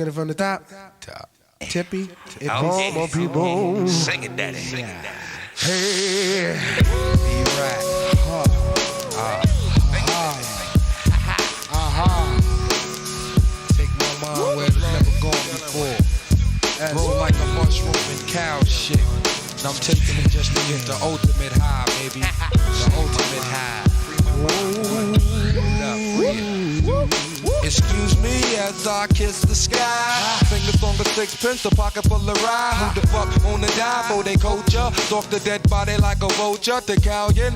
Taking it from the top. Tippy. All my people. Sing it, daddy. Hey. Right. Take my mind where it's never gone before. Roll like a mushroom and cow shit. And I'm taking it just to get the ultimate high, baby. The ultimate high. Excuse me as I kiss the sky. Fingers on the sixpence, a pocket full of rye. Who the fuck on the die for they culture? Stalk the dead body like a vulture. The Callion,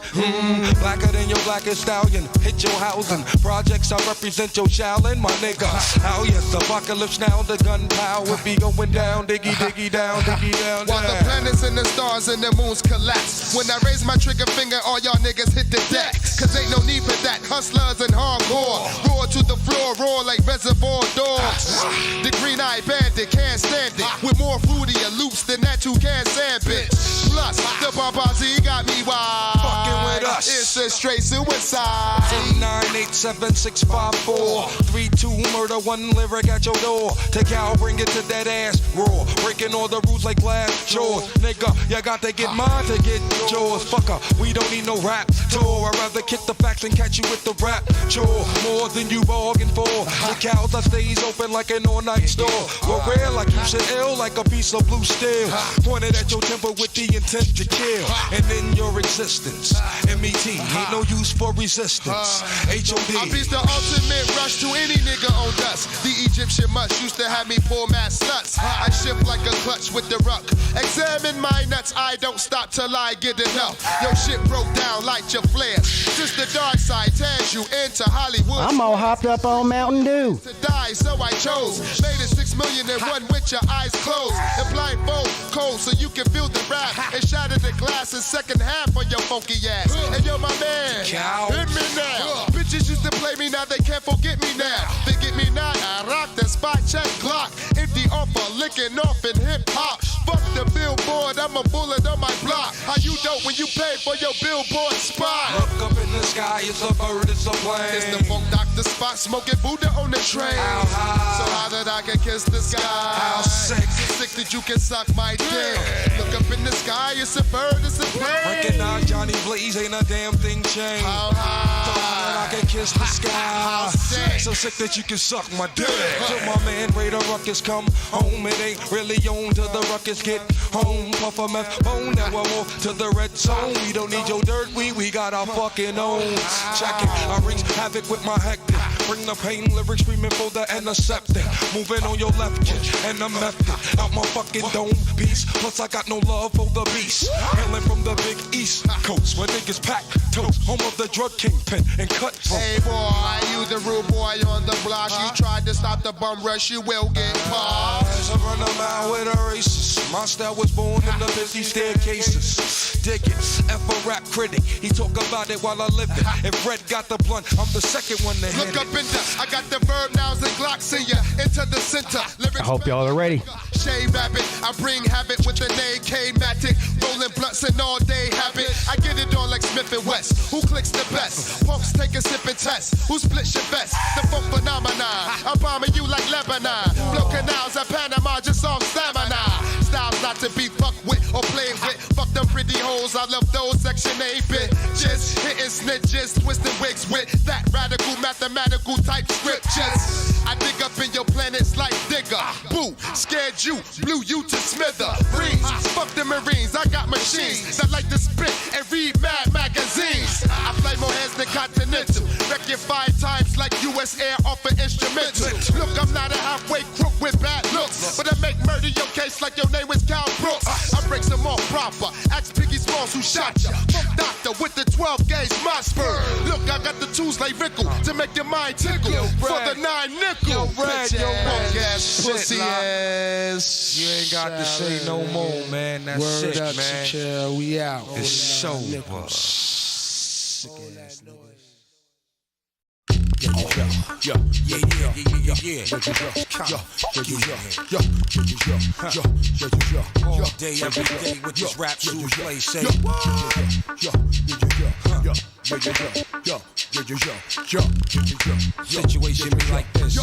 blacker than your blackest stallion. Hit your housing. Projects I represent your Shaolin, my nigga. Oh yes, apocalypse now, the gunpowder be going down. Diggy, diggy down, diggy down. While the planets and the stars and the moons collapse. When I raise my trigger finger, all y'all niggas hit the deck. Cause ain't no need for that. Hustlers and hardcore. Roar to the floor, roar like reservoir dogs. The green-eyed bandit can't stand it. With more fruitier loops than that you can stand, bitch. Plus, the Babazi got me wild. Fucking with us. It's a straight suicide. 987-654 3-2 murder, one lyric at your door. Take out, bring it to that ass raw. Breaking all the rules like glass jaws. Nigga, you got to get mine to get yours. Fucker, we don't need no rap tour. I'd rather kick the facts and catch you with the rap chore. More than you bargained for. The cows that stays open like an all-night store. We're rare like you should ill, like a piece of blue steel. Pointed at your temper with the intent to kill. And in your existence, MET, ain't no use for resistance. HOD. I beat the ultimate rush to any nigga on dust. The Egyptian must used to have me pour mad sluts. I shift like a clutch with the ruck. Examine my nuts, I don't stop till I get enough. Your shit broke down like your flare. Since the dark side tears you into Hollywood. I'm all hopped up on Mountain Dew. To die, so I chose. Made it 6 million in one with your eyes closed. And blindfold cold so you can feel the rap. And shatter the glass in second half on your funky ass. And you're my man. Hit me now. Bitches used to play me, now they can't forget me now. Forget me not, I rock the spot check Glock. Empty offer, licking off in hip hop. Fuck the billboard, I'm a bullet on my block. How you dope when you pay for your billboard spot? Look up in the sky, it's a bird, it's a plane. It's the funk doctor spot, smoking Buddha on the train. How high? So high that I can kiss the sky. How sick? So sick that you can suck my dick. Look up in the sky, it's a bird, it's a plane. Recognize Johnny Blaze, ain't a damn thing changed. How high? So high that I can kiss the sky. How sick? So sick that you can suck my dick. Till my man Raider Ruckus come home. It ain't really on till the ruckus get home. Puff a meth bone, now we're more to the red zone. We don't need your dirt, we got our fucking own. Check it, I wreak havoc with my hectic. Bring the pain, lyrics screaming for the antiseptic. Moving on your left kick and the method. Out my fucking dome piece. Plus I got no love for the beast. Hailing from the big East Coast where niggas pack toast. Home of the drug kingpin and cut. Hey boy, you the rude boy on the block. You tried to stop the bum rush, you will get popped. I run a mile with a racist. My style was born in the busy staircases. Dig it, F a rap critic. He talk about it while I live it. If Red got the blunt, I'm the second one to hit Look up in there, I got the verb nouns and Glocks in ya. Into the center. Lyrics I hope y'all are ready. Shade rabbit, I bring habit with the name K-Matic. Rolling blunts and all day habit. I get it on like Smith and West. Who clicks the best? Punks take a sip and test. Who splits your vest? The funk phenomenon. I'm bombing you like Lebanon. Blow canals at Panama, just on stamina. Styles not to be fucked with or played with. Fuck them pretty hoes, I love those Section 8 bitches. Hitting snitches, twisting wigs with that radical mathematical type scriptures. I dig up in your planets like Digger. Boo, scared you, blew you to smithereens. Fuck the Marines, I got machines that like to spit and read mad magazines. I fly more heads than Continental. Wreck you 5 times like US Air off an instrumental. Look, I'm not a halfway crook with bad looks, but I make murder your case like your name was Cal Brooks. I break some off proper. Ask Piggy Smalls who shot ya. Funk doctor with the 12 gauge Mossberg. Look, I got the tools like Rickle to make your mind tickle. For the 9 nickel. Red, yo, punk ass, pussy ass. You ain't got to say no more, man. That's Word sick, up, man. chill, we out. It's so sick ass niggas. All day, every day with this rap shoes play, say. Situation be like this.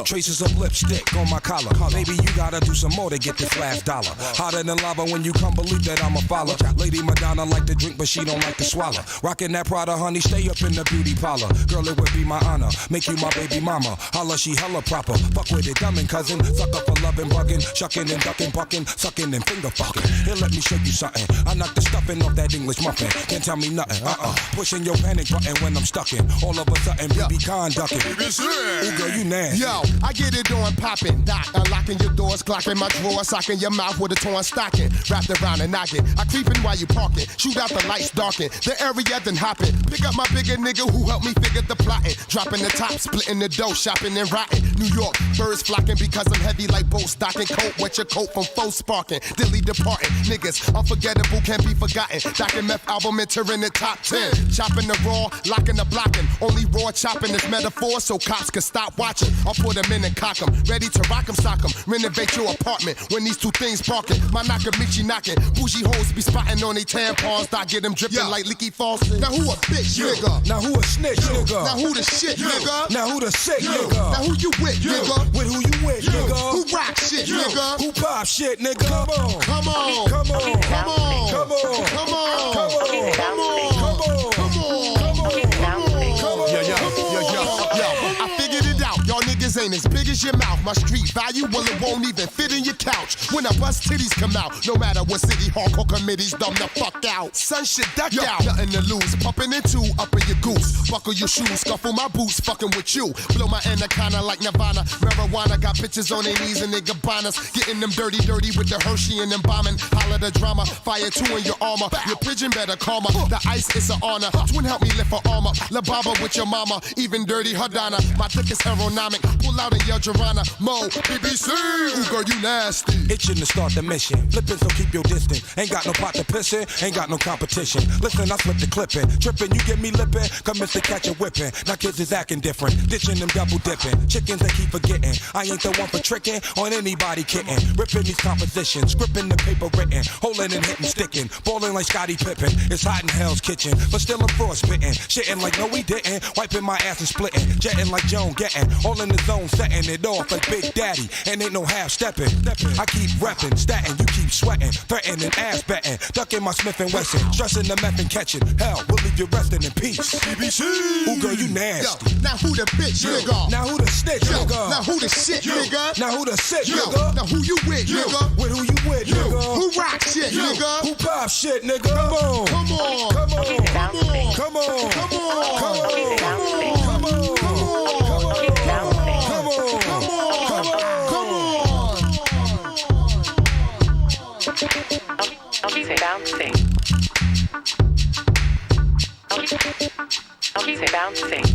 Traces of lipstick on my collar. Maybe you gotta do some more to get this last dollar. Hotter than lava when you come believe that I'm a follower. Lady Madonna like to drink, but she don't like to swallow. Rockin' that Prada, honey, stay up in the beauty parlor. Girl, it would be my honor. Make you my baby mama. Holla, she hella proper. Fuck with it, dummin' cousin. Suck up for lovin', buggin', shuckin' and duckin', buckin', suckin' and finger fucking. Here, let me show you something. I knock the stuffin' off that English muffin. Can't tell me nothing. Pushing your panic button when I'm stuckin'. All of a sudden, BB conductin'. Ooh, girl, you nasty. Yo, I get it on poppin', doc, unlocking your doors, clocking my drawer, socking your mouth with a torn stocking, wrapped around and knocking. I creepin' while you parkin', shoot out the lights, darken the area, then hoppin'. Pick up my bigger nigga who helped me figure the plotting, dropping the top, splitting the dough, shopping and rotting. New York, birds flocking because I'm heavy like boats, docking coat, wet your coat from foes sparking, dilly departing. Niggas unforgettable, can't be forgotten. Docking meth album entering the top 10. Chopping the raw, locking the blocking. Only raw chopping is metaphor, so cops can stop watching. I'll put them in and cock them, ready to rock them, sock them. Renovate your apartment when these two things barking. My Nakamichi knocking, bougie hoes be spotting on they tampons. I get them dripping like leaky faucet. Now who a bitch, nigga? Now who a snitch, nigga? Now who the shit, nigga? Now who the sick, nigga? Now who you with, nigga? With who you with, nigga? Who rock shit, nigga? Who pop shit, nigga? Come on. Come on. Come on. Come on. Come on. Come on. Come on. Come on. Come on. Come on. Come on. Yo. I figured it out. Y'all niggas ain't as big as your mouth. My street value, well, it won't even fit in your couch. When I bust titties come out, no matter what city hardcore committees dumb the fuck out. Son shit duck out. Nothing to lose. Pumping in two, up in your goose. Buckle your shoes, scuffle my boots, fucking with you. Blow my anaconda like Nirvana. Marijuana got bitches on their knees and they gabanas. Getting them dirty with the Hershey and them bombing. Holla the drama, fire two in your armor. Your pigeon better calm her. The ice is an honor. Twin help me lift her armor. La Baba with your mama, even dirty Hadana. My thickest aeronomic, pull out in your Jarana. Mo, BBC, ooh girl you nasty. Itching to start the mission, flipping so keep your distance. Ain't got no pot to piss in, ain't got no competition. Listen, I slip the clipping, tripping, you get me lipping. Commence to catch a whipping, now kids is acting different. Ditching them double dipping, chickens they keep forgetting. I ain't the one for tricking on anybody kidding. Ripping these compositions, scripting the paper written. Holding and hitting, sticking, balling like Scottie Pippen. It's hot in Hell's Kitchen, but still I'm frostbitten. Shitting like no we didn't, wiping my ass and splitting. Jetting like Joan getting, all in the zone, setting it off like Big Daddy. And ain't no half stepping. I keep repping, statting, you keep sweating, threatening, ass betting, ducking my Smith and Wesson, stressing the meth and catching. Hell, we'll leave you resting in peace. BBC, ooh girl you nasty. Yo, now who the bitch, nigga? Now who the snitch, nigga? Now who the shit, nigga? Now who the sick, Yo, nigga? now who you with, nigga? With who you with, nigga? Who rock shit, nigga? Who pop shit, nigga? Come on. Come on. Come on. Come on. Come on. Come on. Come on. Come on. Come on. Come Bouncing. Bouncing.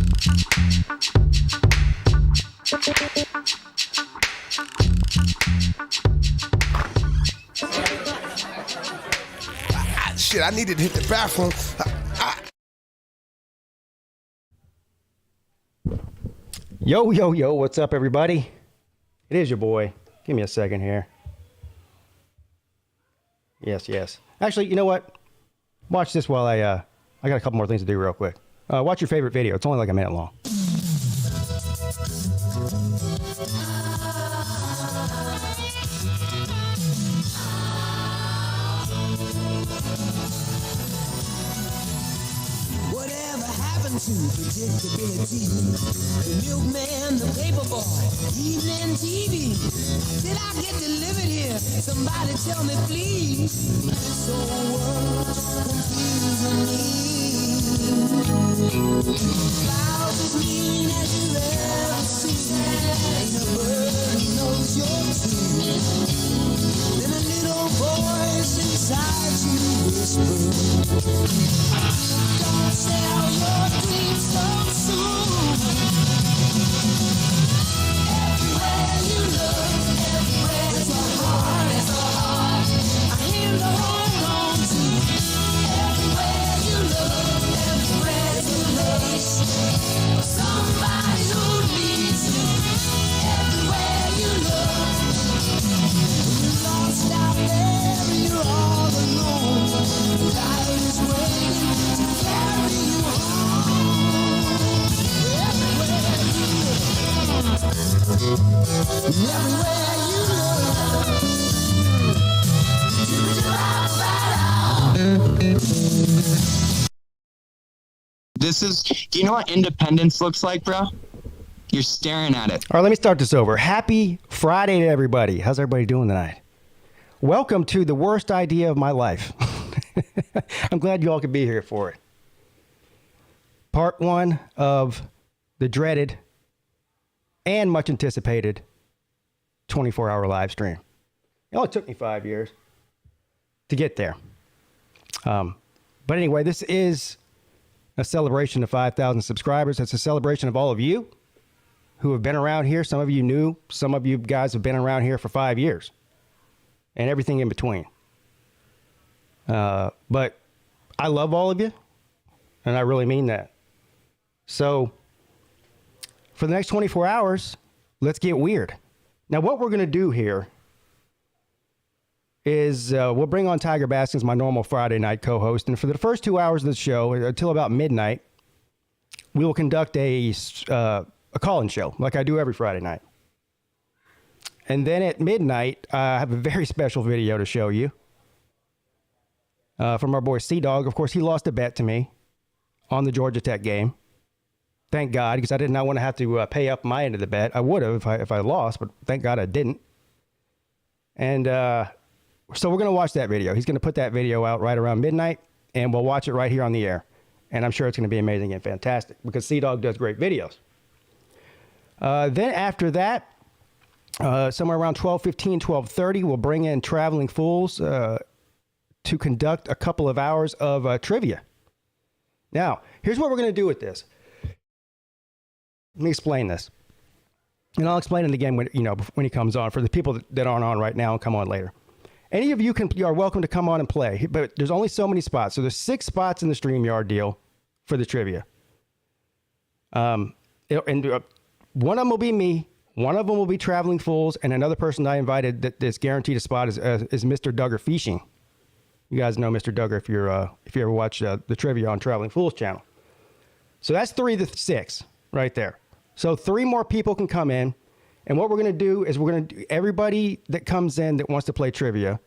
Shit, I needed to hit the bathroom. Yo, what's up, everybody? It is your boy. Give me a second here. Yes. Actually, you know what? Watch this while I got a couple more things to do real quick. Watch your favorite video. It's only like a minute long. To predictability, the milkman, the paperboy, evening TV. Did I get delivered here? Somebody tell me, please. So confusing me. Clouds as mean as you ever see. Ain't a bird knows your tune. Then a little voice inside you whispers. Don't sell your dreams so soon. Everywhere you look, everywhere there's a heart, a hand to hold on to. Everywhere you look, everywhere there's a place for somebody who needs you. Everywhere you look, when you're lost out there and you're all alone, light is waiting. Everywhere you look. This is, do you know what independence looks like, bro? You're staring at it. All right, let me start this over. Happy Friday to everybody. How's everybody doing tonight? Welcome to the worst idea of my life. I'm glad you all could be here for it. Part one of the dreaded and much anticipated 24-hour live stream. It only took me 5 years to get there. But anyway, this is a celebration of 5,000 subscribers. It's a celebration of all of you who have been around here. Some of you new, some of you guys have been around here for 5 years and everything in between. But I love all of you, and I really mean that. So for the next 24 hours, let's get weird. Now, what we're going to do here is we'll bring on Tiger Baskins, my normal Friday night co-host, and for the first 2 hours of the show, until about midnight, we will conduct a call-in show, like I do every Friday night. And then at midnight, I have a very special video to show you from our boy C-Dog. Of course, he lost a bet to me on the Georgia Tech game. Thank God, because I did not want to have to pay up my end of the bet. I would have if I lost, but thank God I didn't. And so we're going to watch that video. He's going to put that video out right around midnight, and we'll watch it right here on the air. And I'm sure it's going to be amazing and fantastic because C-Dog does great videos. Then after that, somewhere around 12:15, 12:30, we'll bring in Traveling Fools to conduct a couple of hours of trivia. Now, here's what we're going to do with this. Let me explain this. And I'll explain it again when he comes on, for the people that aren't on right now and come on later. Any of you are welcome to come on and play, but there's only so many spots. So there's 6 spots in the StreamYard deal for the trivia. And one of them will be me, one of them will be Traveling Fools, and another person I invited that's guaranteed a spot is Mr. Duggar Fishing. You guys know Mr. Duggar if you ever watch the trivia on Traveling Fools channel. So that's 3 of the 6 right there. So 3 more people can come in, and what we're going to do is everybody that comes in that wants to play trivia,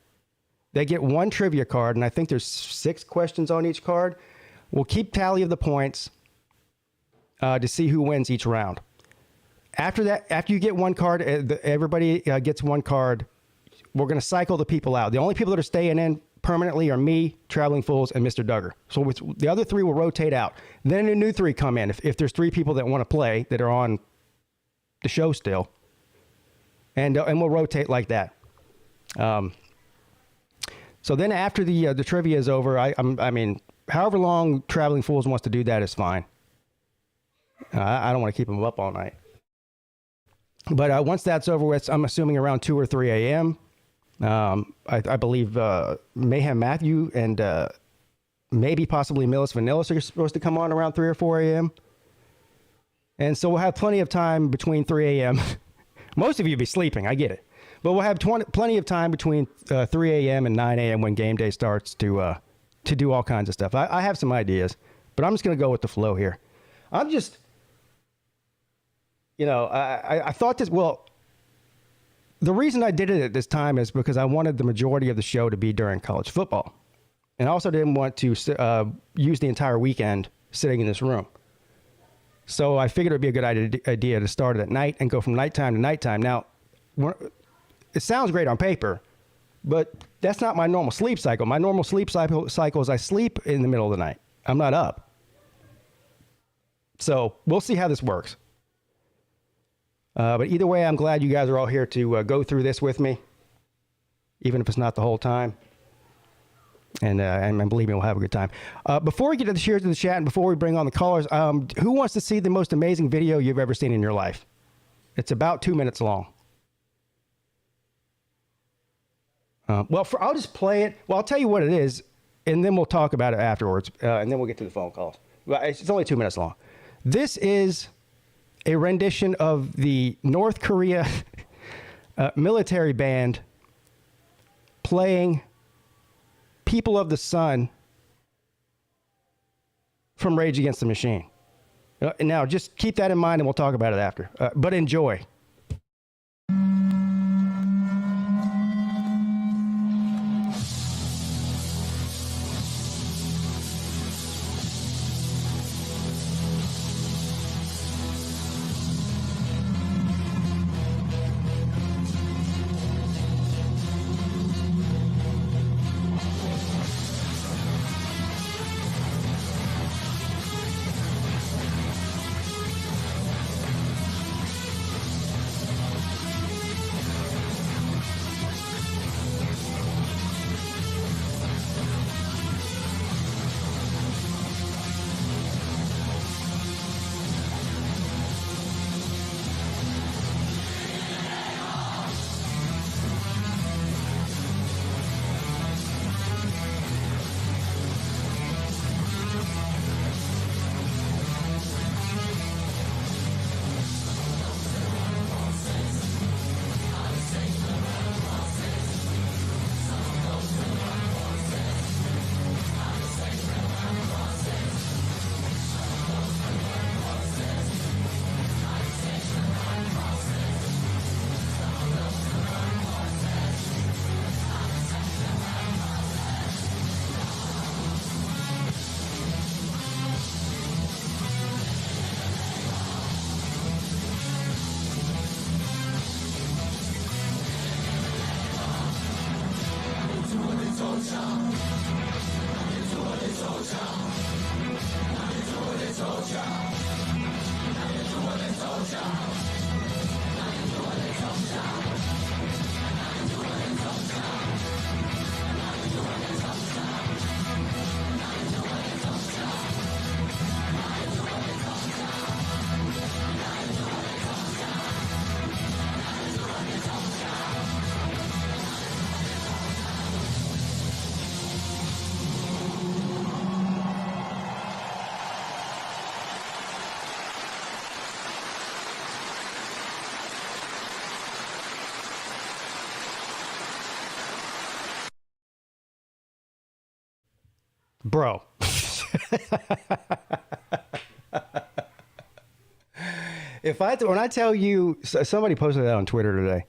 they get 1 trivia card, and I think there's 6 questions on each card. We'll keep tally of the points to see who wins each round. After that, after you get 1 card, everybody gets 1 card. We're going to cycle the people out. The only people that are staying in permanently are me, Traveling Fools, and Mr. Duggar. So the other 3 will rotate out. Then a new 3 come in if there's 3 people that want to play that are on the show still. And we'll rotate like that. So then after the trivia is over, I mean, however long Traveling Fools wants to do that is fine. I don't want to keep them up all night. But once that's over with, I'm assuming around 2 or 3 a.m., I believe Mayhem Matthew and maybe possibly Millis Vanillis are supposed to come on around 3 or 4 a.m. And so we'll have plenty of time between 3 a.m. Most of you will be sleeping, I get it. But we'll have plenty of time between 3 a.m. and 9 a.m. when game day starts to do all kinds of stuff. I have some ideas, but I'm just going to go with the flow here. I'm just, I thought this, well, the reason I did it at this time is because I wanted the majority of the show to be during college football. And I also didn't want to use the entire weekend sitting in this room. So I figured it would be a good idea to start it at night and go from nighttime to nighttime. Now, it sounds great on paper, but that's not my normal sleep cycle. My normal sleep cycle is I sleep in the middle of the night. I'm not up. So we'll see how this works. But either way, I'm glad you guys are all here to go through this with me, even if it's not the whole time. And believe me, we'll have a good time. Before we get to the shares of the chat and before we bring on the callers, who wants to see the most amazing video you've ever seen in your life? It's about 2 minutes long. I'll just play it. Well, I'll tell you what it is, and then we'll talk about it afterwards, and then we'll get to the phone calls. Well, it's only 2 minutes long. This is a rendition of the North Korea military band playing People of the Sun from Rage Against the Machine. Now, just keep that in mind and we'll talk about it after. But enjoy. Bro. When I tell you, somebody posted that on Twitter today.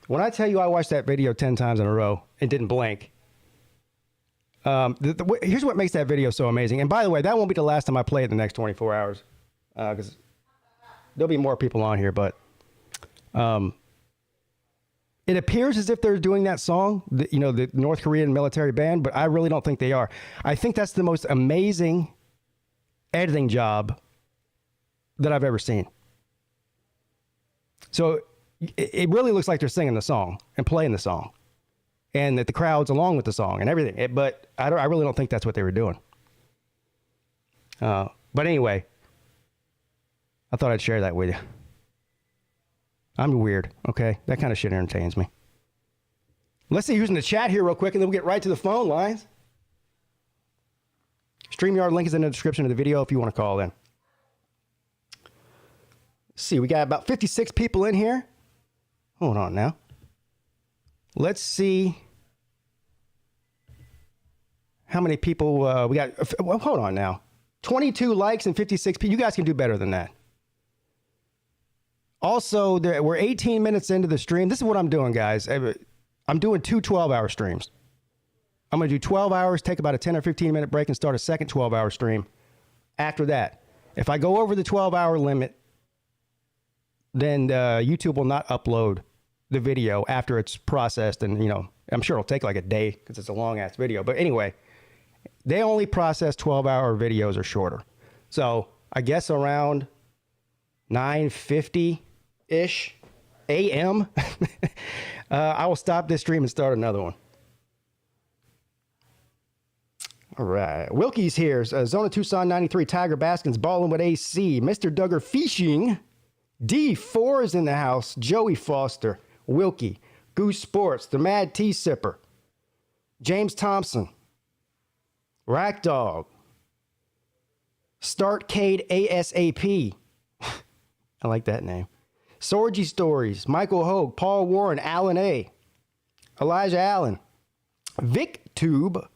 When I tell you I watched that video 10 times in a row and didn't blink, here's what makes that video so amazing. And by the way, that won't be the last time I play it in the next 24 hours, because there'll be more people on here. But it appears as if they're doing that song, the North Korean military band, but I really don't think they are. I think that's the most amazing editing job that I've ever seen. So it really looks like they're singing the song and playing the song, and that the crowd's along with the song and everything. But I really don't think that's what they were doing. But anyway, I thought I'd share that with you. I'm weird, okay? That kind of shit entertains me. Let's see who's in the chat here real quick, and then we'll get right to the phone lines. StreamYard link is in the description of the video if you want to call in. Let's see, we got about 56 people in here. Hold on now. Let's see how many people we got. Well, hold on now. 22 likes and 56 people. You guys can do better than that. Also, we're 18 minutes into the stream. This is what I'm doing, guys. I'm doing 2 12-hour streams. I'm going to do 12 hours, take about a 10 or 15-minute break, and start a second 12-hour stream after that. If I go over the 12-hour limit, then YouTube will not upload the video after it's processed. And, I'm sure it'll take like a day because it's a long-ass video. But anyway, they only process 12-hour videos or shorter. So I guess around 9:50-ish a.m., I will stop this stream and start another one. All right. Wilkie's here. Zona Tucson 93. Tiger Baskins balling with AC. Mr. Duggar Fishing. D4 is in the house. Joey Foster. Wilkie. Goose Sports. The Mad Tea Sipper. James Thompson. Rack Dog. Startcade ASAP. I like that name. Sorgy Stories. Michael Hogue. Paul Warren. Alan A. Elijah Allen. VicTube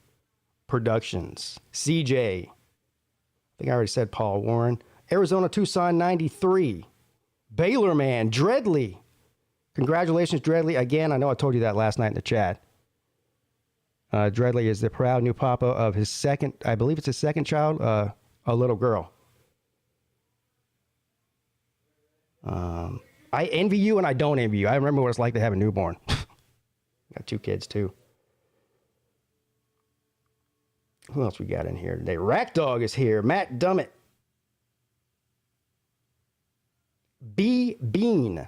Productions. CJ. I think I already said Paul Warren. Arizona Tucson 93. Baylor Man. Dreadly. Congratulations, Dreadly. Again, I know I told you that last night in the chat. Dreadly is the proud new papa of his second, I believe it's his second child, a little girl. I envy you and I don't envy you. I remember what it's like to have a newborn. Got 2 kids too. Who else we got in here today? Rack Dog is here. Matt Dummett. B. Bean.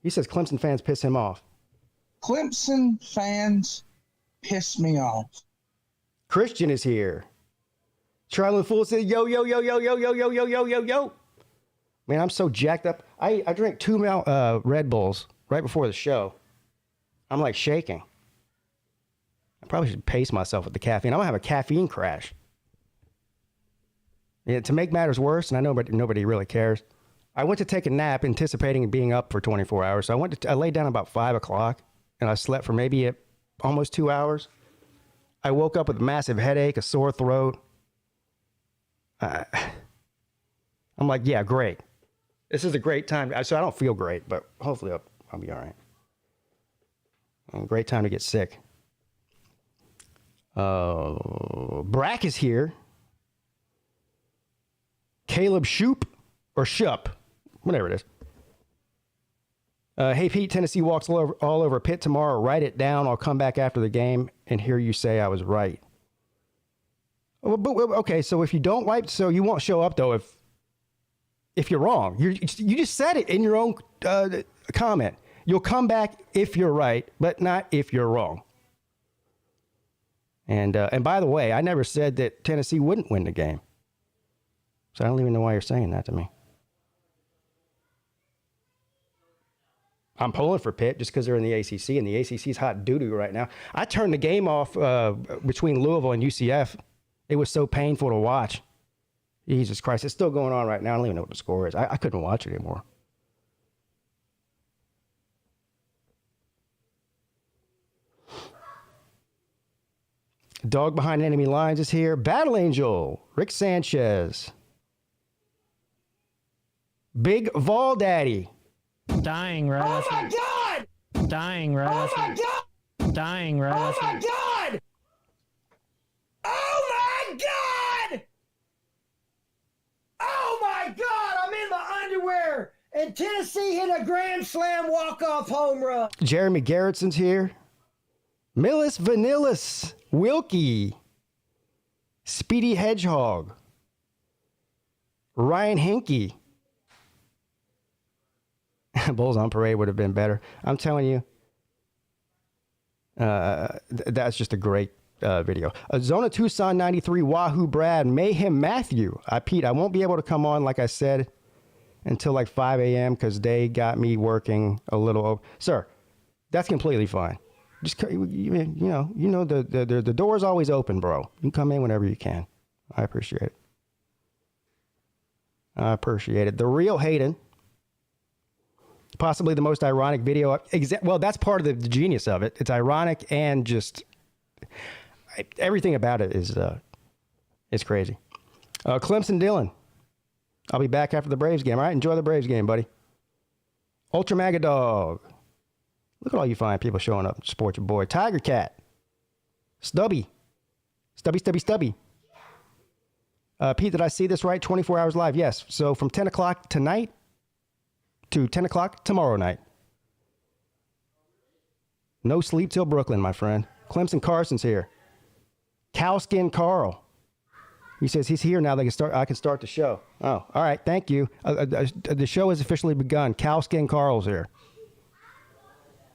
He says Clemson fans piss him off. Clemson fans piss me off. Christian is here. Charlie Fool said, yo, yo, yo, yo, yo, yo, yo, yo, yo, yo, yo. Man, I'm so jacked up. I drank 2 Red Bulls right before the show. I'm like shaking. I probably should pace myself with the caffeine. I'm going to have a caffeine crash. Yeah, to make matters worse, and I know nobody really cares, I went to take a nap anticipating being up for 24 hours. So I laid down about 5 o'clock, and I slept for maybe almost 2 hours. I woke up with a massive headache, a sore throat. I'm like, yeah, great. This is a great time. So I don't feel great, but hopefully I'll be all right. Great time to get sick. Brack is here. Caleb Shoop or Shup, whatever it is. Hey, Pete, Tennessee walks all over Pitt tomorrow. Write it down. I'll come back after the game and hear you say I was right. Okay, so if you don't wipe, so you won't show up, though, if you're wrong. You just said it in your own comment. You'll come back if you're right, but not if you're wrong. And by the way, I never said that Tennessee wouldn't win the game. So I don't even know why you're saying that to me. I'm pulling for Pitt just because they're in the ACC, and the ACC's hot doo-doo right now. I turned the game off between Louisville and UCF. It was so painful to watch. Jesus Christ, it's still going on right now. I don't even know what the score is. I couldn't watch it anymore. Dog behind enemy lines is here. Battle Angel, Rick Sanchez. Big Vol Daddy. Dying right Oh after. my God! Dying right Oh after. my God! Dying right Oh after. my God! Oh my God! Oh my God! I'm in my underwear, and Tennessee hit a grand slam walk-off home run. Jeremy Garrettson's here. Millis Vanillis. Wilkie. Speedy Hedgehog. Ryan Hinkie. Bulls on Parade would have been better. I'm telling you, that's just a great video. Zona Tucson 93, Wahoo Brad, Mayhem Matthew. Pete, I won't be able to come on, like I said, until like 5 a.m. because they got me working a little. Sir, that's completely fine. Just you know the door's always open, bro. You can come in whenever you can. I appreciate it. I appreciate it. The real Hayden. Possibly the most ironic video. Well, that's part of the genius of it. It's ironic and just everything about it is crazy. Clemson Dylan. I'll be back after the Braves game. All right, enjoy the Braves game, buddy. Ultra Maga Dog. Look at all you fine people showing up. Support your boy. Tiger Cat. Stubby. Stubby. Pete, did I see this right? 24 hours live. Yes. So from 10 o'clock tonight to 10 o'clock tomorrow night. No sleep till Brooklyn, my friend. Clemson Carson's here. Cowskin Carl. He says he's here now. I can start the show. Oh, all right. Thank you. The show has officially begun. Cowskin Carl's here.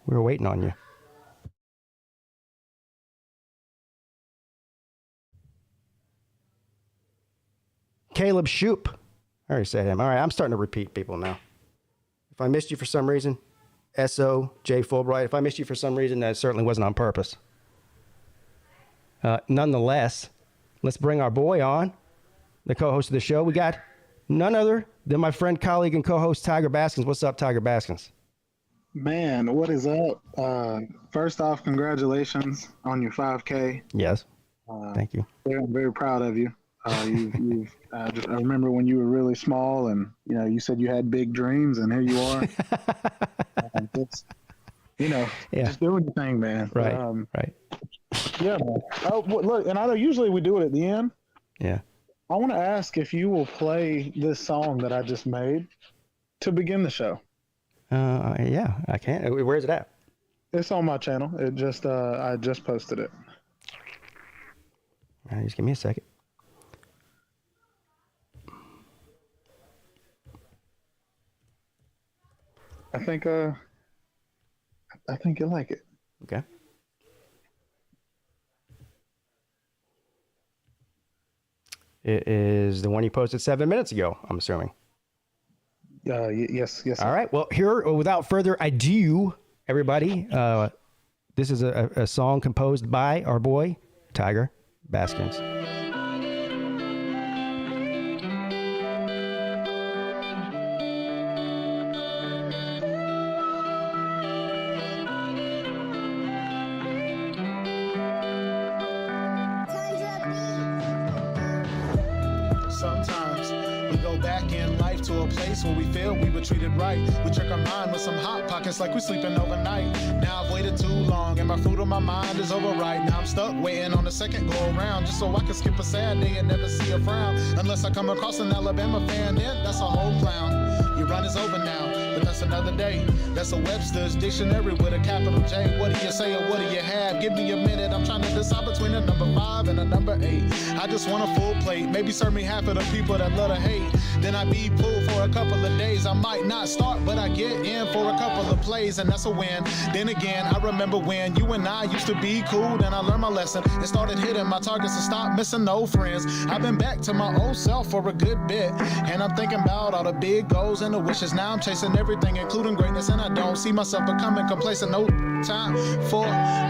We were waiting on you. Caleb Shoop. I already said him. All right, I'm starting to repeat people now. If I missed you for some reason, S.O. J. Fulbright. If I missed you for some reason, that certainly wasn't on purpose. Nonetheless, let's bring our boy on, the co-host of the show. We got none other than my friend, colleague, and co-host Tiger Baskins. What's up, Tiger Baskins? Man, what is up? First off, congratulations on your 5K. Yes. Thank you. I'm very proud of you. I remember when you were really small, and you said you had big dreams, and here you are. Just doing your thing, man. Right. Right. Yeah, man. Oh, look, and I know usually we do it at the end. Yeah. I want to ask if you will play this song that I just made to begin the show. Yeah, I can. Where's it at? It's on my channel. It just I just posted it. All right, just give me a second. I think you'll like it. Okay. It is the one you posted 7 minutes ago, I'm assuming. Yes. All right. Well, here, without further ado, everybody, this is a song composed by our boy, Tiger Baskins. Sometimes we go back in life to a place where we feel we were treated right. We trick our mind with some hot pockets like we're sleeping overnight. Now I've waited too long and my fruit on my mind is overripe. Now I'm stuck waiting on the second go around just so I can skip a sad day and never see a frown. Unless I come across an Alabama fan, then that's a whole clown. Your run is over now, but that's another day. That's a Webster's dictionary with a capital J. What do you say or what do you have? Give me a minute, I'm trying to decide between a number 5 and a number 8. I just want a full plate, maybe serve me half of the people that love to hate. Then I be pulled for a couple of days. I might not start, but I get in for a couple of plays, and that's a win. Then again, I remember when you and I used to be cool. Then I learned my lesson and started hitting my targets and stopped missing no friends. I've been back to my old self for a good bit, and I'm thinking about all the big goals and the wishes. Now I'm chasing everything, including greatness, and I don't see myself becoming complacent. No time for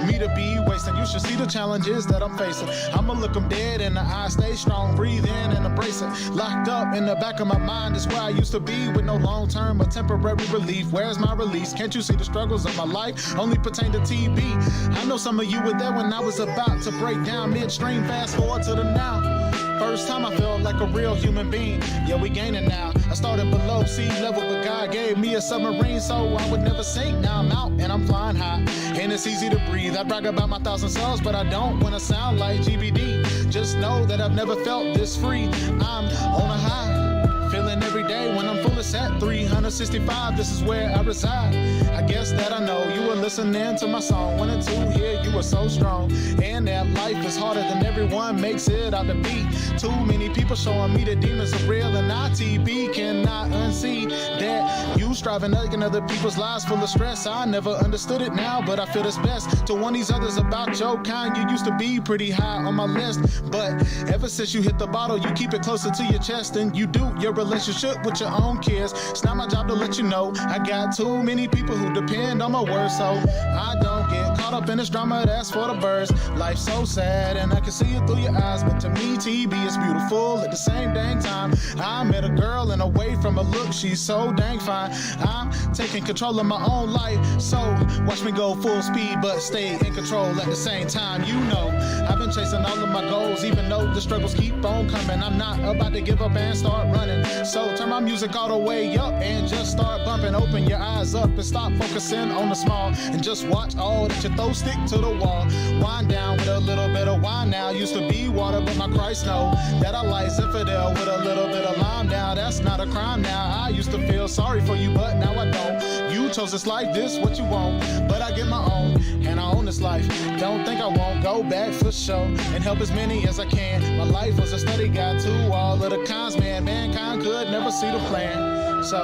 me to be wasting. You should see the challenges that I'm facing. I'ma look them dead in the eye, stay strong, breathe in and embrace it. Locked up in the back of my mind is where I used to be, with no long-term or temporary relief. Where's my release? Can't you see the struggles of my life only pertain to TB? I know some of you were there when I was about to break down midstream. Fast forward to the now. First time I felt like a real human being. Yeah, we gaining now. I started below sea level, but God gave me a submarine so I would never sink. Now I'm out and I'm flying high, and it's easy to breathe. I brag about my 1,000 cells, but I don't want to sound like GBD. Just know that I've never felt this free. I'm on a high, feeling every day when I'm fullest at 365. This is where I reside. I guess that I know you were listening to my song 1 and 2 here. You were so strong, and that life is harder than everyone makes it out to be. Too many people showing me the demons are real, and ITB cannot unsee that you striving against other people's lives full of stress. I never understood it now, but I feel it's best to warn these others about your kind. You used to be pretty high on my list, but ever since you hit the bottle, you keep it closer to your chest, and you do your relationship with your own kids. It's not my job to let you know I got too many people who depend on my words, so I don't get caught up in this drama that's for the birds. Life's so sad, and I can see it through your eyes, but to me, TB is beautiful at the same dang time. I met a girl, and away from her look, she's so dang fine. I'm taking control of my own life, so watch me go full speed, but stay in control at the same time. You know, I've been chasing all of my goals, even though the struggles keep on coming. I'm not about to give up and start running, so turn my music all the way up and just start bumping. Open your eyes up and stop focusing on the small, and just watch all that you throw stick to the wall. Wind down with a little bit of wine now. Used to be water, but my Christ know that I like infidel with a little bit of lime now. That's not a crime now. I used to feel sorry for you, but now I don't. You chose this life, this what you want, but I get my own, and I own this life. Don't think I won't go back for sure and help as many as I can. My life was a study guide to all of the cons, man. Mankind could never see the plan. So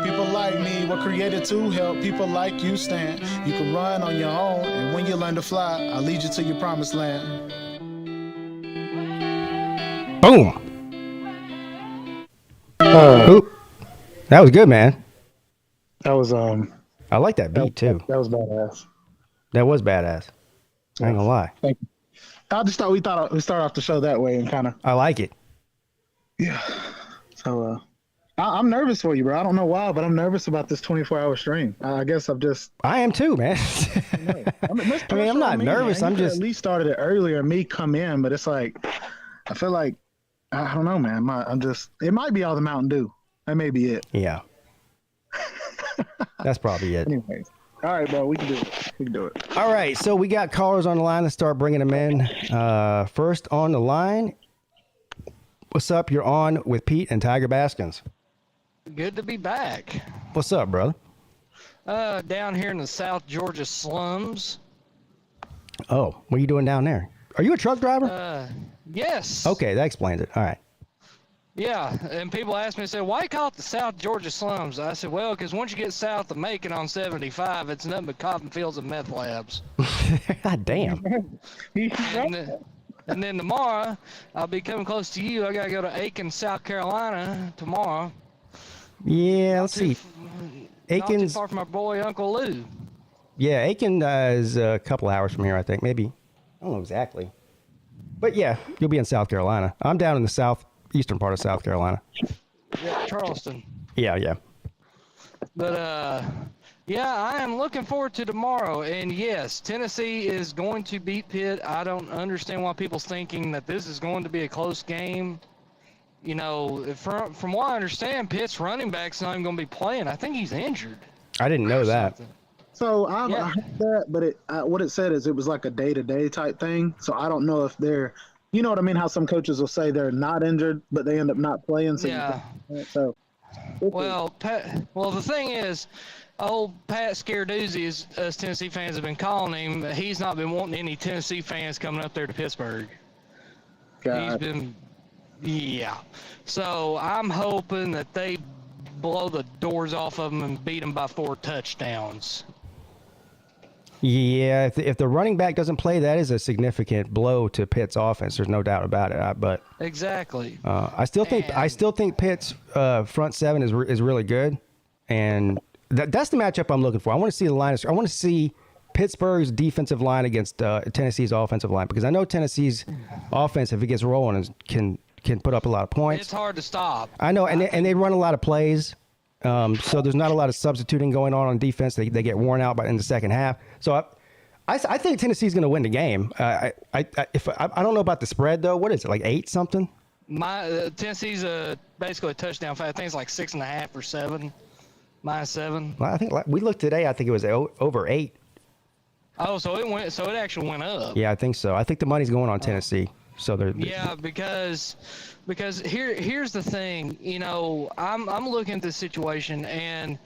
people like me were created to help people like you stand. You can run on your own, and when you learn to fly, I'll lead you to your promised land. Boom. Oop. That was good, man. That was I like that beat too. That was badass. That was badass. I ain't gonna lie. Thank you. I just thought we start off the show that way and kind of. I like it. Yeah. So I'm nervous for you, bro. I don't know why, but I'm nervous about this 24-hour stream. I guess I am too, man. I mean, I'm not nervous. Man. I'm You could just at least started it earlier and me come in, but it's like I feel like I don't know, man. It might be all the Mountain Dew. That may be it. Yeah. That's probably it. Anyways. All right, bro. We can do it. All right. So we got callers on the line. Let's start bringing them in. First on the line. What's up? You're on with Pete and Tiger Baskins. Good to be back. What's up, brother? Down here in the South Georgia slums. Oh, what are you doing down there? Are you a truck driver? Yes. Okay, that explains it. All right. Yeah, and people ask me, say, why you call it the South Georgia slums? I said, well, because once you get south of Macon on 75, it's nothing but cotton fields and meth labs. God damn. And then tomorrow, I'll be coming close to you. I got to go to Aiken, South Carolina tomorrow. Yeah, let's see. Aiken's not too Aiken's far from my boy, Uncle Lou. Yeah, Aiken is a couple hours from here, I think. Maybe. I don't know exactly. But yeah, you'll be in South Carolina. I'm down in the southeastern part of South Carolina. Yeah, Charleston. Yeah. But, yeah, I am looking forward to tomorrow. And, yes, Tennessee is going to beat Pitt. I don't understand why people's thinking that this is going to be a close game. You know, from what I understand, Pitt's running back's not even going to be playing. I think he's injured. I didn't know that. So I heard that, but what it said is it was like a day-to-day type thing. So I don't know if they're, you know what I mean? How some coaches will say they're not injured, but they end up not playing. So yeah. So. Well, the thing is, old Pat Scaredoozy, as Tennessee fans have been calling him, he's not been wanting any Tennessee fans coming up there to Pittsburgh. He's been, yeah. So I'm hoping that they blow the doors off of them and beat them by 4 touchdowns. Yeah, if the running back doesn't play, that is a significant blow to Pitt's offense. There's no doubt about it. But exactly. I still think Pitt's front seven is really good, and that's the matchup I'm looking for. I want to see the line. I want to see Pittsburgh's defensive line against Tennessee's offensive line, because I know Tennessee's offense, if it gets rolling, can put up a lot of points. It's hard to stop. I know, and they run a lot of plays. So there's not a lot of substituting going on defense. They get worn out in the second half. So I think Tennessee's going to win the game. I don't know about the spread though. What is it, like 8 something? Tennessee's basically a touchdown. I think it's like 6.5 or 7, -7. Well, I think we looked today. I think it was over 8. Oh, so it went. So it actually went up. Yeah, I think so. I think the money's going on Tennessee. So yeah, because here's the thing, you know, I'm looking at this situation, and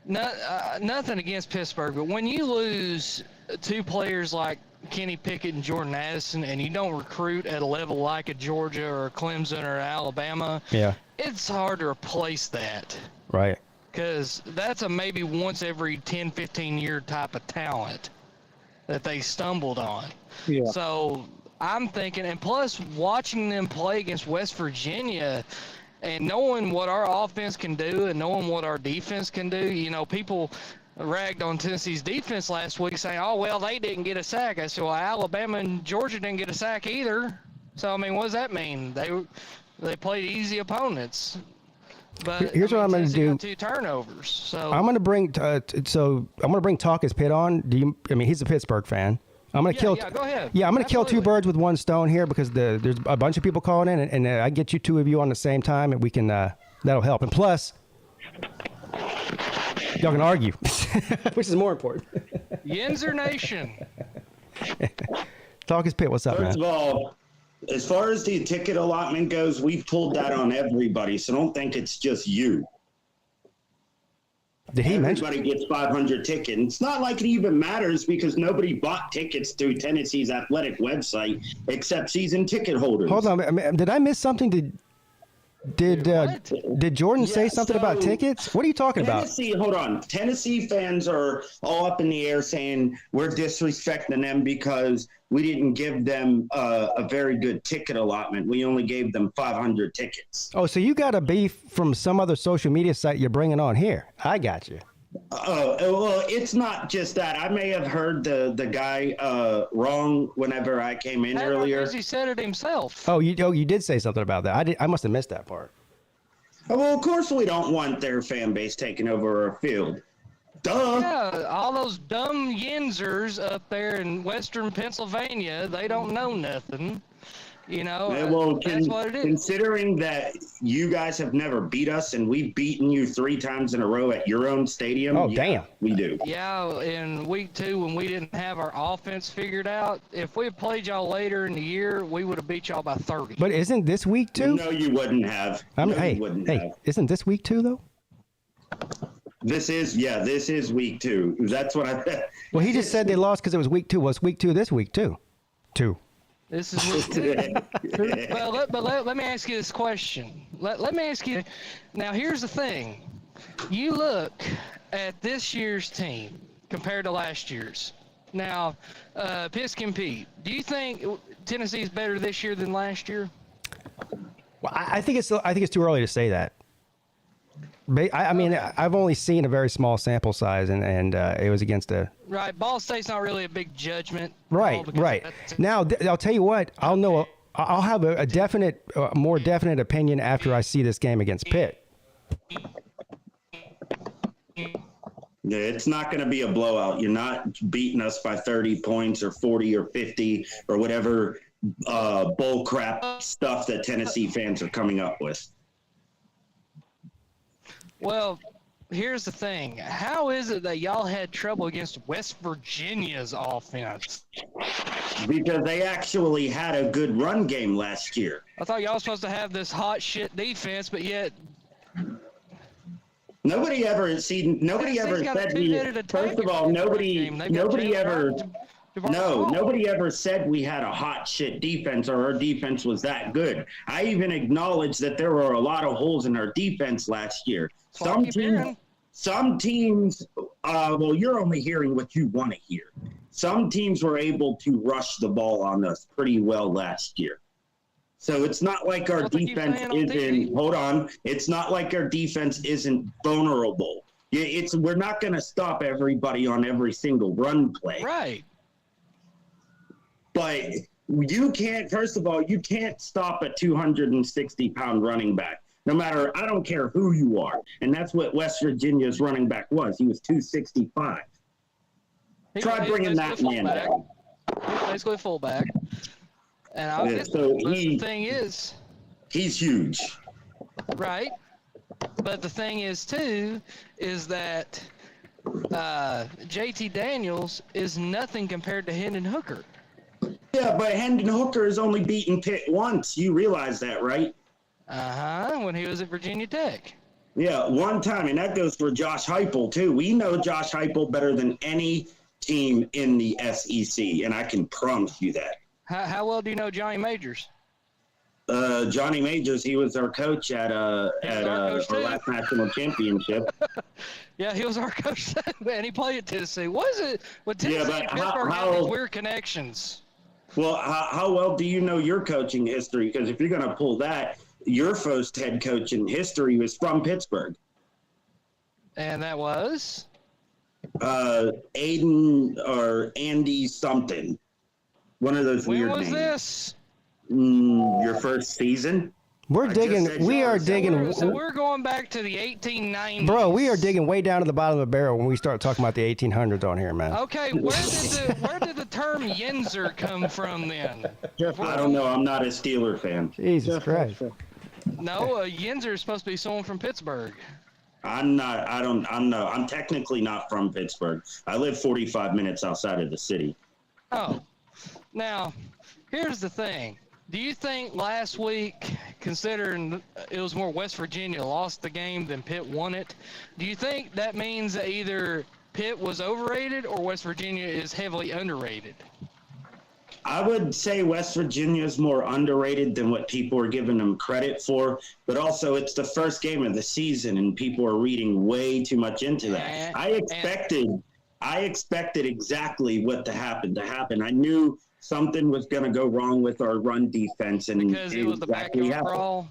nothing against Pittsburgh, but when you lose 2 players like Kenny Pickett and Jordan Addison, and you don't recruit at a level like a Georgia or a Clemson or Alabama, yeah, it's hard to replace that. Right. Because that's a maybe once every 10, 15 year type of talent that they stumbled on. Yeah. So I'm thinking, and plus watching them play against West Virginia and knowing what our offense can do and knowing what our defense can do, you know, people ragged on Tennessee's defense last week saying, oh, well, they didn't get a sack. I said, well, Alabama and Georgia didn't get a sack either. So, I mean, what does that mean? They played easy opponents. But here's what I'm going to do. 2 turnovers. So I'm going to bring Talkis Pitt on. He's a Pittsburgh fan. I'm gonna kill. Yeah, go ahead. Yeah, I'm gonna kill 2 birds with 1 stone here, because there's a bunch of people calling in, and I get you 2 of you on the same time, and we can that'll help. And plus, y'all can argue, which is more important. Yinzer Nation. Talk is Pitt. What's up, First man? of all, as far as the ticket allotment goes, we've pulled that on everybody, so don't think it's just you. Did he mention? Everybody gets 500 tickets. It's not like it even matters, because nobody bought tickets through Tennessee's athletic website except season ticket holders. Hold on, did I miss something? Did Jordan say something about tickets? What are you talking about? Hold on. Tennessee fans are all up in the air saying we're disrespecting them because we didn't give them a very good ticket allotment. We only gave them 500 tickets. Oh, so you got a beef from some other social media site you're bringing on here. I got you. Well, it's not just that. I may have heard the guy wrong whenever I came in earlier. He said it himself. Oh, you did say something about that. I must have missed that part. Well, of course we don't want their fan base taking over our field. Duh. Yeah, all those dumb Yinzers up there in western Pennsylvania, they don't know nothing. You know, Yeah, well, that's what it is. Considering that you guys have never beat us and we've beaten you 3 times in a row at your own stadium. Oh, damn. We do. Yeah, in week 2 when we didn't have our offense figured out, if we had played y'all later in the year, we would have beat y'all by 30. But isn't this week 2? No, you wouldn't have. Hey, isn't this week 2 though? This is week 2. That's what I said. Well, he just said they lost because it was week 2. Well, it's week 2 this week too. 2. This is week 2. Well, let me ask you this question. Let me ask you. Now, here's the thing. You look at this year's team compared to last year's. Now, PigskinPeete, do you think Tennessee's better this year than last year? Well, I think it's too early to say that. I mean, I've only seen a very small sample size, and it was against a... Right, Ball State's not really a big judgment. Right. Now, I'll tell you what, I'll have a definite, more definite opinion after I see this game against Pitt. Yeah, it's not going to be a blowout. You're not beating us by 30 points or 40 or 50 or whatever bull crap stuff that Tennessee fans are coming up with. Well, here's the thing. How is it that y'all had trouble against West Virginia's offense? Because they actually had a good run game last year. I thought y'all were supposed to have this hot shit defense, but yet... Nobody ever said we... First of all, nobody ever said we had a hot shit defense or our defense was that good. I even acknowledged that there were a lot of holes in our defense last year. Some teams, well, you're only hearing what you want to hear. Some teams were able to rush the ball on us pretty well last year. So it's not like our defense isn't, hold on, it's not like our defense isn't vulnerable. We're not going to stop everybody on every single run play. Right. But you can't, first of all, you can't stop a 260-pound running back. No matter, I don't care who you are. And that's what West Virginia's running back was. He was 265. Try bringing that man down. Basically a fullback. And the thing is... He's huge. Right. But the thing is, too, is that JT Daniels is nothing compared to Hendon Hooker. Yeah, but Hendon Hooker has only beaten Pitt once. You realize that, right? When he was at Virginia Tech. Yeah, one time, and that goes for Josh Heupel, too. We know Josh Heupel better than any team in the SEC, and I can promise you that. How well do you know Johnny Majors? Johnny Majors, he was our coach at our last national championship. Yeah, he was our coach, and he played at Tennessee. What is it with Tennessee and Pittsburgh have these weird connections? Well, how well do you know your coaching history? Because if you're going to pull that, your first head coach in history was from Pittsburgh. And that was? Aiden or Andy something. One of those weird names. When was this? Your first season? We are digging. So we're going back to the 1890s. Bro, we are digging way down to the bottom of the barrel when we start talking about the 1800s on here, man. Okay, where did the term Yinzer come from then? I don't know. I'm not a Steeler fan. Jesus Christ. No, Yinzer is supposed to be someone from Pittsburgh. I'm technically not from Pittsburgh. I live 45 minutes outside of the city. Oh, now, here's the thing. Do you think last week, considering it was more West Virginia lost the game than Pitt won it, do you think that means that either Pitt was overrated or West Virginia is heavily underrated? I would say West Virginia is more underrated than what people are giving them credit for, but also it's the first game of the season and people are reading way too much into that. I expected exactly what to happen. I knew something was going to go wrong with our run defense, and because it was the backyard brawl.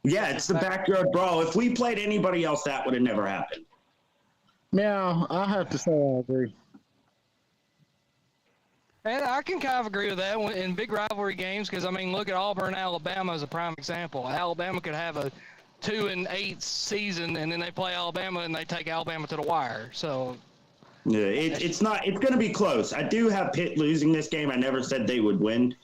Yeah, it's the backyard brawl. If we played anybody else, that would have never happened. Yeah, I have to say I agree. And I can kind of agree with that in big rivalry games because, I mean, look at Auburn, Alabama as a prime example. Alabama could have a 2-8 season, and then they play Alabama, and they take Alabama to the wire. So, yeah, it's going to be close. I do have Pitt losing this game. I never said they would win.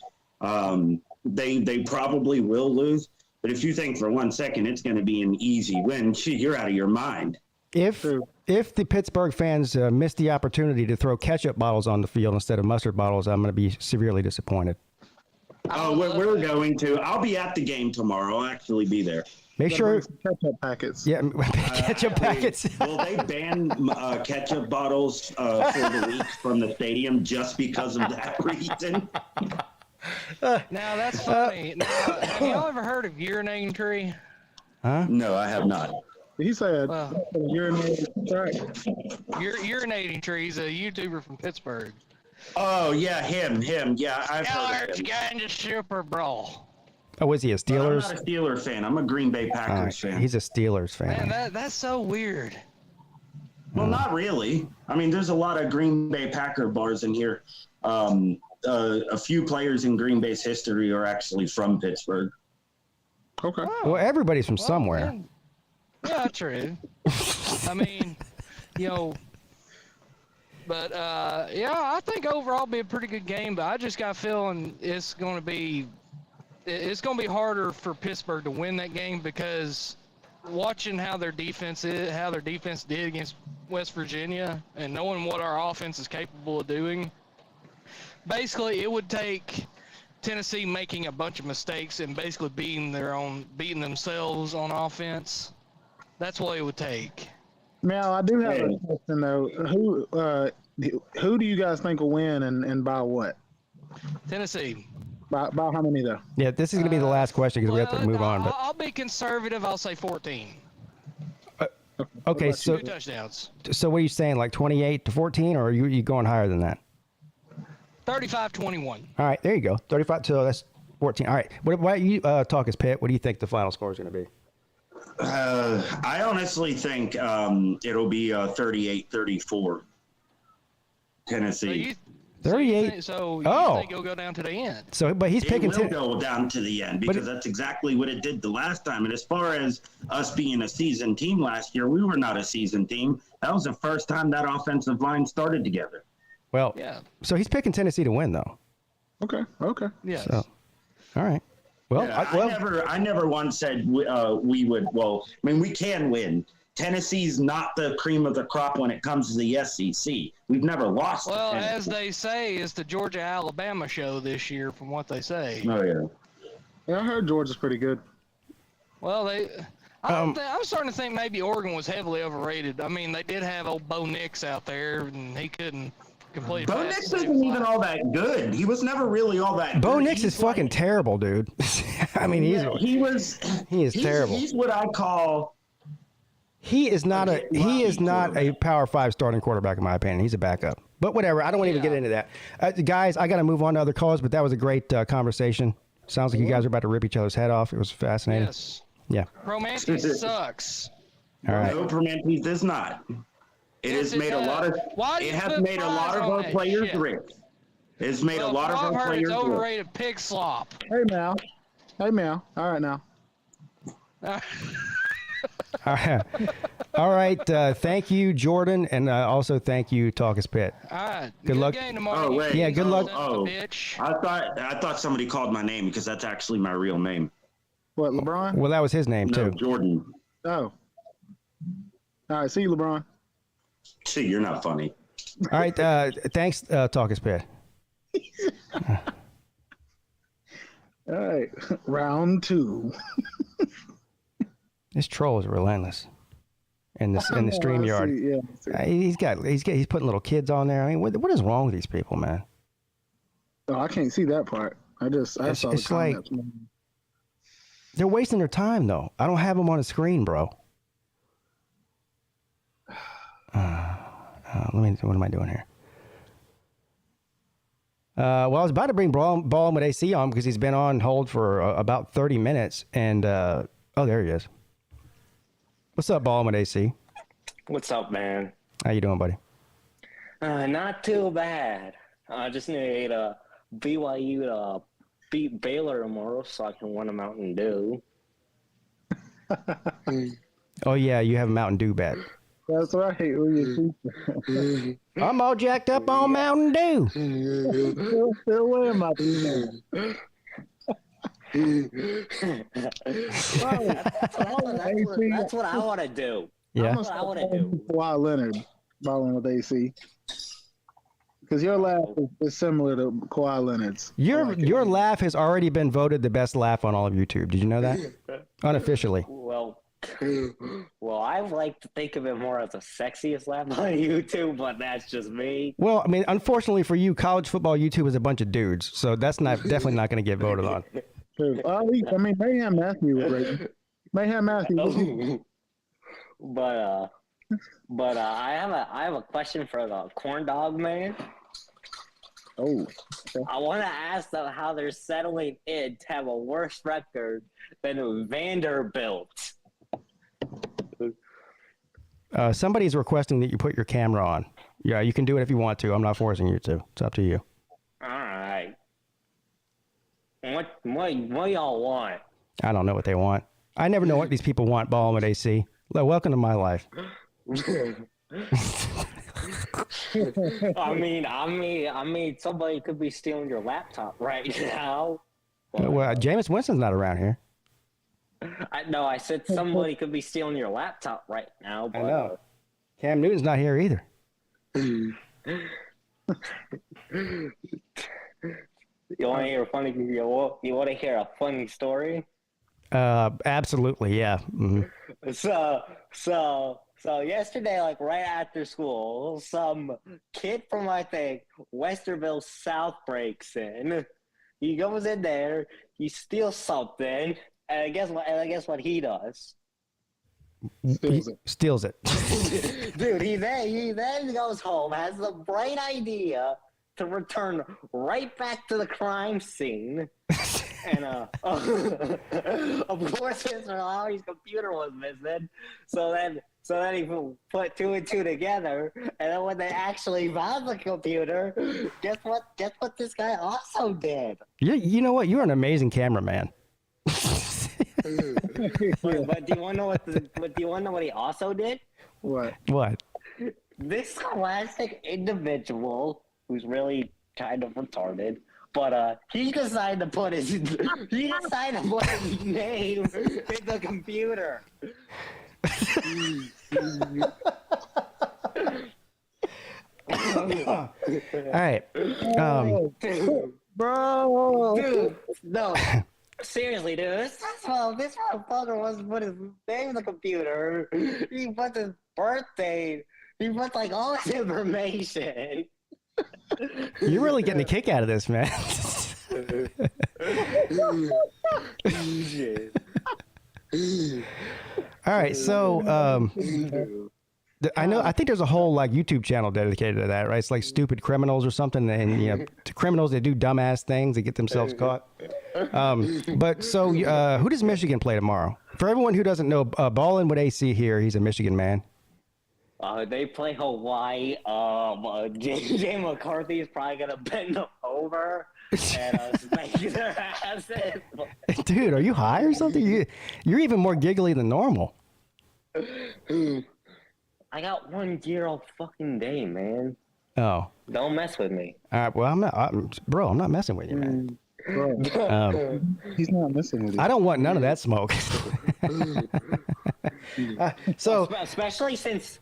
they probably will lose. But if you think for 1 second it's going to be an easy win, you're out of your mind. If the Pittsburgh fans miss the opportunity to throw ketchup bottles on the field instead of mustard bottles, I'm going to be severely disappointed. Oh, we're going to. I'll be at the game tomorrow. I'll actually be there. Make sure ketchup packets. Yeah, ketchup packets. Will they ban ketchup bottles for the week from the stadium just because of that reason? Now that's funny. Now, have y'all ever heard of urinating tree? Huh? No, I have not. He said urinating tree's a YouTuber from Pittsburgh. Oh yeah, him. Yeah, I've heard of him. Going to Super Bowl. Oh, is he a Steelers? I'm not a Steelers fan. I'm a Green Bay Packers fan. He's a Steelers fan. Man, that's so weird. Well, not really. I mean, there's a lot of Green Bay Packer bars in here. A few players in Green Bay's history are actually from Pittsburgh. Okay. Well, everybody's from somewhere. Man. Yeah, true. I mean, but yeah, I think overall it'll be a pretty good game. But I just got a feeling it's going to be harder for Pittsburgh to win that game because watching how their defense did against West Virginia and knowing what our offense is capable of doing. Basically, it would take Tennessee making a bunch of mistakes and basically beating themselves on offense. That's what it would take. Now, I do have a question though. Who do you guys think will win and by what? Tennessee. By how many though? Yeah, this is going to be the last question because we have to move on. But I'll be conservative. I'll say 14. Okay, so 2 touchdowns. So what are you saying, like 28-14, or are you going higher than that? 35-21. All right, there you go. 35. So that's 14. All right. Why you talk as Pitt? What do you think the final score is going to be? I honestly think it'll be 38-34. Tennessee. 38. So you think it'll go down to the end? So, but he's picking. It will go down to the end because that's exactly what it did the last time. And as far as us being a seasoned team last year, we were not a seasoned team. That was the first time that offensive line started together. Well, yeah. So he's picking Tennessee to win, though. Okay. Yes. So, all right. Well, yeah, I never once said we would. Well, I mean, we can win. Tennessee's not the cream of the crop when it comes to the SEC. We've never lost. Well, as they say, it's the Georgia-Alabama show this year, from what they say. Oh yeah. Yeah, I heard Georgia's pretty good. Well, I'm starting to think maybe Oregon was heavily overrated. I mean, they did have old Bo Nix out there, and he couldn't complete. Bo Nix isn't even all that good. He was never really all that good. Bo Nix is fucking terrible, dude. I mean, he is terrible. He's what I call. He is not a Power 5 starting quarterback in my opinion. He's a backup. But whatever. I don't want to even get into that. Guys, I got to move on to other calls, but that was a great conversation. Sounds like you guys are about to rip each other's head off. It was fascinating. Yes. Yeah. Romantic sucks. All right. No, Romantic does not. It has made a lot of. It has made a lot of our players rich. It has made a lot of our players rich. It's overrated pig slop. Hey, Mal. All right, now. All right. Thank you, Jordan, and also thank you, Talkus Pitt. All right. Good luck. Game tomorrow. Oh wait. Yeah. Good luck. Oh, I thought somebody called my name because that's actually my real name. What, LeBron? Well, that was his name No, too. Jordan. Oh. All right. See you, LeBron. See, you're not funny. All right. Thanks, Talkus Pitt. All right. Round 2. This troll is relentless. In the StreamYard. He's putting little kids on there. I mean, what is wrong with these people, man? Oh, I can't see that part. I saw the comments. They're wasting their time though. I don't have them on the screen, bro. What am I doing here? Well, I was about to bring Ball with AC on because he's been on hold for about 30 minutes, and oh, there he is. What's up, Ball with AC? What's up, man? How you doing, buddy? Not too bad. I just need BYU to beat Baylor tomorrow so I can win a Mountain Dew. Oh yeah, you have a Mountain Dew bet. That's right. I'm all jacked up on Mountain Dew. Still wearing my That's what I want to do. Yeah. That's what I want to do. Kawhi Leonard balling with AC. Because your laugh is similar to Kawhi Leonard's. Your laugh has already been voted the best laugh on all of YouTube. Did you know that? Unofficially. Well, I like to think of it more as the sexiest laugh on YouTube, but that's just me. Well, I mean, unfortunately for you, college football YouTube is a bunch of dudes, so that's definitely not going to get voted on. True. I mean, Mayhem Matthew was right. Mayhem Matthew. But I have a question for the corn dog man. Oh. Okay. I want to ask them how they're settling in to have a worse record than Vanderbilt. Somebody's requesting that you put your camera on. Yeah, you can do it if you want to. I'm not forcing you to. It's up to you. All right. What y'all want? I don't know what they want. I never know what these people want balling with AC. Welcome to my life. I mean, somebody could be stealing your laptop right now. Well, Jameis Winston's not around here. I said somebody could be stealing your laptop right now. But, I know. Cam Newton's not here either. You want to hear a funny? You want to hear a funny story? Absolutely, yeah. Mm-hmm. So yesterday, like right after school, some kid from I think Westerville South breaks in. He goes in there, he steals something, and guess what he does? Steals it. Dude, he then goes home, has the bright idea to return right back to the crime scene. And of course Mr. Lowry's computer was missing. So then he put two and two together, and then when they actually found the computer, guess what this guy also did? You know what? You're an amazing cameraman. But do you want to know what he also did? What? This classic individual who's really kind of retarded, but he decided to put his name in the computer. All right. Bro. Dude, no. Seriously, dude, this motherfucker wasn't put his name in the computer. He put his birthday. He put like all his information. You're really getting a kick out of this, man. All right, so I think there's a whole like YouTube channel dedicated to that, right? It's like Stupid Criminals or something, and to criminals that do dumbass things that get themselves caught. But so who does Michigan play tomorrow? For everyone who doesn't know, Ballin with AC here, he's a Michigan man. They play Hawaii. J. McCarthy is probably gonna bend them over and spank their asses. Dude, are you high or something? You're even more giggly than normal. I got 1 year old fucking day, man. Oh. Don't mess with me. All right. Well, I'm not messing with you, man. Bro, he's not messing with you. I don't want none of that smoke. So especially since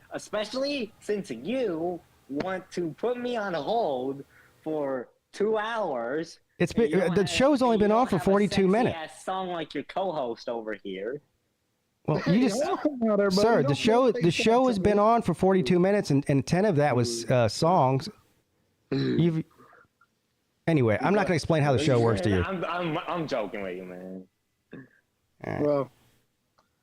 you want to put me on hold for 2 hours. It's been the show's only been on for 42 minutes. Song like your co-host over here. Well, you just, sir, the show has been on for 42 minutes, and 10 of that was songs. Anyway, I'm not going to explain how the show works to you. I'm joking with you, man. Well,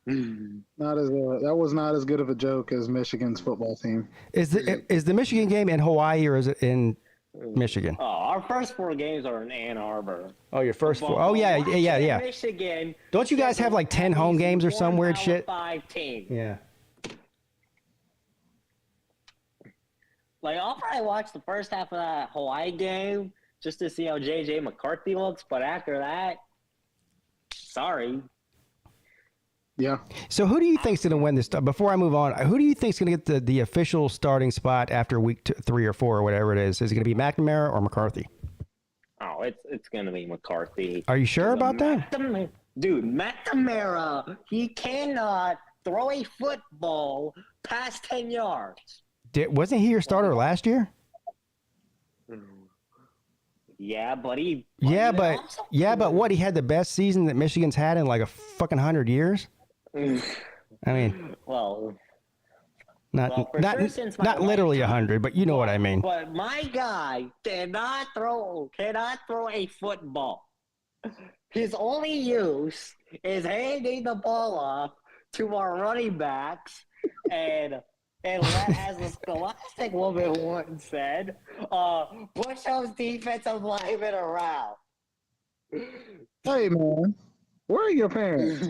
that was not as good of a joke as Michigan's football team. Is the Michigan game in Hawaii or is it in Michigan? Our first 4 games are in Ann Arbor. Oh, your first 4. Oh yeah. Michigan. Don't you guys have like 10 home games or some weird shit? 5 teams. Yeah. Like I'll probably watch the first half of that Hawaii game just to see how J.J. McCarthy looks, but after that, sorry. Yeah. So who do you think's going to win this? Before I move on, who do you think's going to get the official starting spot after week 3 or 4 or whatever it is? Is it going to be McNamara or McCarthy? Oh, it's gonna be McCarthy. Are you sure about that? Dude, McNamara, he cannot throw a football past 10 yards. Wasn't he your starter last year? Yeah, but he. Yeah, but what? He had the best season that Michigan's had in like a fucking 100 years. I mean, not literally 100, but you know what I mean. But my guy cannot throw a football. His only use is handing the ball off to our running backs and as the scholastic woman once said, push those defensive linemen around. Hey, man, where are your parents?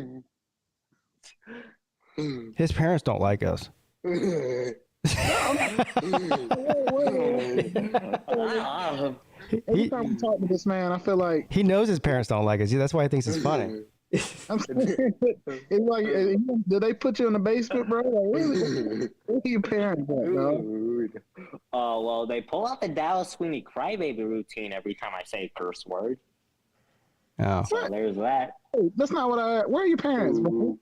His parents don't like us. Every time we talk to this man, I feel like he knows his parents don't like us. That's why he thinks it's funny. I'm saying, it's like, did they put you in the basement, bro? Like, where are your parents at, bro? Well, they pull out the Dallas Sweeney crybaby routine every time I say curse word. Oh, so there's that. Hey, that's not what I. Where are your parents, bro?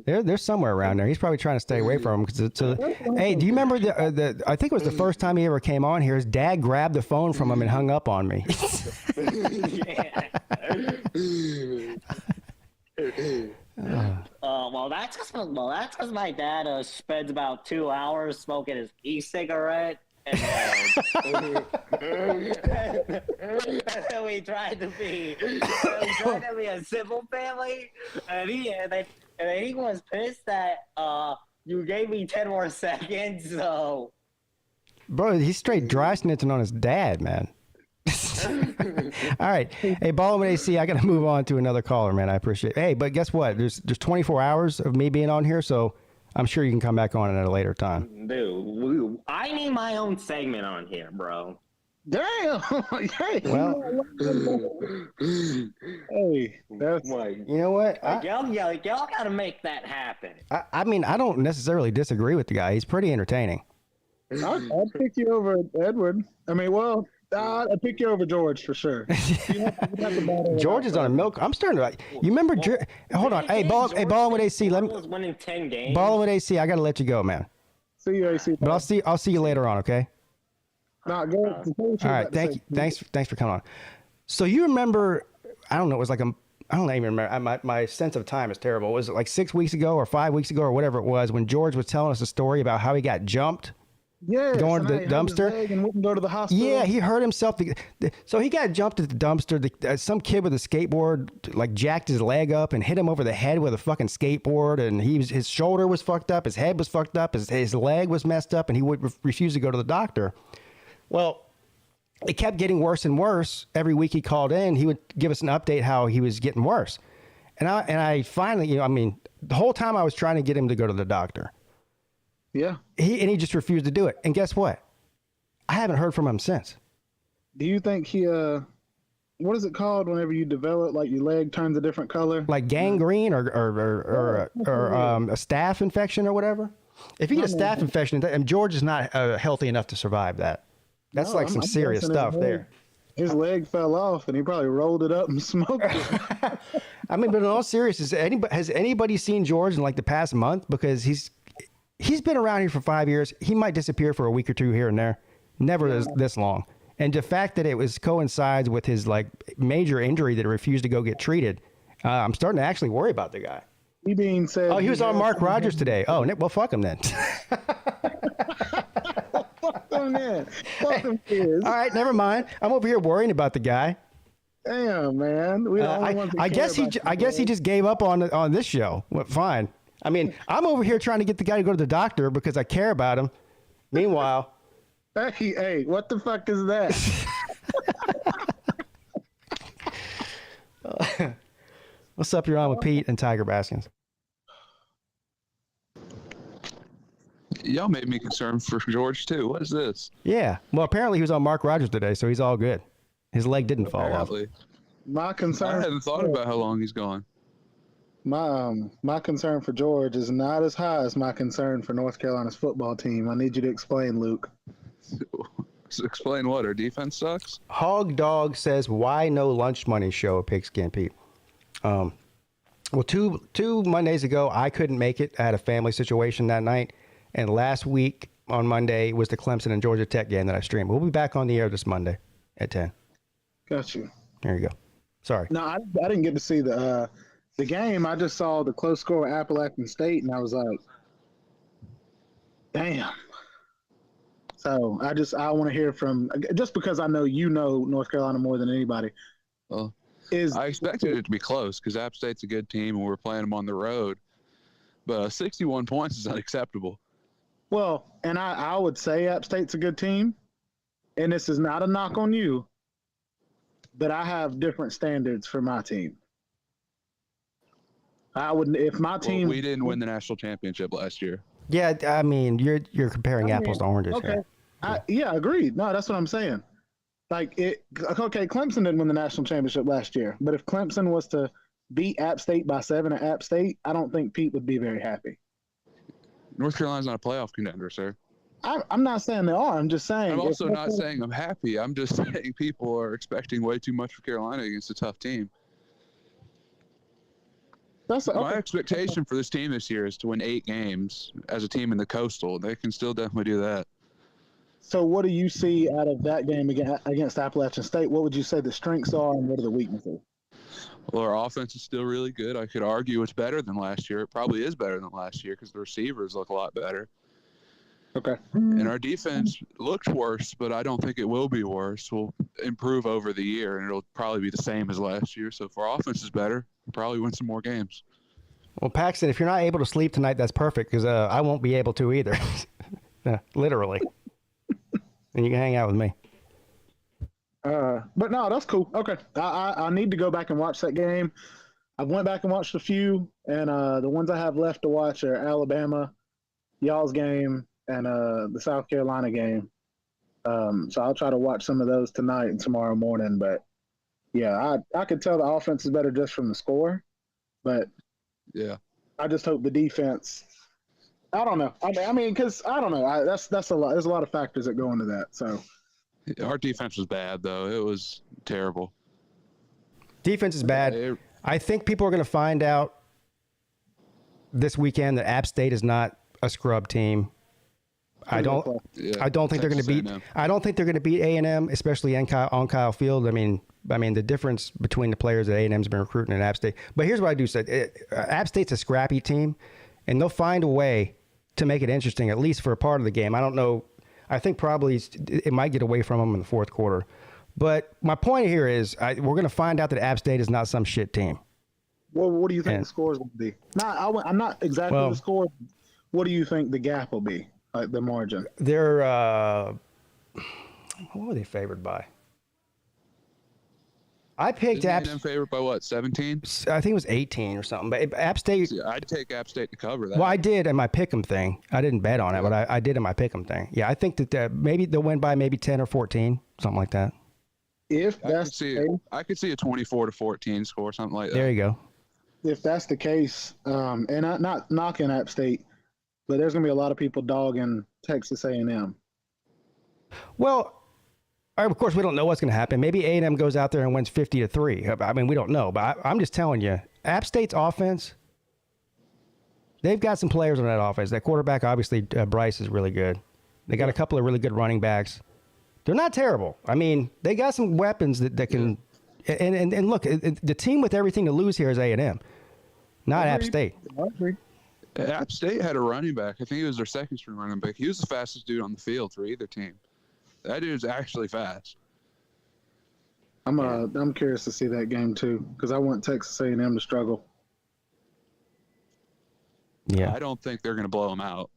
They're somewhere around there. He's probably trying to stay away from them. Hey, do you remember the? I think it was the first time he ever came on here. His dad grabbed the phone from him and hung up on me. Well, that's because my dad spends about 2 hours smoking his e-cigarette, and then we tried to be a civil family, and he was pissed that you gave me 10 more seconds, so. Bro, he's straight dry snitching on his dad, man. All right. Hey, Ballin' with AC, I got to move on to another caller, man. I appreciate it. Hey, but guess what? There's 24 hours of me being on here, so I'm sure you can come back on at a later time. Dude, I need my own segment on here, bro. Damn. Hey. Well, hey, that's you know what? Y'all got to make that happen. I mean, I don't necessarily disagree with the guy. He's pretty entertaining. I'd pick you over Edward. I mean, well, I'd pick you over George for sure. George is on a milk. I'm starting to. You remember? Hold on. Hey, Ballin' with AC. Let me. Winning 10 games. Ballin' with AC. I got to let you go, man. See you, AC. But I'll see you later on. Okay. Not good. All right. Thank you. Thanks for coming on. So you remember? I don't know. It was like I don't even remember. My sense of time is terrible. Was it like 6 weeks ago or 5 weeks ago or whatever it was when George was telling us a story about how he got jumped? Yeah, going to the dumpster. And wouldn't go to the hospital. Yeah, he hurt himself. So he got jumped at the dumpster. Some kid with a skateboard like jacked his leg up and hit him over the head with a fucking skateboard. And his shoulder was fucked up. His head was fucked up. His leg was messed up. And he would refuse to go to the doctor. Well, it kept getting worse and worse. Every week he called in, he would give us an update how he was getting worse. And I finally, the whole time I was trying to get him to go to the doctor. Yeah. He just refused to do it. And guess what? I haven't heard from him since. Do you think he what is it called whenever you develop like your leg turns a different color? Like gangrene or a staph infection or whatever? If you get a staph infection, and George is not healthy enough to survive that. That's some serious stuff there. His leg fell off and he probably rolled it up and smoked it. I mean, but in all seriousness, has anybody seen George in like the past month? Because he's been around here for 5 years. He might disappear for a week or two here and there. Never this long. And the fact that it coincides with his like major injury that he refused to go get treated, I'm starting to actually worry about the guy. He being said. Oh, he was on Mark Rogers today. Oh, well, fuck him then. Fuck him then. Fuck him. All right, never mind. I'm over here worrying about the guy. Damn, man. I guess he just gave up on this show. Well, fine. I mean, I'm over here trying to get the guy to go to the doctor because I care about him. Meanwhile, hey, what the fuck is that? What's up? You're on with Pete and Tiger Baskins. Y'all made me concerned for George too. What is this? Yeah. Well, apparently he was on Mark Rogers today, so he's all good. His leg didn't fall off. My concern. I hadn't thought about how long he's gone. My concern for George is not as high as my concern for North Carolina's football team. I need you to explain, Luke. sucks. Explain what? Our defense sucks? Hog Dog says, why no lunch money show at Pigskin Pete? Well, two Mondays ago, I couldn't make it. I had a family situation that night. And last week on Monday was the Clemson and Georgia Tech game that I streamed. We'll be back on the air this Monday at 10. Got you. There you go. Sorry. No, I didn't get to see the game. I just saw the close score with Appalachian State, and I was like, damn. So I want to hear from, just because I know you know North Carolina more than anybody. Well, I expected it to be close because App State's a good team and we're playing them on the road. But 61 points is unacceptable. Well, and I would say App State's a good team, and this is not a knock on you, but I have different standards for my team. I wouldn't, if my team. We didn't win the national championship last year. Yeah, I mean, you're comparing apples to oranges okay. here. Yeah, agreed. No, that's what I'm saying. Like, okay, Clemson didn't win the national championship last year, but if Clemson was to beat App State by 7 at App State, I don't think Pete would be very happy. North Carolina's not a playoff contender, sir. I'm not saying they are. I'm just saying. I'm also not saying I'm happy. I'm just saying people are expecting way too much for Carolina against a tough team. My expectation for this team this year is to win 8 games as a team in the Coastal. They can still definitely do that. So what do you see out of that game against Appalachian State? What would you say the strengths are and what are the weaknesses? Well, our offense is still really good. I could argue it's better than last year. It probably is better than last year because the receivers look a lot better. Okay. And our defense looked worse, but I don't think it will be worse. We'll improve over the year, and it'll probably be the same as last year. So if our offense is better, we'll probably win some more games. Well, Paxton, if you're not able to sleep tonight, that's perfect because I won't be able to either. Literally. And you can hang out with me. But no, that's cool. Okay. I need to go back and watch that game. I went back and watched a few, and the ones I have left to watch are Alabama, y'all's game, and the South Carolina game. So I'll try to watch some of those tonight and tomorrow morning. But yeah, I could tell the offense is better just from the score. But yeah, I just hope the defense. I don't know. I mean, because I don't know. That's a lot. There's a lot of factors that go into that. So our defense was bad, though. It was terrible. Defense is bad. I think people are going to find out this weekend that App State is not a scrub team. I don't think they're going to beat. I don't think they're going to beat A&M, especially on Kyle Field. I mean, the difference between the players that A&M's been recruiting and App State. But here's what I do say: App State's a scrappy team, and they'll find a way to make it interesting, at least for a part of the game. I don't know. I think probably it might get away from them in the fourth quarter. But my point here is we're going to find out that App State is not some shit team. Well, what do you think the score is going to be? I'm not exactly the score. What do you think the gap will be, like the margin? They're what were they favored by? I picked App State. Favored by what? 17? I think it was 18 or something. But App State. See, I'd take App State to cover that. Well, I did in my pick'em thing. I didn't bet on it, but I did in my pick'em thing. Yeah, I think that maybe they'll win by maybe 10 or 14, something like that. If that's I could see a 24-14 score, something like that. There you go. If that's the case, and I'm not knocking App State, but there's going to be a lot of people dogging Texas A&M. Well, of course, we don't know what's going to happen. Maybe A&M goes out there and wins 50-3. I mean, we don't know, but I'm just telling you, App State's offense, they've got some players on that offense. That quarterback, obviously, Bryce is really good. They got a couple of really good running backs. They're not terrible. I mean, they got some weapons that can. And look, the team with everything to lose here is A&M, not App State. App State had a running back. I think he was their second string running back. He was the fastest dude on the field for either team. That dude's actually fast. I'm curious to see that game too because I want Texas A&M to struggle. Yeah, I don't think they're going to blow them out.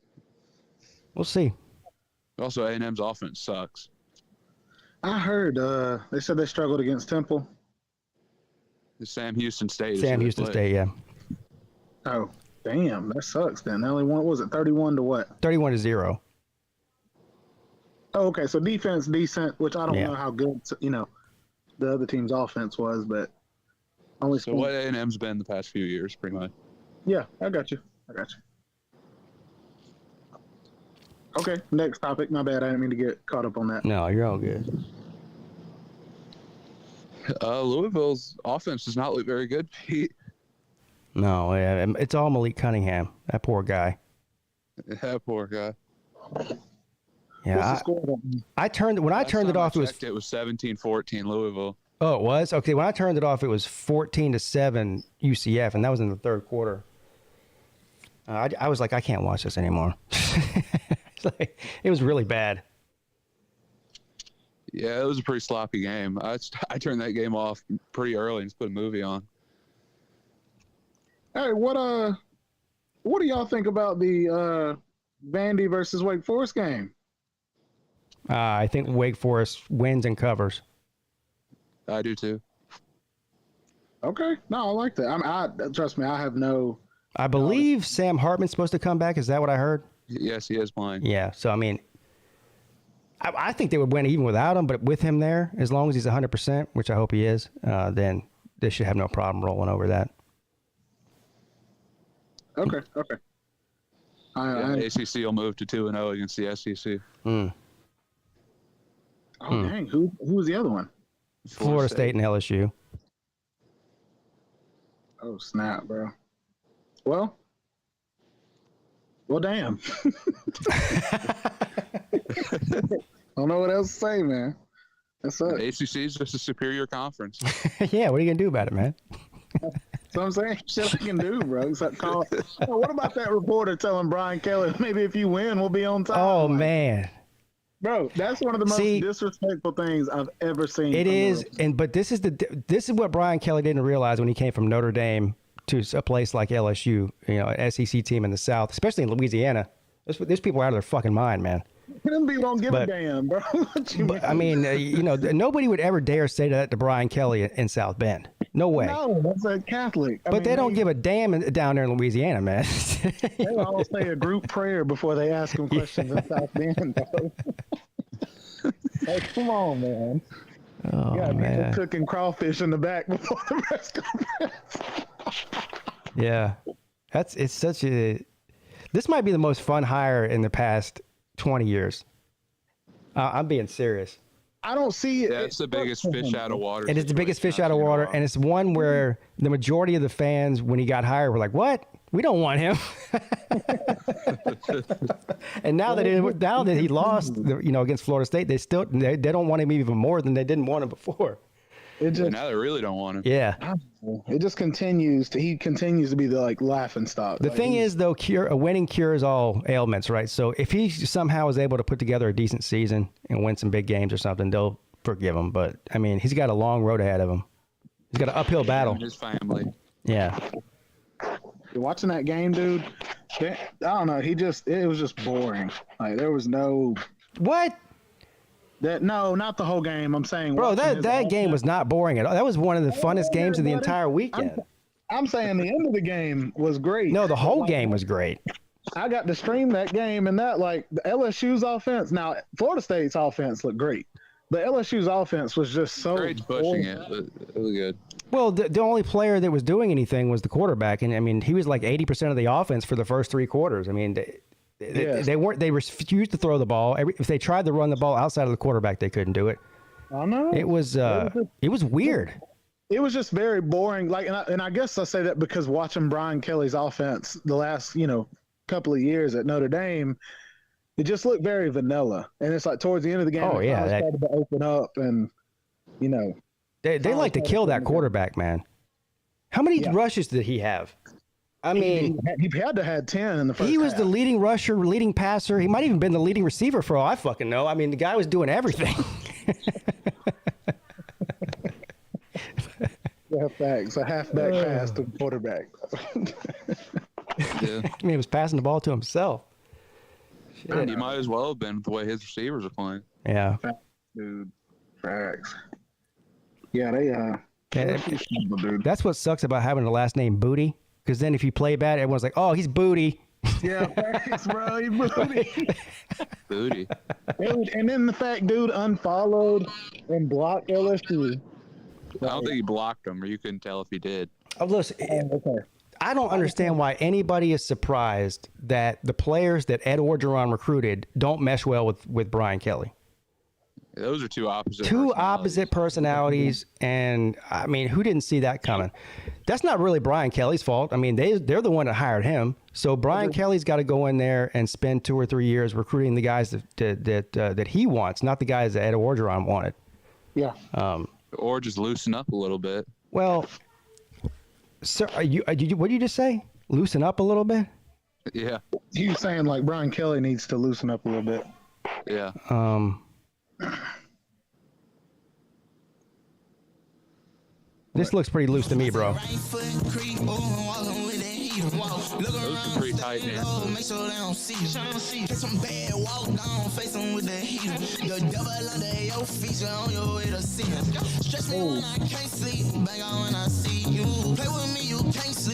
We'll see. Also, A&M's offense sucks. I heard they said they struggled against Temple. The Sam Houston State. Sam Houston State, yeah. Oh, damn, that sucks. Then they only won. What was it 31 to what? 31-0. Oh, okay. So defense decent, which I don't know how good the other team's offense was, but only. So what A&M's been the past few years, pretty much. Yeah, I got you. Okay, next topic. My bad. I didn't mean to get caught up on that. No, you're all good. Louisville's offense does not look very good, Pete. No, yeah, it's all Malik Cunningham. That poor guy. That poor guy. Yeah, I turned when I turned it off. It was 17-14 Louisville. Oh, it was? Okay, when I turned it off, it was 14-7 UCF, and that was in the third quarter. I was like, I can't watch this anymore. It was really bad. Yeah, it was a pretty sloppy game. I turned that game off pretty early and just put a movie on. Hey, what do y'all think about the Vandy versus Wake Forest game? I think Wake Forest wins and covers. I do too. Okay, no, I like that. I trust me, I have no. I believe Sam Hartman's supposed to come back. Is that what I heard? Yes, he is playing. Yeah, so I mean, I think they would win even without him, but with him there, as long as he's 100%, which I hope he is, then they should have no problem rolling over that. Okay. ACC will move to 2-0 against the SEC. Mm. Oh dang, who was the other one? Florida State and LSU. Oh snap, bro. Well, damn. Don't know what else to say, man. That's it. ACC is just a superior conference. Yeah, what are you gonna do about it, man? That's what I'm saying. Shit I can do, bro. Except call. Oh, what about that reporter telling Brian Kelly, maybe if you win, we'll be on time? Oh, man. Bro, that's one of the most disrespectful things I've ever seen. It is, but this is what Brian Kelly didn't realize when he came from Notre Dame to a place like LSU, an SEC team in the South, especially in Louisiana. There's people out of their fucking mind, man. Them people don't give a damn, bro. I mean, nobody would ever dare say that to Brian Kelly in South Bend. No way. No, that's a Catholic. But they don't give a damn down there in Louisiana, man. They all say a group prayer before they ask them questions in South Bend, dog. Hey, come on, man. Oh, yeah, man. People cooking crawfish in the back before the press conference. Yeah. It's such a... This might be the most fun hire in the past 20 years. I'm being serious. I don't see it. That's the biggest fish out of water. It is the biggest fish out of water, and it's one where the majority of the fans, when he got hired, were like, "What? We don't want him." And now that he lost, against Florida State, they don't want him even more than they didn't want him before. Now they really don't want him. Yeah. It just continues to. He continues to be the laughing stock. The thing is, though, a winning cures all ailments, right? So if he somehow is able to put together a decent season and win some big games or something, they'll forgive him. But I mean, he's got a long road ahead of him. He's got an uphill battle. His family. Yeah. Watching that game, dude. I don't know. It was just boring. Like there was no. What? No, not the whole game. I'm saying, bro, that game was not boring at all. That was one of the funnest games of the entire weekend. I'm saying the end of the game was great. No, the whole game was great. I got to stream that game, and that the LSU's offense. Now, Florida State's offense looked great. The LSU's offense was just so great pushing it. It was good. Well, the only player that was doing anything was the quarterback, and I mean, he was like 80% of the offense for the first three quarters. I mean. They refused to throw the ball. If they tried to run the ball outside of the quarterback, they couldn't do it. I know. It was weird. It was just very boring. And I guess I say that because watching Brian Kelly's offense the last, couple of years at Notre Dame, it just looked very vanilla. And it's like towards the end of the game, started to open up and, They like to kill that quarterback, man. How many rushes did he have? I mean, he had to have 10 in the first. He was the leading rusher, leading passer. He might even been the leading receiver for all I fucking know. I mean, the guy was doing everything. Yeah, facts. A halfback pass to the quarterback. Yeah. I mean, he was passing the ball to himself. Shit. He might as well have been the way his receivers are playing. Yeah. Dude, facts. Yeah, dude. That's what sucks about having the last name Booty. Because then if you play bad, everyone's like, "Oh, he's Booty." Yeah, thanks, bro. He's Booty. Booty. Dude, and then the fact, dude, unfollowed and blocked LSU. I don't think he blocked him, or you couldn't tell if he did. Oh, listen, I don't understand why anybody is surprised that the players that Ed Orgeron recruited don't mesh well with Brian Kelly. Those are two opposite. Personalities, and I mean, who didn't see that coming? That's not really Brian Kelly's fault. I mean, they're the one that hired him. So Brian Kelly's got to go in there and spend 2 or 3 years recruiting the guys that he wants, not the guys that Ed Orgeron wanted. Yeah. Or just loosen up a little bit. Well, sir, what did you just say? Loosen up a little bit? Yeah. He was saying like Brian Kelly needs to loosen up a little bit. Yeah. This looks pretty loose to me, bro. Those are pretty tight, man.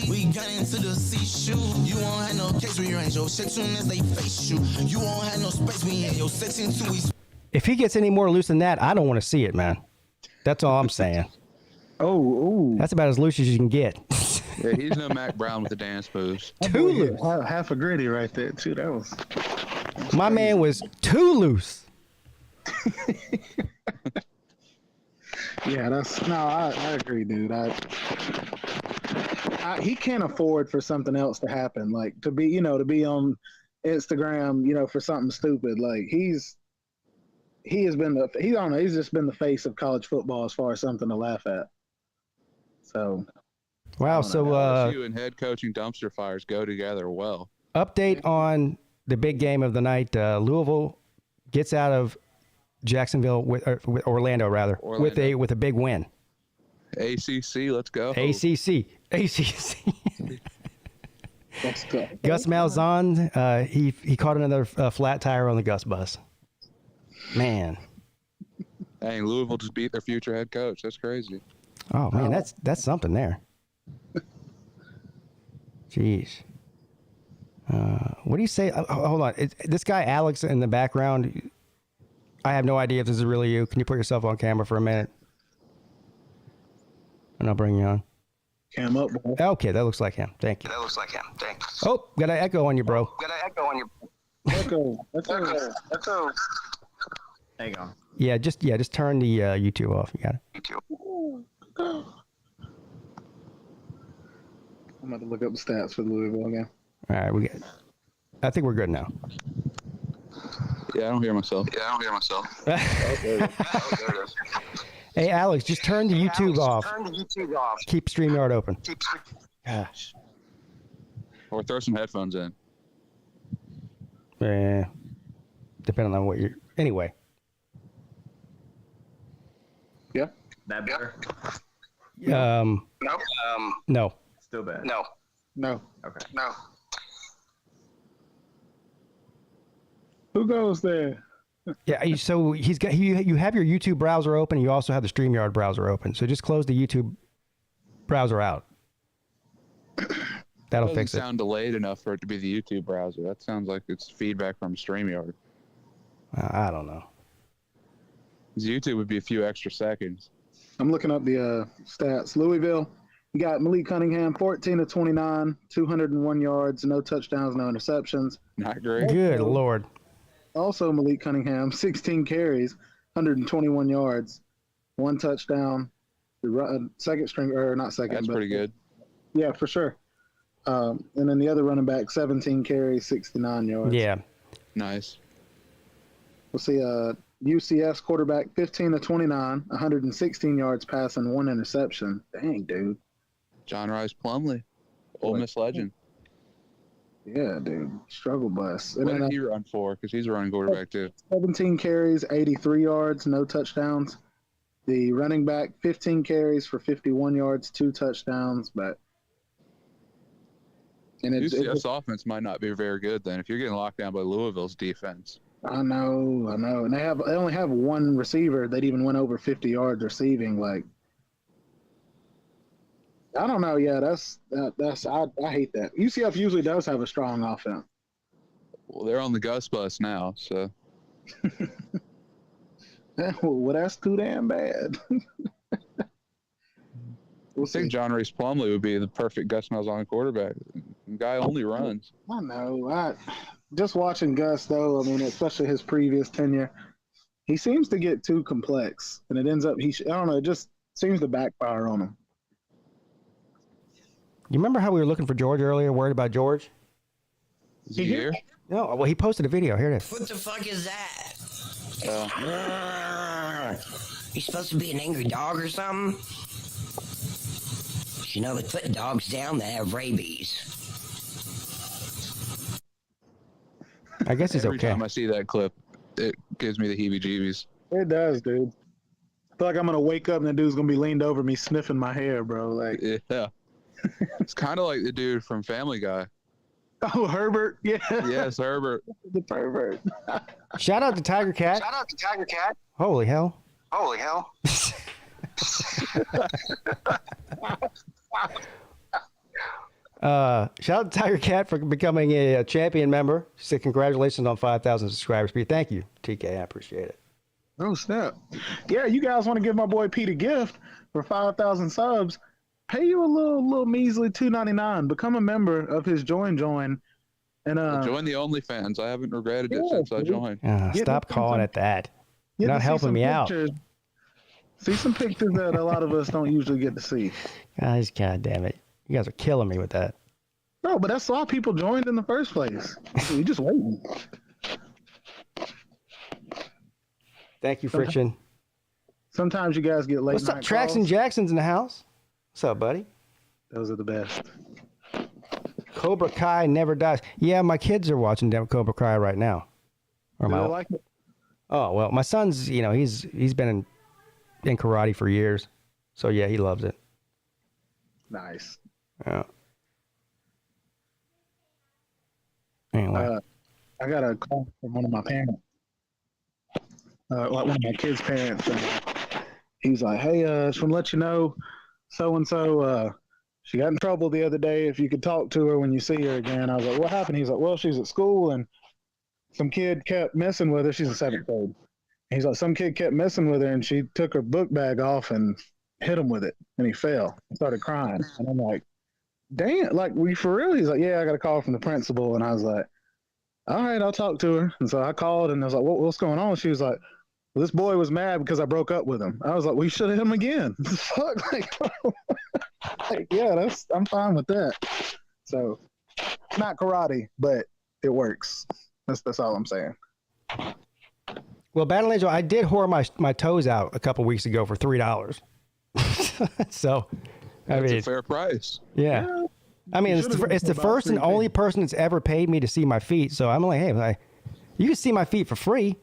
We got into the C-shoe. You won't have no case, we range your shit soon as they face you. You won't have no space, we in your section too. If he gets any more loose than that, I don't want to see it, man. That's all I'm saying. Oh. That's about as loose as you can get. Yeah, he's no Mac Brown with the dance moves. Too loose. Half a gritty right there, too. That was... My man was too loose. Yeah, I agree, dude. He can't afford for something else to happen, like to be on Instagram, for something stupid. Like he's just been the face of college football as far as something to laugh at. So, wow. So LSU and head coaching dumpster fires go together well. Update on the big game of the night. Louisville gets out of Jacksonville with Orlando with a big win. ACC, let's go. ACC. Let's go. Gus Malzahn, he caught another flat tire on the Gus bus. Man. Dang, Louisville just beat their future head coach. That's crazy. Oh man, that's something there. Jeez. What do you say? Hold on. This guy Alex in the background. I have no idea if this is really you. Can you put yourself on camera for a minute? And I'll bring you on. Cam up, bro. Okay, that looks like him. Thank you. Oh, got an echo on you, bro. Echo. There you go. Yeah, just turn the YouTube off. You got it. I'm about to look up the stats for Louisville again. All right, I think we're good now. Yeah, I don't hear myself. Okay. Hey, Alex, just turn the YouTube off. Keep StreamYard open. Gosh. Or throw some headphones in. Depending on what you're... Anyway. Yeah. That better? No. Still bad? No. Okay. No. Who goes there? Yeah, so you have your YouTube browser open. You also have the StreamYard browser open. So just close the YouTube browser out. That'll fix it. Doesn't sound delayed enough for it to be the YouTube browser. That sounds like it's feedback from StreamYard. I don't know. YouTube would be a few extra seconds. I'm looking up the stats. Louisville, you got Malik Cunningham, 14 of 29, 201 yards, no touchdowns, no interceptions. Not great. Good Lord. Also, Malik Cunningham, 16 carries, 121 yards, 1 touchdown. Second string, or not second. That's pretty good. Yeah, for sure. And then the other running back, 17 carries, 69 yards. Yeah. Nice. We'll see UCS quarterback, 15 of 29, 116 yards passing, 1 interception. Dang, dude. John Rice Plumlee, Ole Miss legend. Yeah, dude. Struggle bus. What did he run for? Because he's a running quarterback, too. 17 carries, 83 yards, no touchdowns. The running back, 15 carries for 51 yards, 2 touchdowns. But UCS offense might not be very good then if you're getting locked down by Louisville's defense. I know. And they only have one receiver that even went over 50 yards receiving. Like, I don't know. Yeah, I hate that. UCF usually does have a strong offense. Well, they're on the Gus bus now, so. Well, that's too damn bad. We'll I think see. John Reese Plumlee would be the perfect Gus Malzahn quarterback. The guy only runs. I know. Just watching Gus, though, I mean, especially his previous tenure, he seems to get too complex, and it ends up, I don't know, it just seems to backfire on him. You remember how we were looking for George earlier, worried about George? Is he here? No, well, he posted a video. Here it is. What the fuck is that? You supposed to be an angry dog or something? You know, they put dogs down that have rabies. I guess it's Every okay. time I see that clip, it gives me the heebie-jeebies. It does, dude. I feel like I'm going to wake up and the dude's going to be leaned over me sniffing my hair, bro. Like, Yeah. It's kind of like the dude from Family Guy. oh, Herbert? Yeah. Yes, Herbert. The pervert. Shout out to Tiger Cat. Shout out to Tiger Cat. Holy hell. Holy hell. Shout out to Tiger Cat for becoming a champion member. She said congratulations on 5,000 subscribers. Pete, thank you, TK. I appreciate it. Oh, snap. Yeah, you guys want to give my boy Pete a gift for 5,000 subs? Pay you a little measly $2.99. Become a member of his join. And Join the OnlyFans. I haven't regretted it since I joined. Stop calling it that. You're not helping me out. See some pictures that a lot of us don't usually get to see. Guys, God damn it. You guys are killing me with that. No, but that's why people joined in the first place. You're just waiting. Thank you, Friction. Sometimes you guys get late What's up, night Traxon calls. Jackson's in the house? What's up, buddy? Those are the best. Cobra Kai never dies. Yeah, my kids are watching Cobra Kai right now. Or Do my, they like it? Oh, well, my son's, he's been in karate for years. So, yeah, he loves it. Nice. Yeah. Anyway. I got a call from one of my parents. Like one of my kids' parents. He's like, hey, just want to let you know, so-and-so, she got in trouble the other day. If you could talk to her when you see her again. I was like, what happened? He's like, well, she's at school and some kid kept messing with her. She's in 7th grade. He's like, some kid kept messing with her and she took her book bag off and hit him with it. And he fell and started crying. And I'm like, damn, like, were you for real? He's like, yeah, I got a call from the principal. And I was like, all right, I'll talk to her. And so I called and I was like, what's going on? She was like, well, this boy was mad because I broke up with him. I was like, well, you should have hit him again. Fuck, like, yeah, I'm fine with that. So, it's not karate, but it works. That's all I'm saying. Well, Battle Angel, I did whore my toes out a couple weeks ago for $3. So, That's a fair price. Yeah. I mean, it's the first and only person that's ever paid me to see my feet. So I'm like, hey, you can see my feet for free,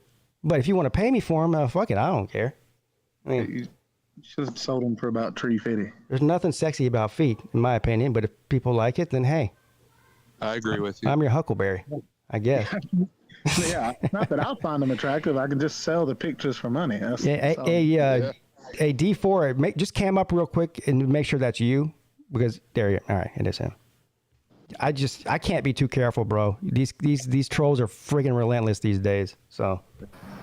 but if you want to pay me for them, fuck it, I don't care. I mean, You should have sold them for about $3.50. there's nothing sexy about feet, in my opinion. But if people like it, then hey, I agree with you. I'm your Huckleberry, I guess. Yeah, not that I'll find them attractive. I can just sell the pictures for money. That's A D4, just cam up real quick and make sure that's you, because there you. All right, it is him. I can't be too careful, bro. These trolls are friggin' relentless these days. So.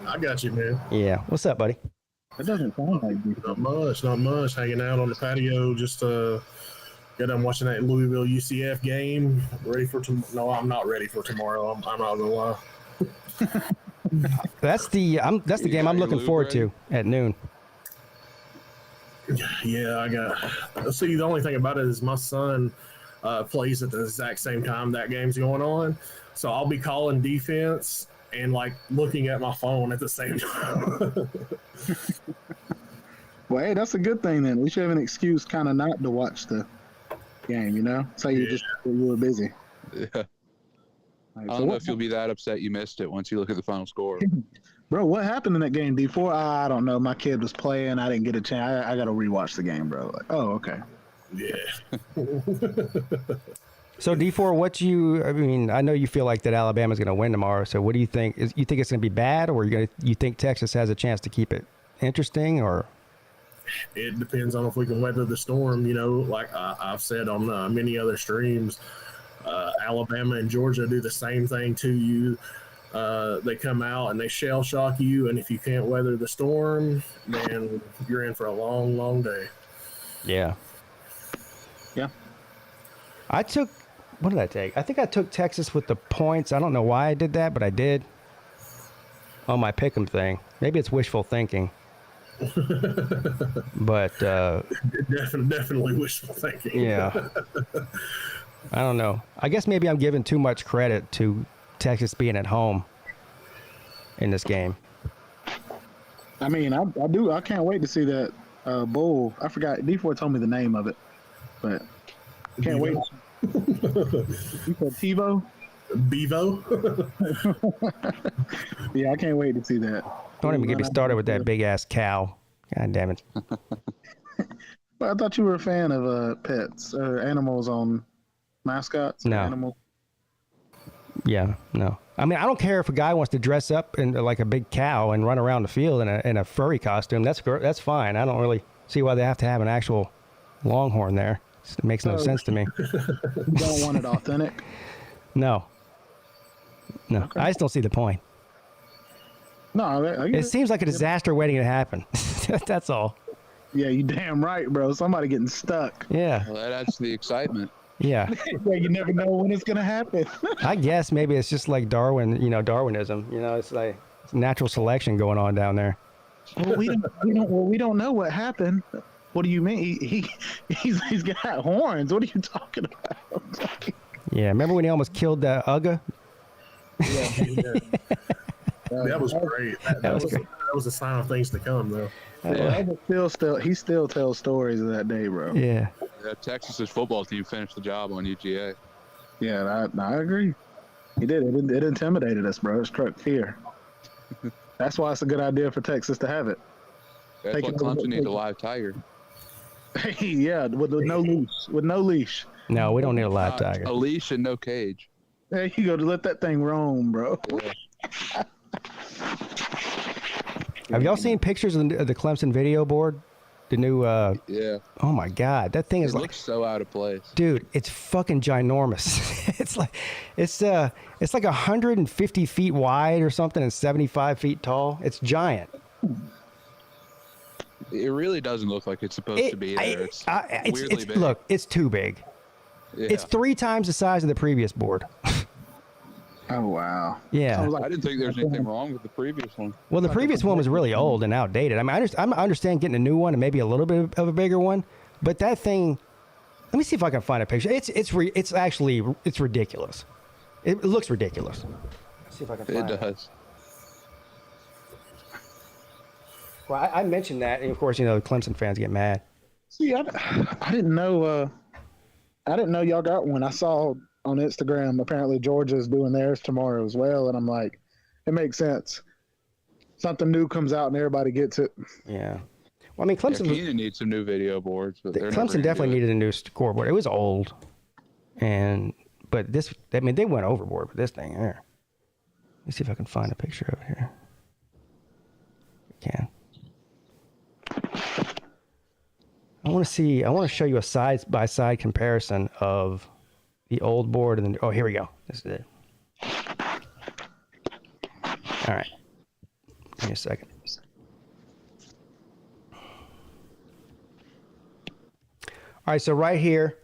I got you, man. Yeah. What's up, buddy? It doesn't sound like you. Not much. Hanging out on the patio, just got done watching that Louisville UCF game. Ready for tomorrow? No, I'm not ready for tomorrow. I'm not gonna lie. That's the game I'm looking forward to at noon. Yeah, I got. See, the only thing about it is my son plays at the exact same time that game's going on, so I'll be calling defense and like looking at my phone at the same time. Well, hey, that's a good thing then. At least you have an excuse kind of not to watch the game, you know? Say you were busy. Yeah. I don't know if you'll be that upset you missed it once you look at the final score. Bro, what happened in that game, D4? I don't know. My kid was playing. I didn't get a chance. I got to rewatch the game, bro. Like, oh, okay. Yeah. So D4, I mean, I know you feel like that Alabama's going to win tomorrow. So what do you think? You think it's going to be bad, or you think Texas has a chance to keep it interesting, or? It depends on if we can weather the storm. You know, like I've said on many other streams, Alabama and Georgia do the same thing to you. They come out and they shell shock you, and if you can't weather the storm, then you're in for a long, long day. Yeah. I took, what did I take? I think I took Texas with the points. I don't know why I did that, but I did. On my pick'em thing. Maybe it's wishful thinking. But definitely wishful thinking. Yeah. I don't know. I guess maybe I'm giving too much credit to Texas being at home in this game. I mean, I do. I can't wait to see that bowl. I forgot. D4 told me the name of it, but can't wait. You said TiVo? Bevo? Yeah, I can't wait to see that. Don't even get me started with that big ass cow. God damn it. Well, I thought you were a fan of pets or animals on mascots. No. Animals. Yeah, no. I mean, I don't care if a guy wants to dress up in like a big cow and run around the field in a furry costume. That's fine. I don't really see why they have to have an actual longhorn there. It makes no sense to me. You don't want it authentic? No. Okay. I just don't see the point. No, it seems like a disaster waiting to happen. That's all. Yeah, you damn right, bro. Somebody getting stuck. Yeah. Well, that adds to the excitement. Yeah. Yeah, you never know when it's gonna happen. I guess maybe it's just like Darwinism. It's like natural selection going on down there. Well, we don't know what happened. What do you mean? He's got horns. What are you talking about? Yeah, remember when he almost killed that Ugga? Yeah. That was great. That was a sign of things to come, though. He still tells stories of that day, bro. Yeah. Texas's football team finished the job on UGA. Yeah, I agree. He did. It intimidated us, bro. It struck fear. That's why it's a good idea for Texas to have it. That's what Clemson needs, a live tiger. Hey, yeah, with no leash. With no leash. No, we don't need a live tiger. A leash and no cage. There you go, to let that thing roam, bro. Yeah. Have y'all seen pictures of the Clemson video board? The new yeah. Oh my God, that thing is It looks so out of place. Dude, it's fucking ginormous. it's like 150 feet wide or something and 75 feet tall. It's giant. It really doesn't look like it's supposed to be there. It's weirdly big. Look, it's too big. Yeah. It's 3 times the size of the previous board. Oh, wow. Yeah. I didn't think there was anything wrong with the previous one. Well, the previous one was really old and outdated. I mean, I understand getting a new one and maybe a little bit of a bigger one, but that thing, let me see if I can find a picture. It's ridiculous. It looks ridiculous. Let's see if I can find it. It does. Well, I mentioned that, and of course, the Clemson fans get mad. See, I didn't know. I didn't know y'all got one. I saw on Instagram apparently Georgia's doing theirs tomorrow as well, and I'm like, it makes sense. Something new comes out and everybody gets it. Yeah. Well, I mean, Clemson needs some new video boards, but Clemson definitely needed a new scoreboard. It was old, but this, I mean, they went overboard with this thing here. Let me see if I can find a picture of it here. I can. I want to show you a side-by-side comparison of the old board and then, here we go. This is it. All right. Give me a second. All right, so right here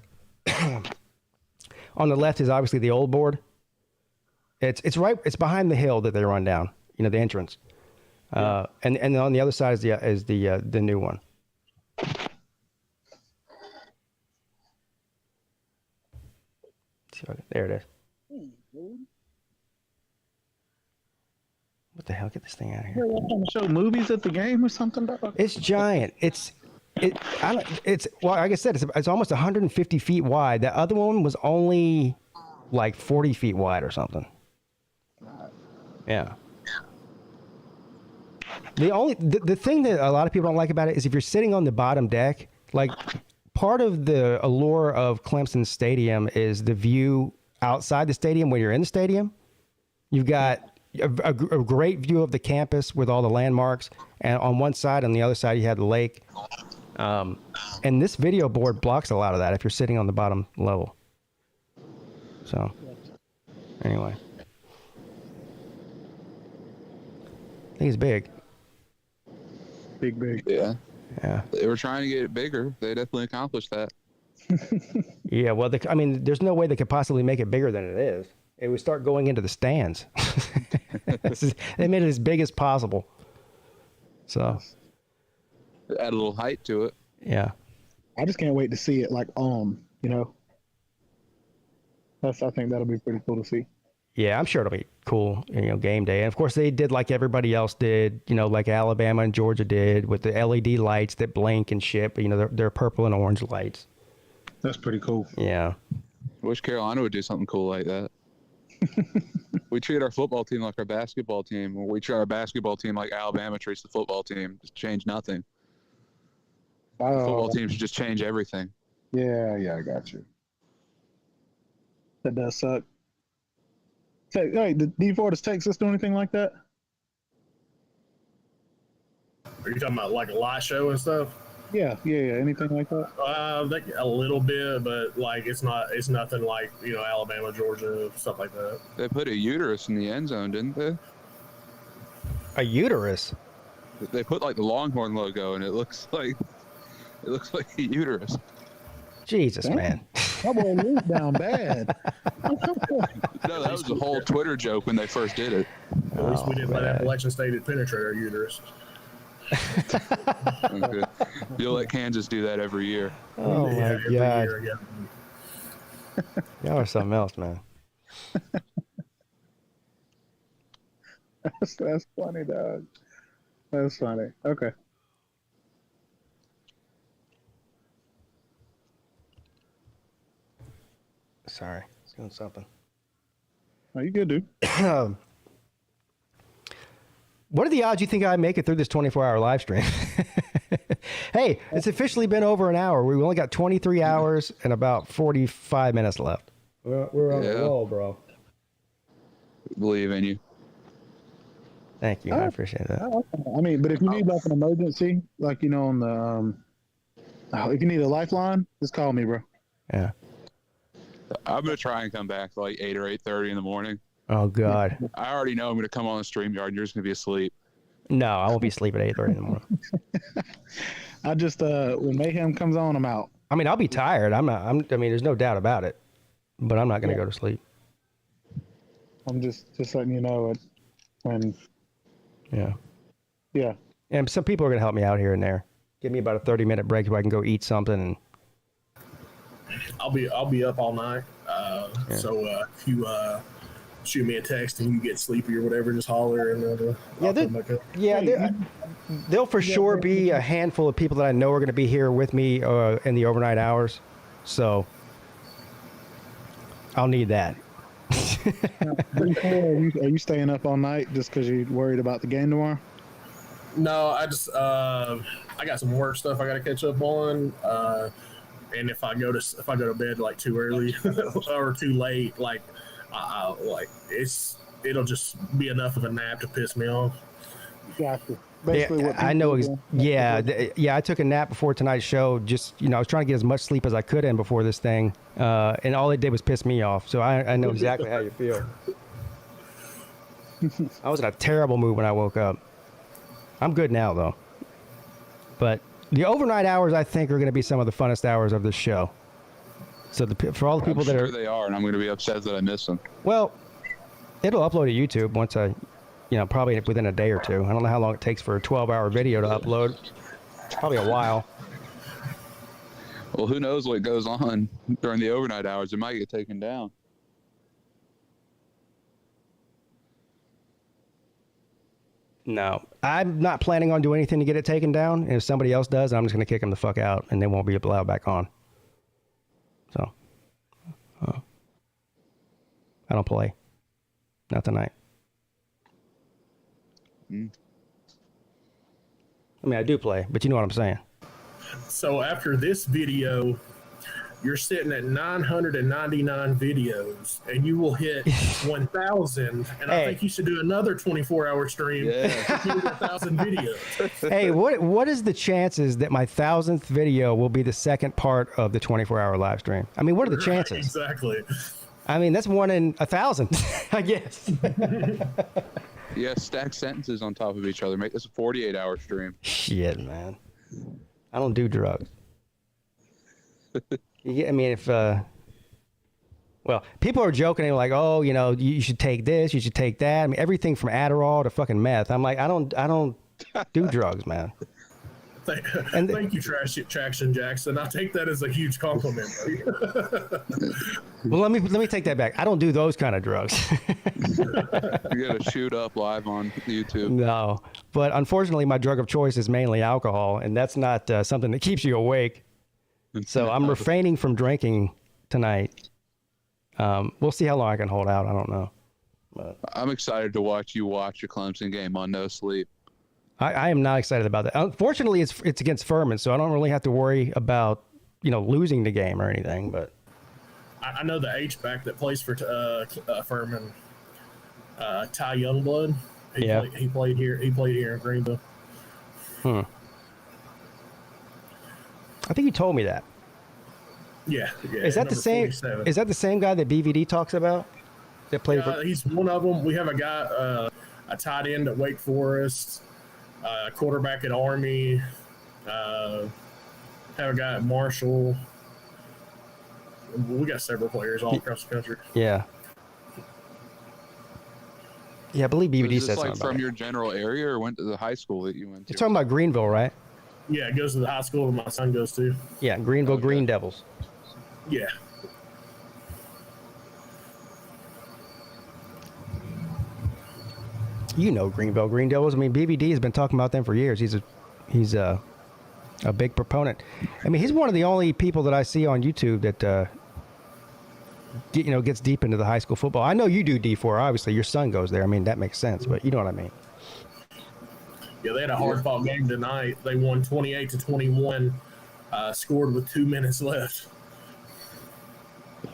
on the left is obviously the old board. It's behind the hill that they run down, the entrance. And on the other side is the new one. There it is. What the hell? Get this thing out of here. You're trying to show movies at the game or something? It's giant. Well, like I said, it's almost 150 feet wide. That other one was only like 40 feet wide or something. Yeah. The thing that a lot of people don't like about it is if you're sitting on the bottom deck, like part of the allure of Clemson Stadium is the view outside the stadium when you're in the stadium. You've got a great view of the campus with all the landmarks, and on one side, on the other side, you have the lake. And this video board blocks a lot of that if you're sitting on the bottom level. So, anyway. I think it's big. Big. Yeah. Yeah. They were trying to get it bigger. They definitely accomplished that. Yeah, well, I mean, there's no way they could possibly make it bigger than it is. It would start going into the stands. They made it as big as possible. So, add a little height to it. Yeah. I just can't wait to see it like on. You know, I think that'll be pretty cool to see. Yeah, I'm sure it'll be cool, game day. And of course, they did like everybody else did, like Alabama and Georgia did with the LED lights that blink and shit. But, they're purple and orange lights. That's pretty cool. Yeah. I wish Carolina would do something cool like that. We treat our football team like our basketball team. Or we treat our basketball team like Alabama treats the football team. Just change nothing. The football team should just change everything. Yeah, I got you. That does suck. Hey, did D4 Texas do anything like that? Are you talking about like a live show and stuff? Yeah. Anything like that? A little bit, but like it's nothing like Alabama, Georgia, stuff like that. They put a uterus in the end zone, didn't they? A uterus? They put like the Longhorn logo, and it looks like a uterus. Jesus, man. That boy moved down bad. No, that was the whole Twitter joke when they first did it. At least we didn't let Appalachian State penetrate our uterus. Okay. You'll let Kansas do that every year. Oh, my every God. year, yeah. Y'all are something else, man. That's funny, dog. That's funny. Okay. Sorry. Doing something. Oh, you good, dude? What are the odds you think I make it through this 24-hour live stream? Hey, it's officially been over an hour. We've only got 23 hours and about 45 minutes left. We're on the roll, bro. Believe in you. Thank you. I appreciate that. I mean, but if you need like an emergency, like on the if you need a lifeline, just call me, bro. Yeah. I'm gonna try and come back like 8 or 8:30 in the morning. Oh God. I already know I'm gonna come on the StreamYard and you're just gonna be asleep. No, I won't be asleep at 8:30 in the morning. I just when Mayhem comes on, I'm out. I mean, I'll be tired. I mean, there's no doubt about it. But I'm not gonna go to sleep. I'm just letting you know it when. Yeah. Yeah. And some people are gonna help me out here and there. Give me about a 30-minute break so I can go eat something. And I'll be up all night. So if you shoot me a text and you get sleepy or whatever, just holler and there'll for sure be a handful of people that I know are going to be here with me in the overnight hours. So I'll need that. Are you staying up all night just because you're worried about the game tomorrow? No, I just I got some work stuff I got to catch up on. And if I go to bed like too early or too late, like it'll just be enough of a nap to piss me off. Gotcha. Yeah, I know. I took a nap before tonight's show. Just I was trying to get as much sleep as I could in before this thing, and all it did was piss me off. So I know exactly how you feel. I was in a terrible mood when I woke up. I'm good now though, but the overnight hours I think are going to be some of the funnest hours of this show. So for all the people that they are, and I'm going to be upset that I miss them. Well, it'll upload to YouTube once I. Probably within a day or two. I don't know how long it takes for a 12-hour video to upload. Probably a while. Well, who knows what goes on during the overnight hours? It might get taken down. No, I'm not planning on doing anything to get it taken down. And if somebody else does, I'm just going to kick them the fuck out, and they won't be allowed back on. So, I don't play. Not tonight. I mean, I do play, but you know what I'm saying. So after this video, you're sitting at 999 videos, and you will hit 1,000. And I think you should do another 24-hour stream. Yeah. 1,000 videos. Hey, what is the chances that my 1,000th video will be the second part of the 24-hour live stream? I mean, what are the chances? Exactly. I mean, that's 1 in 1,000, I guess. Yeah, stack sentences on top of each other. Make this a 48-hour stream. Shit, man. I don't do drugs. Yeah, I mean, if well, people are joking and like, oh, you know, you should take this, you should take that. I mean, everything from Adderall to fucking meth. I'm like, I don't do drugs, man. Thank you, Traction Jackson. I take that as a huge compliment. Well, let me take that back. I don't do those kind of drugs. You got to shoot up live on YouTube. No, but unfortunately, my drug of choice is mainly alcohol, and that's not something that keeps you awake. So I'm refraining from drinking tonight. We'll see how long I can hold out. I don't know. But I'm excited to watch you watch a Clemson game on no sleep. I am not excited about that. Unfortunately, it's against Furman, so I don't really have to worry about, you know, losing the game or anything. But I know the H-back that plays for Furman, Ty Youngblood. He played here. He played here in Greenville. I think you told me that. Yeah. Is that the same? 47. Is that the same guy that BVD talks about? That played for? He's one of them. We have a guy, a tight end at Wake Forest, a quarterback at Army, have a guy at Marshall. We got several players all across the country. Yeah. Yeah, I believe BVD Is said this like something. from your general area or went to the high school that you went to? You're talking about Greenville, right? Yeah, it goes to the high school that my son goes to. Yeah, Greenville Green Devils. Yeah. You know Greenville Green Devils. I mean, BVD has been talking about them for years. He's a big proponent. I mean, he's one of the only people that I see on YouTube that gets deep into the high school football. I know you do D4. Obviously, your son goes there. I mean, that makes sense. But you know what I mean. Yeah, they had a hard-fought game tonight. They won 28-21, scored with 2 minutes left.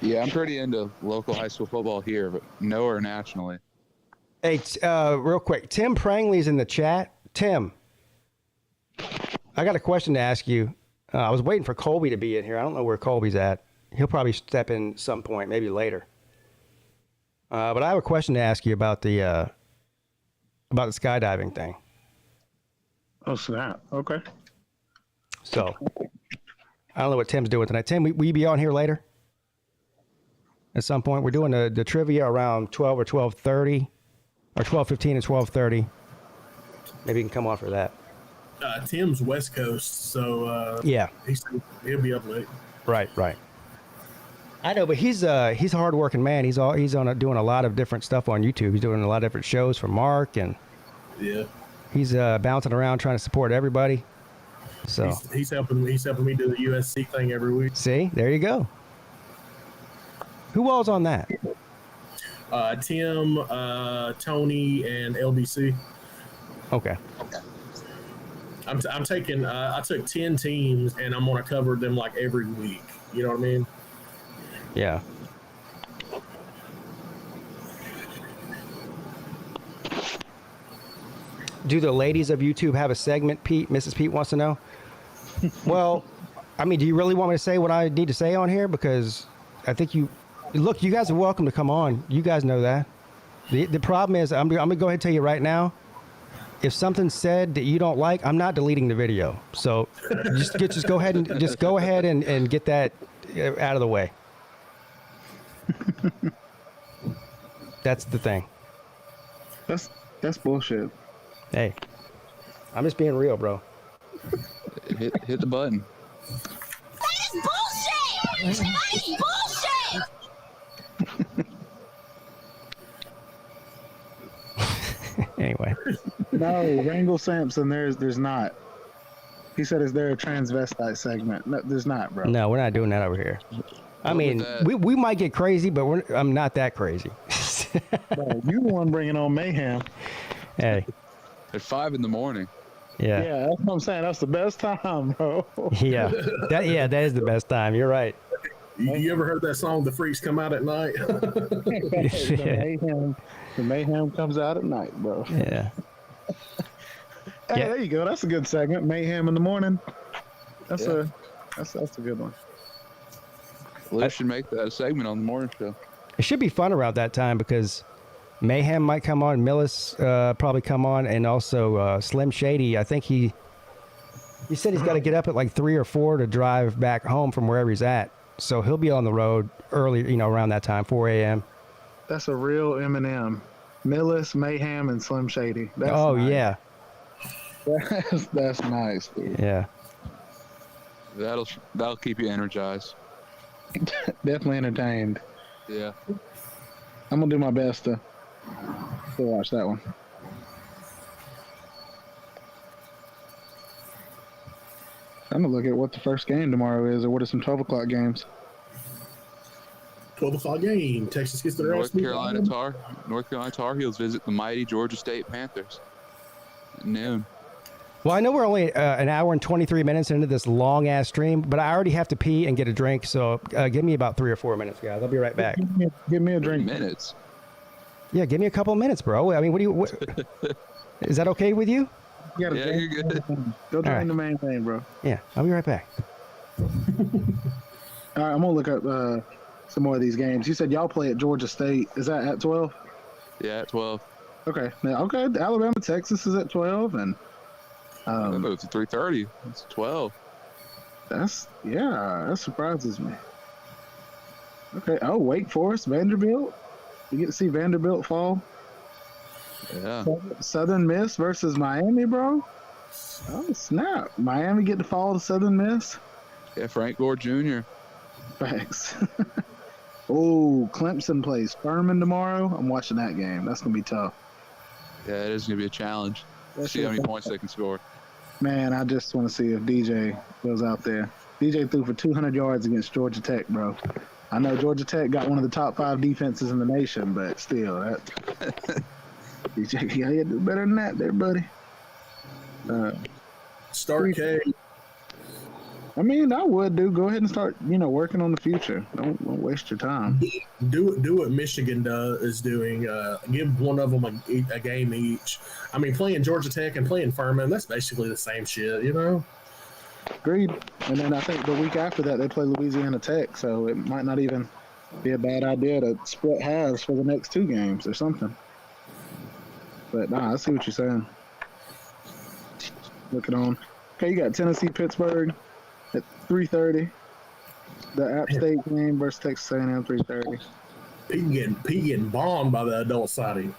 Yeah, I'm pretty into local high school football here, but nowhere nationally. Hey, real quick, Tim Prangley's in the chat. Tim, I got a question to ask you. I was waiting for Colby to be in here. I don't know where Colby's at. He'll probably step in some point, maybe later. But I have a question to ask you about the skydiving thing. Oh, snap. Okay. So, I don't know what Tim's doing tonight. Tim, will you be on here later? At some point, we're doing the trivia around 12 or 12:30, or 12:15 and 12:30. Maybe you can come on for that. Tim's West Coast, so Yeah. he'll be up late. Right. I know, but he's a hard-working man. He's doing a lot of different stuff on YouTube. He's doing a lot of different shows for Mark, and Yeah. he's bouncing around trying to support everybody. So He's helping me do the USC thing every week. see, there you go. Who all's on that? Tim, Tony, and LBC. Okay. I'm taking. I took 10 teams, and I'm gonna cover them like every week. You know what I mean? Yeah. Do the ladies of YouTube have a segment, Pete? Mrs. Pete wants to know. Well, I mean, do you really want me to say what I need to say on here? Because I think you guys are welcome to come on. You guys know that. The problem is, I'm going to go ahead and tell you right now, if something's said that you don't like, I'm not deleting the video. So just go ahead and get that out of the way. That's the thing. That's bullshit. Hey, I'm just being real, bro. Hit the button. That is bullshit! That is bullshit! Anyway. No, Wrangle Sampson, there's not. He said, is there a transvestite segment? No, there's not, bro. No, we're not doing that over here. I mean, we might get crazy, but I'm not that crazy. No, you the one bringing on mayhem. Hey. At 5 a.m. Yeah. Yeah, that's what I'm saying. That's the best time, bro. Yeah. That is the best time. You're right. You ever heard that song, The Freaks Come Out at Night? The mayhem comes out at night, bro. Yeah. Hey, Yeah. there you go. That's a good segment. Mayhem in the morning. That's a good one. We should make that a segment on the morning show. It should be fun around that time because Mayhem might come on, Millis probably come on, and also Slim Shady. I think he said he's got to get up at like 3 or 4 to drive back home from wherever he's at. so he'll be on the road early, around that time, 4 a.m. That's a real M&M. Millis, Mayhem, and Slim Shady. That's nice. Yeah. That's nice, dude. Yeah. That'll keep you energized. Definitely entertained. Yeah. I'm gonna do my best to watch that one. I'm gonna look at what the first game tomorrow is, or what are some 12 o'clock games. 12 o'clock game. Texas gets the North Carolina Tar Heels visit the mighty Georgia State Panthers at noon. Well, I know we're only an hour and 23 minutes into this long-ass stream, but I already have to pee and get a drink, so give me about 3 or 4 minutes, guys. I'll be right back. Give me a drink. Minutes? Yeah, give me a couple of minutes, bro. I mean, is that okay with you? You Yeah, you're good. Go join right. the main thing, bro. Yeah, I'll be right back. All right, I'm gonna look up some more of these games. You said y'all play at Georgia State. Is that at 12? Yeah, at 12. Okay. Now, okay. Alabama, Texas is at 12, and it's at 3:30. It's 12. that surprises me. Okay. Oh, Wake Forest, Vanderbilt. You get to see Vanderbilt fall. Yeah. Southern Miss versus Miami, bro. Oh snap! Miami get to fall to Southern Miss. Yeah, Frank Gore Jr. Thanks. Oh, Clemson plays Furman tomorrow. I'm watching that game. That's gonna be tough. Yeah, it is going to be a challenge. See how many points they can score. Man, I just want to see if DJ goes out there. DJ threw for 200 yards against Georgia Tech, bro. I know Georgia Tech got one of the top 5 defenses in the nation, but still, DJ, you do better than that there, buddy. Start K. I mean, I would go ahead and start, working on the future. Don't waste your time. Do what Michigan is doing. Give one of them a game each. I mean, playing Georgia Tech and playing Furman, that's basically the same shit, Agreed. And then I think the week after that, they play Louisiana Tech, so it might not even be a bad idea to split halves for the next 2 games or something. But, I see what you're saying. Looking on. Okay, you got Tennessee, Pittsburgh at 3:30. The App State game versus Texas A&M 3:30. Pete getting bombed by the adult sites.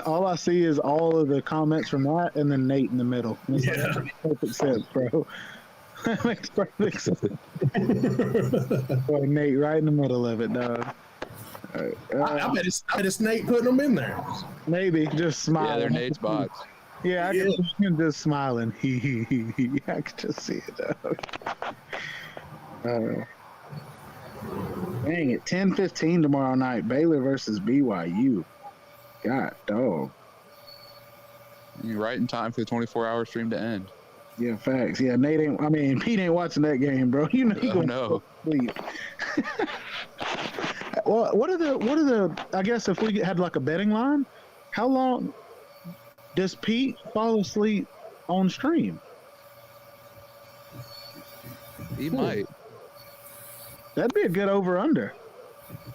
All I see is all of the comments from that, and then Nate in the middle. It's like, that makes perfect sense, bro. That makes perfect sense. Boy, Nate right in the middle of it, dog. I bet it's Nate putting them in there. Maybe just smiling. Yeah, they're Nate's bots. Yeah, I can see him just smiling. I can just see it, dog. Dang it, 10:15 tomorrow night. Baylor versus BYU. God, dog. You're right in time for the 24-hour stream to end. Yeah, facts. Yeah, Pete ain't watching that game, bro. He gonna no. sleep. Well, what are the? I guess if we had like a betting line, how long does Pete fall asleep on stream? He might. That'd be a good over/under.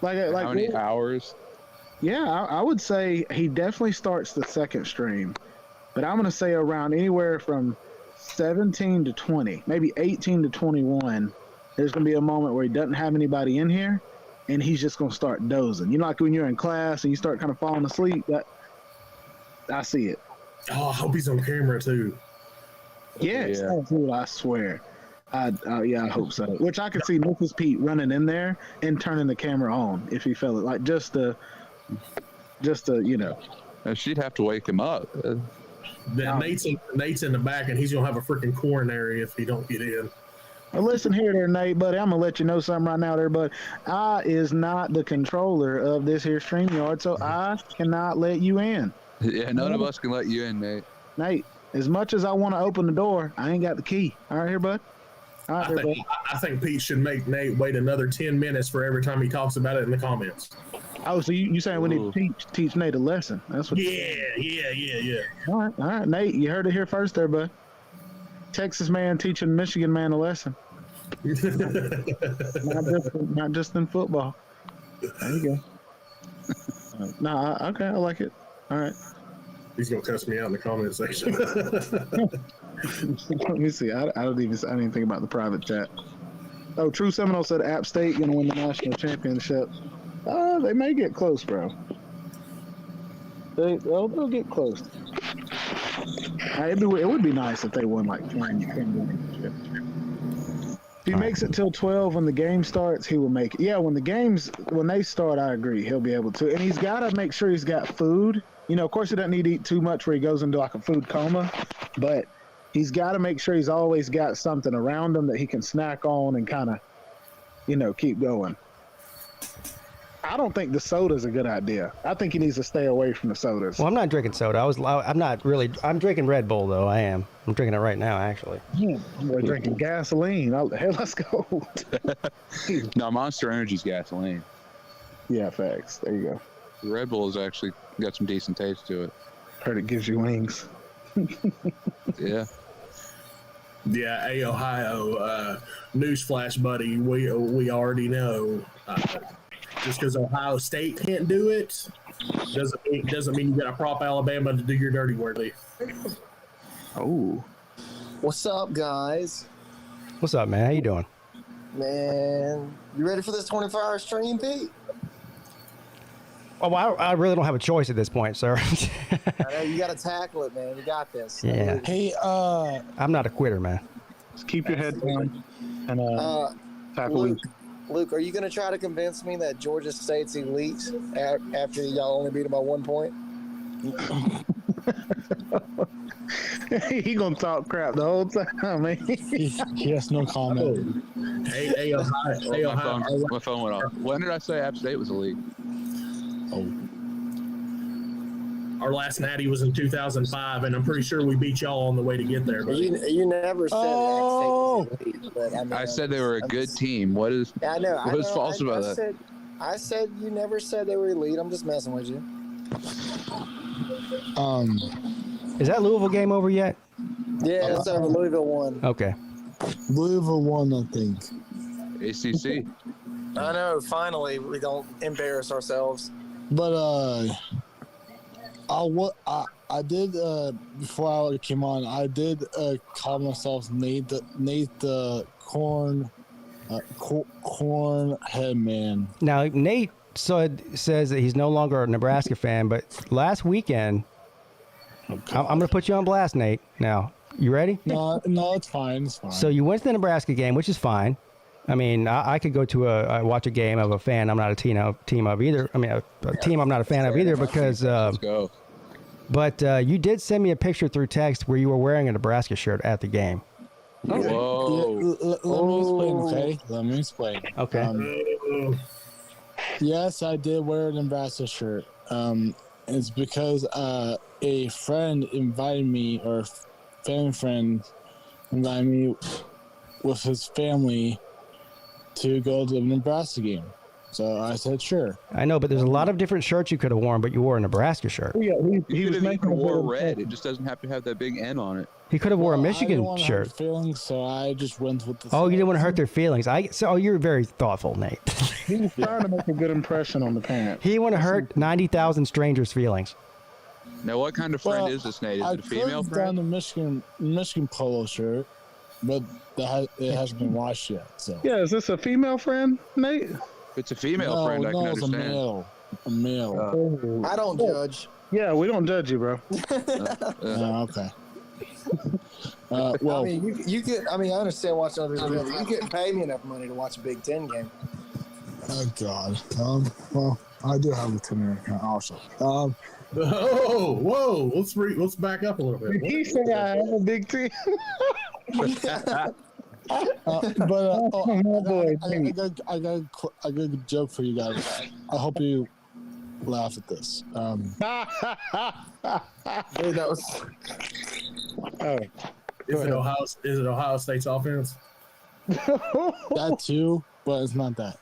Like how many hours? Yeah, I would say he definitely starts the second stream, but I'm gonna say around anywhere from 17 to 20, maybe 18 to 21. There's gonna be a moment where he doesn't have anybody in here, and he's just gonna start dozing. Like when you're in class and you start kind of falling asleep. That I see it. Oh, I hope he's on camera too. Yes, dude, I swear. I hope so. Which I could see Mrs. Pete running in there and turning the camera on if he felt it, like just to. She'd have to wake him up. Nate's in the back, and he's gonna have a freaking coronary if he don't get in. Well, listen here, there, Nate, buddy. I'm gonna let you know something right now, there, bud. I is not the controller of this here StreamYard, so I cannot let you in. Yeah, none of us can let you in, Nate. Nate, as much as I want to open the door, I ain't got the key. All right, here, bud. All right, there, bud. I think Pete should make Nate wait another 10 minutes for every time he talks about it in the comments. Oh, so you saying we need to teach Nate a lesson? That's what. Yeah. All right, Nate. You heard it here first, there, bud. Texas man teaching Michigan man a lesson. not just in football. There you go. Okay, I like it. All right. He's gonna cuss me out in the comment section. Let me see. I didn't think about the private chat. Oh, True Seminole said App State gonna win the national championship. They may get close, bro. They'll get close. It would be nice if they won like 10 games. If he makes it till 12 when the game starts, he will make it. Yeah, when they start, I agree. He'll be able to. And he's got to make sure he's got food. You know, of course, he doesn't need to eat too much where he goes into like a food coma, but he's got to make sure he's always got something around him that he can snack on and kind of, keep going. I don't think the soda's a good idea. I think he needs to stay away from the sodas. Well, I'm not drinking soda. I'm drinking Red Bull, though. I am. I'm drinking it right now, actually. We're drinking gasoline. Hey, let's go. No, Monster Energy's gasoline. Yeah, facts. There you go. Red Bull's actually got some decent taste to it. Heard it gives you wings. Yeah. Yeah, Ohio. Newsflash, buddy. We already know. Just because Ohio State can't do it doesn't mean you got to prop Alabama to do your dirty work. Oh. What's up, guys? What's up, man? How you doing? Man, you ready for this 24-hour stream, Pete? Oh, well, I really don't have a choice at this point, sir. I know you got to tackle it, man. You got this. Yeah. Hey, I'm not a quitter, man. Just keep your head down and tackle it. Luke, are you going to try to convince me that Georgia State's elite after y'all only beat them by 1 point? He gonna talk crap the whole time, man. He has no comment. Hey, Ohio. My phone went off. When did I say App State was elite? Oh. Our last natty was in 2005, and I'm pretty sure we beat y'all on the way to get there. You never said App State was elite, but I said they were a good team. What is? I know. What is false about that? I said you never said they were elite. I'm just messing with you. Is that Louisville game over yet? Yeah, it's over. Louisville won. Okay. Louisville won, I think. ACC. I know. Finally, we don't embarrass ourselves. But I did before I came on. I did call myself Nate the corn head man. Now Nate says that he's no longer a Nebraska fan, but last weekend, I'm going to put you on blast, Nate. Now, you ready? No, it's fine. It's fine. So you went to the Nebraska game, which is fine. I mean, I could go to watch a game of a fan I'm not a team of either. I mean, a team I'm not a fan of either because. Let's go. But you did send me a picture through text where you were wearing a Nebraska shirt at the game. Whoa. Let me explain, okay? Let me explain. Okay. Yes, I did wear a Nebraska shirt. It's because a friend invited me, or family friend invited me with his family to go to the Nebraska game. So I said, sure. I know, but there's a lot of different shirts you could have worn, but you wore a Nebraska shirt. Yeah, he was making wore red. It just doesn't have to have that big N on it. He could have wore a Michigan I didn't want to shirt. hurt feelings, so I just went with the. Oh, you didn't want to hurt their feelings. You're very thoughtful, Nate. He was trying to make a good impression on the parents. He didn't want to hurt 90,000 strangers' feelings. Now, what kind of friend is this, Nate? Is it a female I friend? done the Michigan polo shirt, but it hasn't been washed yet. So Yeah, is this a female friend, Nate? If it's a female friend, I can it's understand. a male. I don't judge. Yeah, we don't judge you, bro. Okay. Well, I mean, you get. I mean, I understand watching other events. You get paid me enough money to watch a Big Ten game. oh God. Well, I do have a 10 account also. Whoa! Let's back up a little bit. Did he say I have a big team? I got a joke for you guys. I hope you laugh at this. Dude, that was. Is it Ohio State's offense? That too, but it's not that.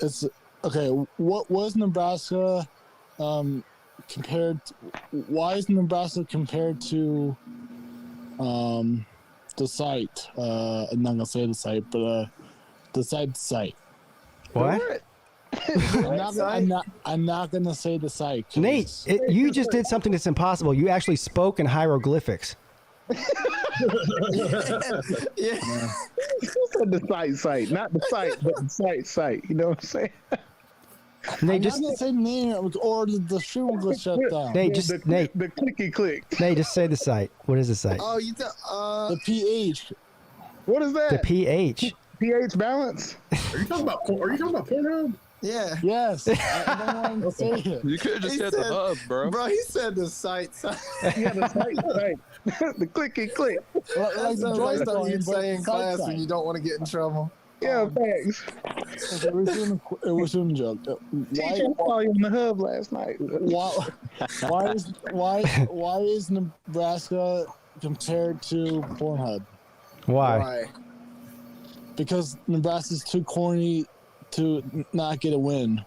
It's okay. What was Nebraska compared? Why is Nebraska compared to the site? I'm not gonna say the site, but the site. What? I'm not gonna say the site. 'cause- Nate, you just did something that's impossible. You actually spoke in hieroglyphics. Yeah. The site, not the site, but the site. You know what I'm saying? Nate, I'm just not gonna say name or the stream will go shut down. Nate, just Nate. The clicky click. Nate, just say the site. What is the site? Oh, the PH. What is that? The PH. pH balance. Are you talking about Pornhub? Yeah. Yes. I don't want to say it. You could have just He said the hub, bro. Bro, he said the site. Yeah, the site. The clicky click. That's the joint stuff going, you'd but say in class site. when you don't want to get in trouble. Yeah, thanks. It was in a joke. Teacher saw you in the hub last night. Why is Nebraska compared to Pornhub? Why? Because Nebraska's too corny to not get a win.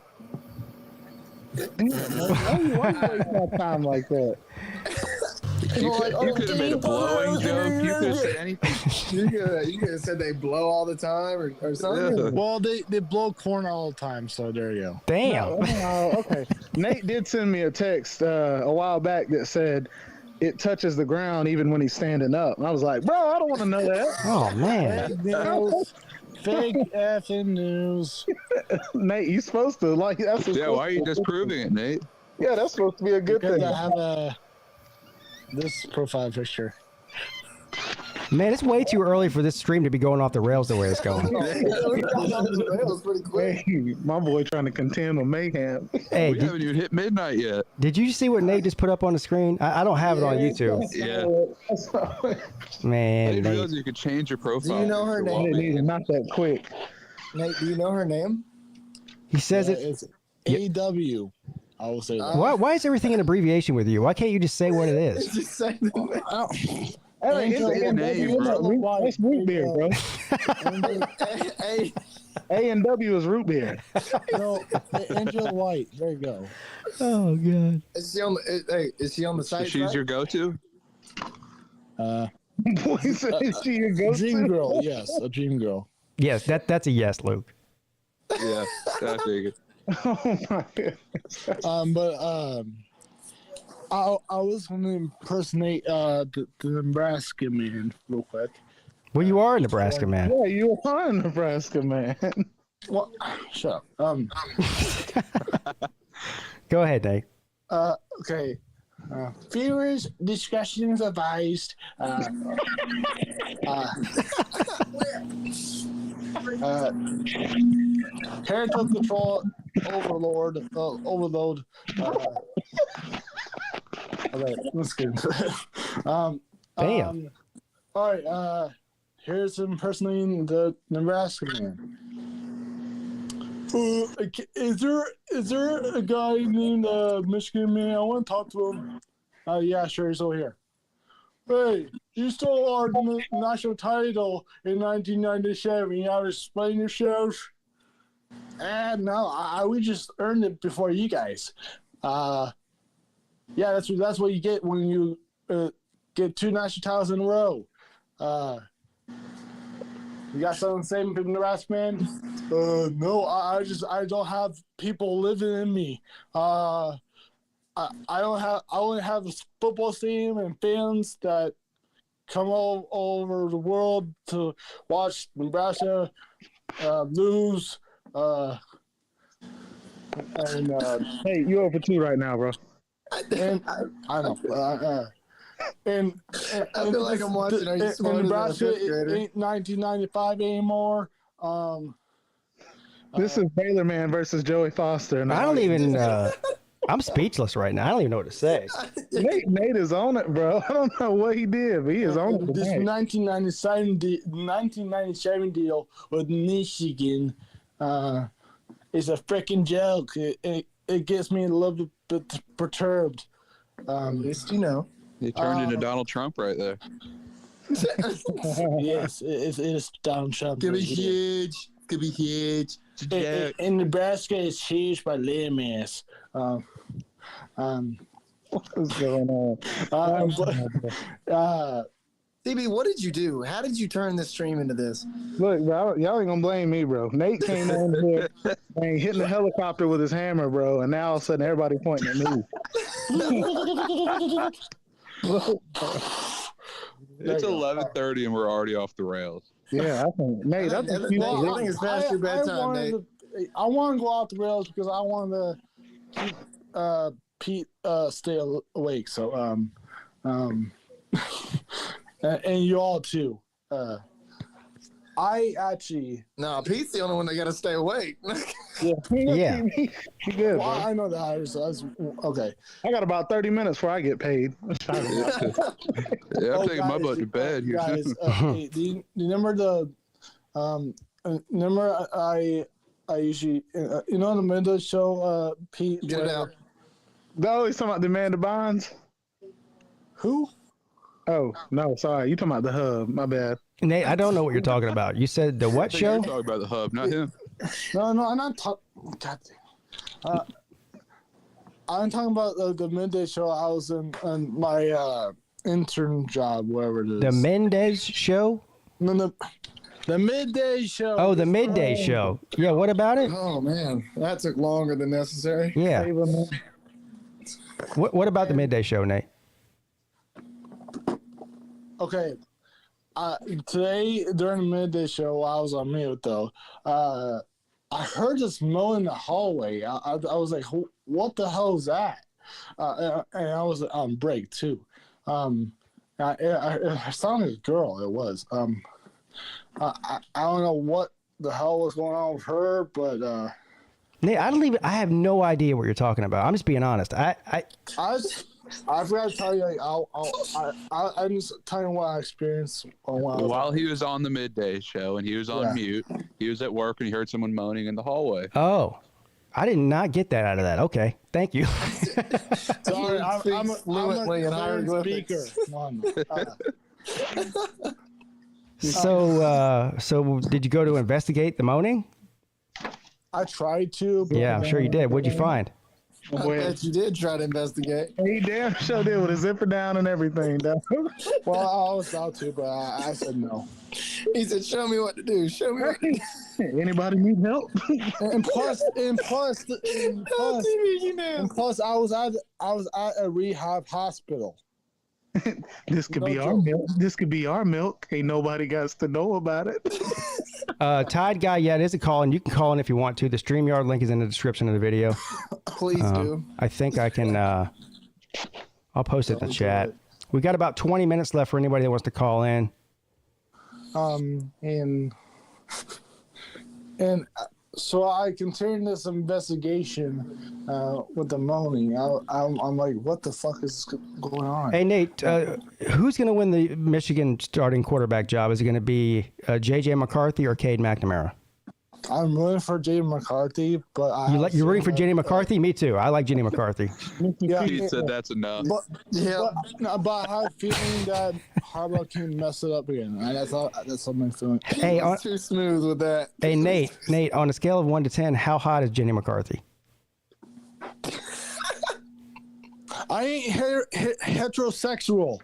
Why you waste my time like that? You could have made a blowing joke. You could have said anything. You could have said they blow all the time or something. Yeah. Well, they blow corn all the time, so there you go. Damn. No, okay. Nate did send me a text a while back that said it touches the ground even when he's standing up. And I was like, bro, I don't want to know that. Oh, man. Fake effing news. Nate, you supposed to like that's Yeah, why are you disproving it, Nate? Yeah, that's supposed to be a good Because thing. I have this profile picture. Man, it's way too early for this stream to be going off the rails the way it's going. That was pretty quick. Hey, my boy trying to contend with mayhem. Hey, We haven't even hit midnight yet. did you see what Nate just put up on the screen? I don't have it on YouTube. Yeah. I Man, didn't Nate. realize you could change your profile. Do you know her picture while name? being- Not that quick. Nate, do you know her name? He says it. It's AW. I will say that. Why is everything an abbreviation with you? Why can't you just say what it is? Just say the That's root beer, bro. A and W is root beer. No, Angela White. There you go. Oh, God. Is she on the? Is she on the site? She's your go-to? Boy said she your Dream go-to. girl. Yes, a dream girl. Yes, that's a yes, Luke. Yeah, I figured. Oh my goodness. I was going to impersonate the Nebraska man real quick. Well, you are a Nebraska man. Yeah, you are a Nebraska man. Well, shut up. Go ahead, Nate. Okay. Viewers, discussions advised. Parental control overload. Okay, let's get into it. Damn. All right. Here's impersonating the Nebraska man. Is there a guy named Michigan man? I want to talk to him. Yeah, sure, he's over here. Hey, you stole our national title in 1997. You know how to explain yourself? No, we just earned it before you guys. Yeah, that's what you get when you get 2 national titles in a row. You got something to say, Nebraska man? No, I don't have people living in me. I only have a football team and fans that come all over the world to watch Nebraska lose. Hey, you over 2 right now, bro. And I know. And I feel like I'm watching. Are you smarter than a Nebraska fifth grader? ain't 1995 anymore. This is Baylor man versus Joey Foster. And I don't even. I'm speechless right now. I don't even know what to say. Nate is on it, bro. I don't know what he did, but he is on it. This tonight. 1997 deal with Michigan is a freaking joke. It gets me a little bit perturbed. At least you know. You turned into Donald Trump right there. Yes, it is Donald Trump. Could be huge. Could be huge. In Nebraska, it's huge by landmass. What is going on? CB, what did you do? How did you turn this stream into this? Look, bro, y'all ain't gonna blame me, bro. Nate came on here And hitting the helicopter with his hammer, bro. And now all of a sudden everybody pointing at me. It's 11:30 and we're already off the rails. Yeah, I think Nate. I think it's past your bedtime, Nate. I want to go off the rails because I want to keep Pete stay awake. So and you all too. I actually no. Pete's the only one that got to stay awake. Yeah. She good. Well, Bro. I know that. So that's okay. I got about 30 minutes before I get paid. Yeah, I'm taking my butt to bed here. Guys, hey, do you remember the remember I usually you know the midday show Pete? Get it out. No, he's talking about the Amanda Bonds. Who? Oh no, sorry. You talking about the hub? My bad. Nate, I don't know what you're talking about. You said the what show? You're talking about the hub, not him. No, I'm not talking. God damn. I'm talking about the midday show. I was in my intern job, wherever it is. The Mendez show? No, the midday show. Oh, the midday show. Yeah, what about it? Oh man, that took longer than necessary. Yeah. What about the midday show, Nate? Okay. Today during the midday show, I was on mute though. I heard this moan in the hallway. I was like, "What the hell is that?" And I was on break too. It sounded like a girl. It was. I don't know what the hell was going on with her, but Nate, I have no idea what you're talking about. I'm just being honest. I forgot to tell you. Like, I'm just telling you what I experienced While he was on the midday show and he was on mute, he was at work and he heard someone moaning in the hallway. Oh, I did not get that out of that. Okay, thank you. Sorry, I'm fluently in hieroglyphics. Speaker. So did you go to investigate the moaning? I tried to. But Yeah, I'm sure you did. What'd you find? I bet you did try to investigate. He damn sure did with a zipper down and everything. Well, I was about to, but I said no. He said, "Show me what to do. Show me what to do." Anybody need help? And plus, I was at a rehab hospital. This could be our milk. This could be our milk. Ain't nobody got to know about it. Tide Guy, yeah, it is a call, and you can call in if you want to. The StreamYard link is in the description of the video. Please do. I think I can. I'll post it in the chat. We got about 20 minutes left for anybody that wants to call in. And so I continued this investigation with the moaning. I'm like, what the fuck is going on? Hey, Nate, who's going to win the Michigan starting quarterback job? Is it going to be J.J. McCarthy or Cade McNamara? I'm rooting for J.J. McCarthy, but you're rooting for J.J. McCarthy? Me too. I like J.J. McCarthy. Yeah, Pete said that's enough. But I have a feeling that Harbaugh can mess it up again. That's my feeling. Hey, too smooth with that. Hey, Nate, on a scale of 1 to 10, how hot is J.J. McCarthy? I ain't heterosexual.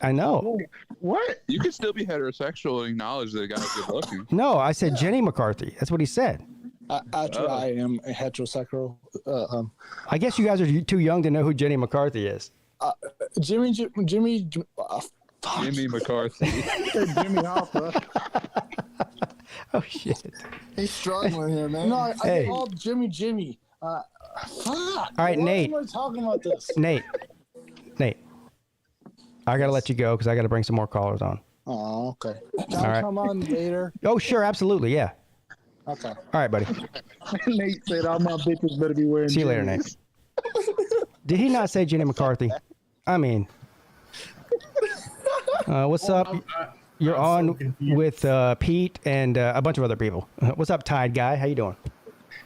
I know. What? You could still be heterosexual and acknowledge that a guy's good looking. No, I said Jenny McCarthy. That's what he said. Actually, I am a heterosexual. I guess you guys are too young to know who Jenny McCarthy is. Jimmy Jimmy McCarthy. Jimmy Hoffa. Oh shit. He's struggling here, man. No, I Hey. called Jimmy. Fuck. All right, Nate. Why am I talking about this? Nate. I got to let you go because I got to bring some more callers on. Oh, okay. Can All I right. come on later? Oh, sure. Absolutely. Yeah. Okay. All right, buddy. Nate said all my bitches better be wearing See you later, Nate. jeans. Did he not say Jenny McCarthy? I mean, what's up? You're on with Pete and a bunch of other people. What's up, Tide Guy? How you doing?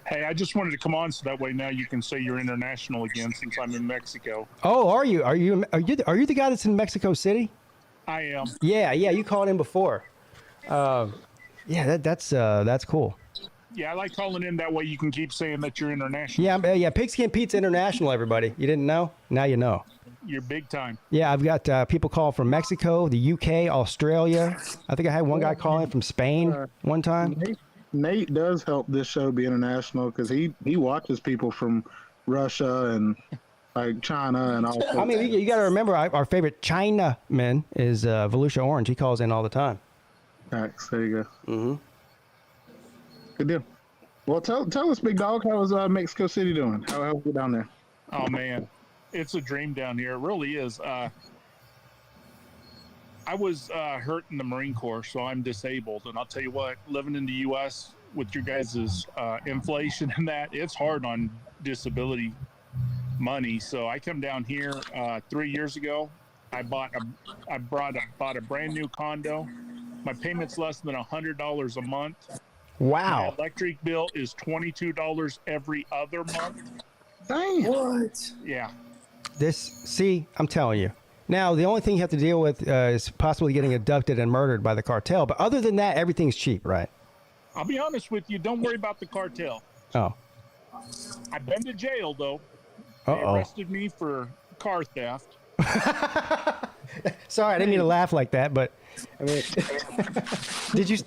Hey, I just wanted to come on so that way now you can say you're international again since I'm in Mexico. Oh, are you? Are you the guy that's in Mexico City? I am. Yeah. You called in before. Yeah, that's cool. Yeah, I like calling in that way you can keep saying that you're international. Yeah. PigskinPete's international. Everybody, you didn't know? Now you know. You're big time. Yeah, I've got people call from Mexico, the UK, Australia. I think I had one guy call in from Spain one time. Nate does help this show be international because he watches people from Russia and like China and all. I mean, you got to remember our favorite Chinaman is Volusia Orange. He calls in all the time. Thanks. There you go. Mm-hmm. Good deal. Well, tell us, Big Dog, how is Mexico City doing? How we down there? Oh man, it's a dream down here. It really is. I was hurt in the Marine Corps, so I'm disabled. And I'll tell you what, living in the U.S. with your guys' inflation and that, it's hard on disability money. So I come down here 3 years ago. I bought a brand new condo. My payment's less than $100 a month. Wow. My electric bill is $22 every other month. Dang. What? Yeah. I'm telling you. Now, the only thing you have to deal with is possibly getting abducted and murdered by the cartel. But other than that, everything's cheap, right? I'll be honest with you. Don't worry about the cartel. Oh. I've been to jail, though. They Uh-oh. arrested me for car theft. Sorry, I didn't mean to laugh like that, but I mean, did you?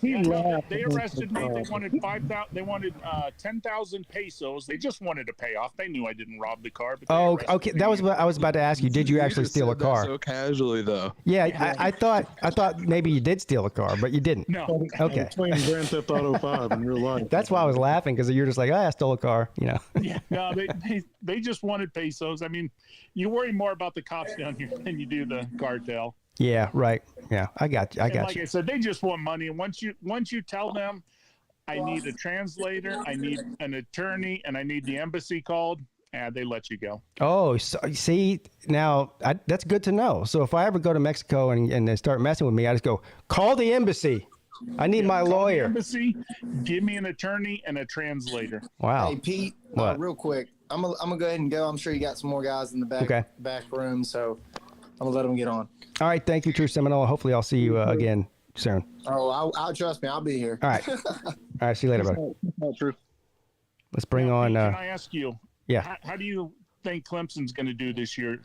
They arrested me. They wanted 5,000. They wanted 10,000 pesos. They just wanted to pay off. They knew I didn't rob the car. But Oh, okay. That was what I was about to ask you. Did you actually steal a car? So casually, though. Yeah, I thought maybe you did steal a car, but you didn't. No. Okay. Playing Grand Theft Auto 5 in real life. That's why I was laughing, because you're just like, I stole a car, you know. Yeah, no, they just wanted pesos. I mean, you worry more about the cops down here than you do the cartel. Yeah, right. Yeah, I got you. Like I said, they just want money. And once you tell them, I need a translator, I need an attorney, and I need the embassy called, they let you go. Oh, so, see, now that's good to know. So if I ever go to Mexico and they start messing with me, I just go, call the embassy. I need my Call lawyer. the embassy, give me an attorney and a translator. Wow. Hey, Pete, What? real quick. I'm gonna go ahead and go. I'm sure you got some more guys in the back room, so I'm gonna let them get on. All right, thank you, True Seminole. Hopefully I'll see you again soon. Oh, I'll trust me. I'll be here. All right. All right, see you later, buddy. Not true. Let's bring on... Can I ask you? Yeah. How do you think Clemson's going to do this year?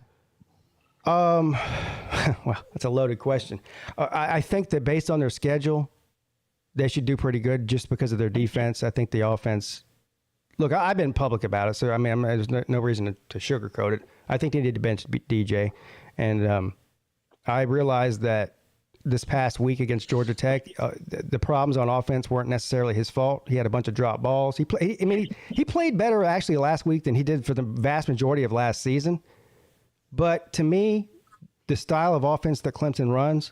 Well, that's a loaded question. I think that based on their schedule, they should do pretty good just because of their defense. I think the offense... Look, I've been public about it, so I mean, there's no reason to sugarcoat it. I think they need to bench DJ. And I realized that this past week against Georgia Tech, the problems on offense weren't necessarily his fault. He had a bunch of drop balls. He played better actually last week than he did for the vast majority of last season. But to me, the style of offense that Clemson runs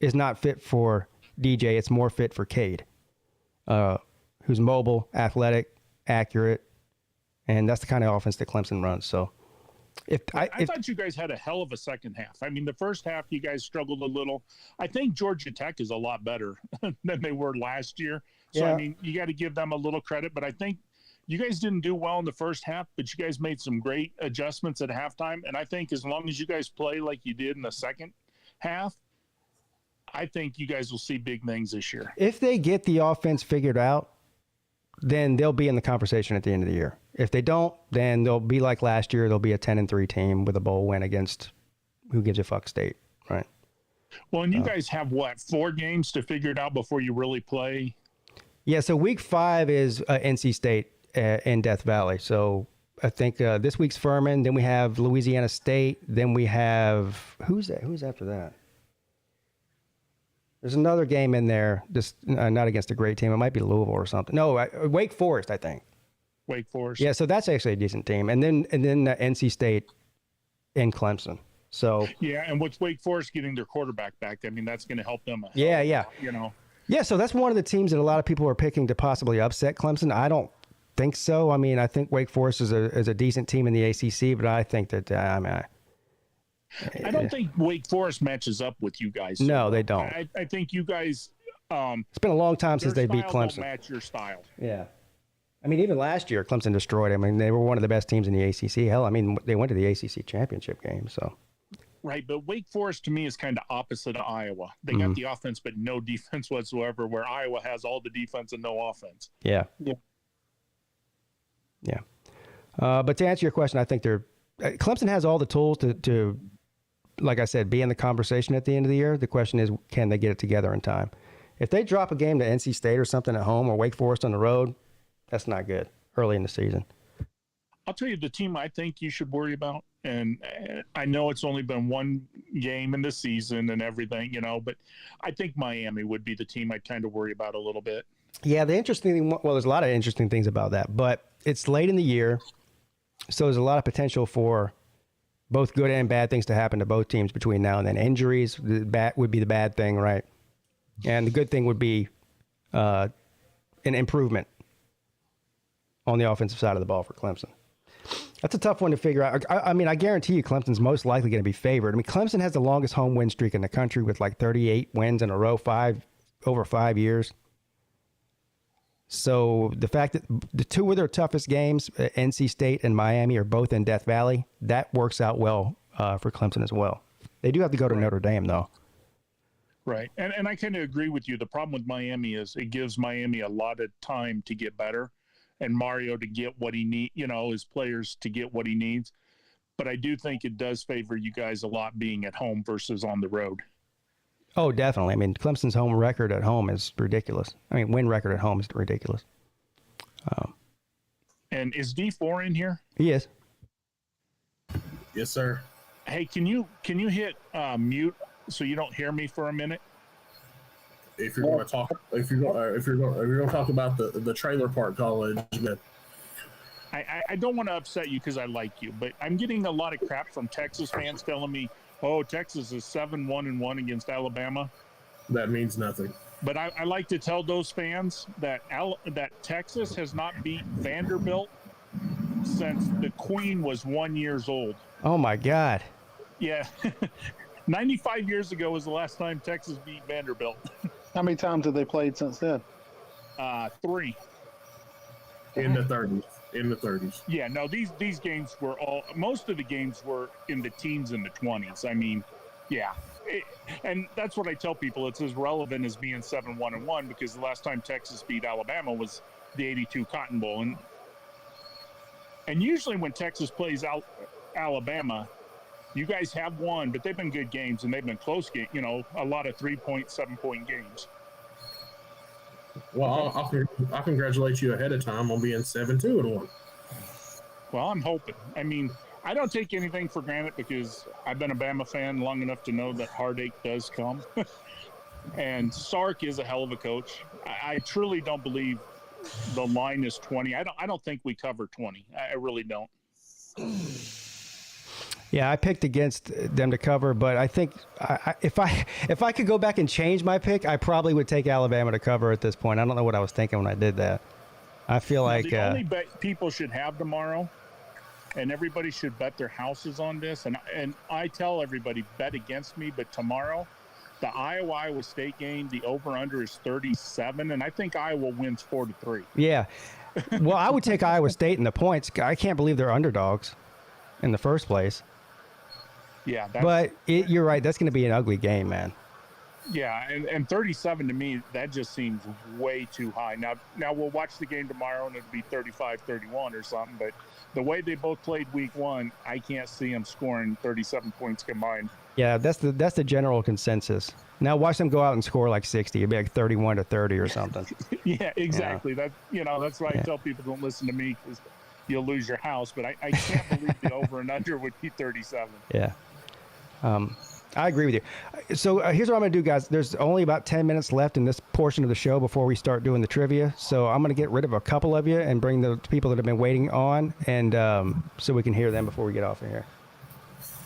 is not fit for DJ. It's more fit for Cade, who's mobile, athletic, accurate, and that's the kind of offense that Clemson runs. So I thought you guys had a hell of a second half. I mean, the first half you guys struggled a little. I think Georgia Tech is a lot better than they were last year. So, I mean, you got to give them a little credit. But I think you guys didn't do well in the first half, but you guys made some great adjustments at halftime. And I think as long as you guys play like you did in the second half, I think you guys will see big things this year. If they get the offense figured out, then they'll be in the conversation at the end of the year. If they don't, then they'll be like last year. They'll be a 10-3 team with a bowl win against who gives a fuck State, right? Well, and you guys have, 4 games to figure it out before you really play? Yeah, so week 5 is NC State in Death Valley. So I think this week's Furman. Then we have Louisiana State. Then we have, who's that? Who's after that? There's another game in there, just not against a great team. It might be Louisville or something. No, Wake Forest, I think. Wake Forest. Yeah, so that's actually a decent team. And then NC State in Clemson. So yeah, and with Wake Forest getting their quarterback back, I mean, that's going to help them. Yeah. You know. Yeah, so that's one of the teams that a lot of people are picking to possibly upset Clemson. I don't think so. I mean, I think Wake Forest is a decent team in the ACC, but I think that I don't think Wake Forest matches up with you guys. No, they don't. I think you guys. It's been a long time since they beat Clemson. Don't match your style. Yeah. I mean, even last year, Clemson destroyed them. I mean, they were one of the best teams in the ACC. Hell, I mean, they went to the ACC championship game. So. Right, but Wake Forest to me is kind of opposite of Iowa. They got the offense, but no defense whatsoever. Where Iowa has all the defense and no offense. Yeah. But to answer your question, I think Clemson has all the tools to, like I said, be in the conversation at the end of the year. The question is, can they get it together in time? If they drop a game to NC State or something at home or Wake Forest on the road, that's not good early in the season. I'll tell you the team I think you should worry about, and I know it's only been one game in the season and everything, but I think Miami would be the team I'd kind of worry about a little bit. Yeah, the interesting thing, well, there's a lot of interesting things about that, but it's late in the year, so there's a lot of potential for both good and bad things to happen to both teams between now and then. Injuries would be the bad thing, right? And the good thing would be an improvement on the offensive side of the ball for Clemson. That's a tough one to figure out. I mean, I guarantee you Clemson's most likely going to be favored. I mean, Clemson has the longest home win streak in the country with like 38 wins in a row, over 5 years. So the fact that the two of their toughest games, NC State and Miami, are both in Death Valley, that works out well for Clemson as well. They do have to go to Notre Dame, though. Right. And I kind of agree with you. The problem with Miami is it gives Miami a lot of time to get better and Mario to get what he needs, his players to get what he needs. But I do think it does favor you guys a lot being at home versus on the road. Oh, definitely. I mean, Clemson's home record at home is ridiculous. I mean, win record at home is ridiculous. And is D4 in here? He is. Yes, sir. Hey, can you hit mute so you don't hear me for a minute? If you're going to talk, if you're going to talk about the trailer park college, then I don't want to upset you because I like you, but I'm getting a lot of crap from Texas fans telling me, "Oh, Texas is 7-1-1 against Alabama." That means nothing. But I like to tell those fans that Texas has not beat Vanderbilt since the Queen was 1 year old. Oh my God! Yeah, 95 years ago was the last time Texas beat Vanderbilt. How many times have they played since then? 3. In the 30s. Yeah, no, these games were most of the games were in the teens and the 20s. I mean, yeah. And that's what I tell people. It's as relevant as being 7-1-1 because the last time Texas beat Alabama was the 82 Cotton Bowl. And usually when Texas plays Alabama, you guys have won, but they've been good games and they've been close games, a lot of 3-point, 7-point games. Well, I'll congratulate you ahead of time on being 7-2-1. Well, I'm hoping. I mean, I don't take anything for granted because I've been a Bama fan long enough to know that heartache does come. And Sark is a hell of a coach. I truly don't believe the line is 20. I don't think we cover 20. I really don't. Yeah, I picked against them to cover, but I think if I could go back and change my pick, I probably would take Alabama to cover at this point. I don't know what I was thinking when I did that. I feel like the only bet people should have tomorrow, and everybody should bet their houses on this. And I tell everybody bet against me, but tomorrow, the Iowa State game, the over/under is 37, and I think Iowa wins 4-3. Yeah, well, I would take Iowa State in the points. I can't believe they're underdogs in the first place. Yeah, but you're right. That's going to be an ugly game, man. Yeah, and 37 to me, that just seems way too high. Now we'll watch the game tomorrow, and it'll be 35-31 or something. But the way they both played week one, I can't see them scoring 37 points combined. Yeah, that's the general consensus. Now watch them go out and score like 60. It'd be like 31-30 or something. Yeah, exactly. Yeah. That's why I tell people don't listen to me because you'll lose your house. But I can't believe the over and under would be 37. Yeah. I agree with you. So here's what I'm going to do, guys. There's only about 10 minutes left in this portion of the show before we start doing the trivia. So I'm going to get rid of a couple of you and bring the people that have been waiting on, and so we can hear them before we get off of here.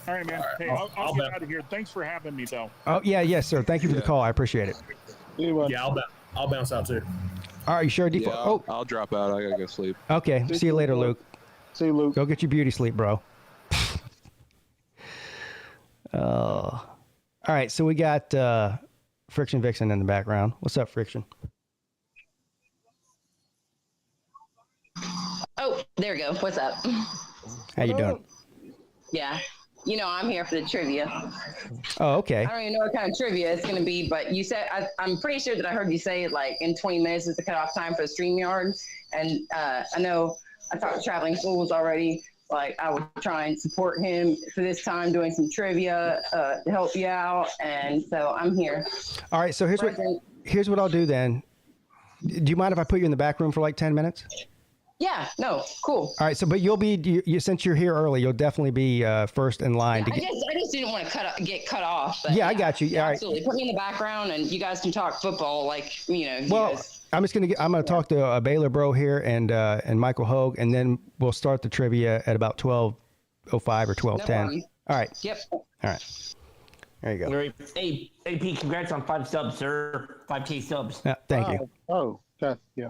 All right, man. Hey, I'll get out of here. Thanks for having me, though. Oh, yeah, yes, sir. Thank you for the call. I appreciate it. Yeah, I'll bounce out, too. All right, you sure? Yeah, I'll drop out. I got to go sleep. Okay. See you later, Luke. See you, Luke. Go get your beauty sleep, bro. All right, so we got Friction Vixen in the background. What's up, Friction? Oh, there we go. What's up? How you doing? Yeah. I'm here for the trivia. Oh, okay. I don't even know what kind of trivia it's going to be, but you said, I'm pretty sure that I heard you say like in 20 minutes is the cutoff time for the StreamYard. And I know I talked to Traveling Fools already. Like I would try and support him for this time doing some trivia to help you out. And so I'm here. All right. So here's what here's what I'll do then. Do you mind if I put you in the back room for like 10 minutes? Yeah, no, cool. All right. So, but you'll be, since you're here early, you'll definitely be first in line. I just didn't want to get cut off. But I got you. All right. Absolutely. Put me in the background and you guys can talk football like, you know. Well, I'm going to talk to Baylor Bro here and Michael Hogue, and then we'll start the trivia at about 12:05 or 12:10. All right. Yep. All right. There you go. Great. Hey, Pete, congrats on 5 subs, sir. 5K subs. Yeah, thank you. Oh, okay. Yeah.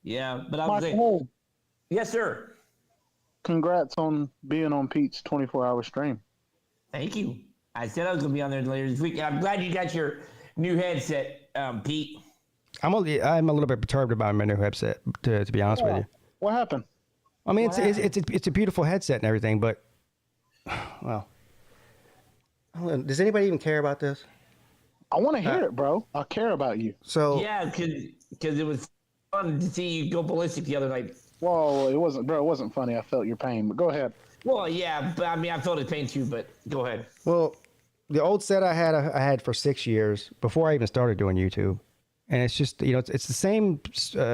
Yeah, but I was Michael, yes, sir. Congrats on being on Pete's 24-hour stream. Thank you. I said I was going to be on there later this week. I'm glad you got your new headset, Pete. I'm a little bit perturbed about my new headset, to be honest with you. What happened? I mean, it's a beautiful headset and everything, but well, does anybody even care about this? I want to hear it, bro. I care about you. So yeah, because it was fun to see you go ballistic the other night. Whoa, it wasn't, bro. It wasn't funny. I felt your pain, but go ahead. Well, yeah, but I mean, I felt his pain too. But go ahead. Well, the old set I had for 6 years before I even started doing YouTube, and it's just it's the same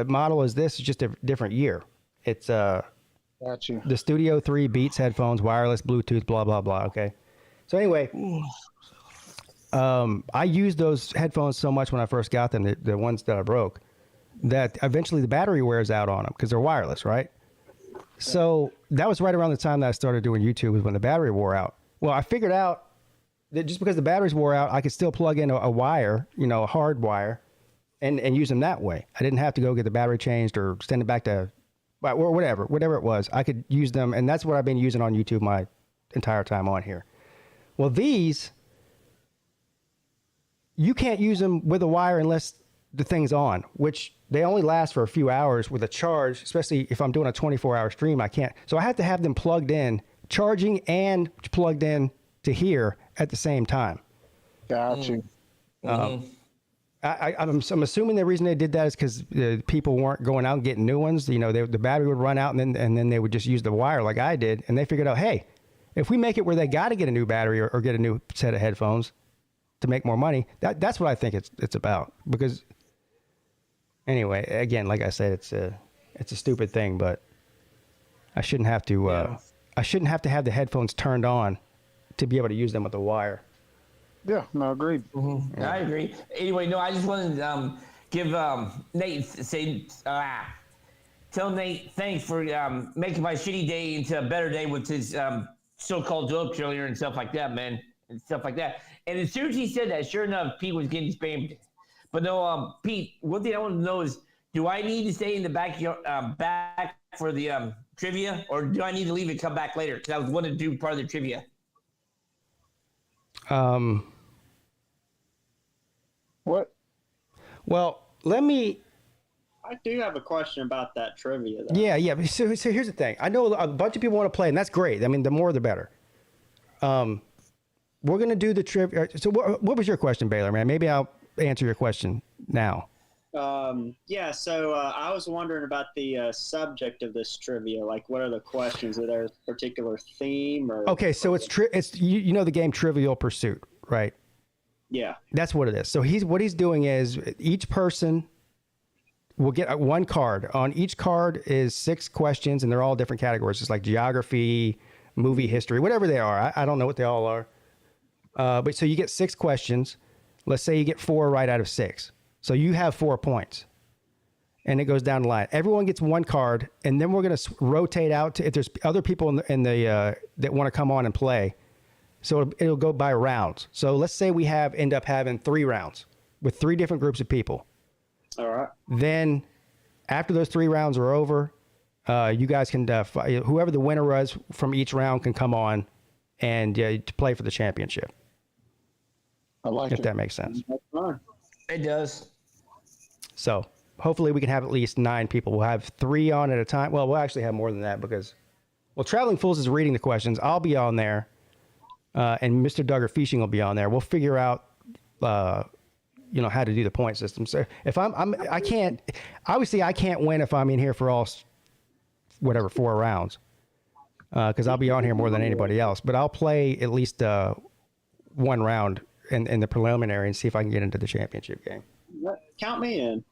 model as this, it's just a different year. It's Got you. The Studio 3 Beats headphones, wireless, Bluetooth, blah blah blah. Okay, so anyway. I used those headphones so much when I first got them, the ones that I broke, that eventually the battery wears out on them because they're wireless, right? So that was right around the time that I started doing YouTube, was when the battery wore out. Well, I figured out that just because the batteries wore out, I could still plug in a wire, a hard wire, and use them that way. I didn't have to go get the battery changed or send it back to, or whatever it was. I could use them, and that's what I've been using on YouTube my entire time on here. Well, these, you can't use them with a wire unless the thing's on, which they only last for a few hours with a charge, especially if I'm doing a 24-hour stream. I can't. So I have to have them plugged in, charging and plugged in to here at the same time. Got you. I'm assuming the reason they did that is because people weren't going out and getting new ones. The battery would run out, and then they would just use the wire like I did. And they figured out, hey, if we make it where they got to get a new battery or get a new set of headphones to make more money, that's what I think it's about. Because anyway, again, like I said, it's a stupid thing, but I shouldn't have to have the headphones turned on to be able to use them with the wire. Yeah, no, agreed. Mm-hmm. Yeah. I agree. Anyway, no, I just wanted to give Nate tell Nate thanks for making my shitty day into a better day with his so-called jokes earlier and stuff like that, man, and stuff like that. And as soon as he said that, sure enough, Pete was getting spammed. But no, Pete, one thing I want to know is, do I need to stay in the back for the trivia, or do I need to leave and come back later? Because I was wanting to do part of the trivia. What? Well, let me. I do have a question about that trivia, though. Yeah. So here's the thing. I know a bunch of people want to play, and that's great. I mean, the more the better. We're gonna do the trivia. So what was your question, Baylor, man? Maybe I'll answer your question now. Yeah, so I was wondering about the subject of this trivia. Like, what are the questions? Are there a particular theme? Or Okay, so it's you know the game Trivial Pursuit, right? Yeah. That's what it is. So what he's doing is each person will get one card. On each card is 6 questions, and they're all different categories. It's like geography, movie history, whatever they are. I don't know what they all are. But so you get 6 questions. Let's say you get 4 right out of 6. So you have 4 points. And it goes down the line. Everyone gets one card, and then we're going to rotate out to if there's other people in the that want to come on and play. So it'll go by rounds. So let's say we end up having 3 rounds with 3 different groups of people. All right. Then after those 3 rounds are over, you guys can whoever the winner was from each round can come on and to play for the championship. I like if that makes sense. It does. So hopefully we can have at least 9 people. We'll have 3 on at a time. Well, we'll actually have more than that because, Traveling Fools is reading the questions. I'll be on there, and Mr. Duggar Fishing will be on there. We'll figure out, how to do the point system. So if I can't, obviously I can't win if I'm in here for all, 4 rounds, because I'll be on here more than anybody else. But I'll play at least 1 round in the preliminary and see if I can get into the championship game. Count me in.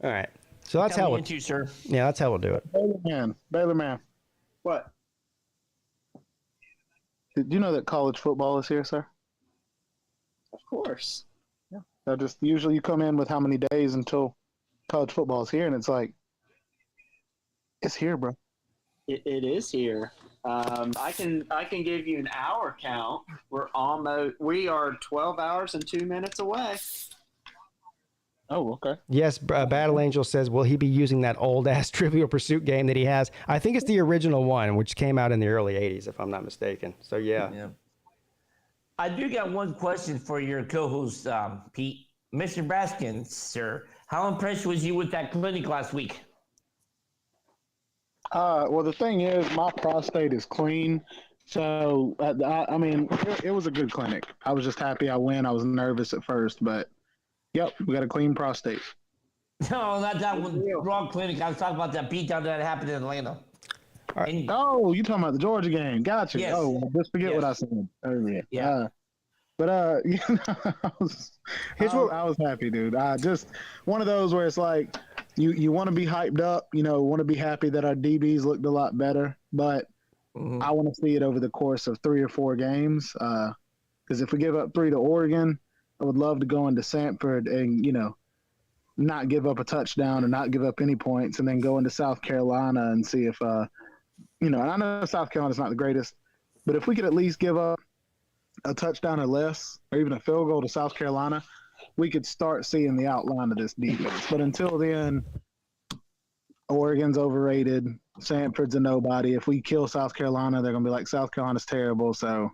All right. So that's how we'll sir. Yeah, that's how we'll do it. Baylor man. What? Did you know that college football is here, sir? Of course. Yeah. I just usually you come in with how many days until college football is here, and it's like it's here, bro. It is here. I can give you an hour count. We are 12 hours and 2 minutes away. Oh, okay. Yes, Battle Angel says, will he be using that old-ass Trivial Pursuit game that he has? I think it's the original one, which came out in the early 80s, if I'm not mistaken. So, yeah. I do got one question for your co-host, Pete. Mr. Baskin, sir, how impressed was you with that clinic last week? Well, the thing is, my prostate is clean. So, I mean, it was a good clinic. I was just happy I win. I was nervous at first, but, yep, we got a clean prostate. No, not that one. Wrong clinic. I was talking about that beatdown that happened in Atlanta. Right. Oh, you talking about the Georgia game. Gotcha. Yes. Oh, just forget what I said earlier. Yeah. But, you know, I was happy, dude. Just one of those where it's like, you want to be hyped up, want to be happy that our DBs looked a lot better, but I want to see it over the course of 3 or 4 games. Because if we give up 3 to Oregon, I would love to go into Sanford and, not give up a touchdown or not give up any points, and then go into South Carolina and see if, and I know South Carolina's not the greatest, but if we could at least give up a touchdown or less, or even a field goal to South Carolina, we could start seeing the outline of this defense. But until then, Oregon's overrated. Sanford's a nobody. If we kill South Carolina, they're going to be like, South Carolina's terrible. So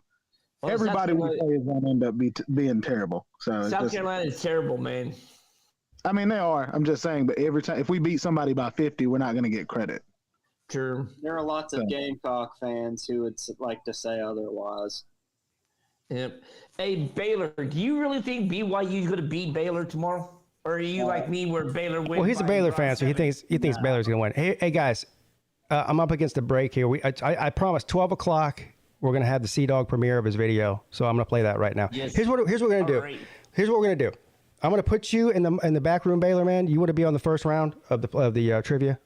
everybody we play is going to end up being terrible. So South Carolina is terrible, man. I mean, they are. I'm just saying, but every time, if we beat somebody by 50, we're not going to get credit. Sure. There are lots of Gamecock fans who would like to say otherwise. Yep. Hey, Baylor, do you really think BYU is going to beat Baylor tomorrow? Or are you like me where Baylor wins? Well, he's a Baylor fan, so he thinks Baylor's going to win. Hey guys, I'm up against the break here. I promised 12 o'clock we're going to have the Sea-Dog premiere of his video, so I'm going to play that right now. Yes. Here's what we're going to do. Right. Here's what we're going to do. I'm going to put you in the back room, Baylor man. You want to be on the first round of the trivia?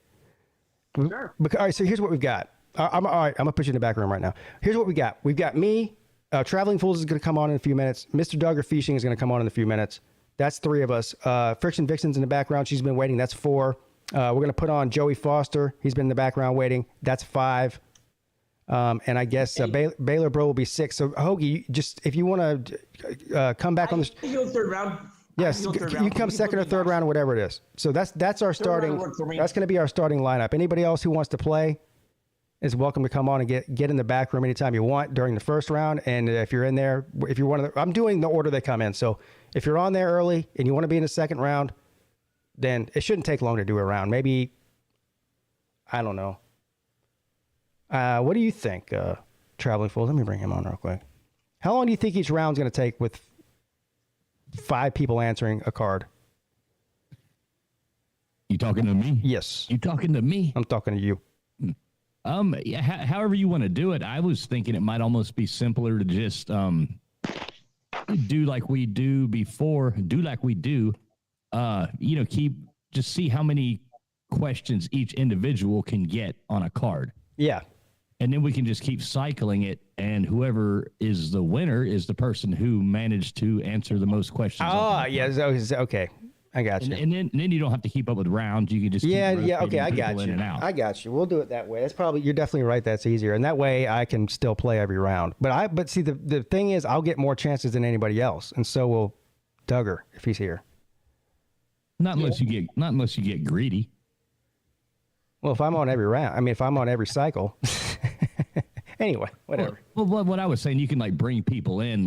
Sure. All right, so here's what we've got. I'm all right. I'm going to put you in the back room right now. Here's what we got. We've got me. Traveling Fools is going to come on in a few minutes. Mr. Doug or Fishing is going to come on in a few minutes. That's 3 of us. Friction Vixen's in the background. She's been waiting. That's 4. We're going to put on Joey Foster. He's been in the background waiting. That's 5. And I guess Baylor Bro will be 6. So, Hoagie, just if you want to come back on the... Go third round. Yes, you come second or third round or whatever it is. So that's our starting... That's going to be our starting lineup. Anybody else who wants to play is welcome to come on and get in the back room anytime you want during the first round. And if you're in there, if you're one of the, I'm doing the order they come in. So if you're on there early and you want to be in the second round, then it shouldn't take long to do a round. Maybe, I don't know. What do you think, Traveling Fool? Let me bring him on real quick. How long do you think each round's going to take with 5 people answering a card? You talking to me? Yes. You talking to me? I'm talking to you. Yeah, however you want to do it. I was thinking it might almost be simpler to just do like we do before. See how many questions each individual can get on a card. Yeah. And then we can just keep cycling it, and whoever is the winner is the person who managed to answer the most questions. Oh, yeah. Okay. I got you. And then you don't have to keep up with rounds. You can just keep okay, I got in you. and out. I got you. We'll do it that way. That's probably, you're definitely right. That's easier, and that way I can still play every round. But see, the thing is, I'll get more chances than anybody else, and so will Duggar if he's here. Not unless you get greedy. Well, if I'm on every round, if I'm on every cycle. Anyway, whatever. Well, what I was saying, you can bring people in,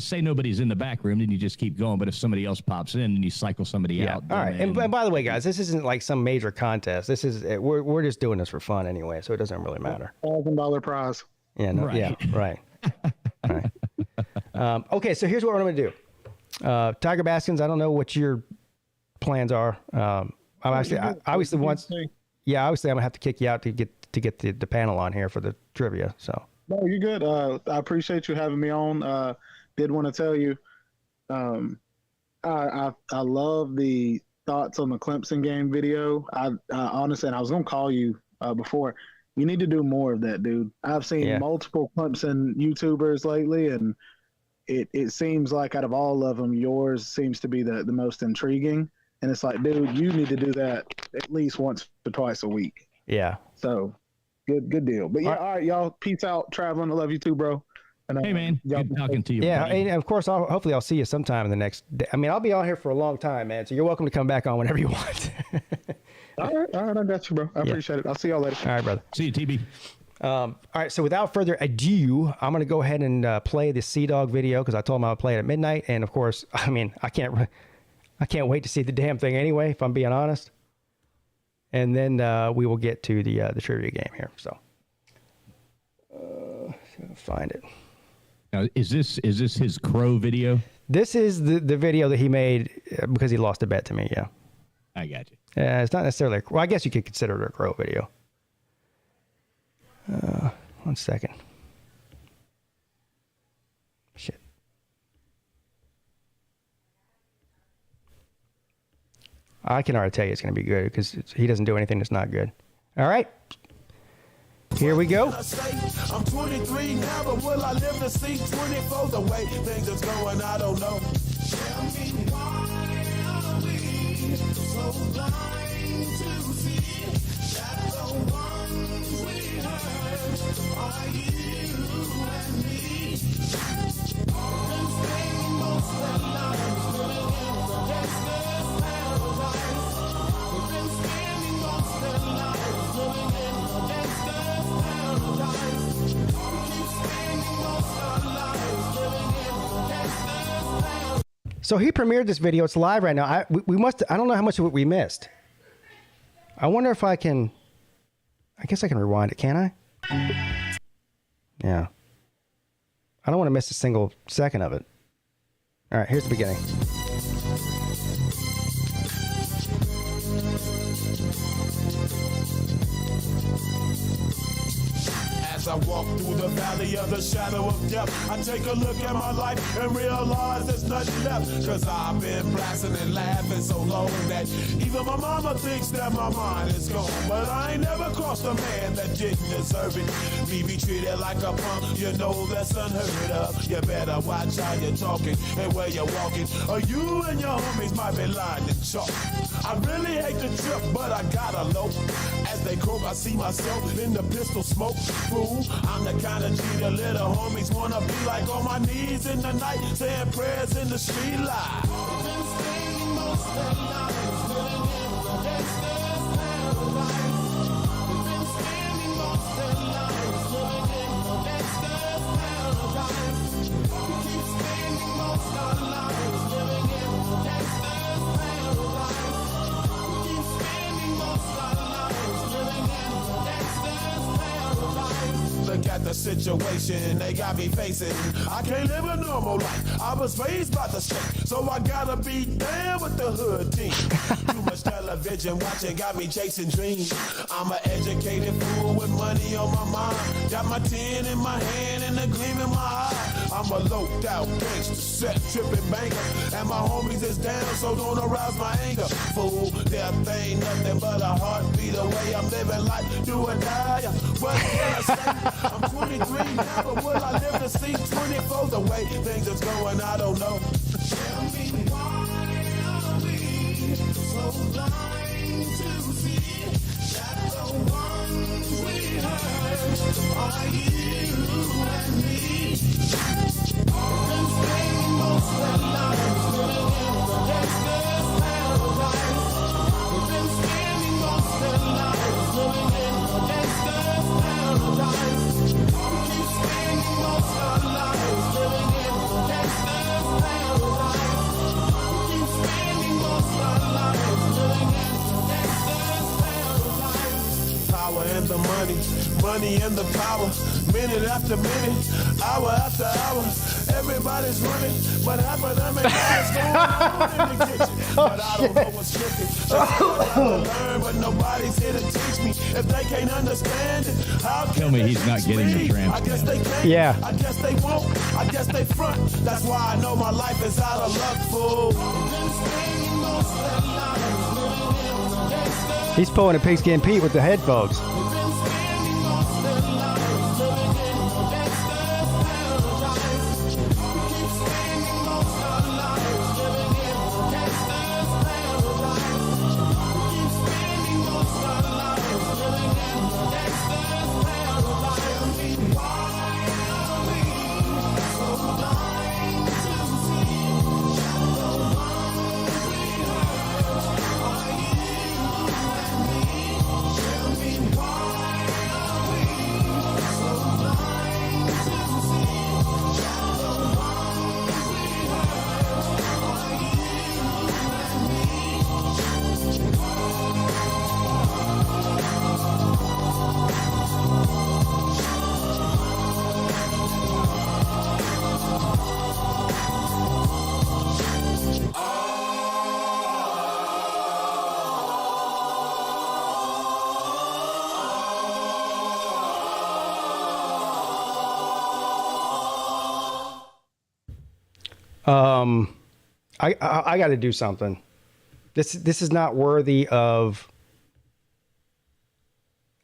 say nobody's in the back room, then you just keep going. But if somebody else pops in and you cycle somebody out. All right. And by the way, guys, this isn't like some major contest. This is we're just doing this for fun anyway, so it doesn't really matter. $1,000 prize. Yeah. No, right. Yeah. Right. All right. Okay. So here's what we're going to do. Tiger Baskins, I don't know what your plans are. Obviously I'm gonna have to kick you out to get the panel on here for the trivia. So. No, you're good. I appreciate you having me on. did want to tell you, I love the thoughts on the Clemson game video. I honestly, and I was gonna call you before. You need to do more of that, dude. I've seen multiple Clemson YouTubers lately, and it seems like out of all of them, yours seems to be the most intriguing. And it's like, dude, you need to do that at least once or twice a week. Yeah. So good deal. But yeah, all right, y'all. Peace out, traveling. I love you too, bro. And, hey man, good talking to you. Yeah, buddy. and of course, hopefully I'll see you sometime in the next day. I mean, I'll be on here for a long time, man. So you're welcome to come back on whenever you want. All right, I got you, bro. I appreciate it. I'll see y'all later. All right, brother. See you, TB. All right, so without further ado, I'm gonna go ahead and play the Sea Dog video because I told him I would play it at midnight, and of course, I mean, I can't wait to see the damn thing anyway, if I'm being honest. And then we will get to the trivia game here. So, find it. Now, is this his crow video? This is the video that he made because he lost a bet to me. Yeah, I got you. Yeah, it's not necessarily. Well, I guess you could consider it a crow video. 1 second. Shit. I can already tell you it's going to be good because he doesn't do anything that's not good. All right. Here we go. I'm 23 now, but will I live to see 24? The way things is going, I don't know. Tell me why are we so blind to see that the ones we hurt are you and me? Been spending most of their lives living in the gangster's paradise. We've been spending most of their lives living in the gangster's paradise. We keep spending most of our lives living in the gangster's paradise. So he premiered this video. It's live right now. I don't know how much of it we missed. I wonder if I can. I guess I can rewind it. Can I? Yeah. I don't want to miss a single second of it. All right. Here's the beginning. As I walk through the valley of the shadow of death, I take a look at my life and realize there's nothing left. Cause I've been blasting and laughing so long that even my mama thinks that my mind is gone. But I ain't never crossed a man that didn't deserve it. Me be treated like a punk, you know that's unheard of. You better watch how you're talking and where you're walking, or you and your homies might be lying in chalk. I really hate the trip, but I gotta low. As they croak, I see myself in the pistol smoke. Fool, I'm the kind of G the little homies wanna be like, on my knees in the night, saying prayers in the street light. We've been spending most of our lives living in the gangster's paradise. We've been spending most of our lives living in the gangster's paradise. We keep spending most of our lives living in the gangster's paradise. We keep spending most of our lives living in the gangster's paradise. Look at the situation they got me facing. I can't live a normal life. I was raised by the state, so I gotta be down with the hood team. Too much television watching got me chasing dreams. I'm an educated fool with money on my mind. Got my 10 in my hand and a gleam in my eye. I'm a loped out gangster, set tripping banker, and my homies is down, so don't arouse my anger. Fool, death ain't nothing but a heartbeat away. I'm living life, do or die. What can I say? I'm 23 now, but will I live to see 24? The way things is going, I don't know. Tell me why are we so blind to see that the ones we hurt are you and me? We've been spending most of our lives living in the gangster's paradise. We've been spending most of our lives living in the gangster's paradise. We keep spending most of our lives living in the gangster's paradise. We keep spending most of our lives living in the gangster's paradise. Power and the money and the power. minute after minute, hour after hour. Everybody's running, but half of them ain't what's going on in the kitchen. But I don't know what's cooking. I gotta learn, but nobody's here to teach me. If they can't understand it, how can Tell me he's not getting the transcript. I guess they can't. Yeah. I guess they won't. I guess they front. That's why I know my life is out of luck, fool. He's pulling a Pigskin Pete with the headphones. I got to do something. This is not worthy of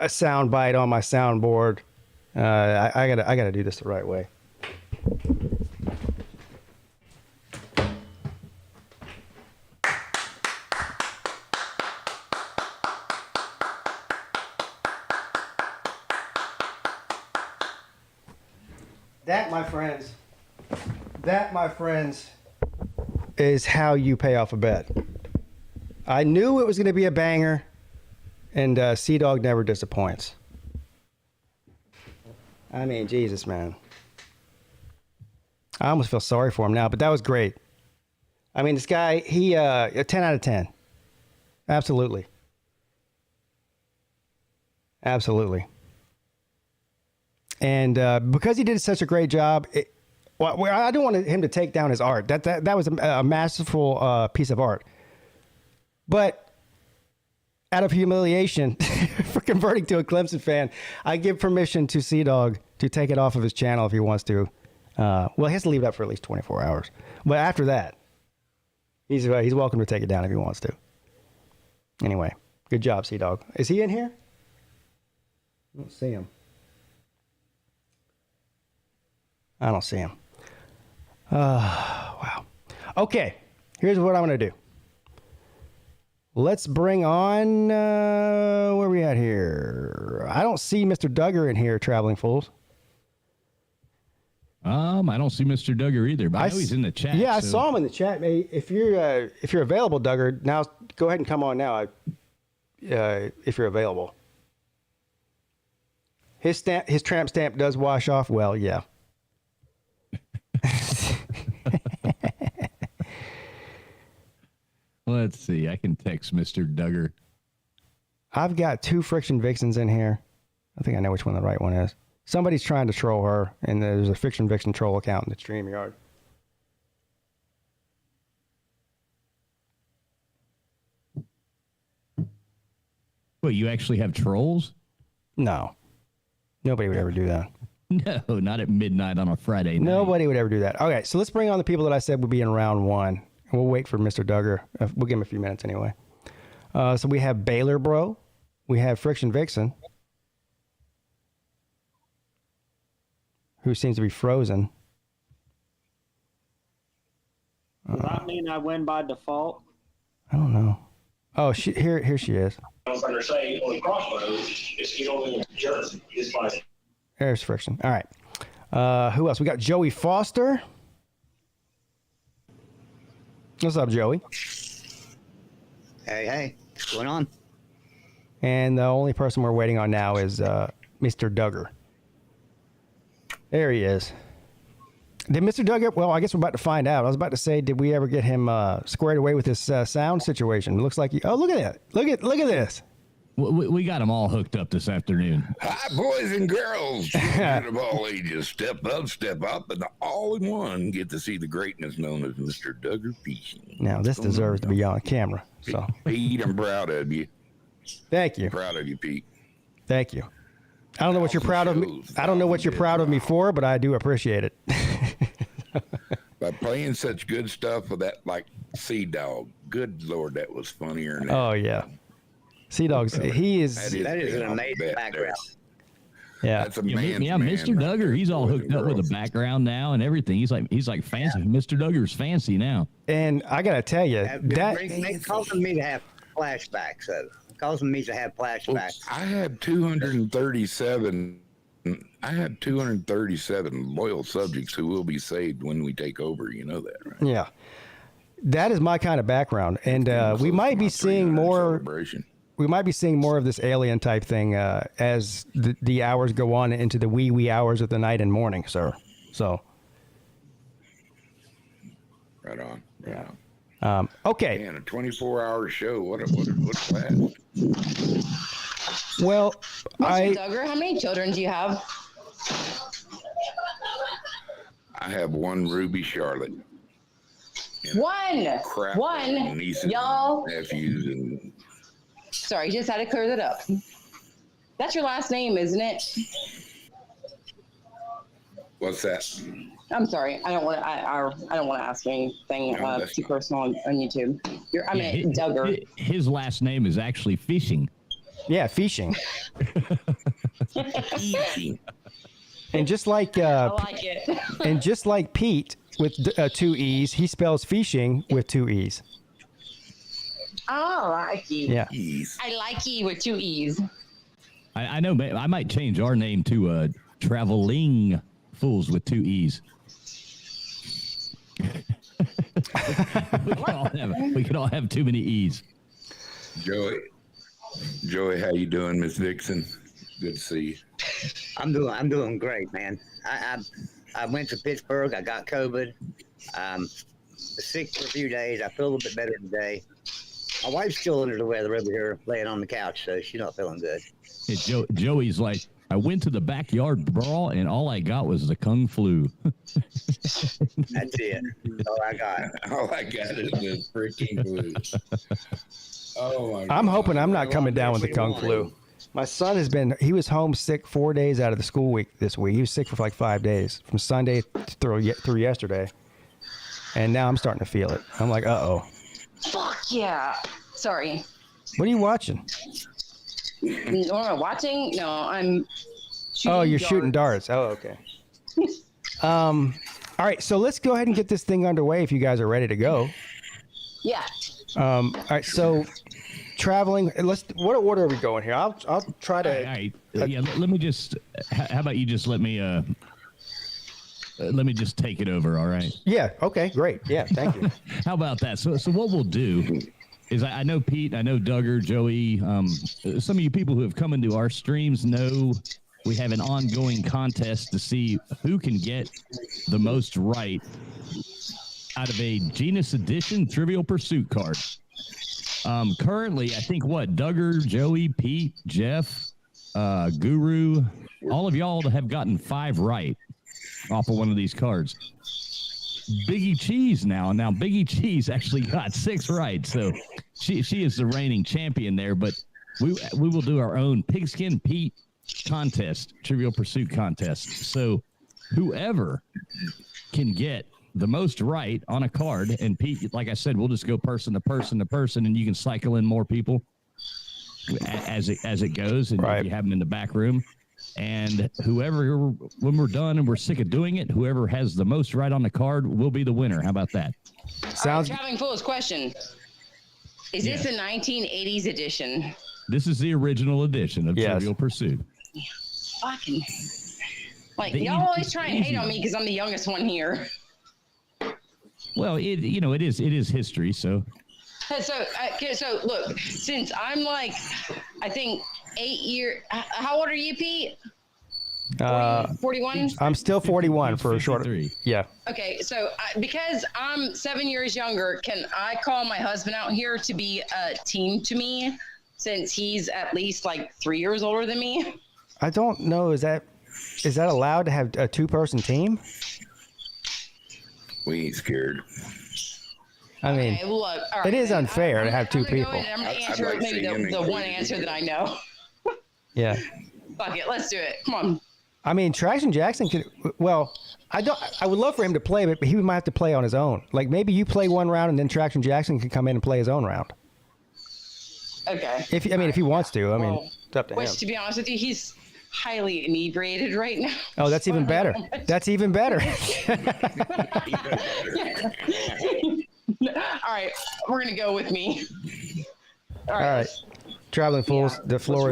a sound bite on my soundboard. I gotta do this the right way. That, my friends, is how you pay off a bet. I knew it was going to be a banger, and Sea-Dog never disappoints. I mean, Jesus, man. I almost feel sorry for him now, but that was great. I mean, this guy, he, a 10 out of 10. Absolutely. Absolutely. And because he did such a great job, I don't want him to take down his art. That was a masterful piece of art. But out of humiliation for converting to a Clemson fan, I give permission to Sea-Dog to take it off of his channel if he wants to. Well, he has to leave it up for at least 24 hours. But after that, he's welcome to take it down if he wants to. Anyway, good job, Sea-Dog. Is he in here? I don't see him. I don't see him. Wow. Okay, here's what I'm going to do. Let's bring on, where are we at here? I don't see Mr. Duggar in here, Traveling Fools. I don't see Mr. Duggar either, but I know he's in the chat. Yeah, I saw him in the chat. If you're available, Duggar, now go ahead and come on now. If you're available. His tramp stamp does wash off. Well, yeah. Let's see. I can text Mr. Duggar. I've got 2 Friction Vixens in here. I think I know which one the right one is. Somebody's trying to troll her, and there's a Friction Vixen troll account in the StreamYard. Well, you actually have trolls? No. Nobody would ever do that. No, not at midnight on a Friday night. Nobody would ever do that. Okay, so let's bring on the people that I said would be in round 1. We'll wait for Mr. Duggar. We'll give him a few minutes anyway. So we have Baylor Bro. We have Friction Vixen, who seems to be frozen. Does that mean I win by default? I don't know. Oh, here she is. Say on the crossroads, it's you don't in Jersey. It's like There's Friction. All right. Who else? We got Joey Foster. What's up, Joey? Hey, what's going on? And the only person we're waiting on now is Mr. Duggar. There he is. Did Mr. Duggar? Well, I guess we're about to find out. I was about to say, did we ever get him squared away with this sound situation? It looks like oh, look at that! Look at this! We got them all hooked up this afternoon. Hi, boys and girls, children of all ages. Step up, and all in one get to see the greatness known as Mr. Duggar Fishing. Now, this deserves to be on camera. So, Pete, I'm proud of you. Thank you. Proud of you, Pete. Thank you. I don't know what you're proud of me. I don't know what you're proud of me for, but I do appreciate it. By playing such good stuff with that, like Sea Dog. Good Lord, that was funnier. Than Oh yeah, Sea Dogs. He is. That is an amazing background. Yeah, that's a Yeah, man's man Mr. right Duggar, there, he's all boys hooked and up with girls. a background now and everything. He's like fancy. Mr. Duggar's fancy now. And I gotta tell you It's causing me to have flashbacks. Causing me to have flashbacks. I had 237. I had 237 loyal subjects who will be saved when we take over. You know that, right? Yeah, that is my kind of background, and we might be seeing more. We might be seeing more of this alien type thing as the hours go on into the wee hours of the night and morning, sir. So. Right on. Yeah. Okay. Man, a 24-hour show. What a blast. Well, Mr. Duggar, how many children do you have? I have one Ruby Charlotte. One. Nieces, Y'all. and nephews, and Sorry, just had to clear that up. That's your last name, isn't it? what's that? I'm sorry. I don't want to. I don't want to ask anything too personal on YouTube. Duggar. His last name is actually Fishing. Yeah, fishing. And just like I like it. and just like Pete with 2 E's, he spells fishing with 2 E's. I like you. Yeah. I like you with 2 E's. I know. I might change our name to Traveling Fools with 2 E's. we could all have too many E's. Joey, how you doing, Miss Dixon? Good to see you. I'm doing great, man. I went to Pittsburgh. I got COVID. Sick for a few days. I feel a little bit better today. My wife's still under the weather over here, laying on the couch, so she's not feeling good. Hey, Joey's like, I went to the backyard brawl and all I got was the Kung Flu. That's it. That's all I got. All I got is the freaking flu. Oh my God. I'm hoping I'm not coming down with the Kung Flu. My son he was home sick 4 days out of the school week this week. He was sick for like 5 days, from Sunday through yesterday. And now I'm starting to feel it. I'm like, uh-oh. Fuck yeah. Sorry. What are you watching? Watching? No, I'm shooting You're shooting darts. Oh, okay. All right, so let's go ahead and get this thing underway if you guys are ready to go. Yeah. All right, so traveling. What order are we going here? I'll try to. All right. Yeah. Let me just. How about you just let me just take it over. All right. Yeah. Okay. Great. Yeah. Thank you. How about that? So what we'll do is I know Pete, I know Duggar, Joey. Some of you people who have come into our streams know we have an ongoing contest to see who can get the most right out of a Genus Edition Trivial Pursuit card. Currently, I think Duggar, Joey, Pete, Jeff, Guru, all of y'all have gotten 5 right off of one of these cards. Biggie Cheese now Biggie Cheese actually got 6 right, so she is the reigning champion there. But we will do our own PigskinPeete contest, Trivial Pursuit contest. So whoever can get the most right on a card, and Pete, like I said, we'll just go person to person to person, and you can cycle in more people as it goes, and you have them in the back room. And whoever, when we're done and we're sick of doing it, whoever has the most right on the card will be the winner. How about that? Sounds. Traveling Fools question: is this the 1980s edition? This is the original edition of Trivial Pursuit. Fucking. Y'all always try and hate on me because I'm the youngest one here. Well, it is history, so. So look, since I'm I think 8 years. How old are you, Pete? 41. I'm still 41 for a short. Yeah. Okay, so because I'm 7 years younger, can I call my husband out here to be a team to me since he's at least like 3 years older than me. I don't know. Is that allowed to have a 2-person team? We ain't scared. I mean, Okay, look, all it right, is unfair to have 2 people. I'm going to answer maybe the one answer that I know. Yeah. Fuck it, let's do it. Come on. I mean, Traction Jackson could. Well, I would love for him to play, but he might have to play on his own. Like maybe you play one round and then Traction Jackson can come in and play his own round. Okay. If he wants to. I mean, it's up to him. Which, to be honest with you, he's highly inebriated right now. Oh, that's even better. That's even better. All right, we're gonna go with me. All right. Traveling Fools, the floor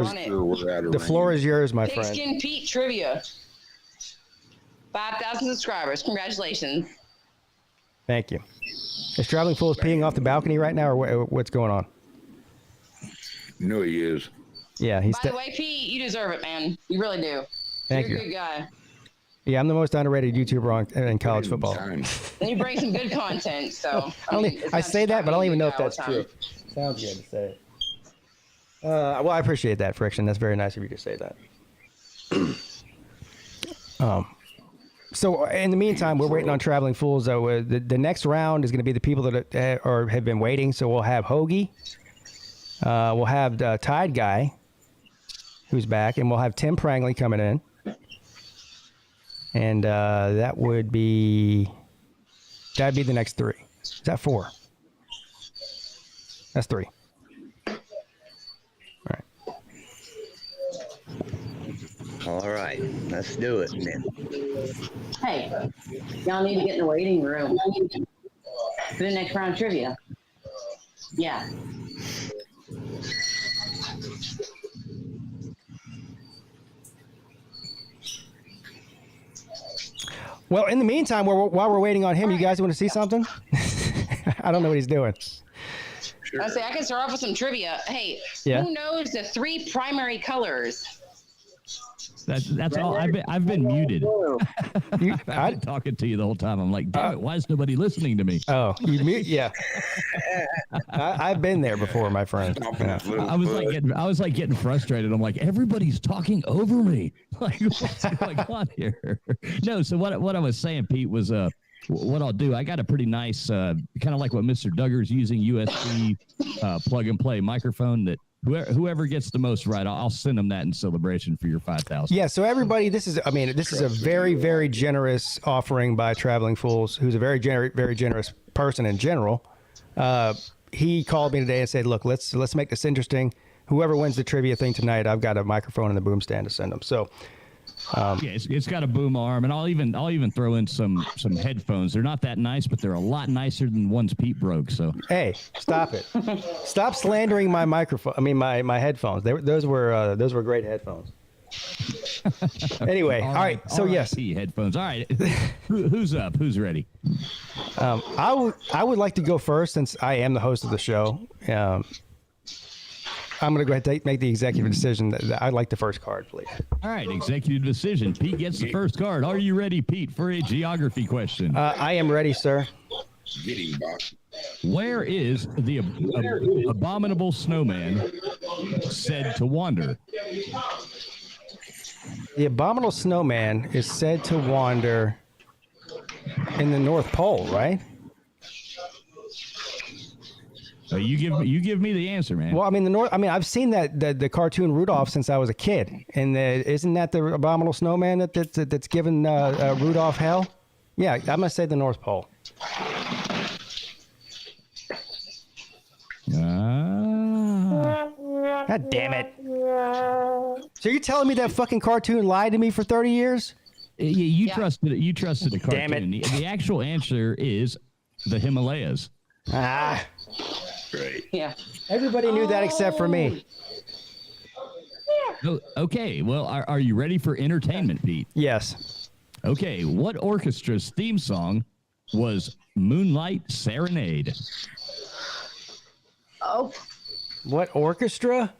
is yours, my friend. PigskinPeete trivia. 5,000 subscribers. Congratulations. Thank you. Is Traveling Fools peeing off the balcony right now, or what's going on? No, he is. Yeah, he's. By the way, Pete, you deserve it, man. You really do. Thank You're you. a good guy. Yeah, I'm the most underrated YouTuber in college football. And you bring some good content, so. I say that, but I don't even know if that's true. Sounds good to say it. Well, I appreciate that, Friction. That's very nice of you to say that. So in the meantime, we're waiting on Traveling Fools. Though the next round is going to be the people that have been waiting. So we'll have Hoagie, we'll have Tide Guy, who's back, and we'll have Tim Prangley coming in, and that'd be the next 3. Is that 4? That's 3. All right, let's do it then. Hey, y'all need to get in the waiting room for the next round of trivia. Yeah. Well, in the meantime, while we're waiting on him, you guys want to see something? I don't know what he's doing. Sure. I say I can start off with some trivia. Hey, Yeah. Who knows the 3 primary colors? That's all. I've been muted. I've been talking to you the whole time. I'm like, damn it, why is nobody listening to me? Oh, you mute? Yeah. I've been there before, my friend. Yeah. I was like getting frustrated. I'm like, everybody's talking over me. Like, what's going on here? No. So what I was saying, Pete, was what I'll do. I got a pretty nice, kind of like what Mr. Duggar's using, USB plug and play microphone that. Whoever gets the most right, I'll send them that in celebration for your 5,000. Yeah, so everybody, this is a very, very generous offering by Traveling Fools, who's a very generous person in general. He called me today and said, "Look, let's make this interesting. Whoever wins the trivia thing tonight, I've got a microphone and a boom stand to send them." So, yeah, it's got a boom arm, and I'll even throw in some headphones. They're not that nice, but they're a lot nicer than the ones Pete broke. So hey, stop it! Stop slandering my microphone. I mean my headphones. Those were great headphones. Anyway, all right. So yes, headphones. All right, who's up? Who's ready? I would like to go first since I am the host of the show. I'm going to go ahead and make the executive decision. I'd like the first card, please. All right, executive decision. Pete gets the first card. Are you ready, Pete, for a geography question? I am ready, sir. Get him, boss. Where is the abominable snowman said to wander? The abominable snowman is said to wander in the North Pole, right? So you give me the answer, man. Well, I mean I've seen the cartoon Rudolph since I was a kid, and isn't that the abominable snowman that's given Rudolph hell? Yeah, I'm gonna say the North Pole. God damn it! So you're telling me that fucking cartoon lied to me for 30 years? You trusted it. You trusted the cartoon. Damn it! The actual answer is the Himalayas. Ah. Right. Yeah. Everybody knew that except for me. Oh, okay. Well, are you ready for entertainment, Pete? Yes. Okay. What orchestra's theme song was Moonlight Serenade? Oh. What orchestra?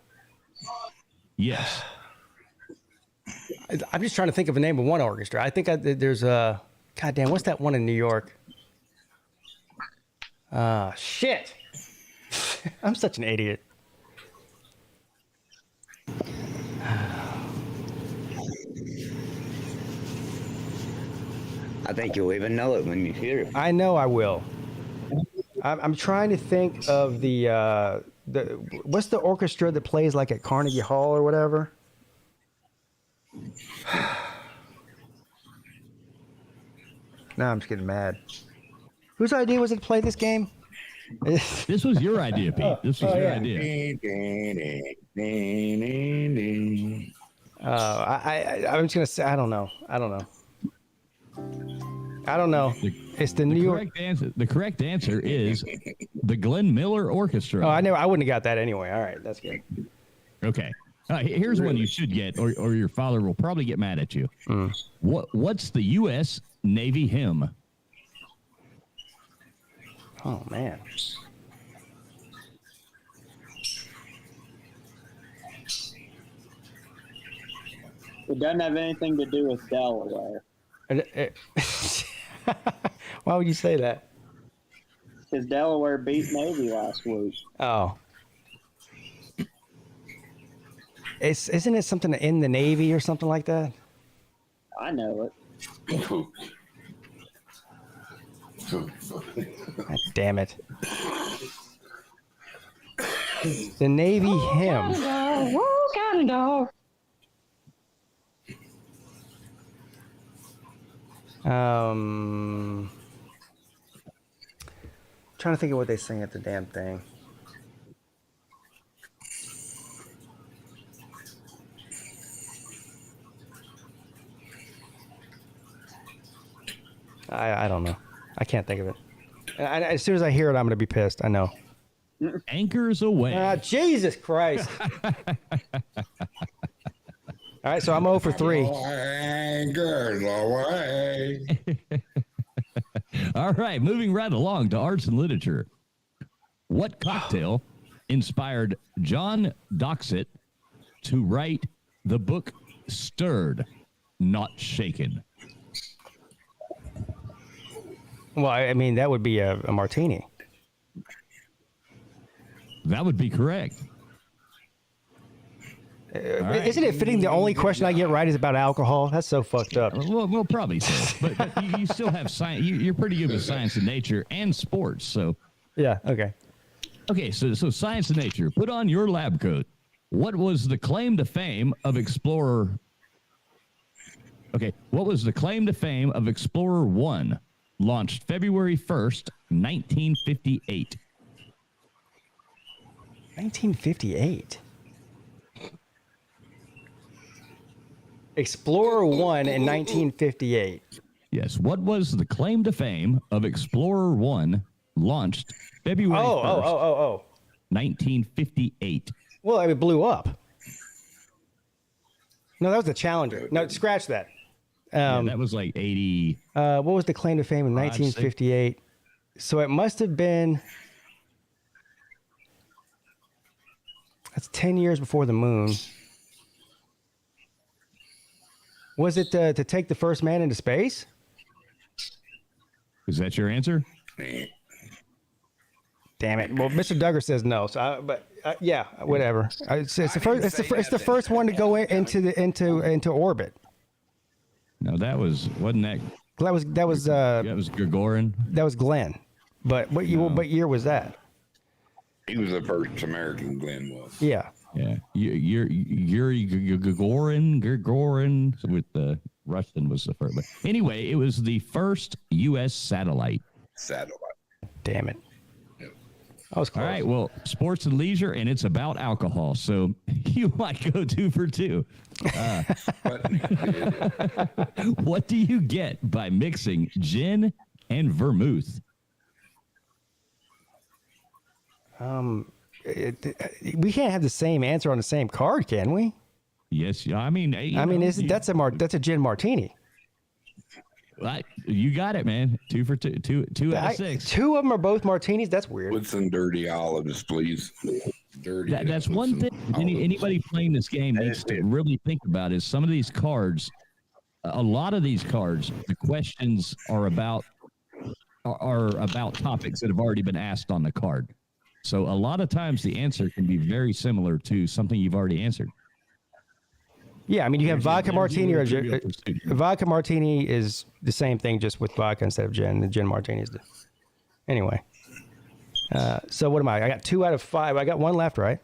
Yes. I'm just trying to think of the name of one orchestra. I think there's a... Goddamn, what's that one in New York? Shit. I'm such an idiot. I think you'll even know it when you hear it. I know I will. I'm trying to think of the what's the orchestra that plays like at Carnegie Hall or whatever? Now I'm just getting mad. Whose idea was it to play this game? This was your idea, Pete. This was your idea. I'm just gonna say I don't know. It's the New York. The correct answer is the Glenn Miller Orchestra. Oh, I wouldn't have got that anyway. All right, that's good. Okay. Here's one you should get, or your father will probably get mad at you. What's the U.S. Navy hymn? Oh man. It doesn't have anything to do with Delaware. Why would you say that? Because Delaware beat Navy last week. Oh. Isn't it something in the Navy or something like that? I know it. God damn it. The Navy hymn. Trying to think of what they sing at the damn thing. I don't know. I can't think of it. As soon as I hear it, I'm going to be pissed. I know. Anchors Away. Jesus Christ. All right, so I'm 0 for 3. Anchors away. All right, moving right along to arts and literature. What cocktail inspired John Doxett to write the book Stirred, Not Shaken? Well, I mean, that would be a martini. That would be correct. Isn't it fitting the only question I get right is about alcohol? That's so fucked up. Well, probably so. But you still have science. You're pretty good with science and nature and sports. So yeah, okay. Okay, so science and nature. Put on your lab coat. What was the claim to fame of Explorer? Okay, what was the claim to fame of Explorer 1, launched February 1st, 1958? 1958. Explorer 1 in 1958. Yes. What was the claim to fame of Explorer 1, launched February 1st, 1958? Well, it blew up. No, that was the Challenger. No, scratch that. That was like 80. What was the claim to fame in 1958? So it must have been. That's 10 years before the moon. Was it to take the first man into space? Is that your answer? Damn it! Well, Mr. Duggar says no. So, yeah, whatever. It's the first. It's the first one to go into orbit. No, wasn't that. That was Gagarin. That was Glenn. But what year was that? He was the first American. Glenn was. Yeah. Yeah, Yuri Gagarin with the Russian was the first. But anyway, it was the first U.S. satellite. Damn it. I was close. All right, well, sports and leisure, and it's about alcohol, so you might go 2 for 2. What do you get by mixing gin and vermouth? We can't have the same answer on the same card, can we? Yes, I mean, that's a gin martini. You got it, man. 2 for 2. Two out of 6. 2 of them are both martinis. That's weird. With some dirty olives, please. That's one thing anybody playing this game needs to really think about is some of these cards. A lot of these cards, the questions are about topics that have already been asked on the card. So a lot of times the answer can be very similar to something you've already answered. Yeah, I mean, you have vodka there's martini your or Trivial Pursuit. vodka martini is the same thing, just with vodka instead of gin. The gin martini is the. Anyway. So what am I? I got 2 out of 5. I got 1 left, right?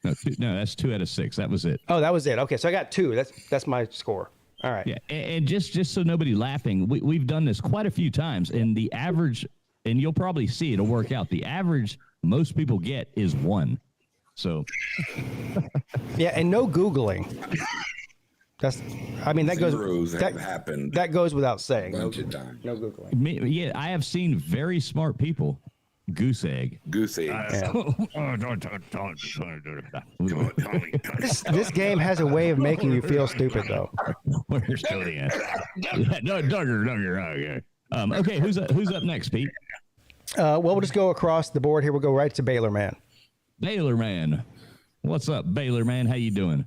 No, that's 2 out of 6. That was it. Oh, that was it. Okay, so I got 2. That's my score. All right. Yeah, and just so nobody laughing, we've done this quite a few times, and the average, and you'll probably see it'll work out. The average most people get is 1. So. Yeah, and no Googling. That Zeros have happened That goes without saying. a bunch of times. No Googling. Yeah, I have seen very smart people. Goose egg. Goose egg. This game has a way of making you feel stupid, though. Where's Cody at? No, Duggar. Okay, who's up next, Pete? Well, we'll just go across the board here. We'll go right to Baylor Man. Baylor Man. What's up, Baylor Man? How you doing?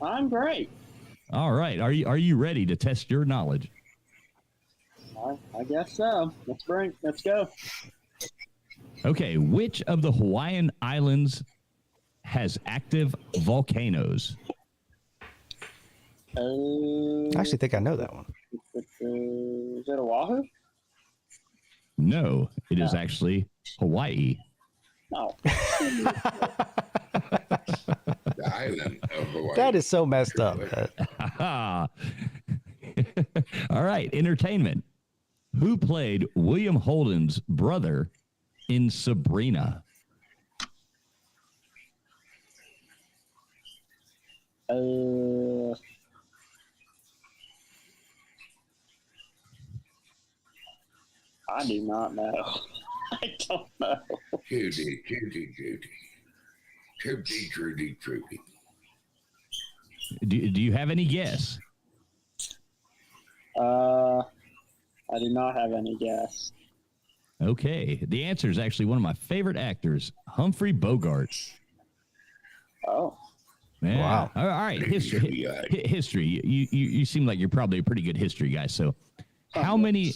I'm great. All right. Are you ready to test your knowledge? I guess so. Let's go. Okay, which of the Hawaiian Islands has active volcanoes? I actually think I know that one. Is it Oahu? No, it is actually Hawaii. No. The island of Hawaii. That is so messed up. All right, entertainment. Who played William Holden's brother in Sabrina? I do not know. I don't know. Trudy. Do you have any guess? I do not have any guess. Okay, the answer is actually one of my favorite actors, Humphrey Bogart. Oh. Yeah. Wow. All right, history. History. You seem like you're probably a pretty good history guy. So, how many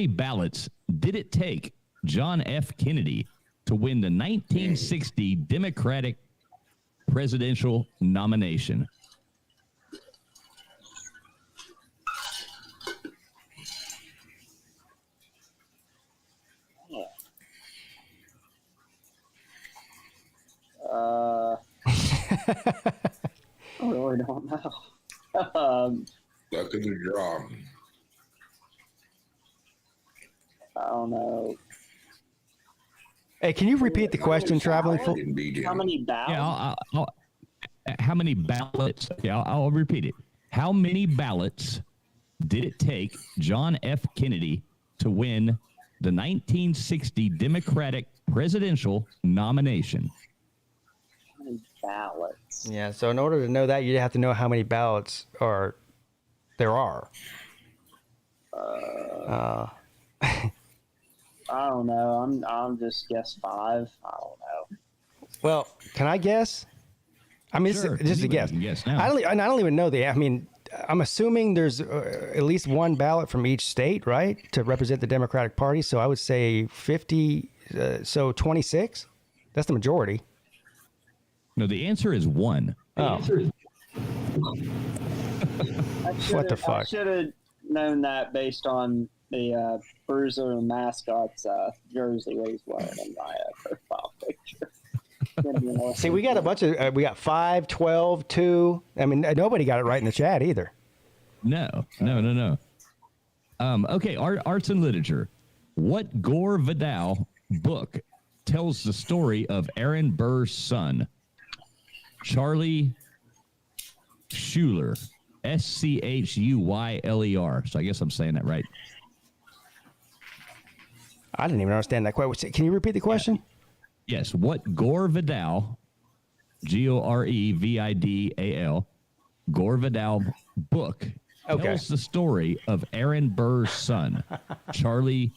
ballots did it take John F. Kennedy to win the 1960 Democratic presidential nomination? I really don't know. Luck of the draw. I don't know. Hey, can you repeat the question, traveling? How many ballots? Yeah, how many ballots? Yeah, I'll repeat it. How many ballots did it take John F. Kennedy to win the 1960 Democratic presidential nomination? How many ballots? Yeah, so in order to know that, you'd have to know how many ballots there are. I don't know. I'm just guess 5. I don't know. Well, can I guess? I mean, Sure, it's just a guess. Guess now. I don't even know I mean, I'm assuming there's at least one ballot from each state, right, to represent the Democratic Party. So I would say 50. So 26. That's the majority. No, the answer is 1. Oh. What the fuck? I should have known that based on the Bruiser mascot's jersey that he's wearing in my profile picture. See, we got a bunch of, we got 5, 12, 2. I mean, nobody got it right in the chat either. No. Okay, arts and literature. What Gore Vidal book tells the story of Aaron Burr's son, Charlie Schuler, Schuyler? So I guess I'm saying that right. I didn't even understand that quite. Can you repeat the question? Yes. What Gore Vidal, Gorevidal, Gore Vidal book tells the story of Aaron Burr's son, Charlie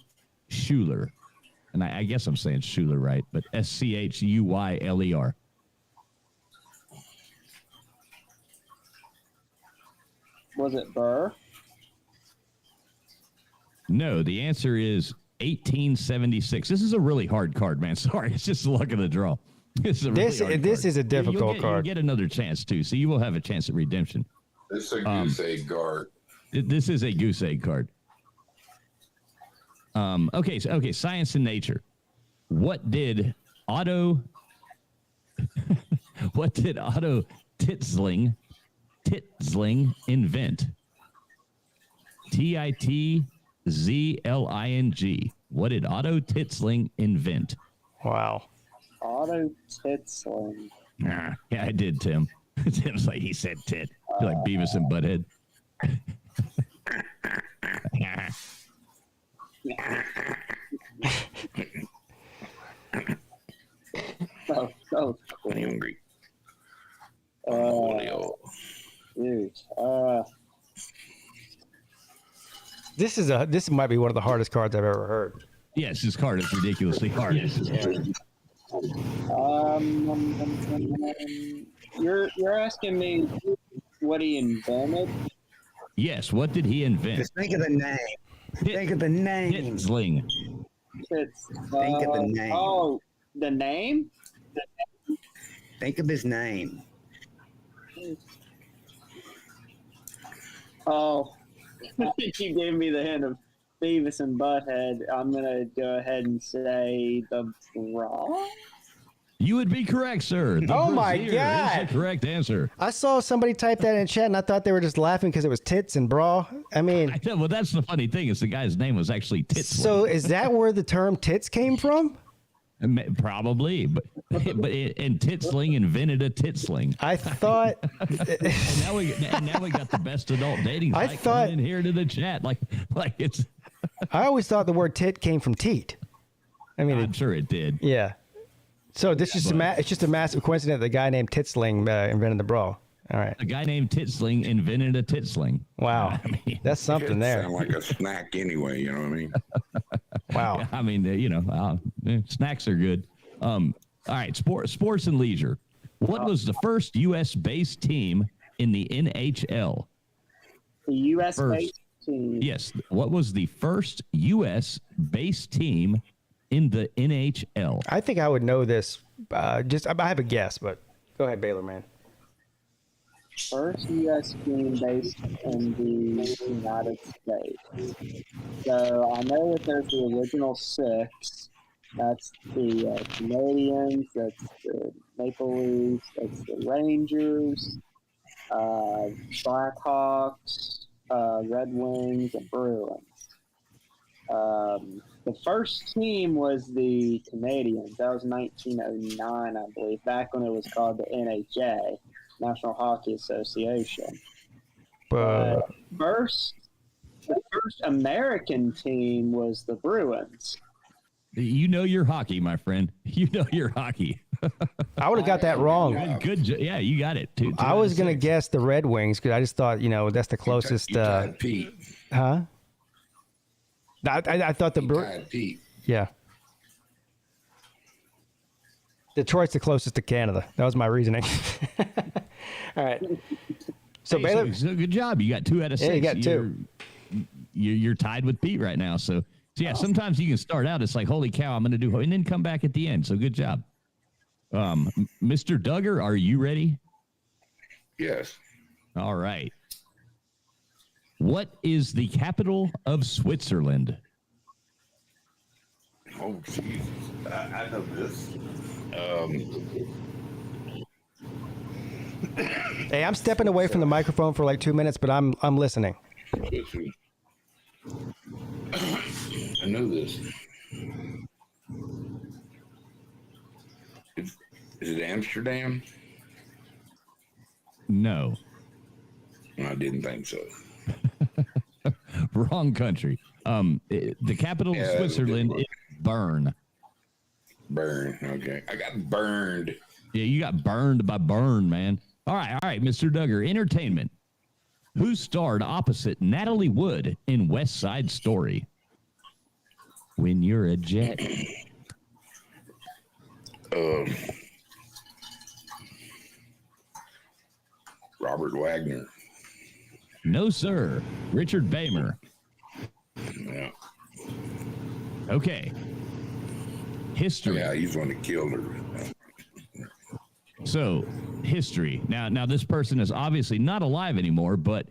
Schuler. And I guess I'm saying Schuler right, but Schuyler. Was it Burr? No, the answer is 1876. This is a really hard card, man. Sorry, it's just the luck of the draw. This is a This really hard this card. is a difficult You'll card. get another chance too, so you will have a chance at redemption. This is a goose egg guard. This is a goose egg card. Okay, science and nature. What did Otto Titzling invent? Titzling. What did Otto Titzling invent? Wow. Auto Titzling. Yeah, I did, Tim. Tim's like, he said tit. You're like Beavis and Butthead. Oh, cool. Hungry. Dude. This might be one of the hardest cards I've ever heard. Yes, this card is ridiculously hard. You're asking me what he invented? Yes, what did he invent? Just think of the name. Think of the name. Titzling. Think of the name. Oh, the name? Think of his name. Oh, you gave me the hint of Beavis and Butthead. I'm gonna go ahead and say the bra. You would be correct, sir. The Oh my brassiere God. is the correct answer. I saw somebody type that in chat, and I thought they were just laughing because it was tits and bra. I mean, Well, that's the funny thing is the guy's name was actually Titzling. so is that where the term tits came from? Probably, and Titzling invented a Titzling. I thought. and now we got the best adult dating I site thought- coming in here to the chat like it's. I always thought the word tit came from teat. I mean, I'm sure it did. Yeah. So this is it's just a massive coincidence that the guy named Titzling invented the bra. All right. A guy named Titzling invented a Titzling. Wow. I mean, that's something there. Sound like a snack anyway. You know what I mean? Wow. I mean, snacks are good. All right, sports and leisure. What was the first U.S. based team in the NHL? The U.S. based team. Yes. What was the first U.S. based team in the NHL? I think I would know this. I have a guess, but go ahead, Baylor man. First U.S. team based in the United States. So I know that there's the original six. That's the Canadians, that's the Maple Leafs, that's the Rangers, Blackhawks, Red Wings, and Bruins. The first team was the Canadians. That was 1909, I believe, back when it was called the NHA, National Hockey Association. The first American team was the Bruins. You know your hockey, my friend. You know your hockey. I would have got that wrong. Good. Yeah, you got it. Two I was going to guess the Red Wings because I just thought, that's the closest. Pete. Huh? I thought Pete. Yeah. Detroit's the closest to Canada. That was my reasoning. All right. So Baylor, so good job. You got 2 out of 6. Yeah, you got 2. You're tied with Pete right now. So yeah, sometimes you can start out. It's like, holy cow, I'm going to do, and then come back at the end. So good job. Mr. Duggar, are you ready? Yes. All right. What is the capital of Switzerland? Oh, Jesus. I know this. Hey, I'm stepping away from the microphone for like 2 minutes, but I'm listening. I know this. Is it Amsterdam? No. I didn't think so. Wrong country. The capital of Switzerland is Bern. Bern. Okay. I got burned. Yeah, you got burned by Bern, man. All right, Mr. Duggar. Entertainment. Who starred opposite Natalie Wood in West Side Story? When you're a jet. Robert Wagner. No, sir. Richard Bamer. Yeah. Okay. History. Yeah, he's the one that killed her. So, history. Now this person is obviously not alive anymore, but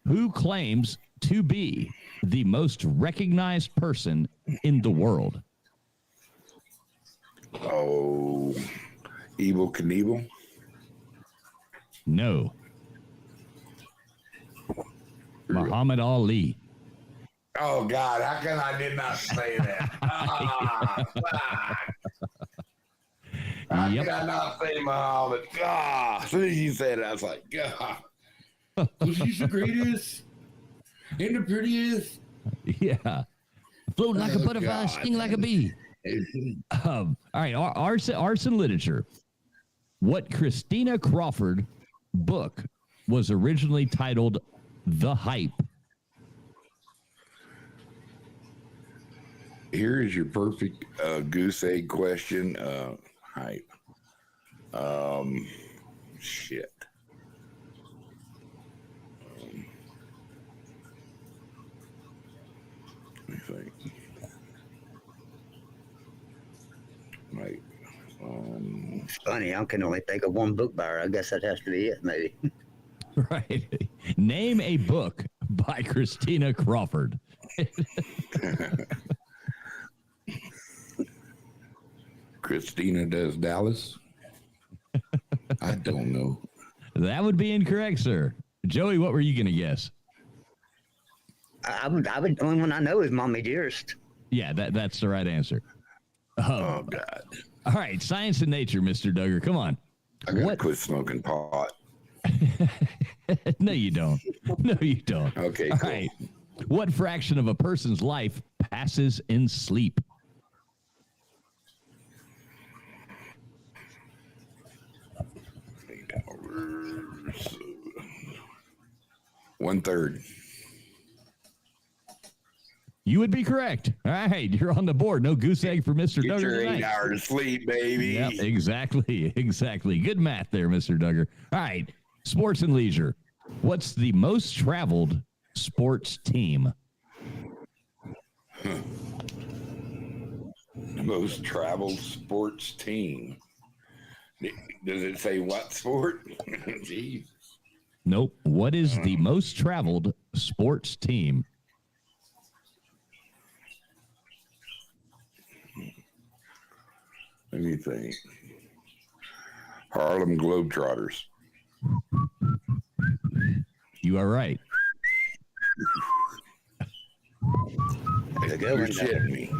who claims to be the most recognized person in the world? Oh, Evel Knievel? No. Muhammad Ali. Oh, God, how come I did not say that? How Yep. did I not say Muhammad? As soon as you said it, I was like, God. Was he the greatest? And the prettiest? Yeah. Float like a Oh, butterfly, God. sting like a bee. All right, arts and literature. What Christina Crawford book was originally titled The Hype? Here is your perfect goose egg question. Hype. Shit. Let me think. Right. It's funny. I can only think of one book by her. I guess that has to be it, maybe. Right. Name a book by Christina Crawford. Christina Does Dallas? I don't know. That would be incorrect, sir. Joey, what were you going to guess? I would. The only one I know is Mommy Dearest. Yeah, that's the right answer. Oh, God. All right, science and nature, Mr. Duggar. Come on. I got to quit smoking pot. No, you don't. No, you don't. Okay, All cool. right. What fraction of a person's life passes in sleep? One-third. You would be correct. All right, you're on the board. No goose egg for Mr. Get Duggar your 8 tonight. hours of sleep, baby. Yep, exactly. Good math there, Mr. Duggar. All right, sports and leisure. What's the most traveled sports team? The most traveled sports team. Does it say what sport? Jeez. Nope. What is the most traveled sports team? Let me think. Harlem Globetrotters. You are right. You're shitting me.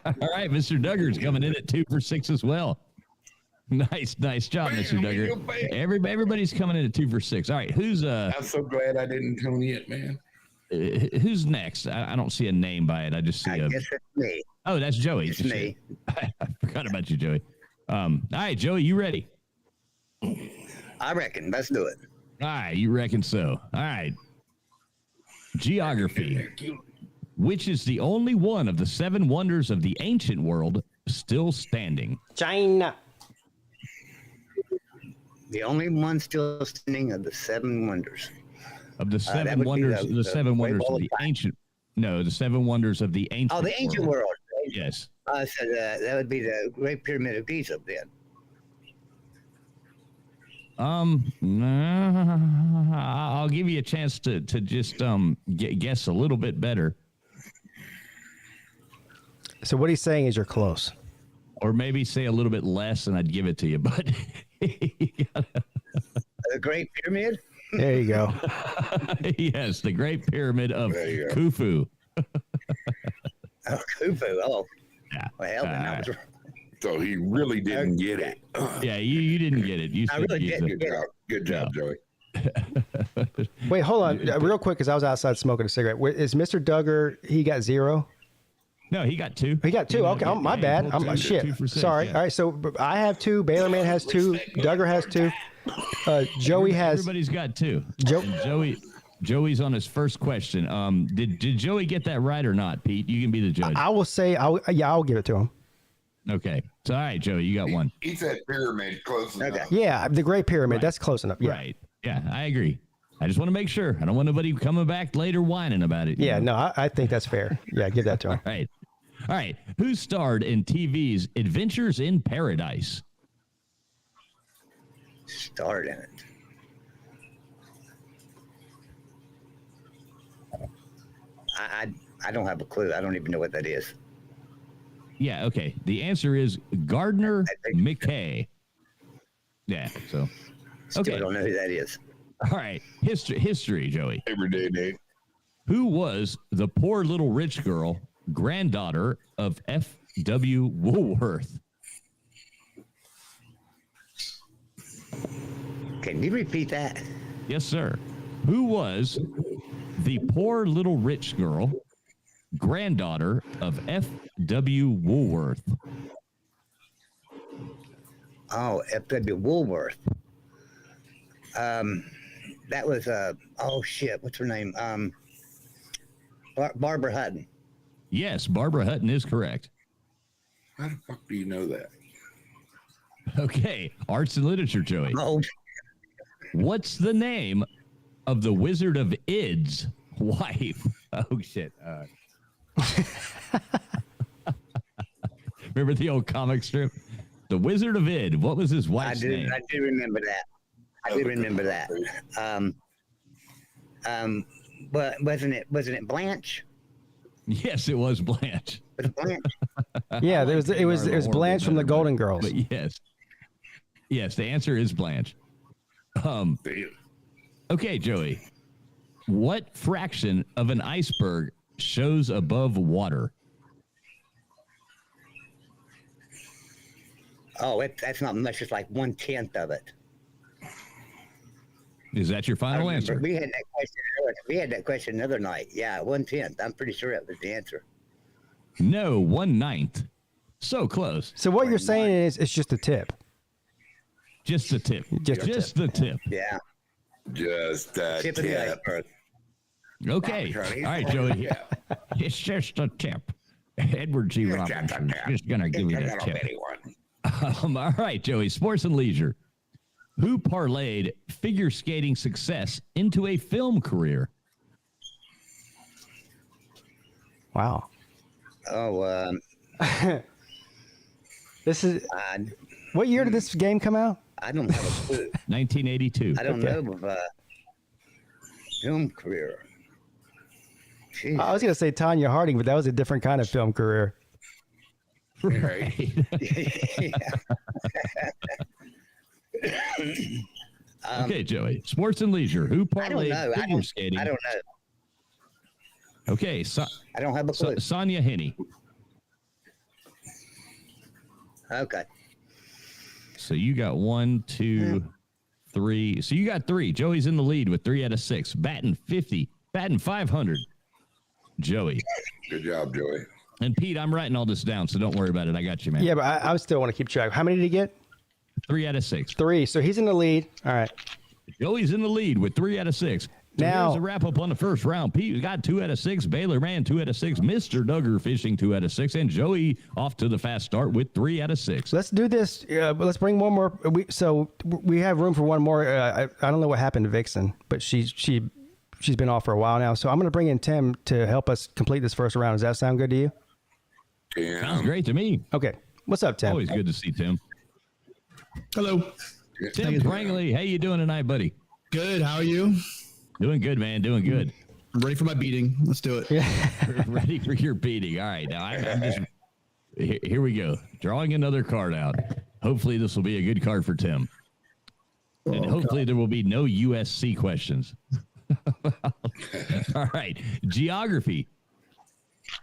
All right, Mr. Duggar's coming in at 2 for 6 as well. Nice job, Mr. Duggar. Everybody's coming in at 2 for 6. All right, who's I'm so glad I didn't tune it, man. Who's next? I don't see a name by it. I just see I guess it's me. Oh, that's Joey. It's me. I forgot about you, Joey. All right, Joey, you ready? I reckon. Let's do it. All right, you reckon so. All right. Geography. Which is the only one of the 7 wonders of the ancient world still standing? China. The only one still standing of the 7 wonders. Of the that 7 would be wonders, the 7 Great wonders Wall of of the ancient. No, the 7 wonders of the ancient. Oh, the ancient world. Yes. I said that would be the Great Pyramid of Giza then. I'll give you a chance to just guess a little bit better. So what he's saying is you're close. Or maybe say a little bit less and I'd give it to you, but The Great Pyramid? There you go. Yes, the Great Pyramid of Khufu. Oh, Khufu. Oh. Yeah. Well, then that was So he really didn't get it. Yeah, you didn't get it. You I said really you didn't said- get it. Good job, Joey. Wait, hold on, real quick, because I was outside smoking a cigarette. Is Mr. Duggar? He got 0. No, he got 2. He got 2. Okay, my bad. Two I'm shit. 2 for 6, Sorry. yeah. All right, so I have 2. Baylorman has 2. Duggar has 2. Joey has. Everybody's got 2. Joe. Joey's on his first question. Did Joey get that right or not, Pete? You can be the judge. I will say, I'll give it to him. Okay. So, all right, Joey, you got 1. He said pyramid close enough. Yeah, the Great Pyramid. Right. That's close enough. Yeah. Right. Yeah, I agree. I just want to make sure. I don't want nobody coming back later whining about it. Yeah, no, I think that's fair. Yeah, give that to him. All right. All right. Who starred in TV's Adventures in Paradise? starred in it. I don't have a clue. I don't even know what that is. Yeah, okay. The answer is Gardner McKay. Yeah, so. Still don't know who that is. All right. History, Joey. Everyday day. Who was the poor little rich girl, granddaughter of F.W. Woolworth? Can you repeat that? Yes, sir. Who was the poor little rich girl, granddaughter of F.W. Woolworth? Oh, F.W. Woolworth. That was oh shit, what's her name? Barbara Hutton. Yes, Barbara Hutton is correct. How the fuck do you know that? Okay, arts and literature, Joey. Oh. What's the name of the Wizard of Id's wife? Oh shit. Remember the old comic strip? The Wizard of Id. What was his wife's name? I do remember that. I do remember that. But wasn't it Blanche? Yes, it was Blanche. Was it Blanche? Yeah, it was Blanche from the Golden Girls. But yes, the answer is Blanche. Okay, Joey. What fraction of an iceberg shows above water? Oh, that's not much. It's like 1/10 of it. Is that your final answer? We had that question. We had that question the other night. Yeah, 1/10. I'm pretty sure that was the answer. No, 1/9. So close. So what you're saying is it's just a tip. Just the tip. Just the tip. Yeah. Just a Tip of the tip. iceberg. Okay. All right, Joey. It's just a tip. Edward G. Robinson just going to give you the tip. All right, Joey. Sports and leisure. Who parlayed figure skating success into a film career? Wow. Oh, this is. What year did this game come out? I don't have a clue. 1982. I don't know of film career. Jeez. I was going to say Tanya Harding, but that was a different kind of film career. Right. Okay, Joey. Sports and leisure. Who parlayed figure skating? I don't know. Okay. I don't have a clue. Sonia Henney. Okay. So you got 1, 2, 3. So you got 3. Joey's in the lead with 3 out of 6. Batting 50. Batting 500. Joey. Good job, Joey. And Pete, I'm writing all this down, so don't worry about it. I got you, man. Yeah, but I still want to keep track. How many did he get? 3 out of 6. 3. So he's in the lead. All right. Joey's in the lead with 3 out of 6. So Now, here's a wrap up on the first round. Pete got 2 out of 6. Baylor ran 2 out of 6. Mr. Duggar fishing 2 out of 6. And Joey off to the fast start with 3 out of 6. Let's do this. Let's bring one more. We have room for one more. I don't know what happened to Vixen, but she's been off for a while now. So I'm going to bring in Tim to help us complete this first round. Does that sound good to you? Yeah. Sounds great to me. Okay. What's up, Tim? Always good to see Tim. Hello. Tim Prangley, how you doing tonight, buddy? Good. How are you? Doing good, man. Doing good. I'm ready for my beating. Let's do it. Ready for your beating. All right. Now, I'm just here we go. Drawing another card out. Hopefully, this will be a good card for Tim. And hopefully, there will be no USC questions. All right. Geography.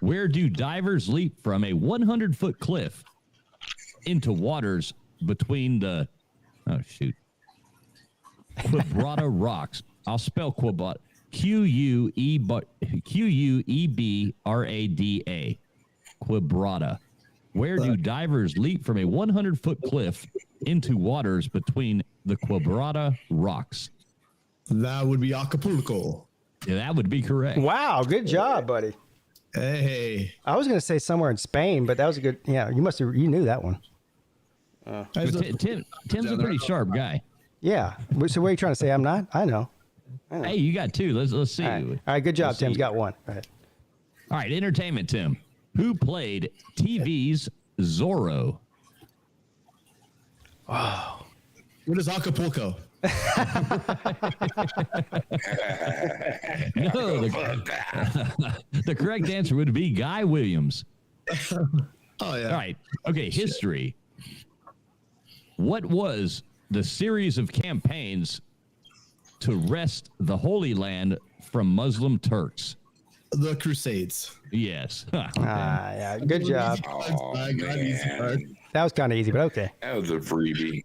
Where do divers leap from a 100-foot cliff into waters between the Quebrada rocks? I'll spell Quebrada. Quebrada. Quebrada. Where do divers leap from a 100-foot cliff into waters between the Quebrada rocks? That would be Acapulco. Yeah, that would be correct. Wow. Good job, buddy. Hey. I was going to say somewhere in Spain, but that was a good. Yeah, you knew that one. Tim's a pretty sharp guy. Yeah. So what are you trying to say? I'm not? I know. Hey, you got 2. Let's see. All right. Good job. Tim's got 1. All right. Entertainment, Tim. Who played TV's Zorro? Oh. What is Acapulco? No, the correct answer would be Guy Williams. Oh, yeah. All right. Okay, history. What was the series of campaigns to wrest the Holy Land from Muslim Turks? The Crusades. Yes. Yeah, good job. Oh, man. That was kind of easy, but okay. That was a freebie.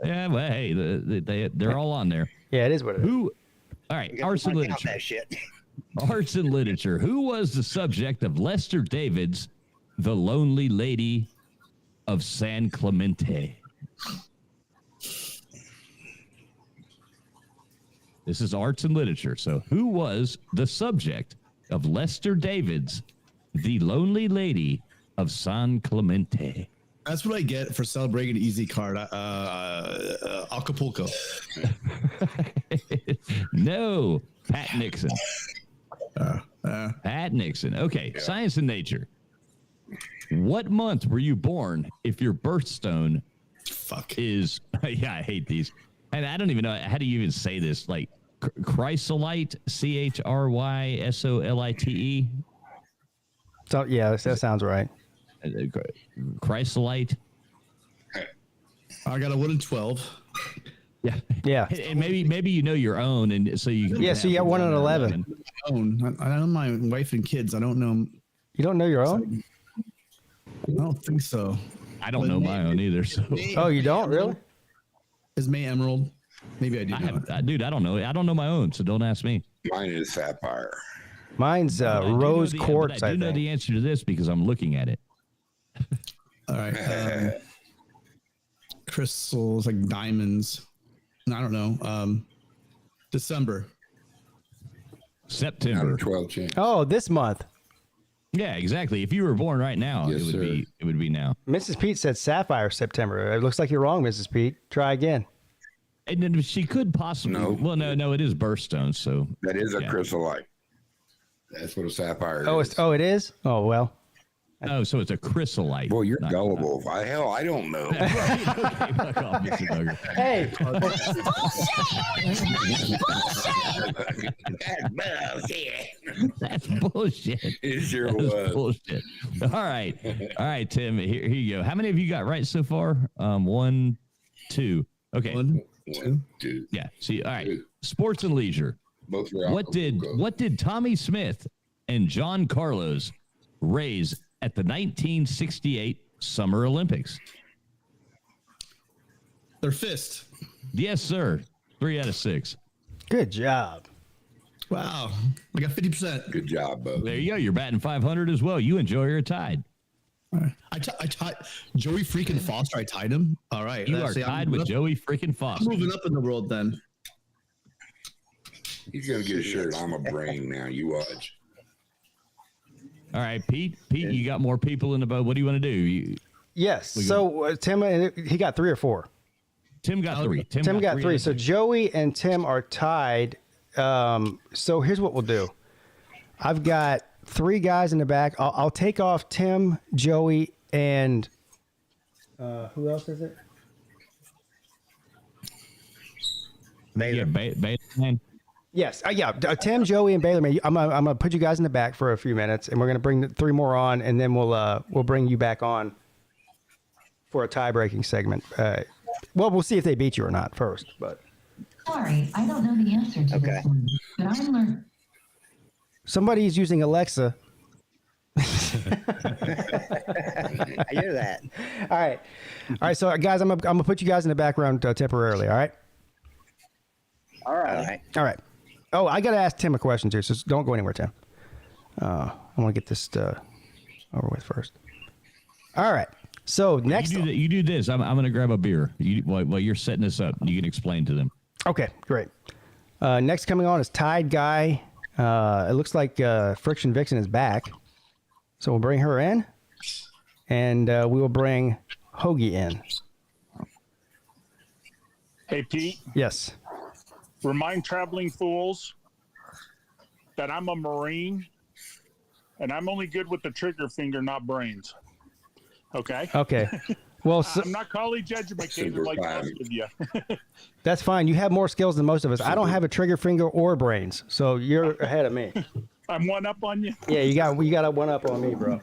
Yeah, well, hey, they're all on there. Yeah, it is what it is. Who? All right, arts and literature. That shit. Arts and literature. Who was the subject of Lester David's "The Lonely Lady of San Clemente"? This is arts and literature. So, who was the subject of Lester David's "The Lonely Lady of San Clemente"? That's what I get for celebrating an easy card. Acapulco. No, Pat Nixon. Pat Nixon. Okay, science and nature. What month were you born if your birthstone is... Yeah, I hate these. And I don't even know, how do you even say this? Like, chrysolite, Chrysolite? So, yeah, that sounds right. Chrysolite. I got a 1 in 12. Yeah. Yeah. And maybe you know your own, and so you. Yeah, so you got 1 in 11. I know my wife and kids. I don't know. You don't know your own? I don't think so. I don't know my own either. So. Oh, you don't really? Is May Emerald? Maybe I do. Dude, I don't know. I don't know my own, so don't ask me. Mine is sapphire. Mine's rose quartz. I do know the answer to this because I'm looking at it. All right. Crystals, like diamonds. I don't know. December. September. 12 chance. Oh, this month. Yeah, exactly. If you were born right now, Yes, it would be now. Mrs. Pete said sapphire September. It looks like you're wrong, Mrs. Pete. Try again. And then she could possibly. No. Well, no, it is birthstone. So That is a chrysolite. That's what a sapphire is. It is? Oh, well. Oh, so it's a chrysolite. Boy, you're gullible. Hell, I don't know. Okay, fuck off, Mr. Duggar. Hey. That's bullshit. That's bullshit. It sure That was. bullshit. All right, Tim. Here you go. How many of you got right so far? 1, 2. Okay. 1, 2. Yeah. See. All right. Sports and leisure. Both were What did Tommy Smith and John Carlos raise at the 1968 Summer Olympics? Their fist. Yes, sir. 3 out of 6. Good job. Wow. I got 50%. Good job, Bo. There you go. You're batting 500 as well. You and Joey are tied. I tied Joey freaking Foster. I tied him. All right. You are tied with Joey freaking Foster. I'm moving up in the world then. He's going to get a shirt. I'm a brain now. You watch. All right, Pete, you got more people in the boat. What do you want to do? Yes. So Tim, he got 3 or 4. Tim got 3. Tim got 3. So Joey and Tim are tied. So here's what we'll do. I've got 3 guys in the back. I'll take off Tim, Joey, and who else is it? Baylor. Yes. Tim, Joey, and Baylor. Man, I'm gonna put you guys in the back for a few minutes, and we're gonna bring 3 more on, and then we'll bring you back on for a tie-breaking segment. Well, we'll see if they beat you or not first. But sorry, I don't know the answer to this one, but I'm learning. Somebody's using Alexa. I hear that. All right. So guys, I'm gonna put you guys in the background temporarily. All right. All right. Oh, I got to ask Tim a question too, so don't go anywhere, Tim. I want to get this over with first. All right. So next, you do this. I'm going to grab a beer. While you're setting this up, you can explain to them. Okay, great. Next coming on is Tide Guy. It looks like Friction Vixen is back, so we'll bring her in, and we will bring Hoagie in. Hey, Pete. Yes. Remind traveling fools that I'm a Marine, and I'm only good with the trigger finger, not brains. Okay? Okay. Well, so, I'm not college educated like most of you. that's fine. You have more skills than most of us. I don't have a trigger finger or brains, so you're ahead of me. I'm one up on you. Yeah, you got a one up on me, bro.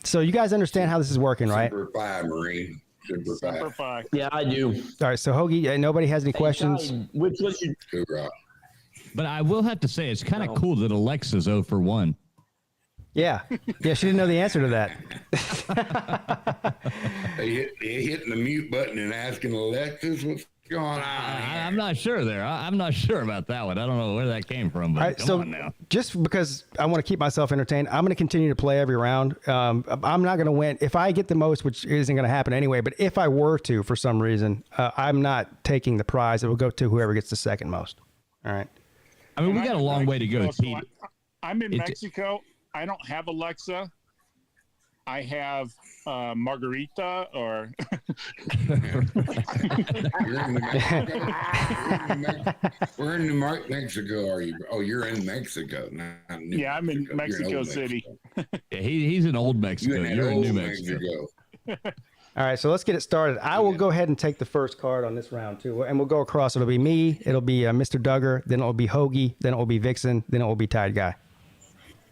So you guys understand how this is working, right? Super 5, Marine. Super 5. Yeah, I do. All right, so Hoagie, nobody has any questions? Which was your... But I will have to say, it's kind of cool that Alexa's 0 for 1. Yeah, she didn't know the answer to that. They hitting the mute button and asking Alexis what's going on. I'm not sure there. I'm not sure about that one. I don't know where that came from. But All right, so on now. just because I want to keep myself entertained, I'm going to continue to play every round. I'm not going to win. If I get the most, which isn't going to happen anyway, but if I were to, for some reason, I'm not taking the prize. It will go to whoever gets the second most. All right. I mean, we got a long way to go, So Pete. I'm in Mexico. I don't have Alexa. I have Margarita or. Where in Mexico are you? Oh, you're in Mexico. Not New Yeah, I'm in Mexico City. Yeah, he's in old Mexico. You're in New Mexico. All right, so let's get it started. I will go ahead and take the first card on this round, too. And we'll go across. It'll be me. It'll be Mr. Duggar. Then it'll be Hoagie. Then it will be Vixen. Then it will be Tide Guy.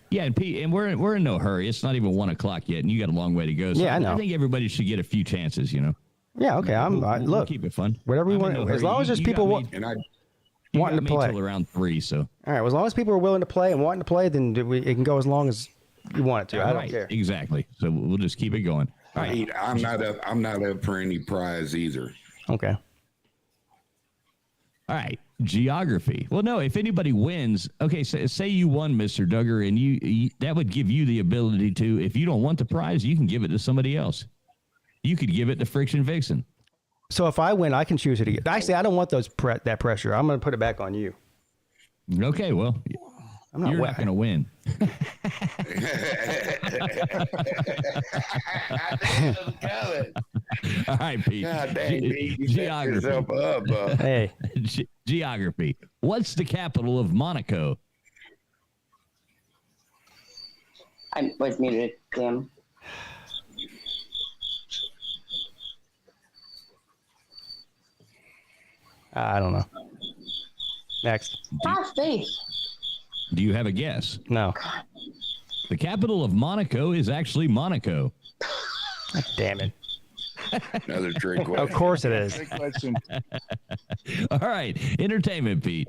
Yeah, and Pete, and we're in no hurry. It's not even 1 o'clock yet, and you got a long way to go. So Yeah, I know. I think everybody should get a few chances. Yeah, okay. We'll Look, keep it fun. whatever you I'm want. in no As hurry. long as there's You people got me- wanting to play. Till around 3. So All right. Well, as long as people are willing to play and wanting to play, then it can go as long as you want it to. I don't Right, care. Exactly. So we'll just keep it going. All right. Pete, I'm not up for any prize either. Okay. All right. Geography. Well, no, if anybody wins, okay, say you won, Mr. Duggar, and you that would give you the ability to, if you don't want the prize, you can give it to somebody else. You could give it to Friction Vixen. So if I win, I can choose it again. Actually, I don't want that pressure. I'm going to put it back on you. Okay, well, you're not going to win. All right, Pete. God dang, Pete, you set Geography. yourself up, Hey. Geography. What's the capital of Monaco? I was muted. Damn. I don't know. Next. Faith. Do you have a guess? No. The capital of Monaco is actually Monaco. Damn it. Another trick question. Of course it is. Great question. All right. Entertainment, Pete.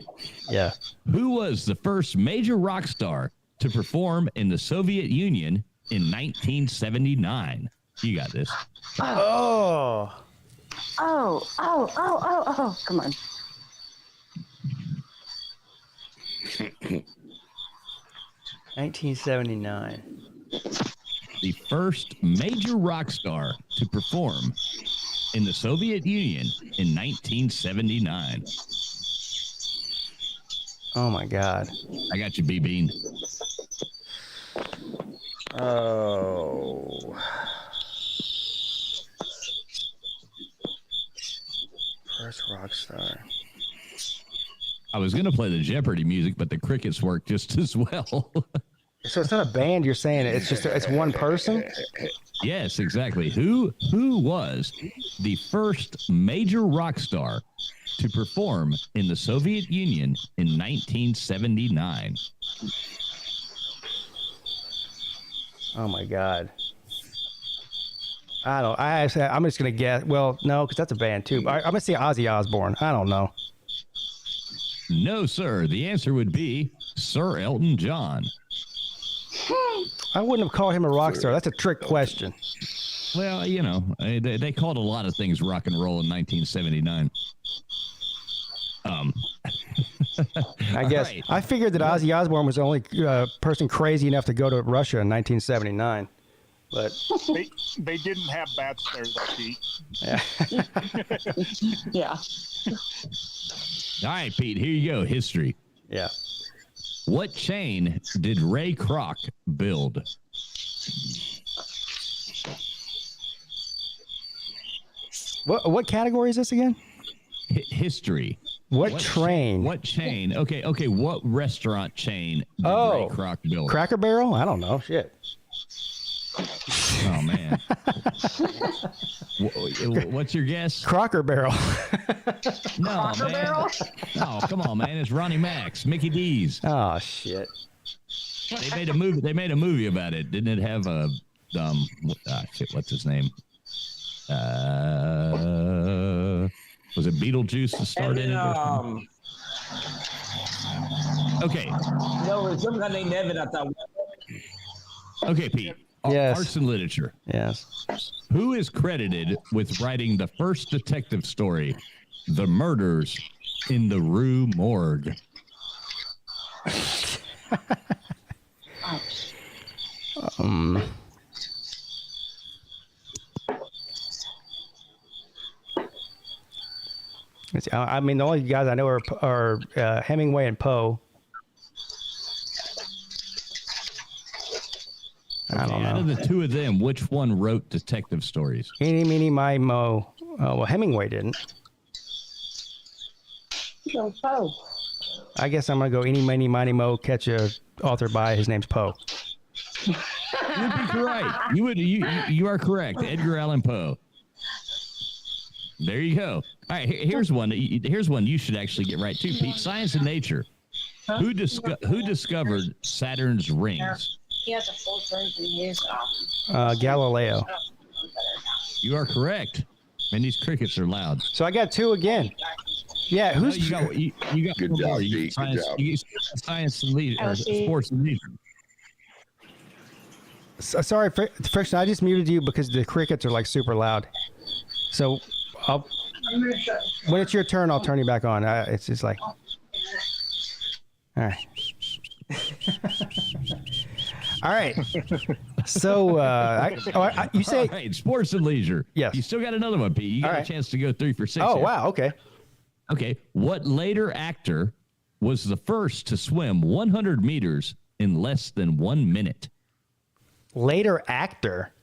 Yeah. Who was the first major rock star to perform in the Soviet Union in 1979? You got this. Oh. Come on. $1979. The first major rock star to perform in the Soviet Union in 1979. Oh my God. I got you, B-Bean. Oh. First rock star. I was going to play the Jeopardy music, but the crickets work just as well. So it's not a band, you're saying it. It's just it's one person? Yes, exactly. Who was the first major rock star to perform in the Soviet Union in 1979? Oh my God. I'm just gonna guess. Well, no, because that's a band too. But I'm gonna say Ozzy Osbourne. I don't know. No, sir. The answer would be Sir Elton John. I wouldn't have called him a rock star. That's a trick question. Well, they called a lot of things rock and roll in 1979. I guess right. I figured that Ozzy Osbourne was the only person crazy enough to go to Russia in 1979. But they didn't have bats there, though, Pete. Yeah. Yeah. All right, Pete, here you go. History. Yeah. What chain did Ray Kroc build? What category is this again? History. What train? What chain? Okay. What restaurant chain did Ray Kroc build? Cracker Barrel? I don't know. Shit. Oh man. What's your guess? Crocker Barrel. No, Crocker man. Barrel? No, come on, man. It's Ronnie Max, Mickey D's. Oh shit. They made a movie. They made a movie about it. Didn't it have a shit? What's his name? Was it Beetlejuice to start in it? Okay. No, it's some guy named Evan. I thought. Okay, Pete. Yes. Arts and literature. Yes. Who is credited with writing the first detective story, The Murders in the Rue Morgue? I mean, the only guys I know are Hemingway and Poe. I don't know. Out of the two of them, which one wrote detective stories? Eeny, meeny, miny, mo. Well, Hemingway didn't. Poe. I guess I'm gonna go eeny, meeny, miny, mo. Catch a author by his name's Poe. You would be correct. You are correct. Edgar Allan Poe. There you go. All right, here's one. Here's one you should actually get right too, Pete. Science and Nature. Who discovered Saturn's rings? He has a full turn to his Galileo. You are correct. Man, these crickets are loud. So I got two again. Yeah, who's you got Good one job, more. Pete. Good job. You got science and leisure, or sports and leisure. Sorry, Friction. I just muted you because the crickets are like super loud. So when it's your turn, I'll turn you back on. It's just like, all right. All right. So you say all right, sports and leisure. Yes. You still got another one, Pete. You got a chance to go 3 for 6. Oh, here. wow. Okay. Okay. What later actor was the first to swim 100 meters in less than 1 minute? Later actor?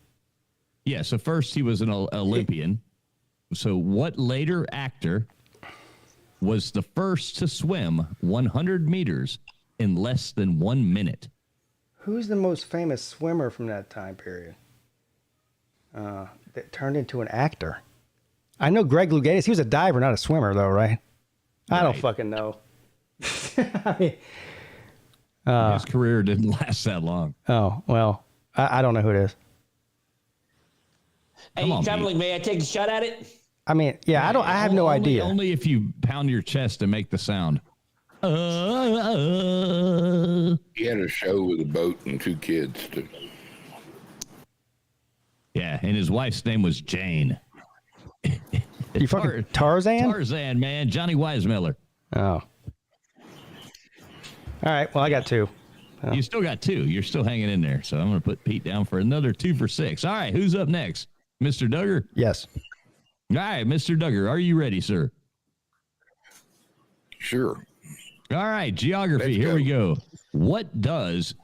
Yeah. So first he was an Olympian. So what later actor was the first to swim 100 meters in less than 1 minute? Who's the most famous swimmer from that time period? That turned into an actor. I know Greg Louganis. He was a diver, not a swimmer, though, right? I don't fucking know. I mean, his career didn't last that long. Oh, well, I don't know who it is. Hey, traveling, may I take a shot at it? I mean, yeah, I have no idea. Only if you pound your chest to make the sound. He had a show with a boat and 2 kids too. Yeah, and his wife's name was Jane. You fucking Tarzan? Tarzan, man. Johnny Weissmuller. Oh. All right, well, I got 2. You still got 2. You're still hanging in there. So I'm going to put Pete down for another 2 for 6. All right, who's up next? Mr. Duggar? Yes. All right, Mr. Duggar, are you ready, sir? Sure. All right, geography. Here we go. What did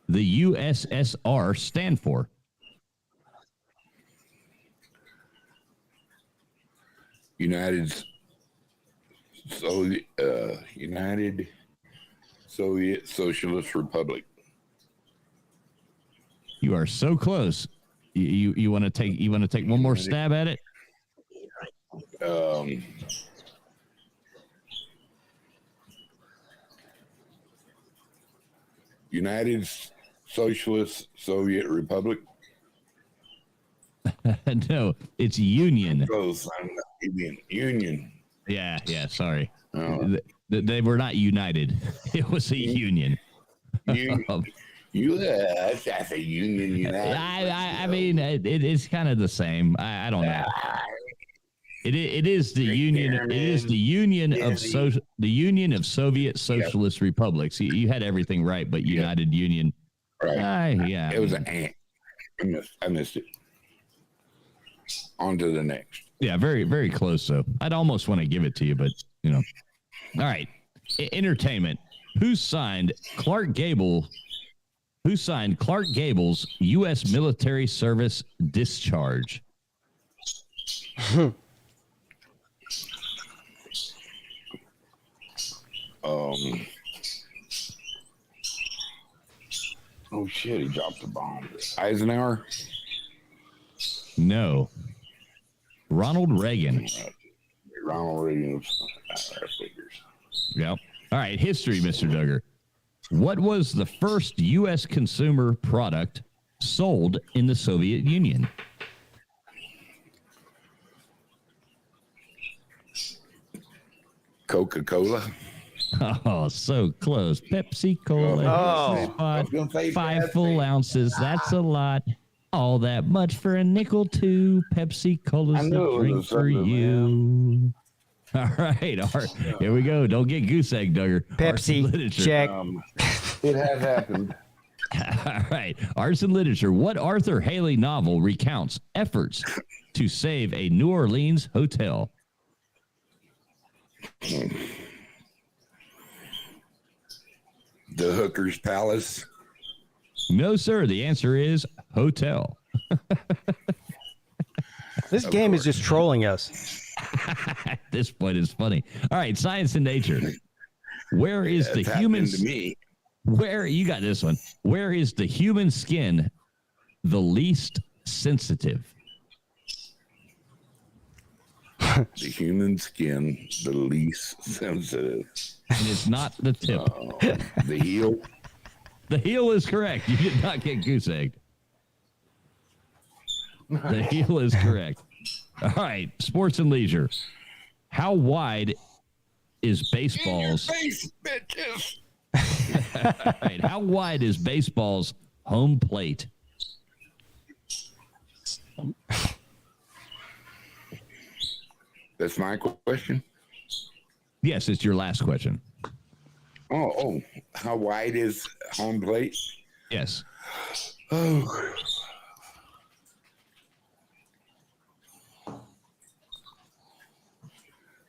the USSR stand for? United Soviet Socialist Republic. You are so close. You want to take one more stab at it? United Socialist Soviet Republic. No, it's Union. Union. Yeah. Sorry. Oh. They were not united. It was a union. That's a union. United. I mean, it's kind of the same. I don't know. It is the union. It is the union of Soviet Socialist Republics. You had everything right, but United Union. Right. Yeah. It was an ant. I missed it. On to the next. Yeah, very, very close. So I'd almost want to give it to you, but you know. All right. Entertainment. Who signed Clark Gable's U.S. military service discharge? Oh shit! He dropped the bomb. Eisenhower. No. Ronald Reagan. Ronald Reagan. Figures. Yep. All right. History, Mr. Duggar. What was the first U.S. consumer product sold in the Soviet Union? Coca-Cola. Oh, so close. Pepsi Cola. Oh. 5 full ounces. That's a lot. All that much for a nickel, too. Pepsi Cola's the drink for you. All right. Here we go. Don't get goose egg, Duggar. Pepsi, check. It has happened. All right. Arts and literature. What Arthur Haley novel recounts efforts to save a New Orleans hotel? The Hooker's Palace. No, sir. The answer is hotel. This game is just trolling us. At this point, it's funny. All right. Science and nature. Where is the human... to me. Where, you got this one. Where is the human skin the least sensitive? The human skin, the least sensitive. And it's not the tip. The heel. The heel is correct. You did not get goose egged. The heel is correct. All right. Sports and leisure. How wide is baseball's... In your face, bitches. All right. How wide is baseball's home plate? That's my question? Yes, it's your last question. Oh, how wide is home plate? Yes. Oh.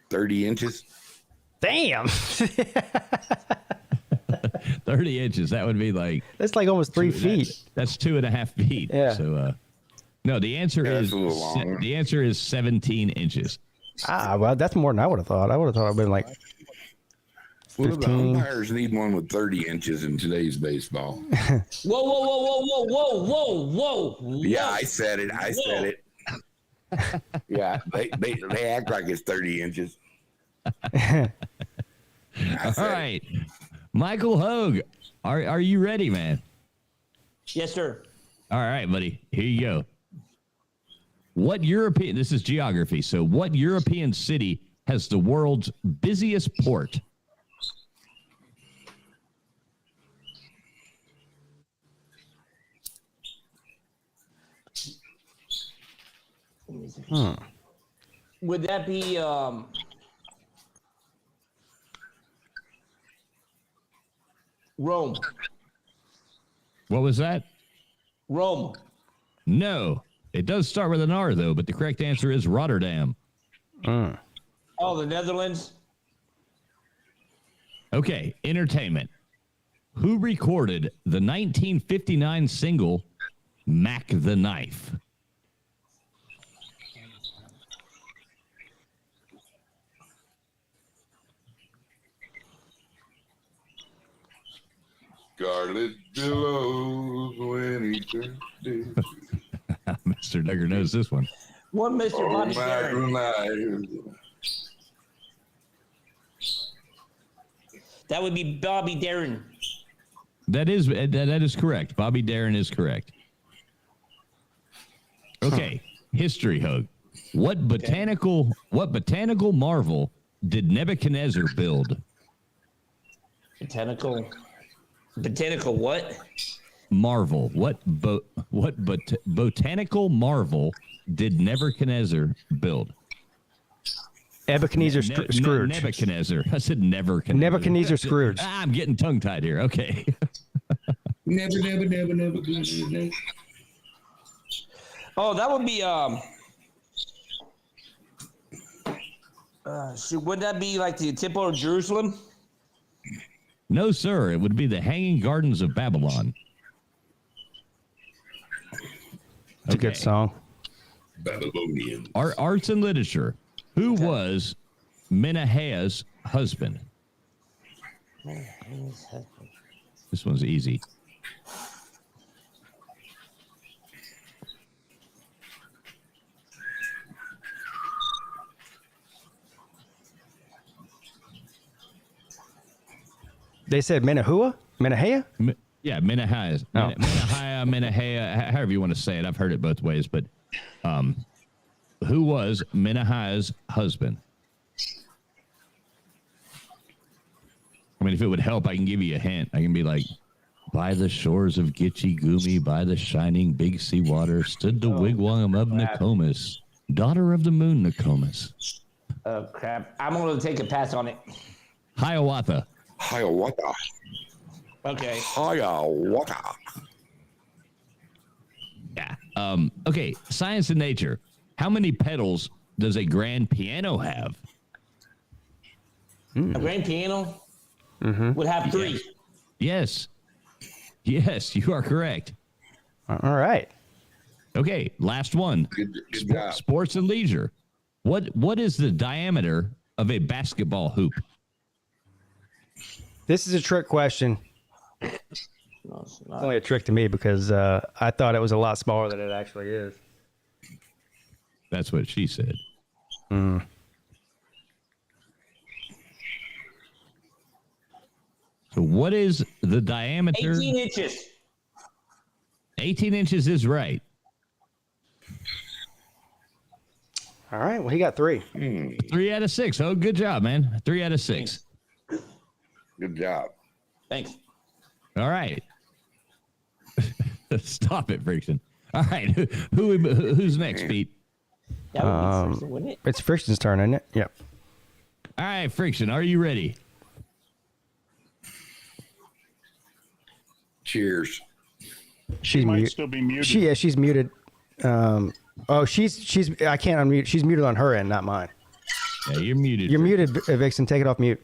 $30 Damn. 30 inches. That would be like... That's like almost 3 feet. That's 2.5 feet. Yeah. So, no, the answer is... The answer is 17 inches. Well, that's more than I would have thought. I would have thought it would have been like 15. Well, the umpires need one with 30 inches in today's baseball. Whoa. Yeah, I said it. I said it. Yeah, they act like it's 30 inches. All right. Michael Hogue, are you ready, man? Yes, sir. All right, buddy. Here you go. What European, this is geography, so what European city has the world's busiest port? Would that be Rome? What was that? Rome. No. It does start with an R, though, but the correct answer is Rotterdam. Oh, the Netherlands? Okay, entertainment. Who recorded the 1959 single Mac the Knife? Scarlet billows when he turned to... Mr. Duggar knows this one. One Mr. Bobby Darin. That would be Bobby Darin. That is correct. Bobby Darin is correct. Okay, history, Hogue. What botanical marvel did Nebuchadnezzar build? Botanical what? Marvel. What botanical marvel did Nebuchadnezzar build? Ebenezer Scrooge. Nebuchadnezzar. I said Nebuchadnezzar. Nebuchadnezzar Scrooge. I'm getting tongue-tied here. Okay. Never. Oh, that would be would that be like the Temple of Jerusalem? No, sir. It would be the Hanging Gardens of Babylon. It's a good song. Babylonian. Arts and literature. Who was Menahea's husband? This one's easy. They said Minahua? Minahea? Yeah, Minahia. Oh. Minahia, however you want to say it. I've heard it both ways, but who was Minahia's husband? I mean, if it would help, I can give you a hint. I can be like, by the shores of Gitche Gumi, by the shining big sea water, stood the wigwam of Nokomis, daughter of the moon Nokomis. Oh, crap. I'm going to take a pass on it. Hiawatha. Hiawatha. Okay. Hiawatha. Yeah. Okay, science and nature. How many pedals does a grand piano have? A grand piano would have 3. Yes. Yes, you are correct. All right. Okay, last one. Good job. Sports and leisure. What is the diameter of a basketball hoop? This is a trick question. No, it's It's only a trick to me because I thought it was a lot smaller than it actually is. That's what she said. So what is the diameter? 18 inches. 18 inches is right. All right. Well, he got 3. 3 out of 6. Oh, good job, man. 3 out of 6. Good job. Thanks. All right. Stop it, Friction. All right. Who's next, Pete? That would be Friction, wouldn't it? It's Friction's turn, isn't it? Yep. All right, Friction. Are you ready? Cheers. She's might muted. still be muted. She's muted. She's. I can't unmute. She's muted on her end, not mine. Yeah, you're muted. You're muted, Vixen. Take it off mute.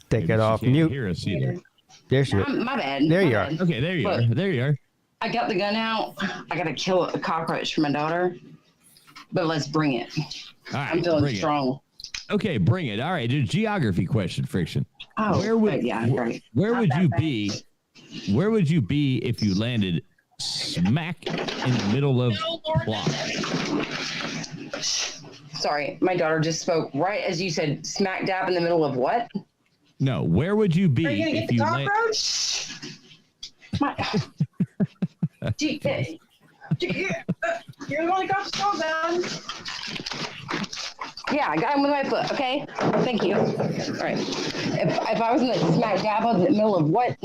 Take it off mute. Hear us either. There she is. My bad. There my you are. bad. Okay, there you are. Look. There you are. I got the gun out. I got to kill a cockroach for my daughter. But let's bring it. All right, I'm feeling bring it. strong. Okay, bring it. All right, a geography question, Friction. Oh, where would yeah, right. where Not would that you bad. be? Where would you be if you landed smack in the middle of block? Sorry, my daughter just spoke right as you said smack dab in the middle of what? No, where would you be Are you going to if get the you cockroach? You're the one that got the stove down. Yeah, I got him with my foot, okay? Thank you. All right. If I was in the smack dab in the middle of what?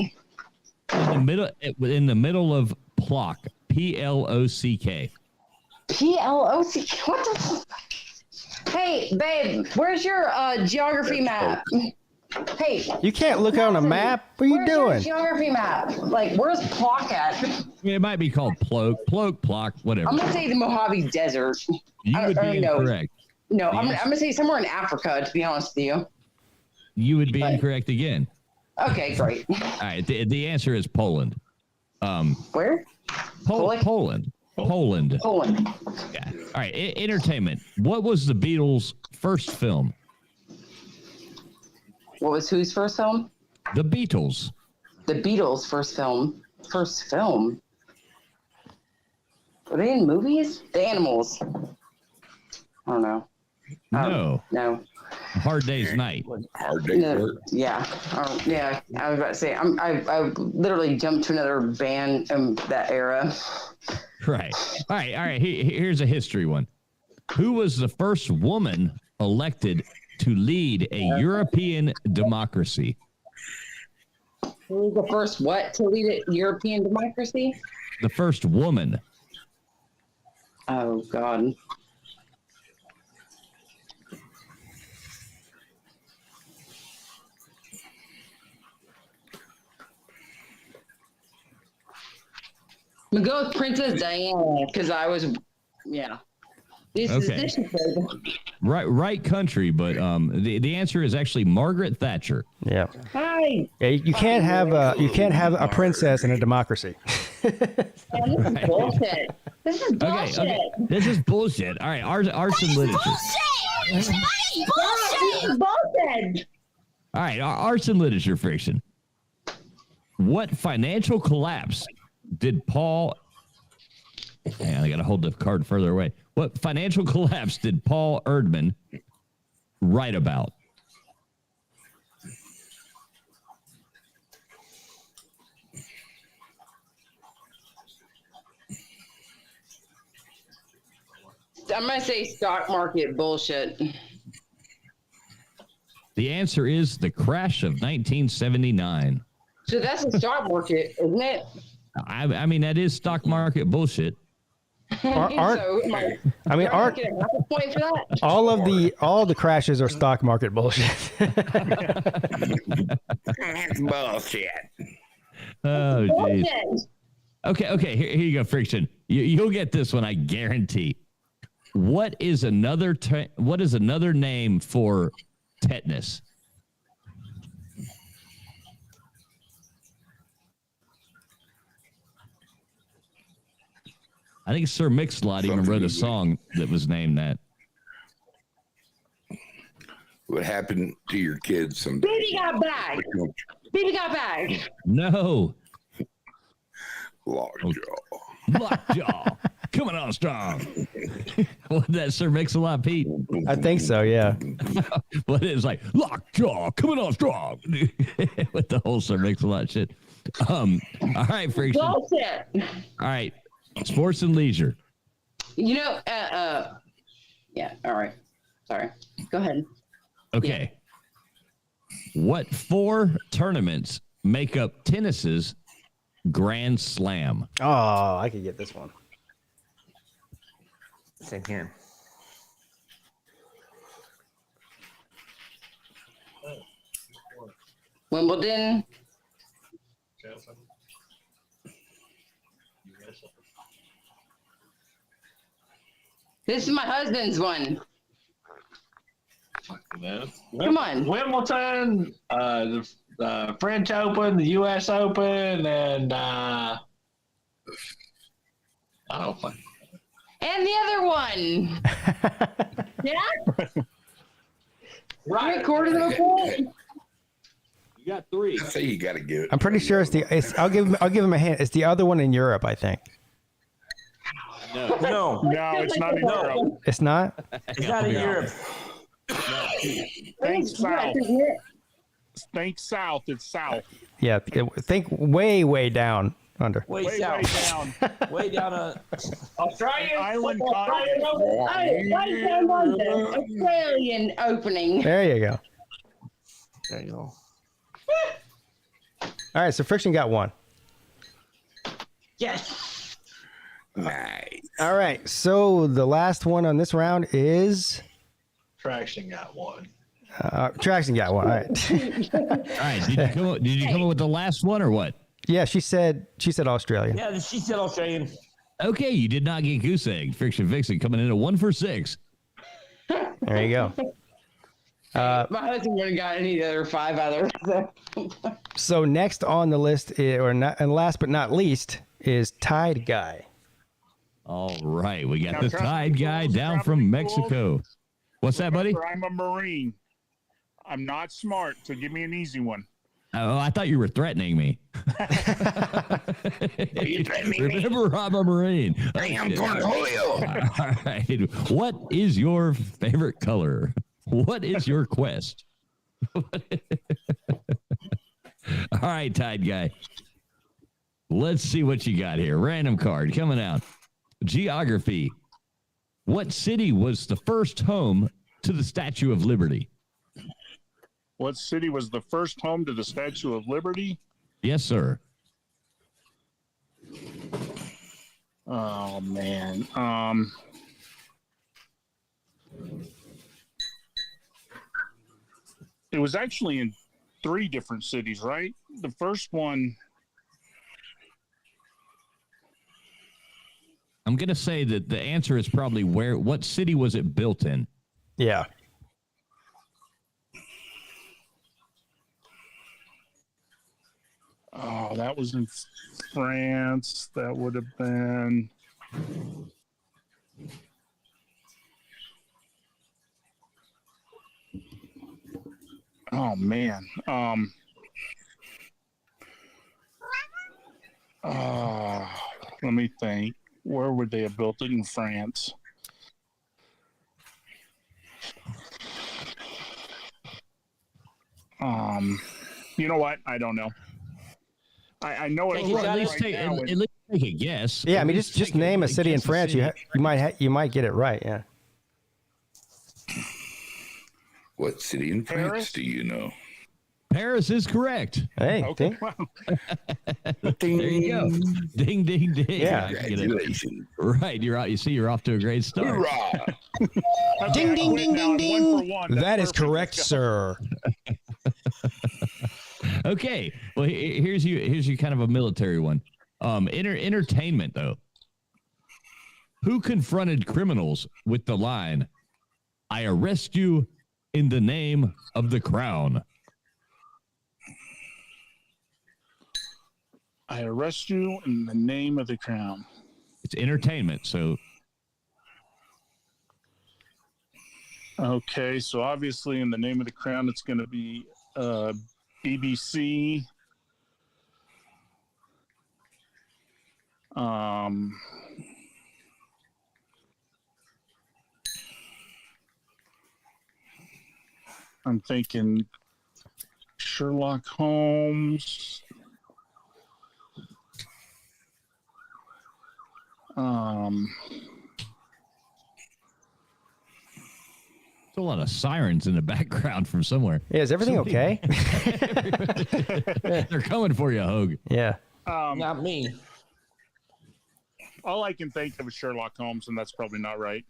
in the middle of Plock, P-L-O-C-K. P-L-O-C. What the? Hey, babe, where's your geography map? Hey, You can't look on a map. What are you where's doing? your geography map? Like, where's Plock at? It might be called Plock, whatever. I'm gonna say the Mojave Desert. You would be incorrect. No, The I'm answer- gonna say somewhere in Africa. To be honest with you. You would be incorrect again. Okay, great. All right, the answer is Poland. Where? Poland. Poland. Poland. Yeah. All right. Entertainment. What was the Beatles' first film? What was whose first film? The Beatles. The Beatles' first film. First film. Were they in movies? The Animals. I don't know. No. No. Hard Day's Night. Hard Day's No, Work. yeah. Yeah. I was about to say. I literally jumped to another band in that era. Right. All right. Here's a history one. Who was the first woman elected to lead a European democracy? Who was the first what to lead a European democracy? The first woman. Oh God. I'm gonna go with Princess Diana because I was, yeah. This Okay. is good. Right country, but the answer is actually Margaret Thatcher. Yeah. Hi. Yeah, you can't have a princess in a democracy. Man, this is bullshit. This is bullshit. Okay. This is bullshit. All right, arts and literature. Bullshit. Bullshit. All right, arts and literature fiction. What financial collapse did Paul Hang on, I got to hold the card further away. What financial collapse did Paul Erdman write about? I'm going to say stock market bullshit. The answer is the crash of 1979. So that's the stock market, isn't it? I mean, that is stock market bullshit. Aren't get a half a point for that? all the crashes are stock market bullshit. Bullshit. Oh, jeez. Okay. Here you go, Friction. You'll get this one, I guarantee. What is another name for tetanus? I think Sir Mix-a-Lot even wrote a song that was named that. What happened to your kids someday? Baby got back. Baby got back. No. Lockjaw. Lockjaw. Coming on strong. What that Sir Mix-a-Lot, Pete? I think so, yeah. But it's like Lockjaw coming on strong with the whole Sir Mix-a-Lot shit. All right, Friction. Bullshit. All right, sports and leisure. You know, yeah. All right. Sorry. Go ahead. Okay. Yeah. What 4 tournaments make up tennis's Grand Slam? Oh, I could get this one. Same here. Wimbledon. This is my husband's one. Come on. Wimbledon, the French Open, the U.S. Open, and I don't know. And the other one. Yeah? Right. Recorded the report? You got 3. I say you got to give it. I'm pretty sure I'll give him a hint. It's the other one in Europe, I think. No, it's not in Europe. It's not? It's not in Europe. Think south. Think south. It's south. Yeah, think way down under. Way down. Way down. Australian island. Australian opening. There you go. There you go. All right, so Friction got 1. Yes. Nice. All right, so the last one on this round is Traction got 1. Traction got 1. All right. All right. Did you come up with the last one or what? Yeah, she said Australian. Yeah, she said Australian. Okay, you did not get goose egg. Friction Vixen coming in at 1 for 6. There you go. My husband would have got any of the other 5 either. So next on the list, and last but not least, is Tide Guy. All right, we got the Tide Guy down from Mexico. What's that, buddy? I'm a Marine. I'm not smart, so give me an easy one. Oh, I thought you were threatening me. Remember, I'm a Marine. Damn Cornholio. All right. What is your favorite color? What is your quest? All right, Tide Guy. Let's see what you got here. Random card coming out. Geography. What city was the first home to the Statue of Liberty? What city was the first home to the Statue of Liberty? Yes, sir. Oh, man. It was actually in 3 different cities, right? The first one. I'm going to say that the answer is probably what city was it built in? Yeah. Oh, that was in France. That would have been. Oh, man. Let me think. Where would they have built it in France? You know what? I don't know. I know it. Well, at least take a guess. Yeah, I mean, just name a city in France. You might get it right. Yeah. What city in France do you know? Paris is correct. Hey, okay. There you go. Ding, ding, ding. Yeah. Congratulations. Right. You're off to a great start. Hoorah! Ding, ding, ding, ding, ding. That is correct, sir. Okay. Well, here's you kind of a military one. Entertainment though. Who confronted criminals with the line, "I arrest you in the name of the crown"? I arrest you in the name of the crown. It's entertainment, so. Okay, so obviously in the name of the crown, it's going to be BBC. I'm thinking Sherlock Holmes. There's a lot of sirens in the background from somewhere. Yeah, is everything okay? They're coming for you, Hogue. Yeah. Not me. All I can think of is Sherlock Holmes, and that's probably not right.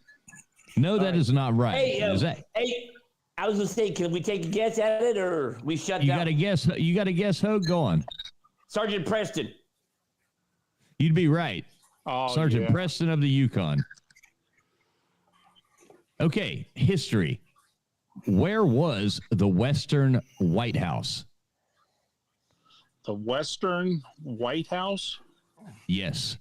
No, that is not right. Hey, Is that? hey, I was gonna say, can we take a guess at it, or we shut You down? got to guess. You got to guess. Hogue, go on. Sergeant Preston. You'd be right. Oh, Sergeant yeah. Preston of the Yukon. Okay, history. Where was the Western White House? The Western White House? Yes.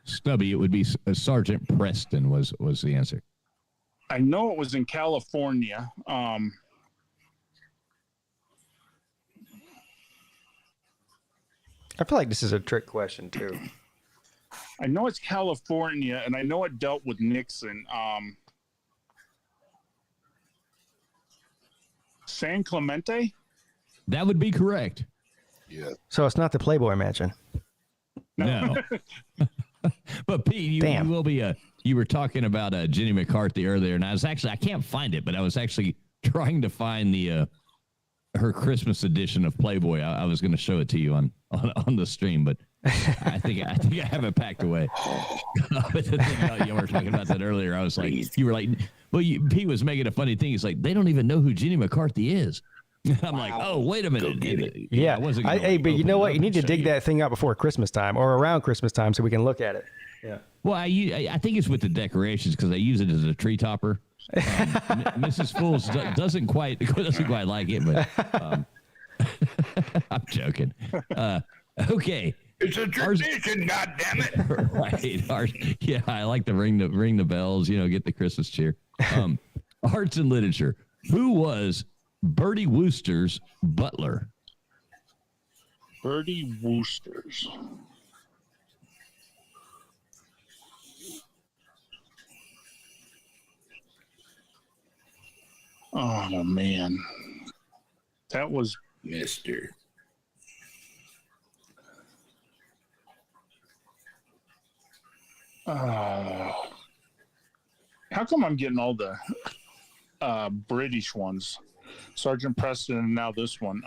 Stubby, it would be Sergeant Preston was the answer. I know it was in California. I feel like this is a trick question too. I know it's California, and I know it dealt with Nixon. San Clemente? That would be correct. Yeah. So it's not the Playboy Mansion. No. But Pete, you will be you were talking about Jenny McCarthy earlier, and I can't find it, but I was actually trying to find the her Christmas edition of Playboy. I was going to show it to you on the stream, but I think I have it packed away. But the thing about, you were talking about that earlier. I was like, you were like, well, Pete was making a funny thing. He's like, they don't even know who Jenny McCarthy is. I'm like, oh, wait a minute. Yeah. Hey, but you know what? You need to dig you. that thing out before Christmas time or around Christmas time so we can look at it. Yeah. Well, I think it's with the decorations because I use it as a tree topper. Mrs. Fools doesn't quite like it, but I'm joking. Okay. It's a tradition, goddammit. Right. Yeah, I like to ring the bells, get the Christmas cheer. Arts and literature. Who was Bertie Wooster's butler? Bertie Wooster's. Oh, man. That was Mr. How come I'm getting all the British ones? Sergeant Preston and now this one.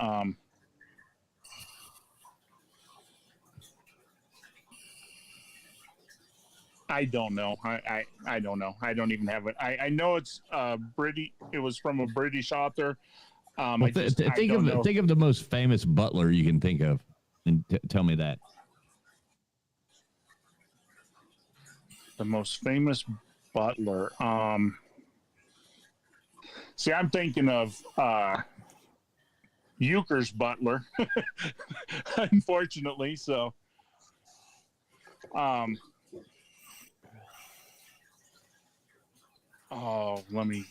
I don't know. I don't know. I don't even have it. I know it's British. It was from a British author. Think of the most famous butler you can think of, and tell me that. The most famous butler. See, I'm thinking of Euchre's butler, unfortunately. So, let me.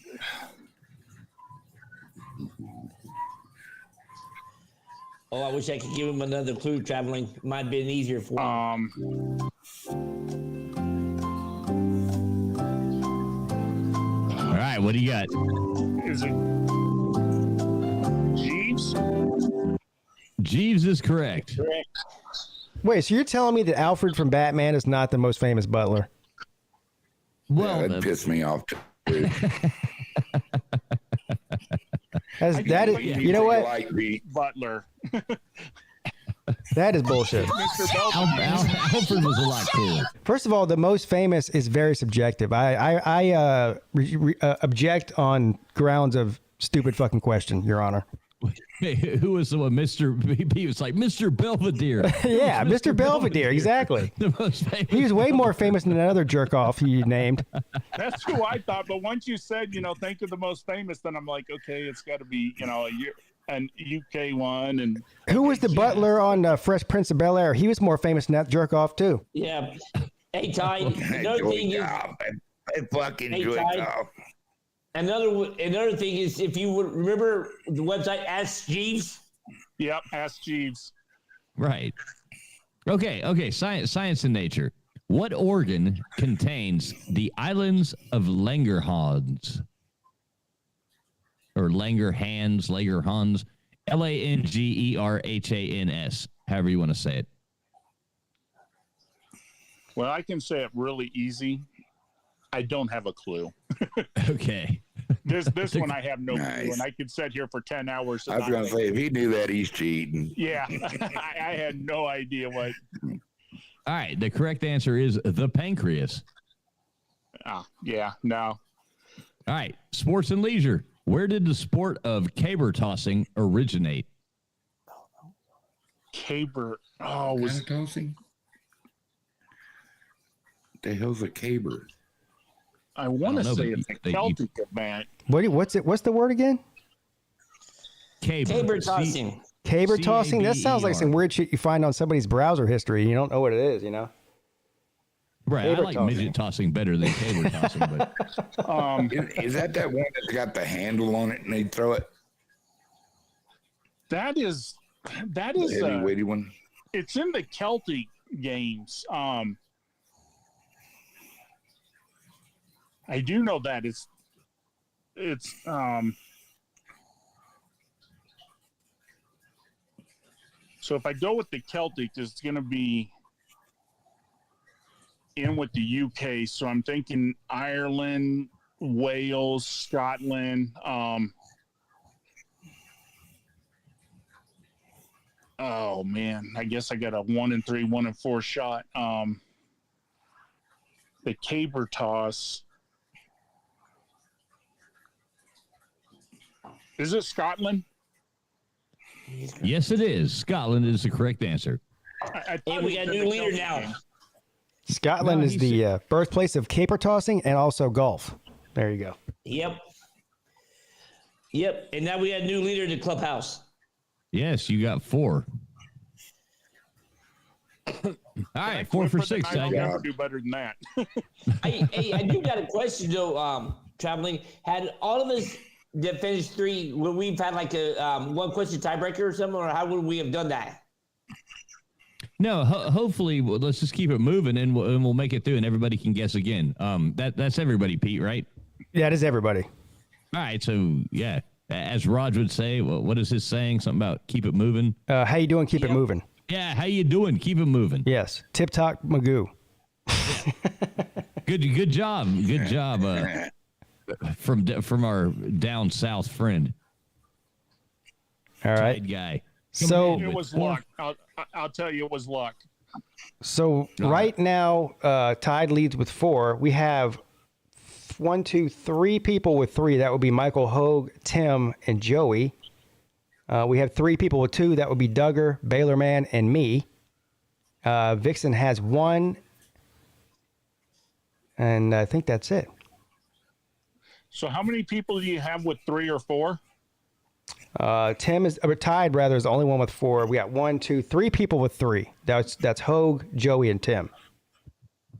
Oh, I wish I could give him another clue. Traveling might have been easier for him. All right, what do you got? Is it Jeeves? Jeeves is correct. Wait, so you're telling me that Alfred from Batman is not the most famous butler? Well, that pissed me off too. That is, you know what? Butler. That is bullshit. Alfred was a lot cooler. First of all, the most famous is very subjective. I object on grounds of stupid fucking question, Your Honor. Hey, who was the one? He was like Mr. Belvedere. Yeah, Mr. Belvedere, exactly. The most famous. He was way more famous than another jerk off you named. That's who I thought. But once you said, think of the most famous, then I'm like, okay, it's got to be, an UK one. And who was the butler on Fresh Prince of Bel-Air? He was more famous than that jerk off too. Yeah. Hey, Ty. Another thing is, Another thing is, if you would remember the website Ask Jeeves. Yep, Ask Jeeves. Right. Okay. Science and nature. What organ contains the islands of Langerhans? Or Langerhans, Langerhans, Langerhans, however you want to say it. Well, I can say it really easy. I don't have a clue. Okay. This one I have no clue, and I could sit here for 10 hours. I was going to say, if he knew that, he's cheating. Yeah, I had no idea what. All right, the correct answer is the pancreas. Yeah, no. All right, sports and leisure. Where did the sport of caber tossing originate? Caber. Was tossing? The hell's a caber? I want to say it's a Celtic event. What's the word again? Caber tossing. Caber tossing? That sounds like some weird shit you find on somebody's browser history. You don't know what it is, Right. Caber I like midget tossing better than caber tossing. But is that one that's got the handle on it and they throw it? That is the heavy weighty one. It's in the Celtic games. I do know that it's so if I go with the Celtic, it's going to be in with the UK. So I'm thinking Ireland, Wales, Scotland. Oh man, I guess I got a 1-3, 1-4 shot. The caber toss. Is it Scotland? Yes, it is. Scotland is the correct answer. And we got a new leader now. Scotland is the birthplace of caper tossing and also golf. There you go. Yep. And now we got a new leader in the clubhouse. Yes, you got 4. All right, 4 for 6. I'll never do better than that. Hey, I do got a question though. Traveling, had all of us that finished 3, would we've had like a 1-question tiebreaker or something, or how would we have done that? No, hopefully let's just keep it moving and we'll make it through and everybody can guess again. That's everybody, Pete, right? Yeah, it is everybody. All right, so yeah, as Raj would say, what is his saying? Something about keep it moving. How you doing? Keep it moving. Yeah, how you doing? Keep it moving. Yes, tip top Magoo. Good job. Good job. From our down south friend. All right, Tide guy. So it was luck. I'll tell you, it was luck. So right now, Tide leads with 4. We have 1, 2, 3 people with 3. That would be Michael, Hogue, Tim, and Joey. We have 3 people with 2. That would be Duggar, Baylorman, and me. Vixen has 1. And I think that's it. So how many people do you have with 3 or 4? Tim is Tide rather is the only one with 4. We got 1, 2, 3 people with 3. That's Hogue, Joey, and Tim.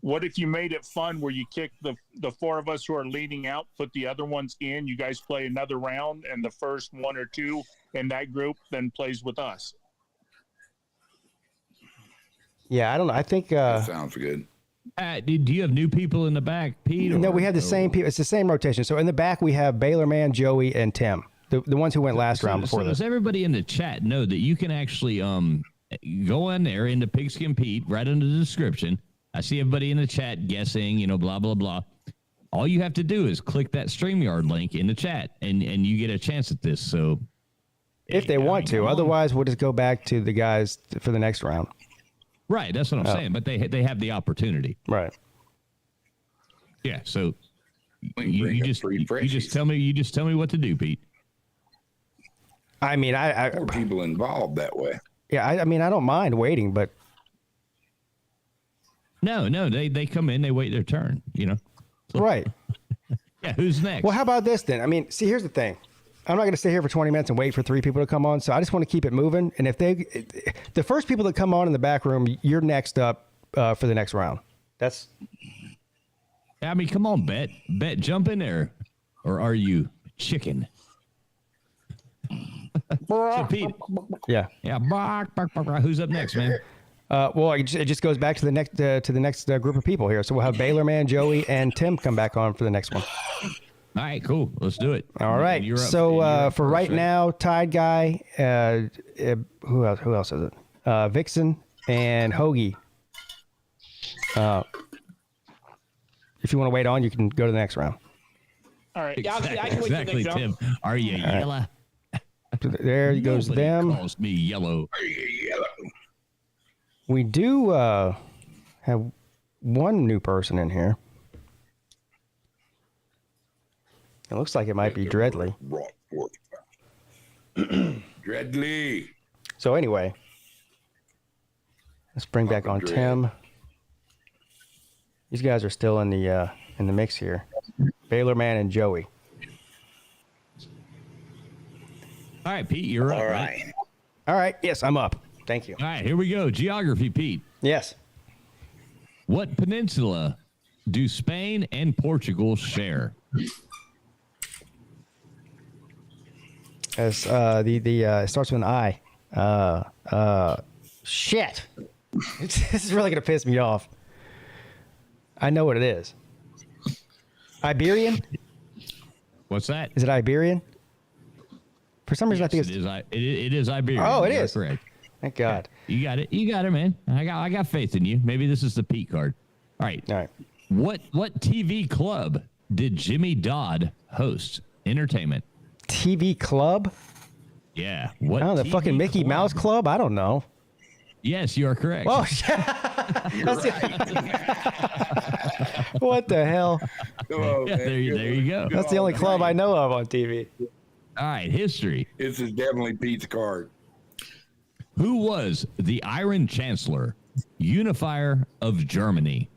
What if you made it fun where you kick the 4 of us who are leading out, put the other ones in, you guys play another round, and the first 1 or 2 in that group then plays with us? Yeah, I don't know. I think that sounds good. Do you have new people in the back, Pete? No, we have the same people. It's the same rotation. So in the back, we have Baylor Man, Joey, and Tim, the ones who went last round before so this. does everybody in the chat know that you can actually go in there into Pigskin Pete, right under the description? I see everybody in the chat guessing, blah, blah, blah. All you have to do is click that StreamYard link in the chat, and you get a chance at this. So, if they want to. Otherwise, we'll just go back to the guys for the next round. Right, that's what I'm saying. But they have the opportunity. Right. Yeah. So you just tell me what to do, Pete. I mean, more people involved that way. Yeah, I mean, I don't mind waiting, but no, they come in, they wait their turn. So, right. Yeah. Who's next? Well, how about this then? I mean, see, here's the thing. I'm not going to stay here for 20 minutes and wait for 3 people to come on. So I just want to keep it moving. And if the first people that come on in the back room, you're next up for the next round. That's. I mean, come on, Bet, jump in there, or are you chicken? So Pete. Yeah. Yeah. Who's up next, man? Well, it just goes back to the next group of people here. So we'll have Baylor Man, Joey, and Tim come back on for the next one. All right, cool. Let's do it. All right. So for right now, Tide Guy, who else is it? Vixen and Hoagie. If you want to wait on, you can go to the next round. All right. Exactly, I can wait for the next Tim. round. Are you yellow? There goes Nobody them. calls me yellow. Are you yellow? We do have one new person in here. It looks like it might be Dreadly. Dreadly. So anyway, let's bring back on Dread. Tim. These guys are still in the mix here. Baylor Man and Joey. All right, Pete, you're up. All right. All right. Yes, I'm up. Thank you. All right, here we go. Geography, Pete. Yes. What peninsula do Spain and Portugal share? As it starts with an I. Shit. This is really gonna piss me off. I know what it is. Iberian? What's that? Is it Iberian? For some reason, Yes, I think it is Iberian. Oh, it You're is. correct. Thank God. You got it, man. I got faith in you. Maybe this is the Pete card. All right. All right. What TV club did Jimmy Dodd host? Entertainment. TV club? Yeah. What? Oh, the TV fucking Mickey club? Mouse Club? I don't know. Yes, you are correct. Oh, what the hell? Yeah, there you go. That's the only club I know of on TV. All right, history. This is definitely Pete's card. Who was the Iron Chancellor, unifier of Germany?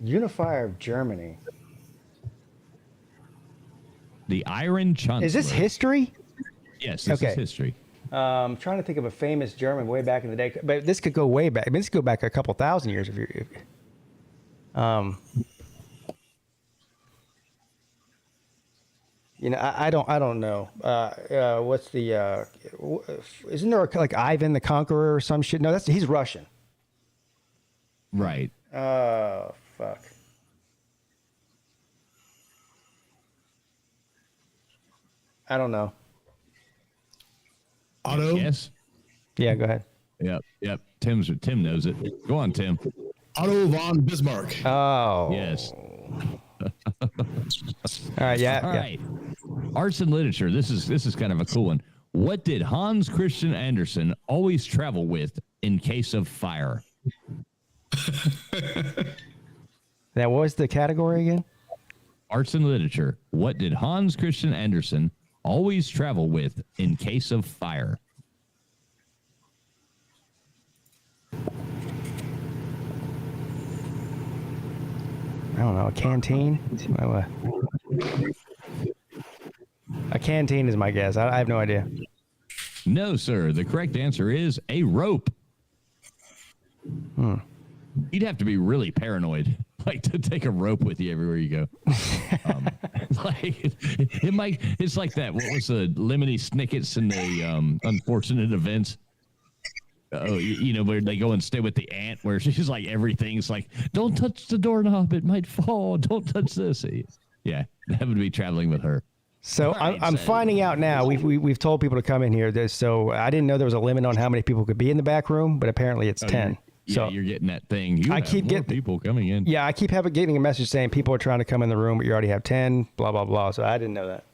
Unifier of Germany. The Iron Chancellor. Is this history? Yes, this is history. I'm trying to think of a famous German way back in the day, but this could go way back. I mean, this could go back a couple thousand years if you. I don't know. What's the? Isn't there like Ivan the Conqueror or some shit? No, he's Russian. Right. Oh fuck. I don't know. Otto? Yes. Yeah, go ahead. Yep. Tim knows it. Go on, Tim. Otto von Bismarck. Oh. Yes. All right. Yeah. All right. Arts and literature. This is kind of a cool one. What did Hans Christian Andersen always travel with in case of fire? Now, what was the category again? Arts and literature. What did Hans Christian Andersen always travel with in case of fire? I don't know. A canteen? A canteen is my guess. I have no idea. No, sir. The correct answer is a rope. You'd have to be really paranoid, like to take a rope with you everywhere you go. It's like that. What was the Lemony Snicket's in the Unfortunate Events? where they go and stay with the aunt, where she's like, everything's like, don't touch the doorknob, it might fall. Don't touch this. Yeah, that would be traveling with her. So I'm finding out now. We've told people to come in here. So I didn't know there was a limit on how many people could be in the back room, but apparently it's 10. So you're getting that thing. I keep getting people coming in. Yeah, I keep getting a message saying people are trying to come in the room, but you already have 10. Blah blah blah. So I didn't know that.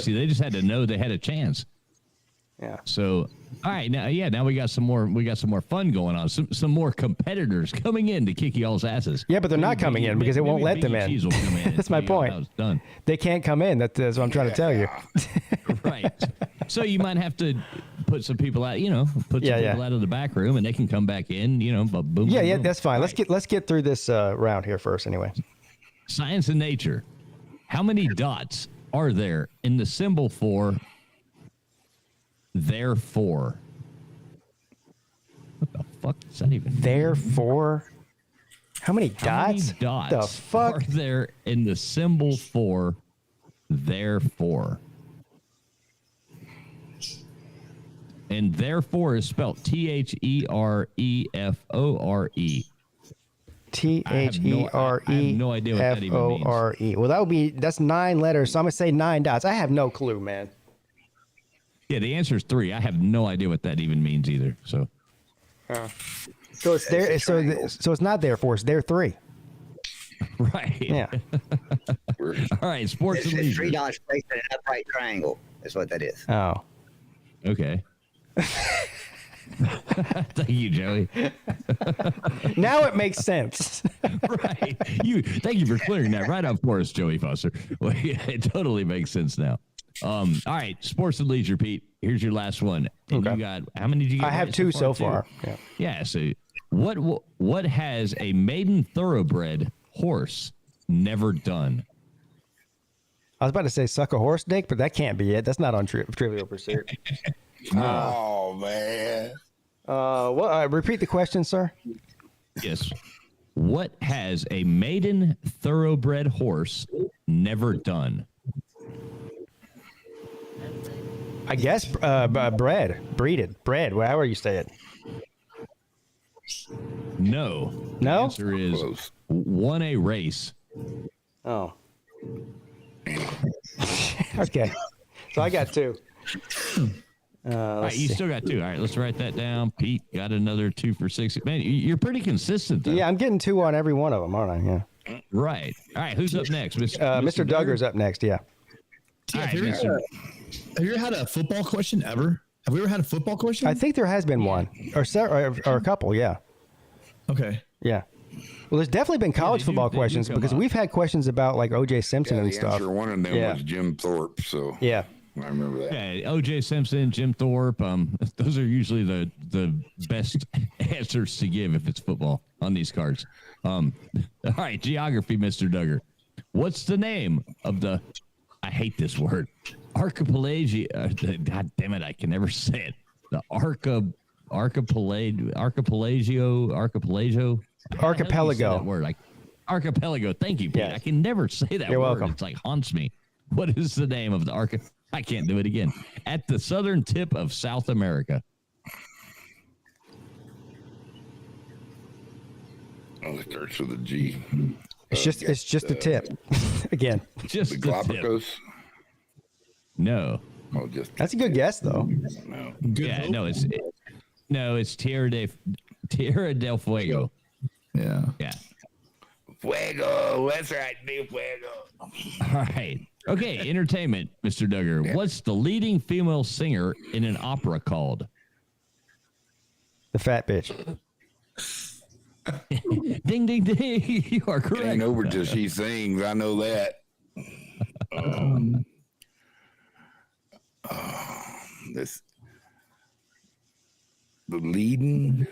See, they just had to know they had a chance. Yeah. So, all right, now we got some more. We got some more fun going on. Some more competitors coming in to kick y'all's asses. Yeah, but they're not coming in because it won't let them in. That's my point. Done. They can't come in. That's what I'm trying to tell you. Right. So you might have to put some people out. Put some people out of the back room, and they can come back in. But boom. Yeah, boom. that's fine. Let's get through this round here first, anyway. Science and nature. How many dots are there in the symbol for therefore? What the fuck does that even mean? Therefore? How many dots? The fuck are there in the symbol for therefore? And therefore is spelled THEREFORE. THEREFORE. I have no idea what that even means. Well, that's 9 letters, so I'm gonna say 9 dots. I have no clue, man. Yeah, the answer is 3. I have no idea what that even means either. So, so it's there. So it's not therefore. It's there 3. Right. Yeah. All right. Sports and It's leisure. 3 dots placed in an upright triangle. Is what that is. Oh. Okay. Thank you, Joey. Now it makes sense. Right. Thank you for clearing that right up for us, Joey Foster. Well, yeah, it totally makes sense now. All right, sports and leisure, Pete. Here's your last one. And you got how many did you get? I have 2 so far. Yeah. Yeah. So, what has a maiden thoroughbred horse never done? I was about to say suck a horse dick, but that can't be it. That's not on Trivial Pursuit. Oh man. Repeat the question, sir. Yes. What has a maiden thoroughbred horse never done? I guess breeded. However you say it. No. No? The answer is won a race. Oh. Okay. So I got 2. All right, you still got 2. All right, let's write that down. Pete got another 2 for 6. Man, you're pretty consistent, though. Yeah, I'm getting 2 on every one of them, aren't I? Yeah. Right. All right, who's up next? Mr. Duggar's up next, yeah. All right, have you ever had a football question ever? Have we ever had a football question? I think there has been one. Or a couple, yeah. Okay. Yeah. Well, there's definitely been college football questions because we've had questions about like O.J. Simpson and stuff. One of them was Jim Thorpe, so yeah. I remember that. Yeah, O.J. Simpson, Jim Thorpe. Those are usually the best answers to give if it's football on these cards. All right, geography, Mr. Duggar. What's the name of the? I hate this word. Archipelago. God damn it! I can never say it. The archipelago. Archipelago. That word. Archipelago. Thank you, Pete. Yes. I can never say that You're word. welcome. It's like haunts me. What is the name of the I can't do it again. At the southern tip of South America. Oh, it starts with a G. It's just the tip. Again. Just the the Galapagos. tip. No. Oh, just that's a good guess, though. No. Yeah, it's Tierra del Fuego. Yeah. Yeah. Fuego. That's right, dude. Fuego. All right. Okay, entertainment, Mr. Duggar. Yeah. What's the leading female singer in an opera called? The fat bitch. Ding, ding, ding. You are correct. It ain't over till she sings. I know that. The leading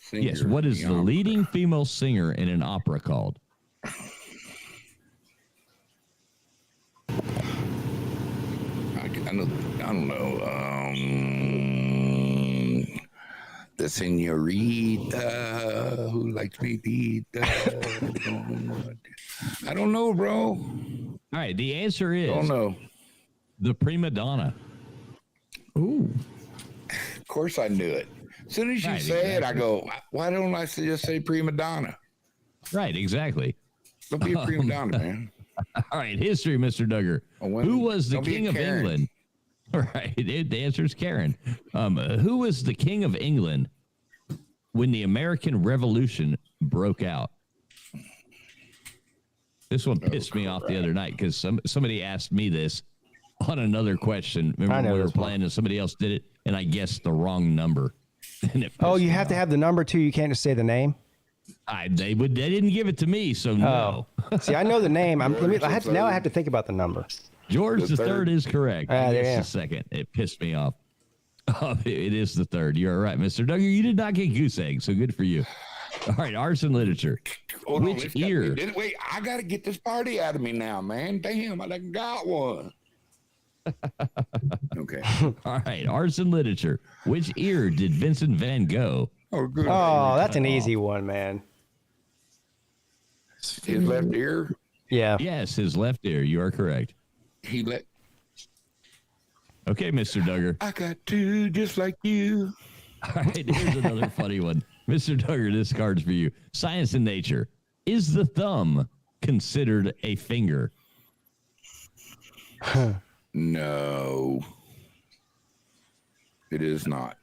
singer. Yes, what is the leading female singer in an opera called? I don't know. The senorita who likes me pizza. I don't know, bro. All right, the answer is don't know. The prima donna. Ooh. course I knew it. As soon as you say it, I go, why don't I just say prima donna? Right, exactly. Don't be a prima donna, man. All right, history, Mr. Duggar. Who was the king of England? All right, the answer is Karen. Who was the king of England when the American Revolution broke out? This one pissed me off the other night because somebody asked me this on another question. Remember when we were playing and somebody else did it, and I guessed the wrong number. Oh, you have to have the number too. You can't just say the name. They didn't give it to me, so no. See, I know the name. I have to think about the number. George the third is correct. There the second. It pissed me off. It is the third. You're right, Mr. Duggar. You did not get goose egg, so good for you. All right, arts and literature. Which ear? Wait, I got to get this party out of me now, man. Damn, I done got one. Okay. All right, arts and literature. Which ear did Vincent Van Gogh? Oh, that's an easy one, man. His left ear? Yeah. Yes, his left ear. You are correct. Okay, Mr. Duggar. I got two just like you. All right, here's another funny one. Mr. Duggar, this card's for you. Science and nature. Is the thumb considered a finger? No. It is not.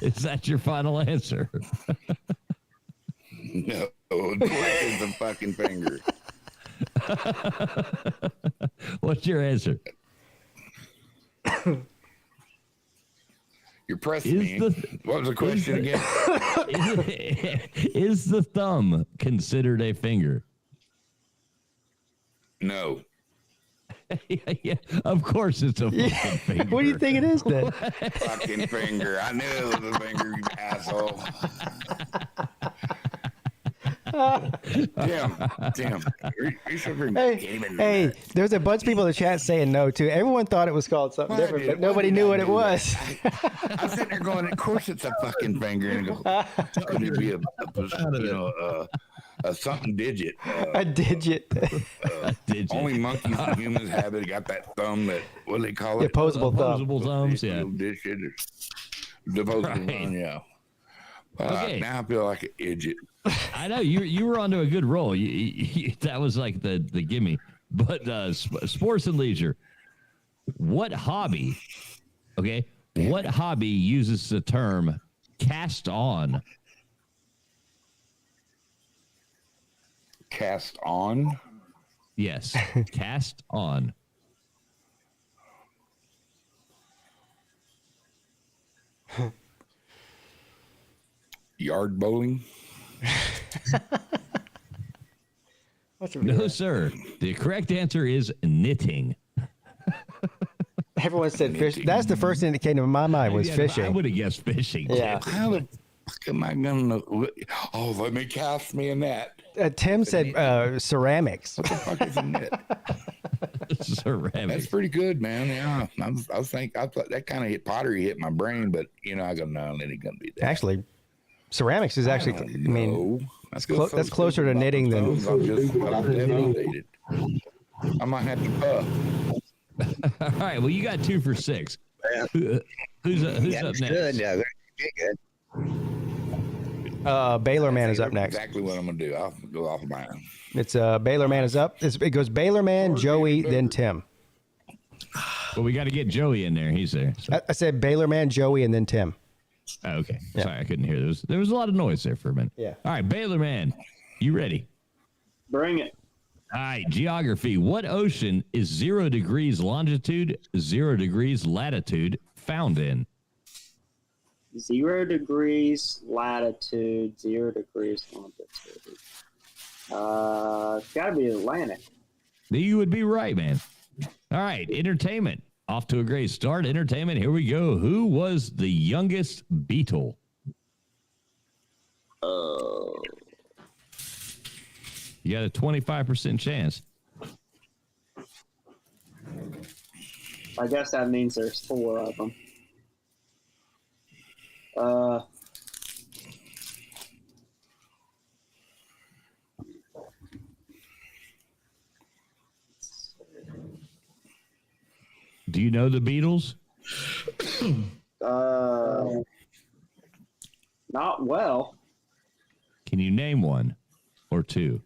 Is that your final answer? No, it's a fucking finger. What's your answer? You're pressing me. What was the question again? Is the thumb considered a finger? No. Yeah, of course it's a fucking finger. What do you think it is then? Fucking finger. I knew it was a finger, you asshole. Damn. Hey, there's a bunch of people in the chat saying no too. Everyone thought it was called something different, but nobody knew what it was. I'm sitting there going, of course it's a fucking finger. And I go, could it be a something digit? A digit. Only monkeys and humans have it. Got that thumb that, what do they call it? Opposable thumb. Opposable thumbs, yeah. Opposable thumb, yeah. Okay. Now I feel like an idiot. I know you were onto a good roll. That was like the gimme. But sports and leisure. What hobby? Okay. What hobby uses the term cast on? Cast on? Yes. Cast on. Yard bowling? No, sir. The correct answer is knitting. Everyone said fish. That's the first thing that came to my mind was fishing. I would have guessed fishing. Yeah. How the fuck am I going to know? Oh, let me cast me in that. Tim said ceramics. What the fuck is a knit? Ceramics. That's pretty good, man. Yeah. I thought that kind of pottery hit my brain, but, I go, no, it ain't going to be that. Actually, ceramics is actually, that's closer to knitting than. I might have to puff. All right. Well, you got 2 for 6. Who's up next? Good. Good. Baylor Man is up next. Exactly what I'm going to do. I'll go off of mine. It's Baylor Man is up. It goes Baylor Man, Joey, then Tim. Well, we got to get Joey in there. He's there. So. I said Baylor Man, Joey, and then Tim. Oh, okay. Yeah. Sorry, I couldn't hear. There was a lot of noise there for a minute. Yeah. All right, Baylor Man, you ready? Bring it. All right, geography. What ocean is 0 degrees longitude, 0 degrees latitude found in? 0 degrees latitude, 0 degrees longitude. It's got to be Atlantic. You would be right, man. All right, entertainment. Off to a great start. Entertainment, here we go. Who was the youngest Beatle? You got a 25% chance. I guess that means there's 4 of them. Do you know the Beatles? Not well. Can you name one or two?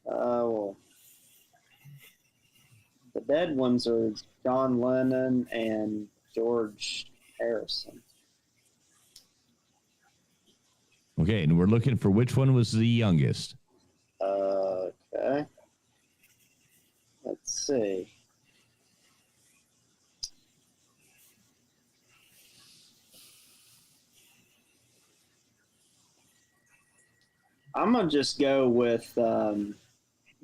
Well, the dead ones are John Lennon and George Harrison. Okay, and we're looking for which one was the youngest. Okay. Let's see. I'm going to just go with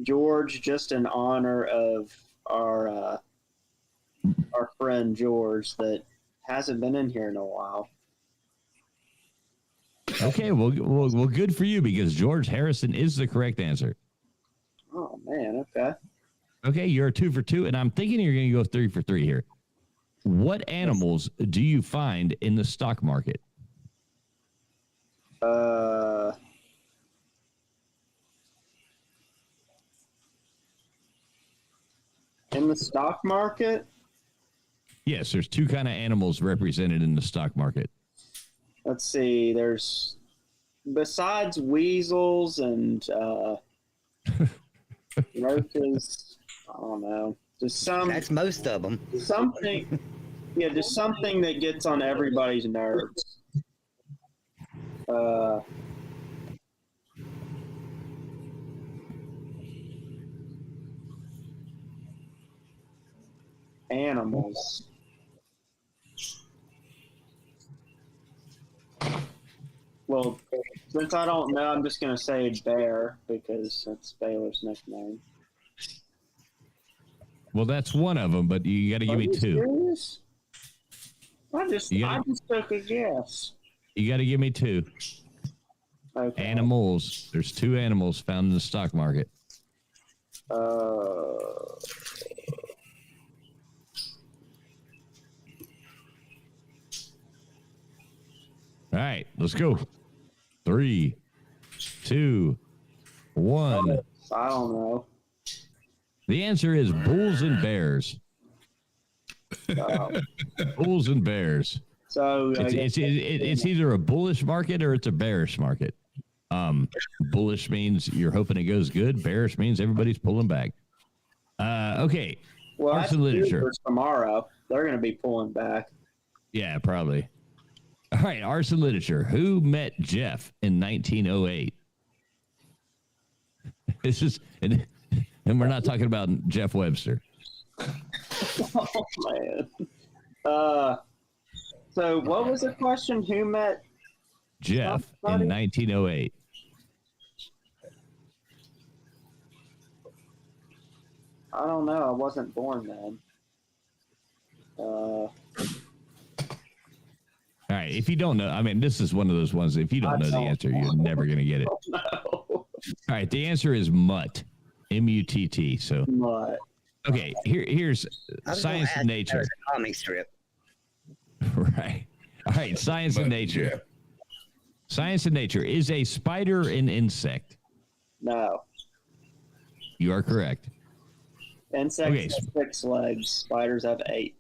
George, just in honor of our friend George that hasn't been in here in a while. Okay, well, good for you because George Harrison is the correct answer. Oh, man, okay. Okay, you're 2 for 2, and I'm thinking you're going to go 3 for 3 here. What animals do you find in the stock market? In the stock market? Yes, there's two kind of animals represented in the stock market. Let's see. There's, besides weasels and roaches, I don't know. Just some. That's most of them. Something. Yeah, just something that gets on everybody's nerves. Animals. Well, since I don't know, I'm just going to say bear because that's Baylor's nickname. Well, that's one of them, but you got to give me two. Serious? I just took a guess. You got to give me two. Okay. Animals. There's two animals found in the stock market. All right, let's go. 3, 2, 1. I don't know. The answer is bulls and bears. Bulls and bears. So it's either a bullish market or it's a bearish market. Bullish means you're hoping it goes good. Bearish means everybody's pulling back. Okay. Well, Arts and literature. Tomorrow, they're going to be pulling back. Yeah, probably. All right, arts and literature. Who met Jeff in 1908? This is, and we're not talking about Jeff Webster. Oh man. So what was the question? Who met Jeff in 1908? I don't know. I wasn't born then. All right, if you don't know, I mean, this is one of those ones. If you don't know the answer, you're never going to get it. No. All right, the answer is mutt, M-U-T-T. So mutt. Okay, here's science and nature. A comic strip. Right. All right, science and nature. Yeah. Science and nature. Is a spider an insect? No. You are correct. Insects have 6 legs. Spiders have 8.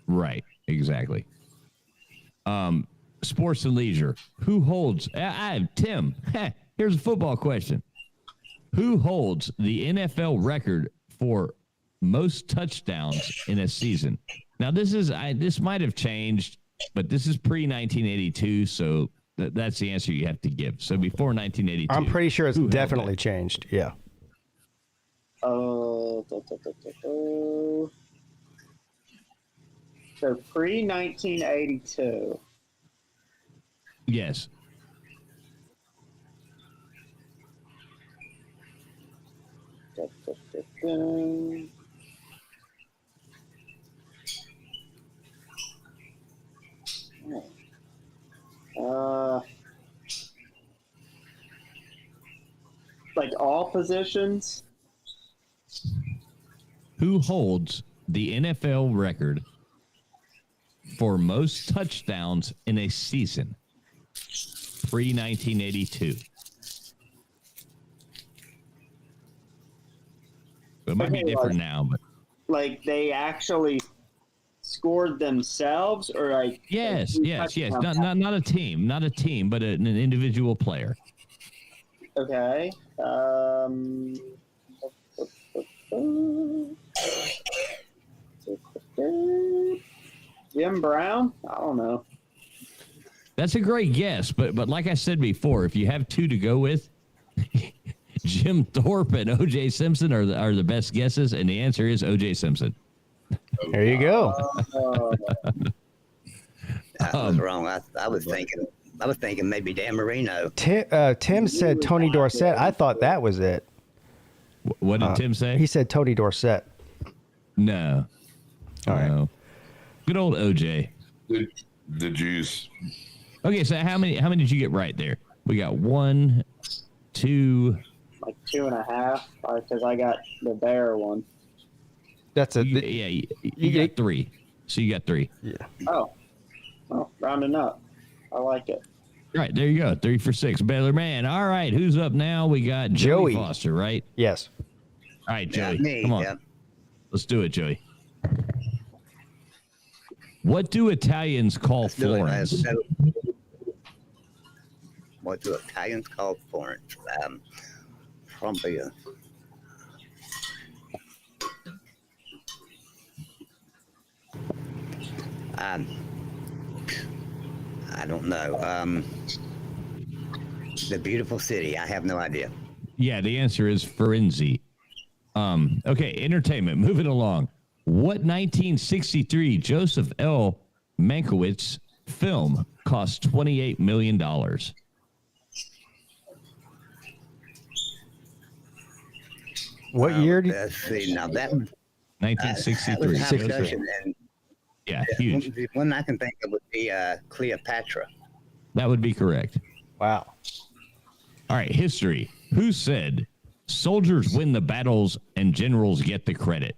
Right. Exactly. Sports and leisure. Who holds? Tim. Here's a football question. Who holds the NFL record for most touchdowns in a season? Now, this might have changed, but this is pre-1982, so that's the answer you have to give. So before 1982. I'm pretty sure it's definitely changed. Yeah. So pre-1982. Yes. Like all positions? Who holds the NFL record for most touchdowns in a season pre-1982? It might be different now, but like they actually scored themselves, or like Yes. touchdowns? Not a team, but an individual player. Okay. Jim Brown? I don't know. That's a great guess, but like I said before, if you have two to go with, Jim Thorpe and O.J. Simpson are the best guesses, and the answer is O.J. Simpson. There you go. That was wrong. I was thinking maybe Dan Marino. Tim said Tony Dorsett. I thought that was it. What did Tim say? He said Tony Dorsett. No. All right. No. Good old OJ. The juice. Okay, so how many did you get right there? We got 1, 2. Like 2.5, because I got the bear one. That's a you got 3. So you got 3. Yeah. Oh, well, rounding up. I like it. Right, there you go. 3 for 6. Baylor man. All right, who's up now? We got Joey Foster, right? Yes. All right, Joey. Me, come on. yeah. Let's do it, Joey. What do Italians call Florence? What do Italians call Florence? Probably I don't know. The beautiful city. I have no idea. Yeah, the answer is Firenze. Okay, entertainment. Moving along. What 1963 Joseph L. Mankiewicz film cost $28 million? What year? Let's see. Now that 1963. Yeah, huge. One I can think of would be Cleopatra. That would be correct. Wow. All right, history. Who said soldiers win the battles and generals get the credit?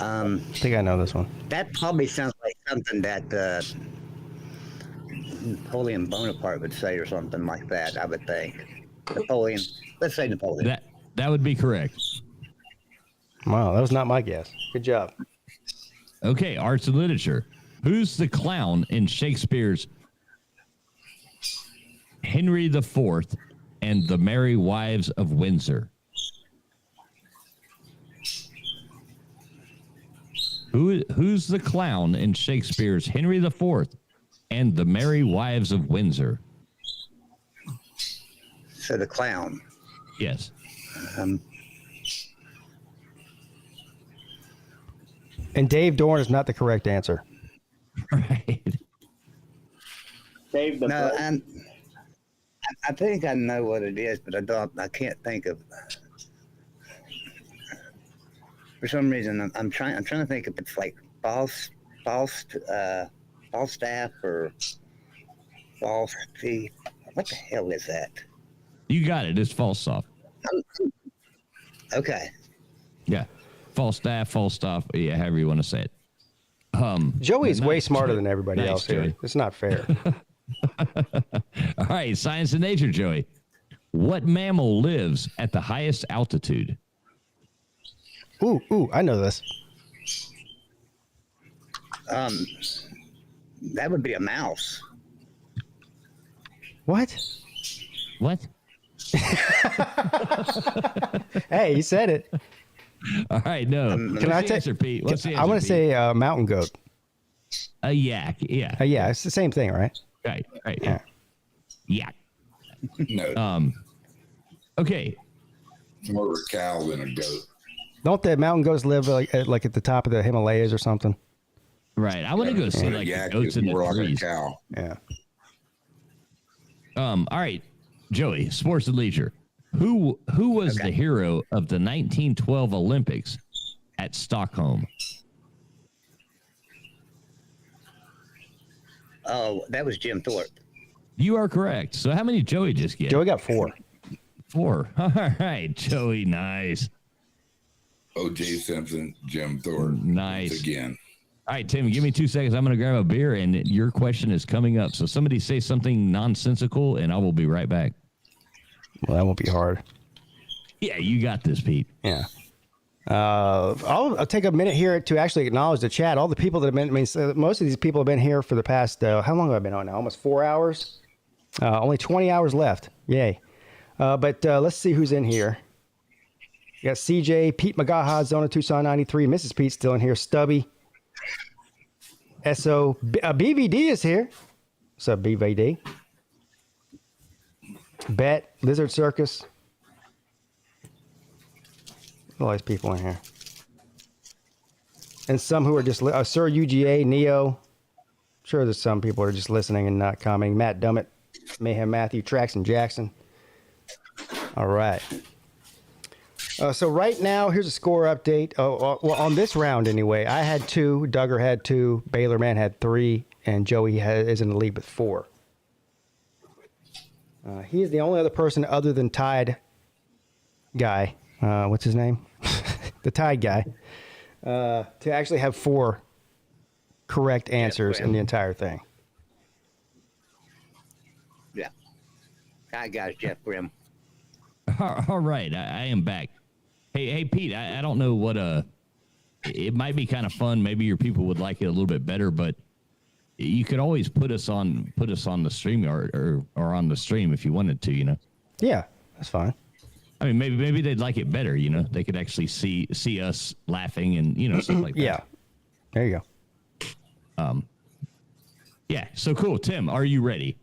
I think I know this one. That probably sounds like something that Napoleon Bonaparte would say, or something like that. I would think Napoleon. Let's say Napoleon. That would be correct. Wow, that was not my guess. Good job. Okay, arts and literature. Who's the clown in Shakespeare's Henry IV and the Merry Wives of Windsor? Who's the clown in Shakespeare's Henry IV and the Merry Wives of Windsor? So the clown. Yes. And Dave Dorn is not the correct answer. Right. Dave the No, I think I know what it is, but I can't think of. For some reason, I'm trying to think if it's like Falstaff or Falstaff. What the hell is that? You got it. It's Falstaff. Okay. Yeah. Falstaff. Yeah, however you want to say it. Joey's way smarter than everybody else here. Joey. It's not fair. All right, science and nature, Joey. What mammal lives at the highest altitude? Ooh, I know this. That would be a mouse. What? Hey, he said it. All right, no. Can I answer, Pete? What's the answer, I want to say mountain goat. A yak. Yeah. Yeah, it's the same thing, right? Right. Yeah. Yak. No. Okay. It's more of a cow than a goat. Don't the mountain goats live like at the top of the Himalayas or something? Right. I want to go see like the goats in the trees. Like a cow. Yeah. All right, Joey, sports and leisure. Who was the hero of the 1912 Olympics at Stockholm? Oh, that was Jim Thorpe. You are correct. So how many did Joey just get? Joey got 4. 4. All right, Joey, nice. O.J. Simpson, Jim Thorpe. Nice. Once again. All right, Tim, give me 2 seconds. I'm going to grab a beer, and your question is coming up. So somebody say something nonsensical, and I will be right back. Well, that won't be hard. Yeah, you got this, Pete. Yeah. I'll take a minute here to actually acknowledge the chat. All the people that have been, most of these people have been here for the past, how long have I been on now? Almost 4 hours. Only 20 hours left. Yay. But let's see who's in here. You got CJ, Pete McGaha, Zona Tucson 93, Mrs. Pete still in here, Stubby, SO, BVD is here. What's up, BVD? Bet, Lizard Circus. All these people in here. And some who are just, Sir UGA, Neo. I'm sure there's some people who are just listening and not commenting. Matt Dummett, Mayhem Matthew, Traxon Jackson. All right. So right now, here's a score update. Well, on this round anyway, I had 2, Duggar had 2, Baylor Man had 3, and Joey is in the lead with 4. He is the only other person other than Tide guy. What's his name? The Tide guy. To actually have 4 correct answers in the entire thing. Yeah. I got it, Jeff Grimm. All right, I am back. Hey, Pete, I don't know what it might be kind of fun. Maybe your people would like it a little bit better, but you could always put us on the StreamYard or on the stream if you wanted to, you know. Yeah, that's fine. I mean, maybe they'd like it better, you know. They could actually see us laughing and, you know, stuff like that. Yeah. There you go. Yeah, so cool. Tim, are you ready?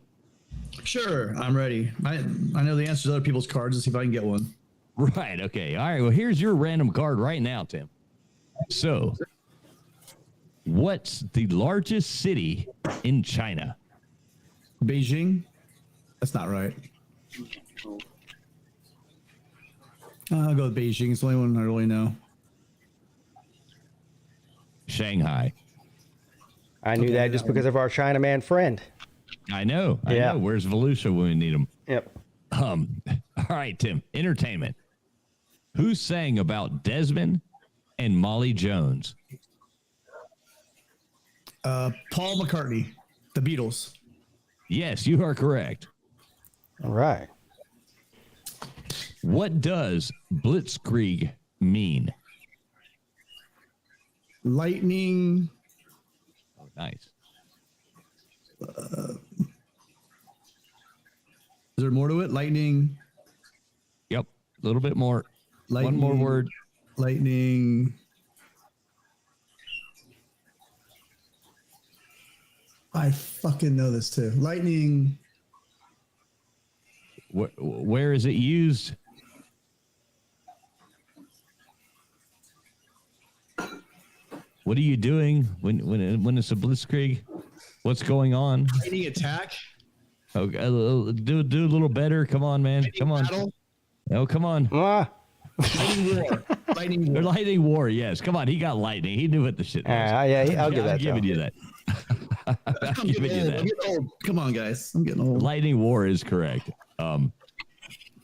Sure, I'm ready. I know the answers to other people's cards. Let's see if I can get one. Right, okay. All right, well, here's your random card right now, Tim. So, what's the largest city in China? Beijing? That's not right. I'll go with Beijing. It's the only one I really know. Shanghai. I knew that just because of our Chinaman friend. I know. Where's Volusia when we need him? Yep. All right, Tim. Entertainment. Who sang about Desmond and Molly Jones? Paul McCartney, the Beatles. Yes, you are correct. All right. What does blitzkrieg mean? Lightning. Oh, nice. Is there more to it? Lightning. Yep. A little bit more. Lightning, one more word. Lightning. I fucking know this too. Lightning. Where is it used? What are you doing when it's a blitzkrieg? What's going on? Lightning attack. Okay, do a little better. Come on, man. Lightning come on. Battle. Oh, come on. Lightning war. Lightning war. Lightning war. Yes. Come on. He got lightning. He knew what the shit was. I'll give that. I'm giving you that. I'm getting old. Come on, guys. I'm getting old. Lightning war is correct.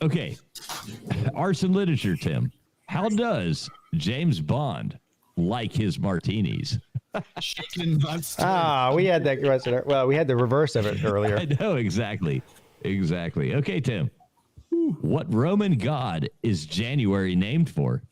Okay. Arts and literature, Tim. How does James Bond like his martinis? We had that rest of it. Well, we had the reverse of it earlier. I know, exactly. Okay, Tim. What Roman god is January named for?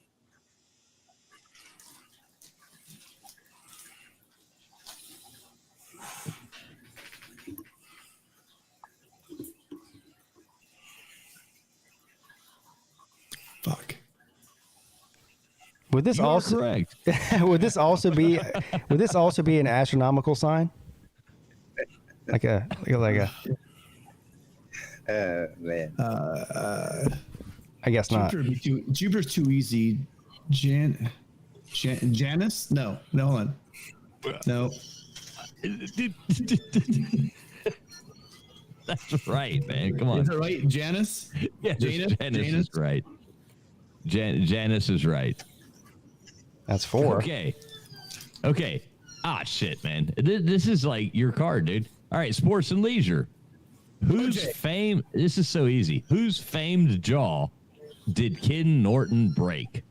Fuck. Would this also correct? would this also be an astronomical sign? Like a Man. I guess not. Jupiter's too easy. Janus? No, hold on. No. That's right, man. Come on. Is it right? Janus? Yes, Janus is right. Janus is right. That's 4. Okay. Ah, shit, man. This is like your card, dude. All right, sports and leisure. This is so easy. Whose famed jaw did Ken Norton break?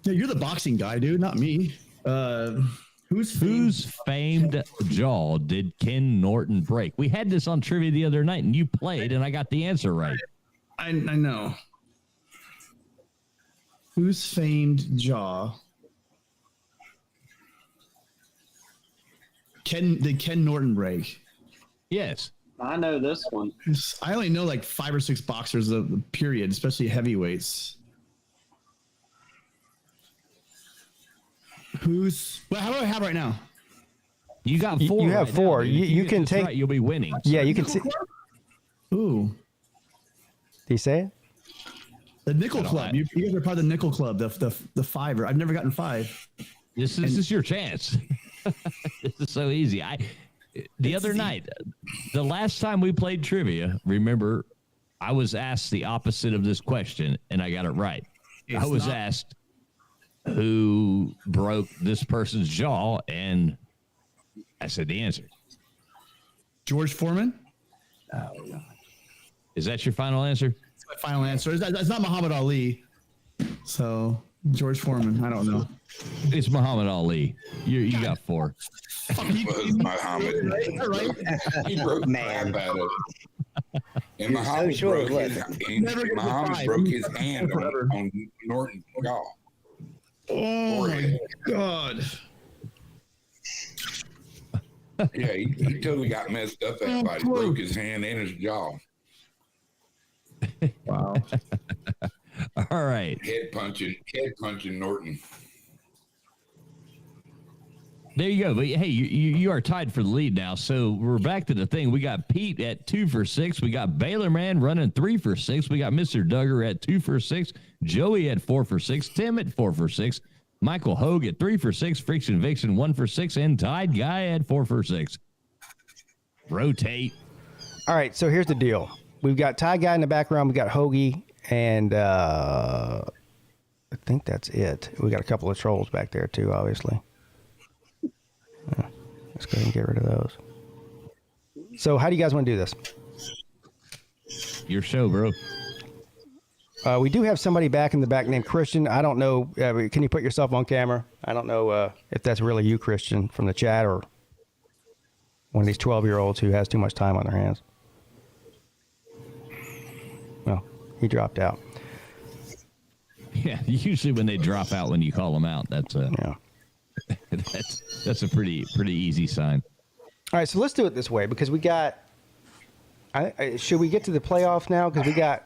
Yeah, you're the boxing guy, dude, not me. Whose famed jaw did Ken Norton break? We had this on trivia the other night, and you played, and I got the answer right. I know. Whose famed jaw? Did Ken Norton break? Yes. I know this one. I only know like 5 or 6 boxers of the period, especially heavyweights. How do I have right now? You got 4. You have right 4. Now, you can take. Right, you'll be winning. Yeah, you can see. Ooh. Did he say it? The Nickel Club. You guys are part of the Nickel Club, the fiver. I've never gotten 5. This is your chance. This is so easy. The other night, the last time we played trivia, remember, I was asked the opposite of this question, and I got it right. I was asked who broke this person's jaw, and I said the answer. George Foreman? Oh. Is that your final answer? That's my final answer. It's not Muhammad Ali. So, George Foreman. I don't know. It's Muhammad Ali. You got 4. It was Muhammad. Right? He broke the crap out of it. And Muhammad broke his hand on Norton's jaw. Oh, my God. Yeah, he totally got messed up that body. Broke his hand and his jaw. Wow. All right. Head punching Norton. There you go. But hey, you are tied for the lead now. So we're back to the thing. We got Pete at 2 for 6. We got Baylor Man running 3 for 6. We got Mr. Duggar at 2 for 6. Joey at 4 for 6. Tim at 4 for 6. Michael Hogue at 3 for 6. Friction Vixen 1 for 6. And Tide Guy at 4 for 6. Rotate. All right. So here's the deal. We've got Tide Guy in the background. We got Hoagie, and I think that's it. We got a couple of trolls back there too, obviously. Let's go ahead and get rid of those. So how do you guys want to do this? Your show, bro. We do have somebody back in the back named Christian. I don't know. Can you put yourself on camera? I don't know if that's really you, Christian, from the chat, or one of these 12-year-olds who has too much time on their hands. No, he dropped out. Yeah, usually when they drop out when you call them out, that's that's a pretty easy sign. All right, so let's do it this way because we got. Should we get to the playoff now? Because we got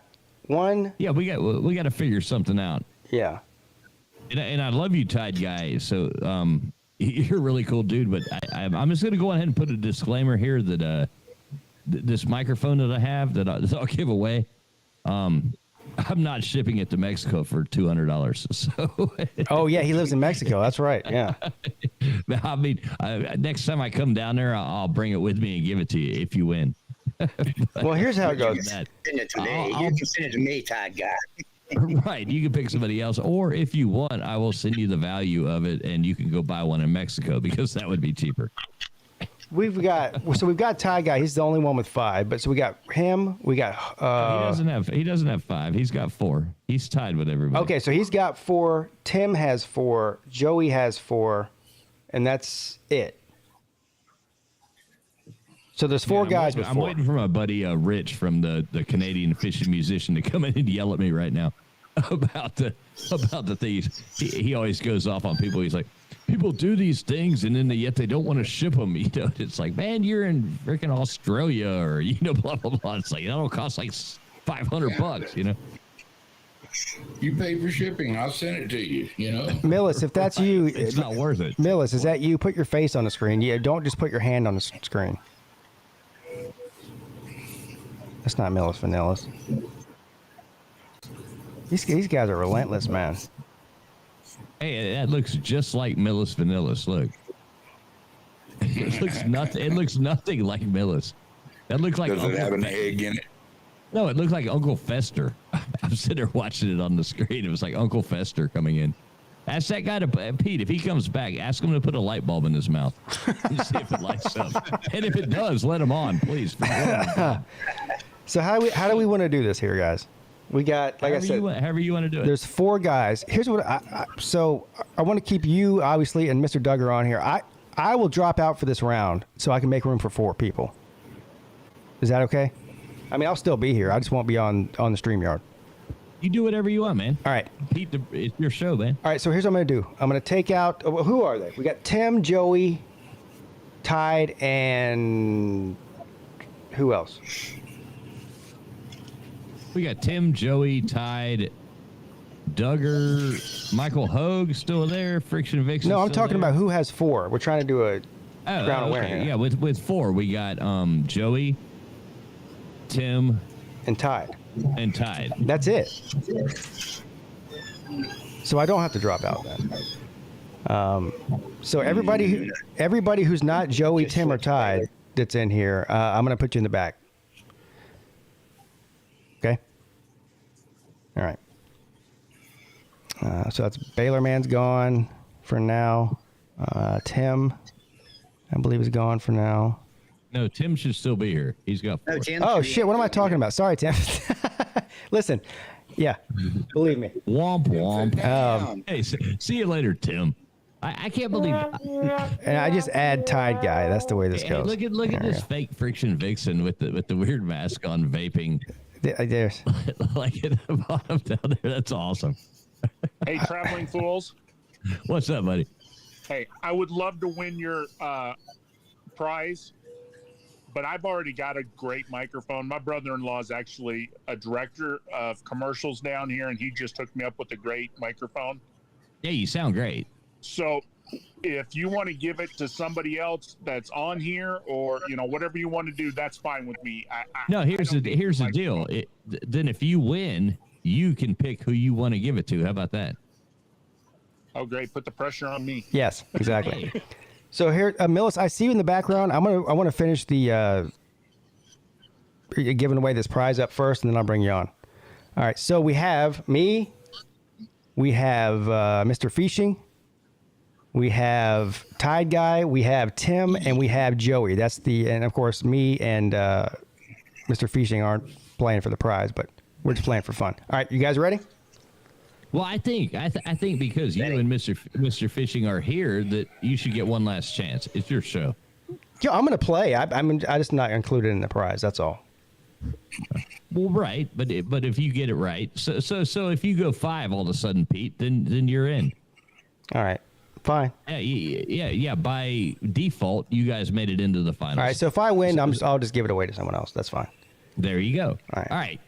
one. Yeah, we got to figure something out. Yeah. And I love you, Tide Guy. So you're a really cool dude. But I'm just gonna go ahead and put a disclaimer here that this microphone that I have that I'll give away. I'm not shipping it to Mexico for $200. So. Oh yeah, he lives in Mexico. That's right. Yeah. I mean, next time I come down there, I'll bring it with me and give it to you if you win. Well, here's how it goes. Send it to me. You can send it to me, Tide Guy. Right. You can pick somebody else, or if you want, I will send you the value of it, and you can go buy one in Mexico because that would be cheaper. We've got Tide Guy. He's the only one with 5. But so we got him. We got. He doesn't have 5. He's got 4. He's tied with everybody. Okay, so he's got 4. Tim has 4. Joey has 4, and that's it. So there's 4 guys with 4. I'm waiting for my buddy Rich from the Canadian fishing musician to come in and yell at me right now about the things. He always goes off on people. He's like, people do these things and then yet they don't want to ship them. You know, it's like, man, you're in freaking Australia or blah blah blah. It's like that'll cost like $500. You know. You pay for shipping. I'll send it to you. Millis, if that's you, it's not worth it. Millis, is that you? Put your face on the screen. Yeah, don't just put your hand on the screen. That's not Millis Vanillis. These guys are relentless, man. Hey, that looks just like Millis Vanillis. Look, it looks nothing like Millis. That looks like. Does it have an egg in it? No, it looked like Uncle Fester. I'm sitting there watching it on the screen. It was like Uncle Fester coming in. Ask that guy to Pete if he comes back. Ask him to put a light bulb in his mouth and see if it lights up. And if it does, let him on, please. So how do we want to do this here, guys? We got, like I said, however you want to do it. There's 4 guys. Here's what I want to keep you, obviously, and Mr. Duggar on here. I will drop out for this round so I can make room for 4 people. Is that okay? I mean, I'll still be here. I just won't be on the StreamYard. You do whatever you want, man. All right. Pete, it's your show, man. All right, so here's what I'm going to do. I'm going to take out, who are they? We got Tim, Joey, Tide, and who else? We got Tim, Joey, Tide, Duggar, Michael Hogue still there, Friction Vixen. No, I'm talking about who has 4. We're trying to do a ground awareness. Yeah, with 4, we got Joey, Tim, and Tide. That's it. So I don't have to drop out then. So everybody who's not Joey, Tim, or Tide that's in here, I'm going to put you in the back. Okay? All right. So that's Baylor Man's gone for now. Tim, I believe, is gone for now. No, Tim should still be here. He's got 4. Oh, shit. What am I talking about? Sorry, Tim. Listen. Yeah. Believe me. Womp womp. Hey, see you later, Tim. I can't believe it. And I just add Tide Guy. That's the way this goes. Look at this fake Friction Vixen with the weird mask on vaping. There's like at the bottom down there. That's awesome. Hey, traveling fools. What's up, buddy? Hey, I would love to win your prize, but I've already got a great microphone. My brother-in-law is actually a director of commercials down here, and he just hooked me up with a great microphone. Yeah, you sound great. So if you want to give it to somebody else that's on here, or whatever you want to do, that's fine with me. Here's the deal. Then if you win, you can pick who you want to give it to. How about that? Oh, great! Put the pressure on me. Yes, exactly. So here, Millis, I see you in the background. I want to finish the giving away this prize up first, and then I'll bring you on. All right. So we have me. We have Mr. Fishing. We have Tide Guy. We have Tim, and we have Joey. And of course me and Mr. Fishing aren't playing for the prize, but we're just playing for fun. All right, you guys ready? Well, I think because you and Mr. Fishing are here, that you should get one last chance. It's your show. Yeah, I'm gonna play. I'm just not included in the prize. That's all. Well, right, but if you get it right, so if you go 5 all of a sudden, Pete, then you're in. All right, fine. Yeah. By default, you guys made it into the finals. All right, so if I win, I'll just give it away to someone else. That's fine. There you go. All right,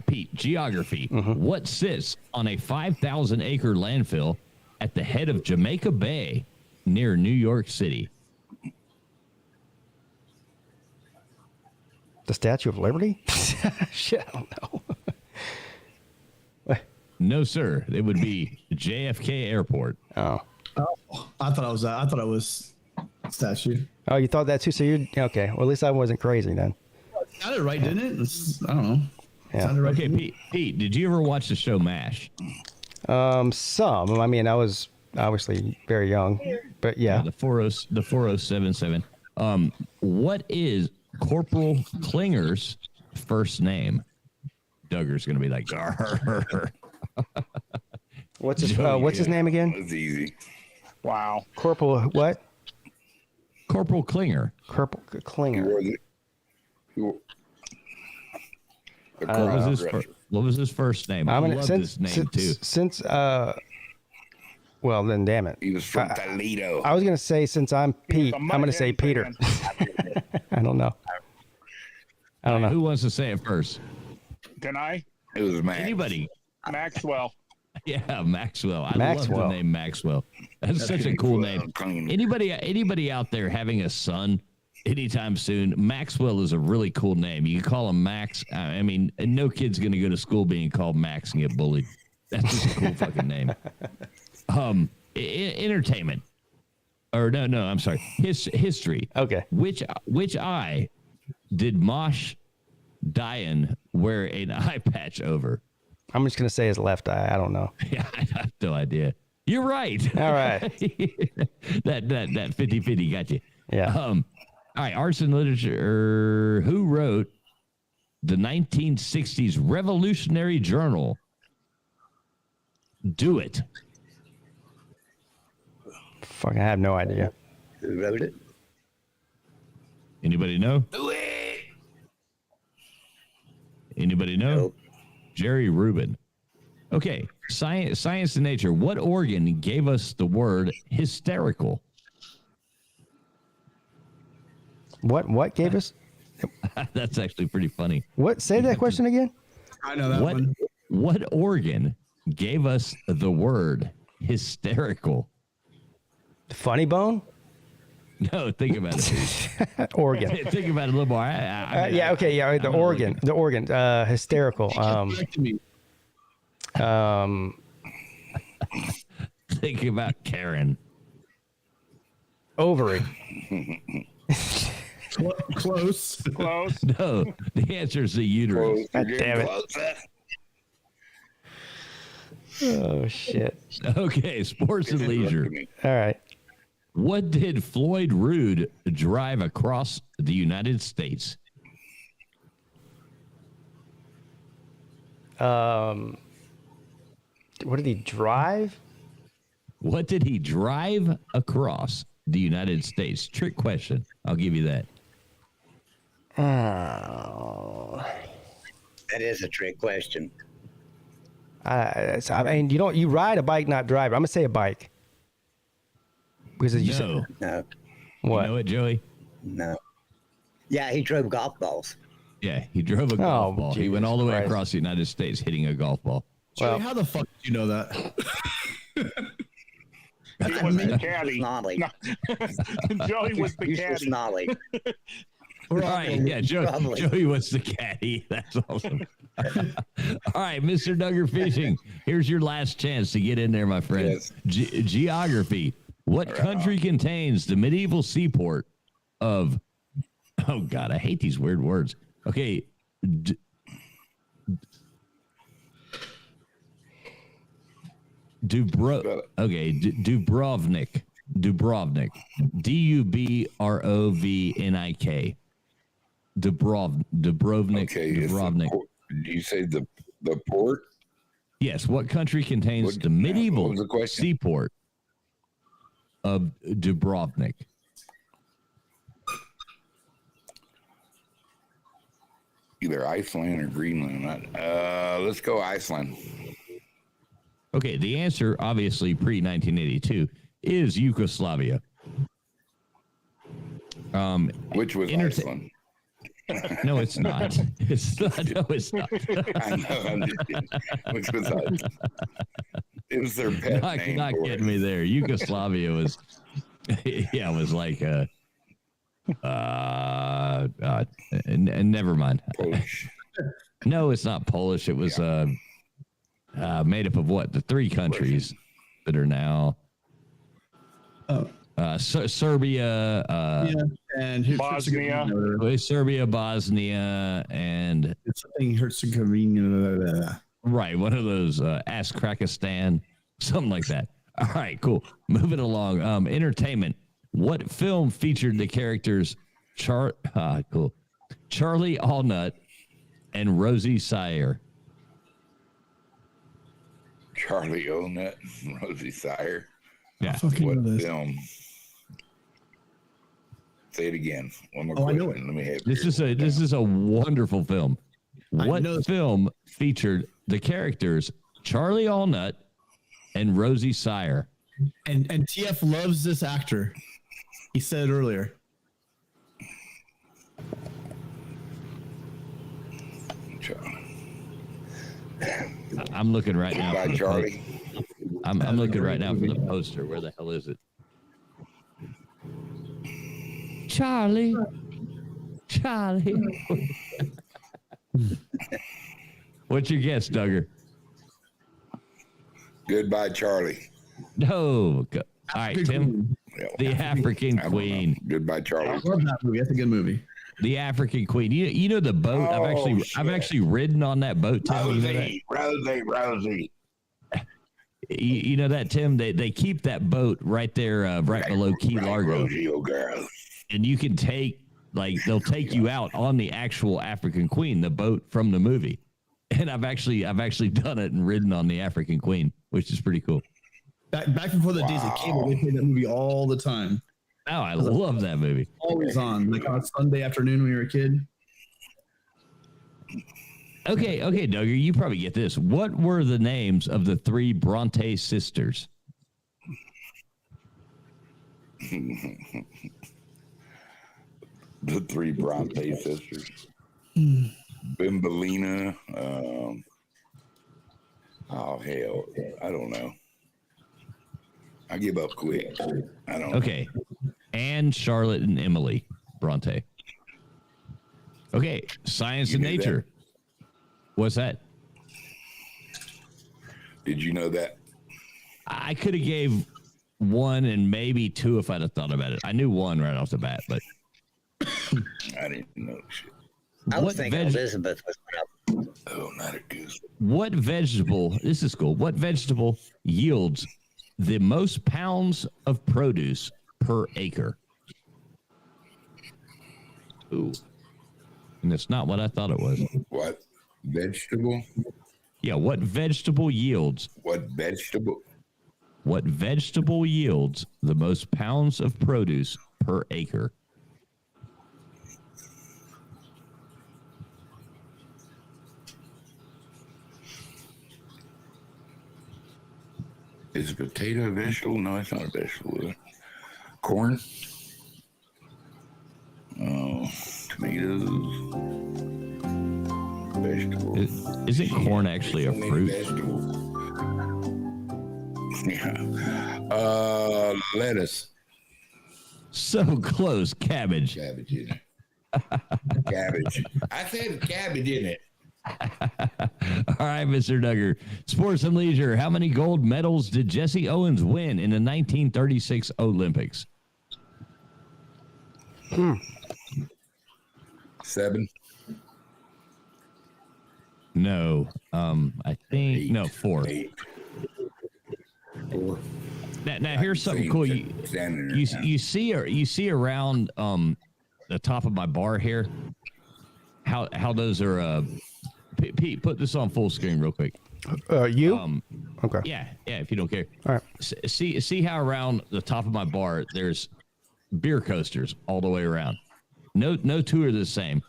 Pete. Geography. Mm-hmm. What sits on a 5,000-acre landfill at the head of Jamaica Bay near New York City? The Statue of Liberty? Shit, I don't know. No, sir. It would be JFK Airport. Oh, I thought it was statue. Oh, you thought that too? So you're okay. Well, at least I wasn't crazy then. Sounded right, didn't it? I don't know. Yeah. Right. Okay, Pete, did you ever watch the show MASH? Some. I mean, I was obviously very young, but yeah. The 4077. What is Corporal Klinger's first name? Duggar's gonna be like, Garr. What's his name again? That's easy. Wow. Corporal what? Corporal Klinger. Corporal Klinger. What was his first name? I love this name too. Well, then damn it. He was from Toledo. I was gonna say, since I'm Pete, I'm gonna say Peter. I don't know. Who wants to say it first? Can I? It was Max. Anybody? Maxwell. Yeah, Maxwell. I love the name Maxwell. That's such a cool name. Anybody out there having a son anytime soon, Maxwell is a really cool name. You can call him Max. I mean, no kid's going to go to school being called Max and get bullied. That's just a cool fucking name. Entertainment. Or no, I'm sorry. History. Okay. Which eye did Mosh Dian wear an eye patch over? I'm just going to say his left eye. I don't know. Yeah, I have no idea. You're right. All right. that 50-50 got you. Yeah. All right, arts and literature. Who wrote the 1960s revolutionary journal? Do it. Fuck, I have no idea. Who wrote it? Anybody know? Do it. Anybody know? Nope. Jerry Rubin. Okay, science and nature. What organ gave us the word hysterical? What gave us? That's actually pretty funny. What? Say that question again. I know that What one. what organ gave us the word hysterical? Funny bone? No, think about it. Organ. Think about it a little more. Yeah, okay, yeah, the organ. The organ. Hysterical. Think about Karen. Ovary. Close. Close. No, the answer is the uterus. God damn it. Oh, shit. Okay, sports and leisure. All right. What did Floyd Rude drive across the United States? What did he drive? What did he drive across the United States? Trick question. I'll give you that. Oh. That is a trick question. I mean, you ride a bike, not drive. I'm gonna say a bike. Because you said No. what? You know it, Joey? No. Yeah, he drove golf balls. Yeah, he drove a golf ball. He went all the way across the United States hitting a golf ball. Joey, how the fuck did you know that? He was the caddy. Snolly. No. Joey was the He's caddy. snolly. Right, yeah, Joey was the caddy. That's awesome. All right, Mr. Duggar Fishing, here's your last chance to get in there, my friend. Yes. Geography. What country contains the medieval seaport of, oh God, I hate these weird words. Okay. Dubrovnik. Dubrovnik. Dubrovnik. Dubrovnik. Okay, Dubrovnik. Do you say the port? Yes. What country contains the medieval seaport of Dubrovnik? Either Iceland or Greenland. Let's go Iceland. Okay, the answer, obviously pre-1982, is Yugoslavia. Which was Iceland. No, it's not. It's not. No, it's not. I know. Which was Iceland. It was their pet name. Not for getting me there. Yugoslavia was, yeah, it was like never mind. Polish. No, it's not Polish. It was made up of what? The three countries that are now Serbia, and Bosnia. Serbia, Bosnia, and it's something Herzegovina. Right, one of those Askrakistan, something like that. All right, cool. Moving along. Entertainment. What film featured the characters Charlie Allnut and Rosie Sire? Charlie Allnut and Rosie Sire. Yeah. What film? Say it again. One more question. I know it. Let me have This is a wonderful film. What film featured the characters Charlie Allnut and Rosie Sire? And TF loves this actor. He said it earlier. I'm looking right now. Goodbye, Charlie. I'm looking right now for the poster. Where the hell is it? Charlie. What's your guess, Duggar? Goodbye, Charlie. No. All right, Tim. The African Queen. Goodbye, Charlie. I love that movie. That's a good movie. The African Queen. You know the boat. I've actually ridden on that boat, Tim. Rosie. You know that, Tim? They keep that boat right there, right below Key Largo. Rosie, oh girl. And you can take Like they'll take you out on the actual African Queen, the boat from the movie. And I've actually done it and ridden on the African Queen, which is pretty cool. Back before the days of cable, they played that movie all the time. Oh, I love that movie. Always on, like on Sunday afternoon when you were a kid. Okay, Duggar, you probably get this. What were the names of the 3 Bronte sisters? The 3 Bronte sisters. Bimbalina. Oh, hell. I don't know. I give up quick. I don't know. Okay. Anne, Charlotte, and Emily Bronte. Okay. Science and nature. What's that? Did you know that? I could have gave 1 and maybe 2 if I'd have thought about it. I knew 1 right off the bat, but I didn't know shit. I was thinking Elizabeth was one of them. Oh, not a goose. What vegetable, this is cool, what vegetable yields the most pounds of produce per acre? Ooh. And it's not what I thought it was. What vegetable? Yeah, what vegetable yields? What vegetable? What vegetable yields the most pounds of produce per acre? Is a potato a vegetable? No, it's not a vegetable. Corn? Oh, tomatoes. Vegetables. Isn't corn actually a fruit? Yeah. Lettuce. So close. Cabbage. Cabbage, isn't it? Cabbage. I said cabbage, didn't it? All right, Mr. Duggar. Sports and leisure. How many gold medals did Jesse Owens win in the 1936 Olympics? 7. No. I think 8. no 4. 8. Now here's something cool. You see around the top of my bar here how those are. Pete, put this on full screen real quick. You? Okay. Yeah, if you don't care. All right. See how around the top of my bar there's beer coasters all the way around. No 2 are the same.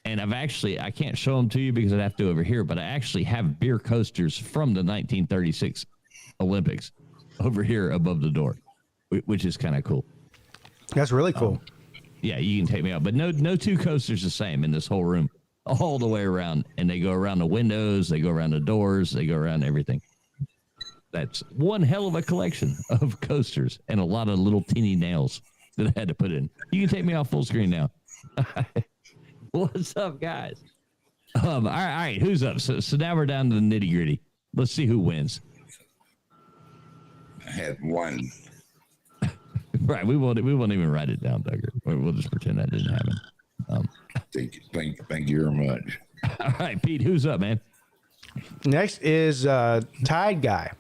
And I can't show them to you because I'd have to over here, but I actually have beer coasters from the 1936 Olympics over here above the door, which is kind of cool. That's really cool. Yeah, you can take me out, but no 2 coasters the same in this whole room, all the way around. And they go around the windows, they go around the doors, they go around everything. That's one hell of a collection of coasters and a lot of little teeny nails that I had to put in. You can take me off full screen now. What's up, guys? All right, who's up? So now we're down to the nitty gritty. Let's see who wins. I had 1. Right, we won't even write it down, Duggar. We'll just pretend that didn't happen. Thank you very much. All right, Pete, who's up, man? Next is Tide Guy.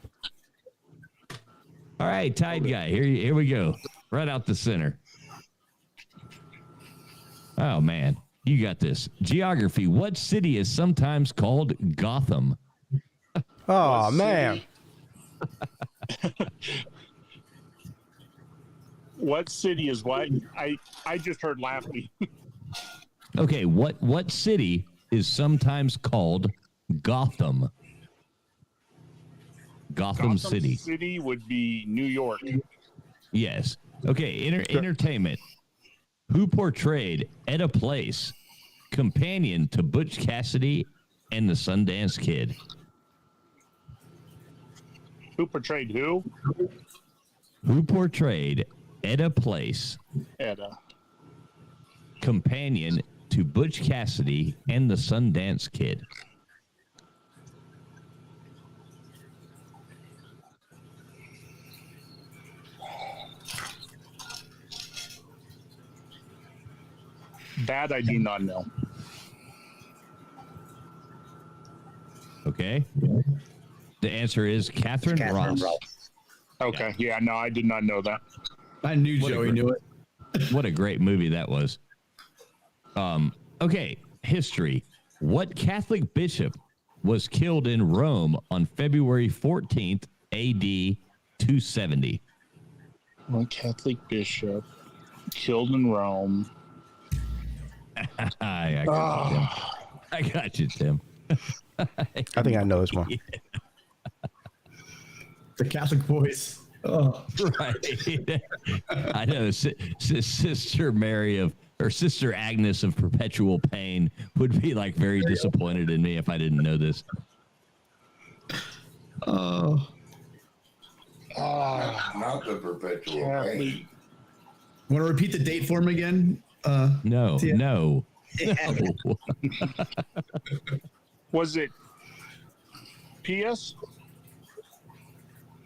All right, Tide Guy. Here we go. Right out the center. Oh, man. You got this. Geography. What city is sometimes called Gotham? Oh, man. What city is what? I just heard laughing. Okay, what city is sometimes called Gotham? Gotham City. City would be New York. Yes. Okay, entertainment. Who portrayed Etta Place, companion to Butch Cassidy and the Sundance Kid? Who portrayed who? Who portrayed Etta Place, Etta, companion to Butch Cassidy and the Sundance Kid? That I do not know. Okay. The answer is Catherine Ross. Okay. Yeah, no, I did not know that. I knew Joey knew it. What a great movie that was. Okay, history. What Catholic bishop was killed in Rome on February 14th, AD 270? One Catholic bishop killed in Rome. I got you, Tim. I think I know this one. Yeah. The Catholic voice. Oh, right. I know. Sister Mary or Sister Agnes of Perpetual Pain would be like very disappointed in me if I didn't know this. Oh. Not the perpetual pain. Want to repeat the date for him again? No. Was it Pius?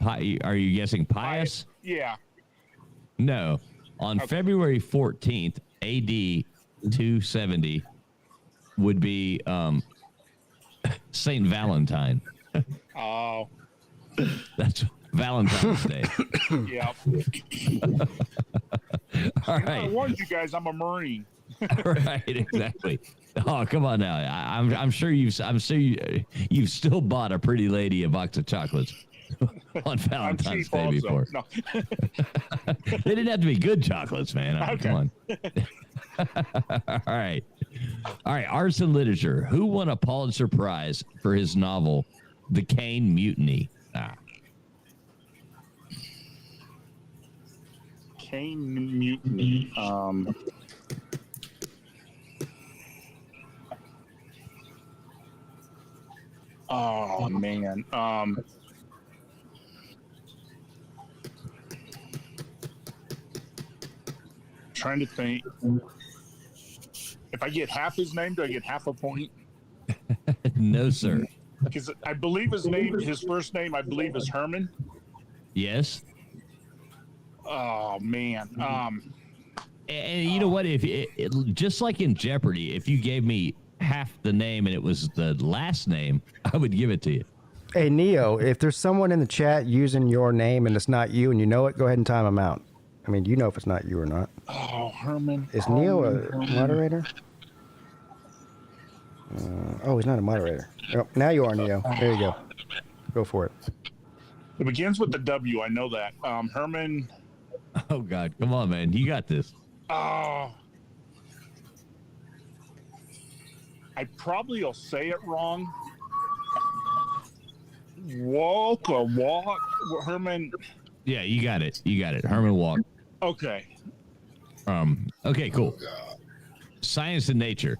Are you guessing Pius? Yeah. No. On February 14th, AD 270 would be Saint Valentine. Oh. That's Valentine's Day. Yep. All right. I warned you guys, I'm a Marine. Right, exactly. Oh, come on now. I'm sure you've still bought a pretty lady a box of chocolates on Valentine's Day before. No. They didn't have to be good chocolates, man. I mean, Okay. Come on. All right. Arts and literature. Who won a Pulitzer Prize for his novel, The Caine Mutiny? Caine Mutiny. Oh man. Trying to think. If I get half his name, do I get half a point? No, sir. Because I believe his first name, I believe, is Herman. Yes. Oh man. And you know what? If just like in Jeopardy, if you gave me half the name and it was the last name, I would give it to you. Hey, Neo, if there's someone in the chat using your name and it's not you and you know it, go ahead and time them out. I mean, you know if it's not you or not. Oh, Herman. Is Neo a moderator? He's not a moderator. Oh, now you are, Neo. There you go. Go for it. It begins with the W. I know that. Herman. Oh, God. Come on, man. You got this. Oh. I probably will say it wrong. Walk. Herman. Yeah, you got it. Herman Walk. Okay. Okay, cool. Science and nature.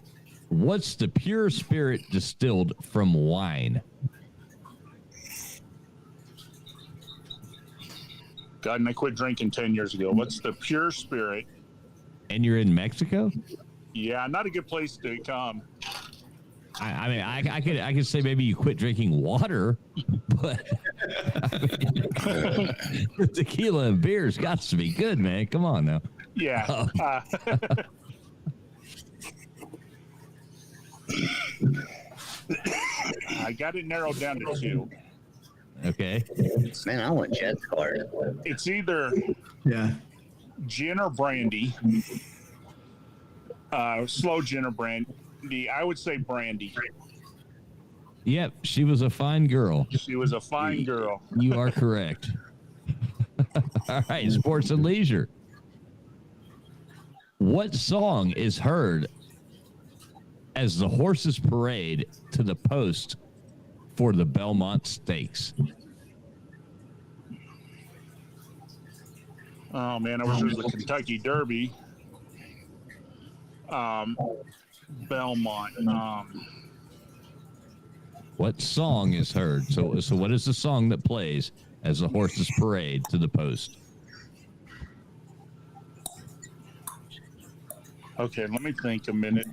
What's the pure spirit distilled from wine? God, and I quit drinking 10 years ago. What's the pure spirit? And you're in Mexico? Yeah, not a good place to come. I mean, I could say maybe you quit drinking water, but I mean, tequila and beer's got to be good, man. Come on now. Yeah. I got it narrowed down to 2. Okay. Man, I want Chet's card. It's either gin or brandy. Slow gin or brandy. I would say brandy. Yep, she was a fine girl. She was a fine girl. You are correct. All right, sports and leisure. What song is heard as the horses parade to the post for the Belmont Stakes? Oh man, I wish it was the Kentucky Derby. Belmont. What song is heard? So what is the song that plays as the horses parade to the post? Okay, let me think a minute.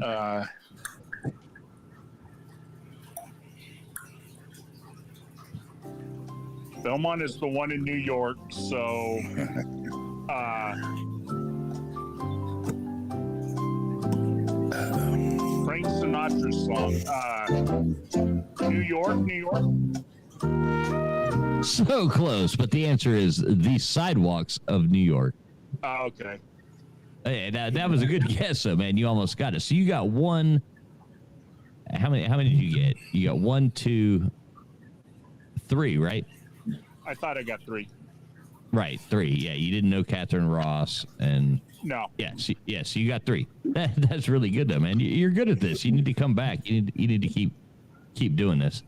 Belmont is the one in New York, so Frank Sinatra's song. New York. So close, but the answer is The Sidewalks of New York. Okay. Hey, that was a good guess, though, man. You almost got it. So you got one. How many did you get? You got 1, 2, 3, right? I thought I got 3. Right, 3. Yeah, you didn't know Catherine Ross, and No. So you got 3. That's really good, though, man. You're good at this. You need to come back. You need to keep doing this.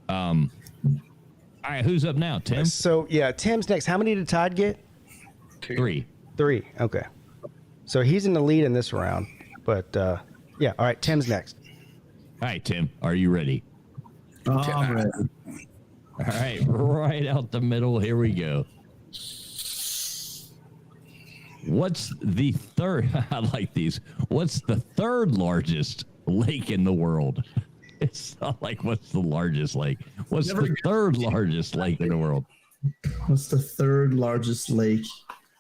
All right, who's up now, Tim? So Tim's next. How many did Todd get? 3. 3. Okay. So he's in the lead in this round, but all right. Tim's next. All right, Tim, are you ready? I'm ready. All right, right out the middle. Here we go. What's the third? I like these. What's the third largest lake in the world? It's not like what's the largest lake. What's the third largest lake in the world? What's the third largest lake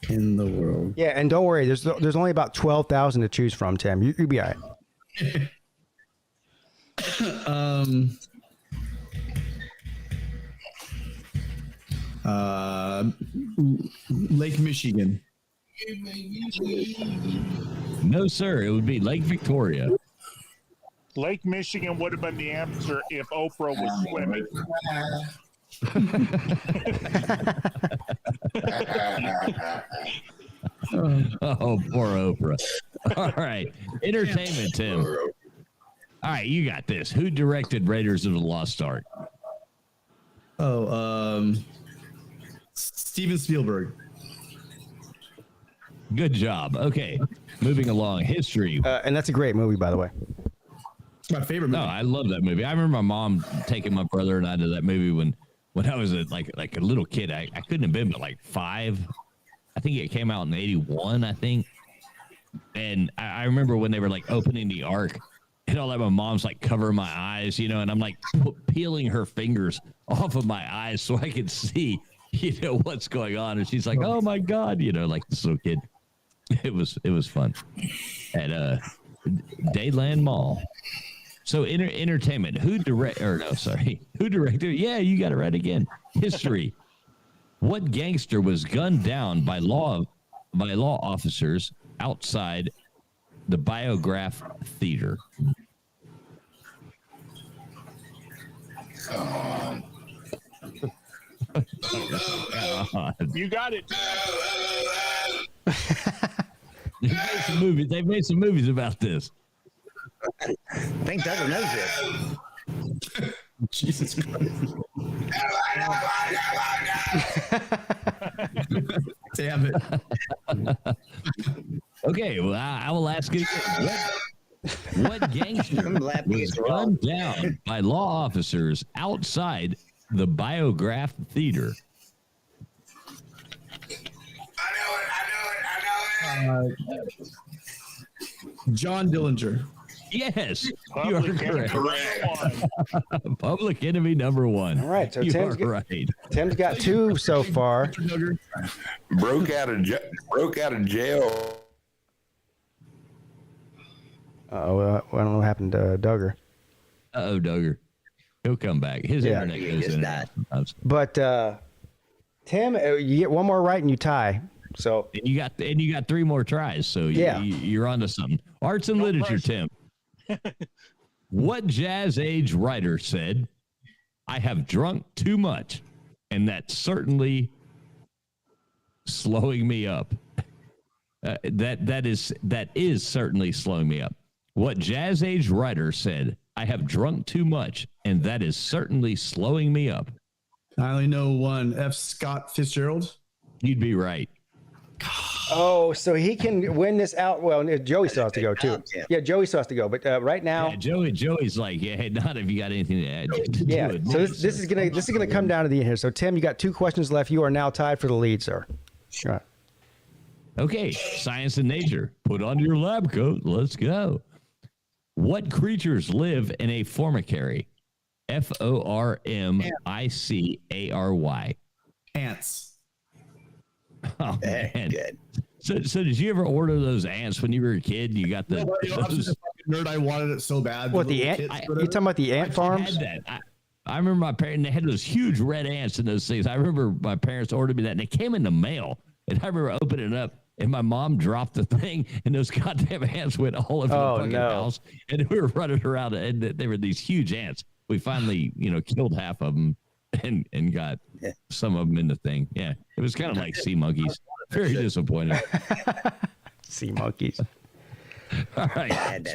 in the world? Yeah, and don't worry. There's only about 12,000 to choose from, Tim. You'll be all right. Lake Michigan. No, sir. It would be Lake Victoria. Lake Michigan would have been the answer if Oprah was swimming. Oh, poor Oprah. All right. Entertainment, Tim. All right, you got this. Who directed Raiders of the Lost Ark? Steven Spielberg. Good job. Okay, moving along. History. And that's a great movie, by the way. It's my favorite movie. No, I love that movie. I remember my mom taking my brother and I to that movie when I was a little kid. I couldn't have been but like 5. I think it came out in 81, I think. And I remember when they were like opening the ark and all that, my mom's like covering my eyes, and I'm like peeling her fingers off of my eyes so I could see, what's going on. And she's like, oh my God, like this little kid. It was fun at Dayland Mall. So entertainment. Who directed? Yeah, you got it right again. History. What gangster was gunned down by law officers outside the Biograph Theater? You got it. They've made some movies about this. I think Douglas knows this. Jesus Christ. Damn it. Okay, well, I will ask you again. What gangster was gunned down by law officers outside the Biograph Theater? John Dillinger. Yes, you are correct. Public Enemy number 1. All right, so you Tim's are right. Tim's got 2 so far. Broke out of jail. I don't know what happened to Duggar. Duggar. He'll come back. His internet goes in and out sometimes. But Tim, you get one more right and you tie. So and you got 3 more tries. So you're onto something. Arts and literature, Tim. What jazz age writer said, "I have drunk too much, and that's certainly slowing me up." That is certainly slowing me up. What jazz age writer said, "I have drunk too much, and that is certainly slowing me up"? I only know one. F. Scott Fitzgerald. You'd be right. Oh, so he can win this out. Well, Joey still has to go too. Yeah, Joey still has to go. But right now, Joey's like, yeah, not if you got anything to add. Yeah. So this is gonna come down to the end here. So Tim, you got 2 questions left. You are now tied for the lead, sir. All right. Okay, science and nature. Put on your lab coat. Let's go. What creatures live in a formicary? Formicary. Ants. Oh, man. Good. So did you ever order those ants when you were a kid? You got the I was a fucking nerd. I wanted it so bad. What, the ant? You talking about the ant farms? I remember my parents. They had those huge red ants in those things. I remember my parents ordered me that, and it came in the mail. And I remember opening it up, and my mom dropped the thing, and those goddamn ants went all over the fucking house, and we were running around, and there were these huge ants. We finally, killed half of them and got some of them in the thing. Yeah, it was kind of like sea monkeys. Very disappointing. Sea monkeys. All right,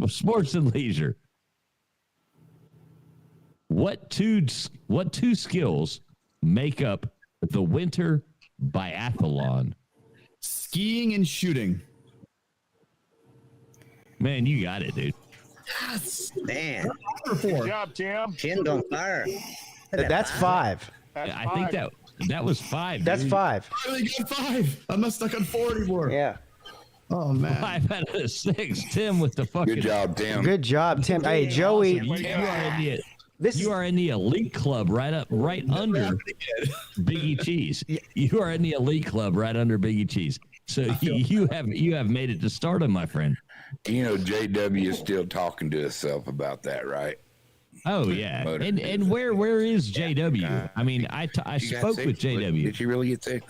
sports and leisure. What two skills make up the winter biathlon? Skiing and shooting. Man, you got it, dude. Yes, man. Good job, Tim. Chin's on fire. That's 5. I think that was 5. That's dude. 5. I only got 5. I'm not stuck on 4 anymore. Yeah. Oh man. 5 out of 6. Tim with the fucking. Good job, Tim. Good job, Tim. Hey, Joey. You are in the elite club right under Biggie Cheese. You are in the elite club right under Biggie Cheese. So you have made it to stardom, my friend. JW is still talking to himself about that, right? Oh yeah, and where is JW? I mean, I spoke with JW. Did you really get sick?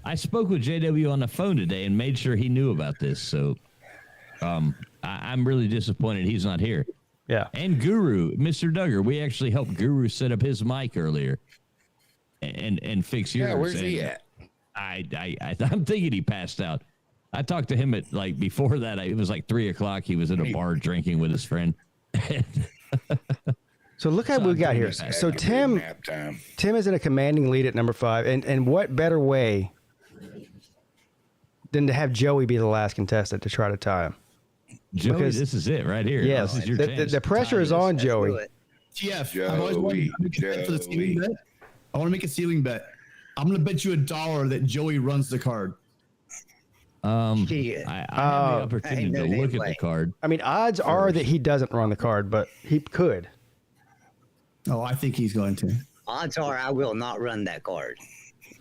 I spoke with JW on the phone today and made sure he knew about this. So, I'm really disappointed he's not here. Yeah. And Guru, Mr. Duggar, we actually helped Guru set up his mic earlier, and fix yours. Yeah, where's and he at? I'm thinking he passed out. I talked to him at before that. It was 3:00. He was at a bar drinking with his friend. So look at what we got here. So Tim is in a commanding lead at number 5, and what better way than to have Joey be the last contestant to try to tie him? Joey, this is it right here. Yes, this is your chance. The pressure is on Joey. TF, I've always wanted to make a bet for the ceiling bet. I want to make a ceiling bet. I'm going to bet you $1 that Joey runs the card. I have the opportunity to look at the card. I mean, odds are that he doesn't run the card, but he could. Oh, I think he's going to. Odds are I will not run that card.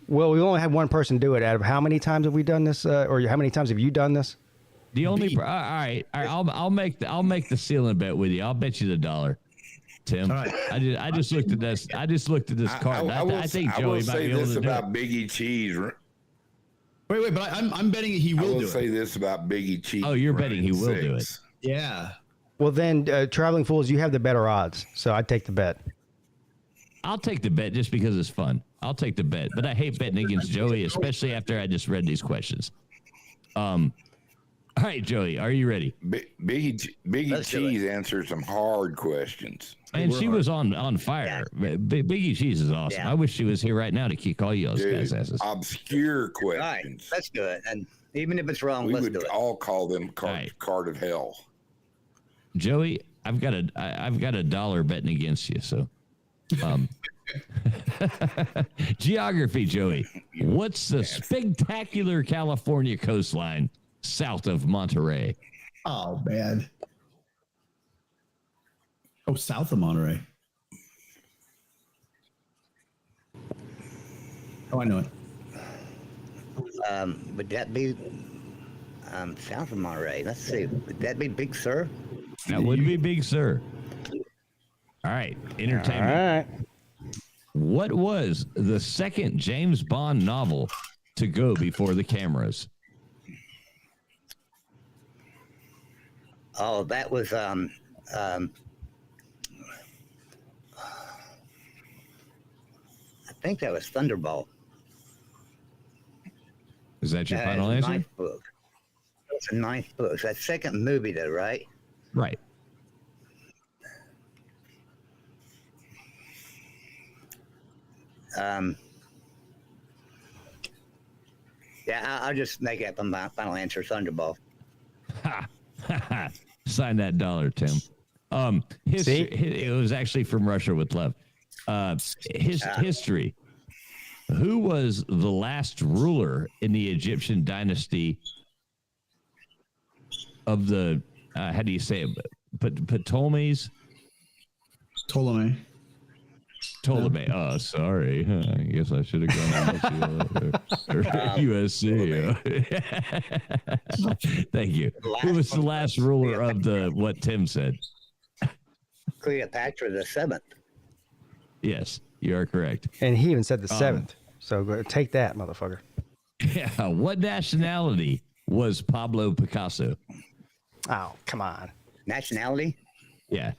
Well, we only had one person do it. Out of how many times have we done this, or how many times have you done this? The only all right. I'll make the ceiling bet with you. I'll bet you $1, Tim. Right. I just looked at this. I just looked at this card. I think Joey might be able to do about it. Biggie Cheese. Wait, but I'm betting he will do it. I will say this about Biggie Cheese. Oh, you're betting he will do it. Yeah. Well, then, Traveling Fools, you have the better odds, so I'd take the bet. I'll take the bet just because it's fun. I'll take the bet, but I hate betting against Joey, especially after I just read these questions. All right, Joey, are you ready? Biggie Cheese answered some hard questions. And she was on fire. Yeah. Biggie Cheese is awesome. Yeah. I wish she was here right now to kick all you guys' asses. Obscure questions. Right, let's do it. And even if it's wrong, let's do it. We would all call them card of hell. Joey, I've got $1 betting against you. So, geography, Joey. What's the spectacular California coastline south of Monterey? Oh, man. Oh, south of Monterey. Oh, I know it. Would that be south of Monterey? Let's see. Would that be Big Sur? That would be Big Sur. All right. Entertainment. All right. What was the second James Bond novel to go before the cameras? Oh, that was I think that was Thunderball. Is that your final answer? Ninth book. It's a ninth book. It's that second movie, though, right? Right. Yeah, I'll just make up my final answer, Thunderball. Sign that $1, Tim. It was actually From Russia with Love. History. Who was the last ruler in the Egyptian dynasty of the, how do you say it? Ptolemies? Ptolemy. Oh, sorry. I guess I should have gone USC. Thank you. Who was the last ruler of what Tim said? Cleopatra the 7th. Yes, you are correct. And he even said the 7th. So take that, motherfucker. Yeah. What nationality was Pablo Picasso? Oh, come on. Nationality? Yeah.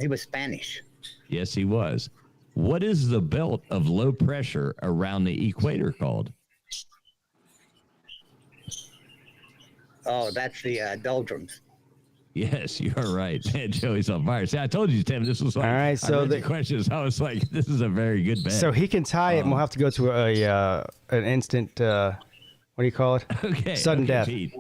He was Spanish. Yes, he was. What is the belt of low pressure around the equator called? Oh, that's the doldrums. Yes, you are right. Man, Joey's on fire. See, I told you, Tim, this was like, all right. So the questions, I was like, this is a very good bet. So he can tie it, and we'll have to go to an instant. What do you call it? Okay. Sudden death. Pete.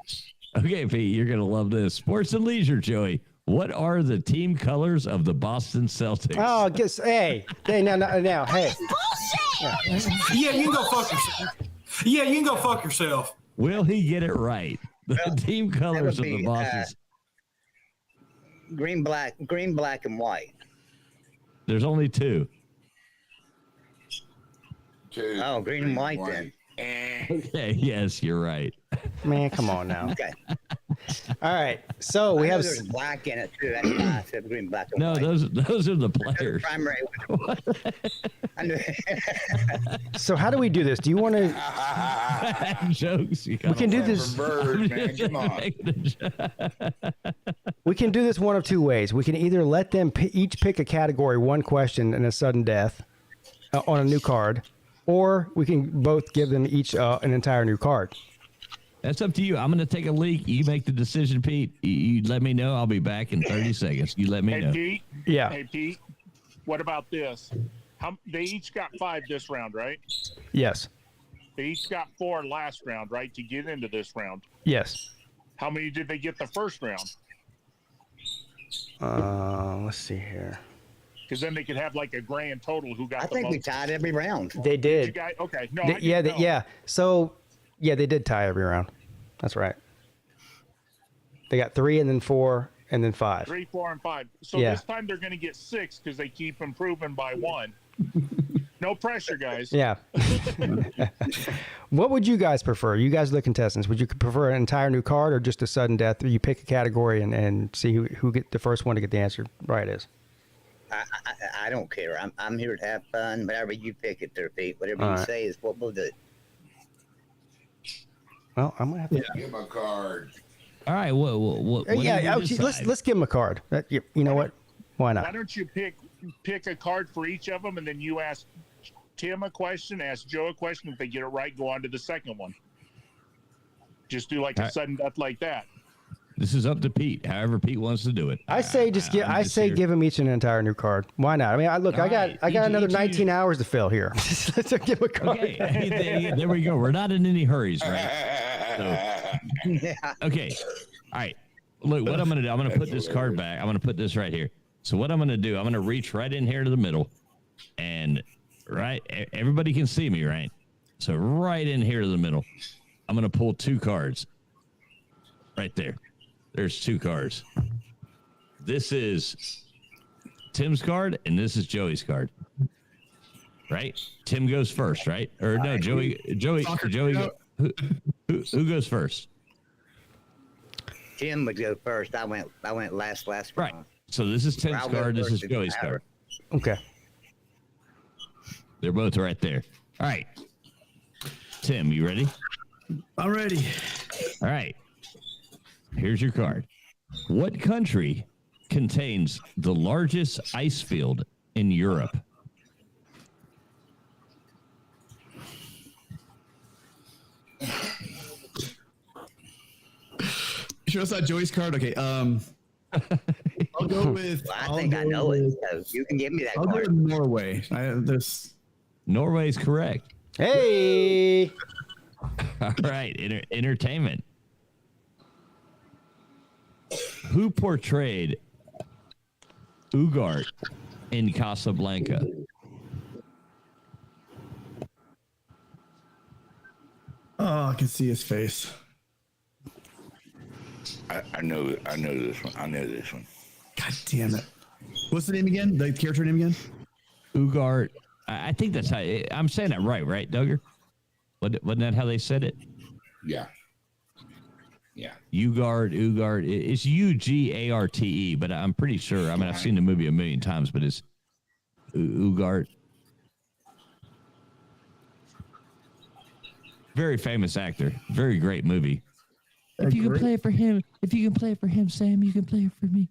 Okay, Pete, you're gonna love this. Sports and leisure, Joey. What are the team colors of the Boston Celtics? Oh, hey, now, hey. Yeah, you can go fuck yourself. Yeah, you can go fuck yourself. Will he get it right? The team colors of the Boston. Green, black, and white. There's only two. Oh, green and white then. Okay, yes, you're right. Man, come on now. Okay. All right, so we have there's black in it too. That's why I said green, black, and no, white. those are the players. Primary. So how do we do this? Do you want to jokes? We can do this. Bird, man, come on. We can do this one of two ways. We can either let them each pick a category, one question, and a sudden death on a new card, or we can both give them each an entire new card. That's up to you. I'm going to take a leak. You make the decision, Pete. You let me know. I'll be back in 30 seconds. You let me know. Pete? Yeah. Hey, Pete, what about this? They each got 5 this round, right? Yes. They each got 4 last round, right, to get into this round. Yes. How many did they get the first round? Let's see here. Because then they could have like a grand total who got I the think most. we tied every round. They did. You guys, okay. No, Yeah. So, yeah, they did tie every round. That's right. They got 3 and then 4 and then 5. 3, 4, and 5. So Yeah. this time they're going to get 6 because they keep improving by 1. No pressure, guys. Yeah. What would you guys prefer? You guys are the contestants. Would you prefer an entire new card or just a sudden death? You pick a category and see who get the first one to get the answer right is. I don't care. I'm here to have fun. Whatever you pick it there, Pete. Whatever All you right. say is what we'll do. Well, I'm gonna have to. Give him a card. All right. What Let's give them a card. You know what? Why Why not? don't you pick a card for each of them, and then you ask Tim a question, ask Joe a question. If they get it right, go on to the second one. Just do like a sudden death like that. This is up to Pete. However Pete wants to do it. I say give them each an entire new card. Why not? I mean, I got another 19 hours to fill here. Let's give them a card. Okay. There we go. We're not in any hurries, right? Okay. All right. Look, what I'm going to do, I'm going to put this card back. I'm going to put this right here. So what I'm going to do, I'm going to reach right in here to the middle, and everybody can see me, right? So right in here to the middle, I'm going to pull 2 cards right there. There's 2 cards. This is Tim's card, and this is Joey's card. Right? Tim goes first, right? Or no, Joey. Who goes first? Tim would go first. I went last Right. round. So this is Tim's card. This is Joey's card. Okay. They're both right there. All right. Tim, you ready? I'm ready. All right. Here's your card. What country contains the largest ice field in Europe? Sure, it's not Joey's card. Okay. I'll go with. Well, I think I know it. So you can give me that I'll card. go with Norway. Norway's correct. Hey. All right. Entertainment. Who portrayed Ugarte in Casablanca? Oh, I can see his face. I know this one. I know this one. God damn it. What's the name again? The character name again? Ugarte. I think that's how I'm saying that right, Duggar? Wasn't that how they said it? Yeah. Yeah. Ugarte. It's Ugarte, but I'm pretty sure. I mean, I've seen the movie a million times, but it's Ugarte. Very famous actor. Very great movie. If you can play it for him, Sam, you can play it for me.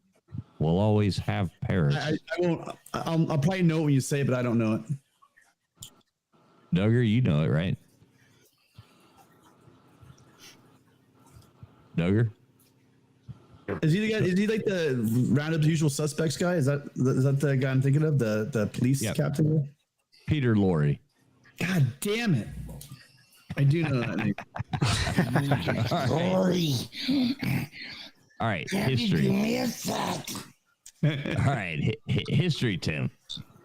We'll always have Paris. I won't. I'll probably know it when you say it, but I don't know it. Duggar, you know it, right? Duggar? Is he the guy? Is he like the round up the usual suspects guy? Is that the guy I'm thinking of? The police captain? Peter Lorre. God damn it! I do know that name. All right, history. All right, history, Tim.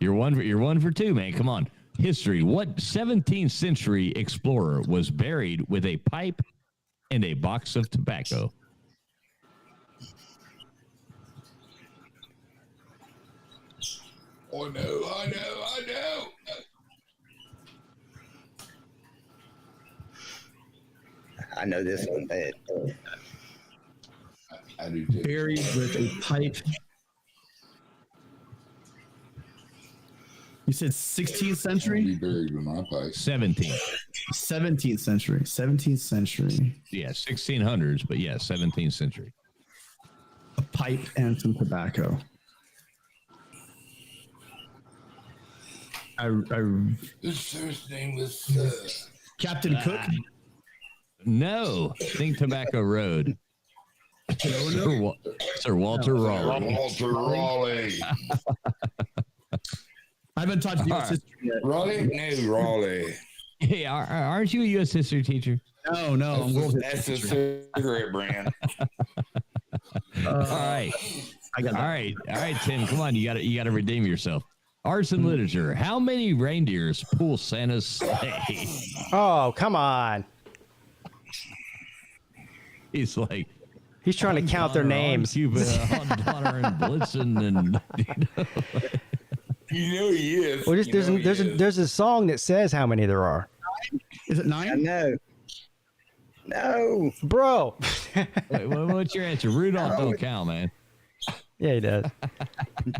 You're one for two, man. Come on, history. What 17th century explorer was buried with a pipe and a box of tobacco? Oh no! I know. I know this one bad. I do too. Buried with a pipe. You said 16th century? Buried with my pipe. 17th. 17th century. 17th century. Yeah, 1600s, but yeah, 17th century. A pipe and some tobacco. His first name was Captain Cook. No, think Tobacco Road. Sir Walter Raleigh. Walter Raleigh. I haven't taught U.S. history yet. Raleigh? No, Raleigh. Hey, aren't you a U.S. history teacher? No. That's a cigarette brand. All right. All right, Tim. Come on, you got to redeem yourself. Arts and literature. How many reindeers pull Santa's sleigh? Oh, come on. He's like, he's trying to count their names. Cuba, Donner and Blitzen, and you know he is. Well, there's a song that says how many there are. Is it 9? No, bro. Wait, what's your answer? Rudolph don't count, man. Yeah, he does.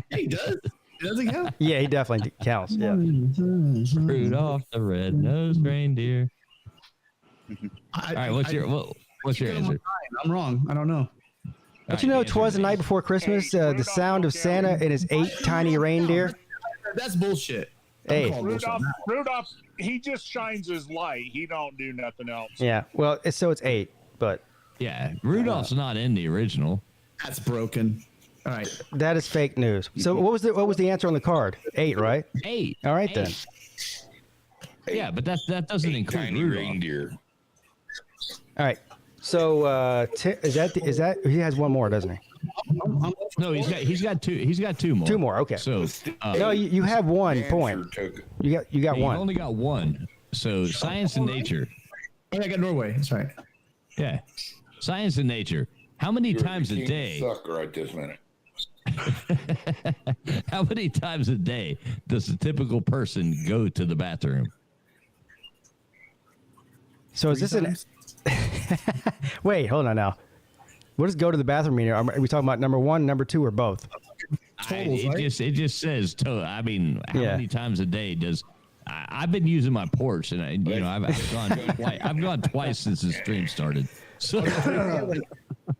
Yeah, he does. He doesn't count. Yeah, he definitely counts. Yeah. Rudolph the red-nosed reindeer. All right, what's your answer? I'm wrong. I don't know. But you know, 'twas the night before Christmas. The sound of Santa and his 8 tiny reindeer. That's bullshit. Hey, Rudolph, he just shines his light. He don't do nothing else. Yeah. Well, it's 8, but yeah, Rudolph's not in the original. That's broken. All right. That is fake news. So what was the answer on the card? 8, right? 8. All right then. Yeah, but that doesn't include Rudolph. Reindeer. All right. So is that he has one more, doesn't he? No, he's got two. He's got 2 more. 2 more. Okay. So no, you have 1 point. You got one. You only got 1. So science and nature. Oh, I got Norway. That's right. Yeah. Science and nature. How many times a day? Suck right this minute. How many times a day does a typical person go to the bathroom? So is this an? Wait, hold on now. What does go to the bathroom mean? Are we talking about number 1, number 2, or both? It just says. I mean, how many times a day does? I've been using my porch, and I've gone twice since the stream started. So.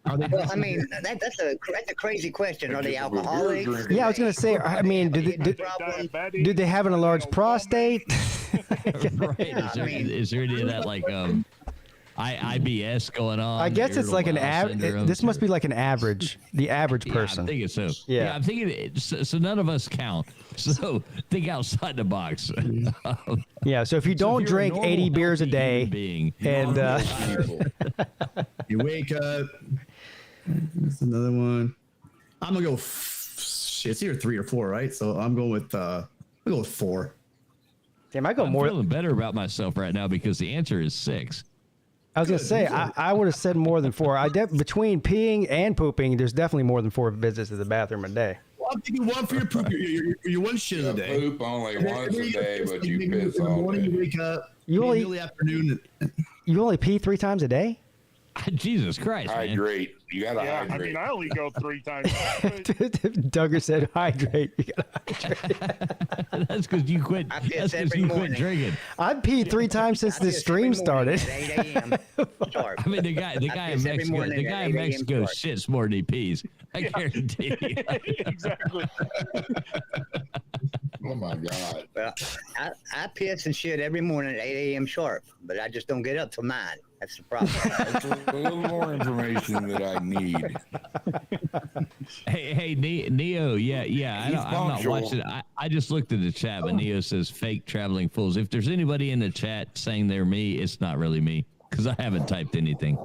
Well, I mean, that's a crazy question. Are they alcoholics? Yeah, I was gonna say. I mean, do they have an enlarged prostate? Right. Is there any of that like IBS going on? I guess it's like an average. This must be like an average. The average person. I'm thinking so. Yeah, I'm thinking. So none of us count. So think outside the box. Yeah. So if you don't drink 80 beers a day, and you wake up. That's another one. I'm gonna go. It's either 3 or 4, right? So I'm going with. I'll go with 4. Damn, I'm feeling better about myself right now because the answer is 6. I was gonna say I would have said more than 4. Between peeing and pooping, there's definitely more than 4 visits to the bathroom a day. Well, I'm thinking 1 for your poop. You're 1 shit a day. Poop only once a day, but you piss all day. Morning you wake up. You only in the afternoon. You only pee 3 times a day? Jesus Christ! Hydrate. Man. You gotta hydrate. I mean, I only go 3 times. Duggar said hydrate. You gotta hydrate. That's because you quit. I piss That's because every you morning. quit drinking. I've peed 3 times since this stream started. At 8 a.m. sharp. I mean, the guy in piss every Mexico, morning the at guy 8 in a.m. Mexico sharp. shits more than he pees. I guarantee you. Exactly. Oh my God. Well, I piss and shit every morning at 8 a.m. sharp, but I just don't get up till 9. That's the problem. That's a little more information that I need. Hey, Neo. Yeah. He's I'm not punctual. watching. I just looked at the chat, but Neo says fake traveling fools. If there's anybody in the chat saying they're me, it's not really me because I haven't typed anything.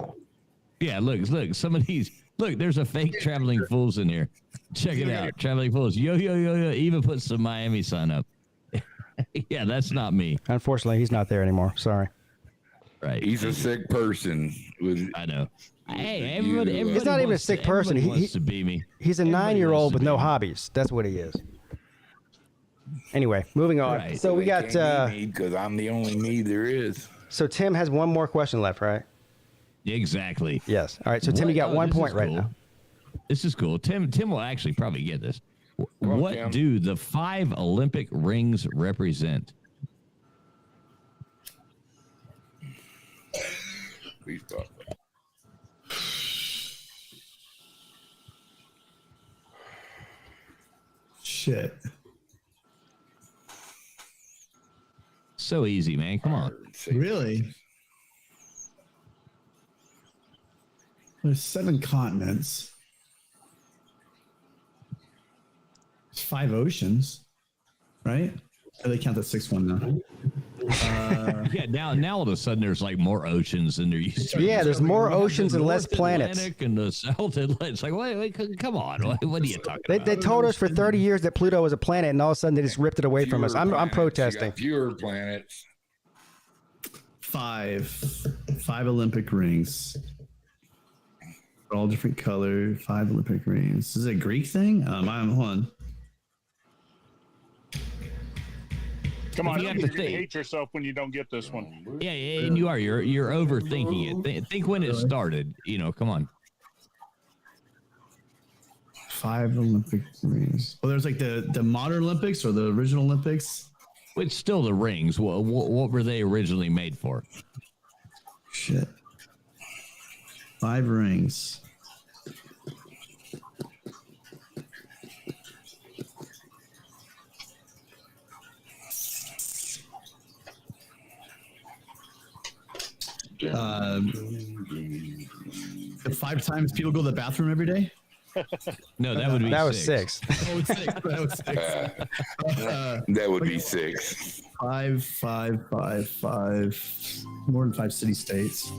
Yeah, look. Some of these. Look, there's a fake traveling fools in here. Check it out. Traveling fools. Yo. Even put some Miami sign up. Yeah, that's not me. Unfortunately, he's not there anymore. Sorry. Right. He's a sick person. I know. Hey, everybody He's not even a sick person. He wants to be me. He's a Everybody 9-year-old wants with to no be me. hobbies. That's what he is. Anyway, moving on. Right. So we got. Because I'm the only me there is. So Tim has one more question left, right? Exactly. Yes. All right. So Tim, you got 1 this is point right cool. now. This is cool. Tim will actually probably get this. on, What Tim. do the 5 Olympic rings represent? Please talk. Shit. So easy, man. Come on. Really? There's 7 continents. There's 5 oceans, right? Or they count the 6th one now. Yeah, now all of a sudden there's like more oceans than there used to be. Yeah, there's more oceans and less North planets. Atlantic and the South Atlantic. It's like, wait, come on. What are you talking about? They told us for 30 years that Pluto was a planet, and all of a sudden they just ripped it away from us. I'm Planets, protesting. you got fewer planets. 5 Olympic rings. They're all different color. 5 Olympic rings. Is it a Greek thing? I'm one. Come on, You you're have to going to think. hate yourself when you don't get this one. Yeah, and you are. You're overthinking it. Think when it started. Come on. 5 Olympic rings. Well, there's like the modern Olympics or the original Olympics. It's still the rings. What were they originally made for? Shit. 5 rings. The 5 times people go to the bathroom every day? No, that would be That was 6. 6. Oh, it's 6. That was 6. That would be 6. 5. More than 5 city states. 5.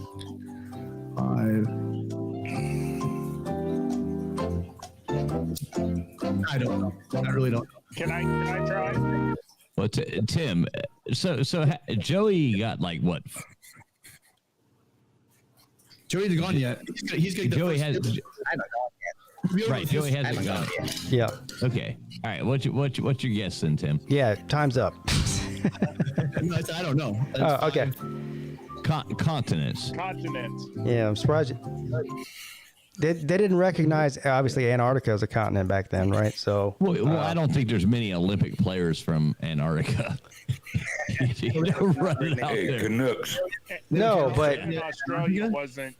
I don't know. I really don't know. Can I try? Well, Tim. So Joey got like what? Joey's gone yet. He's getting Joey the has. first. Right, Joey hasn't gone. Yeah. Okay. All right. What's your guess then, Tim? Yeah. Time's up. I don't know. Oh, okay. Continents. Continents. Yeah, I'm surprised. They didn't recognize obviously Antarctica as a continent back then, right? So. Well, I don't think there's many Olympic players from Antarctica. Running out Hey, there. Canucks. No, but And Australia wasn't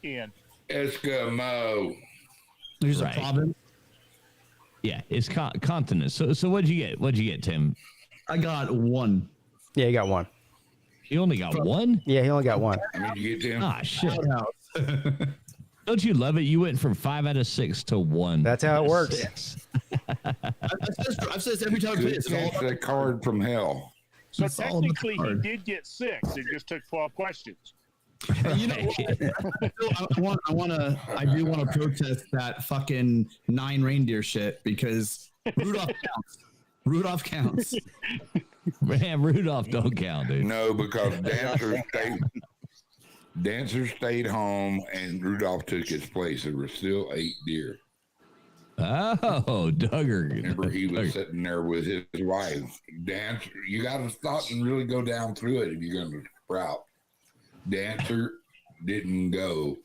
in. Eskimo. There's Right. a province. Yeah, it's continents. So what'd you get? What'd you get, Tim? I got 1. Yeah, he got 1. You only got 1? Yeah, he only got 1. I mean, you get them. Ah, shit. Don't you love it? You went from 5 out of 6 to 1. That's how it works. 6. I've said this every time I play. It's all It's a card from hell. So It's all about the technically, he card. did get 6. It just took 12 questions. And you know what? I do want to protest that fucking 9 reindeer shit because Rudolph counts. Rudolph counts. Man, Rudolph don't count, dude. No, because Dancer stayed home and Rudolph took his place. There were still 8 deer. Oh, Duggar. Remember, he was sitting there with his wife. Dancer, you got to stop and really go down through it if you're going to sprout. Dancer didn't go.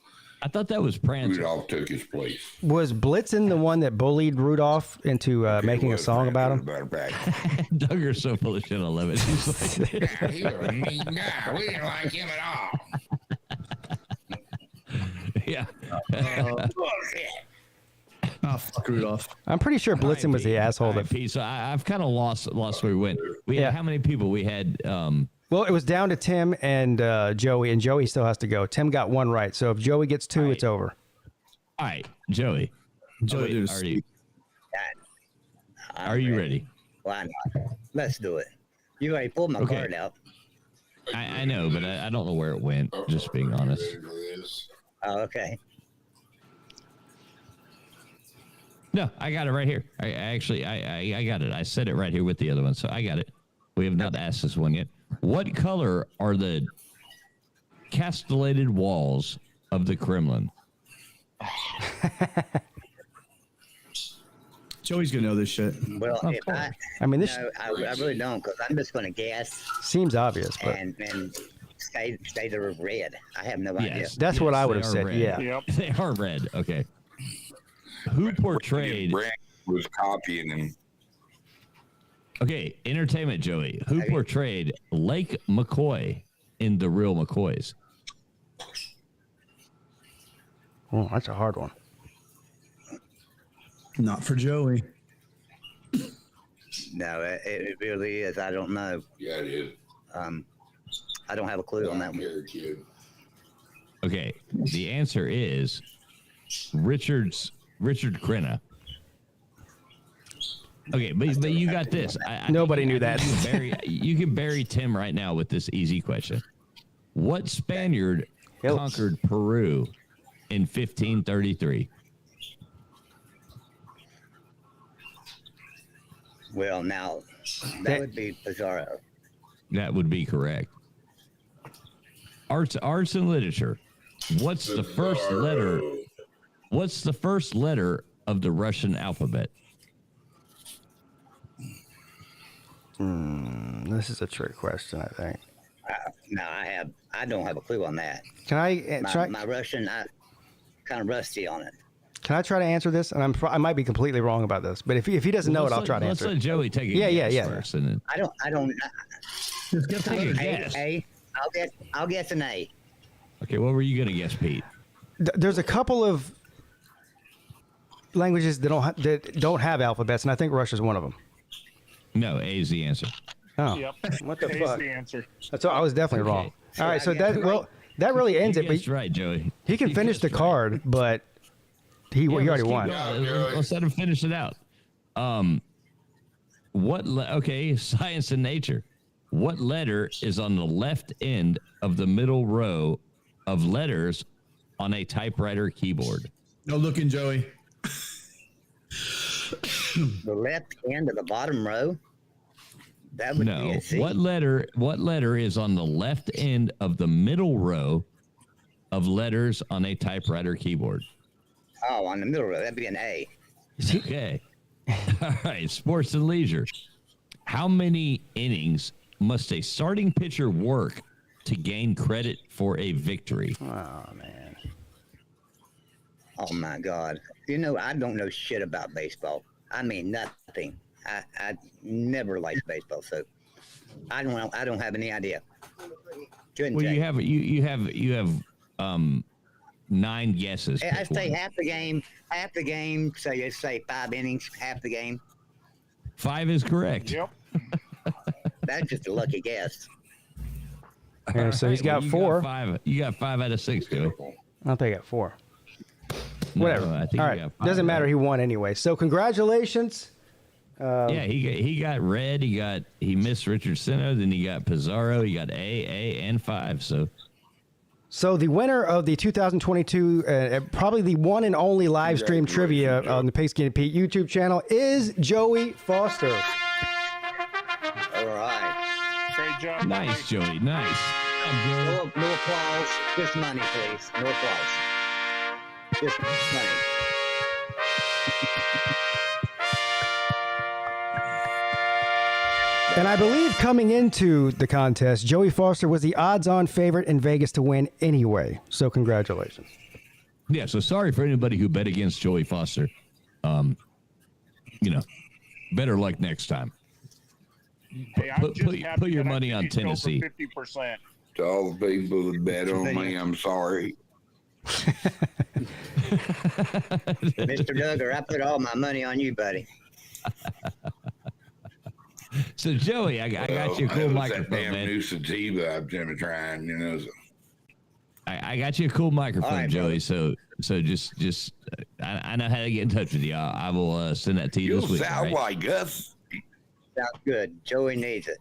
I thought that was Prancer. Rudolph took his place. Was Blitzen the one that bullied Rudolph into making a song about him? Duggar's so full of shit. I love it. He's like, Yeah, he was a mean guy. We didn't like him at all. yeah. Oh, fuck Rudolph. I'm pretty sure Blitzen was the asshole that. Pete, so I've kind of lost where we went. We had how many people we had? Well, it was down to Tim and Joey, and Joey still has to go. Tim got one right, so if Joey gets two, it's over. All right, Joey. Joey, are you ready? Why not? Let's do it. You already pulled my card out. I know, but I don't know where it went, just being honest. Oh, okay. No, I got it right here. I actually got it. I said it right here with the other one, so I got it. We have not asked this one yet. What color are the castellated walls of the Kremlin? Joey's gonna know this shit. Well, if I mean, this. No, I really don't, because I'm just going to guess. Seems obvious, but And say they're red. I have no idea. that's what I would have they are said. red. Yeah. They are red. Okay. Who portrayed? Brand was copying him. Okay, entertainment, Joey. Who portrayed Lake McCoy in The Real McCoys? Oh, that's a hard one. Not for Joey. No, it really is. I don't know. Yeah, it is. I don't have a clue on that one. Okay, the answer is Richard Crenna. Okay, but you got this. Nobody knew that. You can bury Tim right now with this easy question. What Spaniard conquered Peru in 1533? Well, now, that would be Pizarro. That would be correct. Arts and literature. What's the first letter? What's the first letter of the Russian alphabet? This is a trick question, I think. No, I don't have a clue on that. Can I try? My Russian, I'm kind of rusty on it. Can I try to answer this? And I might be completely wrong about this, but if he doesn't know it, I'll try to answer. Let's let Joey take a guess first, and then I don't. Just take a guess. I'll guess an A. Okay, what were you gonna guess, Pete? There's a couple of languages that don't have alphabets, and I think Russia's one of them. No, A is the answer. Oh, Yep. what the A's fuck? the answer. That's all, I was definitely wrong. All right, so that really ends it. That's But right, Joey. he can finish the card, but he already won. Let's let him finish it out. Okay, science and nature. What letter is on the left end of the middle row of letters on a typewriter keyboard? No looking, Joey. The left end of the bottom row? That would be a C. What letter is on the left end of the middle row of letters on a typewriter keyboard? Oh, on the middle row. That'd be an A. Okay. All right. Sports and leisure. How many innings must a starting pitcher work to gain credit for a victory? Oh, man. Oh, my God. You know, I don't know shit about baseball. I mean, nothing. I never liked baseball, so I don't have any idea. Well, you have 9 guesses. I say half the game. So you say 5 innings, half the game. 5 is correct. Yep. That's just a lucky guess. Okay, so he's got 4. You got 5 out of 6, Joey. I think I got 4. No, Whatever. I think All you right. got 5, Doesn't matter. right? He won anyway. So congratulations. Yeah, he got red. He missed Richard Seno. Then he got Pizarro. He got A, and 5. So the winner of the 2022, probably the one and only live stream trivia on the PigskinPeete YouTube channel is Joey Foster. All right. Great job. Nice, Joey. Nice. No applause. Just money, please. No applause. Just money. And I believe coming into the contest, Joey Foster was the odds-on favorite in Vegas to win anyway. So congratulations. Yeah, so sorry for anybody who bet against Joey Foster. Better luck next time. Hey, I'm just happy put your that I money on finished over Tennessee. 50%. To all the people that bet on me, I'm sorry. Mr. Duggar, I put all my money on you, buddy. So Joey, I got you a cool microphone, that damn man. new sativa I've been trying, I got you a cool microphone, right, Joey. So just I know how to get in touch with you. I will send that to you You'll this week. sound right? like us. Sounds good. Joey needs it.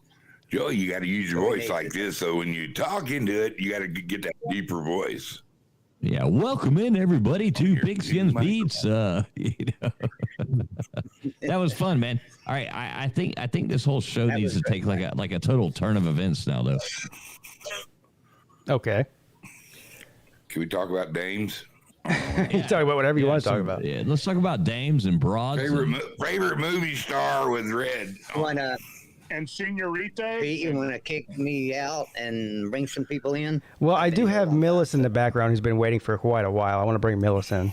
Joey, you got to use your voice like this. So when you talk into it, you got to get that deeper voice. Yeah, welcome in everybody to PigskinPeete. That was fun, man. All right, I think this whole show needs to take like a total turn of events now, though. Okay. Can we talk about dames? You talk about whatever you want to talk about. Yeah, let's talk about dames and broads. Favorite movie star with red. And Senorita. Pete, you want to kick me out and bring some people in? Well, I do have Millis in the background who's been waiting for quite a while. I want to bring Millis in.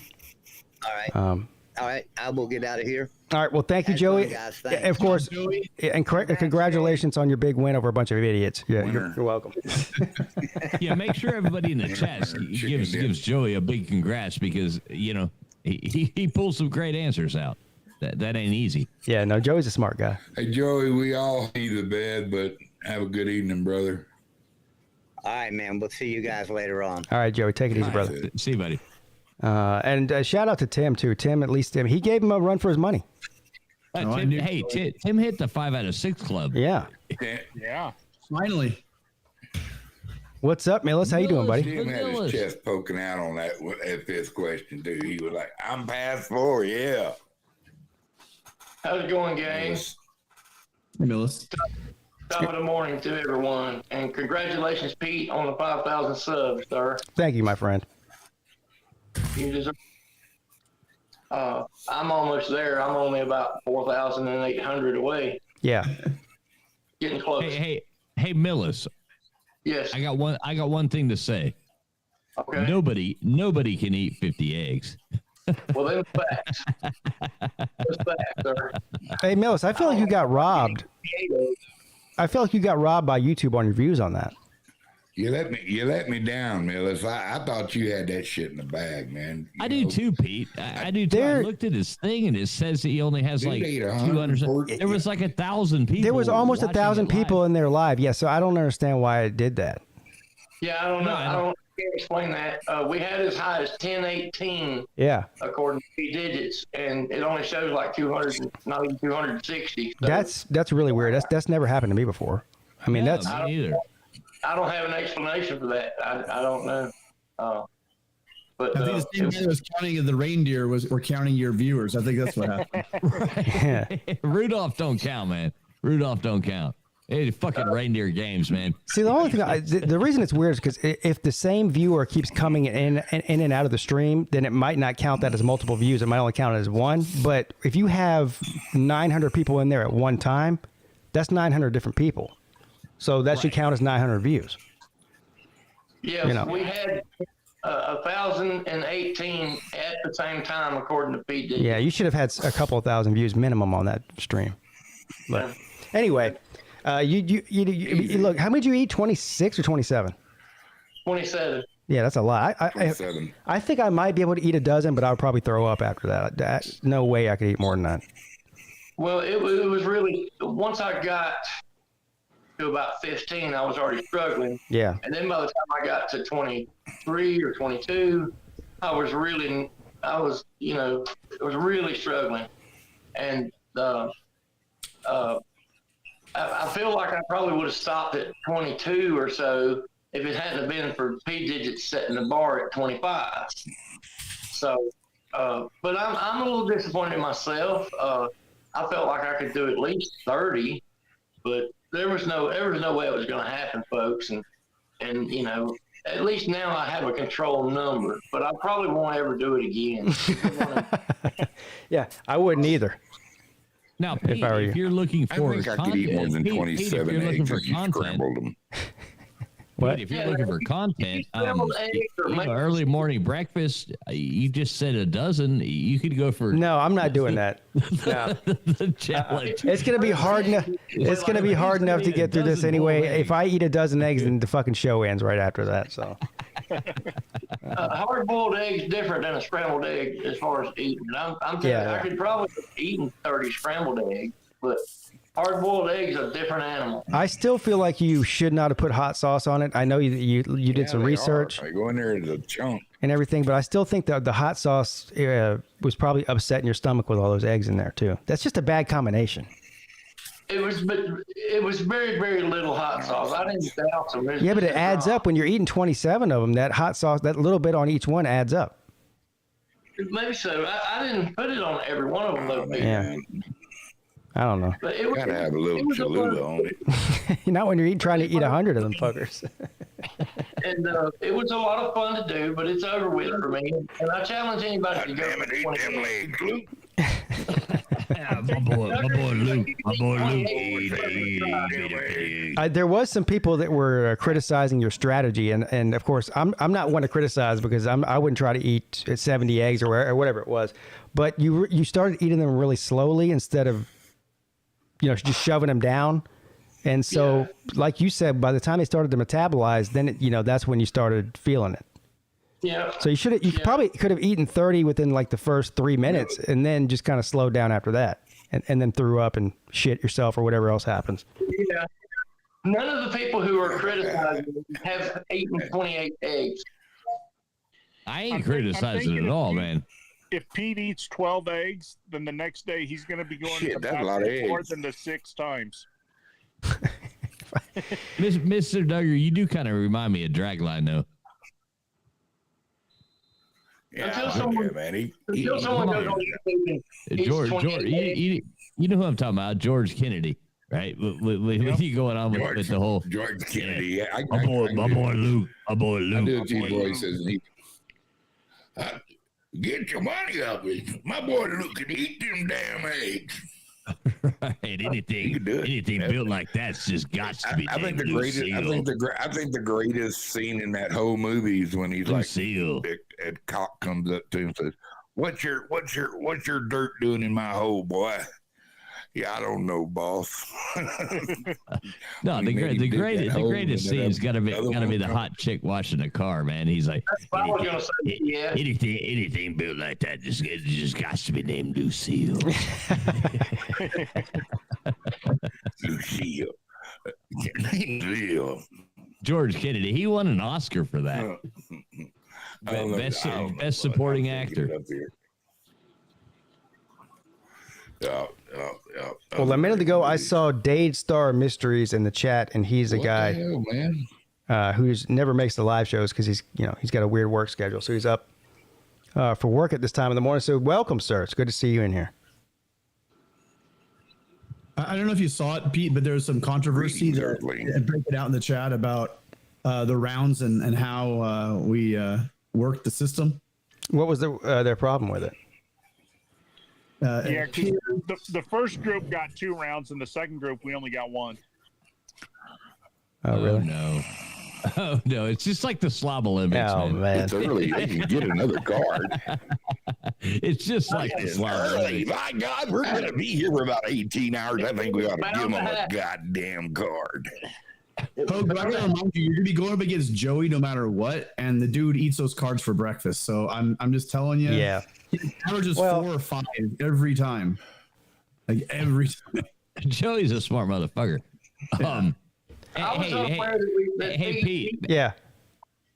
All right. All right. I will get out of here. All right. Well, thank you, That's Joey. fun, guys. Thanks. Of course. And congratulations on your big win over a bunch of idiots. Yeah, you're welcome. Yeah, make sure everybody in the chat gives Joey a big congrats because he pulls some great answers out. That ain't easy. Yeah, no, Joey's a smart guy. Hey, Joey, we all need the bed, but have a good evening, brother. All right, man. We'll see you guys later on. All right, Joey, take it easy, brother. See you, buddy. And shout out to Tim too. Tim, he gave him a run for his money. Tim hit the 5 out of 6 club. Yeah. Yeah. Finally. What's up, Millis? How you doing, buddy? Tim had his chest poking out on that fifth question, too. He was like, I'm past 4, yeah. How's it going, gang? Millis. Top of the morning to everyone. And congratulations, Pete, on the 5,000 subs, sir. Thank you, my friend. You deserve. I'm almost there. I'm only about 4,800 away. Yeah. Getting close. Hey, Millis. Yes. I got one thing to say. Okay. Nobody can eat 50 eggs. Well, then facts. That's facts, sir. Hey, Millis, I feel like you got robbed. I feel like you got robbed by YouTube on your views on that. You let me down, Millis. I thought you had that shit in the bag, man. I do too, Pete. I do too. I looked at his thing and it says he only has like 200. There was like 1,000 people. There was almost watching 1,000 people in there live. Yeah, so I don't understand why it did that. Yeah, I don't know. I can't explain that. We had as high as 1018. Yeah. According to P digits, and it only shows like 200, not even 260. So That's really weird. That's never happened to me before. I mean, that's either. I don't have an explanation for that. I don't know. But I think the same guy that was counting the reindeer were counting your viewers. I think that's what happened. Rudolph don't count, man. Rudolph don't count. It's fucking reindeer games, man. See, the only thing, the reason it's weird is because if the same viewer keeps coming in and out of the stream, then it might not count that as multiple views. It might only count it as one. But if you have 900 people in there at one time, that's 900 different people. So that should count as 900 views. Yeah, we had 1,018 at the same time, according to Pete. Yeah, you should have had a couple of thousand views minimum on that stream. But anyway, you look. How many did you eat? 26 or 27? 27. Yeah, that's a lot. I think I might be able to eat a dozen, but I would probably throw up after that. No way I could eat more than that. Well, it was really, once I got to about 15, I was already struggling. Yeah. And then by the time I got to 23 or 22, I was really struggling. And I feel like I probably would have stopped at 22 or so if it hadn't have been for P digits setting the bar at 25. So, but I'm a little disappointed in myself. I felt like I could do at least 30, but there was no way it was going to happen, folks. And at least now I have a controlled number, but I probably won't ever do it again. Yeah, I wouldn't either. Now, Pete, if you're looking for I think I could eat more than 27 eggs if you scrambled them. But if you're looking for content, early morning breakfast, you just said a dozen. You could go for. No, I'm not doing that. No. The challenge. It's gonna be hard enough. It's gonna be hard enough to get through this anyway. If I eat a dozen eggs, then the fucking show ends right after that. So. Hard-boiled eggs different than a scrambled egg as far as eating. I'm telling you, I could probably eat 30 scrambled eggs, but hard-boiled eggs are a different animal. I still feel like you should not have put hot sauce on it. I know you did some research. I go in there as a chunk. And everything, but I still think that the hot sauce was probably upsetting your stomach with all those eggs in there too. That's just a bad combination. It was very, very little hot sauce. I didn't doubt some. Yeah, but it adds up when you're eating 27 of them. That hot sauce, that little bit on each one adds up. Maybe so. I didn't put it on every one of them though. Yeah. I don't know. But it was, gotta have a little Cholula on it. Not when you're trying to eat 100 of them fuckers. And it was a lot of fun to do, but it's over with for me. And I challenge anybody to go for 20 my boy Luke. There was some people that were criticizing your strategy, and of course, I'm not one to criticize because I wouldn't try to eat 70 eggs or whatever it was. But you started eating them really slowly instead of just shoving them down. And so, like you said, by the time they started to metabolize, then that's when you started feeling it. Yeah. So you probably could have eaten 30 within like the first 3 minutes, and then just kind of slowed down after that, and then threw up and shit yourself or whatever else happens. Yeah. None of the people who are criticizing have eaten 28 eggs. I ain't criticizing it at all, man. If Pete eats 12 eggs, then the next day he's going to be going to the bathroom more than the 6 times. Mr. Duggar, you do kind of remind me of Dragline, though. Yeah, until someone goes on George, you know who I'm talking about? George Kennedy, right? With you going on with the whole George Kennedy. Yeah, my boy Luke. I do a few voices. Get your money up. My boy Luke can eat them damn eggs. Right, anything built like that's just got to be. I think the greatest scene in that whole movie is when he's Lucille. Ed Cock comes up to him and says, "What's your dirt doing in my hole, boy?" Yeah, I don't know, boss. No, the greatest scene's gotta be the hot chick washing the car, man. He's like, anything built like that just got to be named Lucille. Lucille. George Kennedy, he won an Oscar for that. Best supporting actor. Yeah. Well, a minute ago, I saw Dade Star Mysteries in the chat, and he's a guy who's never makes the live shows because he's got a weird work schedule. So he's up for work at this time in the morning. So welcome, sir. It's good to see you in here. I don't know if you saw it, Pete, but there's some controversy there. And break it out in the chat about the rounds and how we worked the system. What was their problem with it? The first group got 2 rounds, and the second group we only got 1. Oh, really? Oh no! It's just like the Slob Olympics. Oh man! It's early. They can get another card. It's just like the Slob Olympics. My God, we're going to be here for about 18 hours. I think we ought to give them a goddamn card. Hope, but I gotta remind you, you're gonna be going up against Joey no matter what, and the dude eats those cards for breakfast. So I'm just telling you, yeah, he averages 4 or 5 every time, like every time. Joey's a smart motherfucker. Hey, Pete. Yeah,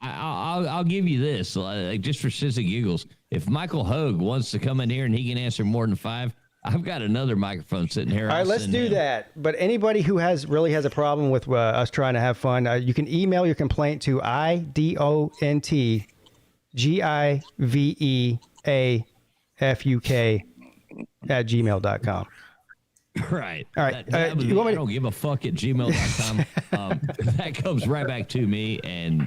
I'll give you this, like just for shits and giggles. If Michael Hogue wants to come in here and he can answer more than 5. I've got another microphone sitting here. All right, let's do that. But anybody who really has a problem with us trying to have fun, you can email your complaint to idontgiveafuk@gmail.com. Right. All right. I don't give a fuck at gmail.com. That comes right back to me, and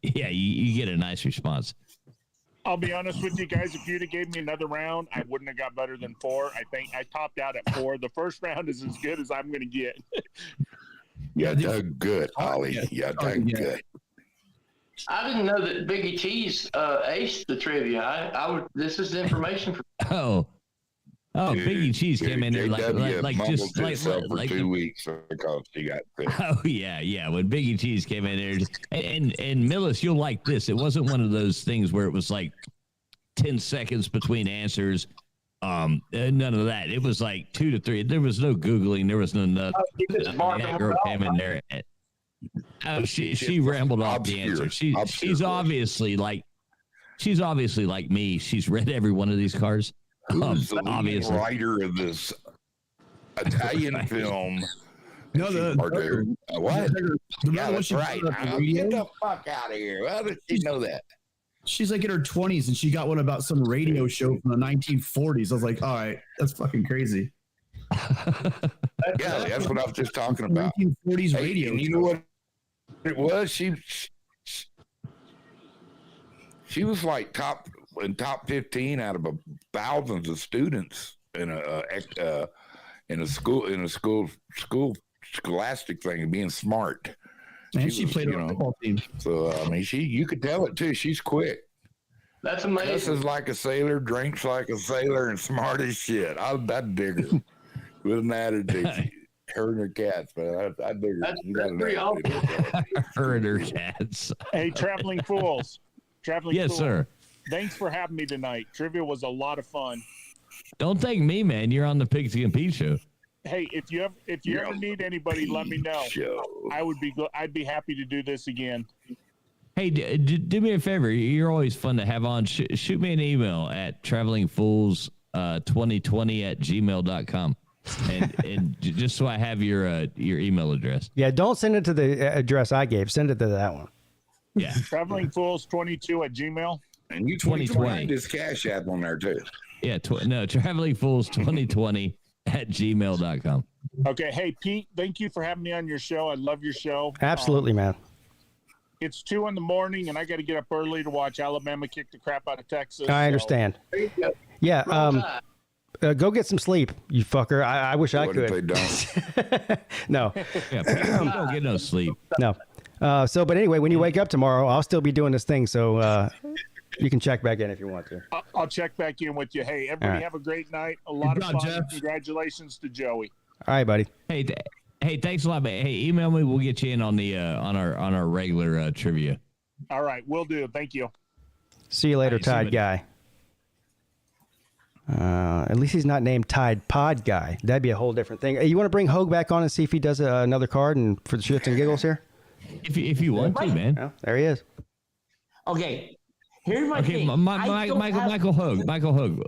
you get a nice response. I'll be honest with you guys. If you'd have gave me another round, I wouldn't have got better than 4. I think I topped out at 4. The first round is as good as I'm going to get. Yeah, dug good, Ollie. Yeah, dug good. I didn't know that Biggie Cheese aced the trivia. I would. This is information for. Oh, Dude, Biggie Cheese came in there JW like mumbled just to like himself for like 2 weeks because he got sick. Oh yeah. When Biggie Cheese came in there, and Millis, you'll like this. It wasn't one of those things where it was like 10 seconds between answers. None of that. It was like 2 to 3. There was no Googling. There was no nothing. That girl came in there. She rambled off the answer. She's obviously like me. She's read every one of these cards. Who's the obviously writer of this Italian film? No, what? Yeah, that's right. Get the fuck out of here. How did she know that? She's like in her 20s, and she got one about some radio show from the 1940s. I was like, all right, that's fucking crazy. Yeah, that's what I was just talking about. 1940s radio. And you know what it was? She was like top 15 out of thousands of students in a scholastic thing of being smart. And she played on the football team. So I mean, you could tell it too. She's quick. That's amazing. Cusses like a sailor, drinks like a sailor, and smart as shit. I'd dig her with an attitude. Her and her cats, man. I dig her. That's pretty awesome. Her and her cats. Hey, Traveling Fools. Yes, sir. Thanks for having me tonight. Trivia was a lot of fun. Don't thank me, man. You're on the PigskinPeete show. Hey, if you ever need anybody, let me know. I'd be happy to do this again. Hey, do me a favor. You're always fun to have on. Shoot me an email at travelingfools2020@gmail.com. And just so I have your email address. Yeah, don't send it to the address I gave. Send it to that one. Yeah. Travelingfools22@gmail. And you 2020 this Cash App on there too. Yeah, travelingfools2020@gmail.com. Okay. Hey, Pete, thank you for having me on your show. I love your show. Absolutely, man. It's 2 a.m, and I got to get up early to watch Alabama kick the crap out of Texas. I understand. Yeah. Go get some sleep, you fucker. I wish I could. If they don't? No. Yeah, don't get no sleep. No. But anyway, when you wake up tomorrow, I'll still be doing this thing. So you can check back in if you want to. I'll check back in with you. Hey, everybody, right. Have a great night. A lot of fun. Jeff. Congratulations to Joey. All right, buddy. Hey, thanks a lot, man. Hey, email me. We'll get you in on the on our regular trivia. All right, will do. Thank you. See you later, Tide Guy. At least he's not named Tide Pod Guy. That'd be a whole different thing. Hey, you want to bring Hogue back on and see if he does another card and for the shits and giggles here? If you want to, man. Oh, there he is. Okay. Here's my thing. Michael Hogue.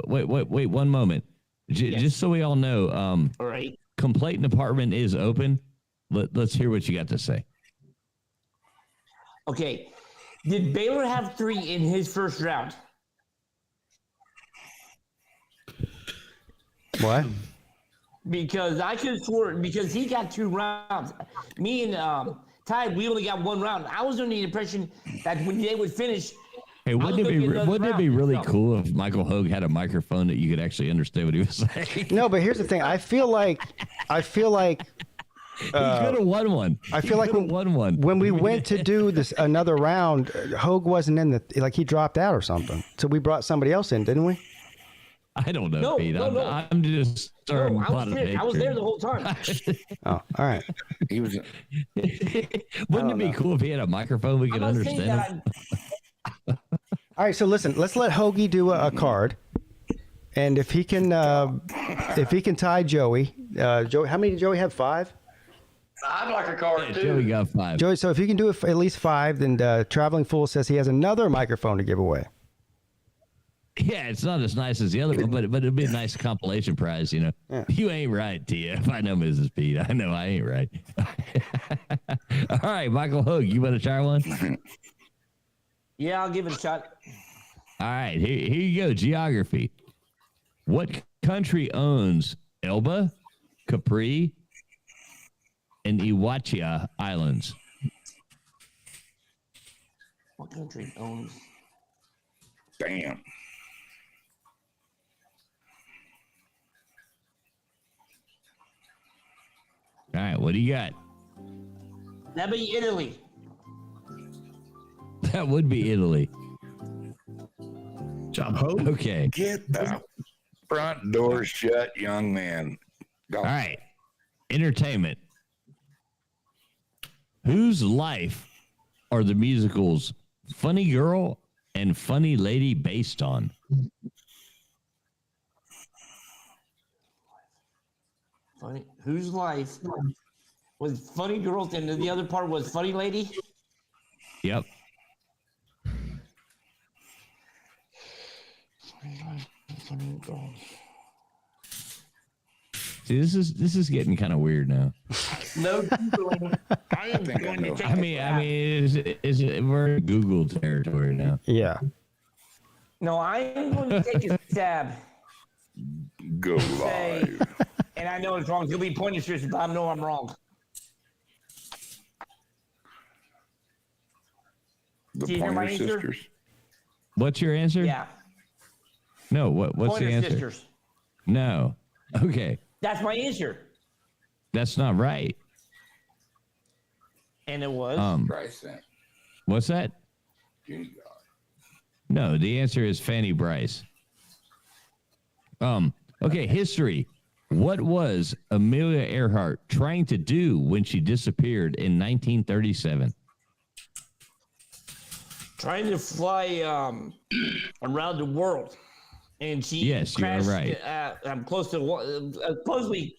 Wait, one moment. Just so we all know, all right. Complaint Department is open. Let's hear what you got to say. Okay. Did Baylor have 3 in his first round? What? Because I could have sworn, because he got 2 rounds. Me and Ty, we only got 1 round. I was under the impression that when they would finish. Hey, wouldn't it be really cool if Michael Hogue had a microphone that you could actually understand what he was saying? No, but here's the thing. I feel like he could have won one. I feel like when we went to do this another round, Hogue wasn't in he dropped out or something. So we brought somebody else in, didn't we? I don't know, Pete. I'm just starting. I was there the whole time. Oh, all right. He was. Wouldn't it be cool if he had a microphone we could understand? All right, so listen. Let's let Hoagie do a card, and if he can tie Joey. Joey, how many did Joey have? 5. I'd like a card too. Joey got 5. Joey, so if you can do at least 5, then Traveling Fool says he has another microphone to give away. Yeah, it's not as nice as the other one, but it'd be a nice compilation prize, you know. Yeah. You ain't right, Tia. If I know Mrs. Pete, I know I ain't right. All right, Michael Hogue, you want to try one? Yeah, I'll give it a shot. All right, here you go. Geography. What country owns Elba, Capri, and Iwachia Islands? What country owns? Damn. All right, what do you got? That'd be Italy. That would be Italy. Job Hope. Okay. Get the front door shut, young man. Go. All right. Entertainment. Whose life are the musicals Funny Girl and Funny Lady based on? Funny. Whose life was Funny Girls and the other part was Funny Lady? Yep. Funny Girls. See, this is getting kind of weird now. No Googling. I am going to take I mean, is it we're in Google territory now? Yeah. No, I am going to take a stab. Go Say, live. and I know it's wrong. You'll be pointing to but I know I'm wrong. The Do you hear my Pointer answer? Sisters. What's your answer? Yeah. No, what's Pointer the answer? Sisters. No. Okay. That's my answer. That's not right. And it was. Bryce then. What's that? Junior. No, the answer is Fanny Bryce. Okay, history. What was Amelia Earhart trying to do when she disappeared in 1937? Trying to fly around the world. And she Yes, you are crashed, right. I'm close to supposedly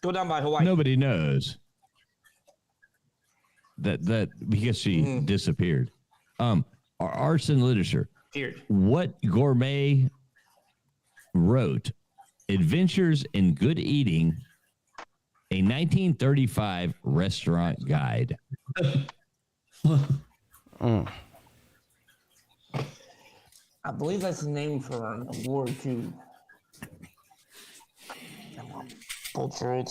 go down by Hawaii. Nobody knows that because she disappeared. Arts and literature. Weird. What gourmet wrote Adventures in Good Eating, a 1935 restaurant guide? I believe that's the name for an award too. Butcher it.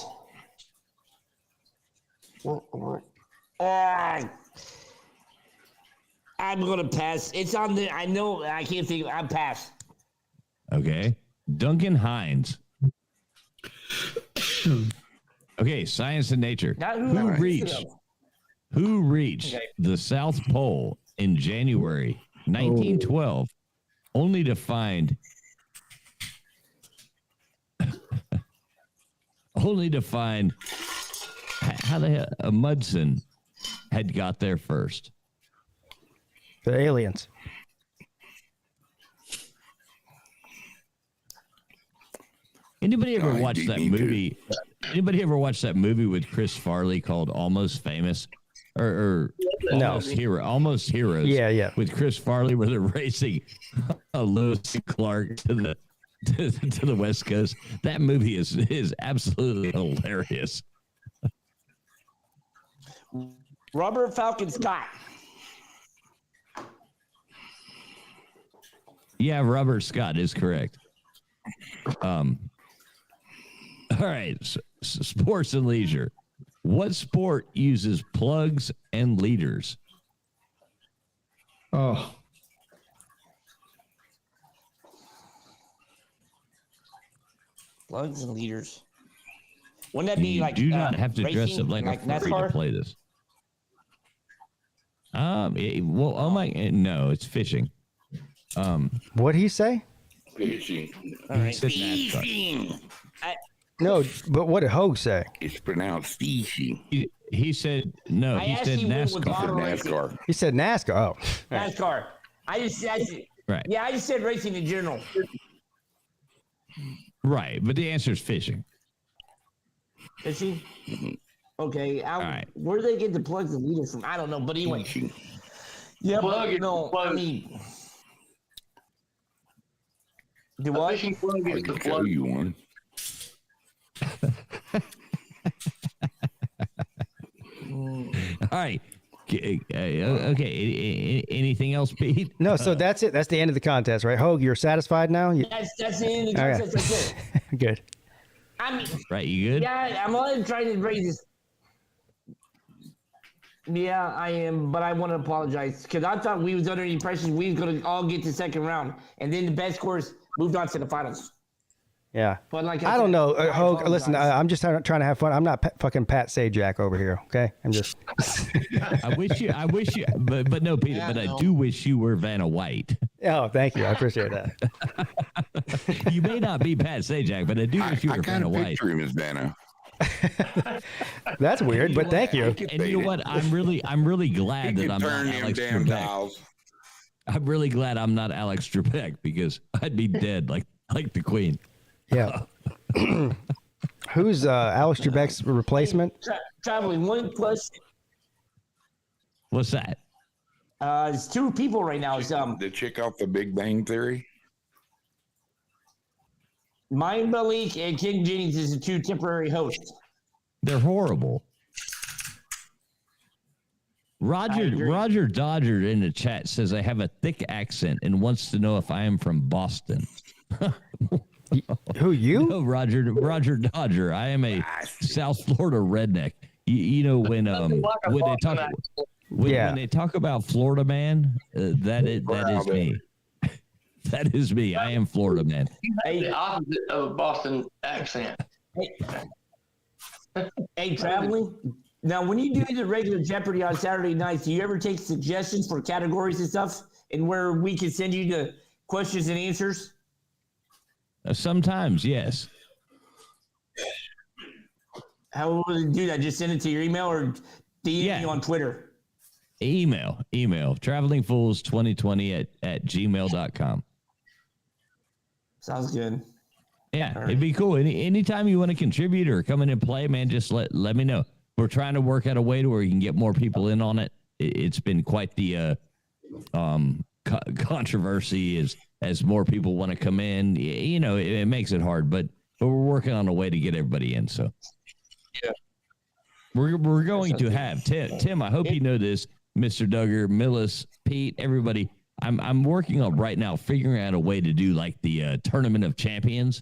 What award? I'm gonna pass. It's on the. I know. I can't think. I'm pass. Okay. Duncan Hines. Okay, science and nature. Not Who reached the South Pole in January 1912, only to find how the hell Mudson had got there first? The aliens. Anybody ever watch that movie? Anybody ever watch that movie with Chris Farley called Almost Famous? Or No. Almost Heroes. Yeah. With Chris Farley, where they're racing Lewis and Clark to the West Coast. That movie is absolutely hilarious. Robert Falcon Scott. Yeah, Robert Scott is correct. All right, sports and leisure. What sport uses plugs and leaders? Oh. Plugs and leaders. Wouldn't that be You like do not have to racing, dress up like a furry to NASCAR? play this. No, it's fishing. What'd he say? Fishing. All right. Said NASCAR. Fishing. No, but what did Hogue say? It's pronounced fishing. He said no. I He asked said you what was NASCAR. auto racing. NASCAR. He said NASCAR. Oh. NASCAR. I just Right. Yeah, I just said racing in general. Right, but the answer is fishing. Fishing? Okay. All right. Where do they get the plugs and leaders from? I don't know, but anyway. Yeah, Plug but it, no, plug. I mean, do A what? fishing plug I is the can tell plug. you one. All right. Okay. Anything else, Pete? No, so that's it. That's the end of the contest, right? Hogue, you're satisfied now? That's the end of the Okay. contest. That's it. Good. I mean, Right, you good? yeah, I'm only trying to raise this. Yeah, I am, but I want to apologize because I thought we was under the impression we was going to all get to second round, and then the best scores moved on to the finals. Yeah. But like I don't know. Hogue, listen, I'm just trying to have fun. I'm not fucking Pat Sajak over here. Okay. I'm just. I wish you, but no, Peter, but I do wish you were Vanna White. Oh, thank you. I appreciate that. You may not be Pat Sajak, but I do wish you were Vanna White. Picture him as Vanna. That's weird, but thank you. And you know what? I'm really glad that I'm not Alex Trebek. I'm really glad I'm not Alex Trebek because I'd be dead like the Queen. Yeah. Who's Alex Trebek's replacement? Traveling one question. What's that? It's two people right now. It's the chick off the Big Bang Theory. Maya Malik and King Jennings is the two temporary hosts. They're horrible. Roger Dodger in the chat says I have a thick accent and wants to know if I am from Boston. Who, you? No, Roger Dodger. I am a South Florida redneck. You know when they talk about Florida man, that is me. That is me. I am Florida man. The opposite of a Boston accent. Hey, traveling. Now, when you do the regular Jeopardy on Saturday nights, do you ever take suggestions for categories and stuff, and where we can send you the questions and answers? Sometimes, yes. How will you do that? Just send it to your email or DM you on Twitter? Email travelingfools2020 at Sounds good. Yeah, it'd be cool. Anytime you want to contribute or come in and play, man, just let me know. We're trying to work out a way to where you can get more people in on it. It's been quite the controversy as more people want to come in. You know, it makes it hard, but we're working on a way to get everybody in. So, yeah, we're going to have Tim. I hope you know this, Mr. Duggar, Millis, Pete, everybody. I'm working on right now figuring out a way to do like the Tournament of Champions.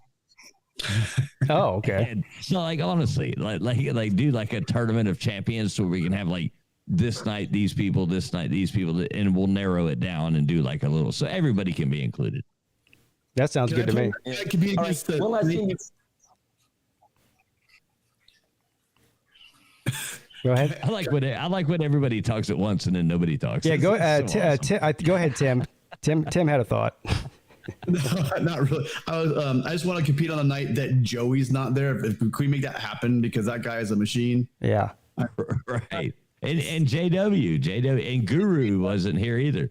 Oh, okay. And so, like, honestly, like do like a Tournament of Champions so we can have like this night these people, this night these people, and we'll narrow it down and do like a little so everybody can be included. That sounds good to me. One last thing. Go ahead. I like when everybody talks at once and then nobody talks. Yeah, go. So awesome. Go ahead, Tim. Tim had a thought. No, not really. I just want to compete on the night that Joey's not there. Can we make that happen? Because that guy is a machine. Yeah. Right. And JW and Guru wasn't here either.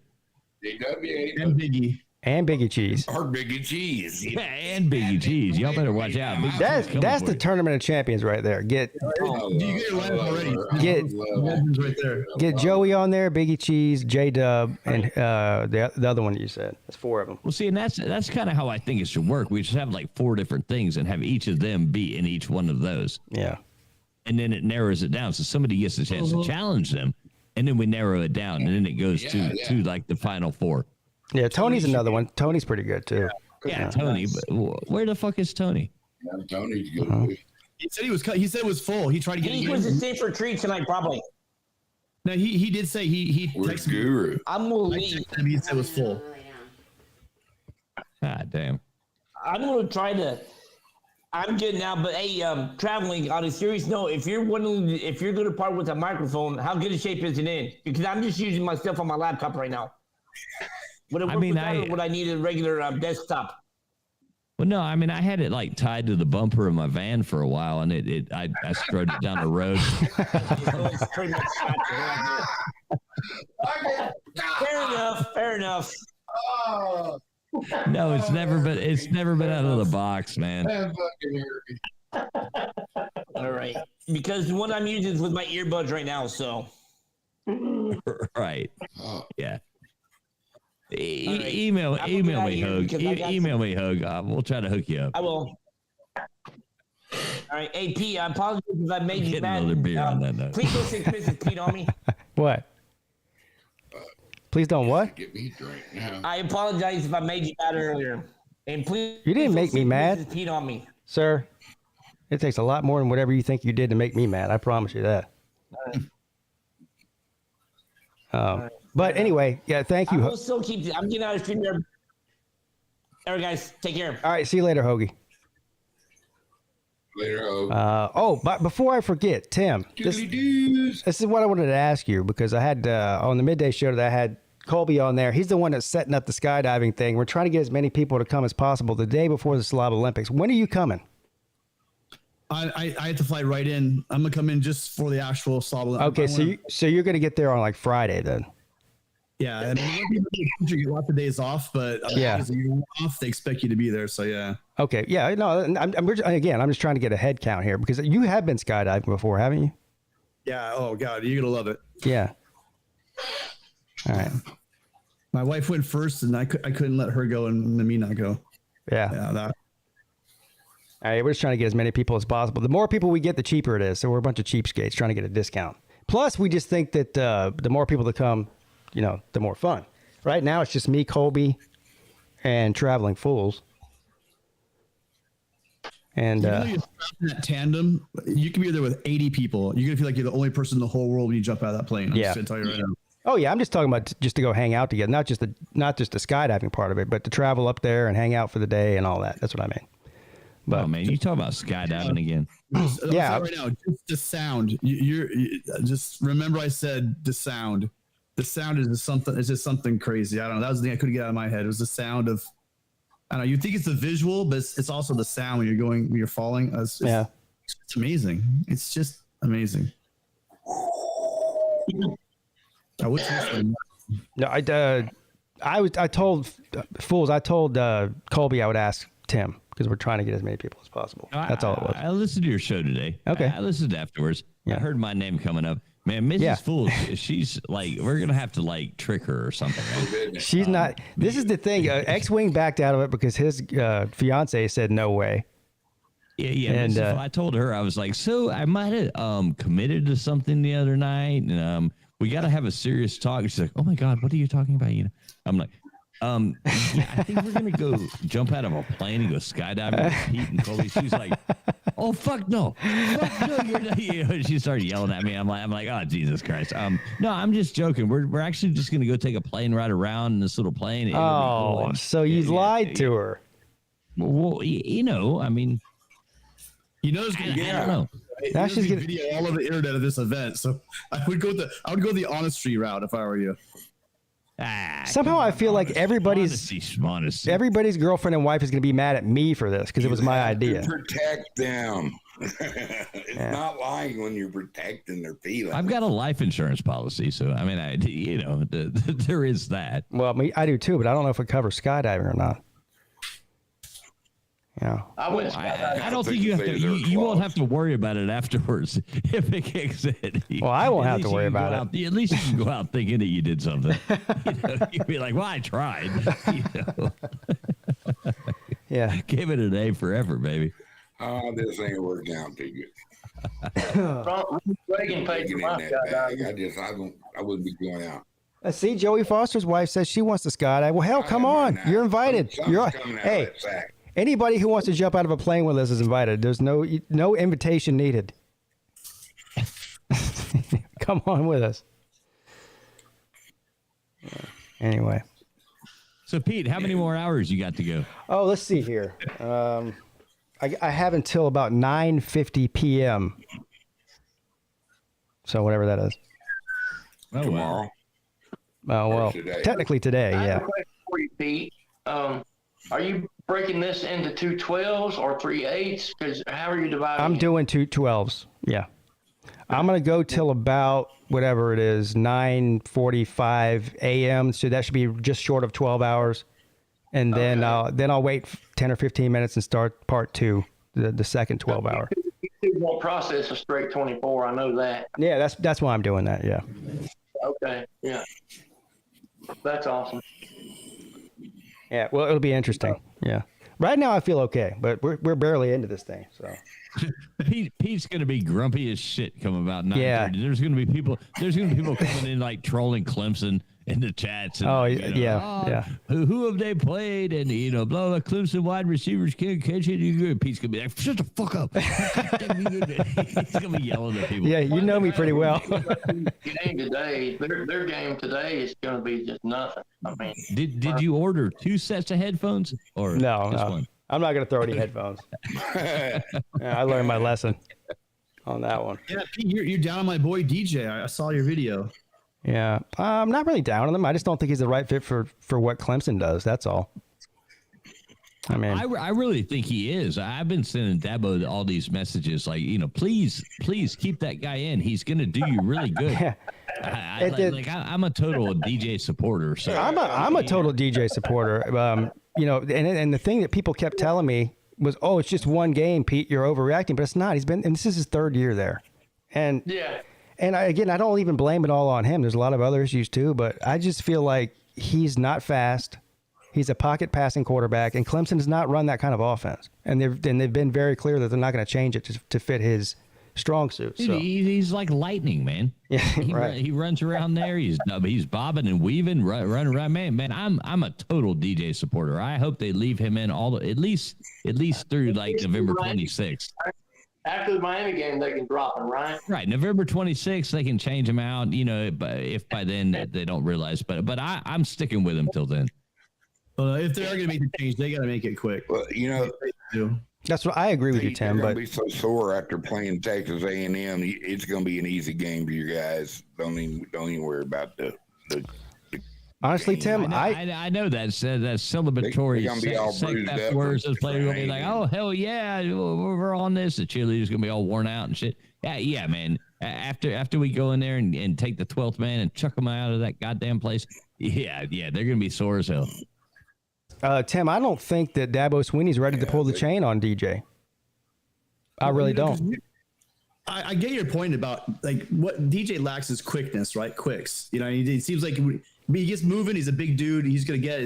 JW and Biggie. And Biggie Cheese. Or Biggie Cheese. Yeah, and Biggie Cheese. Y'all better watch out. That's the Tournament of Champions right there. Get Joey on there, Biggie Cheese, J-Dub, and the other one you said. That's four of them. Well, see, and that's kind of how I think it should work. We should have like four different things and have each of them be in each one of those. Yeah. And then it narrows it down so somebody gets a chance to challenge them, and then we narrow it down, and then it goes to like the final four. Yeah, Tony's another one. Tony's pretty good too. Yeah, Tony. But where the fuck is Tony? Yeah, Tony's good. He said he said it was full. He tried to get. He was a safer treat tonight, probably. No, he did say he texted Guru. Me. I'm gonna leave. He said it was full. God damn. I'm gonna try to. I'm good now, but hey, traveling on a serious note, if you're gonna part with a microphone, how good a shape is it in? Because I'm just using my stuff on my laptop right now. Would I need a regular desktop? Well, no, I mean, I had it like tied to the bumper of my van for a while, and I strode it down the road. Fair enough. Oh. No, it's never been out of the box, man. All right, because the one I'm using is with my earbuds right now, so. Right. Yeah. Email me, Hug. Email me, Hug. We'll try to hook you up. I will. All right, hey, Pete, I apologize if I made you mad. Another beer on that note. Please don't say Mrs. Pete on me. What? Please don't what? Get me a drink now. I apologize if I made you mad earlier. And please. You didn't make me mad. Mrs. Pete on me. Sir, it takes a lot more than whatever you think you did to make me mad. I promise you that. But anyway, yeah, thank you. I will still keep. I'm getting out of stream. All right, guys, take care. All right, see you later, Hoagie. But before I forget, Tim, this is what I wanted to ask you, because I had on the midday show that I had Colby on there. He's the one that's setting up the skydiving thing. We're trying to get as many people to come as possible the day before the Slob Olympics. When are you coming? I have to fly right in. I'm gonna come in just for the actual Slob Olympics. Okay, so you're gonna get there on like Friday then. Yeah, I mean, you get lots of days off, but days you're off, they expect you to be there. So yeah. Okay, yeah, no, I'm just trying to get a head count here, because you have been skydiving before, haven't you? Yeah. Oh God, you're gonna love it. Yeah. All right. My wife went first, and I couldn't let her go and me not go. Yeah. Yeah. That. All right, we're just trying to get as many people as possible. The more people we get, the cheaper it is. So we're a bunch of cheapskates trying to get a discount. Plus, we just think that the more people that come, the more fun. Right now, it's just me, Colby, and Traveling Fools. And in that tandem, you can be there with 80 people. You're gonna feel like you're the only person in the whole world when you jump out of that plane. I'm just gonna tell you right now. Oh yeah, I'm just talking about just to go hang out together, not just the skydiving part of it, but to travel up there and hang out for the day and all that. That's what I mean. But, man, you talk about skydiving again. Yeah. Right now, just the sound. You just remember I said the sound. The sound is just something. It's just something crazy. I don't know. That was the thing I couldn't get out of my head. It was the sound of. I don't know. You think it's the visual, but it's also the sound when you're falling. It's amazing. It's just amazing. What's this one? No, I told Fools. I told Colby I would ask Tim, because we're trying to get as many people as possible. That's all it was. I listened to your show today. Okay. I listened afterwards. I heard my name coming up. Man, Mrs. Fools, she's like, we're going to have to like trick her or something. Right? She's not. This is the thing. X-Wing backed out of it because his fiance said no way. Yeah. And I told her, I was like, so I might have committed to something the other night, and we got to have a serious talk. She's like, oh my God, what are you talking about? I'm like, I think we're gonna go jump out of a plane and go skydiving with Pete and Colby. She's like, "Oh fuck no, you're not." She started yelling at me. I'm like, "Oh Jesus Christ!" No, I'm just joking. We're actually just gonna go take a plane ride around in this little plane. Oh, so you lied to her? Well, I mean, there's gonna be, I don't know. Now she's getting video all over the internet of this event. So I would go the honesty route if I were you. Somehow I feel like everybody's girlfriend and wife is going to be mad at me for this because it was my idea. Protect them. It's not lying when you're protecting their feelings. I've got a life insurance policy, so I mean, there is that. Well, I do too, but I don't know if it covers skydiving or not. Yeah. I don't think you have to. You won't have to worry about it afterwards if it kicks in. Well, I won't have to worry about it. At least you can go out thinking that you did something. You'd be like, "Well, I tried." Yeah. Give it an A for effort, baby. Oh, this ain't working out too good. Reagan paid for my skydiving. I wouldn't be going out. See, Joey Foster's wife says she wants to skydive. Well, hell, come on. You're invited. Hey. Anybody who wants to jump out of a plane with us is invited. There's no invitation needed. Come on with us. Anyway. So, Pete, how many more hours you got to go? Oh, let's see here. I have until about 9:50 p.m. So whatever that is. Oh, tomorrow. Oh, well, technically today, I yeah. have a question for you, Pete. Are you breaking this into 2 12s or 3 8s? Because how are you dividing? I'm doing 2 12s. Yeah. I'm going to go till about whatever it is, 9:45 a.m. So that should be just short of 12 hours. And then I'll wait 10 or 15 minutes and start part 2, the second 12 hour. You won't process a straight 24. I know that. Yeah, that's why I'm doing that. Yeah. Okay. Yeah. That's awesome. Yeah, well, it'll be interesting. Yeah. Right now I feel okay, but we're barely into this thing, so. Pete's going to be grumpy as shit come about 9:30. Yeah. There's going to be people coming in like trolling Clemson in the chats. And, yeah. Who have they played? And, blah, blah, Clemson wide receivers can't catch it. Pete's going to be like, shut the fuck up. He's going to be yelling at people. Yeah, you know me pretty well. Game today, their game today is going to be just nothing. I mean, did you order 2 sets of headphones or no? just one? I'm not going to throw any headphones. Yeah, I learned my lesson on that one. Yeah, Pete, you're down on my boy DJ. I saw your video. Yeah, I'm not really down on him. I just don't think he's the right fit for what Clemson does. That's all. I mean, I really think he is. I've been sending Dabo all these messages like, please keep that guy in. He's going to do you really good. Yeah. I'm a total DJ supporter. So I'm a total DJ supporter. And the thing that people kept telling me was, oh, it's just one game, Pete, you're overreacting, but it's not. And this is his third year there. And yeah. And I don't even blame it all on him. There's a lot of other issues too, but I just feel like he's not fast. He's a pocket passing quarterback, and Clemson does not run that kind of offense. And they've been very clear that they're not going to change it to fit his strong suit. So. He's like lightning, man. Yeah, right. He runs around there. He's bobbing and weaving, running around. Man, I'm a total DJ supporter. I hope they leave him in at least through like November 26th. After the Miami game, they can drop him, right? Right, November 26th, they can change him out. If by then they don't realize, but I'm sticking with him till then. If they are going to make the change, they got to make it quick. Well, that's what I agree with you, Tim. But But be so sore after playing Texas A&M. It's going to be an easy game for you guys. Don't even worry about the honestly, Tim, I know that celebratory They're gonna be all bruised up words. from Those players are going to be like, training. oh, hell yeah, we're on this. The cheerleaders going to be all worn out and shit. Yeah, man. After we go in there and take the 12th man and chuck them out of that goddamn place, yeah, they're going to be sore as hell. Tim, I don't think that Dabo Swinney's ready to pull the chain on DJ. I really don't. I get your point about like what DJ lacks is quickness, right? Quicks. It seems like he gets moving. He's a big dude. He's gonna get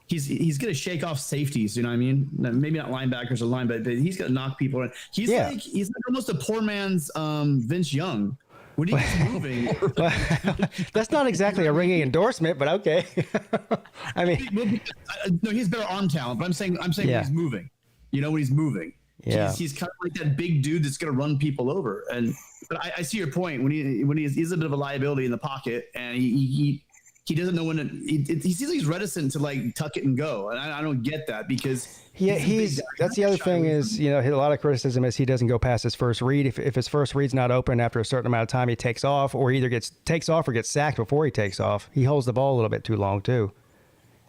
he's gonna shake off safeties. You know what I mean? Maybe not linebackers or linebackers, but he's gonna knock people in. He's like almost a poor man's Vince Young. When he gets moving, that's not exactly a ringing endorsement, but okay. I mean, no, he's better arm talent. But I'm saying when he's moving. When he's moving. Yeah. He's kind of like that big dude that's going to run people over. But I see your point when he's a bit of a liability in the pocket, and he doesn't know when he seems like he's reticent to like tuck it and go, and I don't get that because that's the other thing is a lot of criticism is he doesn't go past his first read. If his first read's not open after a certain amount of time, he takes off, or either takes off or gets sacked before he takes off. He holds the ball a little bit too long too.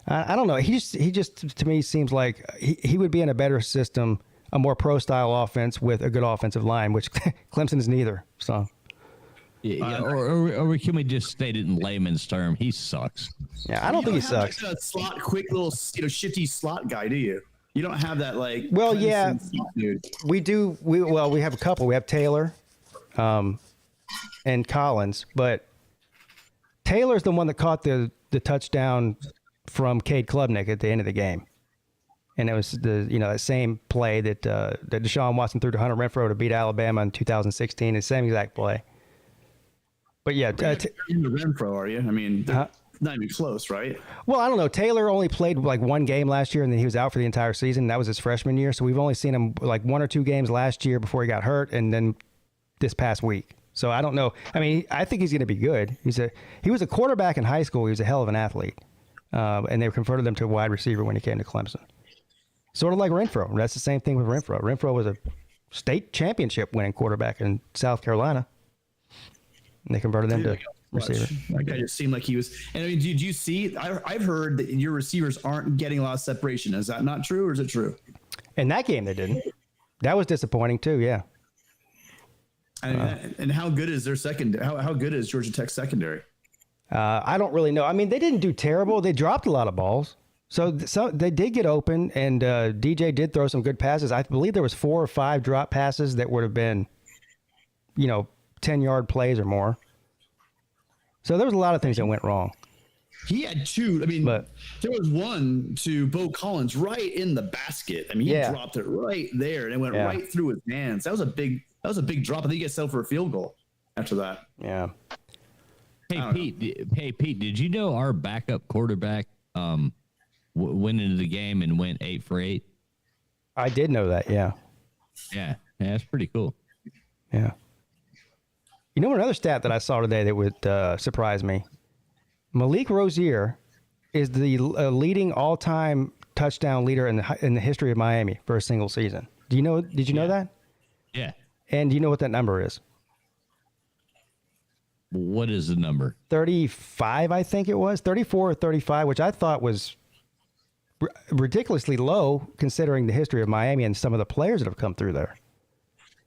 I don't know. He just to me seems like he would be in a better system, a more pro style offense with a good offensive line, which Clemson is neither. So. Yeah, or can we just state it in layman's term? He sucks. Yeah, I don't think he sucks. Like a slot, quick little, shifty slot guy, do you? You don't have that like. Well, yeah, dude. we do. We have a couple. We have Taylor, and Collins, but Taylor's the one that caught the touchdown from Cade Klubnik at the end of the game. And it was that same play that Deshaun Watson threw to Hunter Renfrow to beat Alabama in 2016, the same exact play. But yeah, into Renfrow, are you? I mean, not even close, right? Well, I don't know. Taylor only played like one game last year, and then he was out for the entire season. That was his freshman year, so we've only seen him like one or two games last year before he got hurt, and then this past week. So I don't know. I mean, I think he's going to be good. He was a quarterback in high school. He was a hell of an athlete, and they converted him to a wide receiver when he came to Clemson. Sort of like Renfrow. That's the same thing with Renfrow. Renfrow was a state championship winning quarterback in South Carolina. And they converted them to receiver. That guy just seemed like he was. And I mean, did you see? I've heard that your receivers aren't getting a lot of separation. Is that not true, or is it true? In that game, they didn't. That was disappointing too. Yeah. And how good is their secondary? How good is Georgia Tech's secondary? I don't really know. I mean, they didn't do terrible. They dropped a lot of balls. So they did get open, and DJ did throw some good passes. I believe there was 4 or 5 drop passes that would have been, 10-yard plays or more. So there was a lot of things that went wrong. He had 2. I mean, there was one to Bo Collins right in the basket. I mean, he dropped it right there, and it went right through his hands. That was a big drop. I think he got set for a field goal after that. Yeah. Hey Pete, did you know our backup quarterback went into the game and went 8 for 8? I did know that. Yeah, that's pretty cool. Yeah. Another stat that I saw today that would surprise me. Malik Rozier is the leading all-time touchdown leader in the history of Miami for a single season. Did you know that? Yeah. And do you know what that number is? What is the number? 35, I think it was. 34 or 35, which I thought was ridiculously low considering the history of Miami and some of the players that have come through there.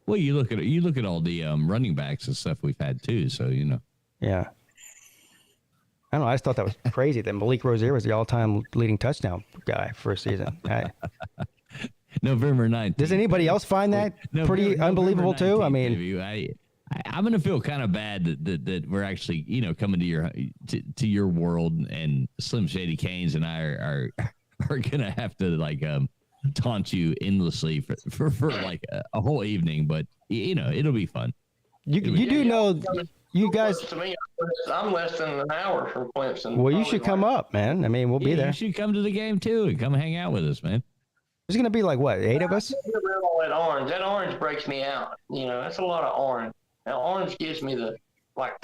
Well, you look at all the running backs and stuff we've had too, so you know. Yeah. I don't know. I just thought that was crazy that Malik Rozier was the all-time leading touchdown guy for a season. November 9th. Does anybody else find that pretty unbelievable too? 19th, I mean, I'm gonna feel kind of bad that we're actually coming to your world, and Slim Shady Canes and I are gonna have to taunt you endlessly for like a whole evening, but it'll be fun. You do know, you guys. To me, I'm less than an hour from Clemson. Well, you should come up, man. I mean, we'll be there. You should come to the game too and come hang out with us, man. There's gonna be like what, 8 of us? That orange. That orange breaks me out. That's a lot of orange. Now, orange gives me the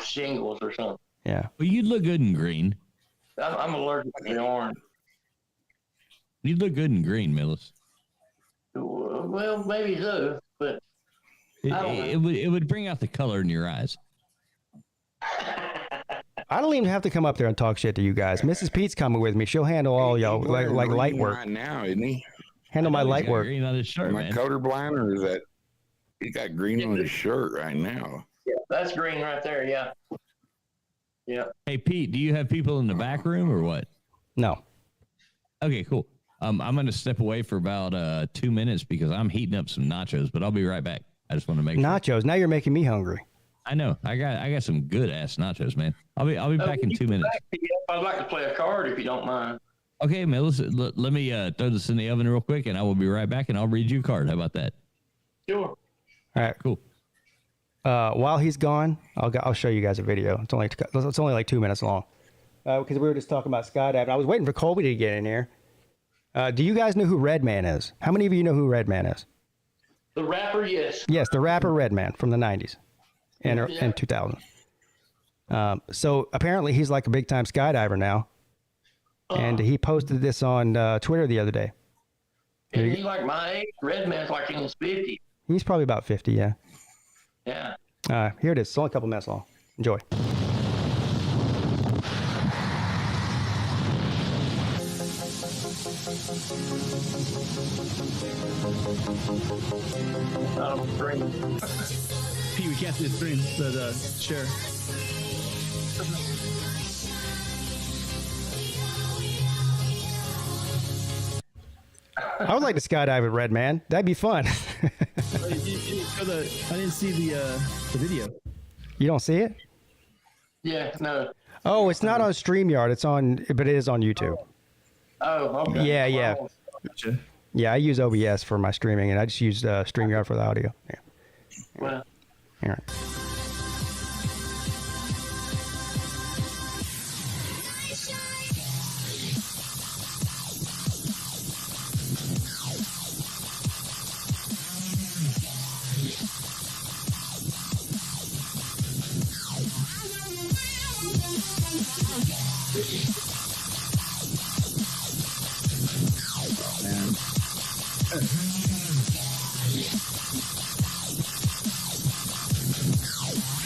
shingles or something. Yeah. Well, you look good in green. I'm allergic to the orange. You look good in green, Millis. Well, maybe so, but it would bring out the color in your eyes. I don't even have to come up there and talk shit to you guys. Mrs. Pete's coming with me. She'll handle all y'all like light work. Right now, isn't he? Handle my light work. Green on his shirt, Am I man. colorblind, or is that he got green on his shirt right now? Yeah, that's green right there. Yeah. Yeah. Hey, Pete, do you have people in the back room or what? No. Okay, cool. I'm going to step away for about 2 minutes because I'm heating up some nachos, but I'll be right back. I just want to make nachos. Sure. Now you're making me hungry. I know. I got some good ass nachos, man. I'll be back in 2 minutes. I'd like to play a card if you don't mind. Okay, man. Let me throw this in the oven real quick, and I will be right back, and I'll read you a card. How about that? Sure. All right, cool. While he's gone, I'll show you guys a video. It's only like 2 minutes long because we were just talking about skydiving. I was waiting for Colby to get in here. Do you guys know who Redman is? How many of you know who Redman is? The rapper, yes. Yes, the rapper Redman from the 90s and 2000. So apparently he's like a big time skydiver now. And he posted this on Twitter the other day. Is he like my age? Redman's like in his 50s. He's probably about 50, yeah. Yeah. Here it is. It's only a couple minutes long. Enjoy. Pete, we can't see the stream, the share. I would like to skydive with Redman. That'd be fun. I didn't see the video. You don't see it? Yeah, no. Oh, it's not on StreamYard. But it is on YouTube. Oh, okay. Yeah. Gotcha. Yeah, I use OBS for my streaming, and I just use StreamYard for the audio. Yeah. Well. All right.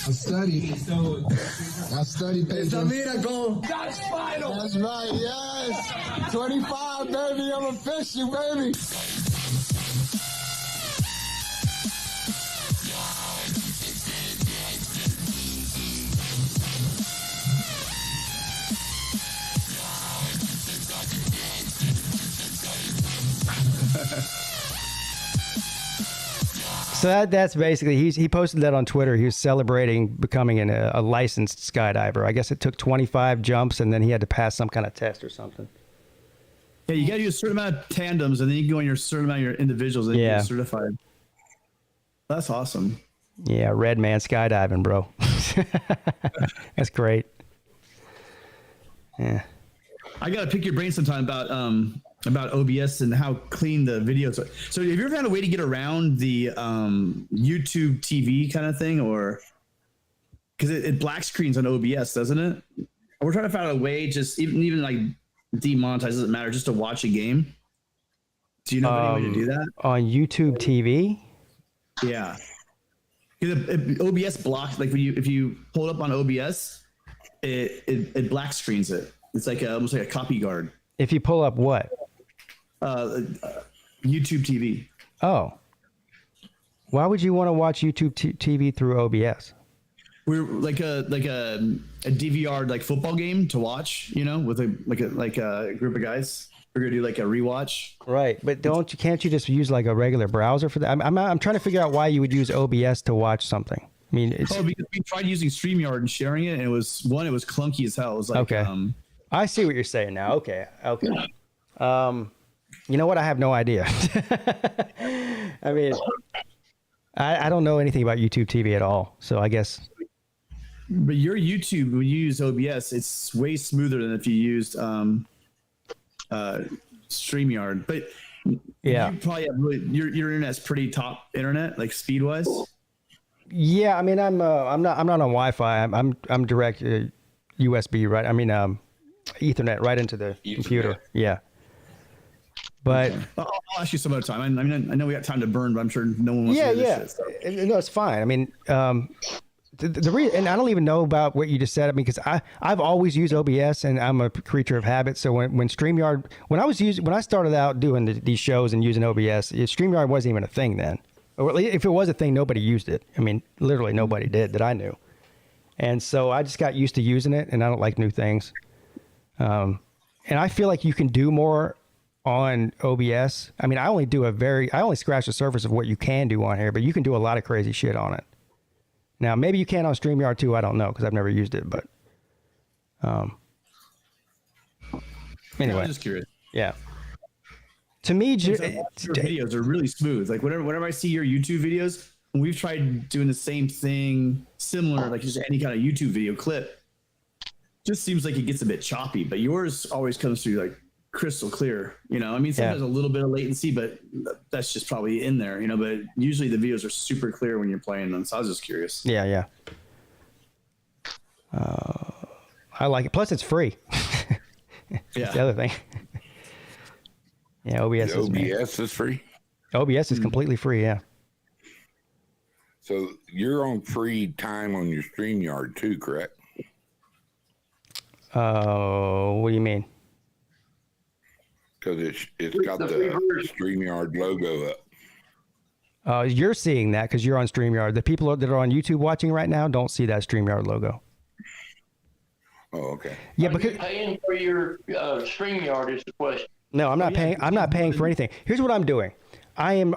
I studied. It's a miracle. That's final. That's right, yes. 25, baby. I'm official, baby. So that's basically, he posted that on Twitter. He was celebrating becoming a licensed skydiver. I guess it took 25 jumps, and then he had to pass some kind of test or something. Yeah, you got to do a certain amount of tandems, and then you can go on your certain amount of your individuals and get certified. That's awesome. Yeah, Redman skydiving, bro. That's great. Yeah. I got to pick your brain sometime about OBS and how clean the videos are. So have you ever had a way to get around the YouTube TV kind of thing, or because it black screens on OBS, doesn't it? We're trying to find a way, just even like demonetize, doesn't matter, just to watch a game. Do you know of any way to do that? On YouTube TV? Yeah. OBS blocks, like if you pull it up on OBS, it black screens it. It's like almost like a copy guard. If you pull up what? YouTube TV. Oh. Why would you want to watch YouTube TV through OBS? We're like a DVR like football game to watch, with a group of guys. We're gonna do like a rewatch. Right, but can't you just use like a regular browser for that? I'm trying to figure out why you would use OBS to watch something. I mean, because we tried using StreamYard and sharing it, and it was clunky as hell. It was like, okay. I see what you're saying now. Okay. You know what? I have no idea. I mean, I don't know anything about YouTube TV at all, so I guess. But your YouTube, when you use OBS, it's way smoother than if you used StreamYard. But yeah, you probably have your internet's pretty top internet, like speed wise. Yeah, I mean, I'm not on Wi-Fi. I'm direct USB, right? I mean, Ethernet right into the computer. Yeah. But I'll ask you some other time. I mean, I know we got time to burn, but I'm sure no one wants to hear this shit. So. No, it's fine. I mean, the reason, and I don't even know about what you just said. I mean, because I've always used OBS, and I'm a creature of habit. So when StreamYard, when I started out doing these shows and using OBS, StreamYard wasn't even a thing then. Or if it was a thing, nobody used it. I mean, literally nobody did that I knew. And so I just got used to using it, and I don't like new things. And I feel like you can do more on OBS. I mean, I only scratch the surface of what you can do on here, but you can do a lot of crazy shit on it. Now, maybe you can on StreamYard too. I don't know because I've never used it, but anyway. I'm just curious. Yeah. To me, your videos are really smooth. Like whenever I see your YouTube videos, when we've tried doing the same thing, similar, like just any kind of YouTube video clip, just seems like it gets a bit choppy. But yours always comes through like crystal clear. I mean, sometimes a little bit of latency, but that's just probably in there. But usually the videos are super clear when you're playing them. So I was just curious. Yeah. I like it. Plus, it's free. That's the other thing. Yeah, OBS is free. OBS is completely free. Yeah. So you're on free time on your StreamYard too, correct? What do you mean? Because it's got the StreamYard logo up. You're seeing that because you're on StreamYard. The people that are on YouTube watching right now don't see that StreamYard logo. Oh, okay. Yeah, Are you paying for your StreamYard is the question. No, I'm not paying. I'm not paying for anything. Here's what I'm doing. I'm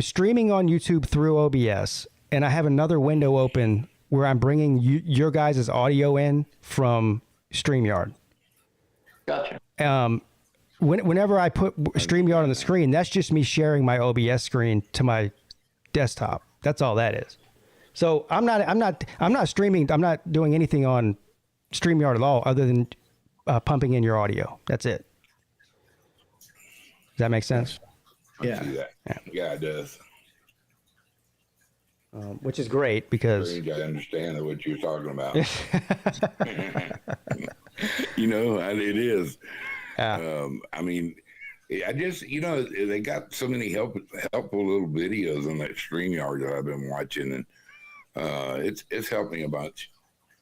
streaming on YouTube through OBS, and I have another window open where I'm bringing your guys' audio in from StreamYard. Gotcha. Whenever I put StreamYard on the screen, that's just me sharing my OBS screen to my desktop. That's all that is. So I'm not streaming. I'm not doing anything on StreamYard at all other than pumping in your audio. That's it. Does that make sense? Yeah, it does. Which is great because I understand what you're talking about. It is. I mean, I just they got so many helpful little videos on that StreamYard that I've been watching, and it's helped me a bunch.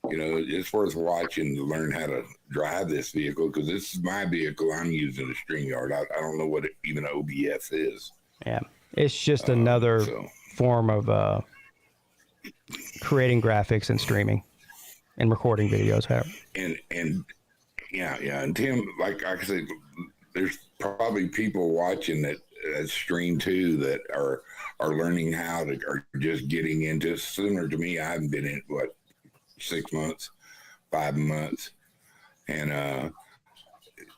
As far as watching to learn how to drive this vehicle, because this is my vehicle, I'm using a StreamYard. I don't know what even OBS is. Yeah, it's just another form of creating graphics and streaming and recording videos. And Tim, like I said, there's probably people watching that stream too that are learning how to, are just getting into, similar to me. I haven't been in 6 months, 5 months, and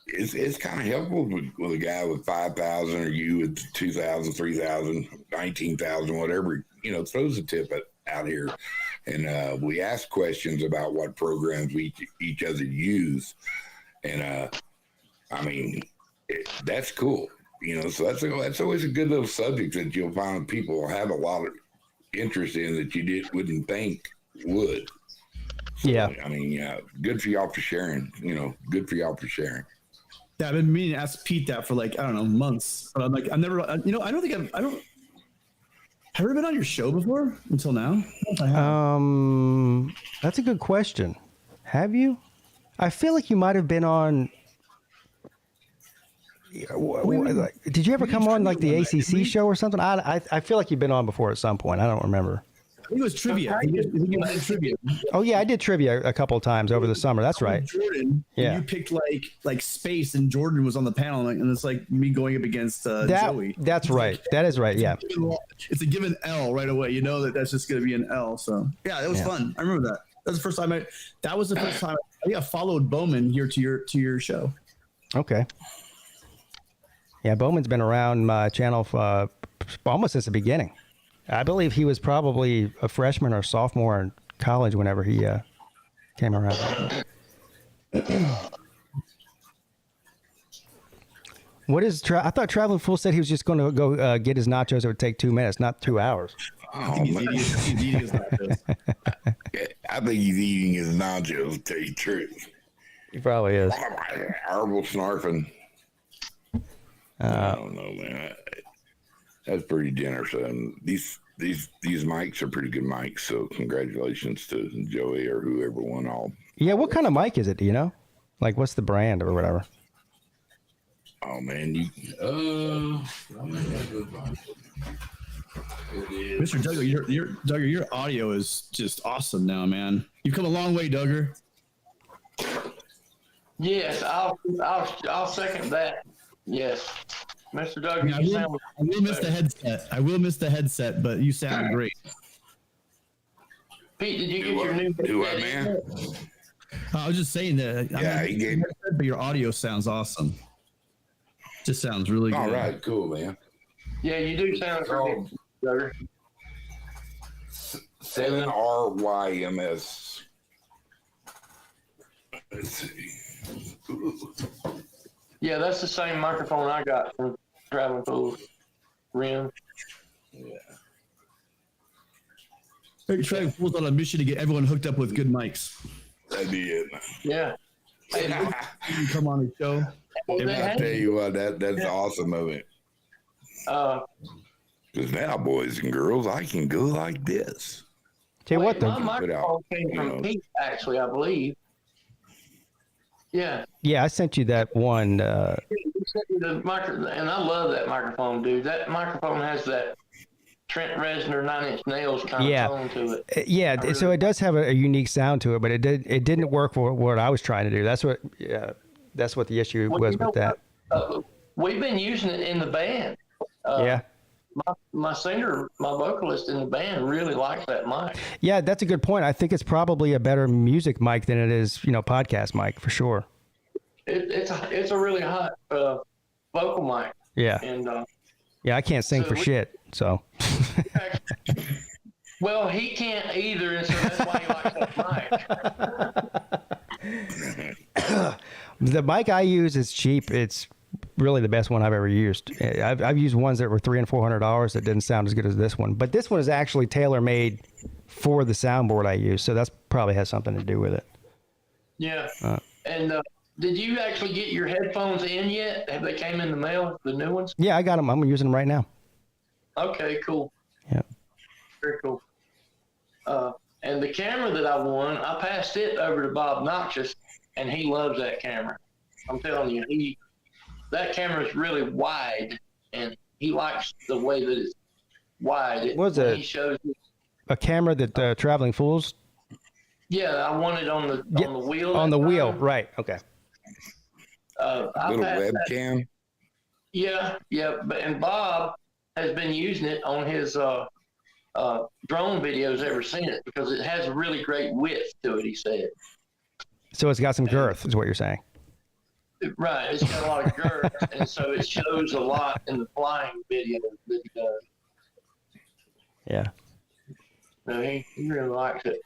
it's kind of helpful with a guy with 5,000 or you with 2,000, 3,000, 19,000, whatever, throws a tip out here. And we ask questions about what programs we each other use. And I mean, that's cool. So that's always a good little subject that you'll find people have a lot of interest in that you wouldn't think would. So, Yeah. I mean, good for y'all for sharing. Good for y'all for sharing. Yeah, I've been meaning to ask Pete that for like, I don't know, months. But I'm like, I've never, I don't think have I ever been on your show before until now? That's a good question. Have you? I feel like you might have been on. Did you ever come on like the ACC show or something? I feel like you've been on before at some point. I don't remember. I think it was trivia. I think you did trivia. Oh yeah, I did trivia a couple of times over the summer. That's right. Jordan, yeah. You picked like space, and Jordan was on the panel, and it's like me going up against Joey. That's right. That is right. Yeah. It's a given L right away. You know that's just going to be an L. So yeah, that was fun. I remember that. That was the first time That was the first time I followed Bowman here to your show. Okay. Yeah, Bowman's been around my channel for almost since the beginning. I believe he was probably a freshman or sophomore in college whenever he came around. What is? I thought Traveling Fool said he was just going to go get his nachos. It would take 2 minutes, not 2 hours. Oh, man. I think he's eating his nachos, to tell you the truth. He probably is. Horrible snarfing. I don't know, man. That's pretty generous. These mics are pretty good mics, so congratulations to Joey or whoever won all. Yeah, what kind of mic is it? Do you know? Like, what's the brand or whatever? Oh man, Mr. Duggar, your audio is just awesome now, man. You've come a long way, Duggar. Yes, I'll second that. Yes, Mr. Duggar, I will miss the headset. I will miss the headset, but you sound great. Pete, did you get your new? Do what, man? I was just saying that. Yeah, he gave. But your audio sounds awesome. Just sounds really good. All right, cool, man. Yeah, you do sound great, Duggar. 7RYMS. Let's see. Yeah, that's the same microphone I got from Traveling Fool's Rim. Yeah. Hey, Traveling Fool's on a mission to get everyone hooked up with good mics. That'd be it. Yeah. You come on the show. I tell you what, that's awesome of it. Because now, boys and girls, I can go like this. Tell you what, though. My microphone came from Peete, actually, I believe. Yeah. Yeah, I sent you that one. And I love that microphone, dude. That microphone has that Trent Reznor 9-inch nails kind of tone to it. Yeah, so it does have a unique sound to it, but it didn't work for what I was trying to do. That's what the issue was with that. We've been using it in the band. Yeah. My singer, my vocalist in the band really likes that mic. Yeah, that's a good point. I think it's probably a better music mic than it is, podcast mic for sure. It's a really hot vocal mic. Yeah. And yeah, I can't sing for shit, so. Well, he can't either, and so that's why he likes that mic. The mic I use is cheap. It's really the best one I've ever used. I've used ones that were $300 and $400 that didn't sound as good as this one, but this one is actually tailor made for the soundboard I use, so that's probably has something to do with it. Yeah. And did you actually get your headphones in yet? Have they came in the mail, the new ones? Yeah, I got them. I'm using them right now. Okay, cool. Yeah. Very cool. And the camera that I won, I passed it over to Bob Noxious, and he loves that camera. I'm telling you, that camera is really wide, and he likes the way that it's wide. Was it? He shows a camera that Traveling Fools? Yeah, I want it on the wheel. On the wheel, right? Okay. Little webcam. Yeah, and Bob has been using it on his drone videos ever since because it has a really great width to it. He said. So it's got some girth, is what you're saying. Right, it's got a lot of girth, and so it shows a lot in the flying video that he does. Yeah. No, he really likes it.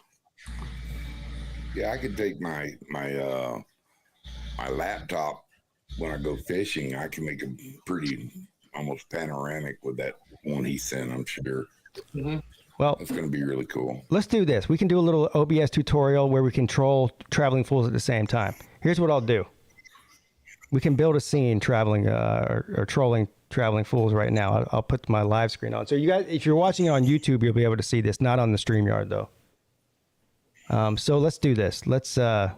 Yeah, I could take my laptop when I go fishing. I can make a pretty almost panoramic with that one he sent, I'm sure. Mm-hmm. Well, it's going to be really cool. Let's do this. We can do a little OBS tutorial where we control Traveling Fools at the same time. Here's what I'll do. We can build a scene traveling or trolling traveling fools right now. I'll put my live screen on. So you guys, if you're watching it on YouTube, you'll be able to see this. Not on the StreamYard though. So let's do this. Let's let's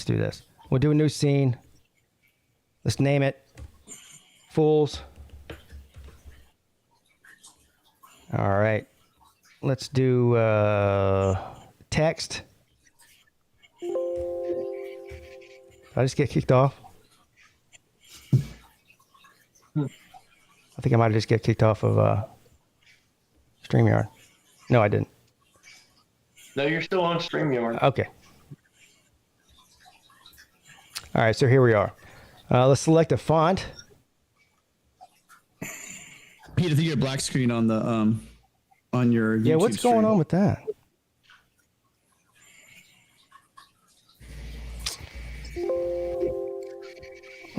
do this. We'll do a new scene. Let's name it Fools. All right. Let's do text. Did I just get kicked off? I think I might just get kicked off of StreamYard. No, I didn't. No, you're still on StreamYard. Okay. All right, so here we are. Let's select a font. Pete, I think you have black screen on the on your YouTube what's going stream. on with that?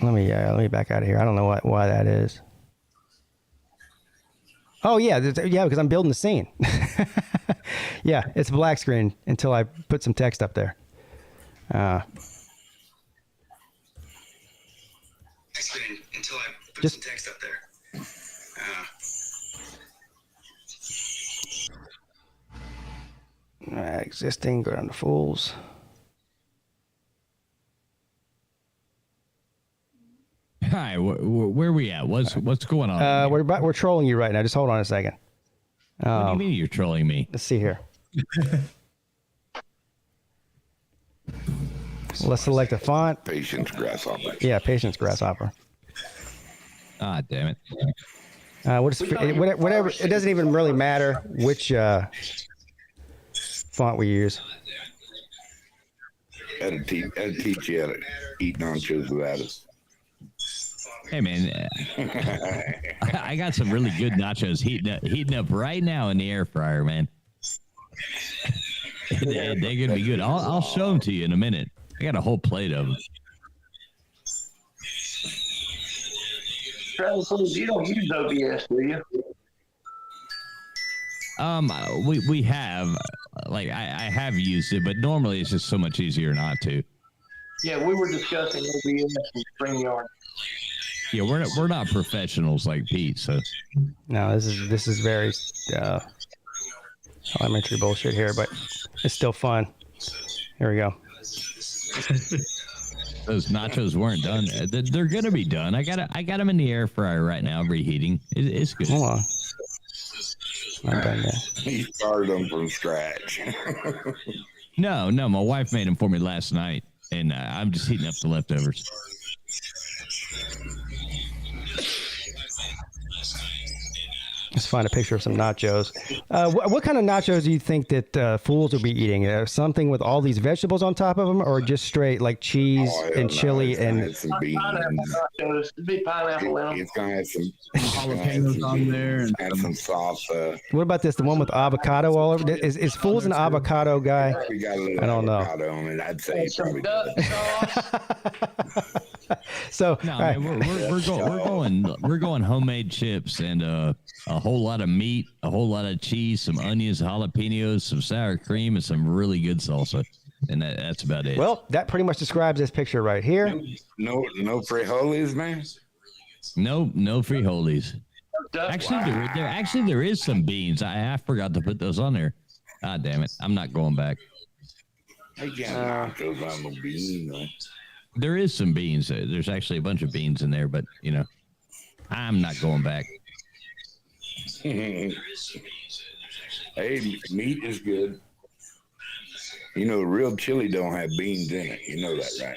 Let me back out of here. I don't know why that is. Oh yeah, because I'm building the scene. Yeah, it's black screen until I put some text up there. Until I put some text up there. Existing, go down to Fools. Hi, where are we at? What's going on? We're trolling you right now. Just hold on a second. What do you mean you're trolling me? Let's see here. Let's select a font. Patience Grasshopper. Yeah, Patience Grasshopper. Ah, damn it. Whatever. It doesn't even really matter which font we use. That'll teach you how to eat nachos without us. Hey man, I got some really good nachos heating up right now in the air fryer, man. They're gonna be good. I'll show them to you in a minute. I got a whole plate of them. Travis, you don't use OBS, do you? We have, like, I have used it, but normally it's just so much easier not to. Yeah, we were discussing OBS and StreamYard. Yeah, we're not professionals like Pete, so. No, this is very elementary bullshit here, but it's still fun. Here we go. Those nachos weren't done. They're gonna be done. I got them in the air fryer right now, reheating. It's good. Hold on. Not done yet. He started them from scratch. No, my wife made them for me last night, and I'm just heating up the leftovers. Let's find a picture of some nachos. What kind of nachos do you think that Fools will be eating? Something with all these vegetables on top of them, or just straight like cheese and chili and some beans. Nachos. It'd be pineapple in them. It's gonna have some jalapenos on there and add some salsa. What about this? The one with avocado all over? Is Fools an avocado guy? We got a little I don't know. avocado on it. I'd say it's probably So no, all right. man, we're going homemade chips and a whole lot of meat, a whole lot of cheese, some onions, jalapenos, some sour cream, and some really good salsa. And that's about it. Well, that pretty much describes this picture right here. No frijoles, man. No frijoles. Actually, there is some beans. I forgot to put those on there. God damn it! I'm not going back. I can't nachos on the bean, though. There is some beans. There's actually a bunch of beans in there, but I'm not going back. Hey, meat is good. Real chili don't have beans in it. You know that, right?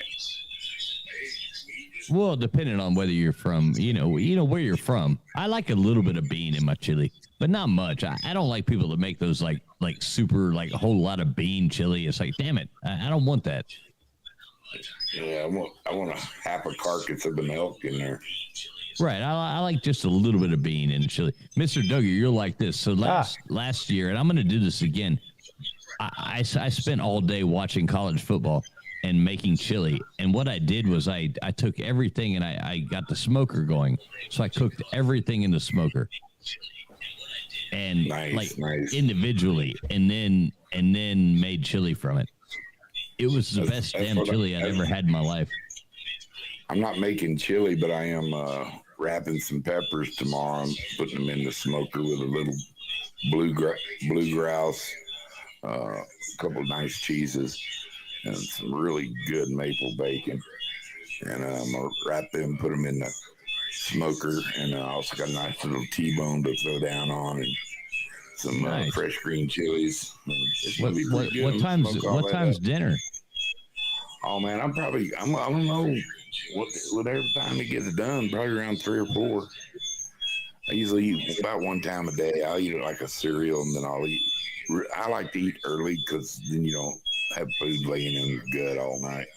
Well, depending on whether you're from, where you're from. I like a little bit of bean in my chili, but not much. I don't like people that make those like super, like a whole lot of bean chili. It's like, damn it, I don't want that. Yeah, I want a half a carcass of the milk in there. Right, I like just a little bit of bean in the chili. Mr. Duggar, you're like this. So last year, and I'm going to do this again. I spent all day watching college football and making chili. And what I did was I took everything and I got the smoker going. So I cooked everything in the smoker. and individually, and then made chili from it. It was the best damn chili I'd ever had in my life. I'm not making chili, but I am wrapping some peppers tomorrow. I'm putting them in the smoker with a little blue grouse, a couple of nice cheeses, and some really good maple bacon. And I'm going to wrap them, put them in the smoker, and I also got a nice little T-bone to throw down on, and some fresh green chilies. What time's dinner? Oh man, I don't know whatever time it gets done, probably around 3 or 4. I usually eat about one time a day. I'll eat it like a cereal, and then I like to eat early because then you don't have food laying in your gut all night.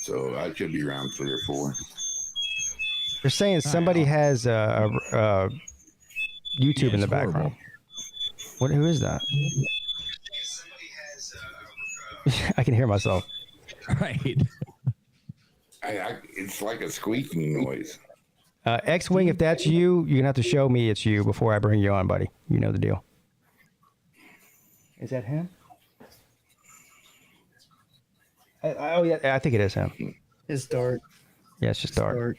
So I should be around 3 or 4. You're saying somebody has a YouTube in the background. Who is that? I can hear myself. Right. It's like a squeaking noise. X-Wing, if that's you, you're going to have to show me it's you before I bring you on, buddy. You know the deal. Is that him? Oh, yeah, I think it is him. It's dark. Yeah, it's just dark.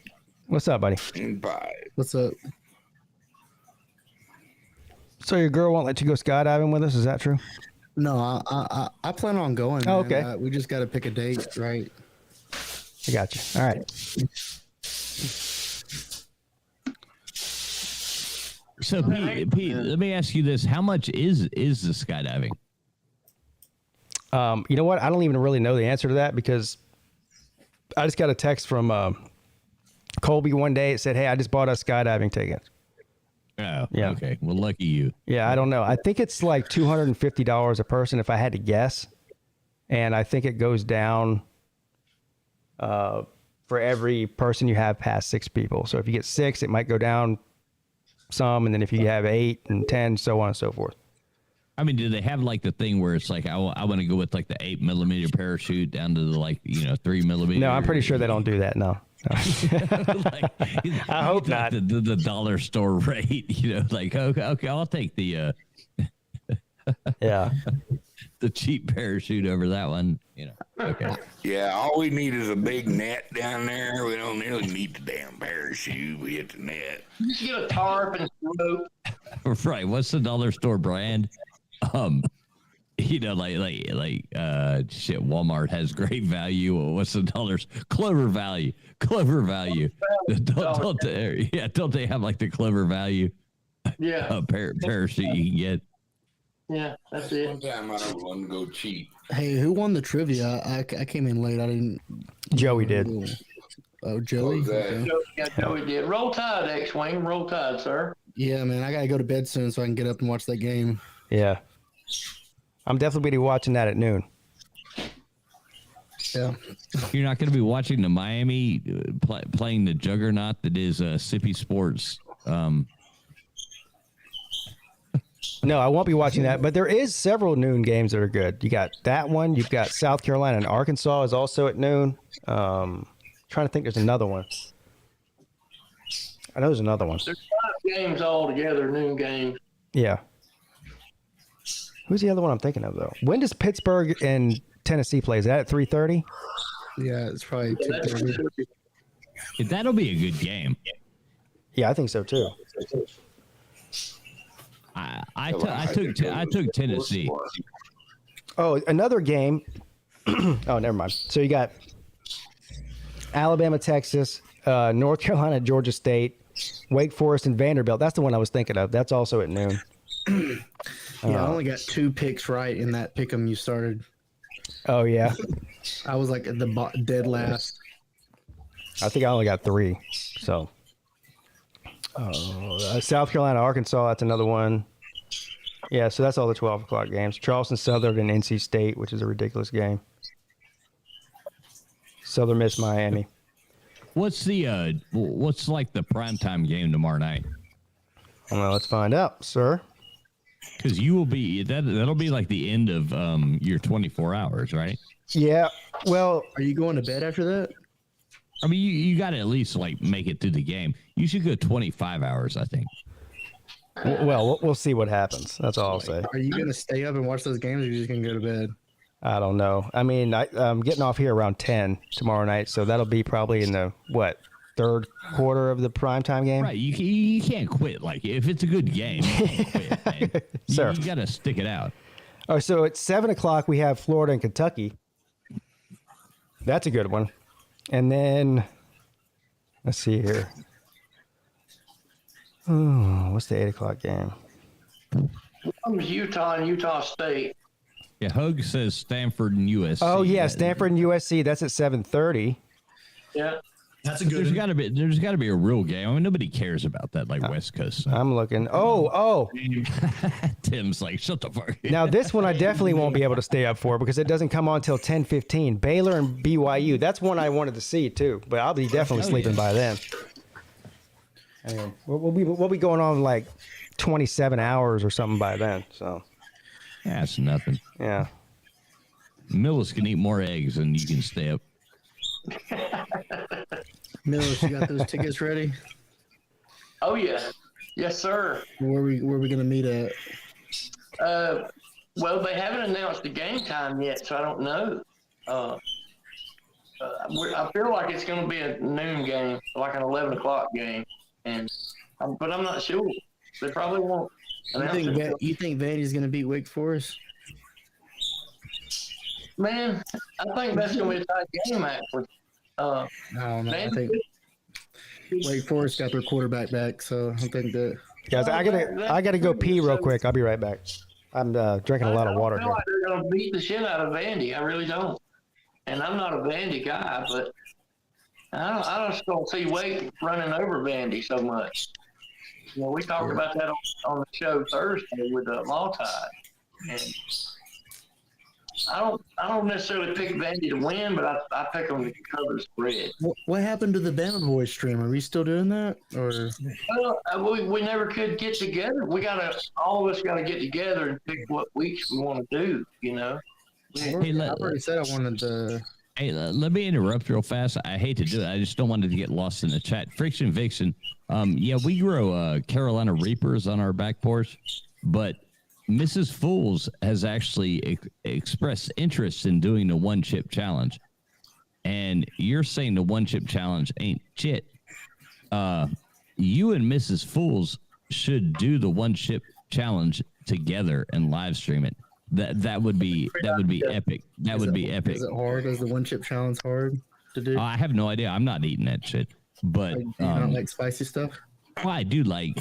What's up, buddy? Bye. What's up? So your girl won't let you go skydiving with us? Is that true? No, I plan on going. Oh, man. okay. We just got to pick a date, right? I got you. All right. So Pete, let me ask you this: how much is the skydiving? You know what? I don't even really know the answer to that because I just got a text from Colby one day. It said, "Hey, I just bought us skydiving tickets." Oh, yeah. Okay. Well, lucky you. Yeah, I don't know. I think it's like $250 a person if I had to guess, and I think it goes down for every person you have past 6 people. So if you get 6, it might go down some, and then if you have 8 and 10, so on and so forth. I mean, do they have like the thing where it's like I want to go with like the 8mm parachute down to the 3mm? No, I'm pretty sure they don't do that. No. I hope not. The dollar store rate, okay, I'll take the the cheap parachute over that one, Okay. Yeah, all we need is a big net down there. We don't really need the damn parachute. We hit the net. Just get a tarp and rope. Right. What's the dollar store brand? Walmart has great value. What's the dollars? Clover Value. Don't they have like the Clover Value? Yeah. Parachute you can get. Yeah, that's it. One time I don't want to go cheap. Hey, who won the trivia? I came in late. I didn't. Joey did. Oh, Joey? Okay. Joey did. Roll Tide, X-Wing. Roll Tide, sir. Yeah, man. I got to go to bed soon so I can get up and watch that game. Yeah. I'm definitely going to be watching that at noon. Yeah. You're not going to be watching the Miami playing the juggernaut that is Sippy Sports. No, I won't be watching that, but there is several noon games that are good. You got that one. You've got South Carolina and Arkansas is also at noon. Trying to think there's another one. I know there's another one. There's 5 games all together, noon games. Yeah. Who's the other one I'm thinking of, though? When does Pittsburgh and Tennessee play? Is that at 3:30? Yeah, it's probably 2:30. That'll be a good game. Yeah, I think so, too. I took Tennessee. Oh, another game. Oh, never mind. So you got Alabama, Texas, North Carolina, Georgia State, Wake Forest, and Vanderbilt. That's the one I was thinking of. That's also at noon. Yeah, I only got 2 picks right in that pick'em you started. Oh, yeah. I was like the dead last. I think I only got 3. So, South Carolina, Arkansas, that's another one. Yeah, so that's all the 12 o'clock games. Charleston Southern and NC State, which is a ridiculous game. Southern Miss Miami. What's like the primetime game tomorrow night? Well, let's find out, sir. Because you will be that'll be like the end of your 24 hours, right? Yeah. Well, are you going to bed after that? I mean, you got to at least like make it through the game. You should go 25 hours, I think. Well, we'll see what happens. That's all I'll say. Are you gonna stay up and watch those games, or are you just gonna go to bed? I don't know. I mean, I'm getting off here around 10 tomorrow night, so that'll be probably in the third quarter of the primetime game. Right. You can't quit. Like, if it's a good game, you can't quit, man. Sir. You got to stick it out. Oh, so at 7 o'clock we have Florida and Kentucky. That's a good one. And then let's see here. Oh, what's the 8 o'clock game? Utah and Utah State. Yeah, Hug says Stanford and USC. Oh yeah, Stanford and USC. That's at 7:30. Yeah, that's a good. There's got to be a real game. I mean, nobody cares about that like West Coast. I'm looking. Oh. Tim's like, shut the fuck. Now this one I definitely won't be able to stay up for because it doesn't come on until 10:15. Baylor and BYU. That's one I wanted to see too, but I'll be definitely sleeping by then. Anyway, we'll be going on like 27 hours or something by then. So. Yeah, that's nothing. Yeah. Millis can eat more eggs than you can stay up. Millis, you got those tickets ready? Oh yeah, yes sir. Where we gonna meet at? Well, they haven't announced the game time yet, so I don't know. I feel like it's going to be a noon game, like an 11 o'clock game, but I'm not sure. They probably won't. You think Vandy's going to beat Wake Forest? Man, I think that's going to be a tight game, actually. I don't know. I think Wake Forest got their quarterback back, so I think that. Guys, I gotta go pee real quick. I'll be right back. I'm drinking a lot of water I feel like they're going to beat the shit out of Vandy. I really don't. And I'm not a Vandy guy, but I just don't see Wake running over Vandy so much. You know, we talked about that on the show Thursday with Multi, and I don't necessarily pick Vandy to win, but I pick them to cover the spread. What happened to the Bama Boys stream? Are we still doing that, or? Well, we never could get together. All of us got to get together and pick what weeks we want to do. You know. I already said I wanted to. Hey, let me interrupt real fast. I hate to do it. I just don't want it to get lost in the chat. Friction Vixen. Yeah, we grow Carolina Reapers on our back porch, but Mrs. Fools has actually expressed interest in doing the one chip challenge. And you're saying the one chip challenge ain't shit. You and Mrs. Fools should do the one chip challenge together and live stream it. That would be epic. That would be epic. Is it hard? Is the one chip challenge hard to do? I have no idea. I'm not eating that shit. But you don't like spicy stuff? Well, I do like,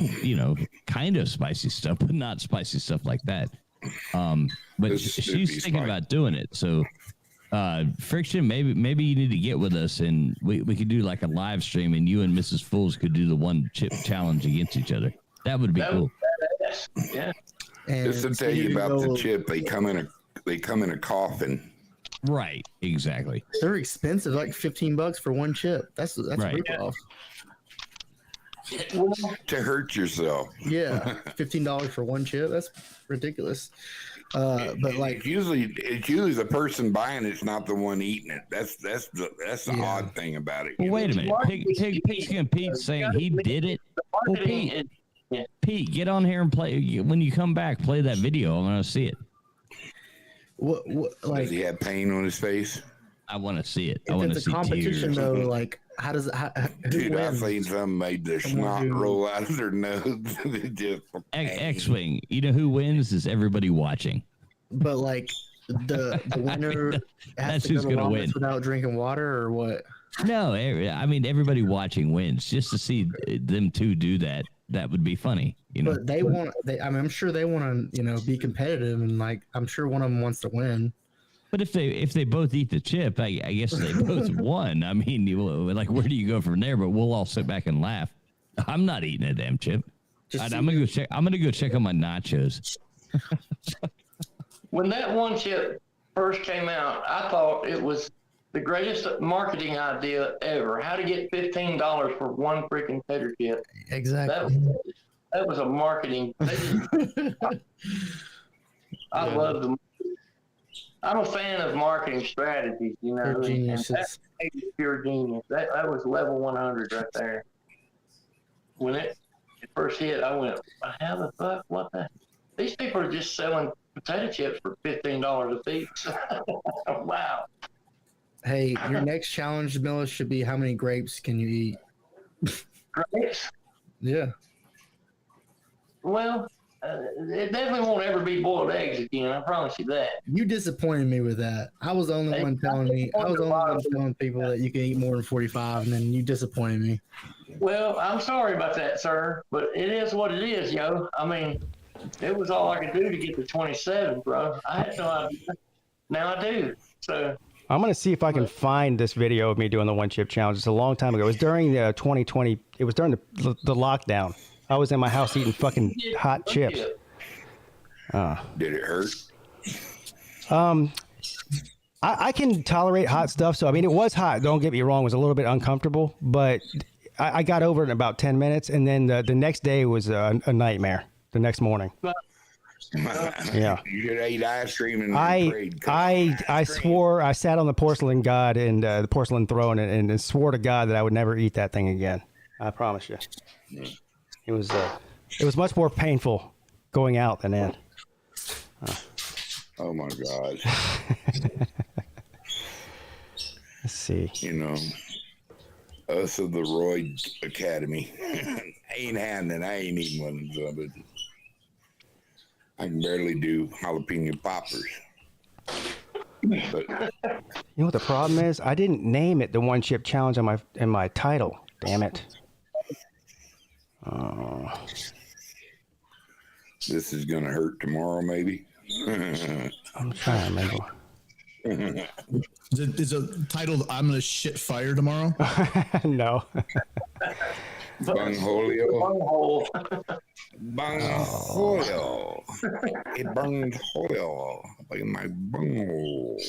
kind of spicy stuff, but not spicy stuff like that. But she's thinking about doing it. So Friction, maybe you need to get with us and we could do like a live stream and you and Mrs. Fools could do the one chip challenge against each other. That would be cool. Yeah. And just to tell you about the chip, they come in a coffin. Right, exactly. They're expensive, like $15 for one chip. That's right. A rip-off. To hurt yourself. Yeah, $15 for one chip. That's ridiculous. But like it's usually the person buying it's not the one eating it. That's the odd thing about it. Well, wait a minute. PigskinPeete saying he did it. Well, Pete, get on here and play. When you come back, play that video. I want to see it. What like? Does he have pain on his face? I want to see it. I want to see competition tears. though. Like, how does it? Dude, I've seen some made the snot roll out of their nose. Just X-Wing. You know who wins is everybody watching. But like the winner has to go to win without drinking water, or what? No, I mean everybody watching wins. Just to see them two do that. That would be funny, But they want. I'm sure they want to, be competitive, and like I'm sure one of them wants to win. But if they both eat the chip, I guess they both won. I mean, like where do you go from there? But we'll all sit back and laugh. I'm not eating a damn chip. I'm gonna go check. I'm gonna go check on my nachos. When that one chip first came out, I thought it was the greatest marketing idea ever. How to get $15 for one freaking tater chip. Exactly. That was a marketing. I love them. I'm a fan of marketing strategies, They're geniuses. And that's pure genius. That was level 100 right there. When it first hit, I went, how the fuck? What the? These people are just selling potato chips for $15 a piece. Wow. Hey, your next challenge, Miller, should be how many grapes can you eat? Grapes? Yeah. Well, it definitely won't ever be boiled eggs again. I promise you that. You disappointed me with that. I was the only one telling people that you can eat more than 45, and then you disappointed me. Well, I'm sorry about that, sir, but it is what it is, yo. I mean, it was all I could do to get to 27, bro. I had no idea. Now I do. So I'm going to see if I can find this video of me doing the one chip challenge. It's a long time ago. It was during the 2020. It was during the lockdown. I was in my house eating fucking hot chips. Did it hurt? I can tolerate hot stuff. So, I mean, it was hot. Don't get me wrong. It was a little bit uncomfortable, but I got over it in about 10 minutes. And then the next day was a nightmare the next morning. Yeah. You should eat ice cream and I swore, I sat on the porcelain god and the porcelain throne and swore to God that I would never eat that thing again. I promise you. It was much more painful going out than in. Oh my God. Let's see. You know, us of the Royd Academy. I ain't eating one of it. I can barely do jalapeno poppers. But you know what the problem is? I didn't name it the one chip challenge in my title. Damn it. This is gonna hurt tomorrow, maybe. I'm trying to remember. Is it titled "I'm gonna shit fire tomorrow"? No. Bungholio. Bungholio. It burned hole in my bunghole.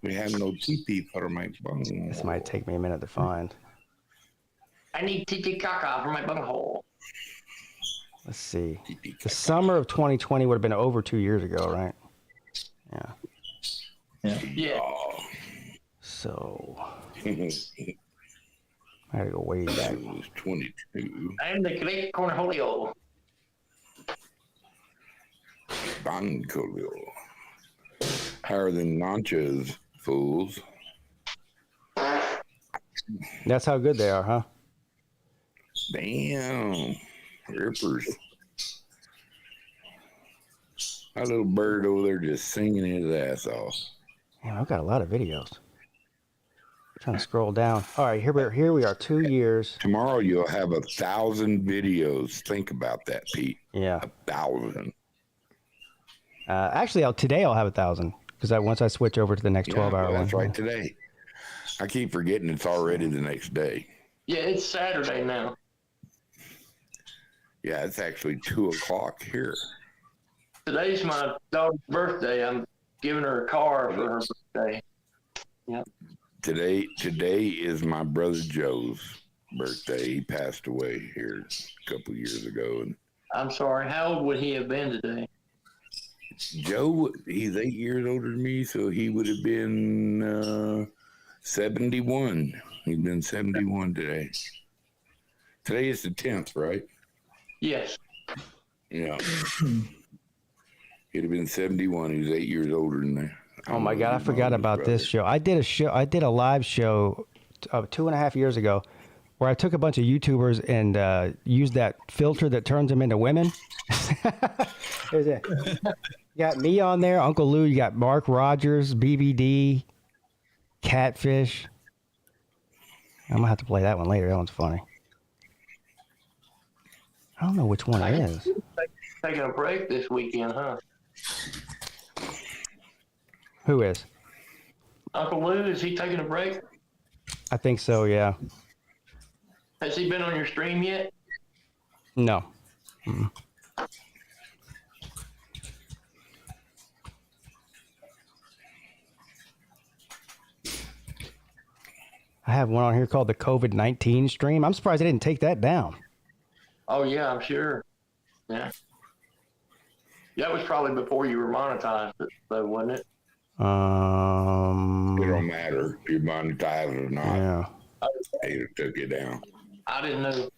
We have no TP for my bunghole. This might take me a minute to find. I need TT caca for my bunghole. Let's see. The summer of 2020 would have been over 2 years ago, right? Yeah. So I had to go way back. It was 22. I'm the great Cornholio. Bungholio. Higher than Nanchas, fools. That's how good they are, huh? Damn. Rippers. My little bird over there just singing his ass off. Man, I've got a lot of videos. I'm trying to scroll down. All right, here we are, 2 years. Tomorrow you'll have 1,000 videos. Think about that, Pete. Yeah. 1,000. Actually, today I'll have 1,000 because once I switch over to the next 12-hour one. That's right, today. I keep forgetting it's already the next day. Yeah, it's Saturday now. Yeah, it's actually 2:00 here. Today's my daughter's birthday. I'm giving her a car for her birthday. Yep. Today is my brother Joe's birthday. He passed away here a couple years ago. And I'm sorry. How old would he have been today? Joe, he's 8 years older than me, so he would have been 71. He'd been 71 today. Today is the 10th, right? Yes. Yeah. He'd have been 71. He was 8 years older than that. Oh my God, I forgot about this show. I did a live show 2.5 years ago where I took a bunch of YouTubers and used that filter that turns them into women. There's it. You got me on there, Uncle Lou, you got Mark Rogers, BBD, Catfish. I'm gonna have to play that one later. That one's funny. I don't know which one it is. Taking a break this weekend, huh? Who is? Uncle Lou, is he taking a break? I think so, yeah. Has he been on your stream yet? No. Mm-mm. I have one on here called the COVID-19 stream. I'm surprised I didn't take that down. Oh, yeah, I'm sure. Yeah. That was probably before you were monetized, though, wasn't it? It don't matter if you're monetized or not. Yeah. They took it down. I didn't know.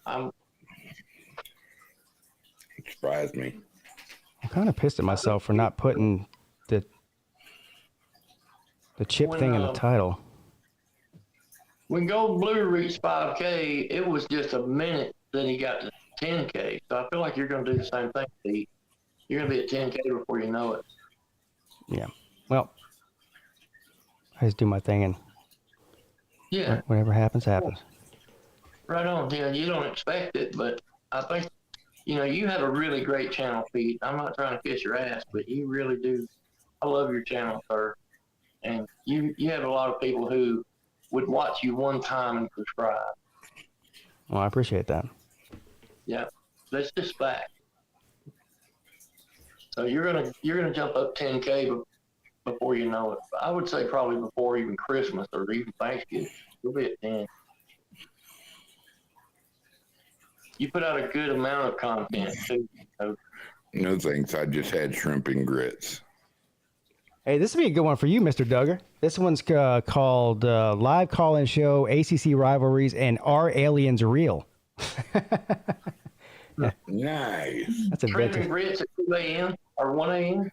surprised me. I'm kind of pissed at myself for not putting the chip thing in the title. When Gold Blue reached 5K, it was just a minute that he got to 10K. So I feel like you're going to do the same thing, Pete. You're going to be at 10K before you know it. Yeah. Well, I just do my thing, and whatever happens, happens. Right on. Yeah, you don't expect it, but I think, you have a really great channel, Pete. I'm not trying to kiss your ass, but you really do. I love your channel, sir. And you have a lot of people who would watch you one time and subscribe. Well, I appreciate that. Yeah, that's just fact. So you're gonna jump up 10K before you know it. I would say probably before even Christmas or even Thanksgiving. You'll be at 10. You put out a good amount of content too. No thanks. I just had shrimp and grits. Hey, this would be a good one for you, Mr. Duggar. This one's called Live Call-In Show, ACC Rivalries, and Are Aliens Real? Nice. That's a Shrimp and grits at 2 a.m. or 1 a.m.?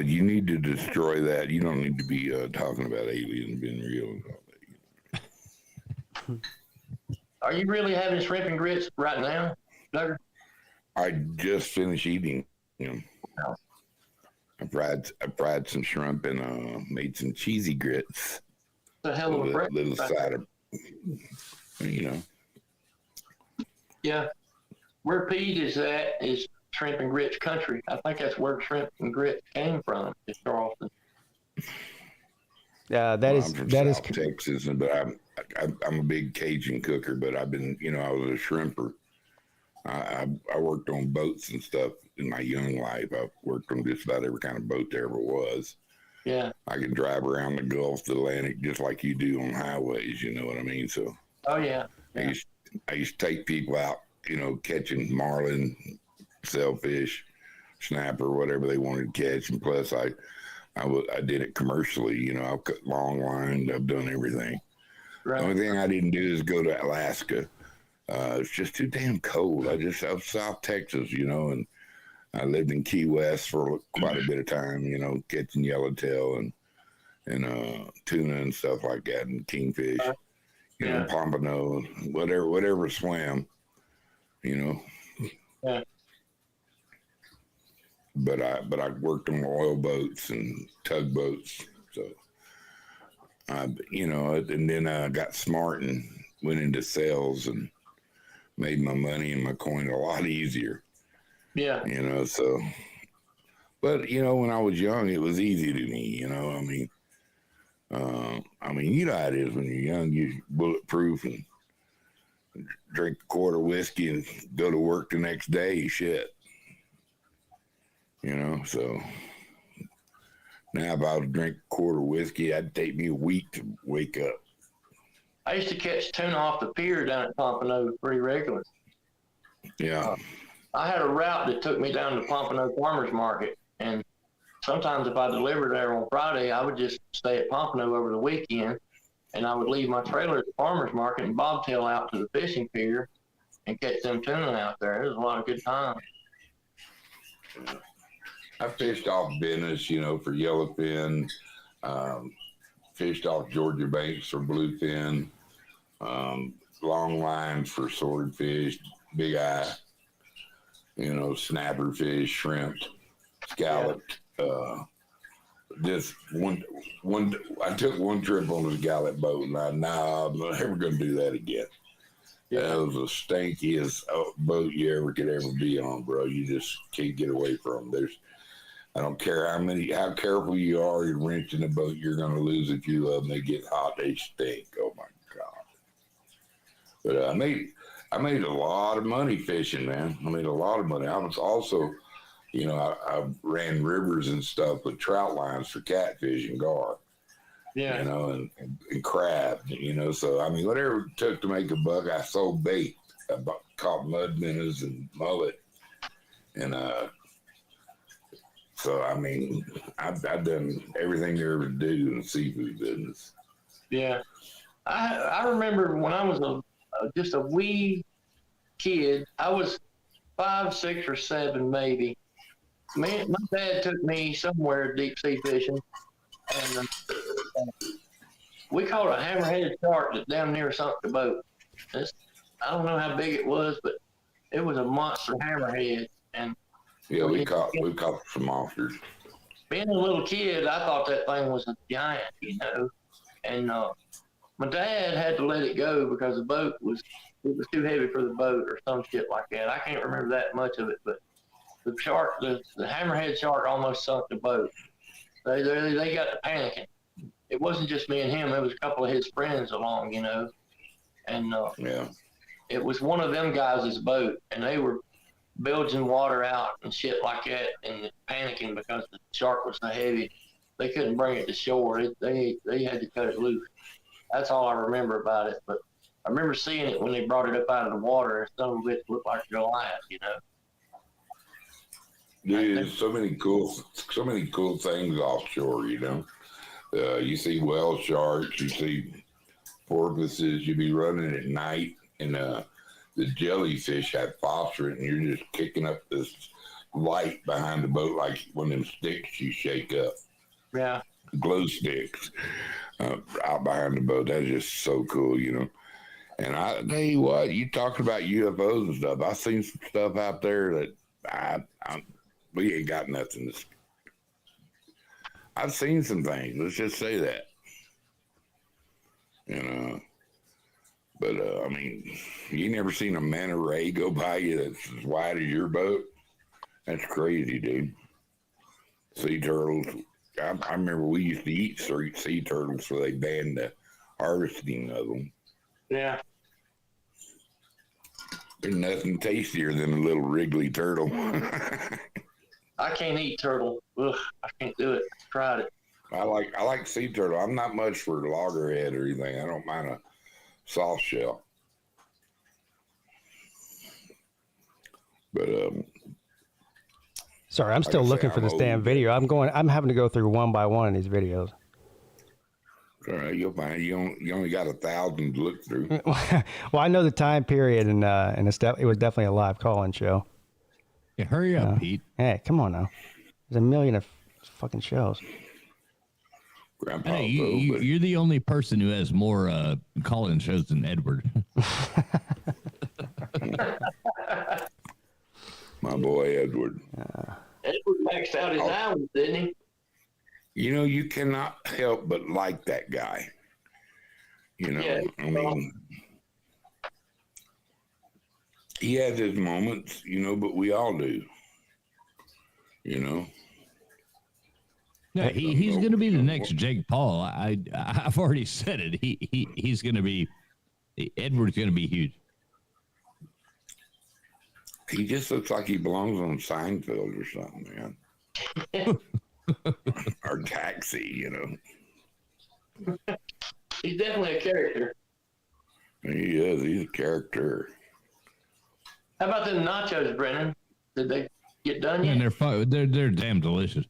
You need to destroy that. You don't need to be talking about aliens being real and all that. Are you really having shrimp and grits right now, Duggar? I just finished eating. I fried some shrimp and made some cheesy grits. The hell of a breakfast. Little side of, Yeah. Where Pete is at is shrimp and grits country. I think that's where shrimp and grits came from, is Charleston. I'm from South Texas, but I'm a big Cajun cooker. But I've been, I was a shrimper. I worked on boats and stuff in my young life. I worked on just about every kind of boat there ever was. Yeah. I could drive around the Gulf, the Atlantic, just like you do on highways. You know what I mean? So. Oh yeah. I used to take people out, catching marlin, sailfish, snapper, whatever they wanted to catch, and plus I did it commercially. I've cut long line. I've done everything. Right. The only thing I didn't do is go to Alaska. It's just too damn cold. I was South Texas, and I lived in Key West for quite a bit of time, catching yellowtail and tuna and stuff like that, and kingfish, pompano, whatever swam, Yeah. But I worked on oil boats and tugboats, so and then I got smart and went into sales and made my money and my coin a lot easier. Yeah. So, but when I was young, it was easy to me. How it is when you're young. You're bulletproof and drink a quart of whiskey and go to work the next day. Shit. So now if I was to drink a quart of whiskey, it'd take me a week to wake up. I used to catch tuna off the pier down at Pompano pretty regular. Yeah. I had a route that took me down to Pompano Farmers Market, and sometimes if I delivered there on Friday, I would just stay at Pompano over the weekend, and I would leave my trailer at the Farmers Market and bobtail out to the fishing pier and catch them tuna out there. It was a lot of good times. I fished off business, for yellowfin, fished off Georgia banks for bluefin, long lines for swordfish, big eye, snapper fish, shrimp, scalloped. This one, I took one trip on the scallop boat, and I'm never going to do that again. Yeah. That was the stinkiest boat you could ever be on, bro. You just can't get away from them. I don't care how careful you are, you're wrenching the boat, you're going to lose a few of them. They get hot, they stink. Oh my God. But I made a lot of money fishing, man. I made a lot of money. I was also, I ran rivers and stuff with trout lines for catfish and gar. Yeah. And crab, so whatever it took to make a buck, I sold bait. I caught mud minnows and mullet. And so I've done everything there ever to do in the seafood business. Yeah. I remember when I was just a wee kid, I was 5, 6, or 7, maybe. My dad took me somewhere deep sea fishing, and we caught a hammerhead shark that damn near sunk the boat. I don't know how big it was, but it was a monster hammerhead. And yeah, we caught some monsters. Being a little kid, I thought that thing was a giant, And my dad had to let it go because the boat was too heavy for the boat or some shit like that. I can't remember that much of it, but the hammerhead shark almost sunk the boat. They got to panicking. It wasn't just me and him; it was a couple of his friends along, And it was one of them guys' boat, and they were bilging water out and shit like that, and panicking because the shark was so heavy. They couldn't bring it to shore. They had to cut it loose. That's all I remember about it. But I remember seeing it when they brought it up out of the water, and some of it looked like Goliath, There's so many cool things offshore, you see whale sharks, you see porpoises, you be running at night, and the jellyfish have phosphorus, and you're just kicking up this light behind the boat like one of them sticks you shake up. Yeah. Glow sticks out behind the boat. That's just so cool, And I tell you what, you talking about UFOs and stuff. I've seen some stuff out there that we ain't got nothing. I've seen some things. Let's just say that. But I mean, you never seen a manta ray go by you that's as wide as your boat? That's crazy, dude. Sea turtles. I remember we used to eat sea turtles, so they banned the harvesting of them. Yeah. There's nothing tastier than a little wriggly turtle. I can't eat turtle. Ugh, I can't do it. I tried it. I like sea turtle. I'm not much for loggerhead or anything. I don't mind a soft shell. But sorry, I'm still looking for this damn video. I'm having to go through one by one of these videos. All right, you'll find you only got 1,000 to look through. Well, I know the time period, and it was definitely a live call-in show. Yeah, hurry up, Pete. Hey, come on now. There's a million of fucking shows. Grandpa, hey, you're the only person who has more call-in shows than Edward. My boy Edward. Edward maxed out his hours, didn't he? You cannot help but like that guy. Yeah. I mean, he has his moments, but we all do. Yeah, he's going to be the next Jake Paul. I've already said it. He's going to be Edward's going to be huge. He just looks like he belongs on Seinfeld or something, man. Or Taxi, He's definitely a character. He is. He's a character. How about them nachos, Brennan? Did they get done yet? And they're damn delicious.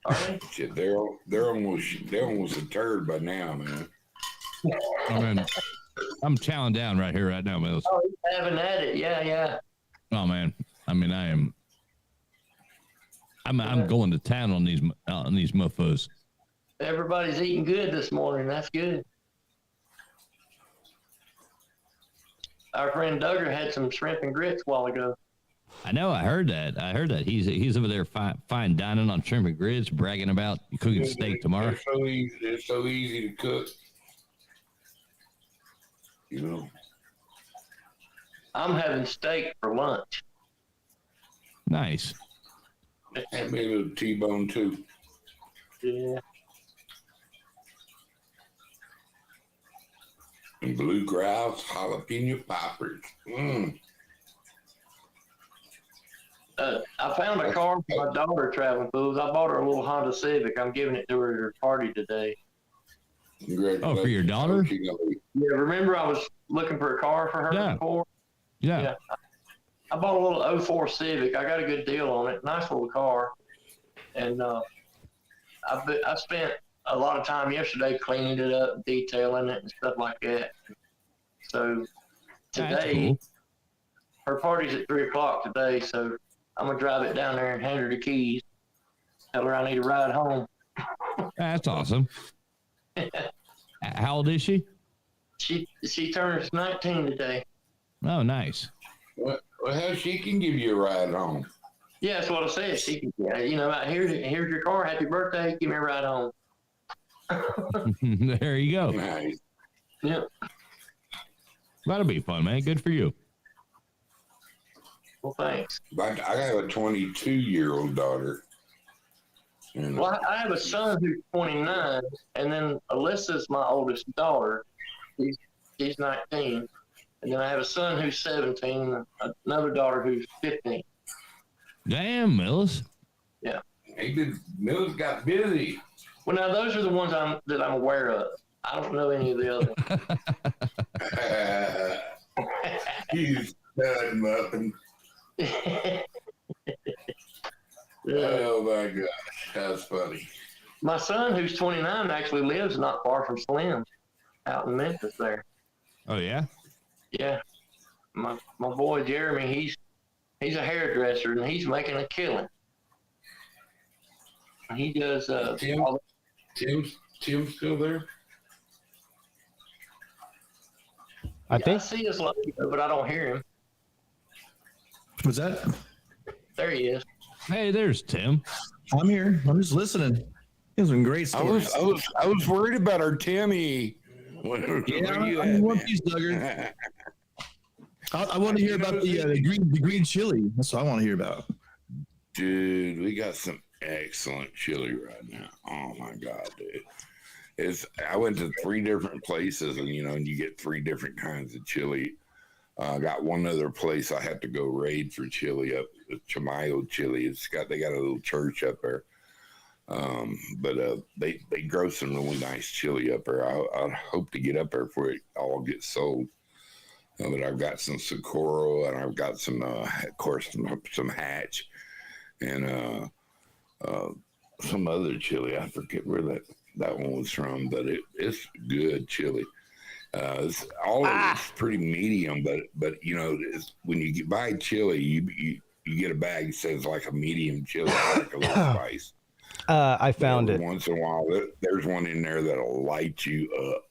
Are they? Shit, they're almost a turd by now, man. I mean, I'm chowing down right here, right now, Mills. Oh, he's having at it. Yeah. Oh man, I mean, I'm going to town on these mofos. Everybody's eating good this morning. That's good. Our friend Duggar had some shrimp and grits a while ago. I know. I heard that. He's over there fine dining on shrimp and grits, bragging about cooking steak tomorrow. They're so easy to cook. I'm having steak for lunch. Nice. Have me a little T-bone too. Yeah. And blue grouse jalapeno poppers. I found a car for my daughter traveling fools. I bought her a little Honda Civic. I'm giving it to her at her party today. Oh, for your daughter? Yeah, remember I was looking for a car for her before? Yeah. I bought a little 04 Civic. I got a good deal on it. Nice little car. And I spent a lot of time yesterday cleaning it up, detailing it and stuff like that. So today, her party's at 3:00 today, so I'm gonna drive it down there and hand her the keys. Tell her I need a ride home. That's awesome. How old is she? She turns 19 today. Oh, nice. Well, hell, she can give you a ride home. Yeah, that's what I said. She can, here's your car. Happy birthday. Give me a ride home. There you go. Nice. Yep. That'll be fun, man. Good for you. Well, thanks. But I have a 22-year-old daughter. And Well, I have a son who's 29, and then Alyssa's my oldest daughter. She's 19. And then I have a son who's 17, another daughter who's 15. Damn, Mills. Yeah. Mills got busy. Well, now those are the ones that I'm aware of. I don't know any of the other ones. He's stud muffin. Oh my gosh, that's funny. My son, who's 29, actually lives not far from Slim, out in Memphis there. Oh yeah. Yeah. My boy Jeremy, he's a hairdresser and he's making a killing. He does. Tim's still there? I see his logo, but I don't hear him. What's that? There he is. Hey, there's Tim. I'm here. I'm just listening. These are great stories. I was worried about our Timmy. I'm One Piece, Duggar. I want to hear about the green chili. That's what I want to hear about. Dude, we got some excellent chili right now. Oh my God, dude. I went to 3 different places and you get 3 different kinds of chili. I got one other place I had to go raid for chili up Chamayo chili. They got a little church up there. But they grow some really nice chili up there. I hope to get up there before it all gets sold. But I've got some Socorro and I've got some, of course, some Hatch and some other chili. I forget where that one was from, but it's good chili. It's pretty medium, but when you buy chili, you get a bag that says like a medium chili, like a little spice. I found it. Once in a while, there's one in there that'll light you up.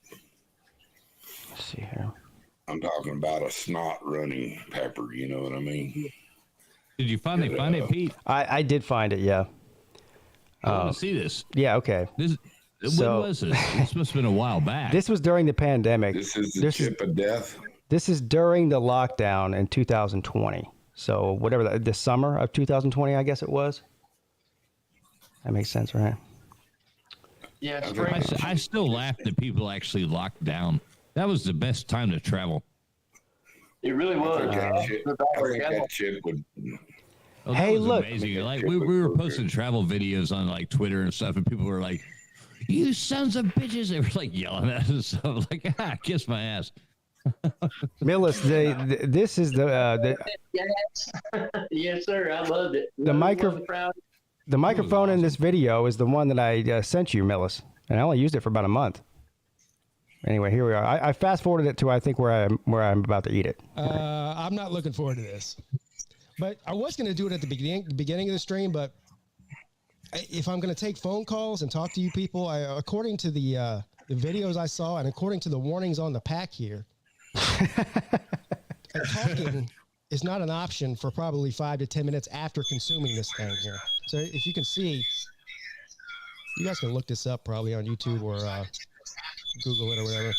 Let's see here. I'm talking about a snot running pepper. You know what I mean? Did you finally find it, Pete? I did find it. Yeah. I want to see this. Yeah. Okay. When was this? This must have been a while back. This was during the pandemic. This is the chip of death. This is during the lockdown in 2020. So whatever the summer of 2020, I guess it was. That makes sense, right? Yeah. I still laugh that people actually locked down. That was the best time to travel. It really was. I think that chip would. Oh, that was amazing. Like we were posting travel videos on like Twitter and stuff, and people were like, "You sons of bitches!" They were like yelling at us and stuff. Like, kiss my ass. Millis, this is the yes, sir. I loved it. The microphone in this video is the one that I sent you, Millis, and I only used it for about a month. Anyway, here we are. I fast forwarded it to I think where I'm about to eat it. I'm not looking forward to this, but I was going to do it at the beginning of the stream. But if I'm going to take phone calls and talk to you people, according to the videos I saw and according to the warnings on the pack here, talking is not an option for probably 5 to 10 minutes after consuming this thing here. So if you can see, you guys can look this up probably on YouTube or Google it or whatever.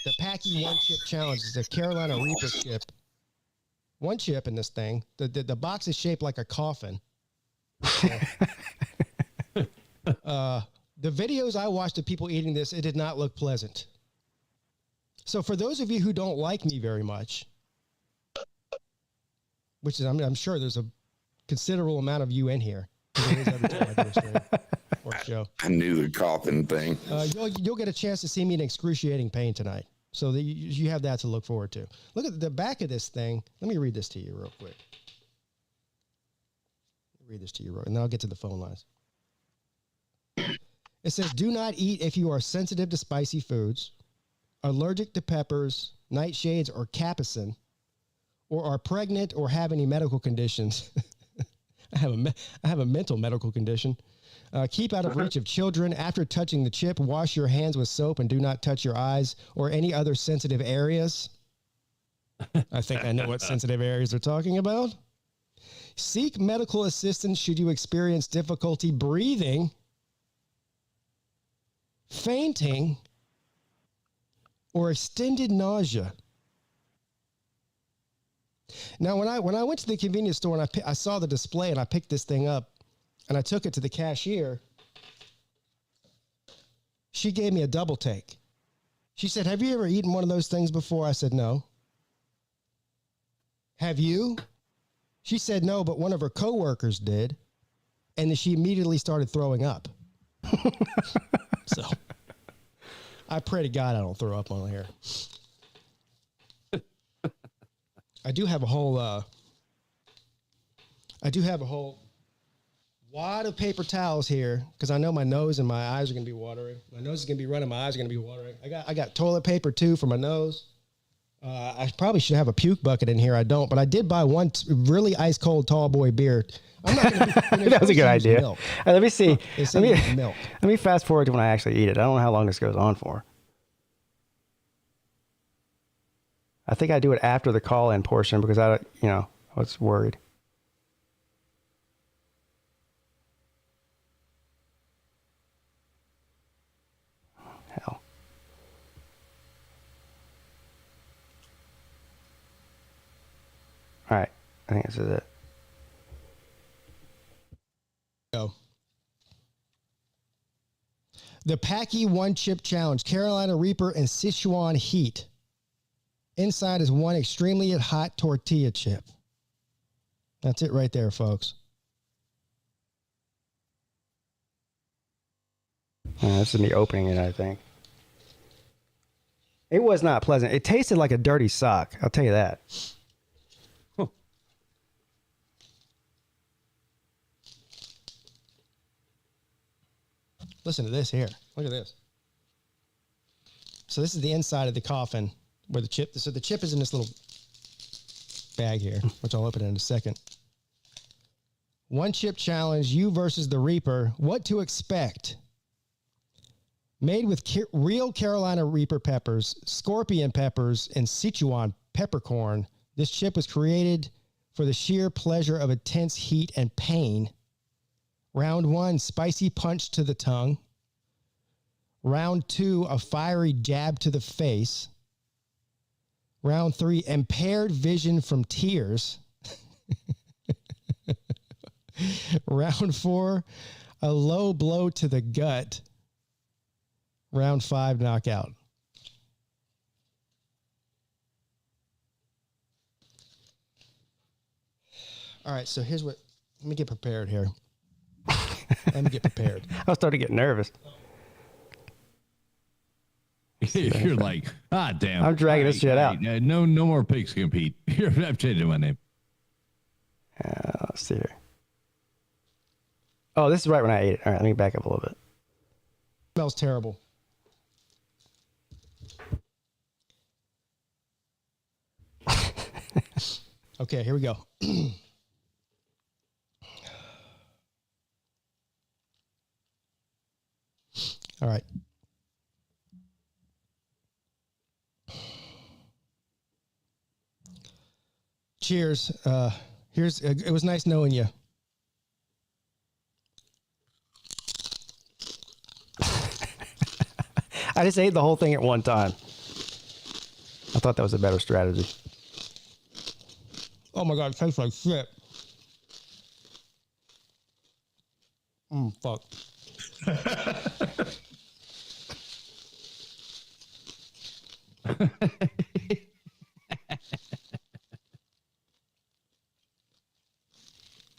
The Packy One Chip Challenge is a Carolina Reaper chip. One chip in this thing. The box is shaped like a coffin. The videos I watched of people eating this, it did not look pleasant. So for those of you who don't like me very much, which is I'm sure there's a considerable amount of you in here. There is every time I do a stream or show. I knew the coffin thing. You'll get a chance to see me in excruciating pain tonight. So you have that to look forward to. Look at the back of this thing. Let me read this to you real quick. And then I'll get to the phone lines. It says, do not eat if you are sensitive to spicy foods, allergic to peppers, nightshades, or capsaicin, or are pregnant or have any medical conditions. I have a mental medical condition. Keep out of reach of children. After touching the chip, wash your hands with soap and do not touch your eyes or any other sensitive areas. I think I know what sensitive areas they're talking about. Seek medical assistance should you experience difficulty breathing, fainting, or extended nausea. Now, when I went to the convenience store and I saw the display and I picked this thing up and I took it to the cashier, she gave me a double take. She said, "Have you ever eaten one of those things before?" I said, "No." "Have you?" She said, "No, but one of her coworkers did." And then she immediately started throwing up. So I pray to God I don't throw up on here. I do have a whole wad of paper towels here because I know my nose and my eyes are going to be watering. My nose is going to be running. My eyes are going to be watering. I got toilet paper too for my nose. I probably should have a puke bucket in here. I don't, but I did buy one really ice cold tall boy beer. I'm not going to. That was a good idea. Let me see. Milk. Let me fast forward to when I actually eat it. I don't know how long this goes on for. I think I do it after the call-in portion because I was worried. Hell. All right. I think this is it. Go. The Packy One Chip Challenge, Carolina Reaper and Sichuan Heat. Inside is one extremely hot tortilla chip. That's it right there, folks. This is me opening it, I think. It was not pleasant. It tasted like a dirty sock. I'll tell you that. Listen to this here. Look at this. So this is the inside of the coffin where the chip. So the chip is in this little bag here, which I'll open in a second. One chip challenge, you versus the Reaper. What to expect? Made with real Carolina Reaper peppers, scorpion peppers, and Sichuan peppercorn, this chip was created for the sheer pleasure of intense heat and pain. Round 1, spicy punch to the tongue. Round 2, a fiery jab to the face. Round 3, impaired vision from tears. Round 4, a low blow to the gut. Round 5, knockout. All right, so here's what, let me get prepared here. Let me get prepared. I was starting to get nervous. You're like, damn. I'm dragging this shit out. No more PigskinPeete. I'm changing my name. Let's see here. Oh, this is right when I ate it. All right, let me back up a little bit. Smells terrible. Okay, here we go. All right. Cheers. It was nice knowing you. I just ate the whole thing at one time. I thought that was a better strategy. Oh my God, it tastes like shit. Fuck.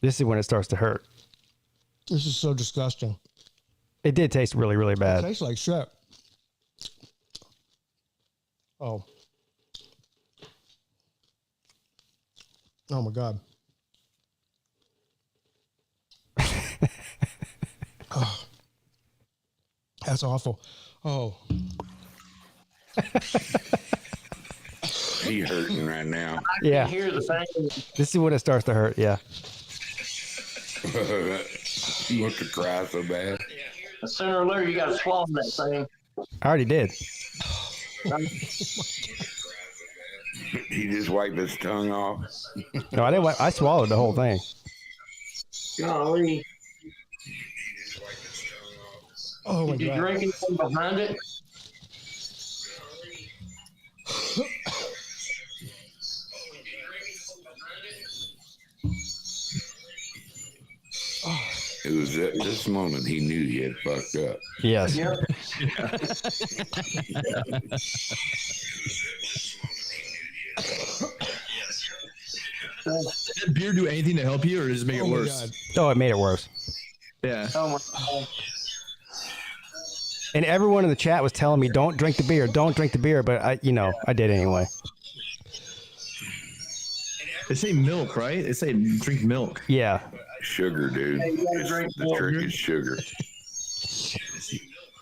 This is when it starts to hurt. This is so disgusting. It did taste really, really bad. It tastes like shit. Oh. Oh my God. Oh. That's awful. Oh. He hurting right now. Yeah. Hear the thing. This is when it starts to hurt. Yeah. He wants to cry so bad. Sooner or later, you got to swallow that thing. I already did. He just wiped his tongue off. No, I didn't. I swallowed the whole thing. Golly. Oh my Did you God. drink anything behind it? It was at this moment he knew he had fucked up. Yes. Yep. Did that beer do anything to help you, or does it make it worse? Oh, it made it worse. Yeah. Oh my God. And everyone in the chat was telling me, "Don't drink the beer, don't drink the beer," but I did anyway. They say milk, right? They say drink milk. Yeah. Sugar, dude. The trick is sugar.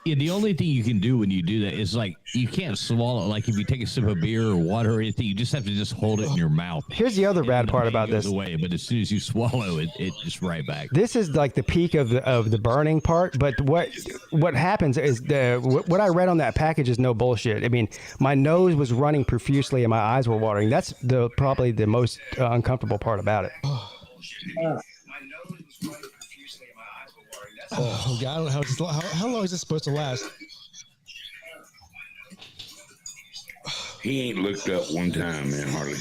Yeah, the only thing you can do when you do that is like you can't swallow. Like if you take a sip of beer or water or anything, you just have to just hold it in your mouth. Here's the other bad part about this. Away, but as soon as you swallow it, it just right back. This is like the peak of the burning part. But what happens is what I read on that package is no bullshit. I mean, my nose was running profusely and my eyes were watering. That's probably the most uncomfortable part about it. Oh God, I don't know how long is this supposed to last? He ain't looked up one time, man, hardly.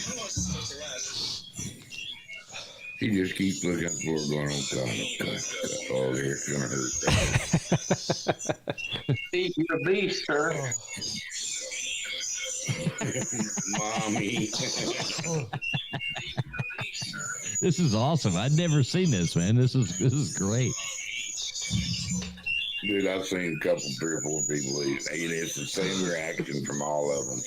He just keeps looking for it, going, oh God, oh, it's gonna hurt. Steve, you're a beast, sir. Mommy. This is awesome. I'd never seen this, man. This is great. Dude, I've seen a couple, 3 or 4 people eat, and it's the same reaction from all of them.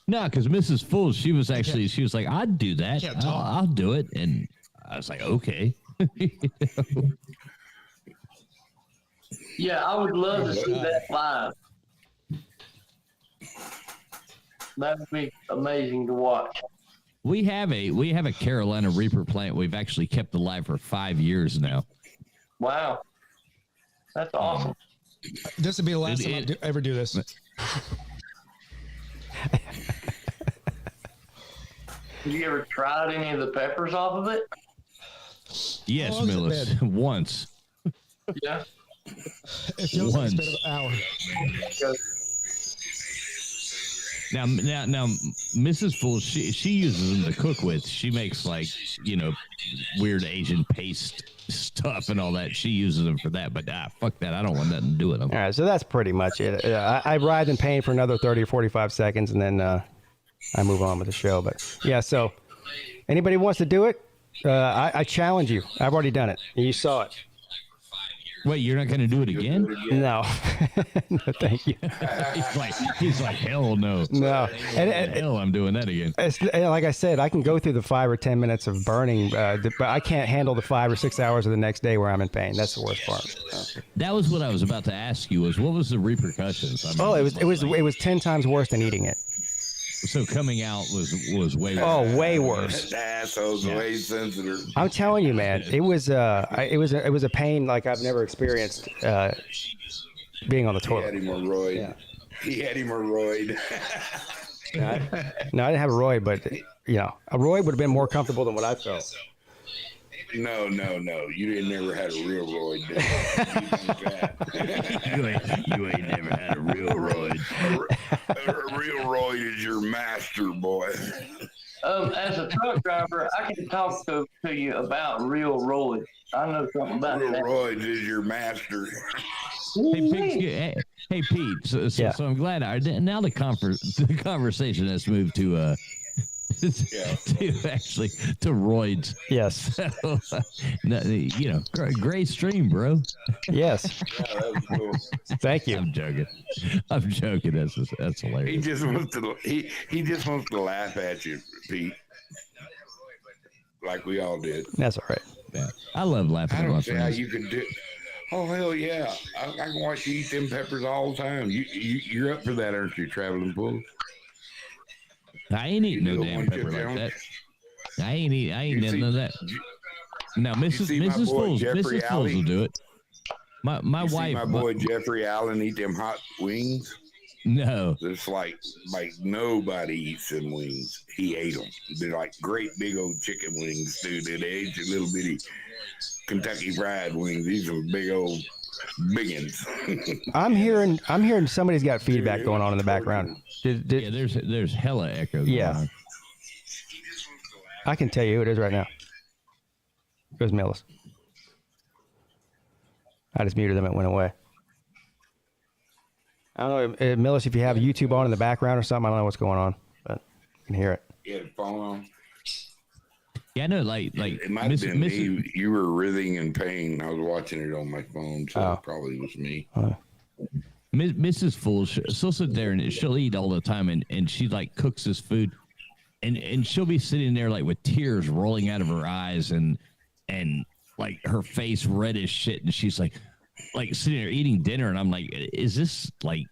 No, because Mrs. Full, she was like, I'd do that. I'll do it. And I was like, okay. Yeah, I would love to see that live. That would be amazing to watch. We have a Carolina Reaper plant we've actually kept alive for 5 years now. Wow. That's awesome. This would be the last time I ever do this. Have you ever tried any of the peppers off of it? Yes, Millis. Once. Yeah. It feels like it's been an hour. Now, Mrs. Full, she uses them to cook with. She makes weird Asian paste stuff and all that. She uses them for that. But fuck that. I don't want nothing to do with them. All right, so that's pretty much it. I writhe in pain for another 30 or 45 seconds, and then I move on with the show. But yeah, so anybody wants to do it, I challenge you. I've already done it. You saw it. Wait, you're not going to do it again? No. No, thank you. he's like, hell no. No. Hell, I'm doing that again. Like I said, I can go through the 5 or 10 minutes of burning, but I can't handle the 5 or 6 hours of the next day where I'm in pain. That's the worst part. That was what I was about to ask you. What was the repercussions? It was 10 times worse than eating it. So coming out was way worse. Oh, way worse. The asshole's way sensitive. I'm telling you, man, it was a pain like I've never experienced being on the toilet. He had hemorrhoid. Yeah. He had hemorrhoid. No, I didn't have a roid, but a roid would have been more comfortable than what I felt. No. You ain't never had a real roid. You ain't never had a real roid. A real roid is your master, boy. As a truck driver, I can talk to you about real roids. I know something about real that. roids is your master. Hey, Pete. So I'm glad now the conversation has moved to to roids. Yes. So, great stream, bro. Yes. Yeah, that was cool. Thank you. I'm joking. That's hilarious. He just wants to laugh at you, Pete. Like we all did. That's all right. Yeah. I love laughing I at my don't see how friends. you could do. Oh hell yeah! I can watch you eat them peppers all the time. You're up for that, aren't you, traveling bull? I ain't eating no damn pepper like that. I ain't none of that. Now, Mrs. Fools will do it. My wife. See my boy Jeffrey Allen eat them hot wings. No, it's like nobody eats them wings. He ate them. They're like great big old chicken wings, dude. They're the little bitty Kentucky Fried Wings. These are big old biggins. I'm hearing somebody's got feedback going on in the background. Yeah, there's hella echo. Yeah, I can tell you who it is right now. It was Millis. I just muted them. It went away. I don't know, Millis, if you have YouTube on in the background or something, I don't know what's going on, but you can hear it. Yeah, the phone on. Yeah, I know, like it might have been me. You were writhing in pain. I was watching it on my phone, so it probably was me. Mrs. Fool, she'll sit there and she'll eat all the time, and she like cooks this food, and she'll be sitting there like with tears rolling out of her eyes and like her face red as shit, and she's like sitting there eating dinner, and I'm like, is this like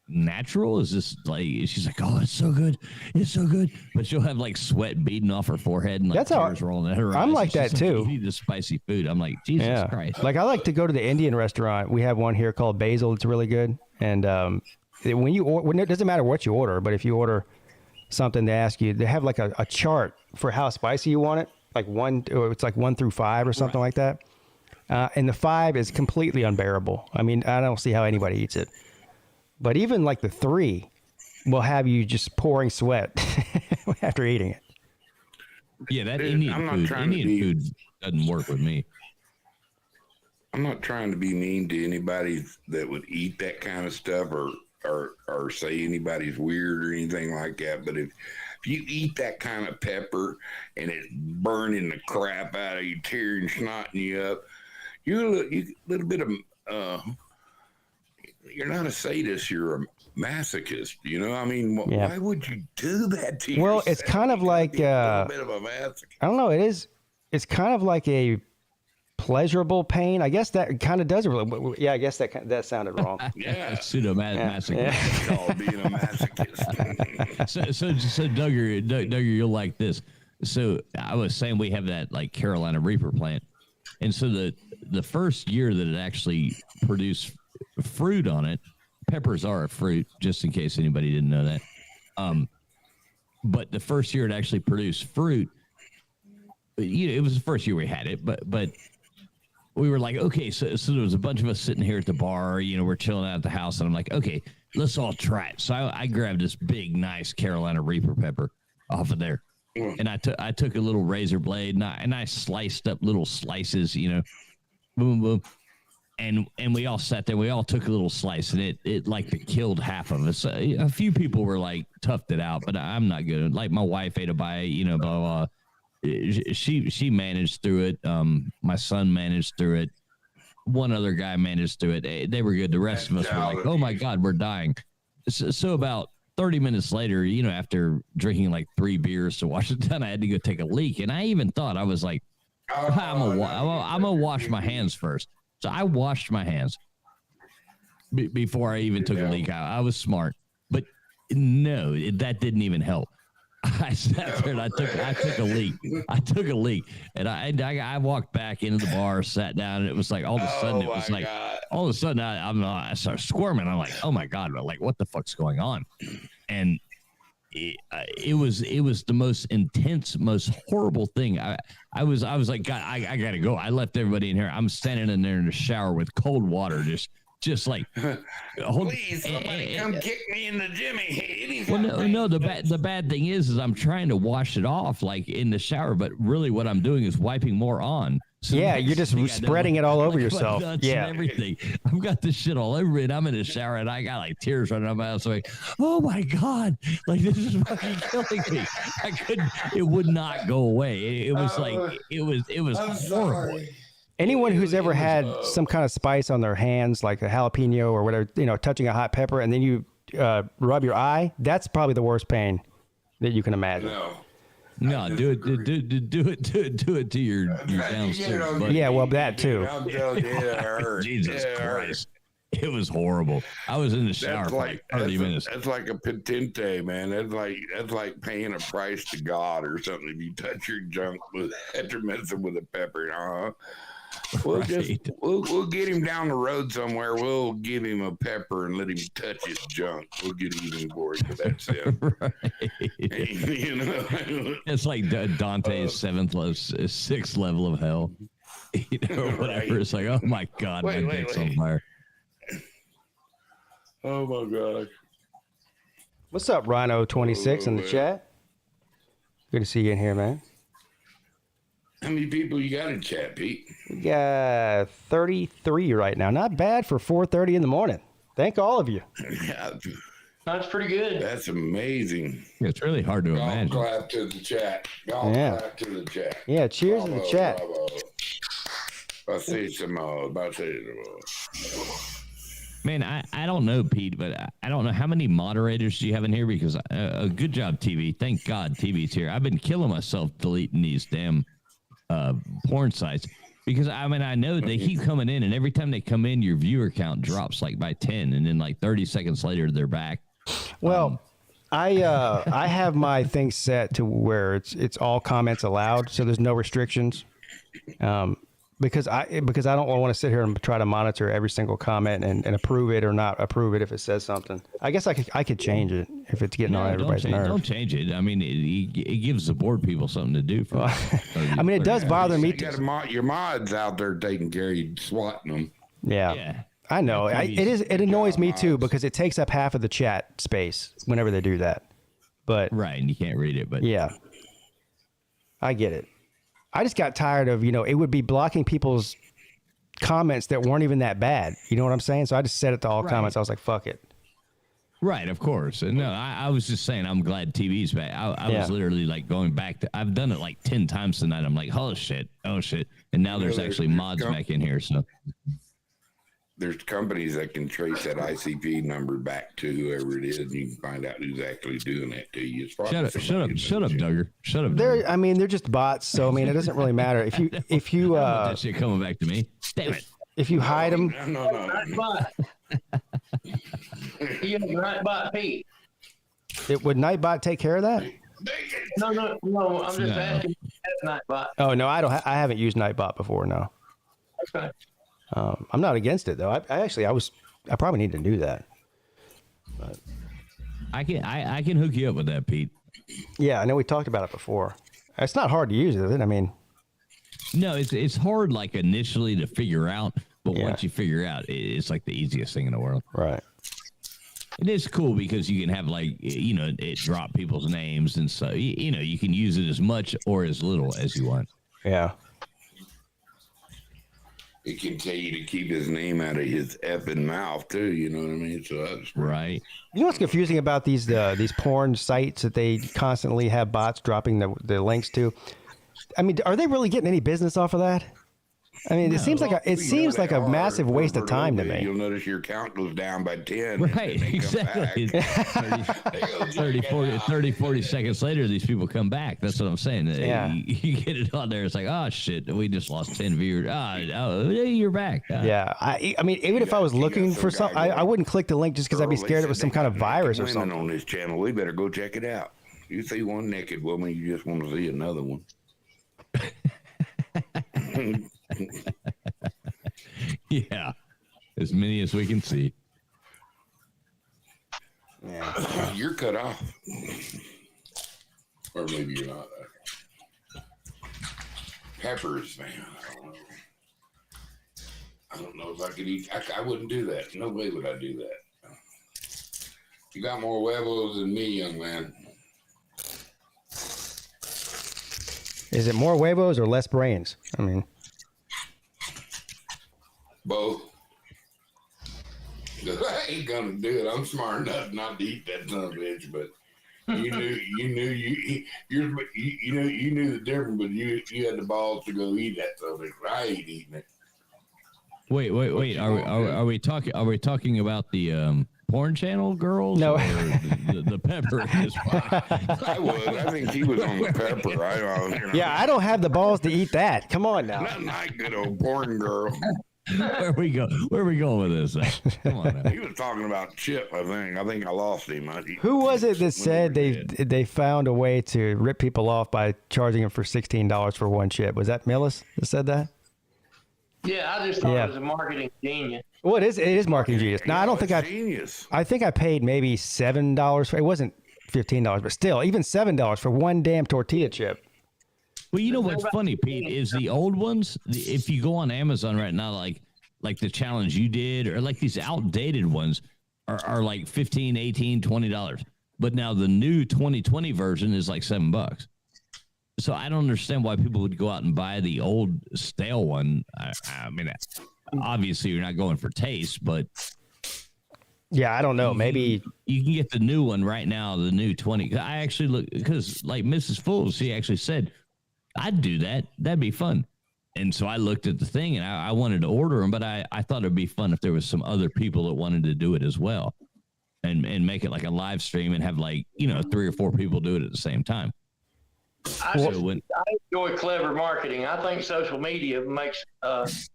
natural? Is this like? She's like, oh, it's so good, but she'll have like sweat beading off her forehead and like tears rolling out her eyes. I'm like that too. You eat the spicy food. I'm like, Jesus Christ. Like I like to go to the Indian restaurant. We have one here called Basil. It's really good. And when it doesn't matter what you order, but if you order something, they ask you, they have like a chart for how spicy you want it. Like it's like 1 through 5 or something like that. And the 5 is completely unbearable. I mean, I don't see how anybody eats it. But even like the 3 will have you just pouring sweat after eating it. Yeah, that Indian food doesn't work with me. I'm not trying to be mean to anybody that would eat that kind of stuff or say anybody's weird or anything like that. But if you eat that kind of pepper and it's burning the crap out of you, tearing, snotting you up, you're a little bit of you're not a sadist, you're a masochist. You know, I mean, why would you do that to yourself? Well, it's kind of like a bit of a masochist. I don't know. It's kind of like a pleasurable pain. I guess that kind of does it. Yeah, I guess that sounded wrong. Yeah, pseudo-masochist. It's called being a masochist. so Duggar, you'll like this. So I was saying we have that like Carolina Reaper plant, and so the first year that it actually produced fruit on it, peppers are a fruit, just in case anybody didn't know that. But the first year it actually produced fruit, it was the first year we had it, but we were like, okay, so there was a bunch of us sitting here at the bar, we're chilling out at the house, and I'm like, okay, let's all try it. So I grabbed this big, nice Carolina Reaper pepper off of there, and I took a little razor blade and I sliced up little slices, boom, boom. And we all sat there. We all took a little slice, and it like killed half of us. A few people were like toughed it out, but I'm not good. Like my wife ate a bite, blah, blah, blah. She managed through it. My son managed through it. One other guy managed through it. They were good. The rest of us were like, oh my God, we're dying. So about 30 minutes later, after drinking like 3 beers to wash it down, I had to go take a leak. And I even thought, I was like, I'm gonna wash my hands first. So I washed my hands before I even took a leak out. I was smart, but no, that didn't even help. I sat there and I took a leak. I took a leak, and I walked back into the bar, sat down, and it was like all of a sudden I started squirming. I'm like, oh my God, like what the fuck's going on? And it was the most intense, most horrible thing. I was like, God, I gotta go. I left everybody in here. I'm standing in there in the shower with cold water, just like, please, somebody come kick me in the Jimmy. Well, no. The bad thing is I'm trying to wash it off like in the shower, but really what I'm doing is wiping more on. So you're just spreading it all over yourself. Yeah, everything. I've got this shit all over me, and I'm in the shower, and I got like tears running out my eyes. Like, oh my God, like this is fucking killing me. I couldn't. It would not go away. It was like it was horrible. Anyone who's ever had some kind of spice on their hands, like a jalapeno or whatever, touching a hot pepper, and then you rub your eye, that's probably the worst pain that you can imagine. No, do it to your downstairs. Yeah, well, that too. Jesus Christ. It was horrible. I was in the shower for like 30 minutes. That's like a patente, man. That's like paying a price to God or something if you touch your junk after messing with a pepper. We'll we'll get him down the road somewhere. We'll give him a pepper and let him touch his junk. We'll get even for it. That's it. Right. You know, it's like Dante's sixth level of hell. You know, whatever. Right. It's like, oh my God, my dick's on fire. Oh my God. What's up, Rhino26 in the chat? Good to see you in here, man. How many people you got in chat, Pete? We got 33 right now. Not bad for 4:30 in the morning. Thank all of you. Yeah. That's pretty good. That's amazing. Yeah, it's really hard to imagine. Clap to the chat. Clap to the chat. Yeah, cheers to the chat. Bravo. I see some Man, I don't know, Pete, but I don't know how many moderators do you have in here, because a good job, TV. Thank God TV's here. I've been killing myself deleting these damn porn sites, because I mean, I know they keep coming in, and every time they come in, your viewer count drops like by 10, and then like 30 seconds later they're back. Well, I have my thing set to where it's all comments allowed, so there's no restrictions. Because I don't want to sit here and try to monitor every single comment and approve it or not approve it if it says something. I guess I could change it if it's getting on everybody's nerves. Don't change it. I mean, it gives the board people something to do. I mean, it does bother me. You got your mods out there taking care of you, swatting them. Yeah. I know. It annoys me too, because it takes up half of the chat space whenever they do that. But right, and you can't read it. But yeah, I get it. I just got tired of, it would be blocking people's comments that weren't even that bad. You know what I'm saying? So I just set it to all comments. I was like, fuck it. Right, of course. And no, I was just saying, I'm glad TV's back. I was literally like going back to, I've done it like 10 times tonight. I'm like, oh shit. And now there's actually mods back in here. So there's companies that can trace that ICP number back to whoever it is, and you can find out who's actually doing that to you. Shut up, Duggar. Shut up. They're just bots, so I mean, it doesn't really matter if you that shit coming back to me. Damn it. If you hide them. No. You have Nightbot, Pete. Would Nightbot take care of that? No. I'm just asking. Nightbot. Oh no, I don't. I haven't used Nightbot before. No. Okay. I'm not against it though. I probably need to do that. But I can hook you up with that, Pete. Yeah, I know we talked about it before. It's not hard to use, is it? I mean, no, it's hard like initially to figure out, but once you figure out, it's like the easiest thing in the world. Right. It is cool because you can have like, it drop people's names, and so you can use it as much or as little as you want. Yeah. It can tell you to keep his name out of his effing mouth too. You know what I mean? So that's right. You know what's confusing about these porn sites that they constantly have bots dropping the links to? I mean, are they really getting any business off of that? I mean, it seems like a massive waste of time to me. You'll notice your count goes down by 10. Right, exactly. 30, 40 seconds later, these people come back. That's what I'm saying. Yeah. You get it on there. It's like, oh, shit, we just lost 10 viewers. Oh, you're back. Yeah. I mean, even if I was looking for something, I wouldn't click the link just because I'd be scared it was some kind of virus or something. On this channel, we better go check it out. You see one naked woman, you just want to see another one. Yeah, as many as we can see. Yeah, you're cut off, or maybe you're not. Peppers, man. I don't know if I could eat. I wouldn't do that. No way would I do that. You got more huevos than me, young man. Is it more huevos or less brains? I mean, both. I ain't gonna do it. I'm smart enough not to eat that son of a bitch, but you knew the difference, but you had the balls to go eat that son of a bitch. I ain't eating it. Wait. Are we talking about the porn channel girls? No. Or the pepper is I think he was on the pepper. Yeah, I don't have the balls to eat that. Come on now. Not good old porn girl. Where are we going with this? Come on now. He was talking about Chip. I think I lost him. Who was it that said they found a way to rip people off by charging them for $16 for one chip? Was that Millis that said that? Yeah, I just thought it was a marketing genius. Well, it is marketing genius. No, I don't think genius. I think I paid maybe $7 for it. Wasn't $15, but still, even $7 for one damn tortilla chip. Well, you know what's funny, Pete, is the old ones. If you go on Amazon right now, like the challenge you did, or like these outdated ones, are like $15, $18, $20. But now the new 2020 version is like $7. So I don't understand why people would go out and buy the old stale one. I mean, obviously you're not going for taste, but yeah, I don't know. Maybe you can get the new one right now, the new 20. I actually look because like Mrs. Fools, she actually said, I'd do that. That'd be fun. And so I looked at the thing and I wanted to order them, but I thought it'd be fun if there was some other people that wanted to do it as well and make it like a live stream and have 3 or 4 people do it at the same time. I enjoy clever marketing. I think social media makes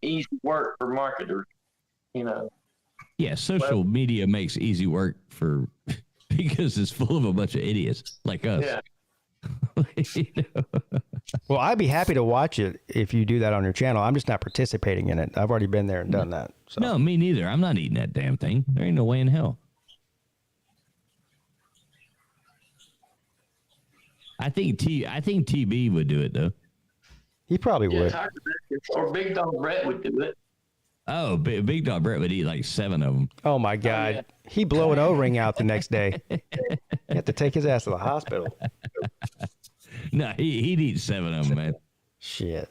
easy work for marketers, Yeah, social media makes easy work because it's full of a bunch of idiots like us. Yeah. Well, I'd be happy to watch it if you do that on your channel. I'm just not participating in it. I've already been there and done that. So. No, me neither. I'm not eating that damn thing. There ain't no way in hell. I think TB would do it though. He probably would. Or Big Dog Brett would do it. Oh, Big Dog Brett would eat like 7 of them. Oh my God, yeah. He'd blow an O-ring out the next day. You have to take his ass to the hospital. No, he'd eat 7 of them, man. Shit.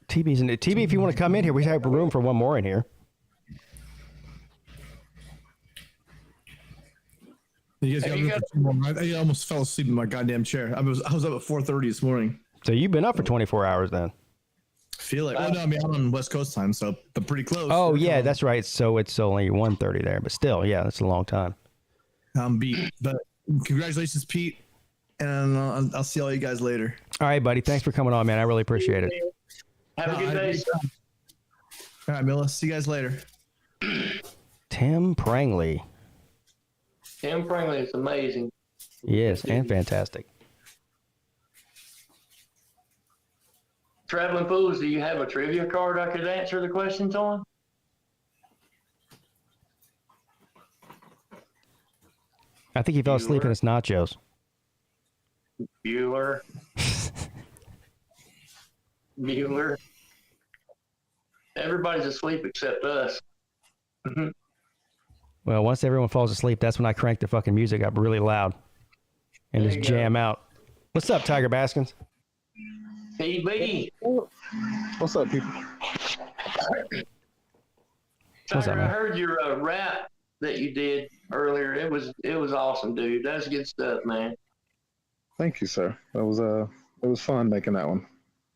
TB's in it. TB, if you want to come in here, we have room for one more in here. You guys got for 2 more. I almost fell asleep in my goddamn chair. I was up at 4:30 this morning. So you've been up for 24 hours then? Feel it. Well, no, I mean, I'm on West Coast time, so I'm pretty close. Oh, yeah, that's right. So it's only 1:30 there, but still, yeah, that's a long time. I'm beat. But congratulations, Pete, and I'll see all you guys later. All right, buddy. Thanks for coming on, man. I really appreciate it. Have a good day, son. All right, Milla. See you guys later. Tim Prangley. Tim Prangley is amazing. Yes, and fantastic. Traveling Fools, do you have a trivia card I could answer the questions on? I think he fell asleep in his nachos. Bueller. Everybody's asleep except us. Well, once everyone falls asleep, that's when I crank the fucking music up really loud and just jam out. What's up, Tiger Baskins? TB. What's up, people? Tiger, I heard your rap that you did earlier. It was awesome, dude. That's good stuff, man. Thank you, sir. It was fun making that one.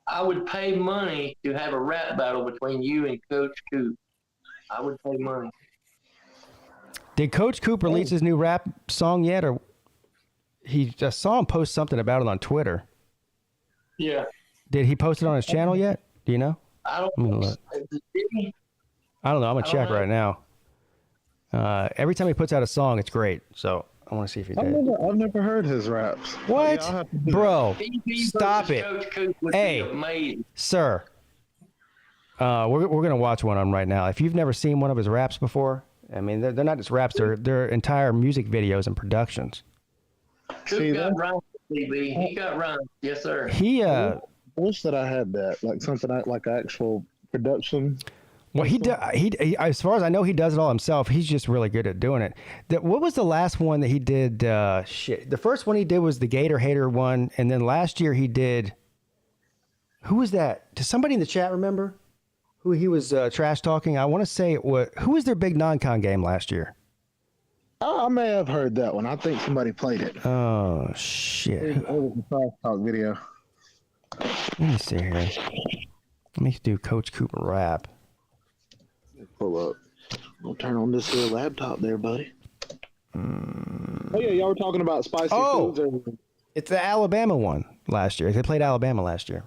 I would pay money to have a rap battle between you and Coach Coop. I would pay money. Did Coach Coop release his new rap song yet, or I saw him post something about it on Twitter? Yeah. Did he post it on his channel yet? Do you know? I don't know. I don't know. I'm gonna check right now. Every time he puts out a song, it's great. So I want to see if he did. I've never heard his raps. What, bro? TB Stop it! Coach Coop would Hey, be amazing. sir. We're gonna watch one of them right now. If you've never seen one of his raps before, I mean, they're not just raps; they're entire music videos and productions. Coop got rhymes, TB. He got rhymes. Yes, sir. He I wish that I had that, like something like actual production. Well, he as far as I know, he does it all himself. He's just really good at doing it. What was the last one that he did? The first one he did was the Gator Hater one, and then last year he did. Who was that? Does somebody in the chat remember who he was trash talking? I want to say it was. Who was their big non-con game last year? I may have heard that one. I think somebody played it. Oh shit! It was a trash talk video. Let me see here. Let me do Coach Cooper rap. Pull up. I'll turn on this here laptop there, buddy. Oh yeah, y'all were talking about spicy foods. It's the Alabama one last year. They played Alabama last year.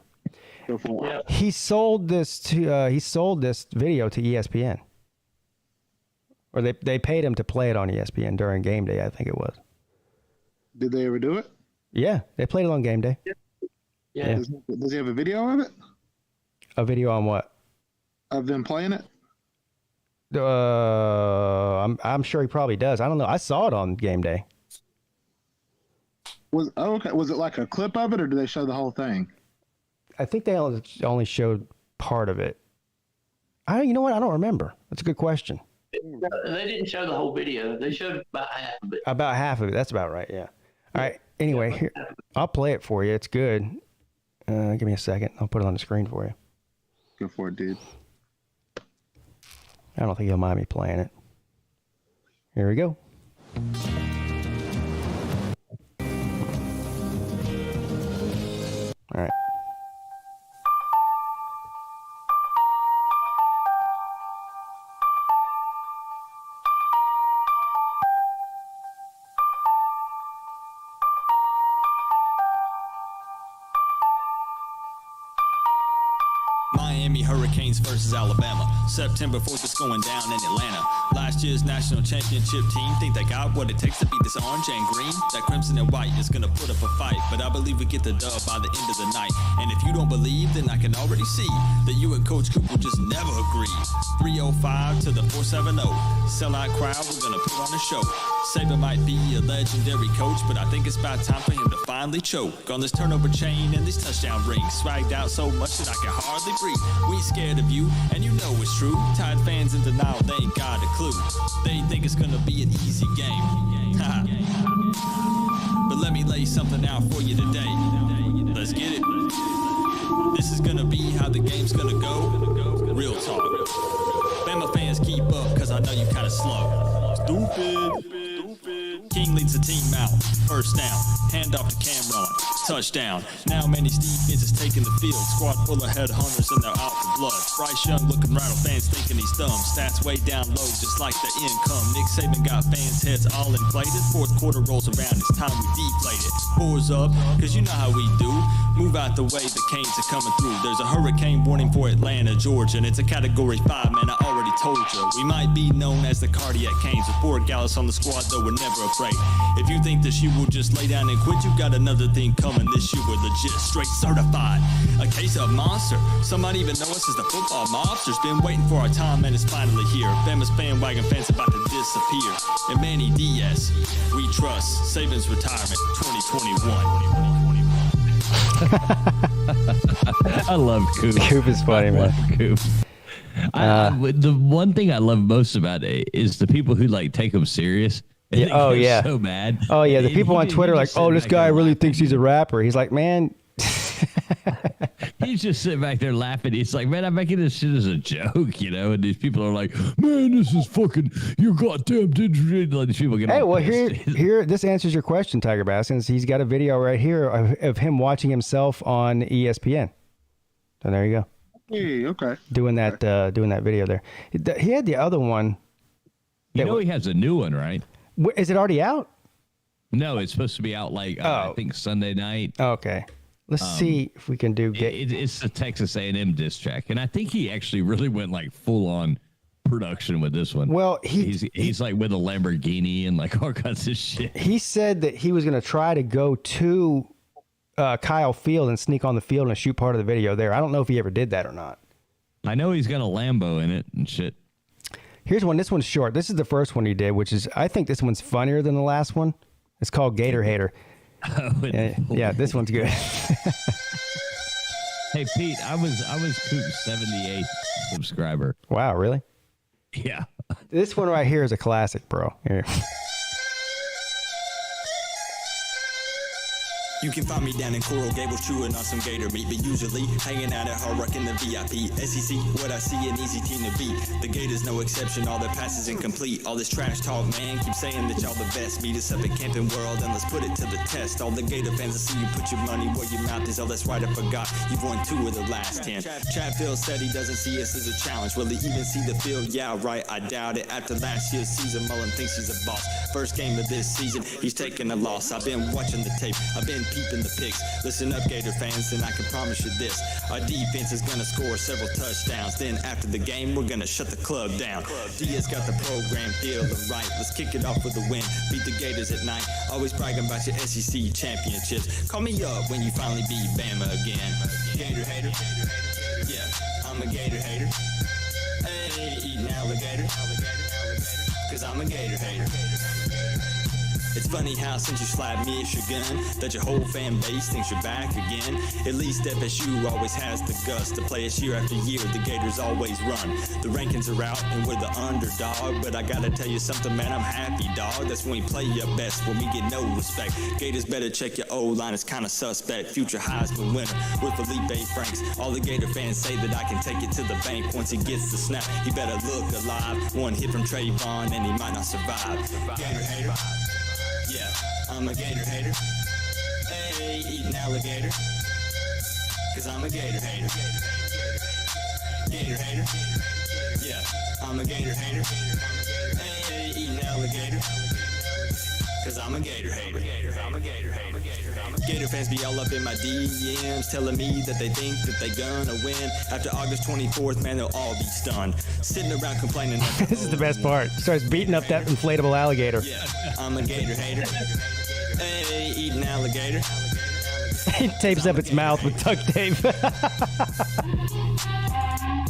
Yeah. He sold this video to ESPN, or they paid him to play it on ESPN during game day. I think it was. Did they ever do it? Yeah, they played it on game day. Yeah. Does he have a video of it? A video on what? Of them playing it? I'm sure he probably does. I don't know. I saw it on game day. Was it like a clip of it, or did they show the whole thing? I think they only showed part of it. You know what? I don't remember. That's a good question. They didn't show the whole video. They showed about half of it. About half of it. That's about right. Yeah. All right. Anyway, here, I'll play it for you. It's good. Give me a second. I'll put it on the screen for you. Go for it, dude. I don't think you'll mind me playing it. Here we go. All right. Miami Hurricanes versus Alabama. September 4th is going down in Atlanta. Last year's national championship team think they got what it takes to beat this orange and green. That crimson and white is gonna put up a fight, but I believe we get the dub by the end of the night. And if you don't believe, then I can already see that you and Coach Coop will just never agree. 305 to the 470. Sellout crowd, we're gonna put on a show. Saban might be a legendary coach, but I think it's about time for him to finally choke on this turnover chain and these touchdown rings. Swagged out so much that I can hardly breathe. We ain't scared of you, and you know it's true. Tide fans in denial, they ain't got a clue. They think it's gonna be an easy game. But let me lay something out for you today. Let's get it. This is gonna be how the game's gonna go. Real talk. Bama fans keep up, cause I know you kinda slow. Stupid. King leads the team out. First down. Hand off to Cameron. Touchdown. Now Manny's defense is taking the field. Squad full of headhunters and they're out for blood. Bryce Young looking rattle, fans thinking he's dumb. Stats way down low, just like the income. Nick Saban got fans' heads all inflated. Fourth quarter rolls around, it's time we deflate it. Fours up, cause you know how we do. Move out the way, the Canes are coming through. There's a hurricane warning for Atlanta, Georgia, and it's a category 5, man, I already told you. We might be known as the Cardiac Canes. With 4 Gallus on the squad, though we're never afraid. If you think this year will just lay down and quit, you got another thing coming. This year we're legit, straight certified. A case of monster. Some might even know us as the football mobsters. Been waiting for our time and it's finally here. Bama's bandwagon fans about to disappear. And Manny Diaz, we trust. Saban's retirement, 2021. I love Coop. Coop is funny, man. Coop. The one thing I love most about it is the people who like take them serious. Yeah. Oh yeah. So mad. Oh yeah. The people on Twitter like, oh, this guy really thinks he's a rapper. He's like, man. He's just sitting back there laughing. He's like, man, I'm making this shit as a joke, you know. And these people are like, man, this is fucking your goddamn digital. Like, these people get. Hey, well, here, this answers your question, Tiger Baskins. He's got a video right here of him watching himself on ESPN. So there you go. Hey, okay. Doing that video there. He had the other one. You know, he has a new one, right? Is it already out? No, it's supposed to be out like I think Sunday night. Okay. Let's see if we can do. It's the Texas A&M diss track, and I think he actually really went like full on production with this one. Well, he's like with a Lamborghini and like all kinds of shit. He said that he was going to try to go to Kyle Field and sneak on the field and shoot part of the video there. I don't know if he ever did that or not. I know he's got a Lambo in it and shit. Here's one. This one's short. This is the first one he did, which is, I think this one's funnier than the last one. It's called Gator Hater. Yeah, this one's good. Hey Pete, I was Coop's 78th subscriber. Wow, really? Yeah. This one right here is a classic, bro. Here. You can find me down in Coral Gables chewing on some gator meat, but usually hanging out at Hard Rock in the VIP. SEC, what I see, an easy team to beat. The Gators, no exception, all their passes incomplete. All this trash talk, man, keep saying that y'all the best. Meet us up at Camping World and let's put it to the test. All the Gator fans will see you put your money where your mouth is. Oh, that's right, I forgot, you've won 2 of the last 10. Chatfield said he doesn't see us as a challenge. Will he even see the field? Yeah, right, I doubt it. After last year's season, Mullen thinks he's a boss. First game of this season, he's taking a loss. I've been watching the tape, I've been peeping the pics. Listen up, Gator fans, and I can promise you this. Our defense is gonna score several touchdowns. Then after the game, we're gonna shut the club down. Diaz got the program feeling right. Let's kick it off with a win. Beat the Gators at night. Always bragging about your SEC championships. Call me up when you finally beat Bama again. Gator hater. Yeah, I'm a Gator hater. Hey, eating alligator. Cause I'm a Gator hater. It's funny how since you slapped Michigan that your whole fan base thinks you're back again. At least FSU always has the guts to play us year after year. The Gators always run. The rankings are out and we're the underdog. But I gotta tell you something, man, I'm happy, dog. That's when we play your best, when we get no respect. Gators better check your O-line, it's kinda suspect. Future Heisman winner with Felipe Franks. All the Gator fans say that I can take it to the bank. Once he gets the snap, he better look alive. One hit from Trayvon and he might not survive. Gator hater. Yeah, I'm a Gator hater. Hey, eating alligator. Cause I'm a Gator hater. Gator hater. Yeah, I'm a Gator hater. Hey, eating alligator. Cause I'm a Gator hater. I'm a Gator hater. Gator fans be all up in my DMs telling me that they think that they gonna win. After August 24th, man, they'll all be stunned. Sitting around complaining. This is the best part. Starts beating up that inflatable alligator. Yeah, I'm a Gator hater. Hey, eating alligator. He tapes up its mouth with duct tape.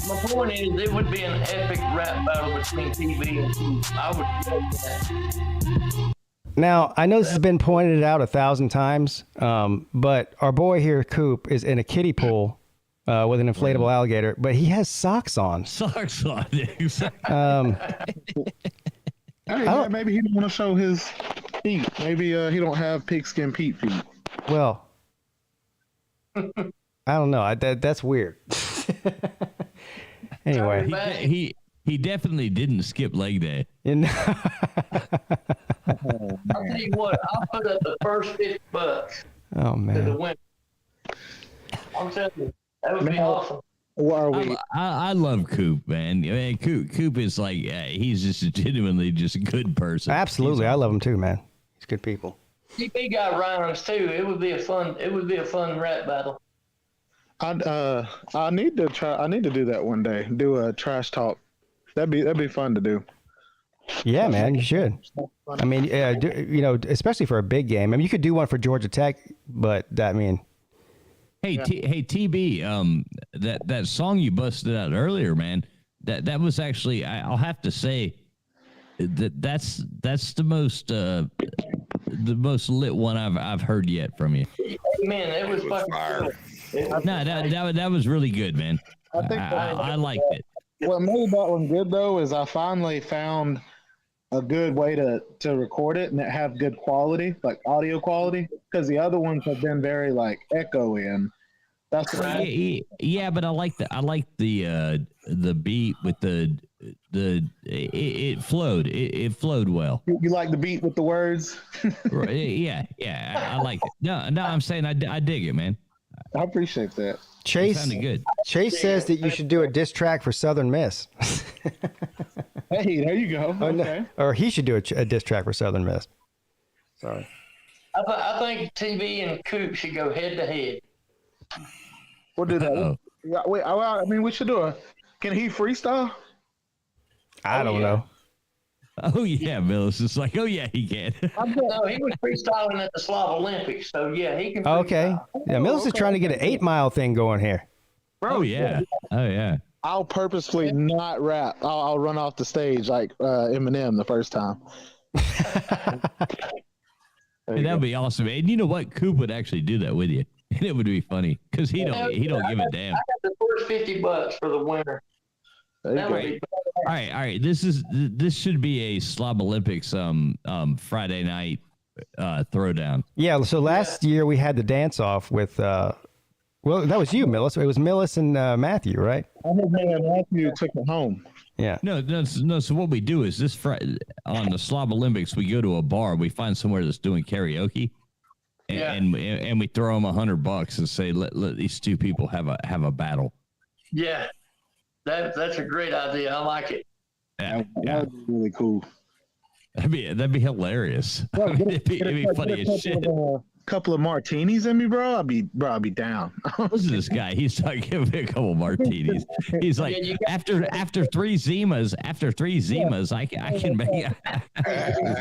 My point is, it would be an epic rap battle between TV and TV. I would love that. Now, I know this has been pointed out 1,000 times, but our boy here, Coop, is in a kiddie pool with an inflatable alligator, but he has socks on. Socks on. Hey, yeah, maybe he don't want to show his feet. Maybe he don't have PigskinPeete feet. Well, I don't know. That's weird. Anyway, he definitely didn't skip leg day. I'll tell you what, I'll put up the first $50 Oh to the man. winner. I'm telling you, that would be awesome. What are we? I love Coop, man. I mean, Coop is like he's just genuinely just a good person. Absolutely, I love him too, man. He's good people. TV got rhymes too. It would be a fun rap battle. I need to try. I need to do that one day. Do a trash talk. That'd be fun to do. Yeah, man, you should. I mean, especially for a big game. I mean, you could do one for Georgia Tech, but Hey, TB, that song you busted out earlier, man. That was actually, I'll have to say, that's the most lit one I've heard yet from you. Man, it was fucking fire. No, that was really good, man. I think I liked it. What made that one good though is I finally found a good way to record it and it have good quality, like audio quality, because the other ones have been very like echoey, and that's yeah, but I like the beat with it flowed. It flowed well. You like the beat with the words? Yeah, I like it. No, I'm saying I dig it, man. I appreciate that. Chase sounded good. Chase says that you should do a diss track for Southern Miss. Hey, there you go. Oh, no. Okay. Or he should do a diss track for Southern Miss. Sorry. I think TV and Coop should go head to head. We'll do that. Yeah, wait, I mean, we should do can he freestyle? I don't know. Oh yeah, Bill. It's just like, oh yeah, he can. No, he was freestyling at the Slav Olympics, so yeah, he can. Okay. Yeah, Mills is trying to get an 8 Mile thing going here. Oh yeah. Oh yeah. I'll purposefully not rap. I'll run off the stage like Eminem the first time. That'd be awesome. And you know what? Coop would actually do that with you, and it would be funny because he don't give a damn. I got the first $50 for the winner. That would be all right. This should be a Slob Olympics Friday night throwdown. Yeah. So last year we had the dance off with. Well, that was you, Millis. It was Millis and Matthew, right? I heard Matthew took it home. Yeah. No. So what we do is this Friday on the Slob Olympics, we go to a bar. We find somewhere that's doing karaoke, and we throw them $100 and say let these two people have a battle. Yeah, that's a great idea. I like it. Yeah. That'd be really cool. That'd be hilarious. It'd be funny as shit. Couple of martinis in me, bro. I'll be down. Listen to this guy. He's talking, give me a couple martinis. He's like, after three Zimas, I can make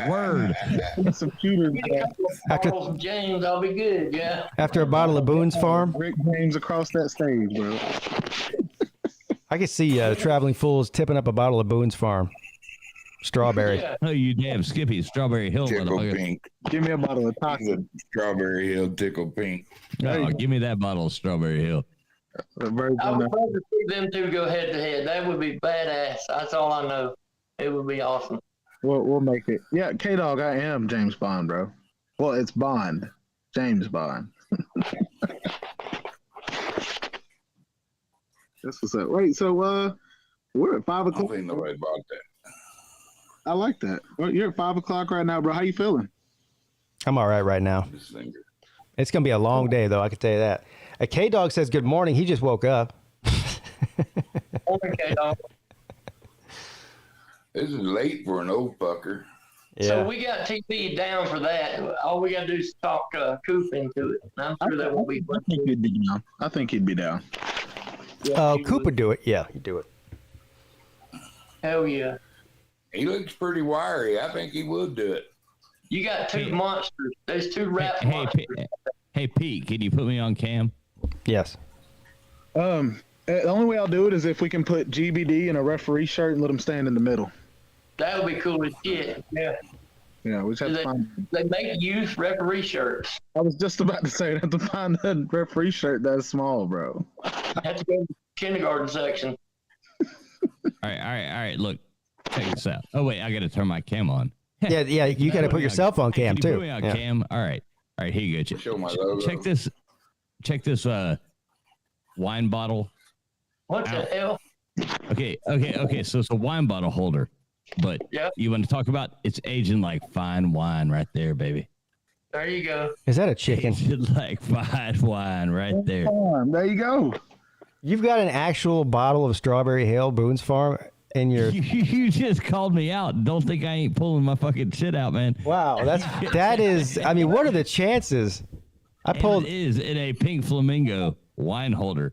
word. Some shooters. After James, I'll be good. Yeah. After a bottle of Boone's Farm. Rick James across that stage, bro. I could see Traveling Fools tipping up a bottle of Boone's Farm. Strawberry. Yeah. Oh, you damn Skippy. Strawberry Hill. Tickle pink. Give me a bottle of toxic. Strawberry Hill tickle pink. No, give me that bottle of Strawberry Hill. I would love to see them two go head to head. That would be badass. That's all I know. It would be awesome. We'll make it. Yeah, K-Dog, I am James Bond, bro. Well, it's Bond. James Bond. That's what's up. Wait, so we're at 5 o'clock. I think nobody bought that. I like that. Well, you're at 5 o'clock right now, bro. How you feeling? I'm all right now. It's going to be a long day, though. I can tell you that. K-Dog says good morning. He just woke up. Morning, K-Dog. This is late for an old fucker. Yeah. So we got TV down for that. All we got to do is talk Coop into it. I'm sure that will be fun. I think he'd be down. I think he'd be down. Coop would do it. Yeah, he'd do it. Hell yeah. He looks pretty wiry. I think he would do it. You got two monsters. There's two rap monsters. Hey, Pete, can you put me on cam? Yes. The only way I'll do it is if we can put GBD in a referee shirt and let him stand in the middle. That would be cool as shit. Yeah. Yeah, we just have to find. They make youth referee shirts. I was just about to say, I have to find a referee shirt that's small, bro. Have to go to the kindergarten section. All right. Look, check this out. Oh wait, I got to turn my cam on. Yeah. You got to put yourself on cam Can you too. Put me on cam. All right. Here you go. Show my logo. Check this. Wine bottle. What the hell? Okay. So it's a wine bottle holder, but you want to talk about it's aging like fine wine right there, baby. There you go. Is that a chicken? Aging like fine wine right there. There you go. You've got an actual bottle of Strawberry Hill Boone's Farm in your. You just called me out. Don't think I ain't pulling my fucking shit out, man. Wow, that is. I mean, what are the chances? I pulled. It is in a pink flamingo wine holder.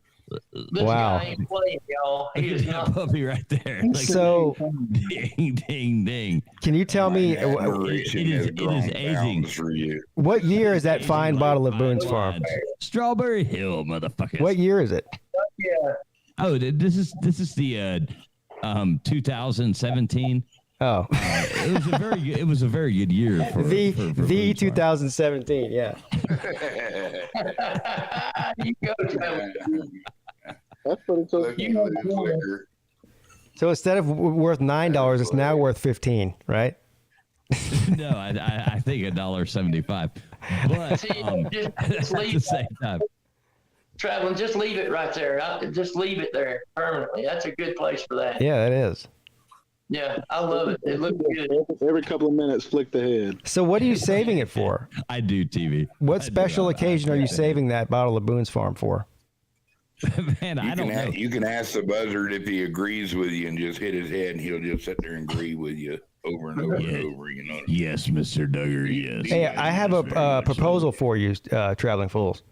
This Wow. guy ain't playing, y'all. He is not. Puppy right there. Like, So, ding, ding. Can you tell me it is aging? What year is that fine bottle of Boone's Farm? Strawberry Hill, motherfucker. What year is it? Yeah. Oh, this is the 2017. Oh, it was a very good year for the Boone's 2017. Yeah. You go, Trevor. That's pretty cool. So instead of worth $9, it's now worth $15, right? No, I think $1.75. But just at the same time. Traveling, just leave it right there. Just leave it there permanently. That's a good place for that. Yeah, it is. Yeah, I love it. It looks good. Every couple of minutes, flick the head. So what are you saving it for? I do TV. What special occasion are you saving that bottle of Boone's Farm for? Man, I don't know. You can ask the buzzard if he agrees with you and just hit his head, and he'll just sit there and agree with you over and over and over. You know. Yes, Mr. Duggar. Yes. Hey, I have a proposal for you, Traveling Fools.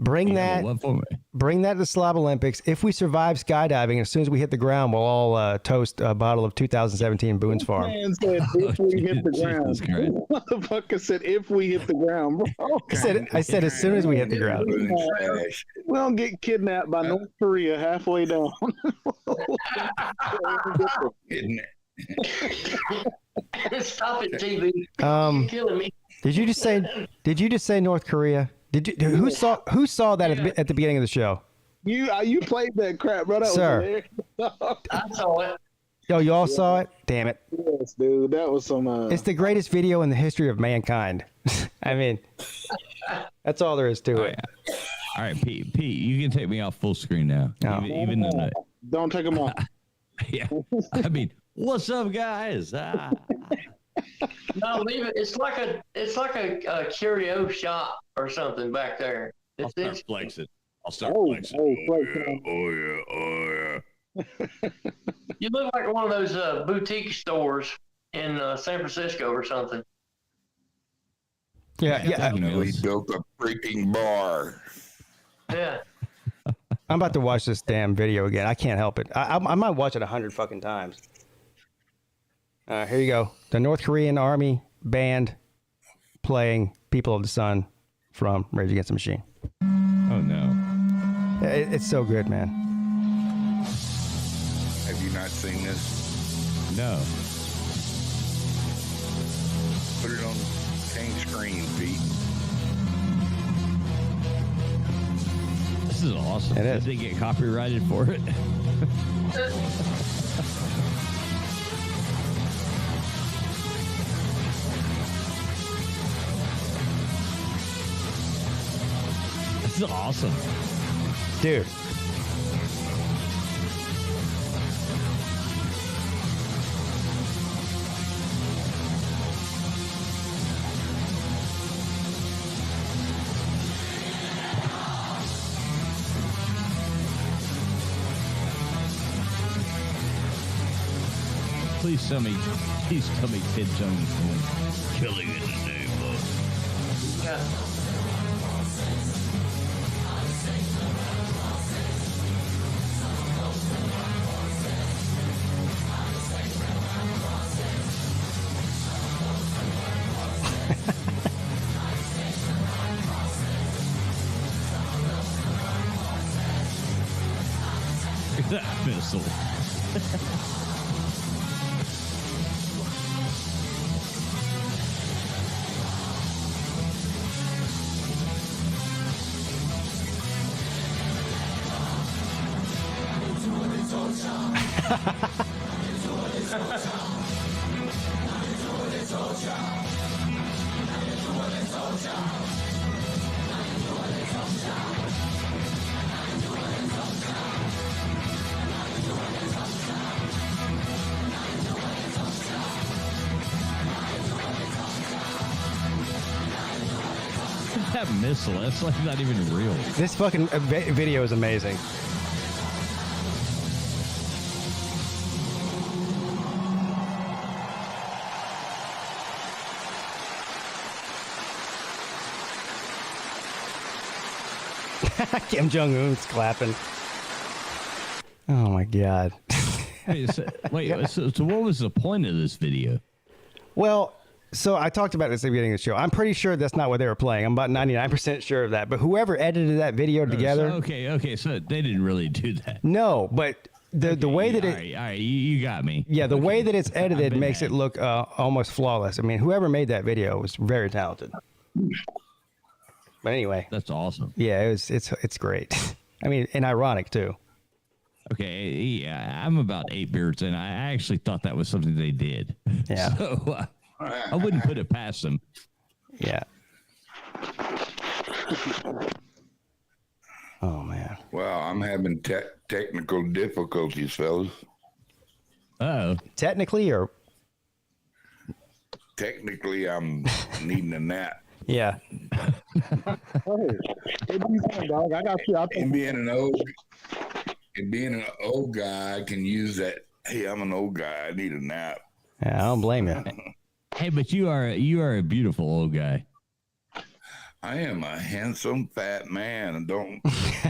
Bring that to the Slob Olympics. If we survive skydiving, as soon as we hit the ground, we'll all toast a bottle of 2017 Boone's Farm. Man said if we hit the ground. Motherfucker said if we hit the ground, bro. I said as soon as we hit the ground. We don't get kidnapped by North Korea halfway down. Stop it, TV. You're killing me. Did you just say North Korea? Who saw that at the beginning of the show? You played that crap, bro. That Sir. was I saw it. Oh, you all saw it? Damn it. Yes. nuts, dude. That was some. It's the greatest video in the history of mankind. I mean, that's all there is to it. All right, Pete, you can take me off full screen now. No. Even though, Don't take them off. yeah. I mean, what's up, guys? No, leave it. It's like a curio shop or something back there. I'll start flexing. flexing. Oh yeah. You look like one of those boutique stores in San Francisco or something. Yeah. We built a freaking bar. Yeah. I'm about to watch this damn video again. I can't help it. I might watch it 100 fucking times. Here you go. The North Korean Army band playing "People of the Sun" from Rage Against the Machine. Oh no! It's so good, man. Have you not seen this? No. Put it on pink screen, Pete. This is awesome. It is. Did they get copyrighted for it? This is awesome. Dude. Please tell me Ted Jones won. Killing in the name of. Yeah. That missile. That missile, that's like not even real. This fucking video is amazing. Kim Jong-un's clapping. Oh my god. Wait, so what was the point of this video? Well, so I talked about this at the beginning of the show. I'm pretty sure that's not what they were playing. I'm about 99% sure of that. But whoever edited that video together. Okay, so they didn't really do that. No, but the way that it. All right, you got me. Yeah, the way that it's edited makes it look almost flawless. I mean, whoever made that video was very talented. But anyway, that's awesome. Yeah, it's great. I mean, and ironic too. Okay, yeah, I'm about 8 beers in. I actually thought that was something they did. Yeah. So I wouldn't put it past them. Yeah. Oh man. Well, I'm having technical difficulties, fellas. Oh. Technically, or technically, I'm needing a nap. Yeah. Hey, dog. I got you. And being an old guy, I can use that. Hey, I'm an old guy. I need a nap. Yeah, I don't blame you. Hey, but you are a beautiful old guy. I am a handsome fat man, and don't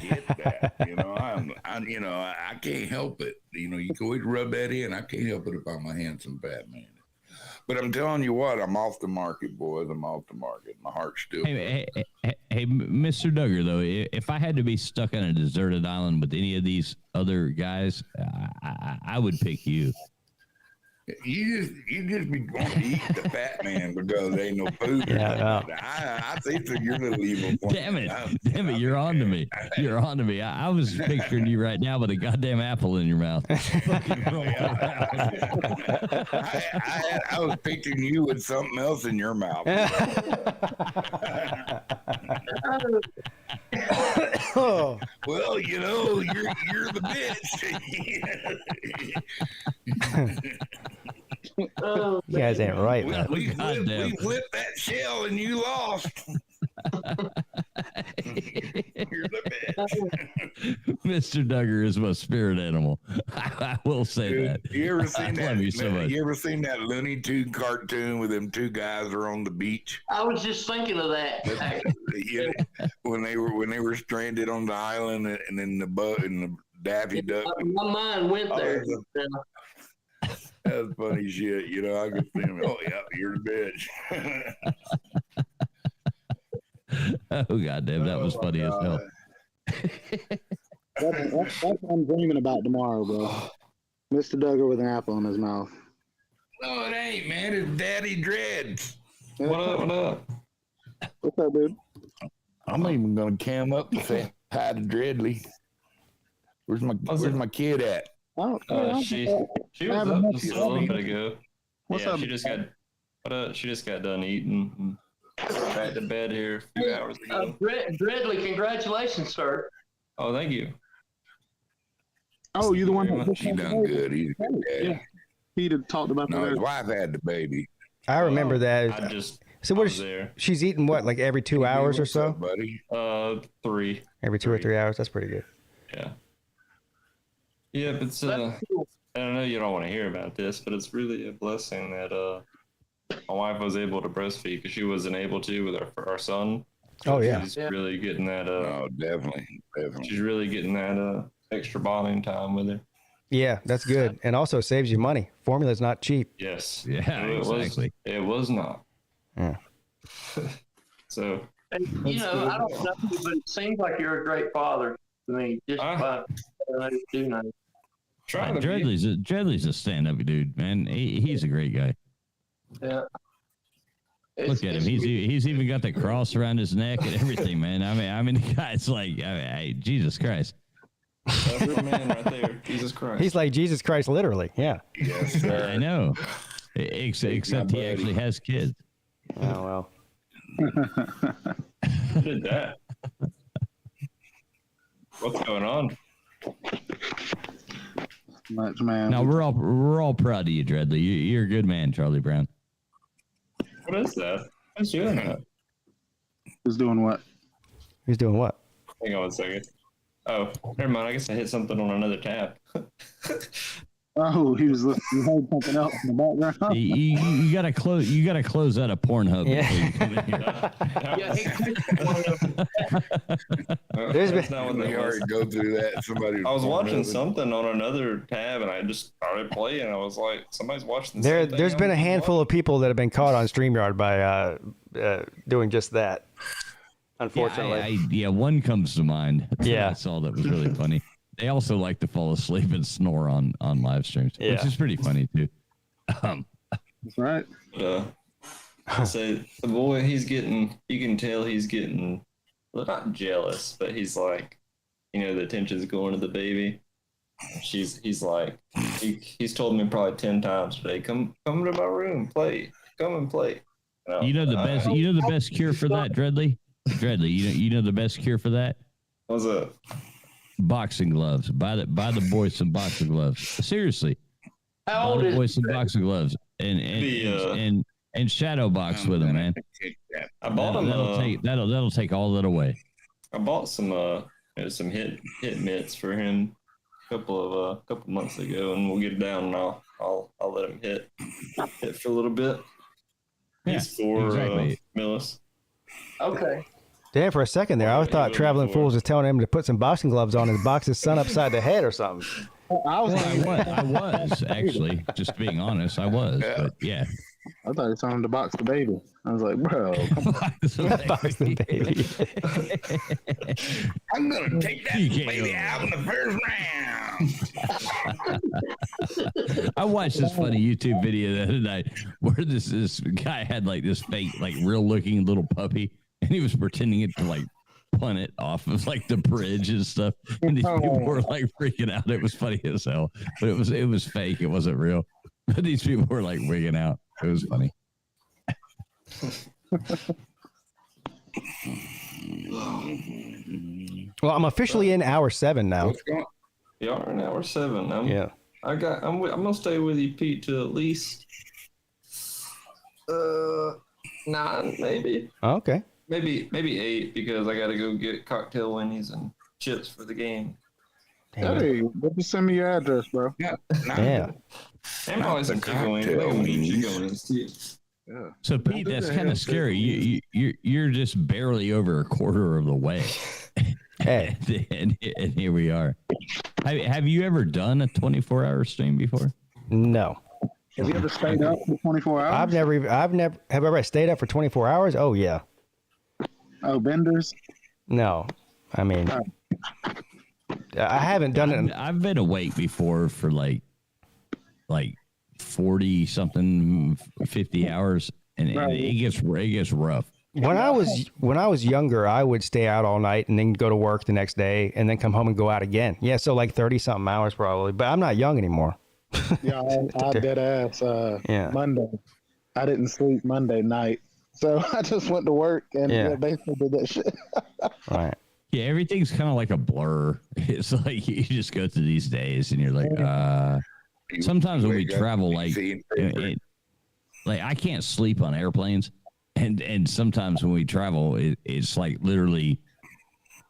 get that. I can't help it. You can always rub that in. I can't help it if I'm a handsome fat man. But I'm telling you what, I'm off the market, boys. I'm off the market. My heart's still. Hey, Mr. Duggar, though, if I had to be stuck on a deserted island with any of these other guys, I would pick you. You just be wanting to eat the fat man because there ain't no food. Yeah, I think that you're gonna leave him. Damn it! You're on to me. You're on to me. I was picturing you right now with a goddamn apple in your mouth. I was picturing you with something else in your mouth. Well, you know, you're the bitch. You guys ain't right, man. We flipped that shell and you lost. You're the bitch. Mr. Duggar is my spirit animal. I will say Dude, that. You ever seen that? Love you so much. You ever seen that Looney Tunes cartoon with them two guys are on the beach? I was just thinking of that. Yeah, when they were stranded on the island, and then the Daffy Duck. My mind went there. That's funny shit. You know, I could see him. Oh yeah, you're the bitch. Oh goddamn, that was funny as hell. That's what I'm dreaming about tomorrow, bro. Mr. Duggar with an apple in his mouth. No, it ain't, man. It's Daddy Dreads. What up? What up? What's up, dude? I'm even gonna cam up and say hi to Dreadly. Where's my kid at? Oh, she was up just a little bit ago. What's up? She just got done eating. Back to bed here a few hours ago. Dreadly, congratulations, sir. Oh, thank you. Oh, you the one that She done good. He's a good dad. Yeah. He'd have talked about No, that. his wife had the baby. I remember that. So what is there. she's eating what, like every 2 hours or so? Buddy. 3. Every 2 or 3 hours. That's pretty good. Yeah. Yeah, but it's I don't know, you don't want to hear about this, but it's really a blessing that my wife was able to breastfeed because she wasn't able to with our son. So Oh, yeah. she's really getting that. Oh, definitely. She's really getting that extra bonding time with her. Yeah, that's good. And also saves you money. Formula's not cheap. Yes. Yeah, exactly. It was not. Yeah. And, you know, I don't know, but it seems like you're a great father to me. Just by you know. Dreadly's a stand-up dude, man. He's a great guy. Yeah. Look at him. He's even got the cross around his neck and everything, man. I mean, the guy's like, Jesus Christ. That's the man right there. Jesus Christ. He's like Jesus Christ, literally. Yeah. Yes, sir. I know. Except he actually has kids. Oh, well. Who did that? What's going on? Much, man. No, we're all proud of you, Dreadly. You're a good man, Charlie Brown. What is that? Who's doing that? Who's doing what? He's doing what? Hang on 1 second. Oh, never mind. I guess I hit something on another tab. Oh, he was listening. You heard something else in the background. You gotta close. You gotta close out a Pornhub. Yeah. There's been. Not what We already go through that. Somebody. I was watching something on another tab, and I just started playing. I was like, somebody's watching. There's been a handful of people that have been caught on StreamYard by doing just that. Unfortunately, yeah, one comes to mind. Yeah. I saw that was really funny. They also like to fall asleep and snore on live streams, which is pretty funny too. That's right. I say the boy, he's getting. You can tell he's getting, well, not jealous, but he's like, you know, the attention's going to the baby. He's like, he's told me probably 10 times today, come to my room, play, come and play. You know the best. You know the best cure for that, Dreadly. Dreadly, you know the best cure for that. What's up? Boxing gloves. Buy the boys some boxing gloves. Seriously. How old buy the is boys some boxing gloves and shadow box with them, man. I bought them. That'll take all that away. I bought some hit mitts for him a couple months ago, and we'll get it down and I'll let him hit for a little bit. He's for exactly. Millis. Okay. Damn, for a second there, I thought Traveling Fools was telling him to put some boxing gloves on and box his son upside the head or something. I was actually, just being honest, I was. But yeah. I thought he was telling him to box the baby. I was like, bro, box the baby. I'm gonna take that baby out in the first round. I watched this funny YouTube video the other night where this guy had like this fake, like real looking little puppy, and he was pretending it to like punt it off of like the bridge and stuff. And these people were like freaking out. It was funny as hell, but it was fake. It wasn't real. But these people were like wigging out. It was funny. Well, I'm officially in hour 7 now. You are in hour 7. Yeah. I'm gonna stay with you, Pete, to at least 9, maybe. Okay. Maybe 8 because I gotta go get cocktail winnies and chips for the game. Hey, just send me your address, bro. Yeah. Yeah. And probably some chicken wings. Yeah. So Pete, that's kind of scary. You're just barely over a quarter of the way. Hey, and here we are. Have you ever done a 24-hour stream before? No. Have you ever stayed up for 24 hours? I've never have I ever stayed up for 24 hours? Oh yeah. Oh, benders? No. I mean, I haven't done it. I've been awake before for like 40 something, 50 hours, and it gets rough. When I was younger, I would stay out all night and then go to work the next day and then come home and go out again. Yeah, so like 30 something hours probably. But I'm not young anymore. Yeah, I dead ass. Yeah. Monday, I didn't sleep Monday night, so I just went to work and basically did that shit. Right. Yeah, everything's kind of like a blur. It's like you just go through these days and you're like, sometimes when we travel, like I can't sleep on airplanes, and sometimes when we travel, it's like literally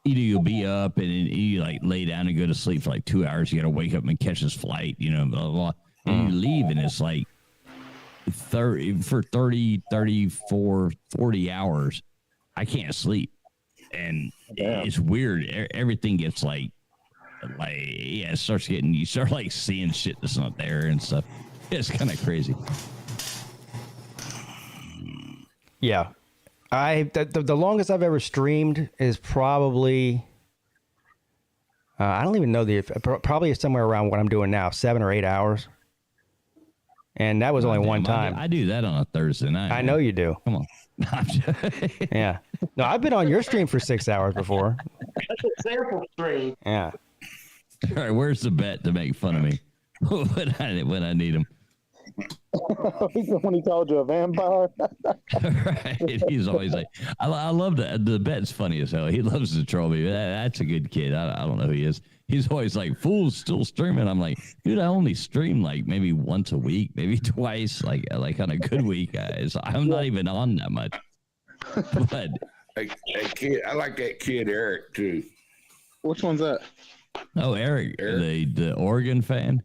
either you'll be up and you like lay down and go to sleep for like 2 hours. You got to wake up and catch this flight, blah, blah, blah. And you leave and it's like 30, 34, 40 hours. I can't sleep. And it's weird. Everything gets it starts getting, you start like seeing shit that's not there and stuff. It's kind of crazy. Yeah. The longest I've ever streamed is probably, I don't even know probably somewhere around what I'm doing now, 7 or 8 hours. And that was only one time. I do that on a Thursday night. I know you do. Come on. Yeah. No, I've been on your stream for 6 hours before. That's a sample stream. Yeah. All right, where's the bet to make fun of me when I need him? When he called you a vampire. Right. He's always like, I love that. The bet's funny as hell. He loves to troll me. That's a good kid. I don't know who he is. He's always like, fool's still streaming. I'm like, dude, I only stream like maybe once a week, maybe twice, like on a good week, guys. I'm not even on that much. But that kid, I like that kid Eric too. Which one's that? Oh, Eric. The Oregon fan.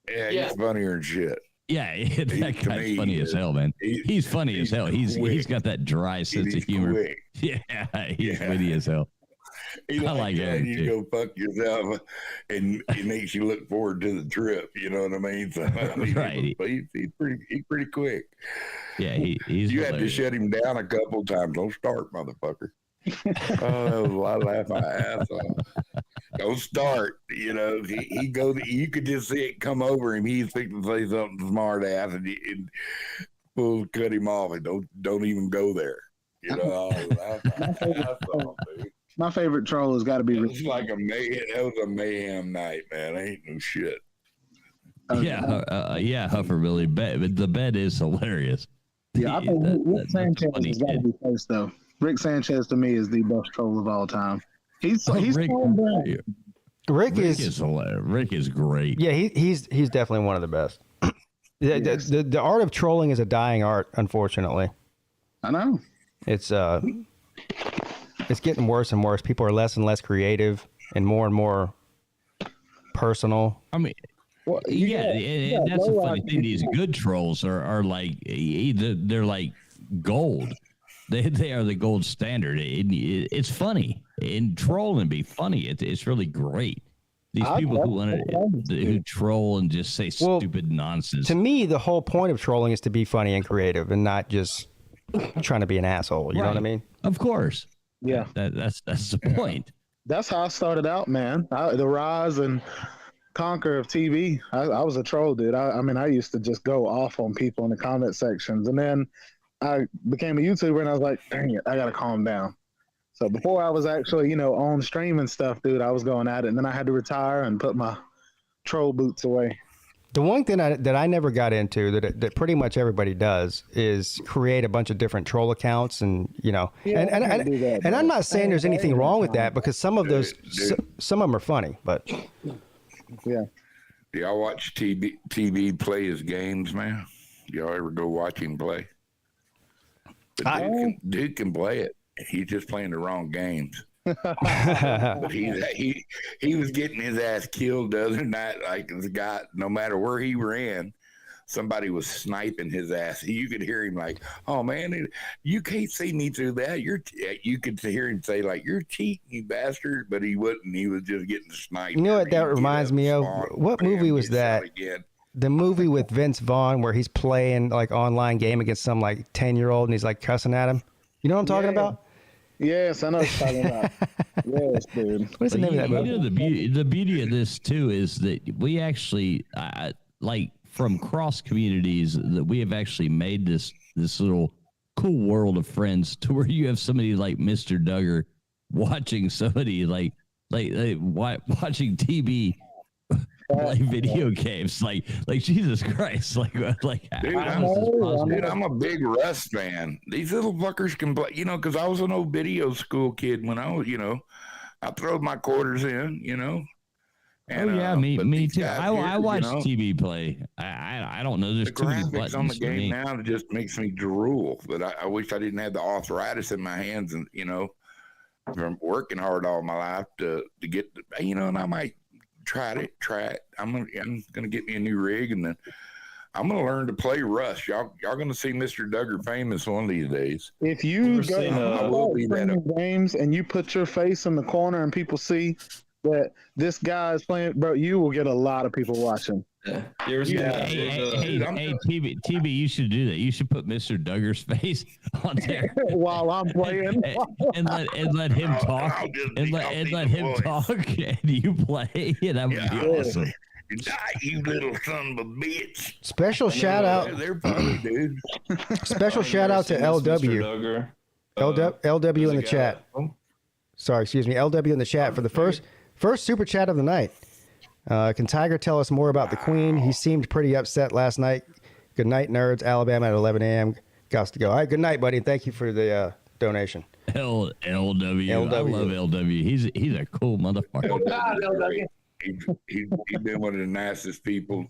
Yeah, he's funnier than shit. Yeah, that guy's funny as hell, man. He's funny as hell. He's got that dry sense of humor. Quick. Yeah, he's witty as hell. He like Eric you too. go fuck yourself, and it makes you look forward to the trip. You know what I mean? So, I mean, right. He's pretty quick. Yeah, he's. You had to shut him down a couple times. Don't start, motherfucker. Oh, I laugh my ass off. Don't start. You know, he goes. You could just see it come over him. He's fixing to say something smart ass, and we'll cut him off. And don't even go there. You know, I laugh my ass off, dude. My favorite troll has got to be. It's like that was a mayhem night, man. Ain't no shit. Yeah, Huffer Billy. The bet is hilarious. Yeah, I think Rick Sanchez has got to be first, though. Rick Sanchez to me is the best troll of all time. He's Rick is hilarious. Rick is great. Yeah, he's definitely one of the best. The art of trolling is a dying art, unfortunately. I know. It's getting worse and worse. People are less and less creative and more personal. I mean, well, and that's the funny thing. These good trolls are like they're like gold. They are the gold standard. It's funny and troll and be funny. It's really great. These people who troll and just say stupid nonsense. To me, the whole point of trolling is to be funny and creative and not just trying to be an asshole. You know what I mean? Of course. Yeah. That's the point. That's how I started out, man. The rise and conquer of TV. I was a troll, dude. I mean, I used to just go off on people in the comment sections, and then I became a YouTuber, and I was like, dang it, I gotta calm down. So before I was actually, on stream and stuff, dude, I was going at it, and then I had to retire and put my troll boots away. The one thing that I never got into that pretty much everybody does is create a bunch of different troll accounts, and and I'm not saying there's anything wrong with that, because some of those some of them are funny, but yeah. Do y'all watch TV play his games, man? Do y'all ever go watch him play? Dude can play it. He's just playing the wrong games. But he was getting his ass killed the other night. Like the guy, no matter where he ran, somebody was sniping his ass. You could hear him like, "Oh man, you can't see me through that." You could hear him say like, "You're cheating, you bastard," but he wouldn't. He was just getting sniped. You know what that reminds me of? What movie was that? The movie with Vince Vaughn where he's playing like online game against some like 10-year-old and he's like cussing at him. You know what I'm talking about? Yes, I know what you're talking about. Yes, dude. What's the name of that movie? The beauty of this too is that we actually like from cross communities that we have actually made this little cool world of friends to where you have somebody like Mr. Duggar watching somebody like watching TV play video games like Jesus Christ, like dude, I'm a big Russ fan. These little fuckers can play, because I was an old video school kid when I was, I throwed my quarters in, and, me too. I watch TV play. I don't know. There's the too many graphics buttons on the for game me. now just makes me drool. But I wish I didn't have the arthritis in my hands, and from working hard all my life to get, and I might try it. I'm gonna get me a new rig, and then I'm gonna learn to play Rush. Y'all gonna see Mr. Duggar famous one of these days. If you go to games and you put your face in the corner and people see that this guy is playing, bro, you will get a lot of people watching. Hey, TB, you should do that. You should put Mr. Duggar's face on there while I'm playing, and let him talk, and let him talk, and you play. Yeah, that would be awesome. You little son of a bitch. Special shout out. They're funny, dude. Special shout out to LW. LW in the chat. Sorry, excuse me. LW in the chat for the first super chat of the night. Can Tiger tell us more about the Queen? He seemed pretty upset last night. Good night, nerds. Alabama at 11 a.m. Got to go. All right, good night, buddy. Thank you for the donation. LW. I love LW. He's a cool motherfucker. He's been one of the nicest people.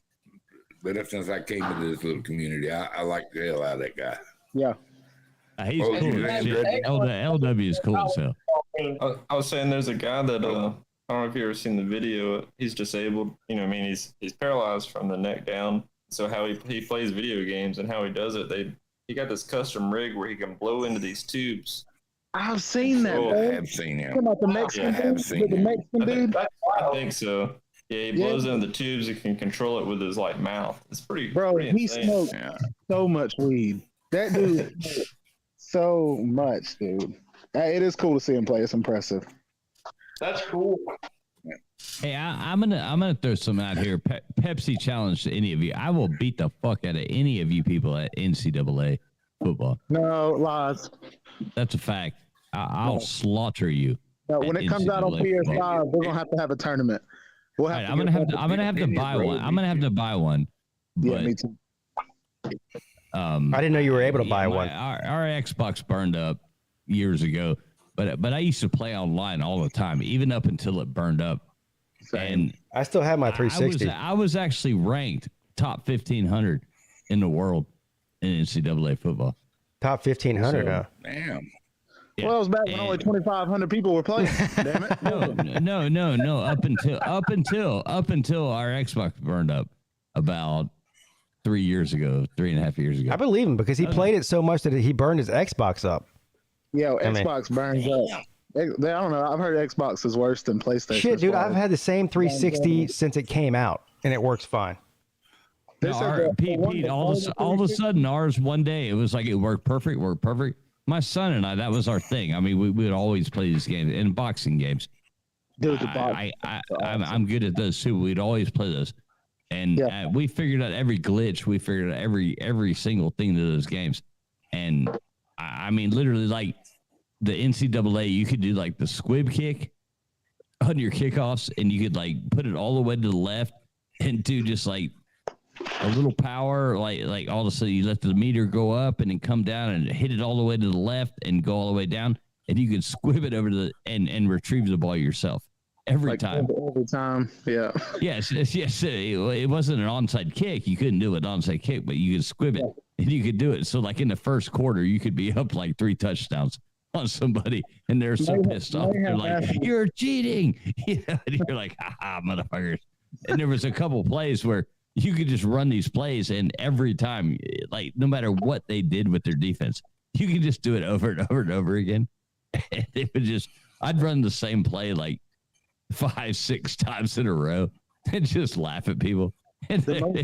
But ever since I came into this little community, I like the hell out of that guy. Yeah. He's cool as shit. LW is cool as hell. I was saying there's a guy that I don't know if you've ever seen the video. He's disabled. He's paralyzed from the neck down. So how he plays video games and how he does it, he got this custom rig where he can blow into these tubes. I've seen that. I have seen him. About the Mexican dude? I think so. Yeah, he blows into the tubes. He can control it with his mouth. It's pretty. Bro, pretty he insane. smoked so much weed. That dude, so much, dude. It is cool to see him play. It's impressive. That's cool. Hey, I'm gonna throw some out here. Pepsi challenge to any of you. I will beat the fuck out of any of you people at NCAA football. No lies. That's a fact. I'll slaughter you. No, when it comes out on PS5, we're gonna have to have a tournament. We'll have I'm gonna have to buy one. I'm gonna have to buy one. Yeah, me too. I didn't know you were able to buy one. Our Xbox burned up years ago. But I used to play online all the time, even up until it burned up. And I still have my 360. I was actually ranked top 1,500 in the world in NCAA football. Top 1,500, huh? Damn. Yeah. Well, it was back when only 2,500 people were playing. Damn it. No. Up until our Xbox burned up about 3.5 years ago. I believe him because he played it so much that he burned his Xbox up. Yo, Xbox burns up. I don't know. I've heard Xbox is worse than PlayStation. Shit, dude, I've had the same 360 since it came out, and it works fine. Pete, all of a sudden, ours one day, it was like it worked perfect. My son and I, that was our thing. I mean, we would always play these games and boxing games. Dude, the box. I'm good at those too. We'd always play those, and we figured out every glitch. We figured out every single thing to those games, and I mean, literally, like the NCAA, you could do like the squib kick on your kickoffs, and you could like put it all the way to the left and do just like a little power, like all of a sudden you let the meter go up and then come down and hit it all the way to the left and go all the way down, and you could squib it over to the and retrieve the ball yourself every time. Every time, yeah. Yes. It wasn't an onside kick. You couldn't do an onside kick, but you could squib it and you could do it. So like in the first quarter, you could be up like 3 touchdowns on somebody, and they're so pissed off. They're like, "You're cheating!" And you're like, "Ha, motherfuckers!" And there was a couple plays where you could just run these plays, and every time, like no matter what they did with their defense, you could just do it over and over and over again. And it would just, I'd run the same play like 5-6 times in a row and just laugh at people. And The most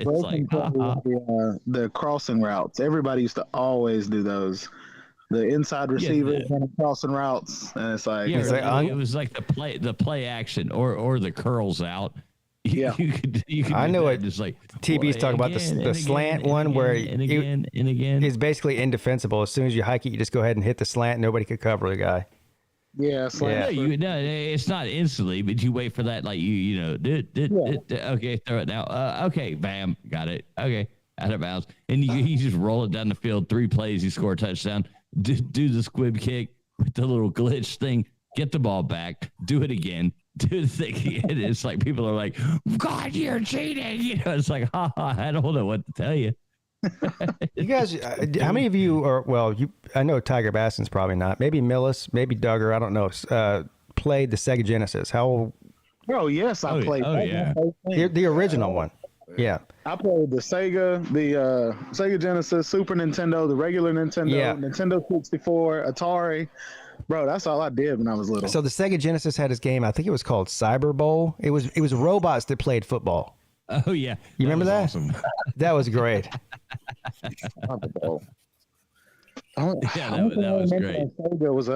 broken play was the crossing routes. Everybody used to always do those. The inside receivers and the crossing routes, and it's like it was like the play action or the curls out. You could I know it. Just like TB's talking about the slant one where it's basically indefensible. As soon as you hike it, you just go ahead and hit the slant. Nobody could cover the guy. Yeah, slant. No, it's not instantly, but you wait for that. Like okay, throw it now. Okay, bam, got it. Okay, out of bounds, and you just roll it down the field. 3 plays, you score a touchdown. Do the squib kick with the little glitch thing. Get the ball back. Do it again. Do the thing again. It's like people are like, "God, you're cheating!" You know, it's like, I don't know what to tell you. You guys, how many of you are? Well, I know Tiger Baston's probably not. Maybe Millis, maybe Duggar. I don't know. Played the Sega Genesis. How? Oh yes, I played. Oh yeah, the original one. Yeah. I played the Sega Genesis, Super Nintendo, the regular Nintendo, Nintendo 64, Atari. Bro, that's all I did when I was little. So the Sega Genesis had this game. I think it was called Cyber Bowl. It was robots that played football. Oh yeah, you remember that? Awesome. That was great. That was great. Sega was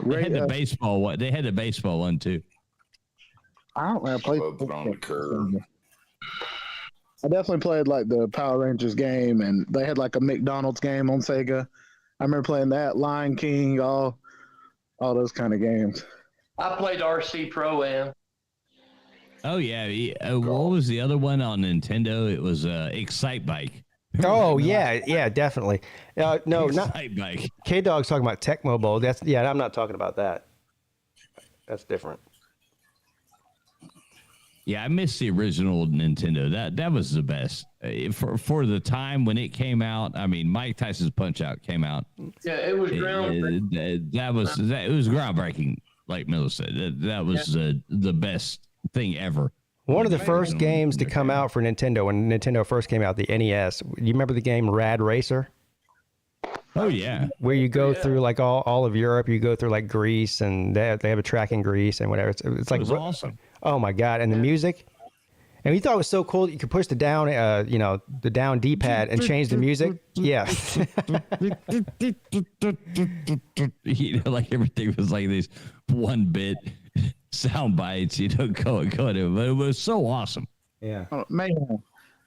they had the baseball one. They had the baseball one too. I don't know. I played on the curve. I definitely played like the Power Rangers game, and they had like a McDonald's game on Sega. I remember playing that, Lion King, all those kind of games. I played RC Pro-Am. Oh yeah, what was the other one on Nintendo? It was Excite Bike. Oh yeah, definitely. No, not Excite Bike. K-Dog's talking about Tecmo Bowl. I'm not talking about that. That's different. Yeah, I miss the original Nintendo. That was the best for the time when it came out. I mean, Mike Tyson's Punch Out came out. Yeah, it was groundbreaking. It was groundbreaking. Like Miller said, that was the best thing ever. One of the first games to come out for Nintendo when Nintendo first came out, the NES. You remember the game Rad Racer? Oh yeah, where you go through like all of Europe. You go through like Greece, and they have a track in Greece and whatever. It's like it was awesome. Oh my god! And the music, and we thought it was so cool that you could push the down, the down D-pad and change the music. Yeah. Like everything was like these 1-bit sound bites, going, but it was so awesome. Yeah. Oh,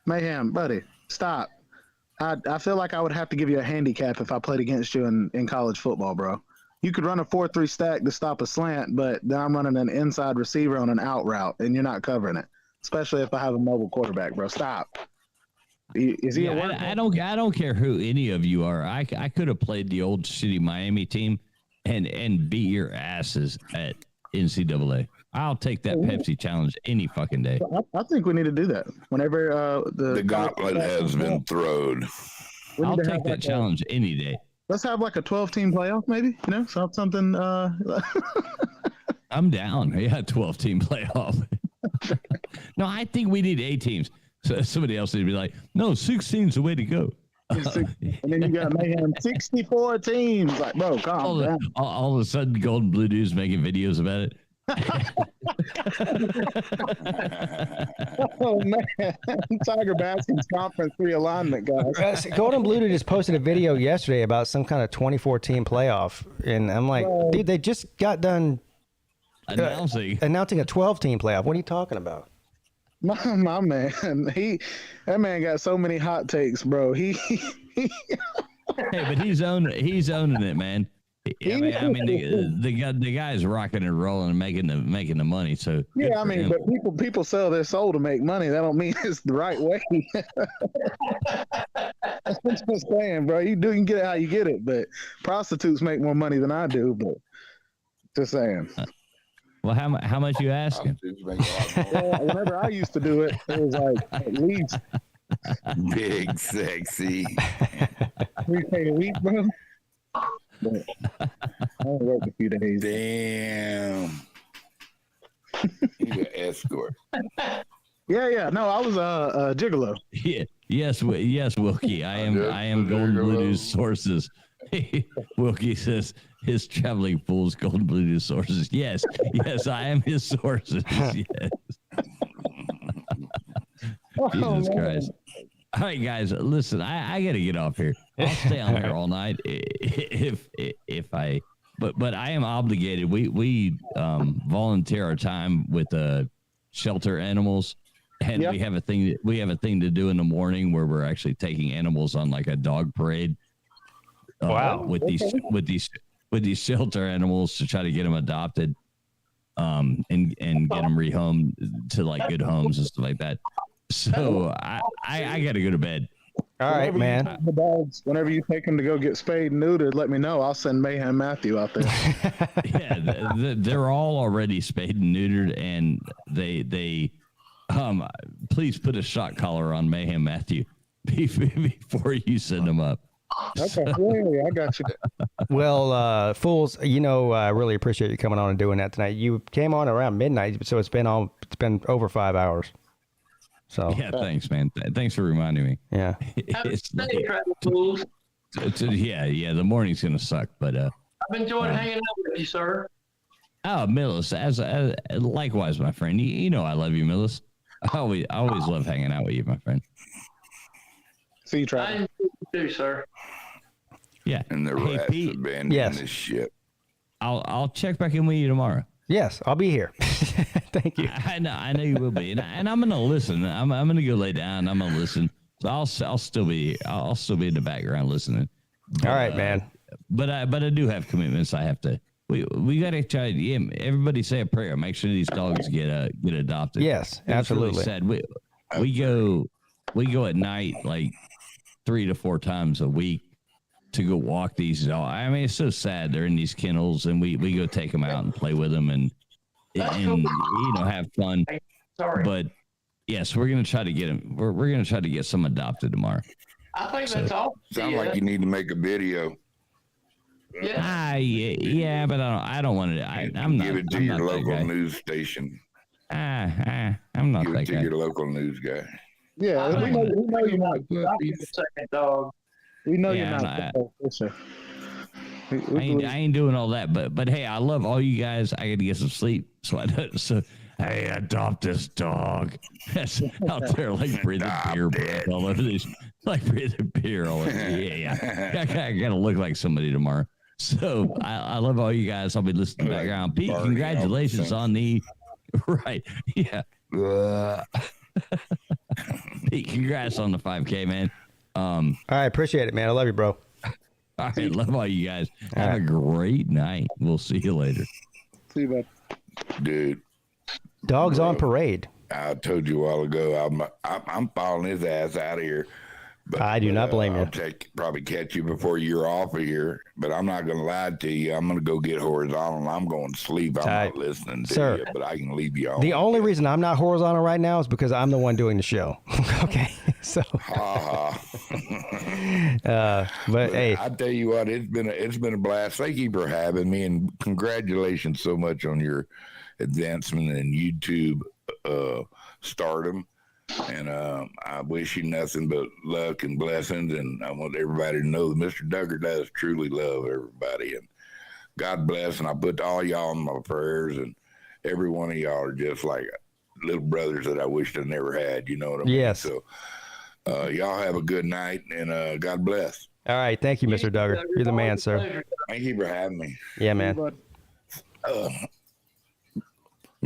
mayhem, buddy, stop. I feel like I would have to give you a handicap if I played against you in college football, bro. You could run a 4-3 stack to stop a slant, but then I'm running an inside receiver on an out route, and you're not covering it. Especially if I have a mobile quarterback, bro. Stop. Is he? I don't care who any of you are. I could have played the old shitty Miami team and beat your asses at NCAA. I'll take that Pepsi challenge any fucking day. I think we need to do that whenever the gauntlet has been thrown. I'll take that challenge any day. Let's have like a 12-team playoff, maybe. Something. I'm down. Yeah, 12-team playoff. No, I think we need 8 teams. So somebody else needs to be like, no, 16's the way to go. And then you got mayhem 64 teams. Like, bro, calm down. All of a sudden, Golden Blue Dude's making videos about it. Oh man, Tiger Baskin's conference realignment, guys. Golden Blue Dude just posted a video yesterday about some kind of 24-team playoff, and I'm like, dude, they just got done announcing a 12-team playoff. What are you talking about? My man, that man got so many hot takes, bro. Hey, but he's owning it, man. I mean, the guy's rocking and rolling and making the money. So yeah, I mean, but people sell their soul to make money. That don't mean it's the right way. That's what I'm saying, bro. You can get it how you get it, but prostitutes make more money than I do. But just saying. Well, how much you asking? Well, whenever I used to do it, it was like at least big sexy. $3K a week, bro. But I only worked a few days. Damn. He's an escort. Yeah. No, I was a gigolo. Yeah. Yes, Wilkie. I am Golden Blues sources. Wilkie says his traveling fool's Golden Blues sources. Yes, I am his sources. Yes. Jesus Christ. All right, guys, listen, I got to get off here. I'll stay on here all night if but I am obligated. We volunteer our time with shelter animals, and we have a thing to do in the morning where we're actually taking animals on like a dog parade. Wow. With these shelter animals to try to get them adopted, and get them rehomed to like good homes and stuff like that. So I got to go to bed. All right, man. The dogs, whenever you take them to go get spayed and neutered, let me know. I'll send Mayhem Matthew out there. Yeah, they're all already spayed and neutered, and they please put a shock collar on Mayhem Matthew before you send them up. Okay, yeah, I got you. Well, fools, I really appreciate you coming on and doing that tonight. You came on around midnight, so it's been over 5 hours. So yeah, thanks, man. Thanks for reminding me. Yeah, it's late. Yeah. The morning's gonna suck, but I've enjoyed hanging out with you, sir. Oh, Millis, as likewise, my friend. You know I love you, Millis. I always love hanging out with you, my friend. See you, Travis. I enjoy you too, sir. Yeah, and the rats have been in this ship. I'll check back in with you tomorrow. Yes, I'll be here. Thank you. I know you will be, and I'm gonna listen. I'm gonna go lay down. I'm gonna listen. So I'll still be in the background listening. All right, man. But I do have commitments. I have to. We gotta try. Yeah, everybody say a prayer. Make sure these dogs get adopted. Yes, absolutely. Really sad. We go at night like 3 to 4 times a week to go walk these dogs. I mean, it's so sad. They're in these kennels, and we go take them out and play with them and have fun. Sorry. But yes, we're gonna try to get them. We're gonna try to get some adopted tomorrow. I think that's all. Sounds like you need to make a video. Yeah, but I don't want to. I'm not. Give it to your local news station. I'm not Give that it to guy. your local news guy. Yeah, we know you're not. Second dog. We know Yeah, you're not. I ain't doing all that, but hey, I love all you guys. I got to get some sleep, so hey, adopt this dog. That's out there like breathing beer breath all over these, like breathing beer all over. Yeah. I gotta look like somebody tomorrow. So I love all you guys. I'll be listening background. Pete, congratulations on the right. Yeah. Pete, congrats on the 5K, man. All right, appreciate it, man. I love you, bro. All right, love all you guys. Have a great night. We'll see you later. See you, bud. Dude. Dogs on parade. I told you a while ago, I'm following his ass out of here. But, I do not blame you. I'll probably catch you before you're off of here, but I'm not going to lie to you. I'm going to go get horizontal. I'm going to sleep. I'm not listening to you, but I can leave you on. The only reason I'm not horizontal right now is because I'm the one doing the show. Okay, so. But hey, I tell you what, it's been a blast. Thank you for having me, and congratulations so much on your advancement in YouTube stardom. And I wish you nothing but luck and blessings. And I want everybody to know that Mr. Duggar does truly love everybody. And God bless. And I put all y'all in my prayers. And every one of y'all are just like little brothers that I wished I never had. You know what I mean? Yes. So y'all have a good night, and God bless. All right. Thank you, Mr. Duggar. You're the man, sir. Thank you for having me. Yeah, man.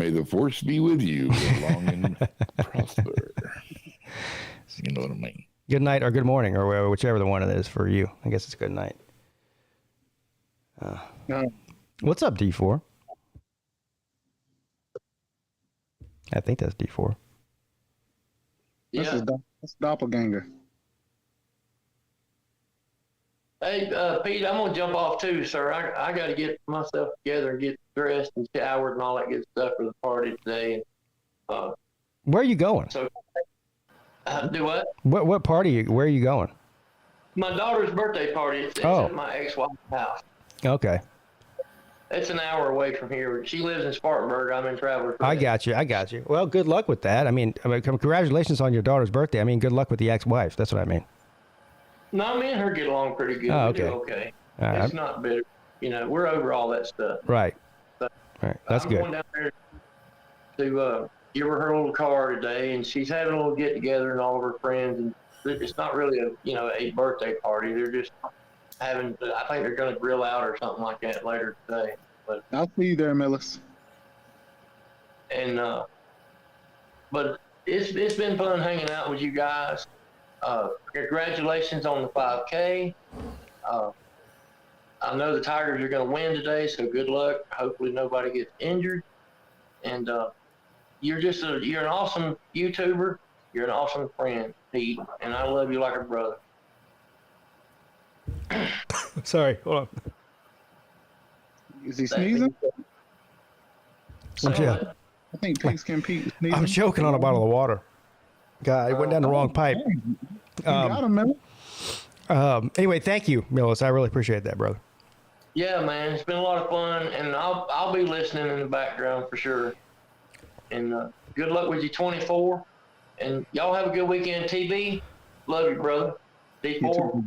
May the force be with you, live long and prosper. You know what I mean? Good night or good morning or whichever the one it is for you. I guess it's good night. What's up, D4? I think that's D4. Yeah. That's doppelganger. Hey, Pete, I'm gonna jump off too, sir. I got to get myself together and get dressed and showered and all that good stuff for the party today. Where are you going? So, do what? What party? Where are you going? My daughter's birthday party. It's at my ex-wife's house. Okay. It's an hour away from here. She lives in Spartanburg. I'm in Travelers. I got you. Well, good luck with that. I mean, congratulations on your daughter's birthday. I mean, good luck with the ex-wife. That's what I mean. No, me and her get along pretty good. Oh, We do okay. okay. All right. It's not bitter. We're over all that stuff. Right. So, Right. That's I'm good. going down there to give her little car today, and she's having a little get together and all of her friends. And it's not really a birthday party. They're just having. I think they're going to grill out or something like that later today. But I'll see you there, Millis. And but it's been fun hanging out with you guys. Congratulations on the 5K. I know the Tigers are going to win today, so good luck. Hopefully nobody gets injured. And you're an awesome YouTuber. You're an awesome friend, Pete, and I love you like a brother. Sorry, hold on. Is he sneezing? I think PigskinPeete is sneezing. I'm choking on a bottle of water. God, it went down the wrong pipe. You got him, man. Anyway, thank you, Millis. I really appreciate that, brother. Yeah, man, it's been a lot of fun, and I'll be listening in the background for sure. And good luck with you 24. And y'all have a good weekend, TB. Love you, brother. D4.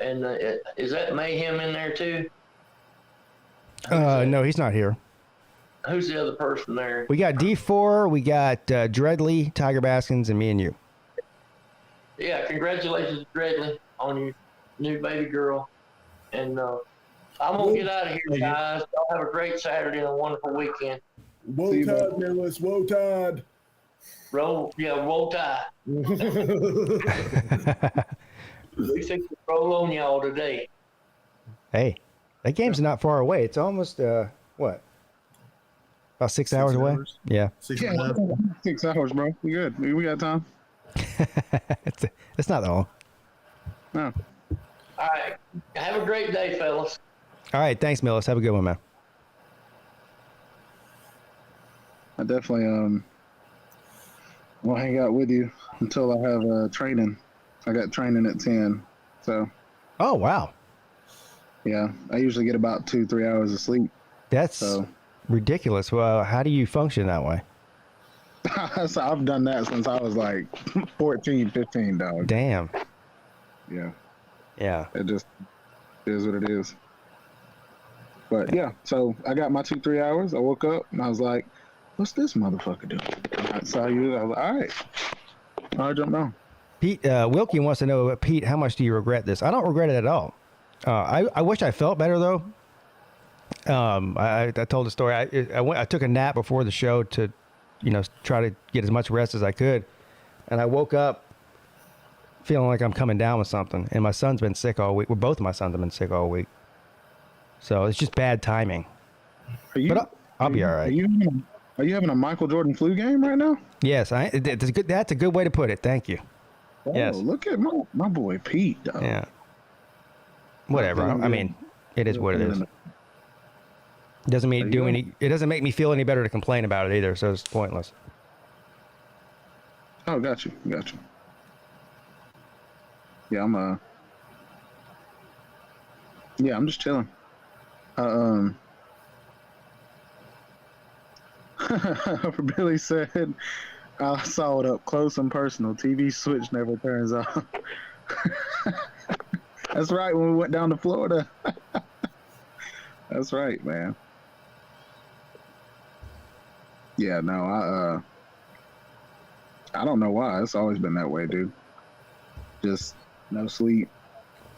And is that Mayhem in there too? No, he's not here. Who's the other person there? We got D4, we got Dreadly, Tiger Baskins, and me and you. Yeah, congratulations, Dreadly, on your new baby girl. And I'm going to get out of here, guys. Y'all have a great Saturday and a wonderful weekend. Woe Tide, Millis. Woe Tide. Roll Tide. We think to roll on y'all today. Hey, that game's not far away. It's almost, what? About 6 hours away? Yeah. 6 hours, bro. We good. We got time. It's not that long. No. All right. Have a great day, fellas. All right. Thanks, Millis. Have a good one, man. I definitely will hang out with you until I have training. I got training at 10. So. Oh, wow. Yeah. I usually get about 2-3 hours of sleep. That's ridiculous. Well, how do you function that way? So I've done that since I was like 14, 15, dog. Damn. Yeah. Yeah. It just is what it is. But yeah, so I got my 2-3 hours. I woke up and I was like, what's this motherfucker doing? I saw you. I was like, all right. I jumped on. Pete, Wilkie wants to know, Pete, how much do you regret this? I don't regret it at all. I wish I felt better, though. I told the story. I took a nap before the show to, try to get as much rest as I could. And I woke up feeling like I'm coming down with something. And my son's been sick all week. Well, both of my sons have been sick all week. So it's just bad timing. But I'll be all right. Are you having a Michael Jordan flu game right now? Yes, that's a good way to put it. Thank you. Oh, yes. Look at my boy Pete, dog. Yeah. Whatever. I mean, it is what it is. It doesn't it doesn't make me feel any better to complain about it either, so it's pointless. Oh, got you. Yeah, I'm just chilling. Billy said, I saw it up close and personal. TV switch never turns off. That's right, when we went down to Florida. That's right, man. Yeah, no, I don't know why. It's always been that way, dude. Just no sleep.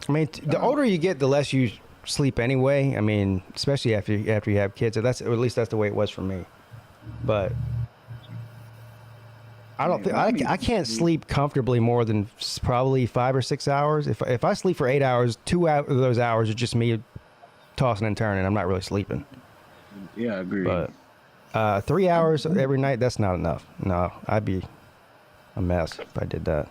I mean, the older you get, the less you sleep anyway. I mean, especially after you have kids. Or at least that's the way it was for me. But I don't think I can't sleep comfortably more than probably 5 or 6 hours. If I sleep for 8 hours, 2 of those hours are just me tossing and turning. I'm not really sleeping. Yeah, I agree. But 3 hours every night, that's not enough. No, I'd be a mess if I did that.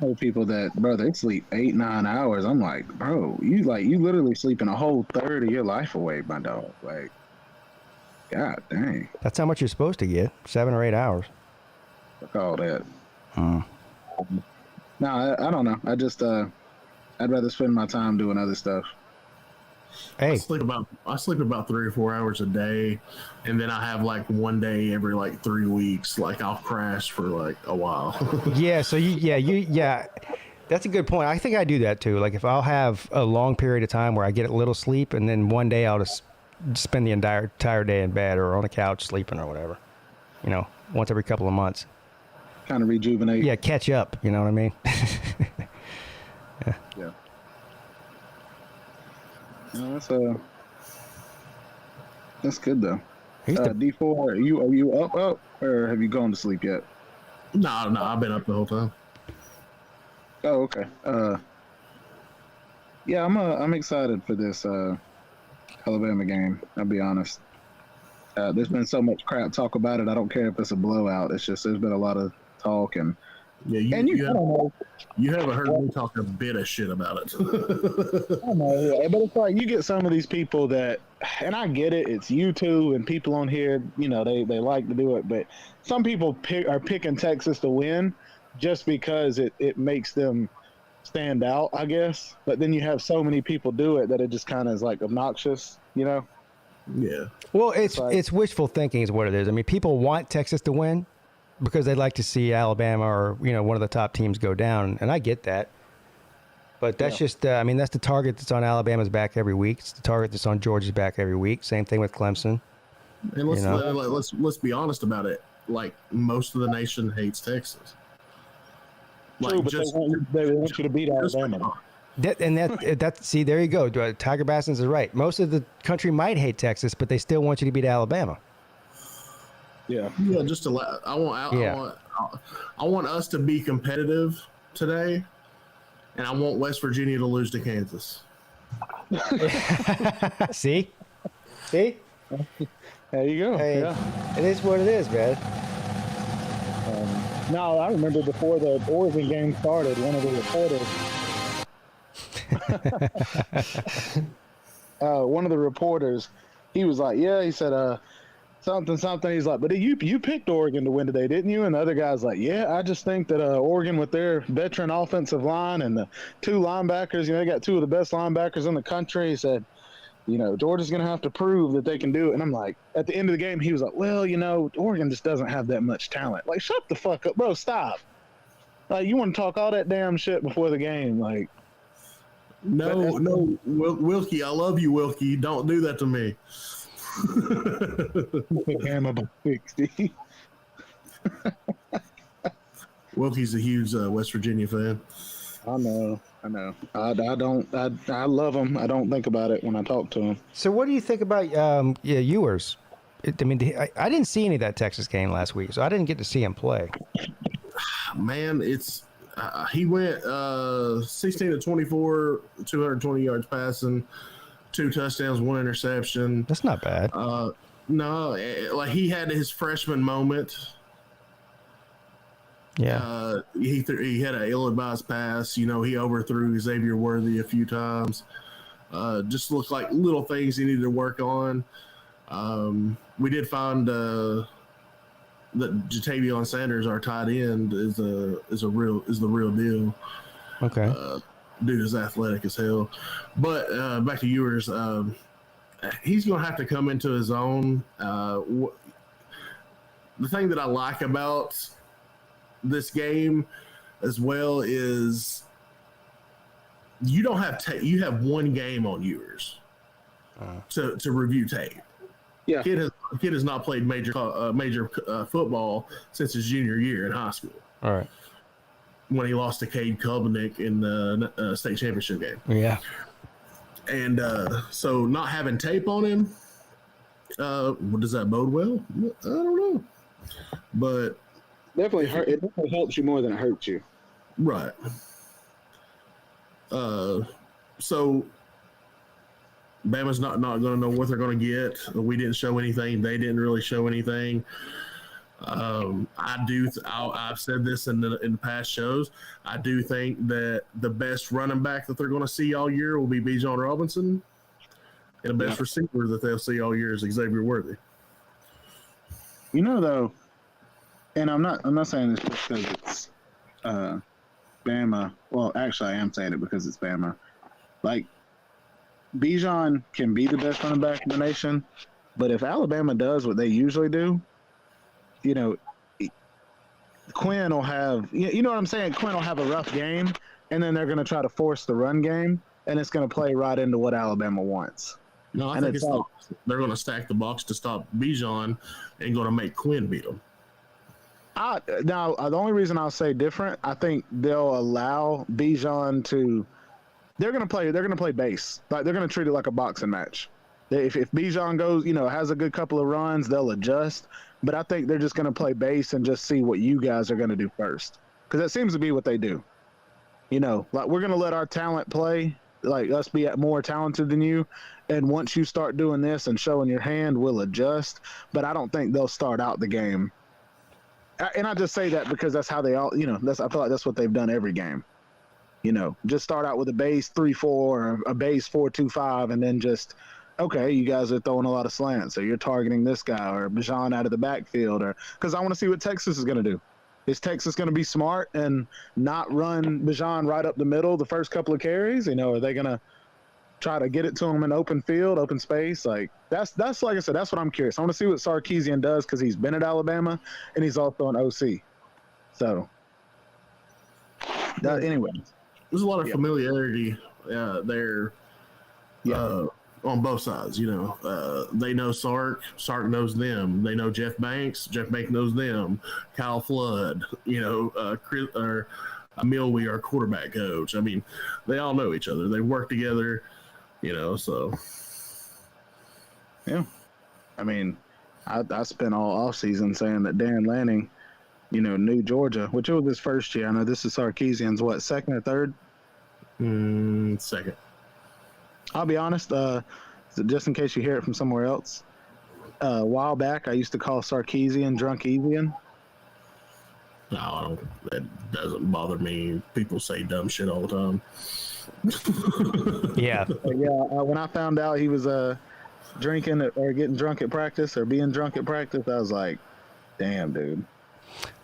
I know people that, bro, they sleep 8-9 hours. I'm like, bro, you literally sleeping a whole third of your life away, my dog. Like, god dang. That's how much you're supposed to get, 7 or 8 hours. Fuck all that. No, I don't know. I just I'd rather spend my time doing other stuff. Hey, I sleep about 3 or 4 hours a day, and then I have like one day every like 3 weeks. Like I'll crash for like a while. Yeah. So yeah. That's a good point. I think I do that too. Like if I'll have a long period of time where I get a little sleep, and then one day I'll just spend the entire day in bed or on the couch sleeping or whatever. You know, once every couple of months. Kind of rejuvenate. Yeah, catch up. You know what I mean? Yeah. No, that's good though. D4, are you up, or have you gone to sleep yet? No, I've been up the whole time. Oh, okay. Yeah, I'm excited for this Alabama game. I'll be honest. There's been so much crap talk about it. I don't care if it's a blowout. It's just there's been a lot of talk and you haven't heard me talk a bit of shit about it. I know, but it's like you get some of these people that, and I get it. It's YouTube and people on here. You know, they like to do it, but some people are picking Texas to win just because it makes them stand out, I guess. But then you have so many people do it that it just kind of is like obnoxious, you know? Yeah. Well, it's wishful thinking is what it is. I mean, people want Texas to win because they'd like to see Alabama or, one of the top teams go down. And I get that. But that's just, that's the target that's on Alabama's back every week. It's the target that's on Georgia's back every week. Same thing with Clemson. And let's be honest about it. Like, most of the nation hates Texas. True, but they want you to beat Alabama. See, there you go. Tiger Bassins is right. Most of the country might hate Texas, but they still want you to beat Alabama. Yeah. Yeah. I want us to be competitive today, and I want West Virginia to lose to Kansas. See. There you go. Hey, yeah. It is what it is, man. No, I remember before the Oregon game started, one of the reporters, he was like, yeah, he said, something. He's like, but you picked Oregon to win today, didn't you? And the other guy's like, yeah, I just think that Oregon with their veteran offensive line and the two linebackers, they got two of the best linebackers in the country. He said, Georgia's going to have to prove that they can do it. And I'm like, at the end of the game, he was like, well, Oregon just doesn't have that much talent. Like, shut the fuck up, bro. Stop. Like, you want to talk all that damn shit before the game. Like, no, Wilkie, I love you, Wilkie. Don't do that to me. I'm about 60. Wilkie's a huge West Virginia fan. I know. I love him. I don't think about it when I talk to him. So what do you think about Ewers? I didn't see any of that Texas game last week, so I didn't get to see him play. Man, it's he went 16 to 24, 220 yards passing, 2 touchdowns, 1 interception. That's not bad. No, like he had his freshman moment. Yeah. He had an ill-advised pass. He overthrew Xavier Worthy a few times. Just looked like little things he needed to work on. We did find that Jatavion Sanders, our tight end, is the real deal. Okay. Dude is athletic as hell. But back to Ewers, he's going to have to come into his own. The thing that I like about this game as well is you don't have you have one game on Ewers to review tape. Yeah, kid has not played major football since his junior year in high school. All right, when he lost to Cade Klubnik in the state championship game. Yeah. And so not having tape on him, what does that bode well? I don't know. But definitely hurt. It definitely helps you more than it hurts you. Right. So Bama's not going to know what they're going to get. We didn't show anything. They didn't really show anything. I've said this in the past shows. I do think that the best running back that they're going to see all year will be Bijan Robinson, and the best receiver that they'll see all year is Xavier Worthy. You know, though, and I'm not saying this just because it's Bama. Well, actually, I am saying it because it's Bama. Like, Bijan can be the best running back in the nation, but if Alabama does what they usually do, you know, Quinn will have, you know what I'm saying? Quinn will have a rough game, and then they're going to try to force the run game, and it's going to play right into what Alabama wants. No, I think they're going to stack the box to stop Bijan and going to make Quinn beat them. Now, the only reason I'll say different, I think they'll allow Bijan to. They're going to play base. Like, they're going to treat it like a boxing match. If Bijan goes, has a good couple of runs, they'll adjust. But I think they're just going to play base and just see what you guys are going to do first, because that seems to be what they do. Like, we're going to let our talent play, like us be more talented than you. And once you start doing this and showing your hand, we'll adjust. But I don't think they'll start out the game. And I just say that because that's how they all, I feel like that's what they've done every game. Just start out with a base 3-4 or a base 4-2-5, and then just, okay, you guys are throwing a lot of slants, so you're targeting this guy or Bijan out of the backfield, or because I want to see what Texas is going to do. Is Texas going to be smart and not run Bijan right up the middle the first couple of carries? Are they going to try to get it to him in open field, open space? Like, that's like I said, that's what I'm curious. I want to see what Sarkisian does, because he's been at Alabama and he's also an OC. So, anyway. There's a lot of familiarity there on both sides. They know Sark knows them. They know Jeff Banks knows them. Kyle Flood, Chris, or Milwee, our quarterback coach. I mean, they all know each other. They work together, so. Yeah. I mean, I spent all offseason saying that Dan Lanning, knew Georgia, which it was his first year. I know this is Sarkisian's, second or third? Second. I'll be honest, just in case you hear it from somewhere else, a while back I used to call Sarkisian Drunkesian. No, that doesn't bother me. People say dumb shit all the time. Yeah. When I found out he was drinking or getting drunk at practice or being drunk at practice, I was like, damn, dude.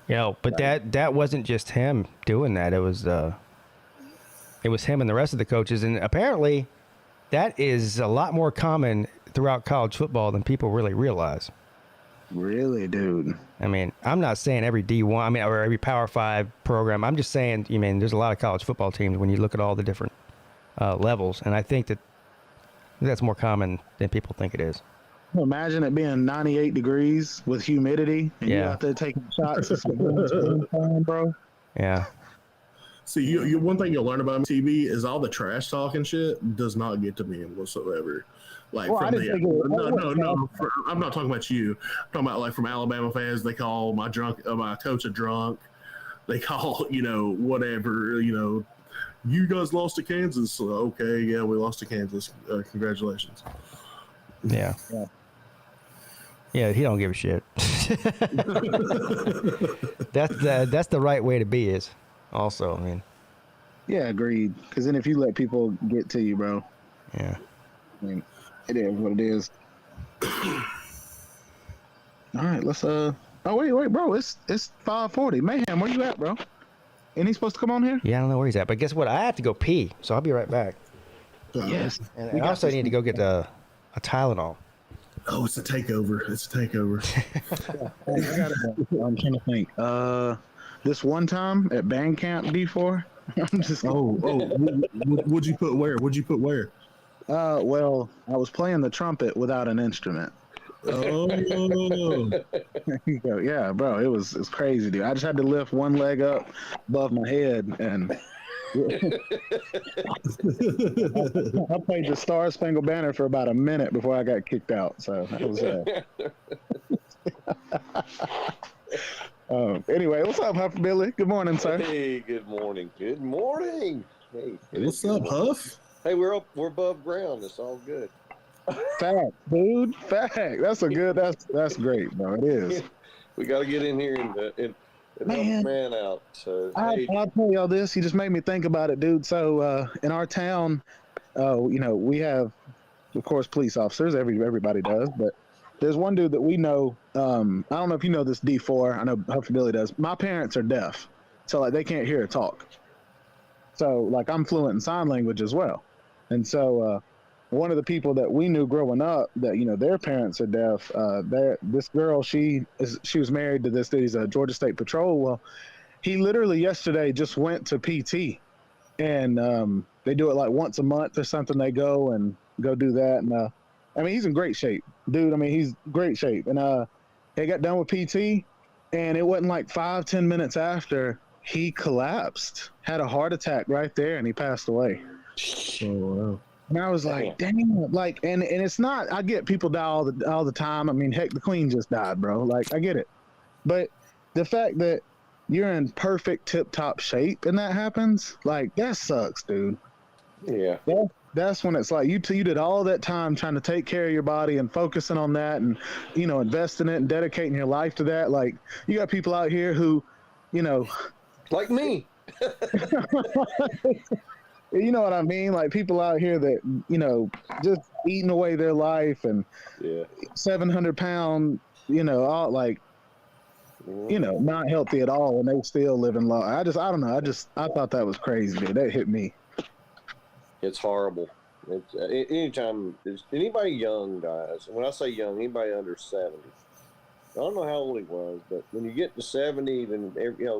But that wasn't just him doing that. It was him and the rest of the coaches, and apparently that is a lot more common throughout college football than people really realize. Really, dude? I mean, I'm not saying every D1, or every Power 5 program. I'm just saying, there's a lot of college football teams when you look at all the different levels, and I think that's more common than people think it is. Imagine it being 98 degrees with humidity, and you're out there taking shots of some bro. Yeah. See, you one thing you'll learn about TV is all the trash talking shit does not get to me whatsoever. Like, I'm not talking about you. I'm talking about, like, from Alabama fans. They call my coach a drunk. They call, whatever, you guys lost to Kansas. So, okay, yeah, we lost to Kansas. Congratulations. Yeah. Yeah, he don't give a shit. That's the right way to be, is also, Yeah, agreed. Because then if you let people get to you, bro. Yeah. It is what it is. All right, let's oh wait, bro. It's 5:40. Mayhem, where you at, bro? Ain't he supposed to come on here? Yeah, I don't know where he's at, but guess what? I have to go pee, so I'll be right back. Yes. And I also need to go get a Tylenol. Oh, it's a takeover. I'm trying to think. This one time at band camp D4. I'm just. Would you put where? Well, I was playing the trumpet without an instrument. Oh. Yeah, bro, it's crazy, dude. I just had to lift one leg up above my head, and I played the Star Spangled Banner for about a minute before I got kicked out. So that was anyway, what's up, Huff Billy? Good morning, sir. Hey, good morning. Good morning. Hey, what's up, Huff? Hey, we're above ground. It's all good. Fact, dude. Fact. That's great, bro. It is. We got to get in here and help the man out. So I'll tell y'all this. You just made me think about it, dude. So in our town, we have, of course, police officers. Everybody does, but there's one dude that we know. I don't know if you know this, D4. I know Huffy Billy does. My parents are deaf, so like they can't hear or talk. So like I'm fluent in sign language as well, and so one of the people that we knew growing up that their parents are deaf. This girl, she was married to this dude. He's a Georgia State Patrol. Well, he literally yesterday just went to Peete, and they do it like once a month or something. They go do that, and I mean he's in great shape, dude. I mean he's great shape, and they got done with Peete, and it wasn't like 5-10 minutes after he collapsed, had a heart attack right there, and he passed away. Oh wow. And I was like, dang, like, and it's not, I get people die all the time. I mean, heck, the Queen just died, bro. Like, I get it. But the fact that you're in perfect tip-top shape and that happens, like, that sucks, dude. Yeah. That's when it's like, you did all that time trying to take care of your body and focusing on that and, investing it and dedicating your life to that. Like, you got people out here who, like me. You know what I mean? Like people out here that, just eating away their life and 700 pound, all like, not healthy at all. And they still living long. I don't know. I thought that was crazy, dude. That hit me. It's horrible. It's anytime anybody young dies. When I say young, anybody under 70. I don't know how old he was, but when you get to 70, then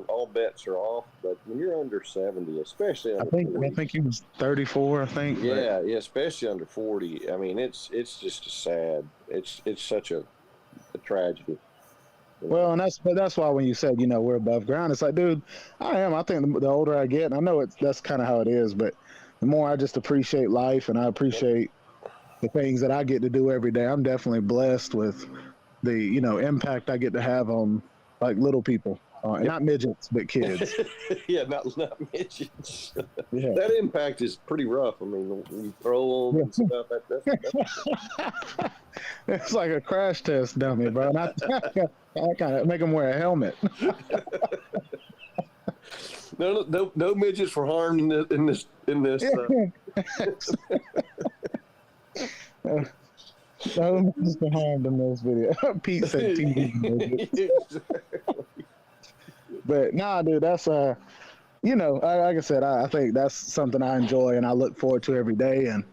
all bets are off. But when you're under 70, especially under 40, I think he was 34. I think. Yeah, especially under 40. I mean, it's just sad. It's such a tragedy. Well, and that's why when you said we're above ground, it's like, dude, I am. I think the older I get, and I know that's kind of how it is, but the more I just appreciate life and I appreciate the things that I get to do every day. I'm definitely blessed with the impact I get to have on like little people, not midgets but kids. Yeah, not midgets. Yeah. That impact is pretty rough. I mean, when you throw them and stuff. That's it's like a crash test dummy, bro. And I kind of make them wear a helmet. No midgets were harmed in this. No, just harmed in this video. Pete said TV. But nah, dude, that's like I said, I think that's something I enjoy and I look forward to every day. And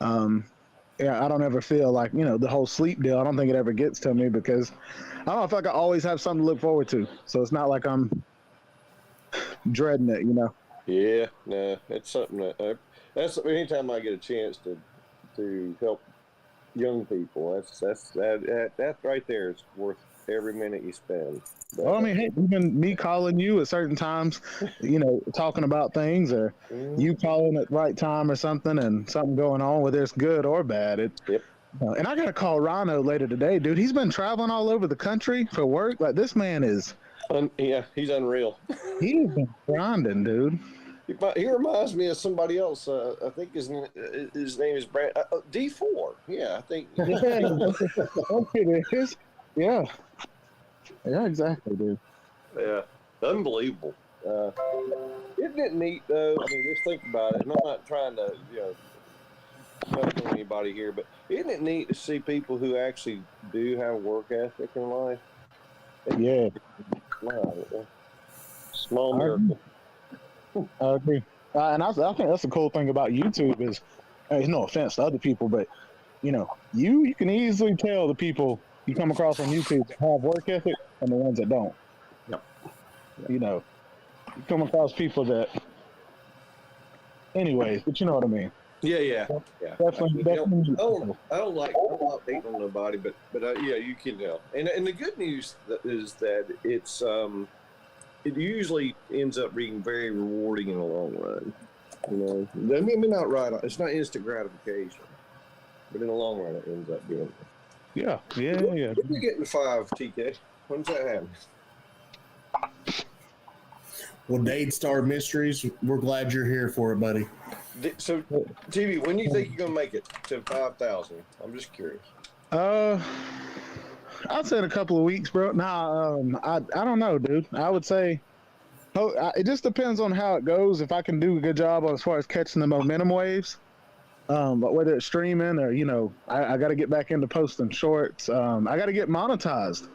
I don't ever feel like the whole sleep deal. I don't think it ever gets to me because I don't know, I feel like I always have something to look forward to. So it's not like I'm dreading it, Yeah, no, it's something that's anytime I get a chance to help young people, that right there is worth every minute you spend. But, well, I mean, hey, even me calling you at certain times, talking about things, or you calling at the right time or something, and something going on, whether it's good or bad. And I got to call Rhino later today, dude. He's been traveling all over the country for work. Like, this man is... he's unreal. He's been grinding, dude. He reminds me of somebody else. I think his name is Brad D4. Yeah, I think. It is. Yeah. Yeah, exactly, dude. Yeah, unbelievable. Isn't it neat though? I mean, just think about it. And I'm not trying to, help anybody here, but isn't it neat to see people who actually do have work ethic in life? Yeah. Small miracle. I agree. And I think that's the cool thing about YouTube is, no offense to other people, but you can easily tell the people you come across on YouTube that have work ethic and the ones that don't. Yep. You come across people that, anyways, but you know what I mean. Yeah. Definitely. I don't like hating on nobody, but yeah, you can tell. And the good news is that it's it usually ends up being very rewarding in the long run. You know, I mean, not right. It's not instant gratification, but in the long run, it ends up being. Yeah. When you get to 5, TK, when's that happen? Well, Dade Star Mysteries, we're glad you're here for it, buddy. So, TV, when do you think you're gonna make it to 5,000? I'm just curious. I'd say in a couple of weeks, bro. I don't know, dude. I would say, it just depends on how it goes. If I can do a good job as far as catching the momentum waves, but whether it's streaming or I got to get back into posting shorts. I got to get monetized.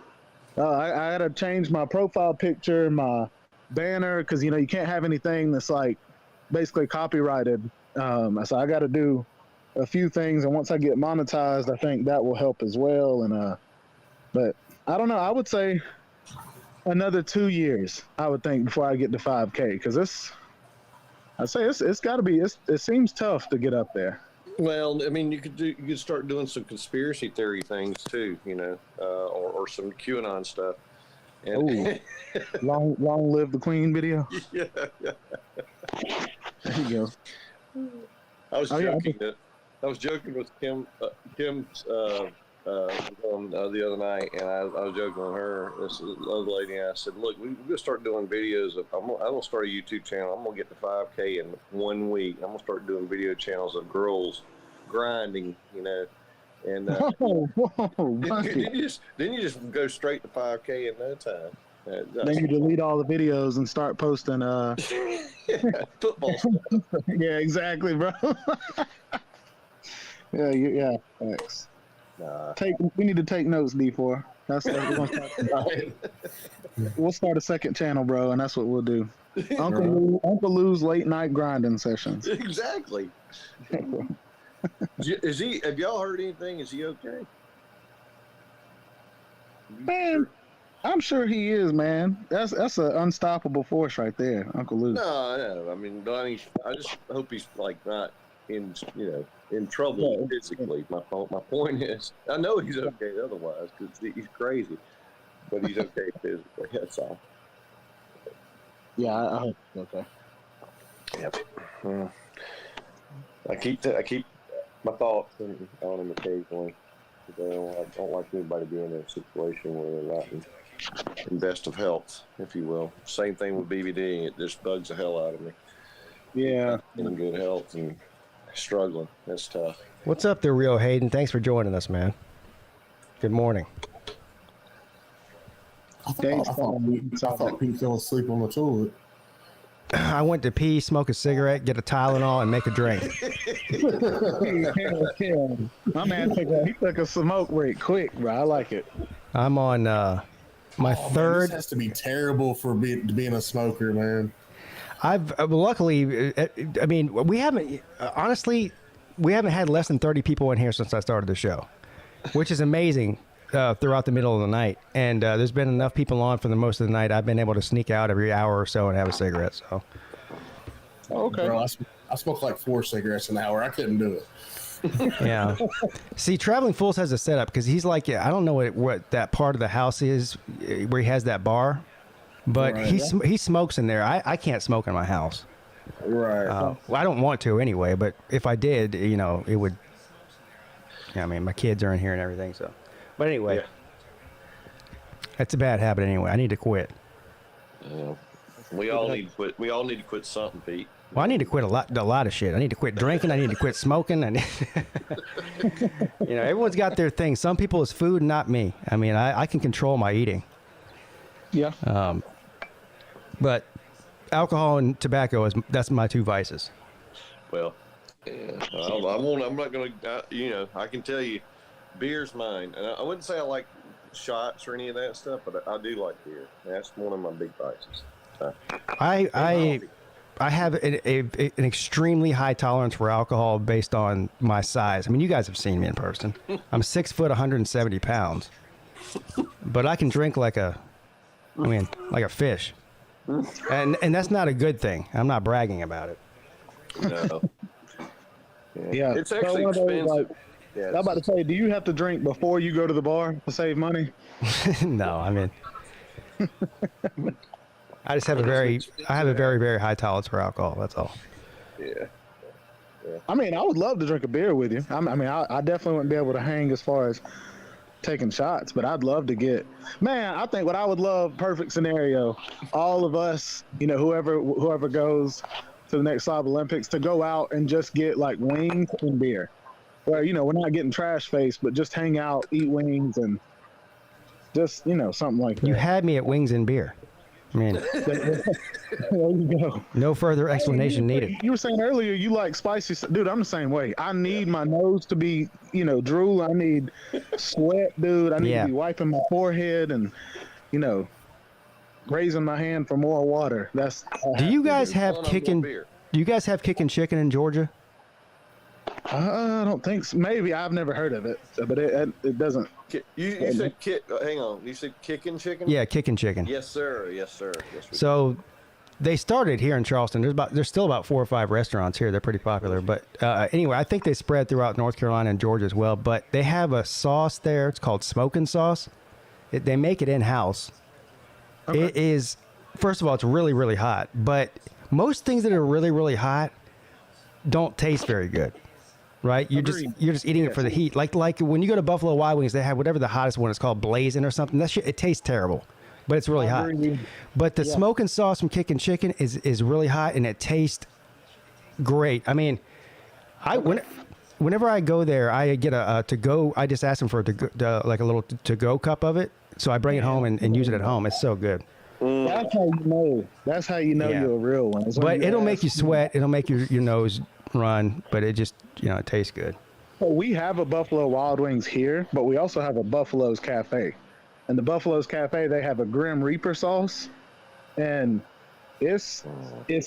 I got to change my profile picture, my banner, because you can't have anything that's like basically copyrighted. So I got to do a few things, and once I get monetized, I think that will help as well. And but I don't know. I would say another 2 years. I would think before I get to 5K, because it's got to be. It seems tough to get up there. Well, I mean, you could start doing some conspiracy theory things too, or some QAnon stuff. And long live the Queen video. Yeah. There you go. I was joking. I was joking with Kim's the other night, and I was joking with her, this other lady, and I said, look, we're going to start doing videos I'm going to start a YouTube channel. I'm going to get to 5K in 1 week. I'm going to start doing video channels of girls grinding, and then you just go straight to 5K in no time. Then you delete all the videos and start posting football stuff. Yeah, exactly, bro. Yeah, thanks. We need to take notes, D4. That's what we're gonna start about. We'll start a second channel, bro, and that's what we'll do. Uncle Lou's late night grinding sessions. Exactly. Is he? Have y'all heard anything? Is he okay? Man, I'm sure he is, man. That's an unstoppable force right there, Uncle Lou. No. I mean, I just hope he's like not in trouble physically. My point is, I know he's okay otherwise because he's crazy, but he's okay physically. That's all. Yeah, I hope he's okay. Yep. I keep my thoughts on him occasionally. I don't like anybody being in a situation where they're not in best of health, if you will. Same thing with BBD. It just bugs the hell out of me. Yeah. In good health and struggling. That's tough. What's up there, Real Hayden? Thanks for joining us, man. Good morning. I thought Pete fell asleep on the toilet. I went to pee, smoke a cigarette, get a Tylenol, and make a drink. My man took a smoke break quick, bro. I like it. I'm on my third. This has to be terrible for being a smoker, man. I've luckily, I mean, we haven't had less than 30 people in here since I started the show, which is amazing. Throughout the middle of the night, and there's been enough people on for the most of the night. I've been able to sneak out every hour or so and have a cigarette. So, okay, bro, I smoked like 4 cigarettes an hour. I couldn't do it. Yeah. See, Traveling Fools has a setup because he's like, I don't know what that part of the house is where he has that bar, but right. he smokes in there. I can't smoke in my house. Right. Well, I don't want to anyway, but if I did, it would. I mean, my kids are in here and everything, so. But anyway, that's a bad habit anyway. I need to quit. Yeah. We all need to quit. We all need to quit something, Pete. Well, I need to quit a lot of shit. I need to quit drinking. I need to quit smoking. Everyone's got their thing. Some people it's food, not me. I mean, I can control my eating. Yeah. But alcohol and tobacco that's my 2 vices. Well, yeah. I'm not going to. I can tell you. Beer's mine, and I wouldn't say I like shots or any of that stuff, but I do like beer. That's one of my big vices. I have an extremely high tolerance for alcohol based on my size. I mean, you guys have seen me in person. I'm 6 foot, 170 pounds, but I can drink like a fish, and that's not a good thing. I'm not bragging about it. No. Yeah, it's actually expensive. I'm about to say, do you have to drink before you go to the bar to save money? No, I mean, I just have a very high tolerance for alcohol. That's all. Yeah. I mean, I would love to drink a beer with you. I definitely wouldn't be able to hang as far as taking shots, but I'd love to get. Man, I think what I would love, perfect scenario, all of us, whoever goes to the next Slob Olympics, to go out and just get like wings and beer. Where, we're not getting trash faced, but just hang out, eat wings, and just, something like that. You had me at wings and beer. I mean, there you go. No further explanation needed. You were saying earlier you like spicy. Dude, I'm the same way. I need my nose to be, drool. I need sweat, dude. I need to be wiping my forehead and, raising my hand for more water. Do you guys have kicking chicken in Georgia? I don't think so. Maybe. I've never heard of it, but it doesn't. You said kick. Hang on. You said kicking chicken? Yeah, kicking chicken. Yes, sir. Yes, sir. So they started here in Charleston. There's still about 4 or 5 restaurants here. They're pretty popular. But anyway, I think they spread throughout North Carolina and Georgia as well. But they have a sauce there. It's called smoking sauce. They make it in-house. Okay. It is, first of all, it's really, really hot. But most things that are really, really hot don't taste very good. Right, you're just eating it for the heat. Like when you go to Buffalo Wild Wings, they have whatever the hottest one is called, blazing or something. That shit, it tastes terrible, but it's really hot. But the smoking sauce from Kicking Chicken is really hot and it tastes great. I mean, whenever I go there, I get a to go. I just ask them for like a little to go cup of it, so I bring it home and use it at home. It's so good. That's how you know. That's how you know you're a real one. But it'll make you sweat. It'll make your nose run, but it just it tastes good. So we have a Buffalo Wild Wings here, but we also have a Buffalo's Cafe, and the Buffalo's Cafe, they have a Grim Reaper sauce, and it's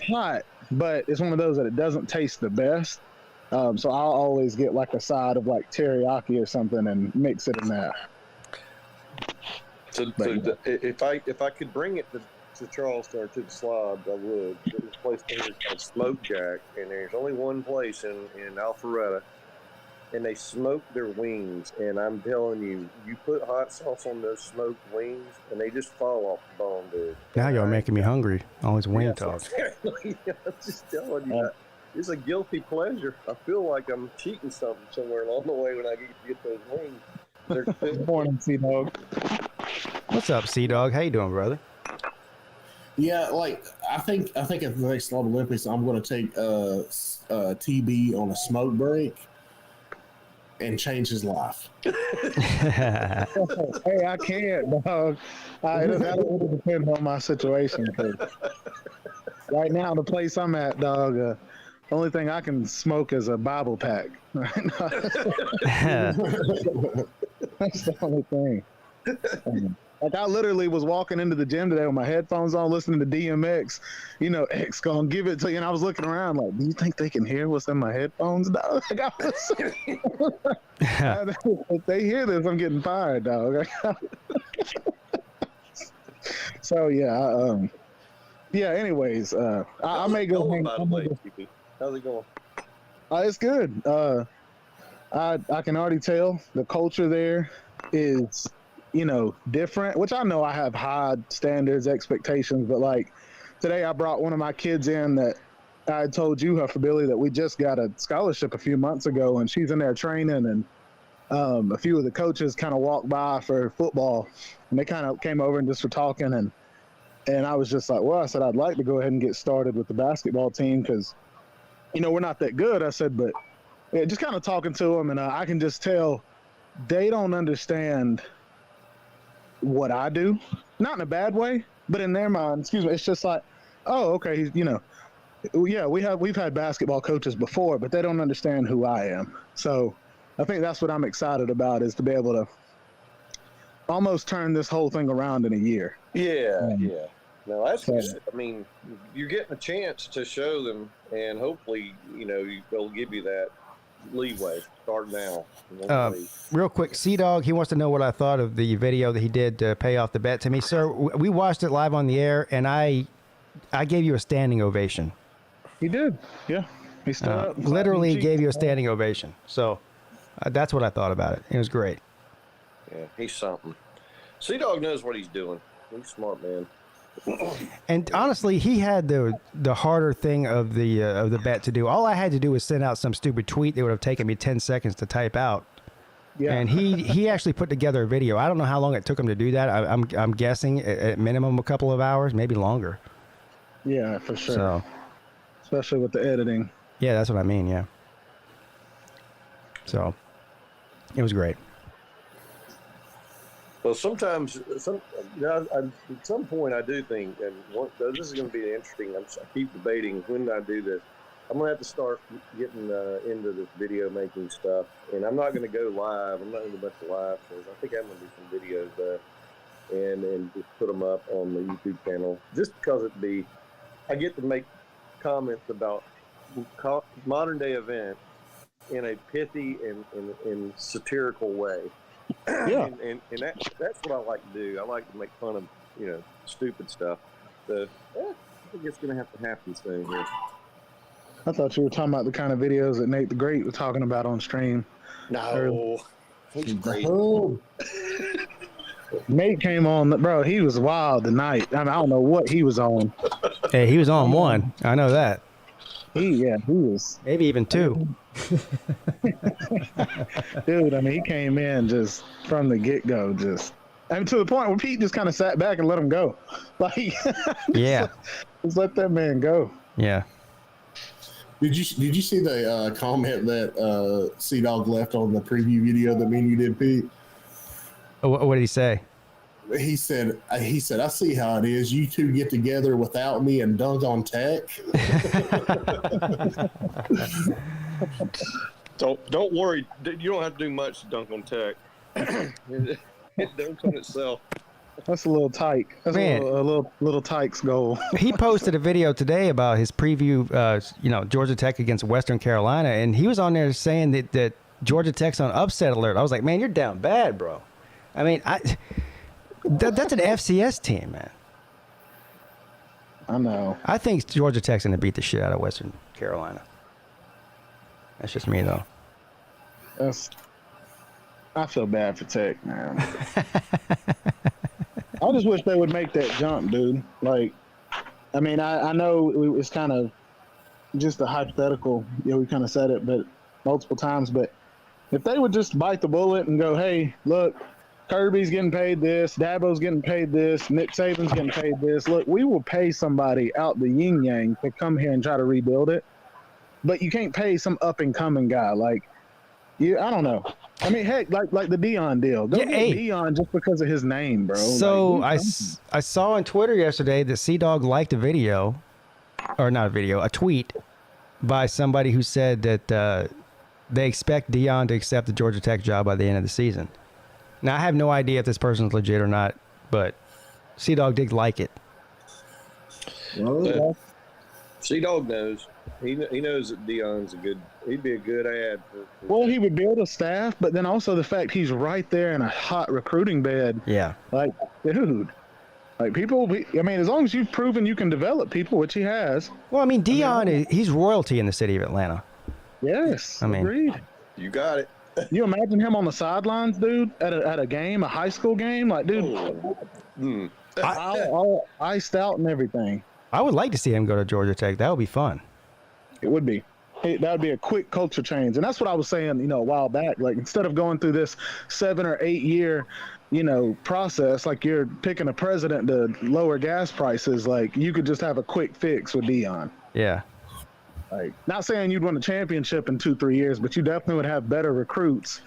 hot, but it's one of those that it doesn't taste the best. So I'll always get like a side of like teriyaki or something and mix it in that. So if I could bring it to Charleston or to the Slobs, I would. There's a place here called Smoke Jack, and there's only one place in Alpharetta, and they smoke their wings. And I'm telling you, you put hot sauce on those smoked wings, and they just fall off the bone, dude. Now you're making me hungry. All this wing talk. I'm just telling you, it's a guilty pleasure. I feel like I'm cheating something somewhere along the way when I get those wings. Good morning, Sea-Dog. What's up, Sea-Dog? How you doing, brother? Yeah, like I think at the next Slob Olympics, I'm going to take TB on a smoke break and change his life. Hey, I can't, dog. That'll depend on my situation. Right now, the place I'm at, dog, the only thing I can smoke is a Bible pack. Right now. That's the only thing. Like I literally was walking into the gym today with my headphones on, listening to DMX. X gonna give it to you, and I was looking around like, do you think they can hear what's in my headphones, dog? If they hear this, I'm getting fired, dog. So yeah, Anyways, I may go. How's it going? It's good. I can already tell the culture there is, different, which I know I have high standards, expectations, but like today I brought one of my kids in that I told you, Billy, that we just got a scholarship a few months ago, and she's in there training, and a few of the coaches kind of walked by for football, and they kind of came over and just were talking, and I was just like, well, I said, I'd like to go ahead and get started with the basketball team because, we're not that good. I said, but just kind of talking to them, and I can just tell they don't understand what I do, not in a bad way, but in their mind, it's just like, oh, okay, yeah, we've had basketball coaches before, but they don't understand who I am. So I think that's what I'm excited about, is to be able to almost turn this whole thing around in a year. Yeah. No, that's good. I mean, you're getting a chance to show them, and hopefully, they'll give you that leeway. Start now. Real quick, Sea-Dog, he wants to know what I thought of the video that he did to pay off the bet to me. Sir, we watched it live on the air, and I gave you a standing ovation. He did, yeah. He stood up. Literally gave you a standing ovation. So that's what I thought about it. It was great. Yeah, he's something. Sea-Dog knows what he's doing. He's a smart man. And honestly, he had the harder thing of the bet to do. All I had to do was send out some stupid tweet that would have taken me 10 seconds to type out. Yeah. And he actually put together a video. I don't know how long it took him to do that. I'm guessing at minimum a couple of hours, maybe longer. Yeah, for sure. So, especially with the editing. Yeah, that's what I mean. Yeah. So, it was great. Well, sometimes, at some point, I do think, and this is going to be interesting. I keep debating when I do this. I'm going to have to start getting into this video making stuff, and I'm not going to go live. I'm not going to do a bunch of live shows. I think I'm going to do some videos and just put them up on the YouTube channel, just because I get to make comments about modern day events in a pithy and satirical way. Yeah, and that's what I like to do. I like to make fun of stupid stuff. So I think it's going to have to happen soon here. I thought you were talking about the kind of videos that Nate the Great was talking about on stream. No, he's great. Nate came on, bro. He was wild tonight. I don't know what he was on. Hey, he was on one. I know that. He was. Maybe even two. Dude, I mean, he came in just from the get-go, to the point where Pete just kind of sat back and let him go. Like, yeah, just let that man go. Yeah. Did you see the comment that Sea Dog left on the preview video that me and you did, Pete? What did he say? He said, I see how it is. You two get together without me and dunk on Tech. Don't worry. You don't have to do much to dunk on Tech. It dunks on itself. That's a little tight. That's Man. a little Tykes goal. He posted a video today about his preview, Georgia Tech against Western Carolina, and he was on there saying that Georgia Tech's on upset alert. I was like, man, you're down bad, bro. I mean, that's an FCS team, man. I know. I think Georgia Tech's going to beat the shit out of Western Carolina. That's just me, though. I feel bad for Tech, man. I just wish they would make that jump, dude. Like, I mean, I know it's kind of just a hypothetical. We kind of said it, but multiple times. But if they would just bite the bullet and go, hey, look, Kirby's getting paid this, Dabo's getting paid this, Nick Saban's getting paid this. Look, we will pay somebody out the yin yang to come here and try to rebuild it. But you can't pay some up and coming guy. Like, I don't know. I mean, heck, like the Dion deal. Don't get Dion just because of his name, bro. So I saw on Twitter yesterday that Sea-Dog liked a video, or not a video, a tweet by somebody who said that they expect Dion to accept the Georgia Tech job by the end of the season. Now, I have no idea if this person's legit or not, but Sea-Dog did like it. Sea-Dog knows. He knows that Dion's he'd be a good ad. Well, he would build a staff, but then also the fact he's right there in a hot recruiting bed. Yeah. Like, dude, like people, I mean, as long as you've proven you can develop people, which he has. Well, I mean, Dion, he's royalty in the city of Atlanta. Yes. I mean, agreed. You got it. You imagine him on the sidelines, dude, at a game, a high school game? Like, dude, all iced out and everything. I would like to see him go to Georgia Tech. That would be fun. It would be. That would be a quick culture change. And that's what I was saying, a while back. Like, instead of going through this 7 or 8 year, process, like you're picking a president to lower gas prices, like you could just have a quick fix with Dion. Yeah. Like, not saying you'd win a championship in 2-3 years, but you definitely would have better recruits.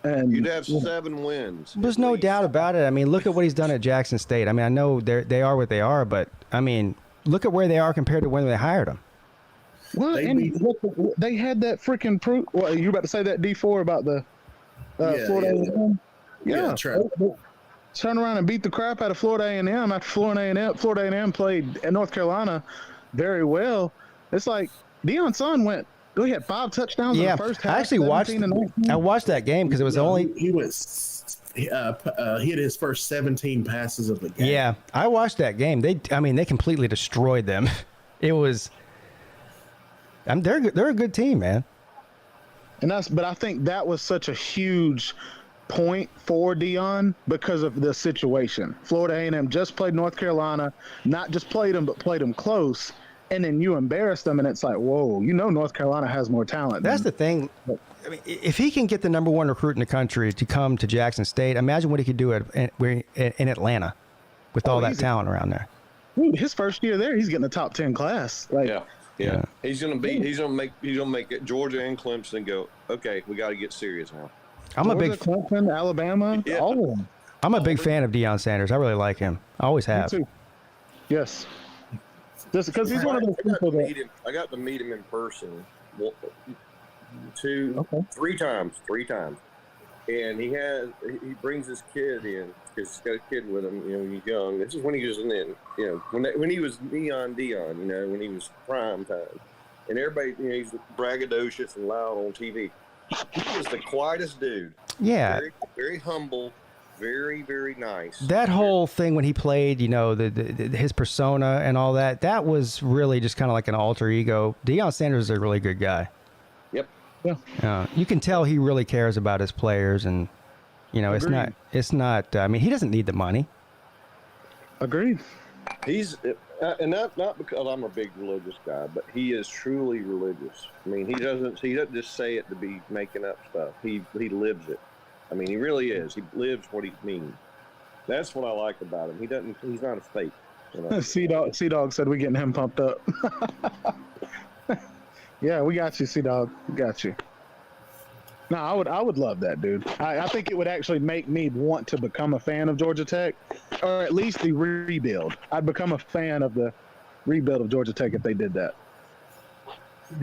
And you'd have 7 wins. There's no doubt about it. I mean, look at what he's done at Jackson State. I mean, I know they are what they are, but I mean, look at where they are compared to when they hired him. What? They had that freaking proof. What, you about to say that D4 about the Florida A&M? Yeah. Turn around and beat the crap out of Florida A&M after Florida A&M played in North Carolina very well. It's like Deion Son we had 5 touchdowns in the first half. I actually watched that game because it was only he hit his first 17 passes of the game. Yeah, I watched that game. They completely destroyed them. It was. They're a good team, man. But I think that was such a huge point for Deion because of the situation. Florida A&M just played North Carolina, not just played them, but played them close, and then you embarrass them, and it's like, whoa, North Carolina has more talent. That's the thing. I mean, if he can get the number one recruit in the country to come to Jackson State, imagine what he could do in Atlanta with all that talent around there. Dude, his first year there, he's getting a top 10 class. Like, yeah. He's gonna make it Georgia and Clemson go, okay, we got to get serious now. Clemson, Alabama, all of them. I'm a big fan of Deion Sanders. I really like him. I always have. Me too. Yes. Just because he's one of those people that I got to meet him in person three times, and he brings his kid in because he's got a kid with him. When he's young. This is when he was when he was Deion. When he was prime time, and everybody, he's braggadocious and loud on TV. He was the quietest dude. Yeah. Very, very humble. Very, very nice. That whole thing when he played, his persona and all that, that was really just kind of like an alter ego. Deion Sanders is a really good guy. Yep. Yeah. You can tell he really cares about his players, and it's not. I mean, he doesn't need the money. Agreed. He's and not because I'm a big religious guy, but he is truly religious. I mean, he doesn't just say it to be making up stuff. He lives it. I mean, he really is. He lives what he means. That's what I like about him. He's not a fake. C-Dog said we're getting him pumped up. Yeah, we got you, C-Dog. We got you. No, I would love that, dude. I think it would actually make me want to become a fan of Georgia Tech, or at least the rebuild. I'd become a fan of the rebuild of Georgia Tech if they did that.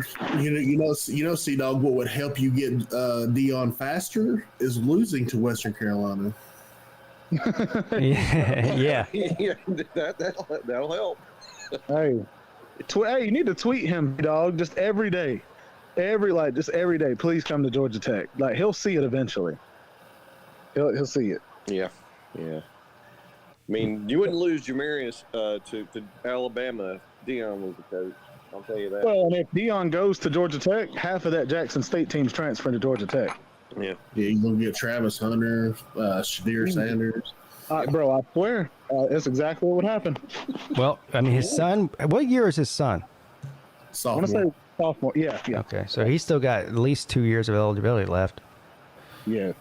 C-Dog, what would help you get Deion faster is losing to Western Carolina. Yeah. That'll help. Hey, you need to tweet him, dog, just every day. Just every day, please come to Georgia Tech. Like, he'll see it eventually. He'll see it. Yeah. I mean, you wouldn't lose Jamarius to Alabama if Deion was the coach. I'll tell you that. Well, and if Deion goes to Georgia Tech, half of that Jackson State team's transferring to Georgia Tech. Yeah, you're going to get Travis Hunter, Shadir Sanders. Bro, I swear, that's exactly what would happen. Well, I mean, his son, what year is his son? Sophomore. I want to say sophomore. Yeah. Okay, so he's still got at least 2 years of eligibility left. Yeah.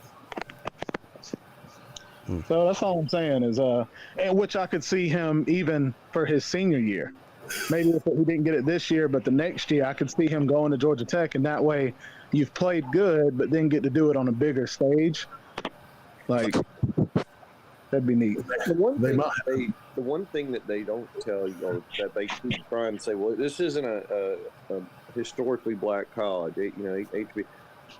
So that's all I'm saying is, and which I could see him even for his senior year. Maybe if he didn't get it this year, but the next year I could see him going to Georgia Tech, and that way you've played good, but then get to do it on a bigger stage. Like, that'd be neat. The one thing that they don't tell you, or that they keep trying to say, well, this isn't a historically black college, HB.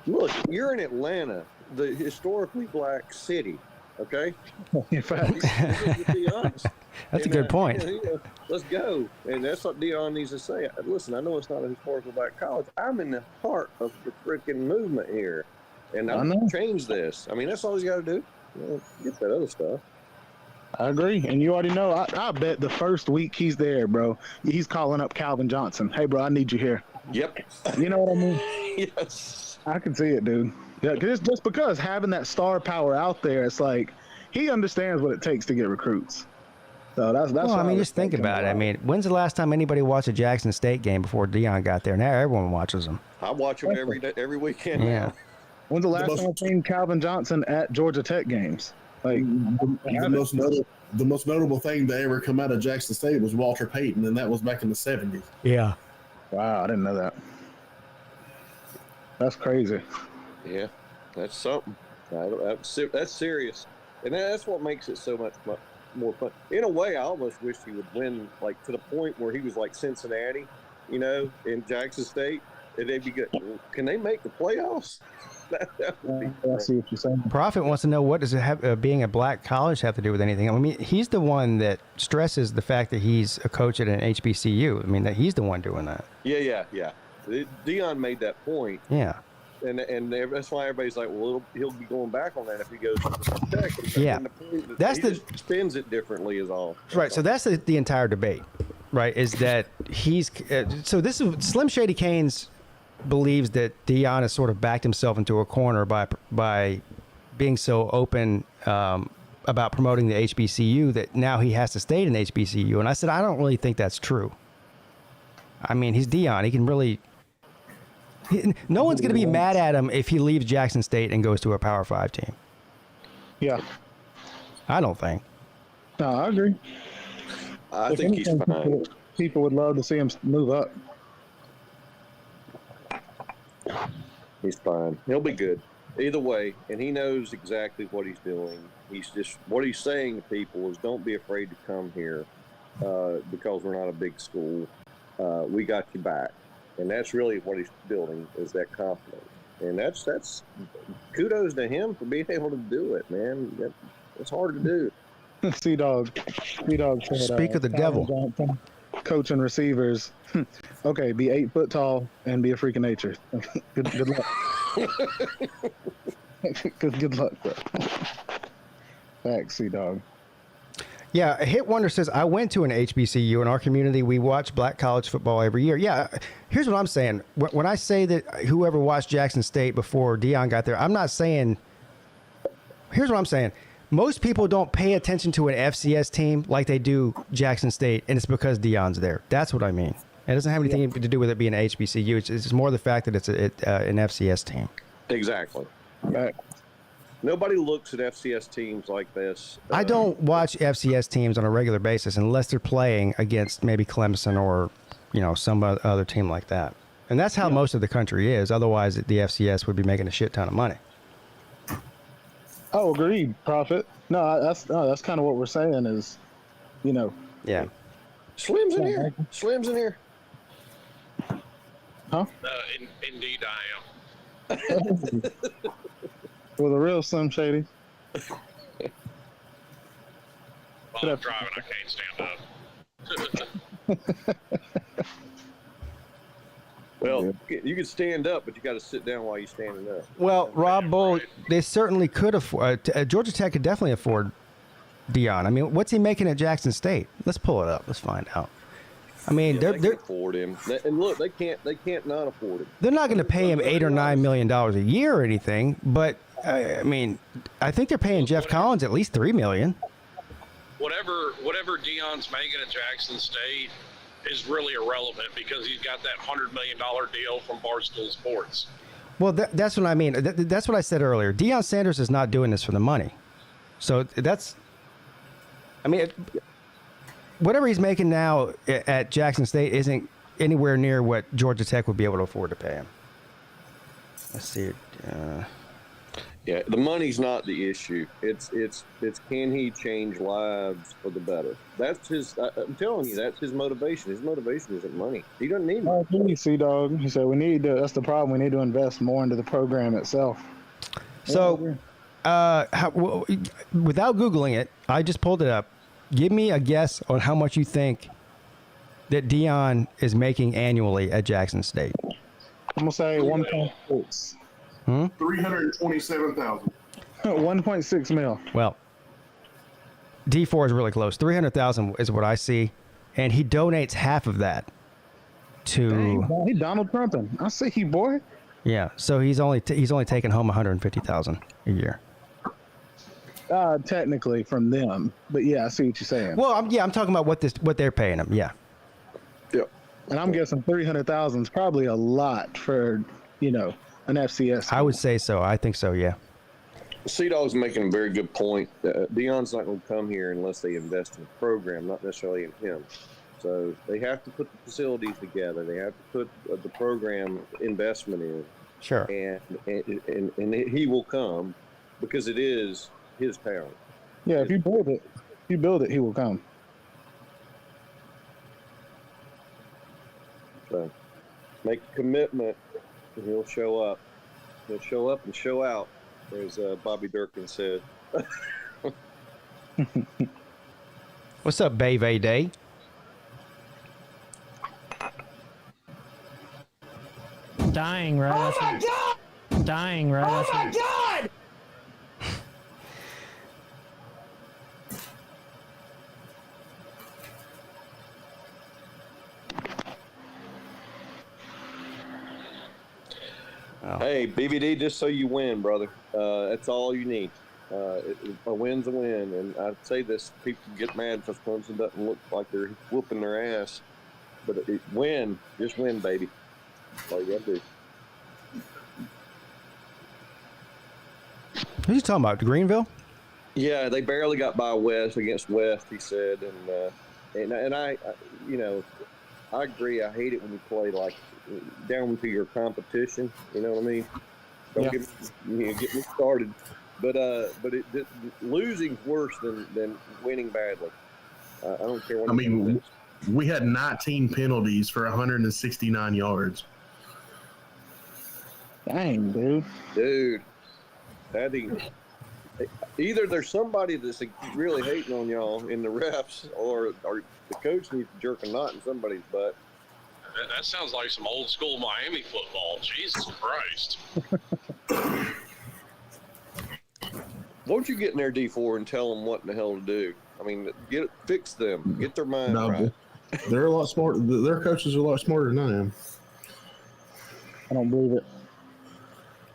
Look, you're in Atlanta, the historically black city. Okay. In fact, be honest. That's a good point. Let's go, and that's what Deion needs to say. Listen, I know it's not a historical black college. I'm in the heart of the freaking movement here, and I'm going to change this. I mean, that's all he's got to do. Get that other stuff. I agree, and you already know. I bet the first week he's there, bro, he's calling up Calvin Johnson. Hey, bro, I need you here. Yep. You know what I mean? Yes. I can see it, dude. Yeah, cause it's just because having that star power out there, it's like he understands what it takes to get recruits. So that's. Well, I mean, just think about it. I mean, when's the last time anybody watched a Jackson State game before Deion got there? Now everyone watches them. I watch them every day, every weekend. Yeah. Now. When's the last time I've seen Calvin Johnson at Georgia Tech games? Like the most notable thing to ever come out of Jackson State was Walter Payton, and that was back in the 70s. Yeah. Wow, I didn't know that. That's crazy. Yeah, that's something. That's serious, and that's what makes it so much more fun. In a way, I almost wish he would win, like to the point where he was like Cincinnati, in Jackson State, and they'd be good. Can they make the playoffs? I see what you're saying. Prophet wants to know, what does it have, being a black college have to do with anything? I mean, he's the one that stresses the fact that he's a coach at an HBCU. I mean, that he's the one doing that. Yeah. Deion made that point. Yeah. And that's why everybody's like, well, he'll be going back on that if he goes to Tech. Yeah. That's he just spins it differently is all. Right. So that's the entire debate, right? Is that he's so this is Slim Shady Canes believes that Deion has sort of backed himself into a corner by being so open about promoting the HBCU that now he has to stay in HBCU. And I said, I don't really think that's true. I mean, he's Deion. He can really... no one's going to be mad at him if he leaves Jackson State and goes to a Power 5 team. Yeah. I don't think. No, I agree. I think he's fine. People would love to see him move up. He's fine. He'll be good. Either way, and he knows exactly what he's doing. He's just, what he's saying to people is don't be afraid to come here because we're not a big school. We got you back. And that's really what he's building, is that confidence. And that's kudos to him for being able to do it, man. It's hard to do. Sea-Dog said, Speak of the devil. Johnson, coaching receivers. Okay, be 8 foot tall and be a freak of nature. Good luck. good luck, bro. Thanks, Sea-Dog. Yeah, Hit Wonder says, I went to an HBCU in our community. We watch black college football every year. Yeah, here's what I'm saying. When I say that whoever watched Jackson State before Deion got there, I'm not saying... Here's what I'm saying. Most people don't pay attention to an FCS team like they do Jackson State, and it's because Deion's there. That's what I mean. It doesn't have anything to do with it being an HBCU. It's just more the fact that it's an FCS team. Exactly. Right. Nobody looks at FCS teams like this. I don't watch FCS teams on a regular basis unless they're playing against maybe Clemson or, some other team like that. And that's how most of the country is. Otherwise, the FCS would be making a shit ton of money. Oh, agreed, Prophet. No, that's kind of what we're saying is, Yeah. Slim's in here. Slim's in here. Huh? Indeed, I am. With a real Slim Shady. While I'm driving, I can't stand up. Well, you can stand up, but you got to sit down while you're standing up. Well, Rob Bull, they certainly could afford. Georgia Tech could definitely afford Deion. I mean, what's he making at Jackson State? Let's pull it up. Let's find out. I mean, they can afford him. And look, they can't not afford him. They're not going to pay him $8 or $9 million a year or anything. But I mean, I think they're paying Jeff Collins at least $3 million. Whatever Deion's making at Jackson State is really irrelevant because he's got that $100 million deal from Barstool Sports. Well, that's what I mean. That's what I said earlier. Deion Sanders is not doing this for the money. So that's, I mean, whatever he's making now at Jackson State isn't anywhere near what Georgia Tech would be able to afford to pay him. Let's see. Yeah, the money's not the issue. It's can he change lives for the better? That's his. I'm telling you, that's his motivation. His motivation isn't money. He doesn't need money. You see, dog. He said we need to. That's the problem. We need to invest more into the program itself. So, without Googling it, I just pulled it up. Give me a guess on how much you think that Deion is making annually at Jackson State. I'm gonna say 1.6. 327,000. 1.6 mil. Well, D4 is really close. 300,000 is what I see, and he donates half of that to. Dang, he Donald Trumping. I see you, boy. Yeah, so he's only taking home 150,000 a year. Technically from them, but yeah, I see what you're saying. Well, I'm talking about what they're paying him. Yeah. Yep. And I'm guessing 300,000 is probably a lot for an FCS. I would say so. I think so. Yeah. C-Dog's making a very good point. Deion's not going to come here unless they invest in the program, not necessarily in him. So they have to put the facilities together. They have to put the program investment in. Sure. And he will come because it is his town. Yeah, if you build it, he will come. So make a commitment, and he'll show up. He'll show up and show out, as Bobby Durkin said. What's up, Bave Day? Dying, right? Oh my God! Dying, right? Oh my God! Oh. Hey, BVD, just so you win, brother. That's all you need. A win's a win. And I'd say this, people get mad because Clemson doesn't look like they're whooping their ass. But win. Just win, baby. That's all you got to do. What are you talking about? Greenville? Yeah, they barely got by West against West, he said. And I you know, I agree. I hate it when you play like down to your competition. You know what I mean? Don't get me started. But losing's worse than winning badly. I don't care what. I mean, we had 19 penalties for 169 yards. Dang, dude. Either there's somebody that's really hating on y'all in the refs, or the coach needs to jerk a knot in somebody's butt. That sounds like some old school Miami football. Jesus Christ. Won't you get in there, D4, and tell them what in the hell to do? I mean, fix them. Get their mind right. They're a lot smarter. Their coaches are a lot smarter than I am. I don't believe it.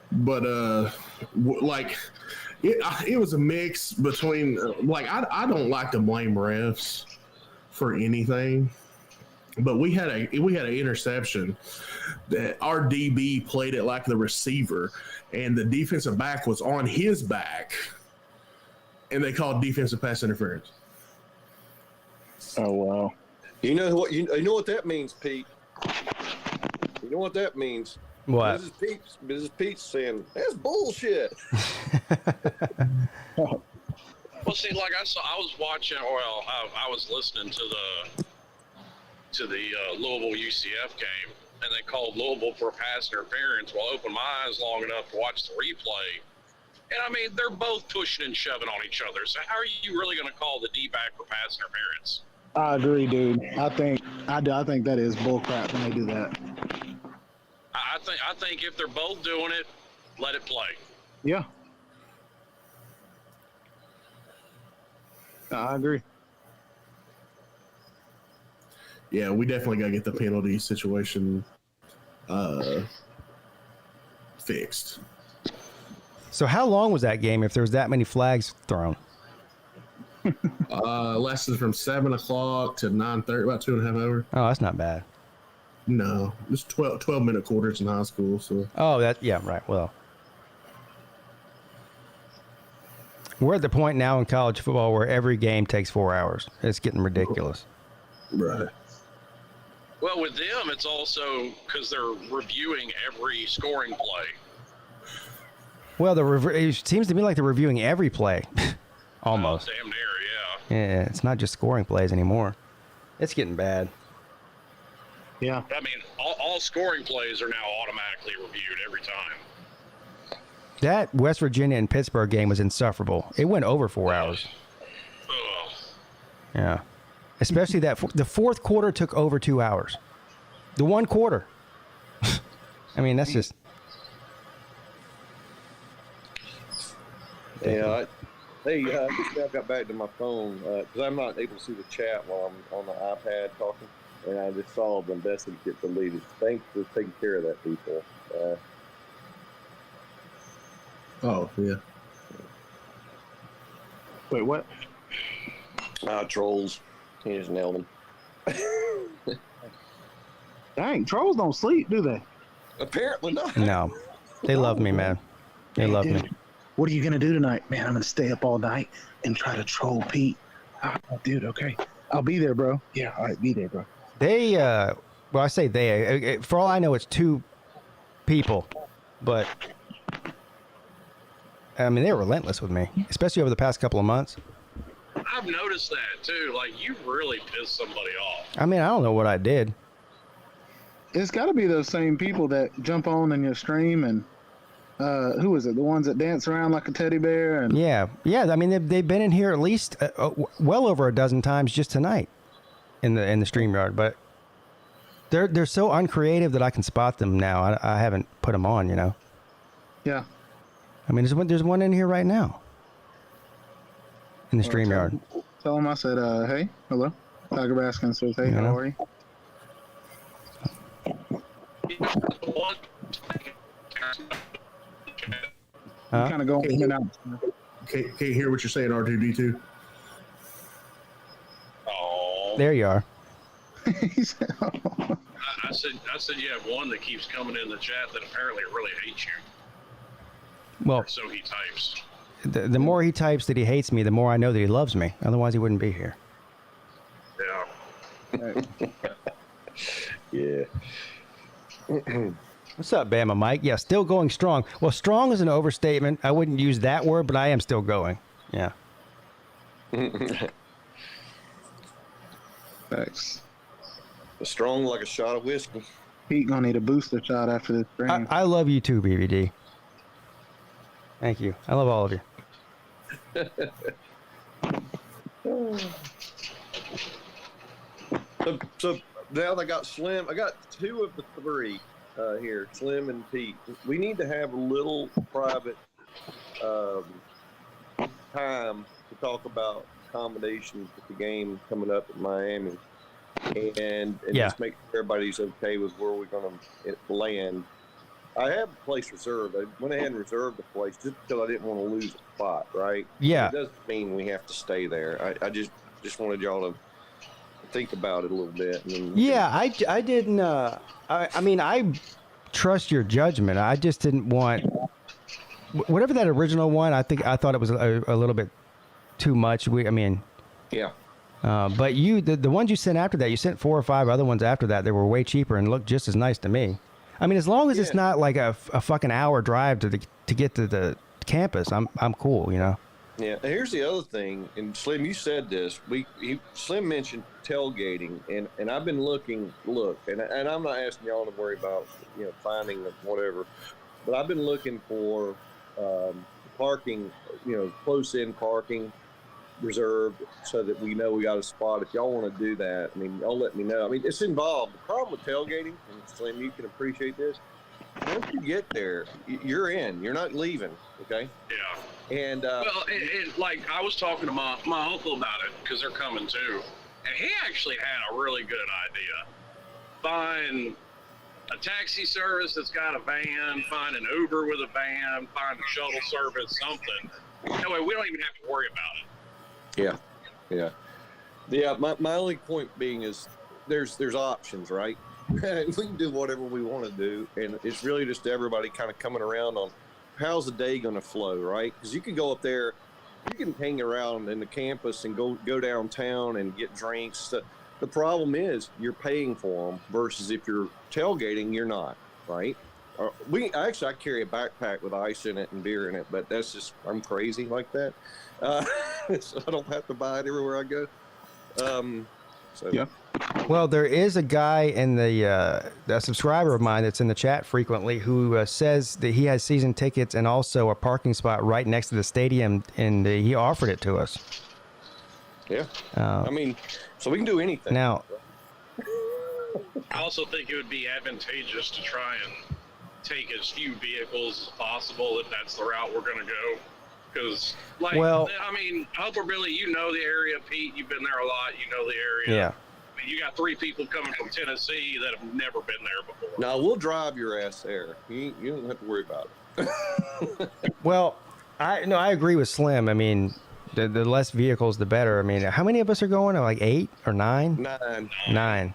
But, it was a mix between, I don't like to blame refs for anything. But we had an interception that our DB played it like the receiver, and the defensive back was on his back, and they called defensive pass interference. Oh wow! You know what that means, Pete? You know what that means? What? Mrs. Pete's saying that's bullshit. Well, see, like I was watching, I was listening to the Louisville UCF game, and they called Louisville for pass interference. Well, I opened my eyes long enough to watch the replay, and I mean, they're both pushing and shoving on each other. So how are you really going to call the D-back for pass interference? I agree, dude. I think that is bullcrap when they do that. I think if they're both doing it, let it play. Yeah. I agree. Yeah, we definitely got to get the penalty situation fixed. So how long was that game if there was that many flags thrown? Lessons from 7 o'clock to 9:30, about 2.5 hours. Oh, that's not bad. No, it's 12-minute quarters in high school. So. Oh, right. Well, we're at the point now in college football where every game takes 4 hours. It's getting ridiculous. Right. Well, with them, it's also because they're reviewing every scoring play. Well, it seems to me like they're reviewing every play, almost. Damn near, yeah. Yeah, it's not just scoring plays anymore. It's getting bad. Yeah. I mean, all scoring plays are now automatically reviewed every time. That West Virginia and Pittsburgh game was insufferable. It went over 4 hours. Ugh. Yeah. Especially the fourth quarter took over 2 hours. The one quarter. I mean, that's just. Yeah. I got back to my phone because I'm not able to see the chat while I'm on the iPad talking. And I just saw the message get deleted. Thanks for taking care of that, people. Oh, yeah. Wait, what? Trolls. He just nailed them. Dang, trolls don't sleep, do they? Apparently not. No. They love me, man. They love me. What are you going to do tonight? Man, I'm going to stay up all night and try to troll Pete. Oh, dude, okay. I'll be there, bro. Yeah, all right, be there, bro. They, well, I say they. For all I know, it's 2 people. But, I mean, they're relentless with me, especially over the past couple of months. I've noticed that, too. Like, you really pissed somebody off. I mean, I don't know what I did. It's got to be those same people that jump on in your stream and, who is it? The ones that dance around like a teddy bear? And Yeah. I mean, they've been in here at least well over a dozen times just tonight in the StreamYard. But they're so uncreative that I can spot them now. I haven't put them on, you know. Yeah. I mean, there's one in here right now in the StreamYard. Tell them I said, hey, hello. Tiger Baskin says, hey, how are you? Huh? Kind of going in and out. Can't hear what you're saying, R2D2. Oh. There you are. I said you have one that keeps coming in the chat that apparently really hates you. Well, Or so he types. the more he types that he hates me, the more I know that he loves me. Otherwise, he wouldn't be here. Yeah. Yeah. What's up, Bama Mike? Yeah, still going strong. Well, strong is an overstatement. I wouldn't use that word, but I am still going. Yeah. Thanks. Strong like a shot of whiskey. Pete gonna need a booster shot after this stream. I love you too, BBD. Thank you. I love all of you. So now they got Slim. I got two of the three here, Slim and Pete. We need to have a little private time to talk about accommodations with the game coming up at Miami, and just make sure everybody's okay with where we're going to land. I have a place reserved. I went ahead and reserved the place just because I didn't want to lose a spot, right? Yeah. It doesn't mean we have to stay there. I just wanted y'all to think about it a little bit. Yeah, I didn't. I mean, I trust your judgment. I just didn't want whatever that original one. I thought it was a little bit too much. Yeah. But the ones you sent after that, you sent 4 or 5 other ones after that. They were way cheaper and looked just as nice to me. I mean, as long as it's not like a fucking hour drive to get to the campus, I'm cool, you know. Yeah. And here's the other thing, and Slim, you said this. Slim mentioned tailgating, and I've been looking, and I'm not asking y'all to worry about finding whatever, but I've been looking for parking, close in parking reserved so that we know we got a spot. If y'all want to do that, I mean, y'all let me know. I mean, it's involved. The problem with tailgating, and Slim, you can appreciate this. Once you get there, you're in. You're not leaving. Okay. Yeah. And like I was talking to my uncle about it because they're coming too, and he actually had a really good idea. Find a taxi service that's got a van. Find an Uber with a van. Find a shuttle service. Something. That way we don't even have to worry about it. Yeah. My only point being is there's options, right? We can do whatever we want to do, and it's really just everybody kind of coming around on how's the day going to flow, right? Because you can go up there, you can hang around in the campus and go downtown and get drinks. The problem is you're paying for them versus if you're tailgating, you're not, right? I carry a backpack with ice in it and beer in it, but that's just, I'm crazy like that. So I don't have to buy it everywhere I go. Yeah. Well, there is a guy in a subscriber of mine that's in the chat frequently who says that he has season tickets and also a parking spot right next to the stadium, and he offered it to us. Yeah. So we can do anything. Now, I also think it would be advantageous to try and take as few vehicles as possible if that's the route we're going to go. Because, Upper Billy, you know the area. Pete, you've been there a lot. You know the area. Yeah. I mean, you got 3 people coming from Tennessee that have never been there before. No, we'll drive your ass there. You don't have to worry about it. well, I agree with Slim. I mean, the less vehicles, the better. I mean, how many of us are going? Like 8 or 9? 9.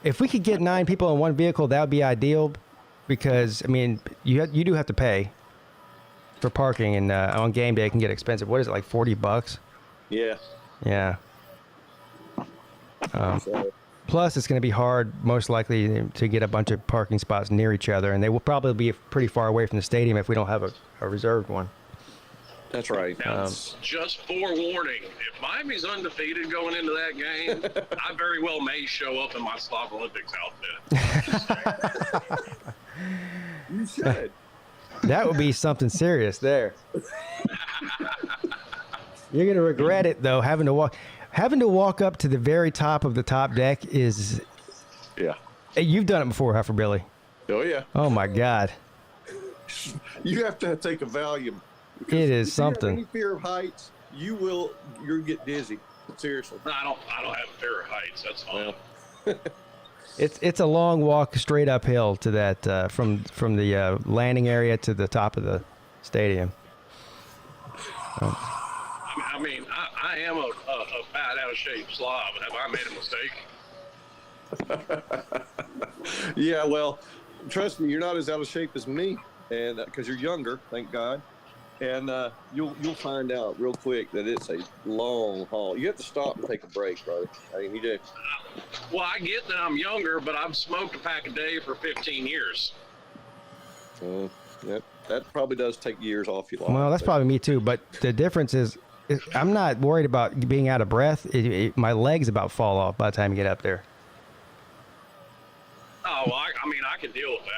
If we could get 9 people in one vehicle, that would be ideal. Because I mean, you do have to pay for parking, and on game day it can get expensive. What is it, like $40? Yeah. Yeah. Plus, it's going to be hard, most likely, to get a bunch of parking spots near each other, and they will probably be pretty far away from the stadium if we don't have a reserved one. That's right. Now, just forewarning, if Miami's undefeated going into that game, I very well may show up in my Slav Olympics outfit. You should. That would be something serious there. You're going to regret it, though, having to walk up to the very top of the top deck is... Yeah. Hey, you've done it before, Huffer Billy. Oh, yeah. Oh, my God. You have to take a Valium. It is something. If you have any fear of heights, you'll get dizzy. Seriously. No, I don't have fear of heights. That's fine. It's a long walk straight uphill to that from the landing area to the top of the stadium. I mean, I am a fat, out of shape slob. Have I made a mistake? Yeah, well, trust me, you're not as out of shape as me, and because you're younger, thank God. And you'll find out real quick that it's a long haul. You have to stop and take a break, brother. I mean, you do. Well, I get that I'm younger, but I've smoked a pack a day for 15 years. That probably does take years off your life. Well, that's probably me too. But the difference is, I'm not worried about being out of breath. My legs about fall off by the time you get up there. Oh, I mean, I can deal with that.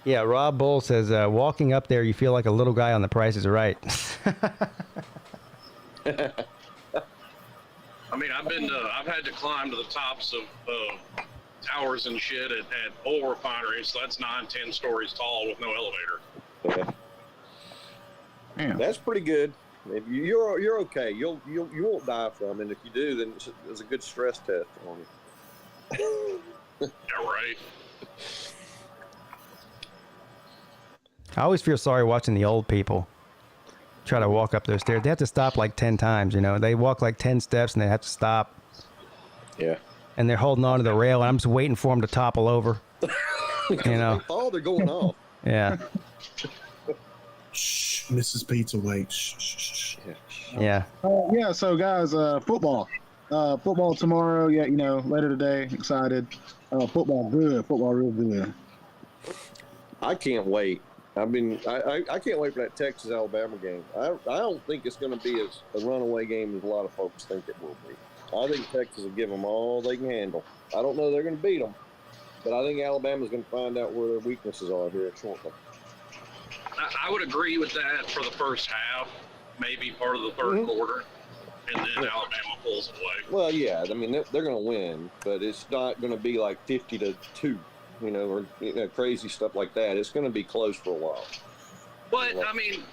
Yeah, Rob Bull says, walking up there, you feel like a little guy on The Price is Right. I mean, I've had to climb to the tops of towers and shit at oil refineries. So that's 9-10 stories tall with no elevator. Yeah. That's pretty good. If you're okay. You won't die from it. If you do, then it's a good stress test on you. Yeah, right. I always feel sorry watching the old people try to walk up those stairs. They have to stop like 10 times, you know. They walk like 10 steps and they have to stop. Yeah. And they're holding on to the rail, and I'm just waiting for them to topple over. You know. Oh, they're going off. Yeah. Shh, Mrs. Pizza, wait. Shh. Yeah. Yeah. So guys, football tomorrow. Yeah, later today. Excited. Football good. Football real good. I can't wait. I mean, I can't wait for that Texas-Alabama game. I don't think it's going to be as a runaway game as a lot of folks think it will be. I think Texas will give them all they can handle. I don't know they're going to beat them, but I think Alabama's going to find out where their weaknesses are here shortly. I would agree with that for the first half, maybe part of the third quarter, and then Alabama pulls away. Well, yeah, I mean, they're going to win, but it's not going to be like 50-2. Or crazy stuff like that. It's going to be close for a while. But, I mean,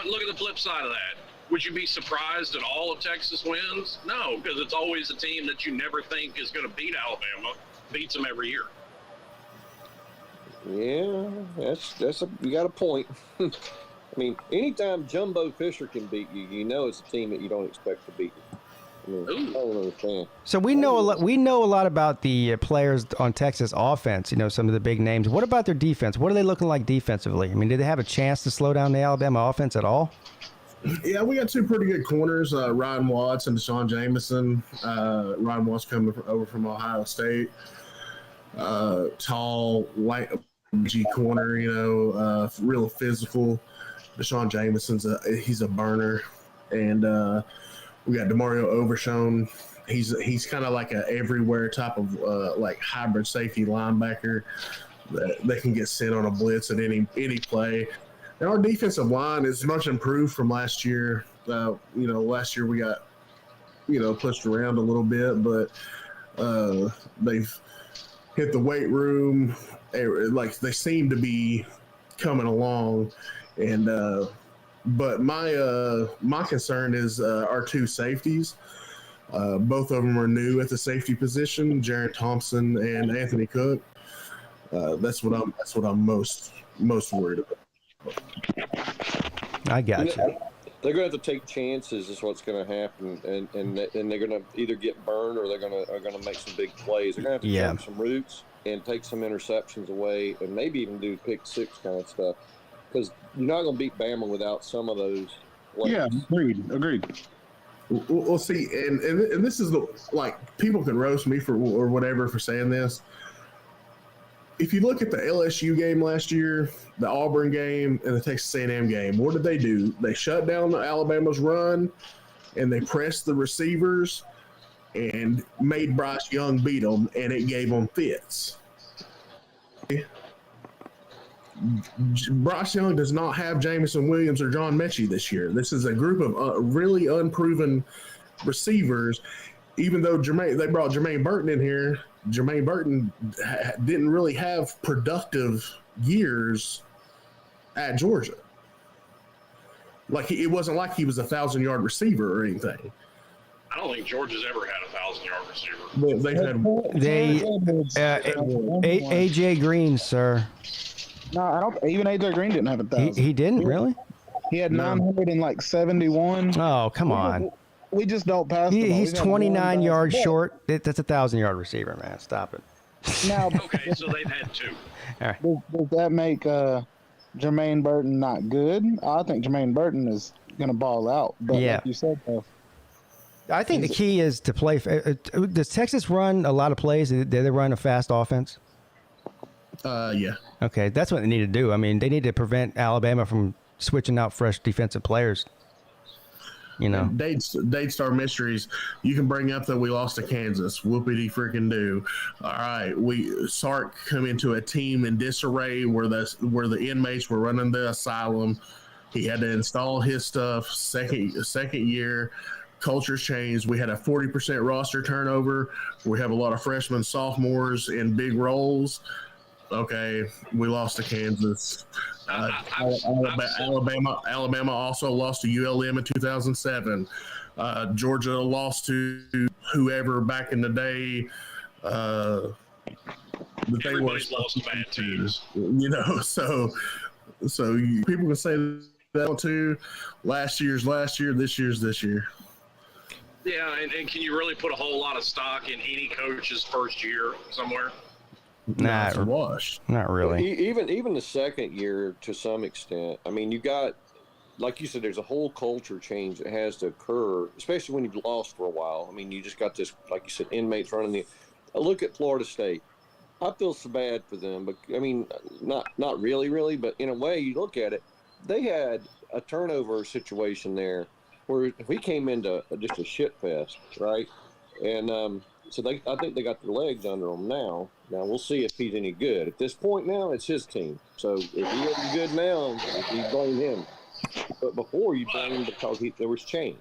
look at the flip side of that. Would you be surprised at all if Texas wins? No, because it's always a team that you never think is going to beat Alabama, beats them every year. Yeah, you got a point. I mean, anytime Jumbo Fisher can beat you, it's a team that you don't expect to beat you. I don't understand. So we know a lot. We know a lot about the players on Texas offense. Some of the big names. What about their defense? What are they looking like defensively? I mean, did they have a chance to slow down the Alabama offense at all? Yeah, we got two pretty good corners, Ryan Watts and Deshaun Jameson. Ryan Watts coming over from Ohio State. Tall, light G corner. Real physical. Deshaun Jameson's he's a burner, and we got DeMario Overshown. He's kind of like a everywhere type of like hybrid safety linebacker that can get sent on a blitz at any play. And our defensive line is much improved from last year. Last year we got pushed around a little bit, but they've hit the weight room. Like they seem to be coming along, and but my concern is our two safeties. Both of them are new at the safety position, Jaron Thompson and Anthony Cook. That's what I'm most worried about. I got you. They're going to have to take chances. Is what's going to happen, and they're going to either get burned or they're going to make some big plays. They're going to have to jump some routes and take some interceptions away, and maybe even do pick six kind of stuff. Because you're not going to beat Bama without some of those plays. Yeah, agreed. We'll see, and this is people can roast me for or whatever for saying this. If you look at the LSU game last year, the Auburn game, and the Texas A&M game, what did they do? They shut down Alabama's run, and they pressed the receivers and made Bryce Young beat them, and it gave them fits. Bryce Young does not have Jameson Williams or John Mechie this year. This is a group of really unproven receivers. Even though they brought Jermaine Burton in here, Jermaine Burton didn't really have productive years at Georgia. It wasn't like he was a 1,000-yard receiver or anything. I don't think Georgia's ever had a 1,000-yard receiver. They had AJ Green, sir. No, I don't. Even AJ Green didn't have 1,000. He didn't really. He had 971. Oh, come on. We just don't pass. the ball. He's We've had 29 one yards pass. short. That's a 1,000-yard receiver, man. Stop it. Now, Okay, so they've had 2. All right. does that make Jermaine Burton not good? I think Jermaine Burton is going to ball out. But Yeah. like you said, though, I think the key is to play. Does Texas run a lot of plays? Do they run a fast offense? Yeah. Okay, that's what they need to do. I mean, they need to prevent Alabama from switching out fresh defensive players. You know, Date-Star mysteries. You can bring up that we lost to Kansas. Whoopity freaking do. All right, Sark come into a team in disarray where the inmates were running the asylum. He had to install his stuff. Second year, culture's changed. We had a 40% roster turnover. We have a lot of freshmen, sophomores in big roles. Okay, we lost to Kansas. Alabama also lost to ULM in 2007. Georgia lost to whoever back in the day. Everybody's lost to bad teams. You know, so people can say that too. Last year's last year. This year's this year. Yeah, and can you really put a whole lot of stock in any coach's first year somewhere? Not really. Even the second year to some extent. I mean, you got, like you said, there's a whole culture change that has to occur, especially when you've lost for a while. I mean, you just got this, like you said, inmates running the. I look at Florida State. I feel so bad for them, but I mean, not really, but in a way, you look at it, they had a turnover situation there where we came into just a shit fest, right? And so I think they got their legs under them now. Now we'll see if he's any good. At this point now, it's his team. So if he isn't good now, you blame him. But before you blame him because there was change.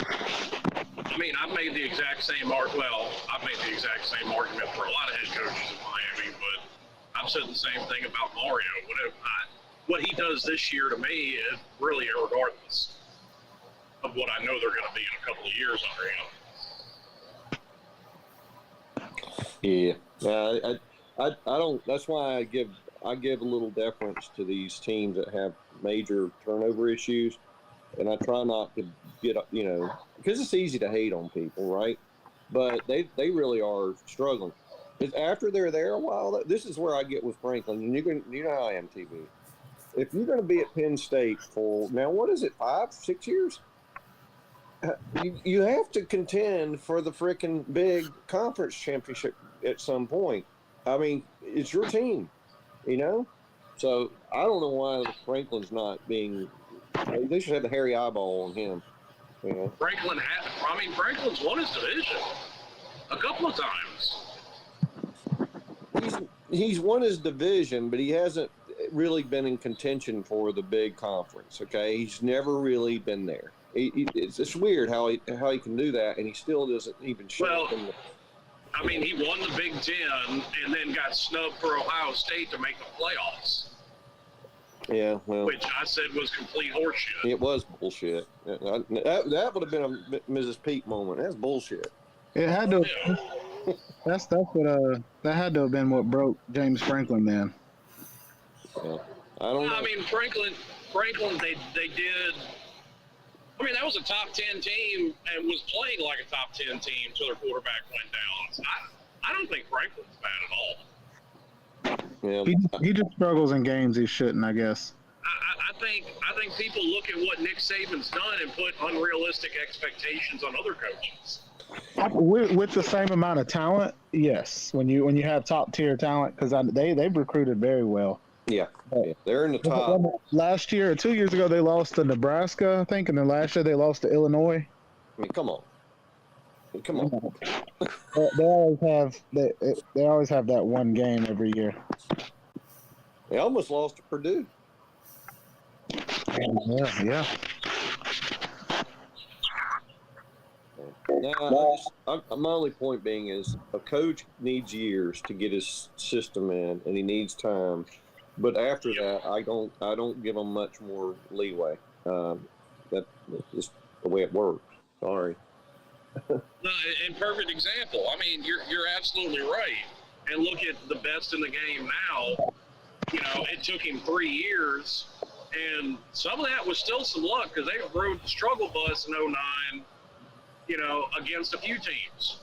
I mean, I've made the exact same argument for a lot of head coaches in Miami, but I've said the same thing about Mario. What he does this year to me is really irregardless of what I know they're going to be in a couple of years under him. Yeah, I don't. That's why I give a little deference to these teams that have major turnover issues, and I try not to get because it's easy to hate on people, right? But they really are struggling. It's after they're there a while. This is where I get with Franklin, and you know how I am, TV. If you're going to be at Penn State for now, what is it, 5-6 years? You have to contend for the freaking big conference championship at some point. I mean, it's your team, you know? So I don't know why Franklin's not being – they should have the hairy eyeball on him. You know? Franklin's won his division a couple of times. He's won his division, but he hasn't really been in contention for the big conference, okay? He's never really been there. It's weird how he can do that, and he still doesn't even show up in the – I mean, he won the Big Ten and then got snubbed for Ohio State to make the playoffs. Yeah, well, which I said was complete horseshit. It was bullshit. That would have been a Mrs. Peete moment. That's bullshit. it had to. That's what that had to have been what broke James Franklin then. Yeah. I don't know. I mean, Franklin, they did. I mean, that was a top 10 team and was playing like a top 10 team until their quarterback went down. I don't think Franklin's bad at all. Yeah. He just struggles in games he shouldn't, I guess. I think people look at what Nick Saban's done and put unrealistic expectations on other coaches. With the same amount of talent, yes. When you have top tier talent, because they've recruited very well. Yeah, they're in the top. Last year or 2 years ago, they lost to Nebraska, I think, and then last year they lost to Illinois. I mean, come on. They always have that one game every year. They almost lost to Purdue. Yeah. Now, my only point being is a coach needs years to get his system in, and he needs time. But after that, I don't give him much more leeway. That's just the way it works. Sorry. No, and perfect example. I mean, you're absolutely right. And look at the best in the game now. You know, it took him 3 years, and some of that was still some luck because they rode the struggle bus in 09, you know, against a few teams.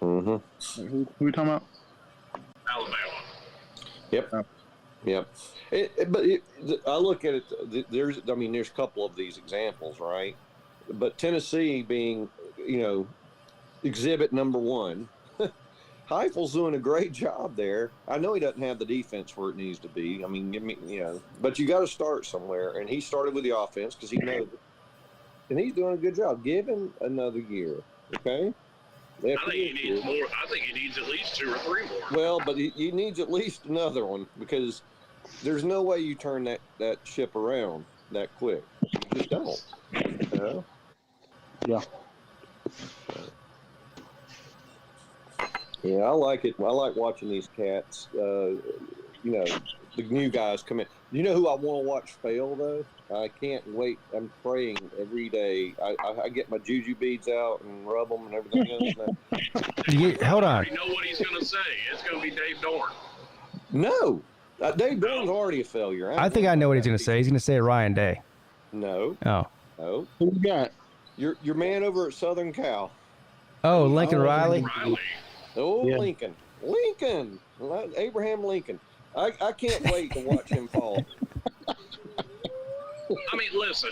Mm-hmm. Who are we talking about? Alabama. Yep. Yep. I look at it. There's a couple of these examples, right? But Tennessee being, you know, exhibit number one. Heifel's doing a great job there. I know he doesn't have the defense where it needs to be. I mean, but you got to start somewhere. And he started with the offense because he knows it. And he's doing a good job. Give him another year, okay? I think he needs more. I think he needs at least 2 or 3 more. Well, but he needs at least another one because there's no way you turn that ship around that quick. You just don't. You know? Yeah. Yeah, I like it. I like watching these cats. You know, the new guys come in. You know who I want to watch fail though? I can't wait. I'm praying every day. I get my juju beads out and rub them and everything else. Hold on. You know what he's going to say? It's going to be Dave Dorn. No, Dave Dorn's already a failure. I think I know what he's going to say. He's going to say Ryan Day. No. Oh. No. Who you got? Your man over at Southern Cal. Oh, Lincoln Riley. Oh, Yeah. Lincoln. Abraham Lincoln. I can't wait to watch him fall. I mean, listen,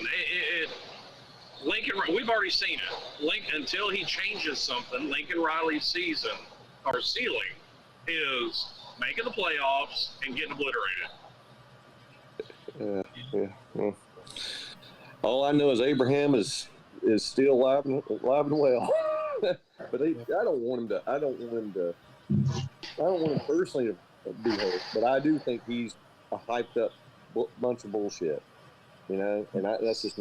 Lincoln. We've already seen it. Lincoln, until he changes something, Lincoln Riley's season or ceiling is making the playoffs and getting obliterated. Yeah. All I know is Abraham is still alive and well. But I don't want him personally to be hurt. But I do think he's a hyped up bunch of bullshit. You know, and that's just.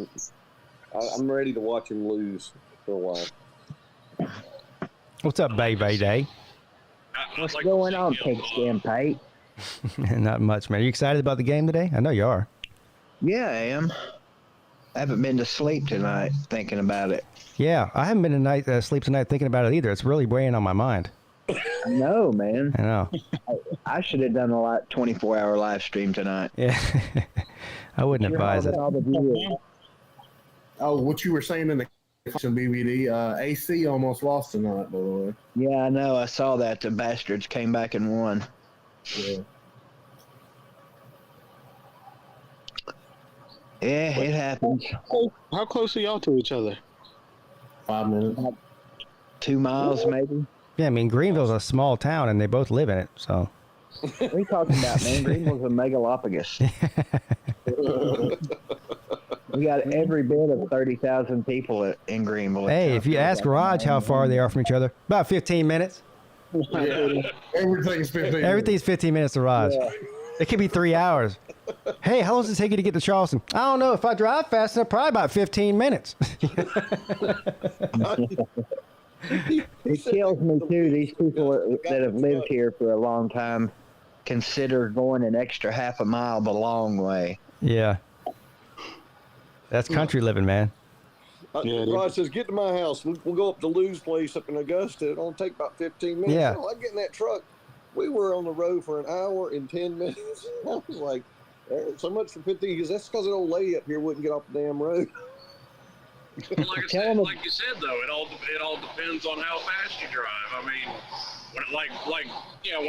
I'm ready to watch him lose for a while. What's up, Baby Day? What's going on, PigskinPeete? Not much, man. Are you excited about the game today? I know you are. Yeah, I am. I haven't been to sleep tonight thinking about it. Yeah, I haven't been to sleep tonight thinking about it either. It's really weighing on my mind. I know, man. I know. I should have done a 24-hour live stream tonight. Yeah, I wouldn't advise it. Oh, what you were saying in the BBD, AC almost lost tonight, by the way. Yeah, I know. I saw that. The bastards came back and won. Yeah. Yeah, it happens. How close are y'all to each other? 5 minutes. 2 miles, maybe. Yeah, I mean, Greenville's a small town, and they both live in it, so. What are you talking about, man? Greenville's a megalopolis. We got every bit of 30,000 people in Greenville. Hey, if you ask Raj how far they are from each other, about 15 minutes. Yeah. Everything's 15 Everything's 15 minutes to Raj. Yeah. It could be 3 hours. Hey, how long does it take you to get to Charleston? I don't know. If I drive fast enough, probably about 15 minutes. It kills me, too. These people that have lived here for a long time consider going an extra half a mile the long way. Yeah. That's country living, man. Rod says, get to my house. We'll go up to Lou's place up in Augusta. It'll take about 15 minutes. Yeah. I get in that truck. We were on the road for an hour and 10 minutes. I was like, so much for 15, because that's because an old lady up here wouldn't get off the damn road. Well, like you said, though, it all depends on how fast you drive. I mean, when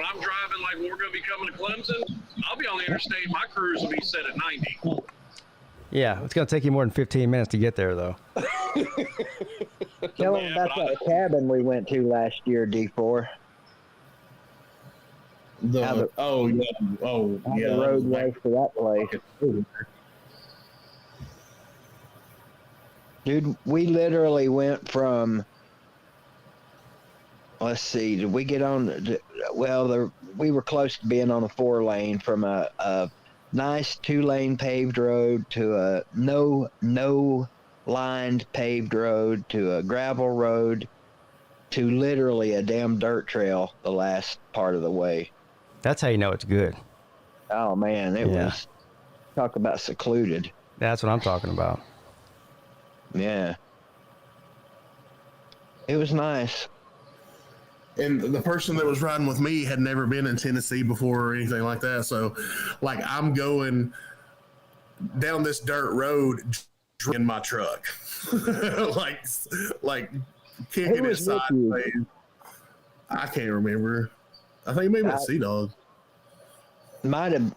I'm driving, like when we're going to be coming to Clemson, I'll be on the interstate. My cruise will be set at 90. Yeah, it's going to take you more than 15 minutes to get there, though. Tell them about that cabin we went to last year, D4. The road was for that place. Dude, we literally went from, let's see, did we get on, we were close to being on a 4-lane from a nice 2-lane paved road to a no lined paved road to a gravel road to literally a damn dirt trail the last part of the way. That's how you know it's good. Oh, man, it was, talk about secluded. That's what I'm talking about. Yeah. It was nice. And the person that was riding with me had never been in Tennessee before or anything like that. So, like, I'm going down this dirt road in my truck, like kicking it sideways. I can't remember. I think maybe it's Sea Dog. Might have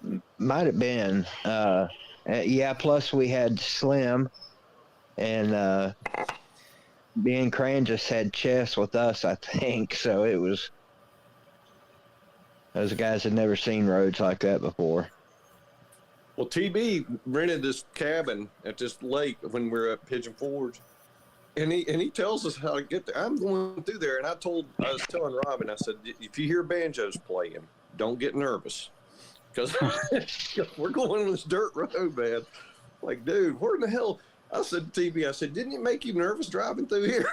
been. Yeah. Plus, we had Slim, and me and Crane just had chess with us, I think. So it was. Those guys had never seen roads like that before. Well, TB rented this cabin at this lake when we were at Pigeon Forge, and he tells us how to get there. I'm going through there, and I was telling Robin, I said, if you hear banjos playing, don't get nervous, because we're going on this dirt road, man. Like, dude, where in the hell? I said to TB, I said, didn't it make you nervous driving through here?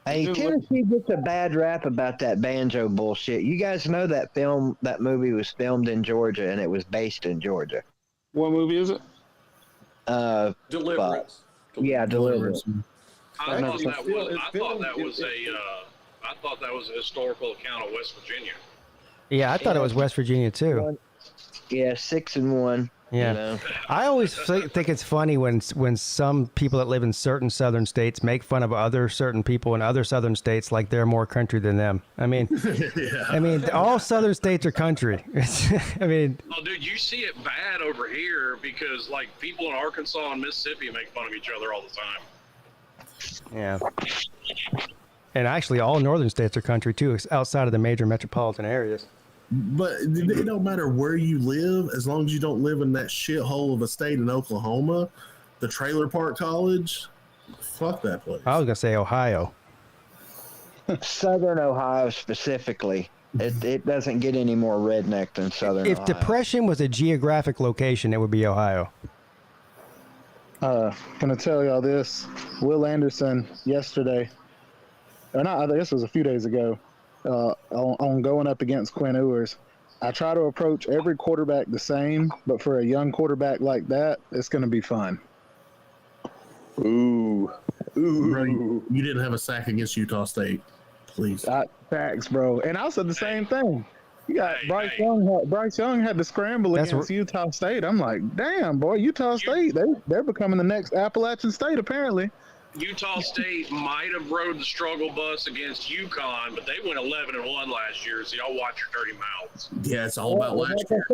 Hey, Tennessee gets a bad rap about that banjo bullshit. You guys know that movie was filmed in Georgia and it was based in Georgia. What movie is it? Deliverance. Yeah, Deliverance. I thought that was a historical account of West Virginia. Yeah, I thought it was West Virginia too. Yeah, 6-1. Yeah, You know? I always think it's funny when some people that live in certain southern states make fun of other certain people in other southern states like they're more country than them. I mean, all southern states are country. I mean, Oh, dude, you see it bad over here because like people in Arkansas and Mississippi make fun of each other all the time. yeah. And actually, all northern states are country too, outside of the major metropolitan areas. But it don't matter where you live, as long as you don't live in that shithole of a state in Oklahoma, the Trailer Park College. Fuck that place. I was gonna say Ohio. Southern Ohio specifically. It doesn't get any more redneck than Southern If Ohio. depression was a geographic location, it would be Ohio. Gonna tell y'all this. Will Anderson yesterday, or not, I think this was a few days ago, on going up against Quinn Ewers. I try to approach every quarterback the same, but for a young quarterback like that, it's going to be fun. Bro, you didn't have a sack against Utah State, please. Facts, bro. And I said the same thing. You got Bryce Young. Bryce Young had to scramble against Utah State. I'm like, damn, boy, Utah State. They're becoming the next Appalachian State, apparently. Utah State might have rode the struggle bus against UConn, but they went 11-1 last year. So y'all watch your dirty mouths. Yeah, it's all about last year.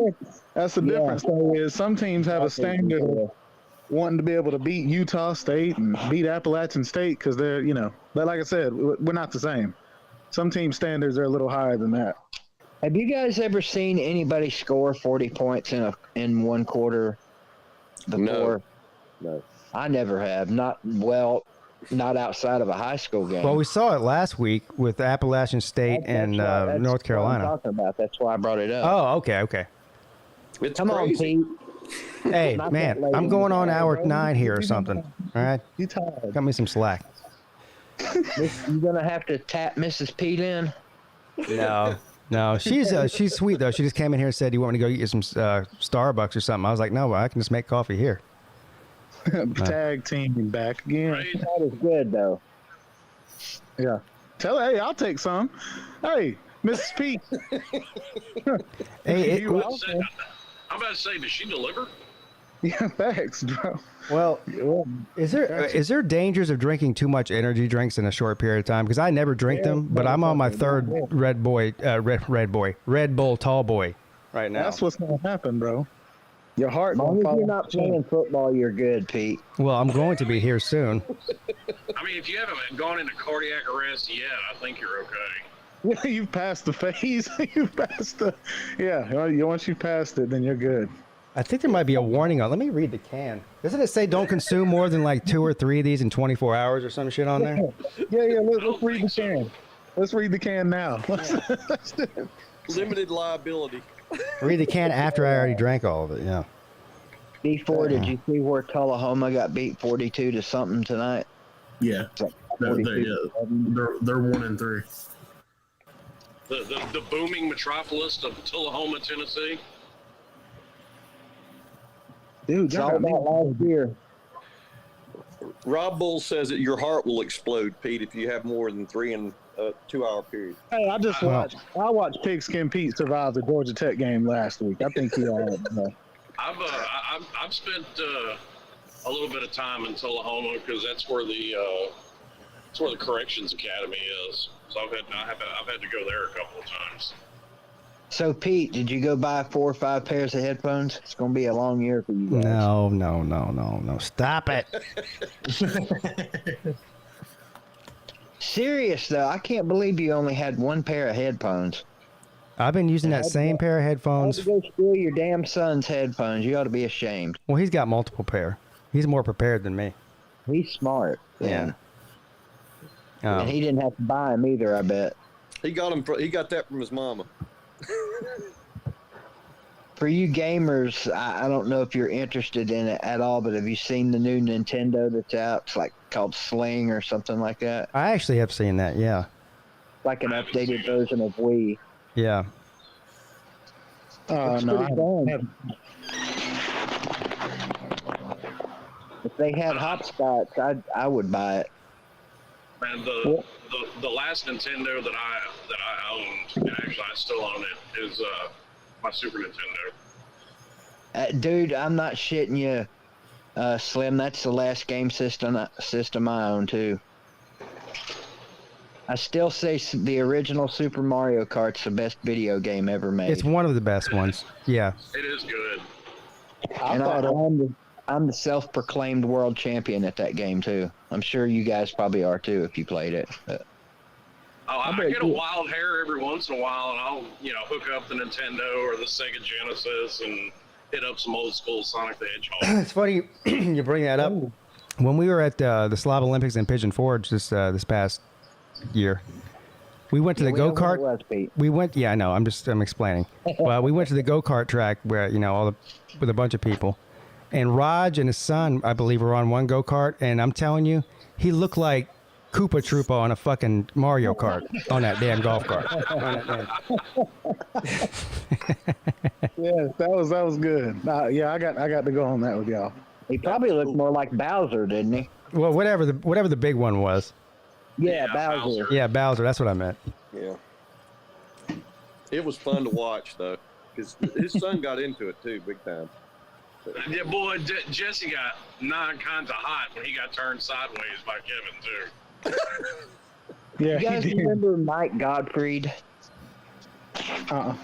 That's the difference, though, is some teams have a standard of wanting to be able to beat Utah State and beat Appalachian State because they're, but like I said, we're not the same. Some team standards are a little higher than that. Have you guys ever seen anybody score 40 points in one quarter before? No. I never have. Not outside of a high school game. Well, we saw it last week with Appalachian State and North Carolina. What I'm talking about. That's why I brought it up. Oh, okay. It's Come crazy. on, Pete. Hey, man, I'm going on hour 9 here or something. All right? You tired. Cut me some slack. You gonna have to tap Mrs. Pete in? No, she's sweet though. She just came in here and said, "You want me to go get you some Starbucks or something?" I was like, "No, I can just make coffee here." Tag team back again. That is good though. Yeah. Tell her, hey, I'll take some. Hey, Mrs. Pete. Hey, I'm about to say, does she deliver? Yeah, thanks, bro. Well, is there dangers of drinking too much energy drinks in a short period of time? Because I never drink them, but I'm on my third Red Bull Tall Boy right now. That's what's gonna happen, bro. Your heart. As long as you're not playing football, you're good, Pete. Well, I'm going to be here soon. I mean, if you haven't gone into cardiac arrest yet, I think you're okay. Yeah, you've passed the phase. You've passed the. Yeah, once you passed it, then you're good. I think there might be a warning on. Let me read the can. Doesn't it say don't consume more than like 2 or 3 of these in 24 hours or some shit on there? Yeah. Let's read the can. Let's read the can now. Let's do it. Limited liability. Read the can after I already drank all of it. Yeah. B4, did you see where Tullahoma got beat 42 to something tonight? Yeah. They're 1-3. The booming metropolis of Tullahoma, Tennessee. Dude, it's all about last year. Rob Bull says that your heart will explode, Pete, if you have more than 3 in a 2-hour period. Hey, I just watched. I watched Pigskin Pete survive the Georgia Tech game last week. I think he all right. I've spent a little bit of time in Tullahoma because that's where the Corrections Academy is. So I've had to go there a couple of times. So, Pete, did you go buy 4 or 5 pairs of headphones? It's going to be a long year for you guys. No. Stop it. Serious, though. I can't believe you only had 1 pair of headphones. I've been using that same pair of headphones. How to go steal your damn son's headphones. You ought to be ashamed. Well, he's got multiple pair. He's more prepared than me. He's smart. Yeah. And he didn't have to buy them either, I bet. He got that from his mama. For you gamers, I don't know if you're interested in it at all, but have you seen the new Nintendo that's out? It's like called Sling or something like that. I actually have seen that, yeah. Like an updated version of Wii. Yeah. It's no, pretty fun. If they had hopscotch, I would buy it. And the last Nintendo that I owned, and actually I still own it, is my Super Nintendo. Dude, I'm not shitting you, Slim. That's the last game system I own too. I still say the original Super Mario Kart's the best video game ever made. It's one of the best ones. Yeah. It is good. And I'm the self-proclaimed world champion at that game too. I'm sure you guys probably are too if you played it. I get a wild hair every once in a while, and I'll hook up the Nintendo or the Sega Genesis and hit up some old school Sonic the Hedgehog. It's funny you bring that up. When we were at the Slav Olympics in Pigeon Forge this past year, we went to the go-kart. We went. Yeah, I know. I'm explaining. We went to the go-kart track where with a bunch of people, and Raj and his son, I believe, were on one go-kart, and I'm telling you, he looked like Koopa Troopa on a fucking Mario Kart on that damn golf cart. Yeah, that was good. Yeah, I got to go on that with y'all. He probably looked more like Bowser, didn't he? Well, whatever the big one was. Yeah, Bowser. Yeah, Bowser. That's what I meant. Yeah. It was fun to watch though, because his son got into it too, big time. Yeah, boy, Jesse got 9 kinds of hot when he got turned sideways by Kevin too. Yeah, you guys remember Mike Gottfried? Yeah.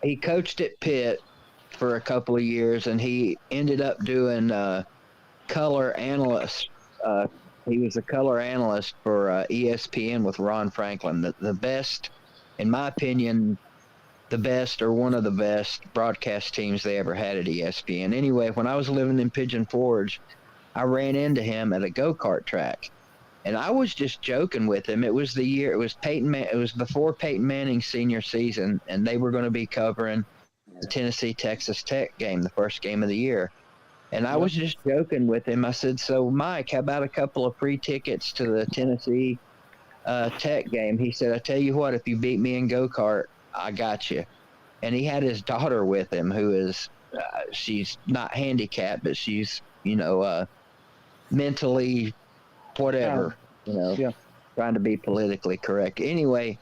He coached at Pitt for a couple of years, and he ended up doing color analyst. He was a color analyst for ESPN with Ron Franklin. The best, in my opinion, the best or one of the best broadcast teams they ever had at ESPN. Anyway, when I was living in Pigeon Forge, I ran into him at a go-kart track, and I was just joking with him. It was before Peyton Manning's senior season, and they were going to be covering the Tennessee-Texas Tech game, the first game of the year. And I was just joking with him. I said, "So, Mike, how about a couple of free tickets to the Tennessee Tech game?" He said, "I tell you what, if you beat me in go-kart, I got you." And he had his daughter with him, who is she's not handicapped, but she's mentally whatever, trying to be politically correct. Anyway,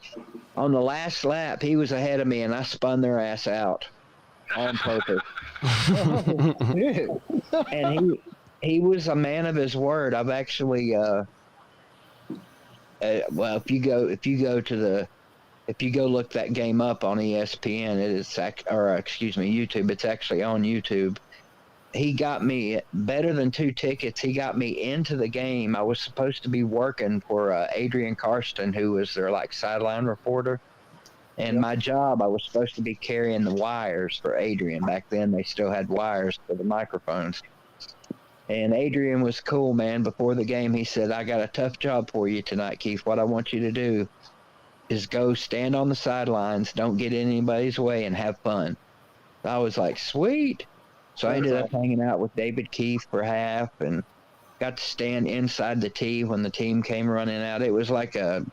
on the last lap, he was ahead of me, and I spun their ass out on purpose. And he was a man of his word. I've actually if you go look that game up on ESPN, YouTube. It's actually on YouTube. He got me better than 2 tickets. He got me into the game. I was supposed to be working for Adrian Karsten, who was their sideline reporter. And my job, I was supposed to be carrying the wires for Adrian. Back then, they still had wires for the microphones. And Adrian was cool, man. Before the game, he said, "I got a tough job for you tonight, Keith. What I want you to do is go stand on the sidelines, don't get in anybody's way, and have fun." I was like, sweet. So I ended up hanging out with David Keith for half and got to stand inside the tee when the team came running out. It was like a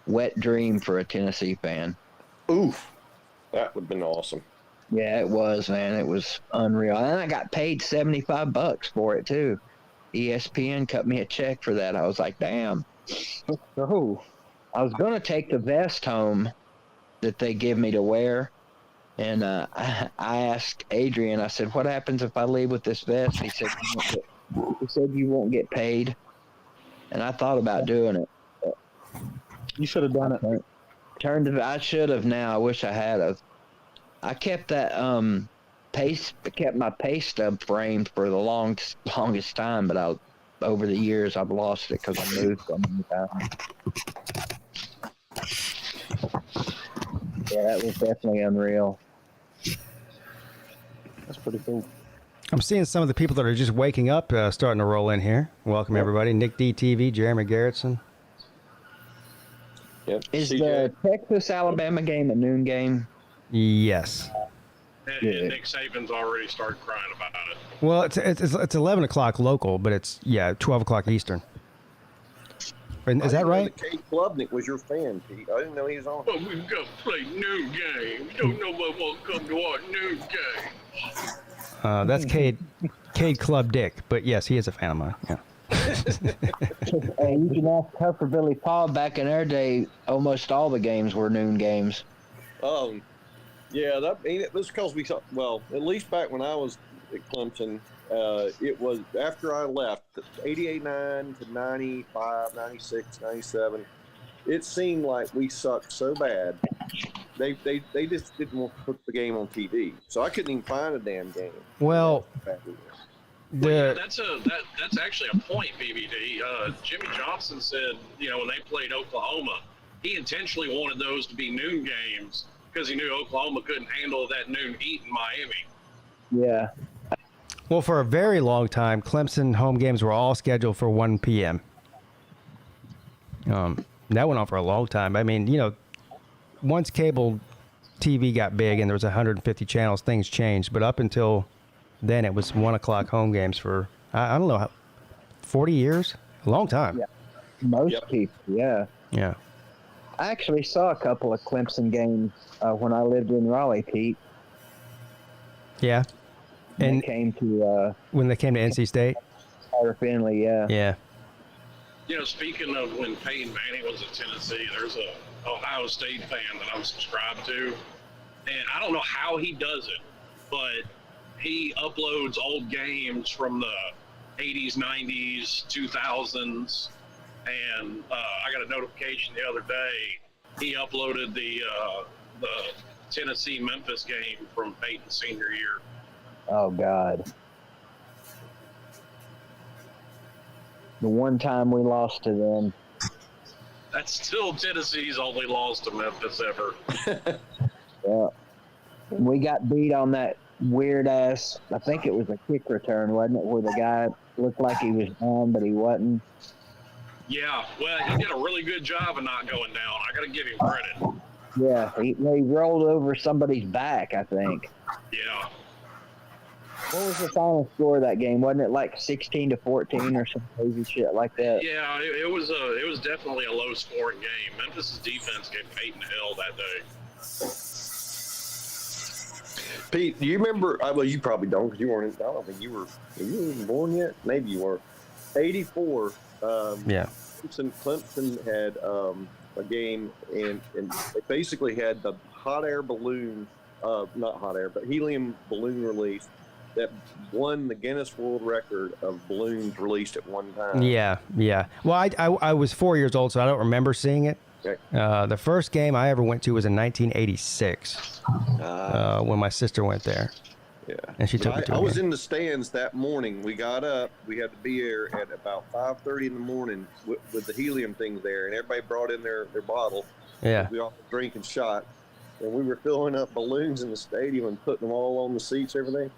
wet dream for a Tennessee fan. Oof. That would have been awesome. Yeah, it was, man. It was unreal. And I got paid $75 for it too. ESPN cut me a check for that. I was like, damn. Oh, I was going to take the vest home that they give me to wear. And I asked Adrian, I said, what happens if I leave with this vest? He said, you won't get paid. And I thought about doing it. You should have done it. I should have now. I wish I had have. I kept that kept my pay stub framed for the longest time, but over the years I've lost it because I moved so many times. Yeah, that was definitely unreal. That's pretty cool. I'm seeing some of the people that are just waking up starting to roll in here. Welcome, everybody. Nick DTV, Jeremy Garrettson. Yep. Is the Texas-Alabama game a noon game? Yes. And Nick Saban's already started crying about it. Well, it's 11 o'clock local, but it's 12 o'clock Eastern. Is that right? Kate Klubnik was your fan, Pete. I didn't know he was on. Well, we've got to play noon game. Don't nobody want to come to our noon game. That's Cade Club Dick, but yes, he is a fan of mine. Yeah. Hey, you can ask Tougher Billy Paul. Back in their day, almost all the games were noon games. Yeah, it was because we saw. Well, at least back when I was at Clemson, it was after I left, 88-9 to 95, 96, 97. It seemed like we sucked so bad. They just didn't want to put the game on TV, so I couldn't even find a damn game. Well, that's actually a point, BBD. Jimmy Johnson said, when they played Oklahoma, he intentionally wanted those to be noon games because he knew Oklahoma couldn't handle that noon heat in Miami. Yeah. Well, for a very long time, Clemson home games were all scheduled for 1 p.m. That went on for a long time. I mean, once cable TV got big and there was 150 channels, things changed. But up until then, it was 1 o'clock home games for, I don't know, 40 years? A long time. Yeah. Most people, yeah. Yeah. I actually saw a couple of Clemson games when I lived in Raleigh, Pete. Yeah. And when they came to NC State? Carter Finley, yeah. Yeah. Speaking of when Peyton Manning was at Tennessee, there's a Ohio State fan that I'm subscribed to, and I don't know how he does it, but he uploads old games from the 80s, 90s, 2000s, and I got a notification the other day. He uploaded the Tennessee-Memphis game from Peyton's senior year. Oh, God. The one time we lost to them. That's still Tennessee's only loss to Memphis ever. Yeah. We got beat on that weird-ass, I think it was a kick return, wasn't it, where the guy looked like he was down, but he wasn't? Yeah, well, he did a really good job of not going down. I got to give him credit. Yeah, he rolled over somebody's back, I think. Yeah. What was the final score of that game? Wasn't it like 16-14 or some crazy shit like that? Yeah, it was definitely a low-scoring game. Memphis' defense gave Peyton hell that day. Pete, do you remember? Well, you probably don't because you weren't. I don't think you were even born yet. Maybe you were. 84. Yeah. Clemson had a game, and they basically had the hot air balloon, not hot air, but helium balloon release that won the Guinness World Record of balloons released at one time. Yeah, yeah. Well, I was 4 years old, so I don't remember seeing it. Okay. The first game I ever went to was in 1986 when my sister went there. Yeah. And she took me to I a was game. in the stands that morning. We got up. We had to be there at about 5:30 in the morning with the helium things there, and everybody brought in their bottle. Yeah. We all drink and shot, and we were filling up balloons in the stadium and putting them all on the seats, everything.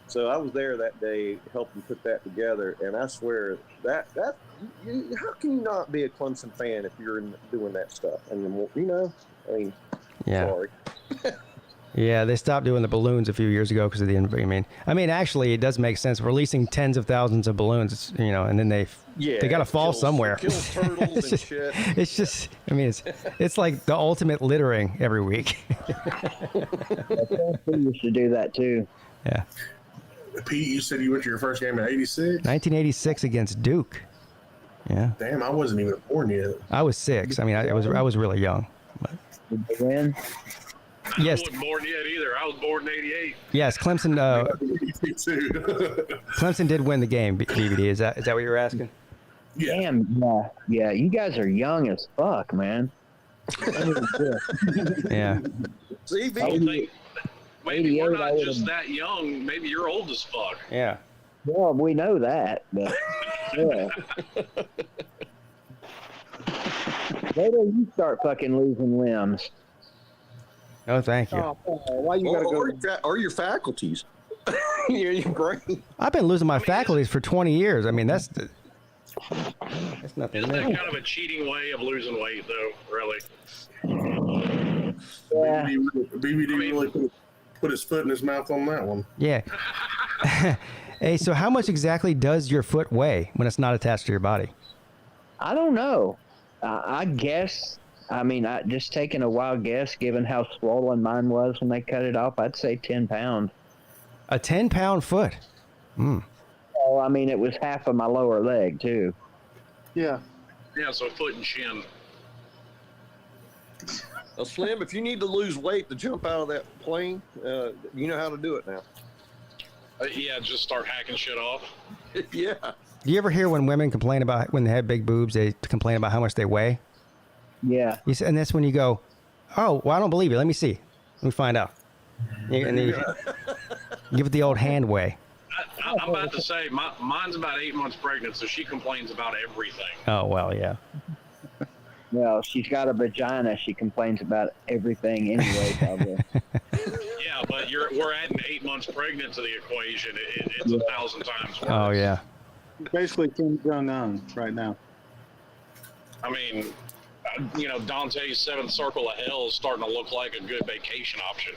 So I was there that day helping put that together, and I swear that how can you not be a Clemson fan if you're doing that stuff? And I mean, yeah. sorry. Yeah, they stopped doing the balloons a few years ago because of the. I mean, actually, it does make sense. Releasing tens of thousands of balloons, and then they got to fall somewhere. Kills turtles it's, and just, shit. it's just, I mean, it's like the ultimate littering every week. We used to do that too. Yeah. Pete, you said you went to your first game in '86. 1986 against Duke. Yeah. Damn, I wasn't even born yet. I was 6. I mean, I was really young. But. Did they win? Yes. I wasn't born yet either. I was born in '88. Yes, Clemson. Clemson did win the game. BBD. Is that what you were asking? Yeah. Damn. Yeah. You guys are young as fuck, man. Yeah. See, Maybe we're not just that young. Maybe you're old as fuck. Yeah. Well, we know that, but yeah. Wait till you start fucking losing limbs. Oh, thank you. Why you gotta go? Or your faculties. your brain. I've been losing my faculties for 20 years. I mean, that's nothing. Isn't that kind of a cheating way of losing weight, though? Really? Yeah. BBD really put his foot in his mouth on that one. Yeah. Hey, so how much exactly does your foot weigh when it's not attached to your body? I don't know. I guess. I mean, just taking a wild guess, given how swollen mine was when they cut it off, I'd say 10 pounds. A 10-pound foot? Hmm. Oh, I mean, it was half of my lower leg, too. Yeah. Yeah, so foot and shin. Well, Slim, if you need to lose weight to jump out of that plane, you know how to do it now. Yeah, just start hacking shit off. Yeah. Do you ever hear when women complain about when they have big boobs, they complain about how much they weigh? Yeah. And that's when you go, oh, well, I don't believe you. Let me see. Let me find out. And then you give it the old hand weigh. I'm about to say, mine's about 8 months pregnant, so she complains about everything. Oh, well, yeah. Well, she's got a vagina. She complains about everything anyway, probably. Yeah, but we're adding 8 months pregnant to the equation. It's 1,000 times worse. Oh, yeah. Basically, Kim Jong-un right now. I mean, Dante's Seventh Circle of Hell is starting to look like a good vacation option.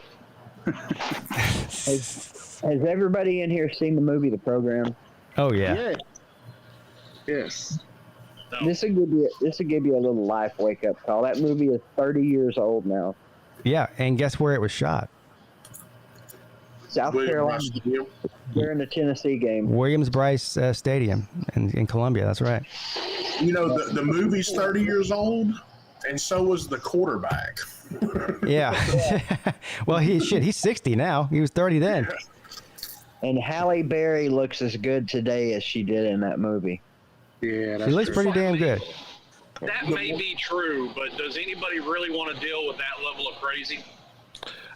Has everybody in here seen the movie The Program? Oh, yeah. Yeah. Yes. No. This will give you a little life wake up call. That movie is 30 years old now. Yeah, and guess where it was shot? South Carolina. During the Tennessee game. Williams-Brice Stadium in Columbia. That's right. You know, the movie's 30 years old, and so was the quarterback. Yeah. Well, he's 60 now. He was 30 then. And Halle Berry looks as good today as she did in that movie. Yeah, she looks pretty damn good. That may be true, but does anybody really want to deal with that level of crazy?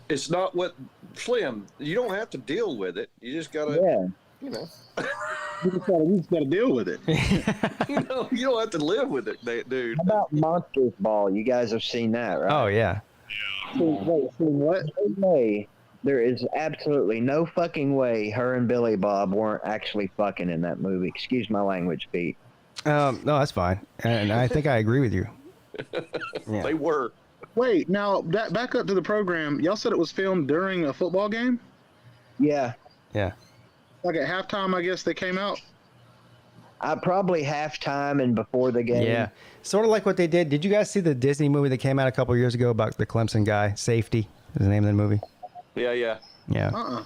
It's not what Slim. You don't have to deal with it. You just gotta, you just gotta deal with it. you don't have to live with it, dude. How about Monsters Ball? You guys have seen that, right? Oh yeah. Wait, what? Way? There is absolutely no fucking way her and Billy Bob weren't actually fucking in that movie. Excuse my language, Pete. No, that's fine, and I think I agree with you. Yeah. They were. Wait, now back up to the program. Y'all said it was filmed during a football game? Yeah. Yeah. Like at halftime, I guess they came out? Probably halftime and before the game. Yeah. Sort of like what they did. Did you guys see the Disney movie that came out a couple years ago about the Clemson guy, Safety? Is the name of the movie? Yeah. Yeah. Uh-uh.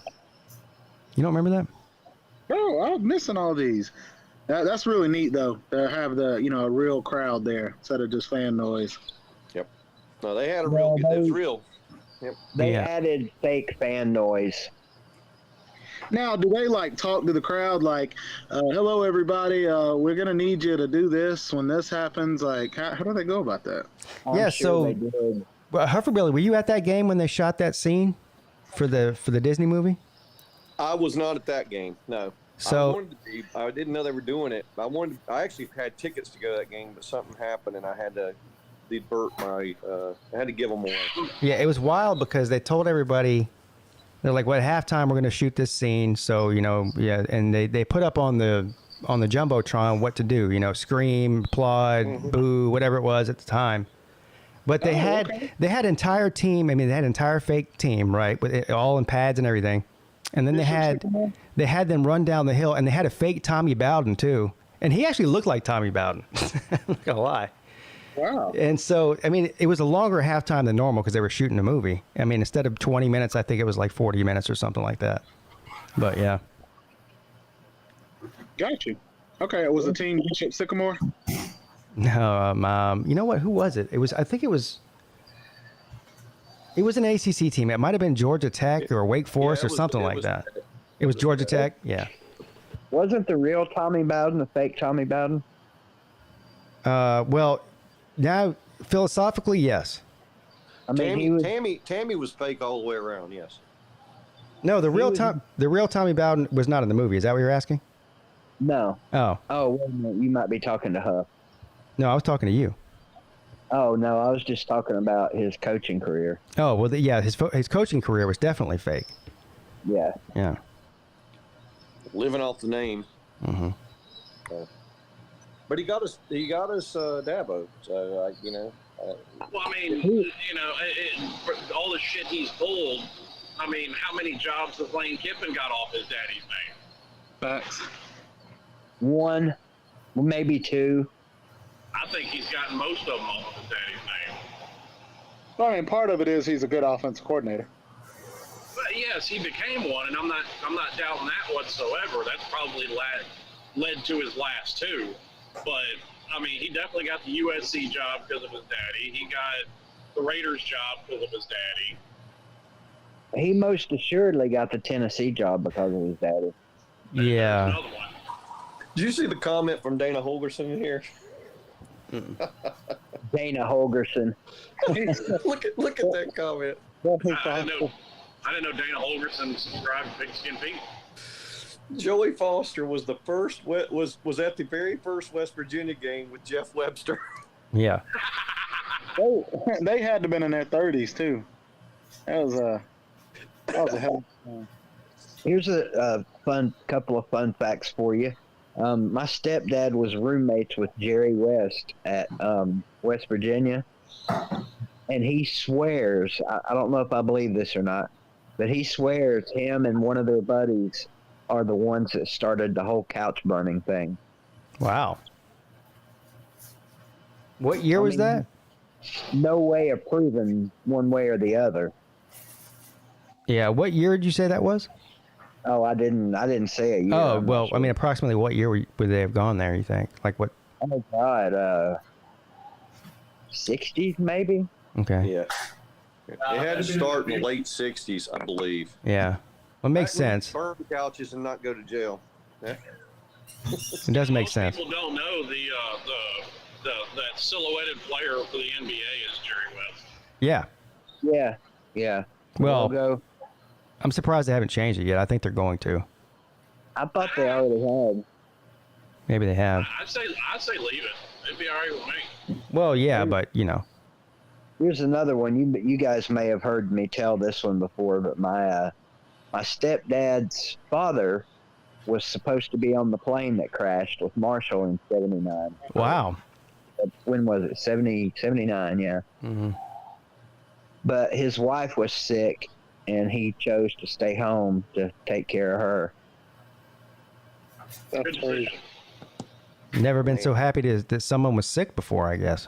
You don't remember that? Oh, I'm missing all these. That's really neat, though, to have a real crowd there instead of just fan noise. Yep. No, they had a real good. It's real. Yep. They added fake fan noise. Now, do they talk to the crowd like, "Hello, everybody. We're gonna need you to do this when this happens"? Like, how do they go about that? Yeah. So, Hufford Billy, were you at that game when they shot that scene for the Disney movie? I was not at that game. No. So I wanted to be. I didn't know they were doing it. I actually had tickets to go to that game, but something happened, and I had to divert my. I had to give them away. Yeah, it was wild because they told everybody. They're like, "Well, at halftime we're going to shoot this scene." So and they put up on the jumbotron what to do. Scream, applaud, boo, whatever it was at the time. But they had entire team. I mean, they had entire fake team, right? With it, all in pads and everything. And then they had them run down the hill, and they had a fake Tommy Bowden too. And he actually looked like Tommy Bowden. I'm not gonna lie. Wow. And so, I mean, it was a longer halftime than normal because they were shooting a movie. I mean, instead of 20 minutes, I think it was like 40 minutes or something like that. But yeah. Got you. Okay, it was the team Bishop Sycamore. No, you know what? Who was it? I think it was an ACC team. It might have been Georgia Tech or Wake Forest or something like that. It was Georgia Tech. Yeah. Wasn't the real Tommy Bowden the fake Tommy Bowden? Well, now philosophically, yes. I mean, Tammy was fake all the way around. Yes. No, the real Tommy Bowden was not in the movie. Is that what you're asking? No. Oh. Oh, wait a minute. You might be talking to Huff. No, I was talking to you. Oh no, I was just talking about his coaching career. Oh well, yeah, his coaching career was definitely fake. Yeah. Yeah. Living off the name. Mm-hmm. But he got us Dabo. So Well, I mean, for all the shit he's pulled. I mean, how many jobs has Lane Kiffin got off his daddy's name? Facts. One, maybe two. I think he's gotten most of them off of his daddy's name. Well, I mean, part of it is he's a good offensive coordinator. But yes, he became one, and I'm not doubting that whatsoever. That's probably led to his last two. But I mean, he definitely got the USC job because of his daddy. He got the Raiders job because of his daddy. He most assuredly got the Tennessee job because of his daddy. Yeah. Did you see the comment from Dana Holgerson in here? Dana Holgerson. look at that comment. I didn't know Dana Holgerson subscribed to Pigskin Pete. Joey Foster was the first was at the very first West Virginia game with Jeff Webster. Yeah. They had to have been in their 30s too. That was a hell. Here's a couple of fun facts for you. My stepdad was roommates with Jerry West at West Virginia, and he swears, I don't know if I believe this or not, but he swears him and one of their buddies are the ones that started the whole couch burning thing. Wow. What year was that? No way of proving one way or the other. Yeah, what year did you say that was? Oh, I didn't say a year. Oh, well, I mean, approximately what year would they have gone there, you think? Like what? Oh, God. 60s, maybe? Okay. Yeah. It had to start in the late 60s, I believe. Yeah. Well, it makes sense. Burn couches and not go to jail. Yeah. It does make sense. People don't know that silhouetted player for the NBA is Jerry West. Yeah. Yeah. Well, Logo. I'm surprised they haven't changed it yet. I think they're going to. I thought they already had. Maybe they have. I'd say leave it. It'd be all right with me. Well, yeah, but you know. Here's another one. You guys may have heard me tell this one before, but my stepdad's father was supposed to be on the plane that crashed with Marshall in '79. Wow. When was it? 79, yeah. Mm-hmm. But his wife was sick, and he chose to stay home to take care of her. Good decision. Never been so happy that someone was sick before, I guess.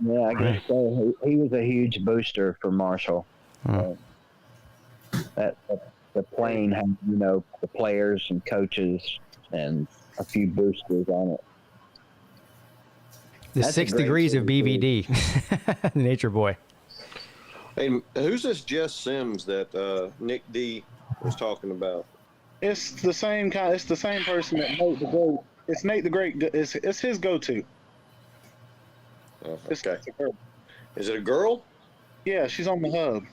Yeah, I guess so. He was a huge booster for Marshall. That the plane had, the players and coaches and a few boosters on it. The 6 degrees of BVD, Nature Boy. Hey, who's this Jess Sims that Nick D was talking about? It's the same kind. It's the same person that Nate the Great. It's Nate the Great. It's his go-to. Oh, okay. Is it a girl? Yeah, she's on the hub.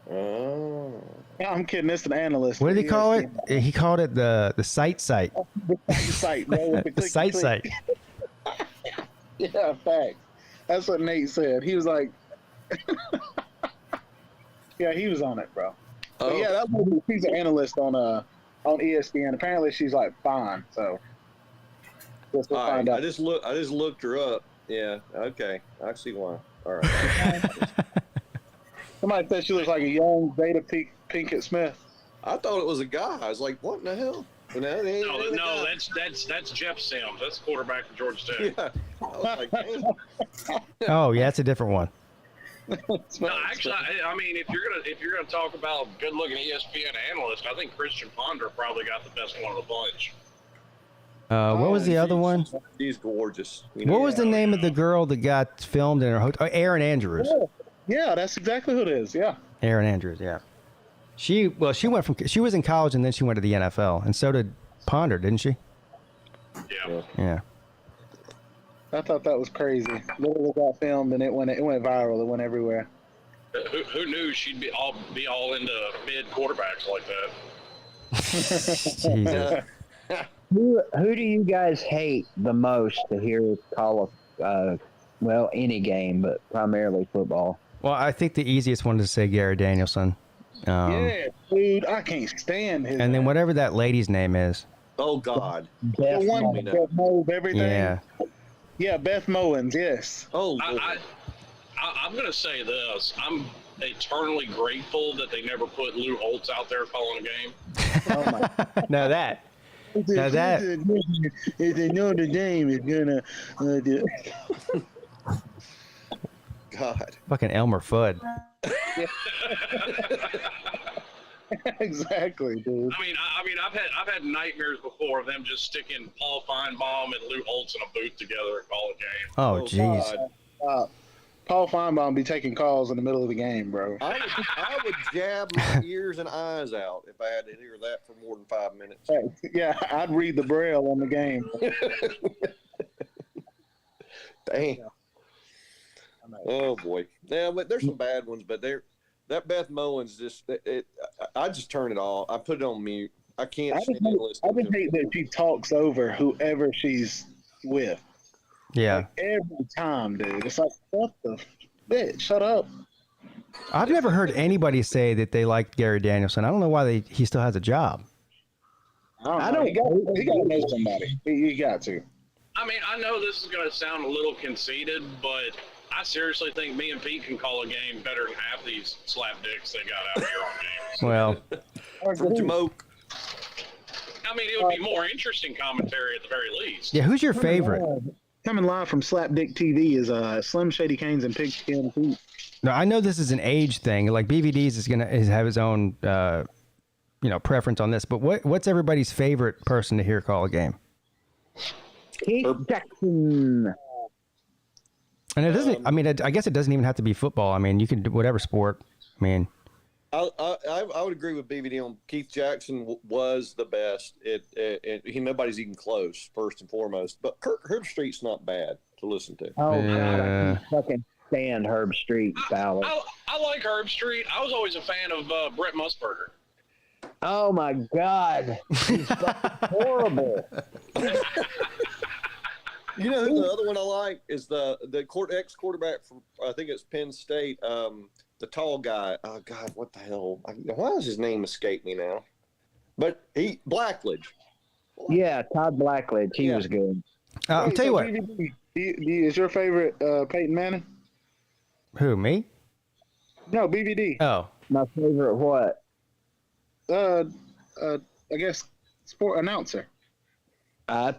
Oh. I'm kidding. It's an analyst. What did he call it? He called it the site. The site, bro. With the The clicky site. Yeah, fact. That's what Nate said. He was like, yeah, he was on it, bro. But yeah, that's what she's an analyst on ESPN. Apparently, she's like fine. So we'll find out. I just looked her up. Yeah. Okay. I see why. All right. Somebody said she looks like a young Zeta Pinkett Smith. I thought it was a guy. I was like, what in the hell? No, that's Jeff Sims. That's the quarterback for Georgia Tech. Yeah. I was like, damn. Oh, yeah, it's a different one. No, actually, I mean, if you're gonna talk about good-looking ESPN analysts, I think Christian Ponder probably got the best one of the bunch. What was the other one? She's gorgeous. What was the name of the girl that got filmed in her hotel? Erin Andrews. Yeah, that's exactly who it is. Yeah. Erin Andrews, yeah. She was in college and then she went to the NFL, and so did Ponder, didn't she? Yeah. Yeah. I thought that was crazy. Literally got filmed and it went viral. It went everywhere. Who knew she'd be all into mid quarterbacks like that? Jesus. Who do you guys hate the most to hear call any game, but primarily football? Well, I think the easiest one is to say Gary Danielson. Yeah, dude, I can't stand his. And then whatever that lady's name is. Oh God. The one that knows everything. Yeah. Yeah, Beth Mowins. Yes. Oh. I'm gonna say this. I'm eternally grateful that they never put Lou Holtz out there calling a game. Oh my. Now that. Now that. If they know the game is gonna. God. Fucking Elmer Fudd. Exactly, dude. I mean, I've had nightmares before of them just sticking Paul Feinbaum and Lou Holtz in a booth together and call a game. Oh, jeez. Paul Feinbaum be taking calls in the middle of the game, bro. I would jab my ears and eyes out if I had to hear that for more than 5 minutes. Yeah, I'd read the Braille on the game. Damn. Oh boy. Yeah, but there's some bad ones, but that Beth Mowins I just turn it off. I put it on mute. I can't. I just hate that she talks over whoever she's with. Yeah. Like, every time, dude. It's like, what the bitch? Shut up. I've never heard anybody say that they like Gary Danielson. I don't know why he still has a job. I don't. He got to know somebody. He got to. I mean, I know this is going to sound a little conceited, but I seriously think me and Pete can call a game better than half these slapdicks they got out here on games. Well, for Jamoke. I mean, it would be more interesting commentary at the very least. Yeah, who's your favorite? Coming live from Slapdick TV is Slim Shady Canes and Pigskin Peete. No, I know this is an age thing. Like BVD's is gonna have his own, preference on this. But what's everybody's favorite person to hear call a game? Keith Jackson. And it doesn't. I mean, I guess it doesn't even have to be football. I mean, you can do whatever sport. I mean, I would agree with BVD on Keith Jackson was the best. Nobody's even close, first and foremost. But Kirk Herbstreit's not bad to listen to. Oh, yeah. I fucking stand Herb Street, Ballard. I like Herb Street. I was always a fan of Brett Musburger. Oh my God, he's horrible. You know who the other one I like is the ex-quarterback from I think it's Penn State. The tall guy. Oh God, what the hell? Why does his name escape me now? But Blackledge. Yeah, Todd Blackledge. He was good. I'll tell you what. Is your favorite Peyton Manning? Who, me? No, BVD. Oh, my favorite what? I guess sport announcer.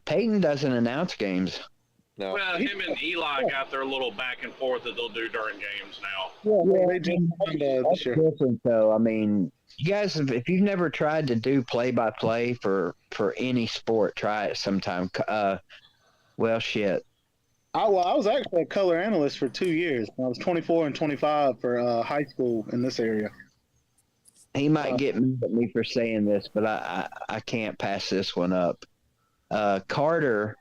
Peyton doesn't announce games. No. Well, him and Eli got their little back and forth that they'll do during games now. Yeah, that's different though. I mean, you guys, if you've never tried to do play-by-play for any sport, try it sometime. Well, shit. I was actually a color analyst for 2 years. I was 24 and 25 for high school in this area. He might get mad at me for saying this, but I can't pass this one up. Carter,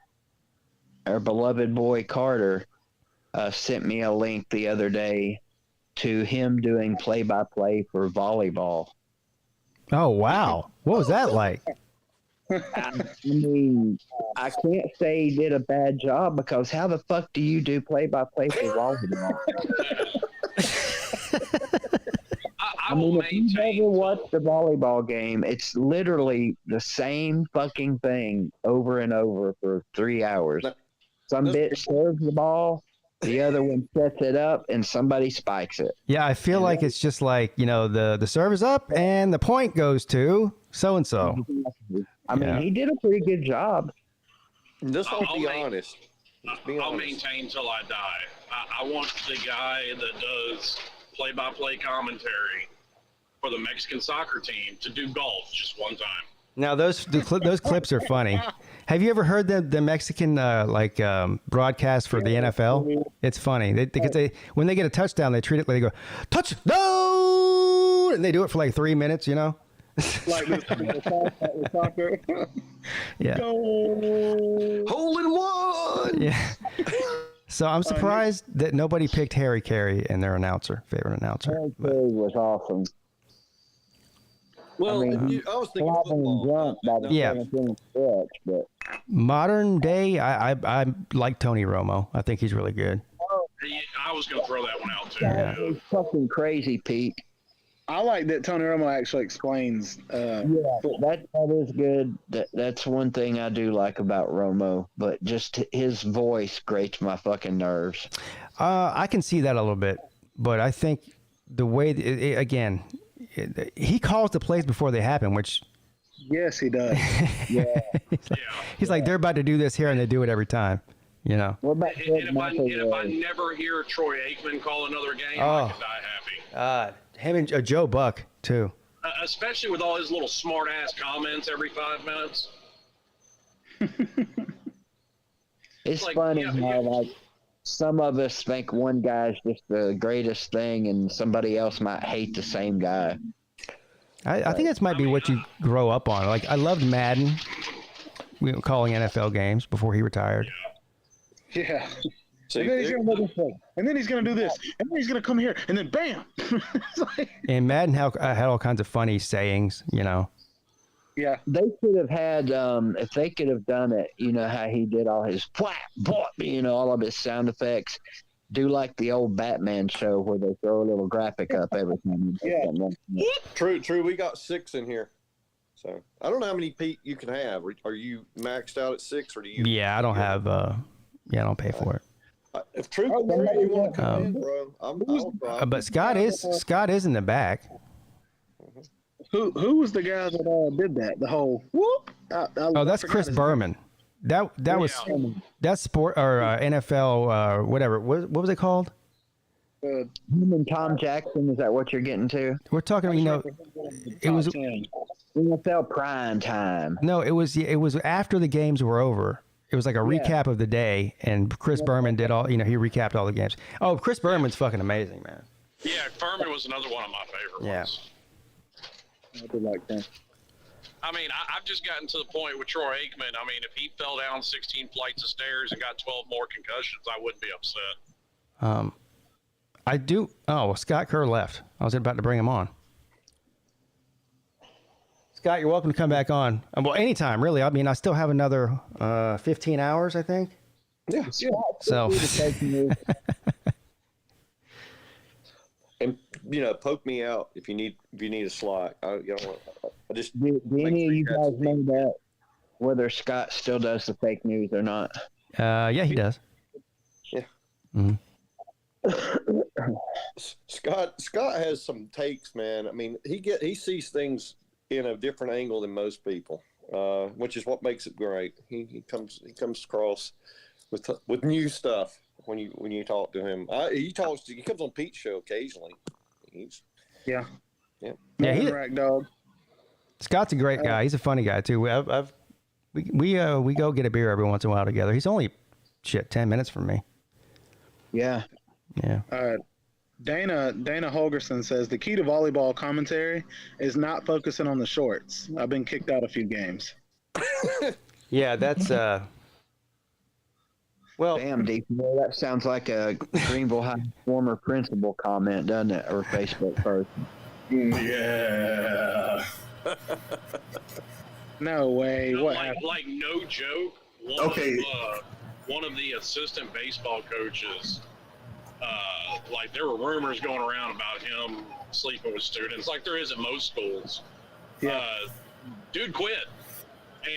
our beloved boy Carter, sent me a link the other day to him doing play-by-play for volleyball. Oh, wow. What was that like? I mean, I can't say he did a bad job because how the fuck do you do play-by-play for volleyball? I mean, if you've ever watched a volleyball game, it's literally the same fucking thing over and over for 3 hours. Some bitch serves the ball, the other one sets it up, and somebody spikes it. Yeah, I feel like it's just like, the serve is up and the point goes to so-and-so. I mean, he did a pretty good job. Just be honest. I'll maintain till I die. I want the guy that does play-by-play commentary for the Mexican soccer team to do golf just one time. Now, those clips are funny. Have you ever heard the Mexican broadcast for the NFL? It's funny because when they get a touchdown, they treat it like they go touchdown, and they do it for like 3 minutes. Like the soccer. Yeah. Hole in one. Yeah. So I'm surprised that nobody picked Harry Carey in their favorite announcer. Harry Carey was awesome. Well, I was thinking football. But modern day, I like Tony Romo. I think he's really good. I was going to throw that one out too. Yeah, it's fucking crazy, Pete. I like that Tony Romo actually explains. That is good. That's one thing I do like about Romo, but just his voice grates my fucking nerves. I can see that a little bit, but I think the way he calls the plays before they happen, which yes, he does. He's like they're about to do this here, and they do it every time. What about if I never hear Troy Aikman call another game, I could die happy. Him and Joe Buck too. Especially with all his little smart ass comments every 5 minutes. It's funny how some of us think one guy's just the greatest thing, and somebody else might hate the same guy. I think that might be what you grow up on. Like I loved Madden, calling NFL games before he retired. Yeah. And then he's going to do this thing. And then he's going to do this. And then he's going to come here. And then bam. And Madden had all kinds of funny sayings, Yeah. They should have had, if they could have done it, how he did all his, all of his sound effects, do like the old Batman show where they throw a little graphic up every time. Yeah. True. We got 6 in here. So I don't know how many Pete you can have. Are you maxed out at 6 or do you? Yeah, I don't have, I don't pay for it. If True, you want to come in, bro, I'll try. But Scott is in the back. Who was the guy that did that? The whole whoop. That's Chris Berman. That's sport or NFL whatever. What was it called? Him and Tom Jackson. Is that what you're getting to? We're talking. It was NFL prime time. No, it was after the games were over. It was like a recap of the day, and Chris Berman did all. He recapped all the games. Oh, Chris Berman's fucking amazing, man. Yeah, Furman was another one of my favorite ones. I do like that. I mean, I've just gotten to the point with Troy Aikman. I mean, if he fell down 16 flights of stairs and got 12 more concussions, I wouldn't be upset. I do. Oh, Scott Kerr left. I was about to bring him on. Scott, you're welcome to come back on. Well, anytime, really. I mean, I still have another 15 hours, I think. Yeah. So. And poke me out if you need a slot. I just. Do any of you guys know that whether Scott still does the fake news or not? Yeah, he does. Yeah. Mm-hmm. Scott has some takes, man. I mean, he sees things in a different angle than most people, which is what makes it great. He comes across with new stuff when you talk to him. He comes on Pete's show occasionally. Yeah. Rack dog. Scott's a great guy. He's a funny guy too. We go get a beer every once in a while together. He's only 10 minutes from me. Yeah. Yeah. Dana Holgerson says the key to volleyball commentary is not focusing on the shorts. I've been kicked out a few games. Yeah, that's well. Damn, deep. That sounds like a Greenville High former principal comment, doesn't it? Or Facebook post. Yeah. No way. What happened? Like no joke. One of the assistant baseball coaches. Like there were rumors going around about him sleeping with students, like there is at most schools. Yeah. Dude quit,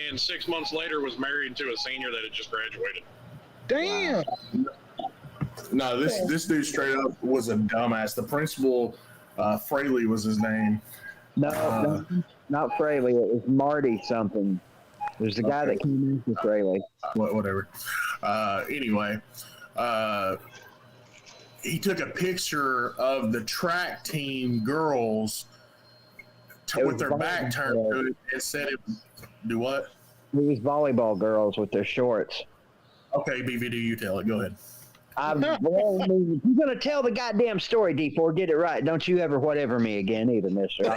and 6 months later was married to a senior that had just graduated. Damn. No, this dude straight up was a dumbass. The principal, Fraley was his name. No, not Fraley. It was Marty something. There's the guy that came in for Fraley. Whatever. Anyway, he took a picture of the track team girls with their back turned to it and said it. Do what? It was volleyball girls with their shorts. Okay, BVD, you tell it. Go ahead. If you're gonna tell the goddamn story, D4, get it right. Don't you ever whatever me again, either, Mister.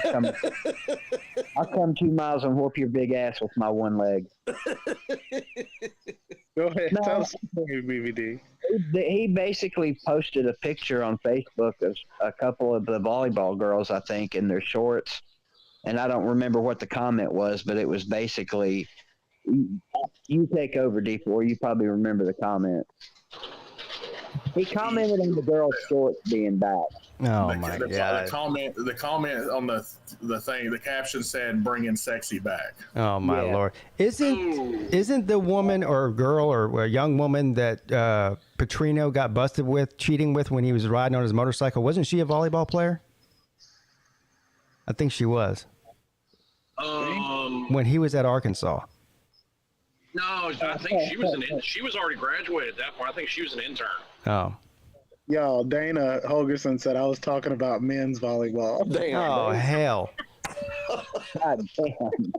I'll come 2 miles and whoop your big ass with my one leg. Go ahead. No. Tell us the BVD. He basically posted a picture on Facebook of a couple of the volleyball girls, I think, in their shorts, and I don't remember what the comment was, but it was basically, "You take over, D4. You probably remember the comment." He commented on the girls' shorts being back. Oh my god! The comment on the thing, the caption said, "Bringing sexy back." Oh my lord! Isn't the woman or girl or a young woman that Petrino got busted with cheating with when he was riding on his motorcycle? Wasn't she a volleyball player? I think she was. When he was at Arkansas. No, I think she was already graduated at that point. I think she was an intern. Oh. Yo, Dana Holgerson said I was talking about men's volleyball. Oh, hell. God damn.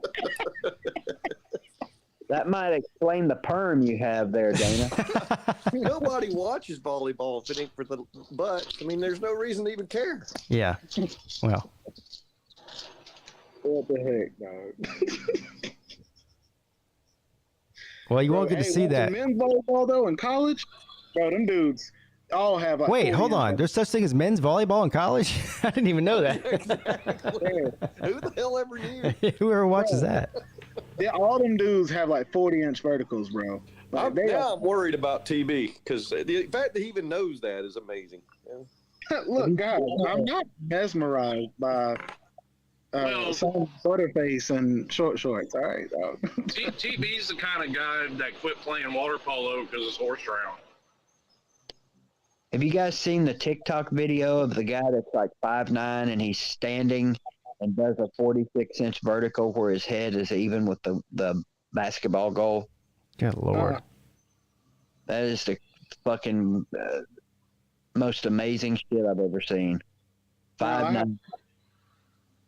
That might explain the perm you have there, Dana. Nobody watches volleyball if it ain't for the butts. I mean, there's no reason to even care. Yeah. Well. What the heck, dog? Well, you won't get to see that. Men's volleyball, though, in college? Bro, them dudes all have like. Wait, hold on. There's such thing as men's volleyball in college? I didn't even know that. Who the hell ever knew? Whoever watches that. Yeah, all them dudes have like 40-inch verticals, bro. Like, I'm worried about TB because the fact that he even knows that is amazing. Yeah. Look, guys, I'm not mesmerized by some butterface and short shorts. All right, dog. TB's the kind of guy that quit playing water polo because it's horse drown. Have you guys seen the TikTok video of the guy that's like 5'9" and he's standing and does a 46-inch vertical where his head is even with the basketball goal? Good Lord. That is the fucking most amazing shit I've ever seen. 5'9".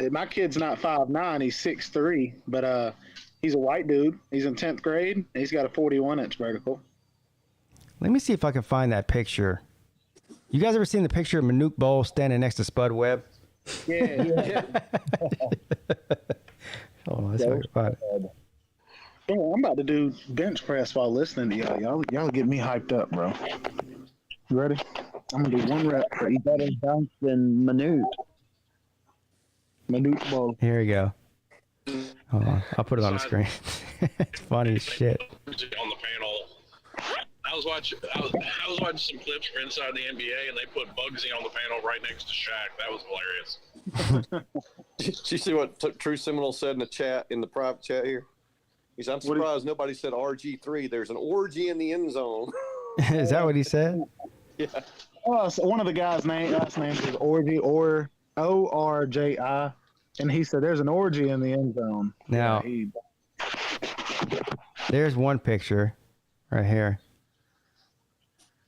My kid's not 5'9", he's 6'3", but he's a white dude. He's in 10th grade. And he's got a 41-inch vertical. Let me see if I can find that picture. You guys ever seen the picture of Manute Bowl standing next to Spud Webb? Yeah. Oh, that's so fun. Bro, I'm about to do bench press while listening to y'all. Y'all get me hyped up, bro. You ready? I'm gonna do one rep for each. Better dunk than Manute. Manute Bowl. Here we go. Hold on. I'll put it on the screen. It's funny as shit. On the panel, I was watching some clips for Inside the NBA, and they put Bugsy on the panel right next to Shaq. That was hilarious. Did you see what True Seminole said in the chat, in the private chat here? He said, "I'm surprised nobody said RG3. There's an orgy in the end zone." Is that what he said? Yeah. Oh, so one of the guys' last name is Orji, or ORJI, and he said there's an orgy in the end zone. Now, there's one picture right here.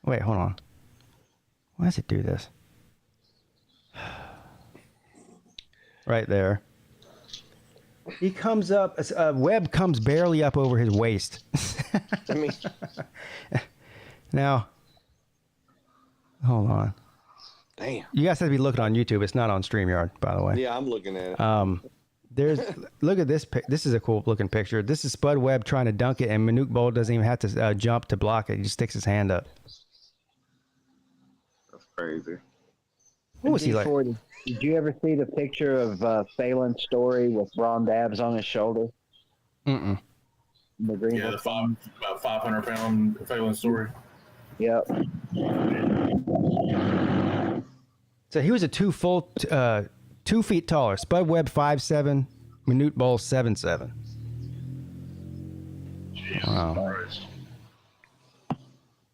Wait, hold on. Why does it do this? Right there. He comes up, Webb comes barely up over his waist. I mean, now, hold on. Damn. You guys have to be looking on YouTube. It's not on StreamYard, by the way. Yeah, I'm looking at it. There's look at this. This is a cool looking picture. This is Spud Webb trying to dunk it, and Manute Bowl doesn't even have to jump to block it. He just sticks his hand up. That's crazy. What was he like? Did you ever see the picture of Phelan's story with Ron Dabbs on his shoulder? Mm-mm. The green Yeah, about 500-pound Phelan story. Yep. So he was a 2 feet taller. Spud Webb 5'7", Manute Bowl 7'7". Wow.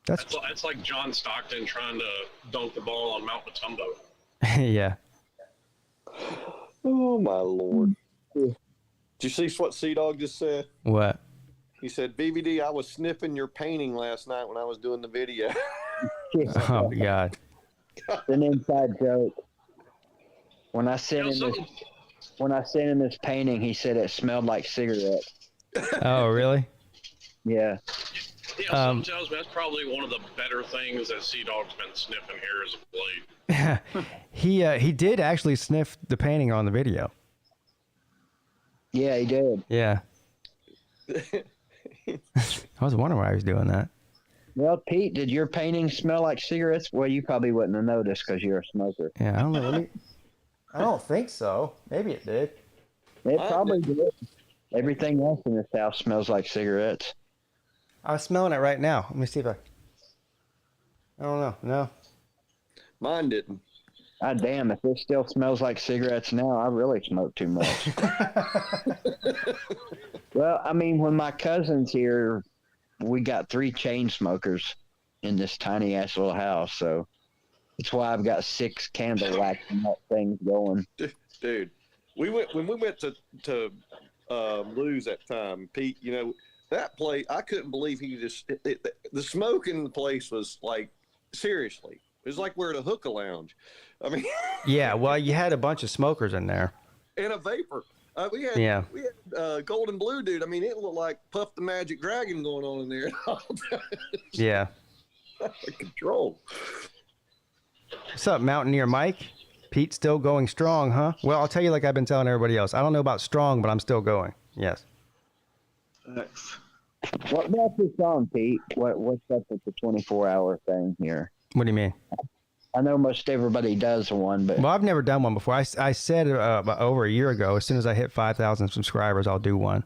That's like John Stockton trying to dunk the ball on Mount Matumbo. Yeah. Oh my Lord! Did you see what Sea Dog just said? What? He said, "BVD, I was sniffing your painting last night when I was doing the video." Oh my God. It's an inside joke. When I sent him this painting, he said it smelled like cigarettes. Oh, really? Yeah. Yeah, something tells me that's probably one of the better things that Sea Dog's been sniffing here as of late. He did actually sniff the painting on the video. Yeah, he did. Yeah. I was wondering why he was doing that. Well, Pete, did your painting smell like cigarettes? Well, you probably wouldn't have noticed because you're a smoker. Yeah, I don't know. I don't think so. Maybe it did. It probably did. Everything else in this house smells like cigarettes. I'm smelling it right now. Let me see if I don't know. No. Mine didn't. God damn, if this still smells like cigarettes now, I really smoke too much. Well, I mean, when my cousin's here, we got 3 chain smokers in this tiny ass little house, so that's why I've got 6 candle waxing up things going. Dude, when we went to Lou's that time, Pete, you know, that place, I couldn't believe he just, the smoke in the place was like, seriously, it was like we're at a hookah lounge. I mean, yeah, well, you had a bunch of smokers in there. And a vapor. We had Golden Blue dude. I mean, it looked like Puff the Magic Dragon going on in there. Yeah. Out of control. What's up, Mountaineer Mike? Pete still going strong, huh? Well, I'll tell you like I've been telling everybody else. I don't know about strong, but I'm still going. Yes. What about this song, Pete? What's up with the 24-hour thing here? What do you mean? I know most everybody does one, but... Well, I've never done one before. I said over a year ago, as soon as I hit 5,000 subscribers, I'll do one.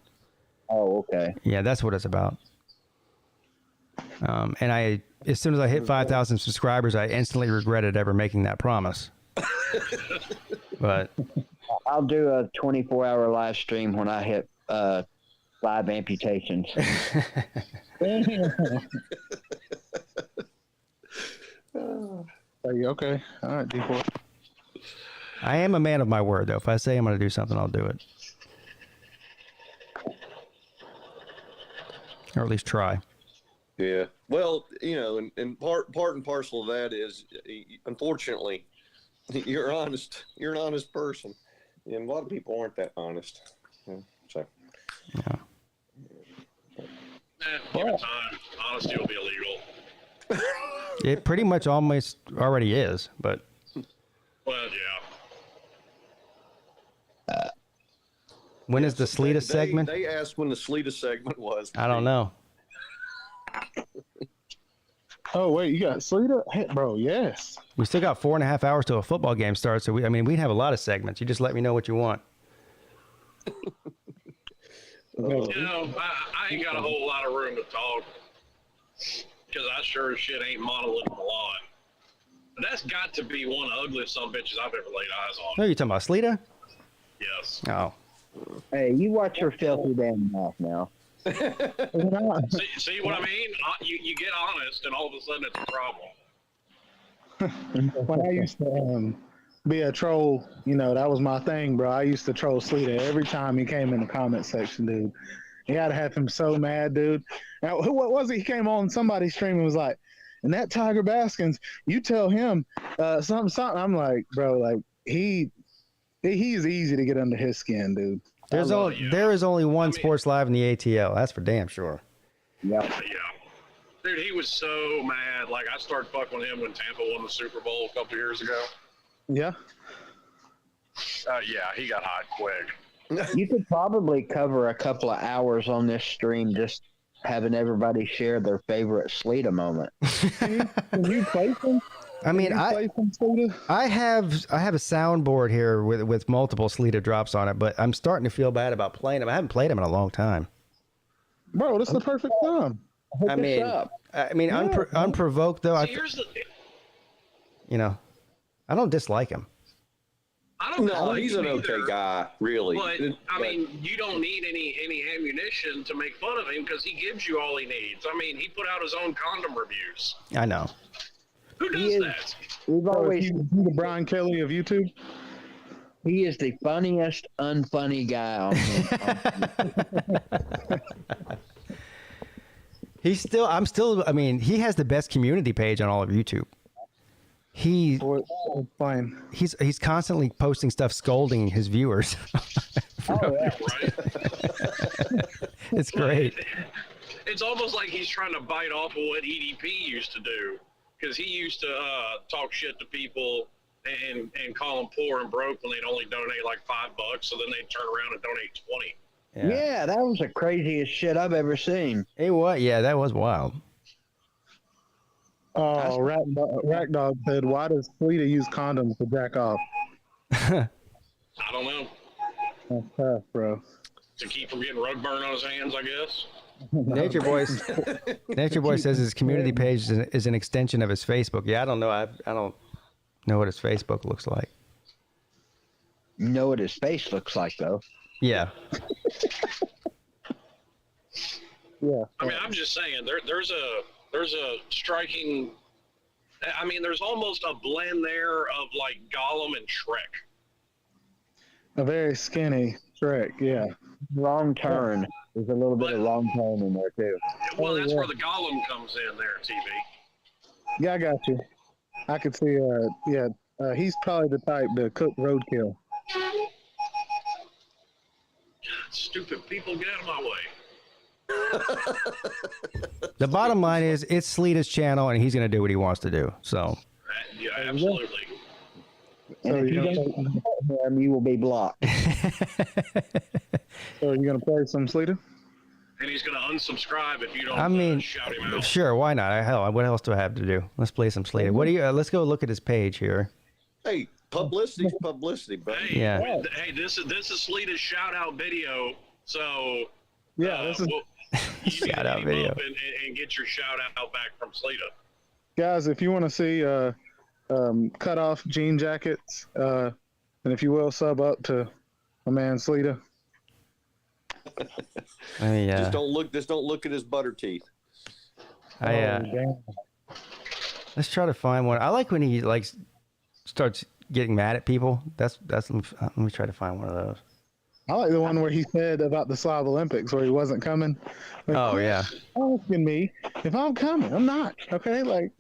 Oh, okay. Yeah, that's what it's about. And as soon as I hit 5,000 subscribers, I instantly regretted ever making that promise. But I'll do a 24-hour live stream when I hit 5 amputations. Okay. All right, D4. I am a man of my word, though. If I say I'm going to do something, I'll do it. Or at least try. Yeah. Well, you know, and part and parcel of that is, unfortunately, you're honest. You're an honest person, and a lot of people aren't that honest. So. Yeah. Give it time. Honesty will be illegal. It pretty much almost already is, but. Well, yeah. When is the Sleeta segment? They asked when the Sleeta segment was. I don't know. Oh, wait, you got Sleeta? Hey, bro, yes. We still got 4.5 hours till a football game starts, so we'd have a lot of segments. You just let me know what you want. You know, I ain't got a whole lot of room to talk because I sure as shit ain't modeling the lawn. But that's got to be one of the ugliest son of bitches I've ever laid eyes on. Oh, you talking about Sleeta? Yes. Oh. Hey, you watch your filthy damn mouth now. See what I mean? You get honest, and all of a sudden it's a problem. When I used to be a troll, you know, that was my thing, bro. I used to troll Sleeta every time he came in the comment section, dude. You gotta have him so mad, dude. Now, what was it? He came on somebody's stream and was like, and that Tiger Baskins, you tell him something. I'm like, bro, like he's easy to get under his skin, dude. There is only one Sports Live in the ATL. That's for damn sure. Yeah. Dude, he was so mad. Like, I started fucking with him when Tampa won the Super Bowl a couple years ago. Yeah. Yeah, he got hot quick. You could probably cover a couple of hours on this stream just having everybody share their favorite Sleeta moment. Can you play some? I mean, I have a soundboard here with multiple Sleeta drops on it, but I'm starting to feel bad about playing them. I haven't played them in a long time. Bro, this is the perfect time. I mean, unprovoked though. See, here's the you know, I don't dislike him. I don't No, like he's him an okay either, guy, really. But I mean, you don't need any ammunition to make fun of him because he gives you all he needs. I mean, he put out his own condom reviews. I know. Who does that? We've always the Brian Kelly of YouTube. He is the funniest unfunny guy on I mean, he has the best community page on all of YouTube. He's constantly posting stuff scolding his viewers. It's great. It's almost like he's trying to bite off of what EDP used to do, because he used to talk shit to people and call them poor and broke when they'd only donate like $5, so then they'd turn around and donate 20. Yeah, that was the craziest shit I've ever seen. It was, yeah, that was wild. Oh, Rack Dog said, "Why does Fleeta use condoms to jack off?" I don't know. That's tough, bro. To keep from getting rug burn on his hands, I guess. Nature Boy says his community page is an extension of his Facebook. Yeah, I don't know. I don't know what his Facebook looks like. You know what his face looks like, though. Yeah. Yeah. I mean, I'm just saying, there's a striking. I mean, there's almost a blend there of like Gollum and Shrek. A very skinny Shrek, yeah. Wrong turn. There's a little bit of wrong turn in there too. Well, that's where the Gollum comes in there, TV. Yeah, I got you. I could see. He's probably the type to cook roadkill. Stupid people, get out of my way. The bottom line is, it's Sleeta's channel, and he's going to do what he wants to do. So. Yeah, absolutely. And if you don't him, you will be blocked. So are you going to play some Sleeta? And he's going to unsubscribe if you don't shout him out. Sure, why not? Hell, what else do I have to do? Let's play some Sleeta. What do you? Let's go look at his page here. Hey, publicity's publicity, buddy. Hey, Yeah. Hey, this is Sleeta's shout out video. So yeah, this is shout out video. And get your shout out back from Sleeta. Guys, if you want to see cut off jean jackets, and if you will, sub up to my man Sleeta. Just don't look at his butter teeth. Let's try to find one. I like when he starts getting mad at people. That's let me try to find one of those. I like the one where he said about the Slav Olympics where he wasn't coming. Like, oh yeah. Asking me if I'm coming. I'm not. Okay, like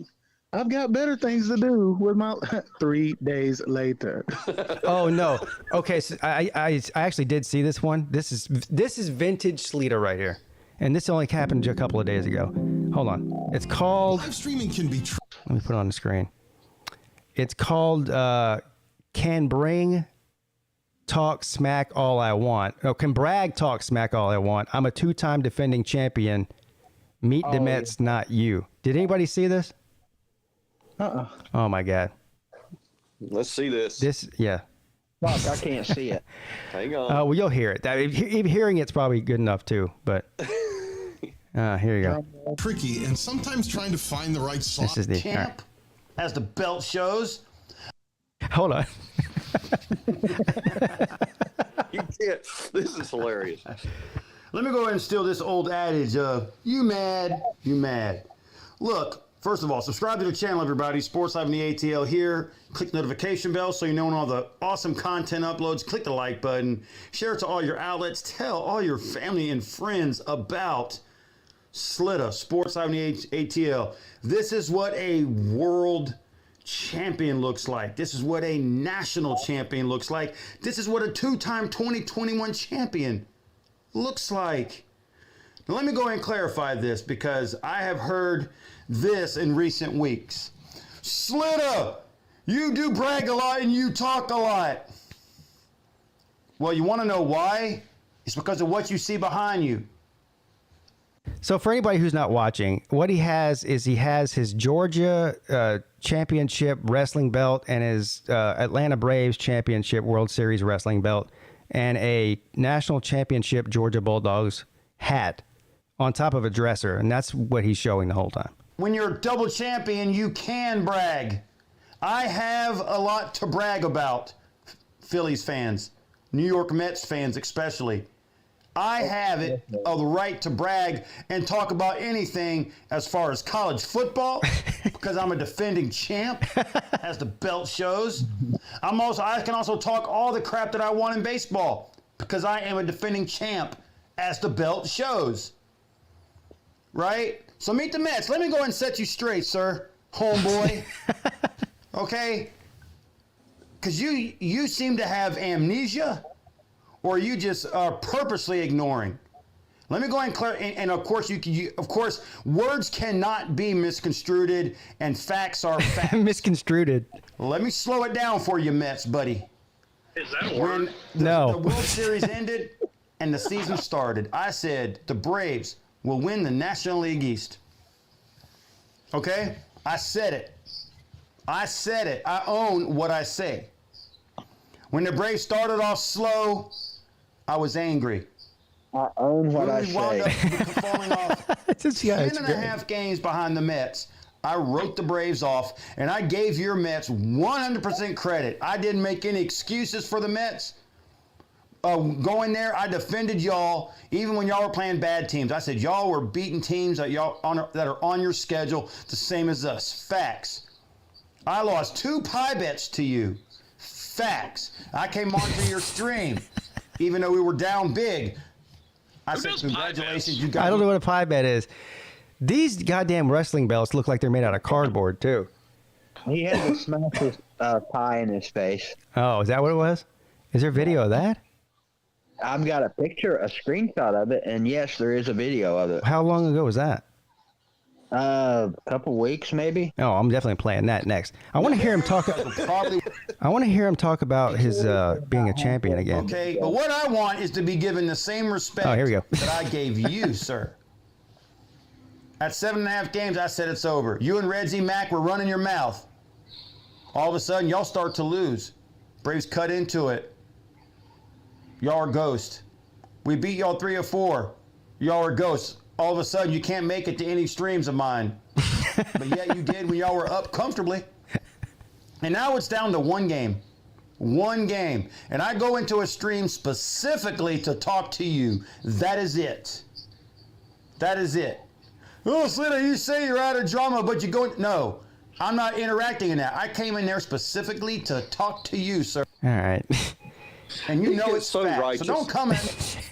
I've got better things to do with my 3 days later. Oh no. Okay, so I actually did see this one. This is vintage Sleeta right here. And this only happened a couple of days ago. Hold on. It's called live streaming can be let me put it on the screen. It's called Can Bring Talk Smack All I Want. No, Can Brag Talk Smack All I Want. I'm a 2-time defending champion. Meet the Mets, not you. Did anybody see this? Oh my God. Let's see this. Yeah. Fuck, I can't see it. Hang on. Well, you'll hear it. Hearing it's probably good enough too, but here you go. tricky, and sometimes trying to find the right song. This is the Camp, as the belt shows. Hold on. You can't. This is hilarious. Let me go ahead and steal this old adage of you mad, you mad. Look, first of all, subscribe to the channel, everybody. Sports Live in the ATL here. Click the notification bell so you know when all the awesome content uploads. Click the like button. Share it to all your outlets. Tell all your family and friends about Sleeta, Sports Live in the ATL. This is what a world champion looks like. This is what a national champion looks like. This is what a 2-time 2021 champion looks like. Now let me go ahead and clarify this because I have heard this in recent weeks. Sleeta, you do brag a lot and you talk a lot. Well, you want to know why? It's because of what you see behind you. So for anybody who's not watching, what he has is his Georgia championship wrestling belt and his Atlanta Braves championship World Series wrestling belt and a national championship Georgia Bulldogs hat on top of a dresser. And that's what he's showing the whole time. When you're a double champion, you can brag. I have a lot to brag about. Phillies fans, New York Mets fans especially. I have the right to brag and talk about anything as far as college football because I'm a defending champ, as the belt shows. I can also talk all the crap that I want in baseball because I am a defending champ, as the belt shows. Right? So meet the Mets. Let me go and set you straight, sir, homeboy. Okay? Because you seem to have amnesia, or you just are purposely ignoring. Let me go ahead and clear. And of course, of course, words cannot be misconstrued, and facts are facts. Misconstrued. Let me slow it down for you, Mets, buddy. Is that a word? When No. the World Series ended and the season started, I said the Braves will win the National League East. Okay? I said it. I own what I say. When the Braves started off slow, I was angry. I own what I We wound say. up falling off It's 10 great. and a half games behind the Mets. I wrote the Braves off, and I gave your Mets 100% credit. I didn't make any excuses for the Mets. Going there, I defended y'all, even when y'all were playing bad teams. I said y'all were beating teams that are on your schedule, the same as us. Facts. I lost 2 pie bets to you. Facts. I came onto your stream, even though we were down big. I said, congratulations, you guys. I don't know what a pie bet is. These goddamn wrestling belts look like they're made out of cardboard, too. He had to smash his pie in his face. Oh, is that what it was? Is there video of that? I've got a picture, a screenshot of it, and yes, there is a video of it. How long ago was that? A couple weeks, maybe. Oh, I'm definitely playing that next. I want to hear him talk. I want to hear him talk about his being a champion again. Okay, but what I want is to be given the same respect Oh, here we go. that I gave you, sir. At 7.5 games, I said it's over. You and Red Z Mac were running your mouth. All of a sudden, y'all start to lose. Braves cut into it. Y'all are ghost. We beat y'all 3 or 4. Y'all are ghosts. All of a sudden, you can't make it to any streams of mine. But yet you did when y'all were up comfortably. And now it's down to 1 game. 1 game. And I go into a stream specifically to talk to you. That is it. That is it. Oh, Slita, you say you're out of drama, but you go... No, I'm not interacting in that. I came in there specifically to talk to you, sir. All right. And you He know gets it's so facts. righteous. So don't come in.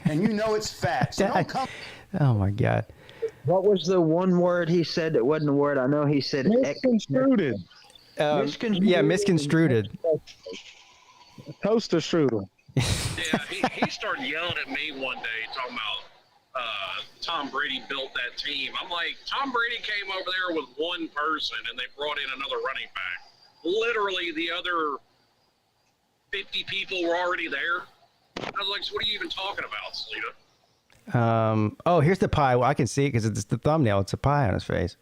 And you know it's facts. So don't come... Oh, my God. What was the one word he said that wasn't a word? I know he said Misconstrued. Yeah, misconstrued. Toaster strudel. Yeah, he started yelling at me one day talking about Tom Brady built that team. I'm like, Tom Brady came over there with 1 person and they brought in another running back. Literally the other 50 people were already there. I was like, so what are you even talking about, Salita? Oh, here's the pie. Well, I can see it because it's the thumbnail. It's a pie on his face.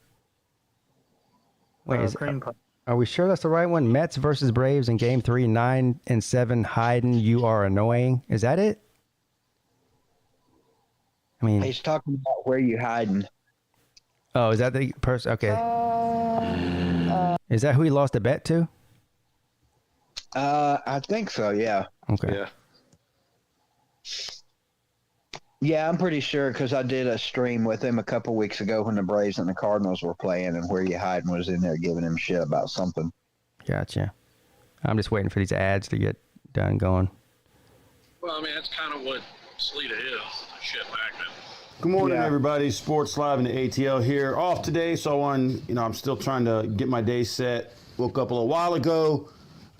Wait, cream pie. are we sure that's the right one? Mets versus Braves in Game 3, 9-7. Hayden, you are annoying. Is that it? I mean, He's talking about where you hiding. oh, is that the person? Okay. Is that who he lost a bet to? I think so. Yeah. Okay. Yeah. Yeah, I'm pretty sure because I did a stream with him a couple weeks ago when the Braves and the Cardinals were playing, and where you hiding was in there giving him shit about something. Gotcha. I'm just waiting for these ads to get done going. Well, I mean, that's kind of what Salita is, a shit magnet. Good morning, everybody. Sports Live and the ATL here. Off today, so I'm still trying to get my day set. Woke up a little while ago.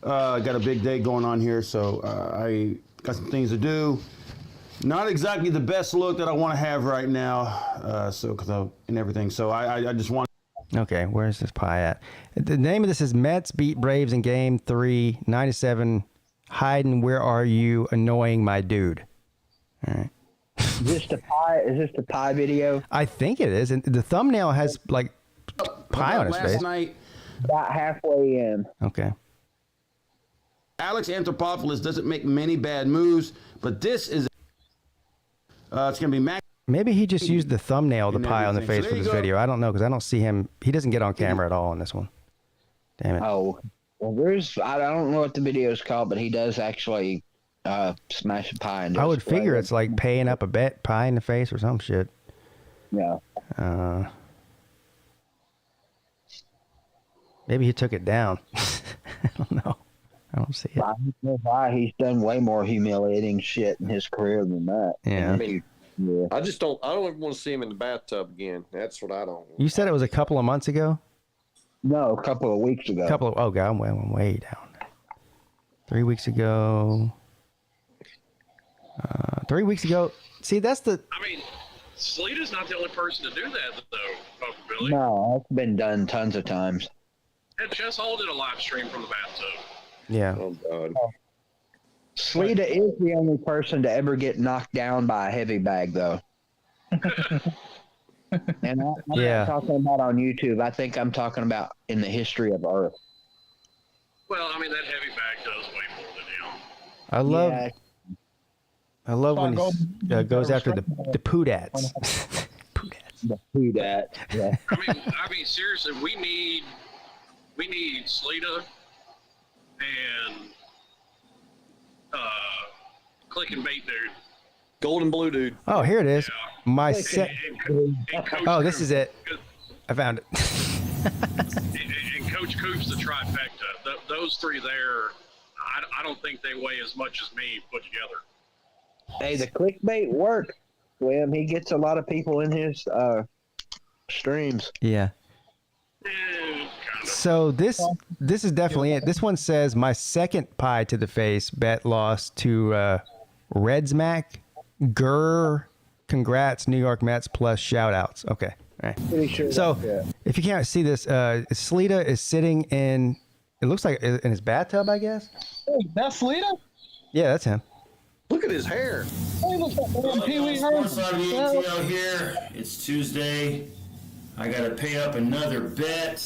Got a big day going on here, so I got some things to do. Not exactly the best look that I want to have right now, and everything. So I just want. Okay, where's this pie at? The name of this is Mets beat Braves in Game 3, 9-7. Hayden, where are you? Annoying my dude. All right. Is this the pie video? I think it is. And the thumbnail has like pie on his last face. night. About halfway in. Okay. Alex Anthropopoulos doesn't make many bad moves, but this is. It's going to be Mac. Maybe he just used the thumbnail, the pie on the face So for there this you go. video. I don't know because I don't see him. He doesn't get on camera at all in this one. Damn it. Oh. Well, I don't know what the video is called, but he does actually smash a pie. I would figure it's like paying up a bet, pie in the face or some shit. Yeah. Maybe he took it down. I don't know. I don't see it. I don't know why. He's done way more humiliating shit in his career than that. Yeah. I mean, I don't ever want to see him in the bathtub again. That's what I don't. You said it was a couple of months ago? No, a couple of weeks ago. Oh, God, I'm way down. 3 weeks ago. 3 weeks ago. See, that's the. I mean, Sleeta's not the only person to do that, though, Billy. No, it's been done tons of times. And Chess Hall did a live stream from the bathtub. Yeah. Oh, God. Sleeta is the only person to ever get knocked down by a heavy bag, though. And I'm not talking about on YouTube. I think I'm talking about in the history of Earth. Well, I mean, that heavy bag does way more than him. I love when he goes after the Poodats. The Poodat, yeah. I mean, seriously, we need Sleeta and Click and Bait dude. Golden Blue dude. Oh, here it is. Yeah. My And Coach Oh, this Coop. is it. I found it. and Coach Coop's the trifecta. Those three there, I don't think they weigh as much as me put together. Hey, the clickbait works, Slim. He gets a lot of people in his streams. Yeah. So this is definitely it. This one says my second pie to the face bet loss to Redsmack. Grr. Congrats, New York Mets plus shout outs. Okay. All right. Pretty sure. So if you can't see this, Sleeta is sitting in, it looks like in his bathtub, I guess. Hey, that's Sleeta? Yeah, that's him. Look at his hair. Hey, look at that Pee Wee Sports Live ATL here. It's Tuesday. I got to pay up another bet.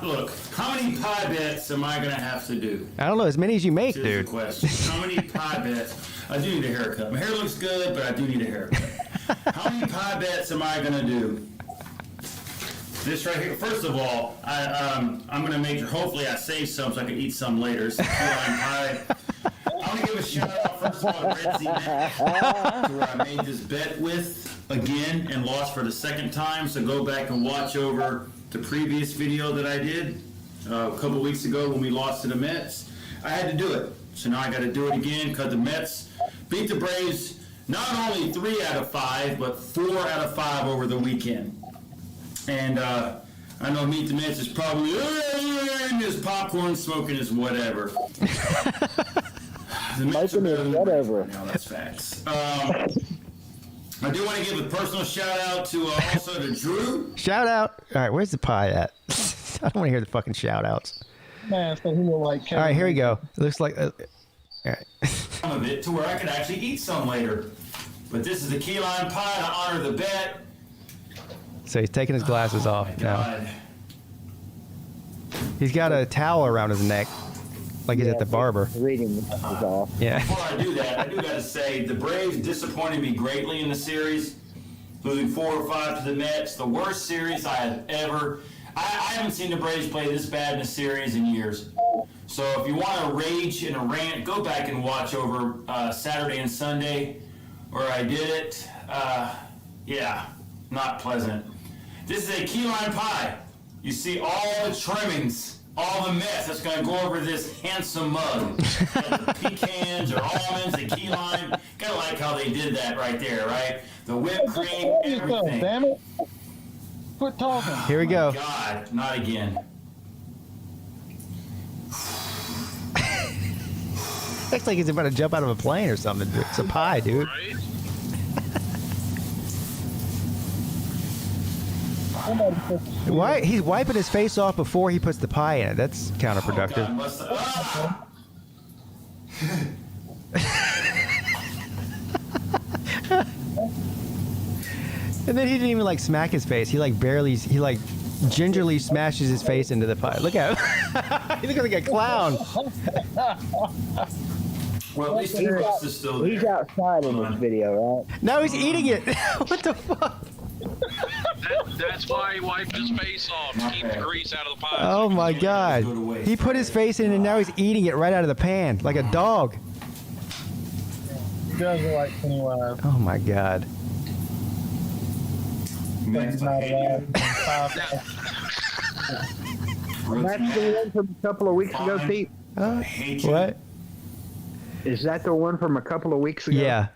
Look, how many pie bets am I going to have to do? I don't know, as many as you make, Here's dude. the question. How many pie bets? I do need a haircut. My hair looks good, but I do need a haircut. How many pie bets am I going to do? This right here. First of all, I'm going to make sure, hopefully I save some so I can eat some later. It's key lime pie. I want to give a shout out first of all to Red Z Mac, who I made this bet with again and lost for the second time. So go back and watch over the previous video that I did a couple weeks ago when we lost to the Mets. I had to do it. So now I got to do it again because the Mets beat the Braves not only 3 out of 5, but 4 out of 5 over the weekend. And I know Meet the Mets is probably in his popcorn smoking his whatever. The Mets are better than whatever. Now that's facts. I do want to give a personal shout out to also to Drew. Shout out. All right, where's the pie at? I don't want to hear the fucking shout outs. Man, so he look like All right, here we go. It looks like. All right. Some of it to where I could actually eat some later. But this is the key lime pie to honor the bet. So he's taking his glasses off now. He's got a towel around his neck, like he's at the barber. Reading the glasses off. Yeah. Before I do that, I do got to say the Braves disappointed me greatly in the series, losing 4 or 5 to the Mets. The worst series I have ever. I haven't seen the Braves play this bad in a series in years. So if you want to rage and a rant, go back and watch over Saturday and Sunday, where I did it. Yeah, not pleasant. This is a key lime pie. You see all the trimmings, all the mess that's going to go over this handsome mug. The pecans or almonds, the key lime. Kind of like how they did that right there, right? The whipped cream, everything. Damn it. Quit talking. Here we go. God, not again. Looks like he's about to jump out of a plane or something. It's a pie, dude. Right? Why he's wiping his face off before he puts the pie in it? That's counterproductive. And then he didn't even like smack his face. He like barely, he like gingerly smashes his face into the pie. Look at him. He looks like a clown. Well, at least the crust is still there. He's outside in this video, right? Now he's eating it. What the fuck? That's why he wiped his face off to keep the grease out of the pie. Oh my God! He put his face in and now he's eating it right out of the pan like a dog. He does look like Pennywise. Oh my God! He's not alive. That's the one from a couple of weeks ago, Pete. What? Is that the one from a couple of weeks ago? Yeah.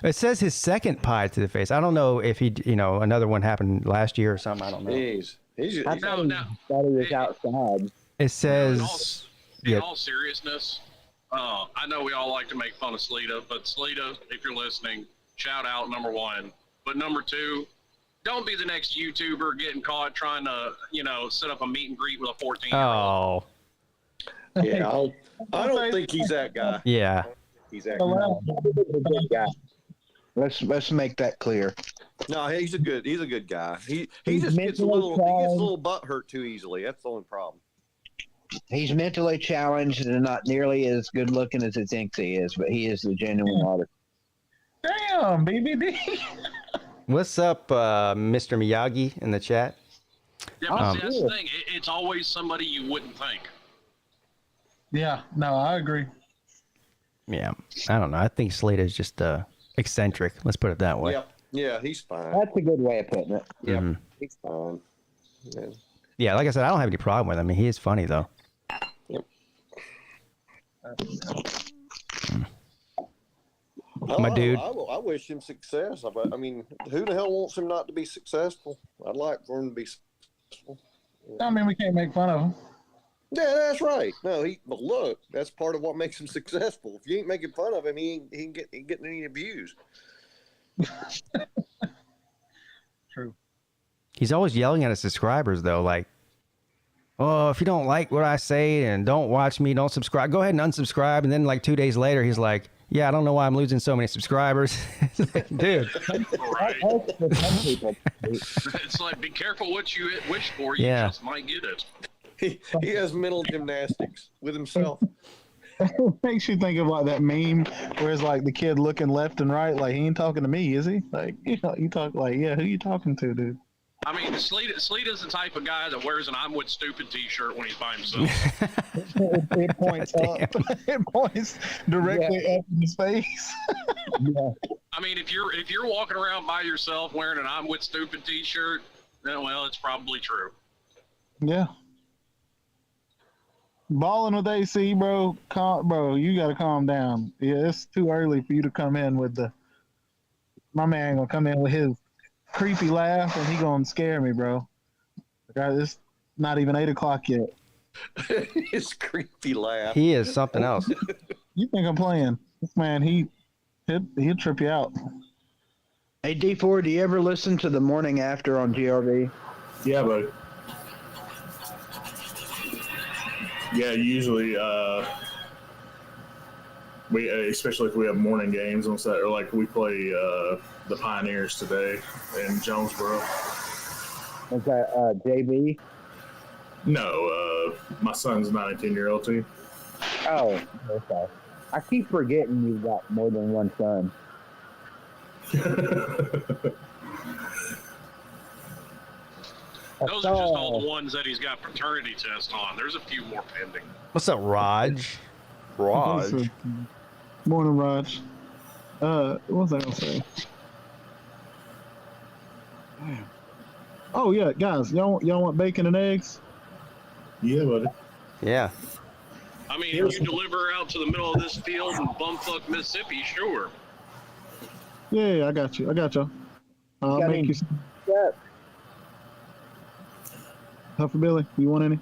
It says his second pie to the face. I don't know if another one happened last year or something. I don't know. I thought he was outside. It says. In all seriousness, I know we all like to make fun of Sleeta, but Sleeta, if you're listening, shout out, number one. But number two, don't be the next YouTuber getting caught trying to, set up a meet and greet with a 14-year-old. Oh. Yeah, I don't think he's that guy. Yeah. He's that guy. Let's make that clear. No, he's a good guy. He just gets a little butt hurt too easily. That's the only problem. He's mentally challenged and not nearly as good looking as he thinks he is, but he is the genuine artist. Damn, BBD. What's up, Mr. Miyagi in the chat? Yeah, but see, that's the thing. It's always somebody you wouldn't think. Yeah, no, I agree. Yeah, I don't know. I think Slade is just eccentric. Let's put it that way. Yeah, he's fine. That's a good way of putting it. Yeah, Mhm. he's fine. Yeah, like I said, I don't have any problem with him. I mean, he is funny though. My dude. I wish him success. I mean, who the hell wants him not to be successful? I'd like for him to be successful. I mean, we can't make fun of him. Yeah, that's right. No, but look, that's part of what makes him successful. If you ain't making fun of him, he ain't getting any views. True. He's always yelling at his subscribers though, like, "Oh, if you don't like what I say and don't watch me, don't subscribe. Go ahead and unsubscribe." And then like 2 days later, he's like, "Yeah, I don't know why I'm losing so many subscribers." Like, dude. Right. It's like, be careful what you wish for. You just might get it. He has mental gymnastics with himself. It makes you think of like that meme where it's like the kid looking left and right, like he ain't talking to me, is he? Like, you talk like, yeah, who you talking to, dude? I mean, Sleet is the type of guy that wears an "I'm with stupid" T-shirt when he's by himself. It points up. It points directly up in his face. Yeah. I mean, if you're walking around by yourself wearing an "I'm with stupid" T-shirt, then well, it's probably true. Yeah. Balling with AC, bro. Bro, you got to calm down. Yeah, it's too early for you to come in with my man gonna come in with his creepy laugh and he gonna scare me, bro. It's not even 8 o'clock yet. His creepy laugh. He is something else. You think I'm playing? This man, he'll trip you out. Hey, D4, do you ever listen to the morning after on GRV? Yeah, but yeah, usually we, especially if we have morning games on Saturday, or like we play the Pioneers today in Jonesboro. Is that JV? No, my son's 19-year-old team. Oh, okay. I keep forgetting you've got more than one son. Those are just all the ones that he's got paternity test on. There's a few more pending. What's up, Raj? Raj. Morning, Raj. What was I gonna say? Oh yeah, guys, y'all want bacon and eggs? Yeah, buddy. Yeah. I mean, if you deliver out to the middle of this field in bumfuck Mississippi, sure. Yeah, I got you. I'll make you some. Huffy Billy, you want any?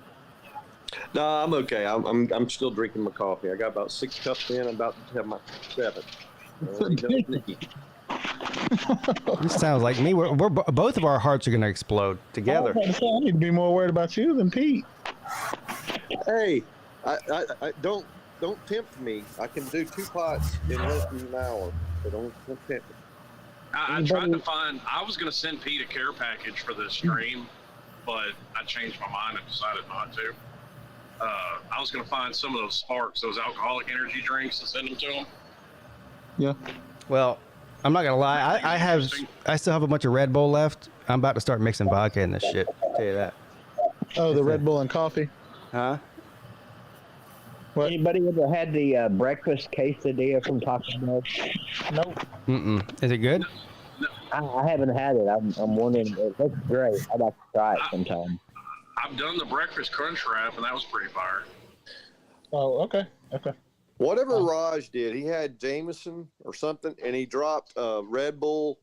No, I'm okay. I'm still drinking my coffee. I got about 6 cups in. I'm about to have my 7th. This sounds like me. We're both of our hearts are going to explode together. I need to be more worried about you than Pete. Hey, I don't tempt me. I can do 2 pots in less than an hour. So don't tempt me. I tried to find. I was going to send Pete a care package for this stream, but I changed my mind and decided not to. I was going to find some of those Sparks, those alcoholic energy drinks, and send them to him. Yeah. Well, I'm not gonna lie. I still have a bunch of Red Bull left. I'm about to start mixing vodka in this shit. I'll tell you that. Oh, the Red Bull and coffee. Huh? Anybody ever had the breakfast quesadilla from Taco Bell? Nope. Is it good? I haven't had it. I'm wondering. It looks great. I'd like to try it sometime. I've done the breakfast crunch wrap, and that was pretty fire. Oh, okay. Whatever Raj did, he had Jameson or something, and he dropped Red Bull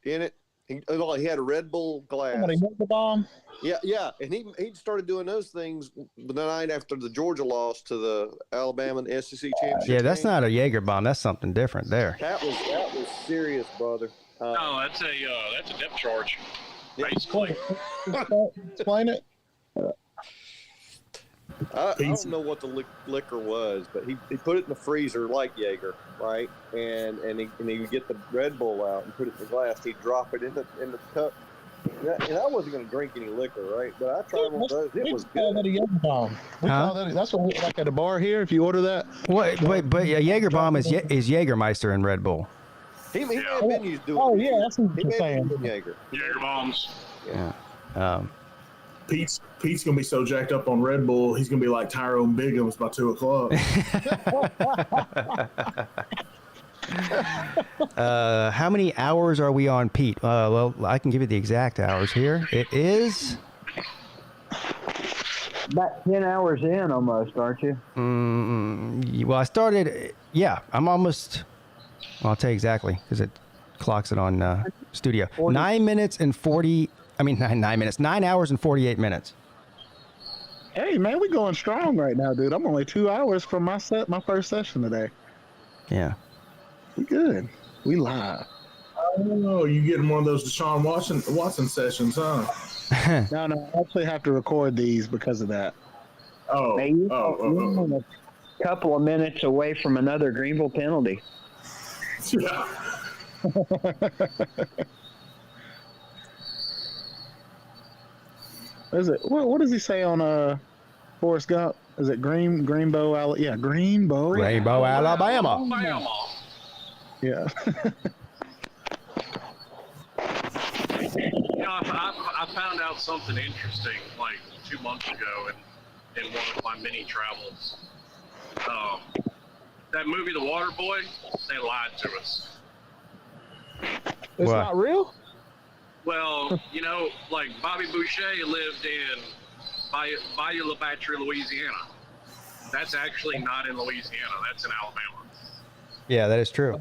in it. He had a Red Bull glass. Somebody hit the bomb. Yeah, and he started doing those things the night after the Georgia loss to the Alabama and the SEC championship. Yeah, that's not a Jaeger bomb. That's something different there. That was serious, brother. No, that's a depth charge, basically. Explain it. I don't know what the liquor was, but he put it in the freezer like Jaeger, right? And he would get the Red Bull out and put it in the glass. He'd drop it in the cup. And I wasn't going to drink any liquor, right? But I tried one of those. It was good. That a Jaeger bomb. That's what we like at a bar here. If you order that. But yeah, Jaeger bomb is Jägermeister and Red Bull. He may have been used doing. Oh yeah, that's what you're saying. Jaeger bombs. Yeah. Pete's gonna be so jacked up on Red Bull, he's gonna be like Tyrone Biggums by 2:00. How many hours are we on, Pete? Well, I can give you the exact hours here. It is about 10 hours in almost, aren't you? Well, I started. Yeah, I'm almost. Well, I'll tell you exactly because it clocks it on studio. 9 minutes and 40. I mean, 9 minutes. 9 hours and 48 minutes. Hey man, we going strong right now, dude. I'm only 2 hours from my first session today. Yeah. We good. We live. Oh, you getting one of those Deshaun Watson sessions, huh? No, I actually have to record these because of that. Oh. Hey, you're a couple of minutes away from another Greenville penalty. Yeah. Is it what does he say on Forrest Gump? Is it Greenbow? Yeah, Greenbow. Greenbow, Alabama. Yeah. I found out something interesting like 2 months ago in one of my mini travels. That movie, The Water Boy, they lied to us. It's not real? Well, like Bobby Boucher lived in Bayou La Batterie, Louisiana. That's actually not in Louisiana. That's in Alabama. Yeah, that is true.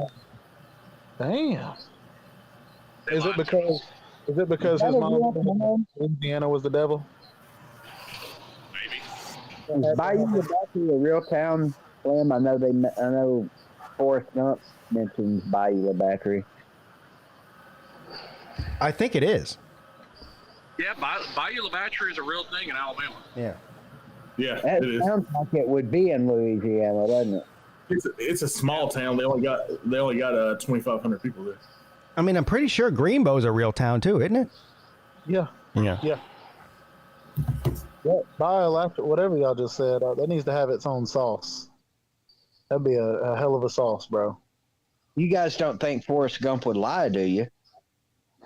Damn. Is it because his mom Louisiana was the devil? Maybe. Is Bayou La Batterie a real town, Slim? I know Forrest Gump mentions Bayou La Batterie. I think it is. Yeah, Bayou La Batterie is a real thing in Alabama. Yeah. Yeah, That it is. sounds like it would be in Louisiana, doesn't it? It's a small town. They only got 2,500 people there. I mean, I'm pretty sure Greenbow's a real town too, isn't it? Yeah. Yeah. Yeah. Yeah. Bayou, after whatever y'all just said, that needs to have its own sauce. That'd be a hell of a sauce, bro. You guys don't think Forrest Gump would lie, do you?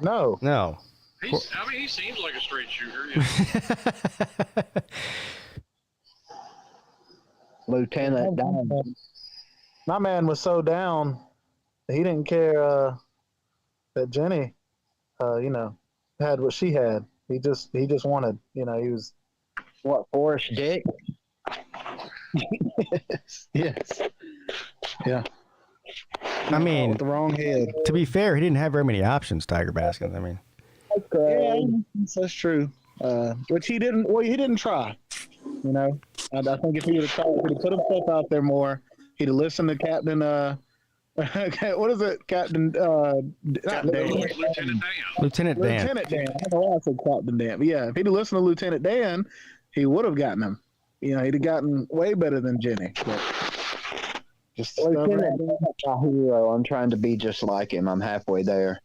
No. No. He seems like a straight shooter. Yeah. Lieutenant Dan. My man was so down, he didn't care that Jenny, had what she had. He just wanted, he was. What, Forrest Dick? Yes. Yeah. I mean, with the wrong head. To be fair, he didn't have very many options, Tiger Baskins. I mean, yeah, that's true. Which he didn't. Well, he didn't try. I think if he would have tried, he'd have put himself out there more. He'd have listened to Captain. What is it, Captain? Lieutenant Dan. Lieutenant Dan. Lieutenant Dan. I don't know why I said Captain Dan, but yeah, if he'd have listened to Lieutenant Dan, he would have gotten him. He'd have gotten way better than Jenny. But just Lieutenant Dan's my hero. I'm trying to be just like him. I'm halfway there.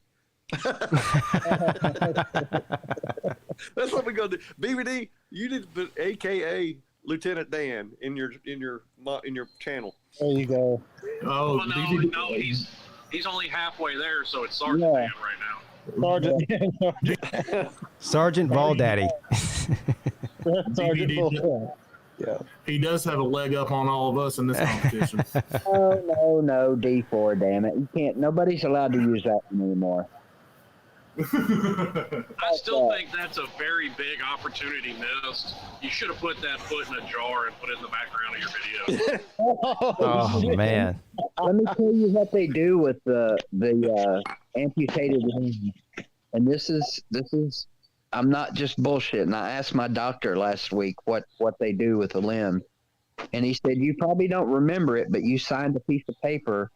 That's what we're gonna do. BBD, you need to put AKA Lieutenant Dan in your channel. There you go. Oh, well, no, He's only halfway there, so it's Sergeant Man right now. Sergeant Vol Daddy. DVD. Yeah. He does have a leg up on all of us in this competition. No, D4, damn it. You can't, nobody's allowed to use that one anymore. I still think that's a very big opportunity missed. You should have put that foot in a jar and put it in the background of your video. Oh, man. Let me tell you what they do with the amputated limb. And this is I'm not just bullshitting. I asked my doctor last week what they do with the limb. And he said, you probably don't remember it, but you signed a piece of paper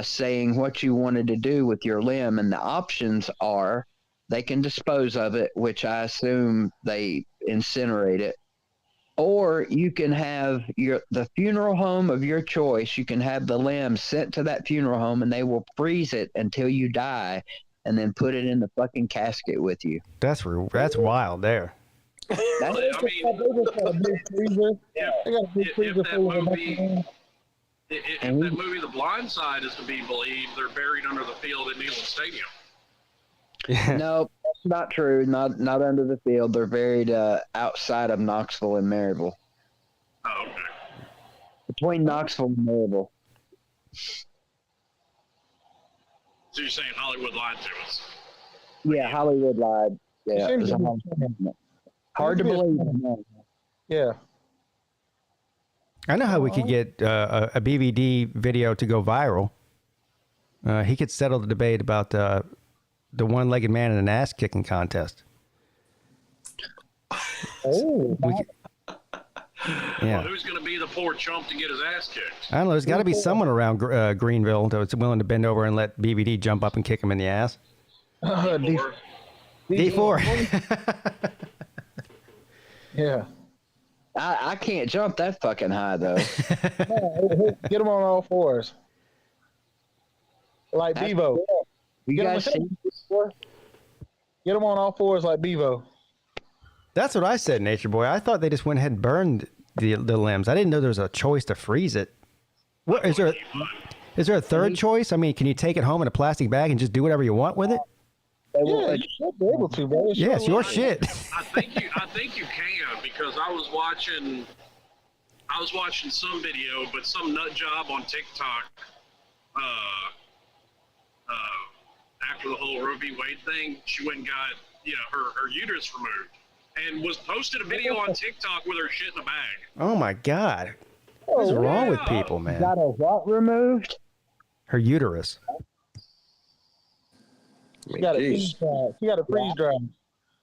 saying what you wanted to do with your limb. And the options are they can dispose of it, which I assume they incinerate it. Or you can have the funeral home of your choice. You can have the limb sent to that funeral home and they will freeze it until you die and then put it in the fucking casket with you. That's wild there. If that movie, The Blind Side, is to be believed, they're buried under the field at Neyland Stadium. No, that's not true. Not under the field. They're buried outside of Knoxville and Maryville. Oh, okay. Between Knoxville and Maryville. So you're saying Hollywood lied to us? Yeah, Hollywood lied. Yeah, it was hard to believe. Yeah. I know how we could get a BVD video to go viral. He could settle the debate about the one-legged man in an ass-kicking contest. Oh. Yeah. Well, who's going to be the poor chump to get his ass kicked? I don't know. There's got to be someone around Greenville that's willing to bend over and let BVD jump up and kick him in the ass. D4. Yeah. I can't jump that fucking high, though. Get him on all fours. Like Bevo. You guys seen this before? Get him on all fours like Bevo. That's what I said, Nature Boy. I thought they just went ahead and burned the limbs. I didn't know there was a choice to freeze it. What is there? Is there a third choice? I mean, can you take it home in a plastic bag and just do whatever you want with it? Yeah, you should be able to, bro. Yeah, it's your shit. I think you can, because I was watching some video, but some nut job on TikTok after the whole Roe v. Wade thing, she went and got her uterus removed and was posted a video on TikTok with her shit in a bag. Oh my God. What is wrong with people, man? Got a what removed? Her uterus. You got a freeze dry.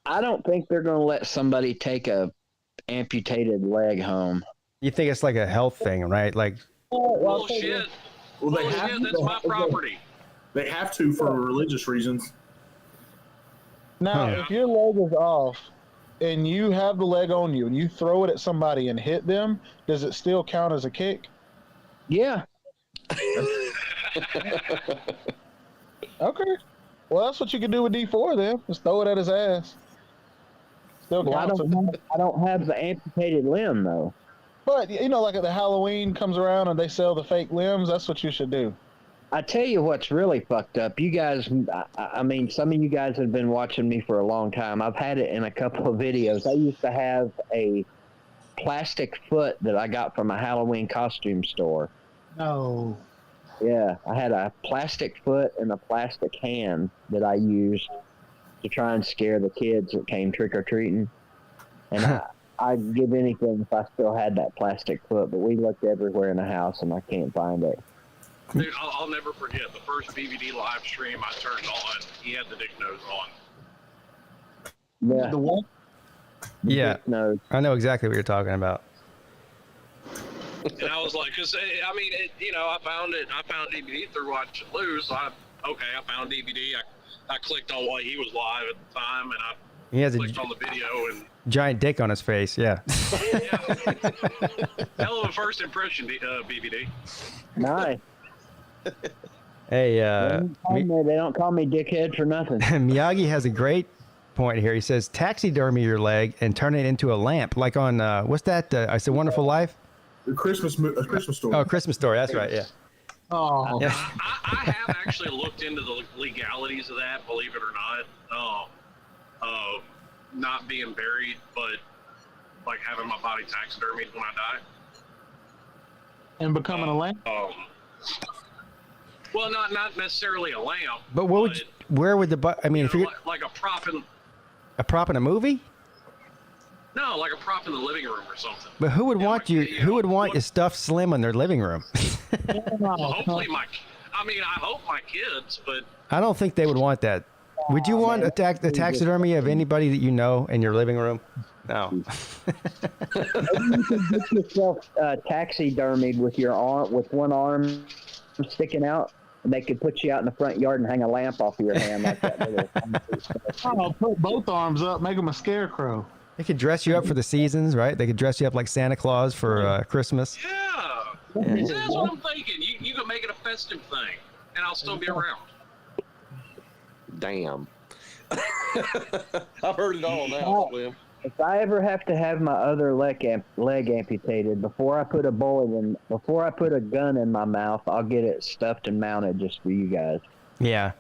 I don't think they're going to let somebody take a amputated leg home. You think it's like a health thing, right? Like, Bullshit. Well, they have to. That's my property. They have to for religious reasons. Now, if your leg is off and you have the leg on you and you throw it at somebody and hit them, does it still count as a kick? Yeah. Okay. Well, that's what you can do with D4 then. Just throw it at his ass. Still Well, I don't have the amputated limb, though. But, like at the Halloween comes around and they sell the fake limbs, that's what you should do. I tell you what's really fucked up. You guys, I mean, some of you guys have been watching me for a long time. I've had it in a couple of videos. I used to have a plastic foot that I got from a Halloween costume store. No. Yeah, I had a plastic foot and a plastic hand that I used to try and scare the kids that came trick-or-treating. And I'd give anything if I still had that plastic foot, but we looked everywhere in the house and I can't find it. Dude, I'll never forget the first BVD live stream I turned on. He had the dick nose on. Yeah. The what? Yeah. I know exactly what you're talking about. And I was like, because I mean, I found DVD through watching Lose. So I found DVD. I clicked on what he was live at the time, and I clicked on the video and giant dick on his face. Yeah. hell of a first impression, BVD. Nice. Hey, they don't call me dickhead for nothing. Miyagi has a great point here. He says, taxidermy your leg and turn it into a lamp, like on what's that? It's a Wonderful Life. A Christmas Story. Oh, Christmas Story. That's right. Yeah. Oh, I have actually looked into the legalities of that, believe it or not. Not being buried, but like having my body taxidermied when I die. And becoming a lamb? Well, not necessarily a lamb. But where would the I mean, if you're like a prop in a prop in a movie? no, like a prop in the living room or something. But who would want you? Who would want your stuffed Slim in their living room? Well, hopefully I hope my kids, but I don't think they would want that. Would you want a taxidermy of anybody that you know in your living room? No. Maybe you can get yourself taxidermied with your arm, with one arm sticking out, and they could put you out in the front yard and hang a lamp off of your hand like that. Oh, put both arms up, make them a scarecrow. They could dress you up for the seasons, right? They could dress you up like Santa Claus for Christmas. yeah. So that's what I'm thinking. You can make it a festive thing, and I'll still be around. Damn. I've heard it all now, Slim. If I ever have to have my other leg amputated, before I put a gun in my mouth, I'll get it stuffed and mounted just for you guys. Yeah.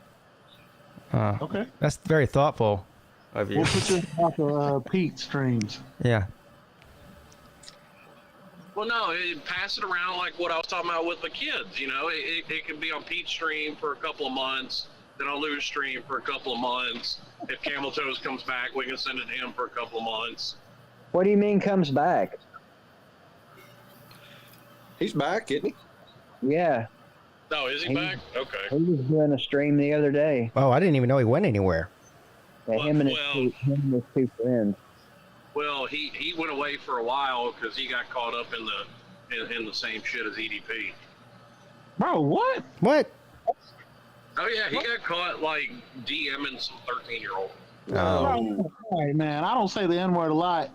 Okay. That's very thoughtful of you. We'll put you off of Peete streams. Yeah. Well, no, pass it around like what I was talking about with the kids. You know, it could be on Pete's stream for a couple of months, then on Lou's stream for a couple of months. If Camel Toes comes back, we can send it to him for a couple of months. What do you mean comes back? He's back, isn't he? Yeah. Oh, is he back? Okay. He was doing a stream the other day. Oh, I didn't even know he went anywhere. Yeah, him and his two friends. Well, he went away for a while because he got caught up in the same shit as EDP. Bro, what? What? Oh yeah, he got caught like DMing some 13-year-old. All right, man. I don't say the N-word a lot,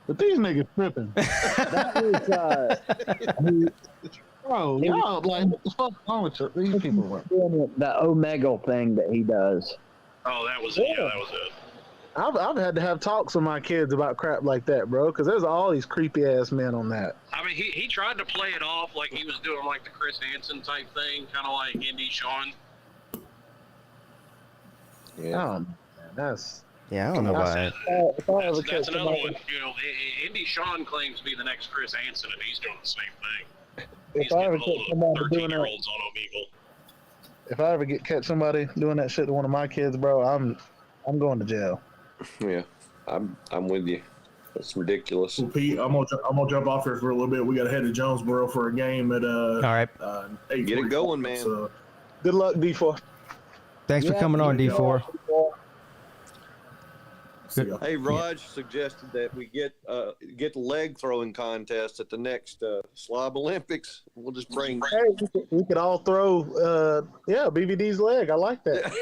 but these niggas tripping. That was, bro, y'all, like, what the fuck wrong with these people? Doing the Omegle thing that he does. Oh, that was it. Yeah, that was it. I've had to have talks with my kids about crap like that, bro, because there's all these creepy ass men on that. I mean, he tried to play it off like he was doing like the Chris Hansen type thing, kind of like Indy Sean. Yeah, that's. Yeah, I don't know why. That's another one. You know, Indy Sean claims to be the next Chris Hansen, and he's doing the same thing. He's getting all the 13-year-olds on Omegle. If I ever catch somebody doing that shit to one of my kids, bro, I'm going to jail. Yeah, I'm with you. That's ridiculous. Well, Pete, I'm gonna jump off here for a little bit. We got to head to Jonesboro for a game at All right. 8:45. Get it going, man. So, good luck, D4. Thanks for coming on, D4. Hey, Raj suggested that we get the leg throwing contest at the next Slob Olympics. We'll just bring. Hey, we could all throw, BVD's leg. I like that.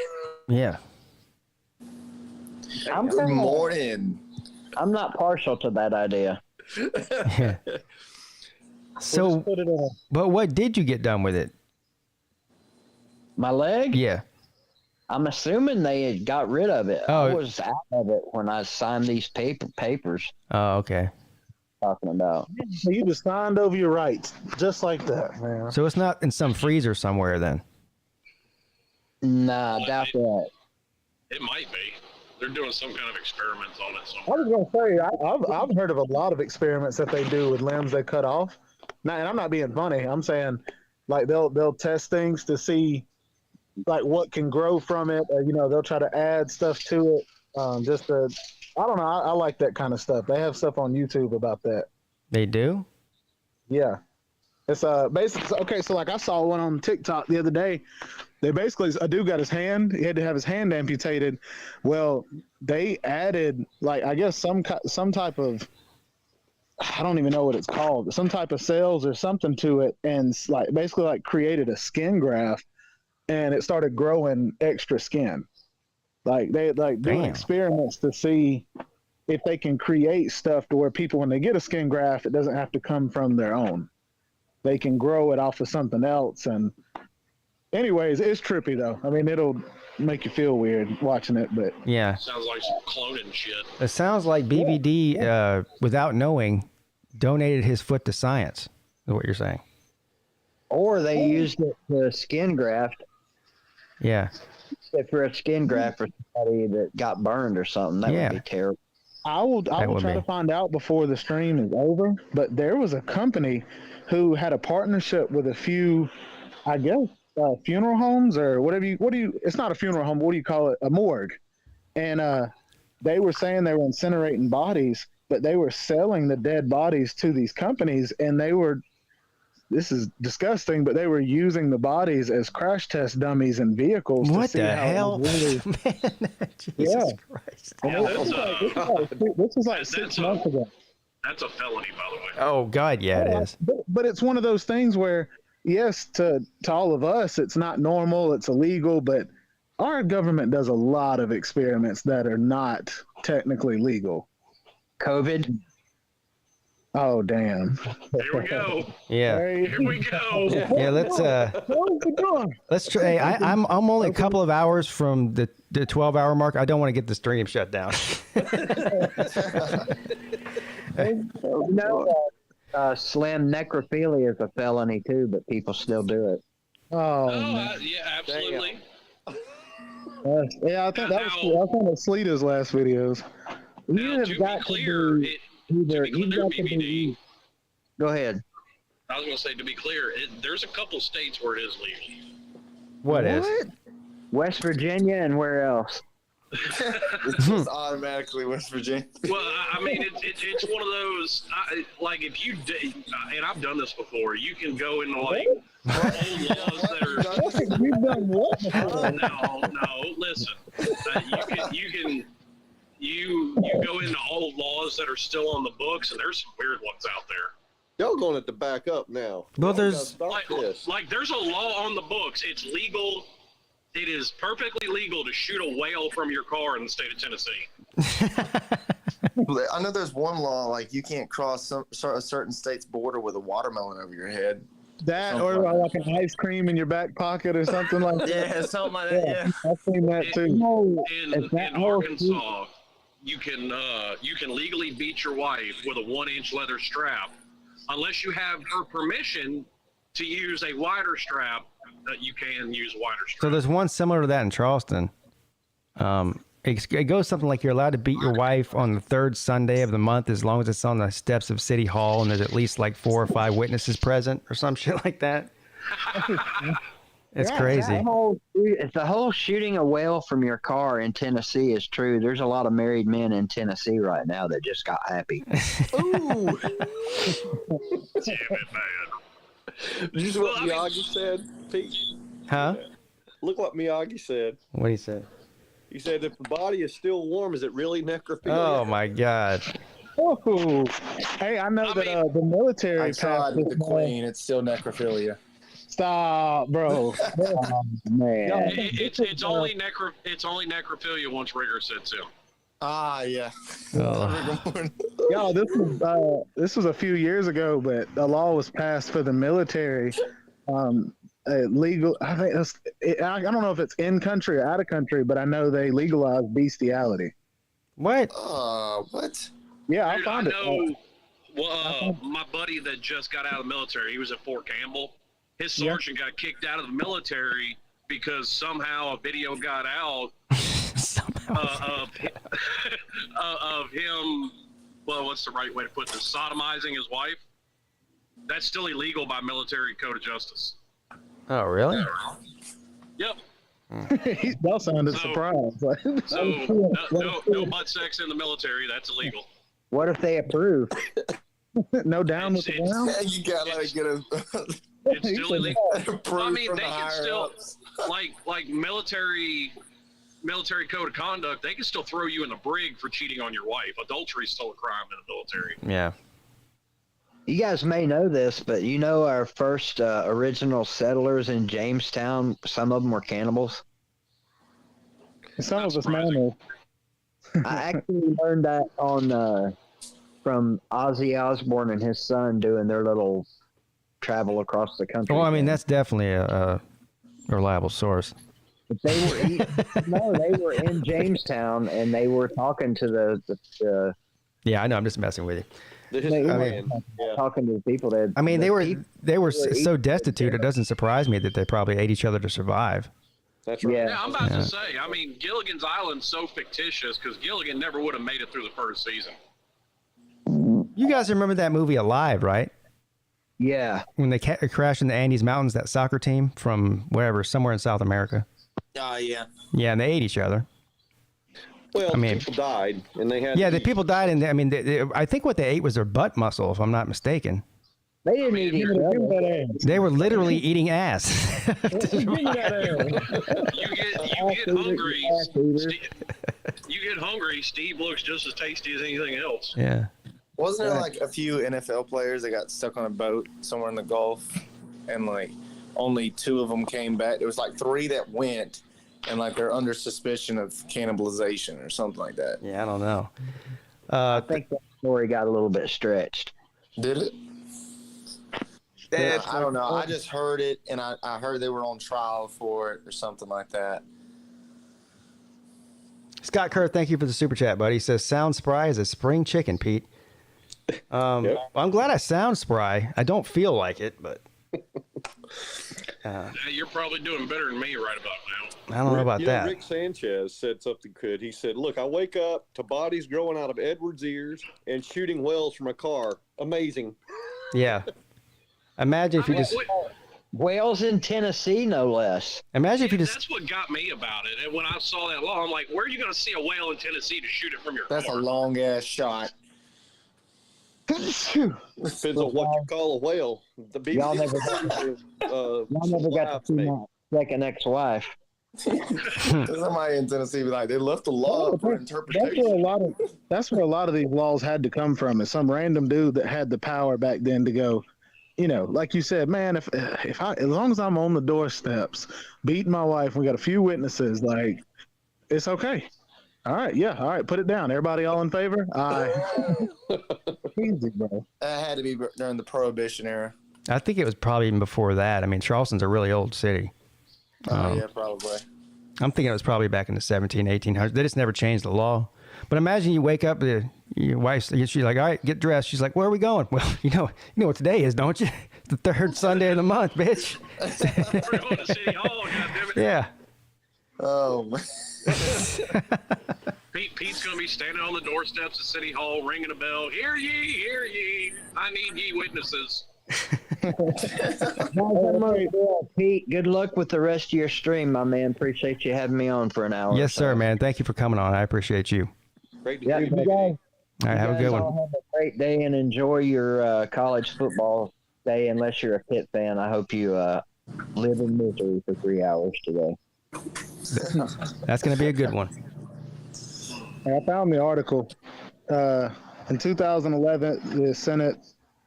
Yeah. Good morning. I'm not partial to that idea. Yeah. So, but what did you get done with it? My leg? Yeah. I'm assuming they had got rid of it. Oh. I was out of it when I signed these papers. Oh, okay. Talking about. So you just signed over your rights, just like that, man. So it's not in some freezer somewhere then? Nah, doubt that. It might be. They're doing some kind of experiments on it I somewhere. was gonna say I've heard of a lot of experiments that they do with limbs they cut off. Now, and I'm not being funny. I'm saying like they'll test things to see like what can grow from it. Or, they'll try to add stuff to it. I don't know. I like that kind of stuff. They have stuff on YouTube about that. They do? Yeah. It's basically okay. So like I saw one on TikTok the other day. They basically, a dude got his hand. He had to have his hand amputated. Well, they added like I guess some type of, I don't even know what it's called, some type of cells or something to it, and like basically like created a skin graft, and it started growing extra skin. Like they doing experiments to see if they can create stuff to where people, when they get a skin graft, it doesn't have to come from their own. They can grow it off of something else. And anyways, it's trippy though. I mean, it'll make you feel weird watching it, but yeah. Sounds like some cloning shit. It sounds like BVD, without knowing, donated his foot to science, is what you're saying. Or they used it to skin graft. Yeah. If for a skin graft for somebody that got burned or something, that would be terrible. I will try to find out before the stream is over. But there was a company who had a partnership with a few, I guess, funeral homes or whatever it's not a funeral home. What do you call it? A morgue. And they were saying they were incinerating bodies, but they were selling the dead bodies to these companies, and this is disgusting, but they were using the bodies as crash test dummies in vehicles. What to see the how hell? Really... Jesus Christ. And this was like 6 months ago. That's a felony, by the way. Oh, God, yeah, it is. But it's one of those things where, yes, to all of us, it's not normal, it's illegal, but our government does a lot of experiments that are not technically legal. COVID. Oh, damn. Here we go. Yeah. Here we go. Yeah, let's try. Hey, I'm only a couple of hours from the 12-hour mark. I don't want to get the stream shut down. Slim, necrophilia is a felony too, but people still do it. Yeah, absolutely. Yeah, I think that was one of Sleeta's last videos. You have got to be either you've got to be. Go ahead. I was going to say, to be clear, there's a couple states where it is legal. What is? West Virginia and where else? It's just automatically West Virginia. Well, I mean, it's one of those, like if you, and I've done this before, you can go into like old laws that are. You've done what before? No, listen. You go into old laws that are still on the books, and there's some weird ones out there. Y'all going to have to back up now. Well, there's like there's a law on the books. It's legal. It is perfectly legal to shoot a whale from your car in the state of Tennessee. I know there's one law, like you can't cross a certain state's border with a watermelon over your head. That or like an ice cream in your back pocket or something like that. Yeah, something like that. Yeah. I've seen that too. In Arkansas, you can legally beat your wife with a 1-inch leather strap, unless you have her permission to use a wider strap. You can use wider strap. So there's one similar to that in Charleston. It goes something like you're allowed to beat your wife on the third Sunday of the month as long as it's on the steps of City Hall and there's at least like 4 or 5 witnesses present or some shit like that. It's crazy. If the whole shooting a whale from your car in Tennessee is true, there's a lot of married men in Tennessee right now that just got happy. Ooh. Damn it, man. Did you see what Miyagi said, Pete? Huh? Look what Miyagi said. What did he say? He said, if the body is still warm, is it really necrophilia? Oh, my God. Oh, hey, I know that the military. I tried with the queen. It's still necrophilia. Stop, bro. Oh, man. It's only necrophilia once rigor sets in. Ah, yeah. Yo, this was a few years ago, but a law was passed for the military. Legal. I think I don't know if it's in country or out of country, but I know they legalized bestiality. What? What? Yeah, Dude, I found it. know. Well, my buddy that just got out of the military, he was at Fort Campbell. His sergeant got kicked out of the military because somehow a video got out of him. Well, what's the right way to put this? Sodomizing his wife. That's still illegal by military code of justice. Oh, really? Yep. That sounded surprised. So no butt sex in the military. That's illegal. What if they approve? No down with the down? You gotta get a. It's still illegal. I mean, from they the can higher still ups. like military code of conduct. They can still throw you in the brig for cheating on your wife. Adultery is still a crime in the military. Yeah. You guys may know this, but you know our first original settlers in Jamestown, some of them were cannibals. Some of us know. I actually learned that on from Ozzy Osbourne and his son doing their little travel across the country. Well, I mean, that's definitely a reliable source. But they were they were in Jamestown and they were talking to the Yeah, I know. I'm just messing with you. Talking to the people that. I mean, they were so destitute. It doesn't surprise me that they probably ate each other to survive. That's right. Yeah, I'm about to say. I mean, Gilligan's Island's so fictitious because Gilligan never would have made it through the first season. You guys remember that movie Alive, right? Yeah. When they crashed in the Andes Mountains, that soccer team from wherever, somewhere in South America. Yeah. Yeah, and they ate each other. Well, I mean, people died, and they had. Yeah, the people died, and I mean, I think what they ate was their butt muscle, if I'm not mistaken. They didn't eat each other. They were literally eating ass. You get hungry. You get hungry. Steve looks just as tasty as anything else. Yeah. Wasn't there like a few NFL players that got stuck on a boat somewhere in the Gulf, and like only 2 of them came back? There was like 3 that went, and like they're under suspicion of cannibalization or something like that. Yeah, I don't know. I think that story got a little bit stretched. Did it? Yeah, I don't know. I just heard it, and I heard they were on trial for it or something like that. Scott Kerr, thank you for the super chat, buddy. He says, sound spry as a spring chicken, Pete. I'm glad I sound spry. I don't feel like it, but You're probably doing better than me right about now. I don't know about that. Rick Sanchez said something good. He said, look, I wake up to bodies growing out of Edward's ears and shooting whales from a car. Amazing. Yeah. Imagine if you just... Whales in Tennessee, no less. Imagine if you just... That's what got me about it. And when I saw that law, I'm like, where are you going to see a whale in Tennessee to shoot it from your That's car? a long ass shot. Depends on what you call a whale. The Y'all never got to see my second ex-wife. Somebody in Tennessee be like, they left the law for interpretation. That's where a lot of these laws had to come from. Is some random dude that had the power back then to go, you know, like you said, man, if I, as long as I'm on the doorsteps beating my wife, we got a few witnesses, like, it's okay. All right, yeah, all right, put it down. Everybody all in favor? Aye. Easy, bro. That had to be during the Prohibition era. I think it was probably even before that. I mean, Charleston's a really old city. Yeah, probably. I'm thinking it was probably back in the 1800s. They just never changed the law. But imagine you wake up, your wife, she's like, all right, get dressed. She's like, where are we going? Well, you know what today is, don't you? The 3rd Sunday of the month, bitch. We're going to City Hall, goddammit. Yeah. Oh, man. Pete's going to be standing on the doorsteps of City Hall, ringing a bell. Hear ye, I need ye witnesses. Pete, good luck with the rest of your stream, my man. Appreciate you having me on for an hour. Yes, sir, man. Thank you for coming on. I appreciate you. Great to Yeah, see you you. guys, All right, have a good one. all have a great day and enjoy your college football day. Unless you're a Pitt fan, I hope you live in misery for 3 hours today. That's going to be a good one. I found the article. In 2011, the Senate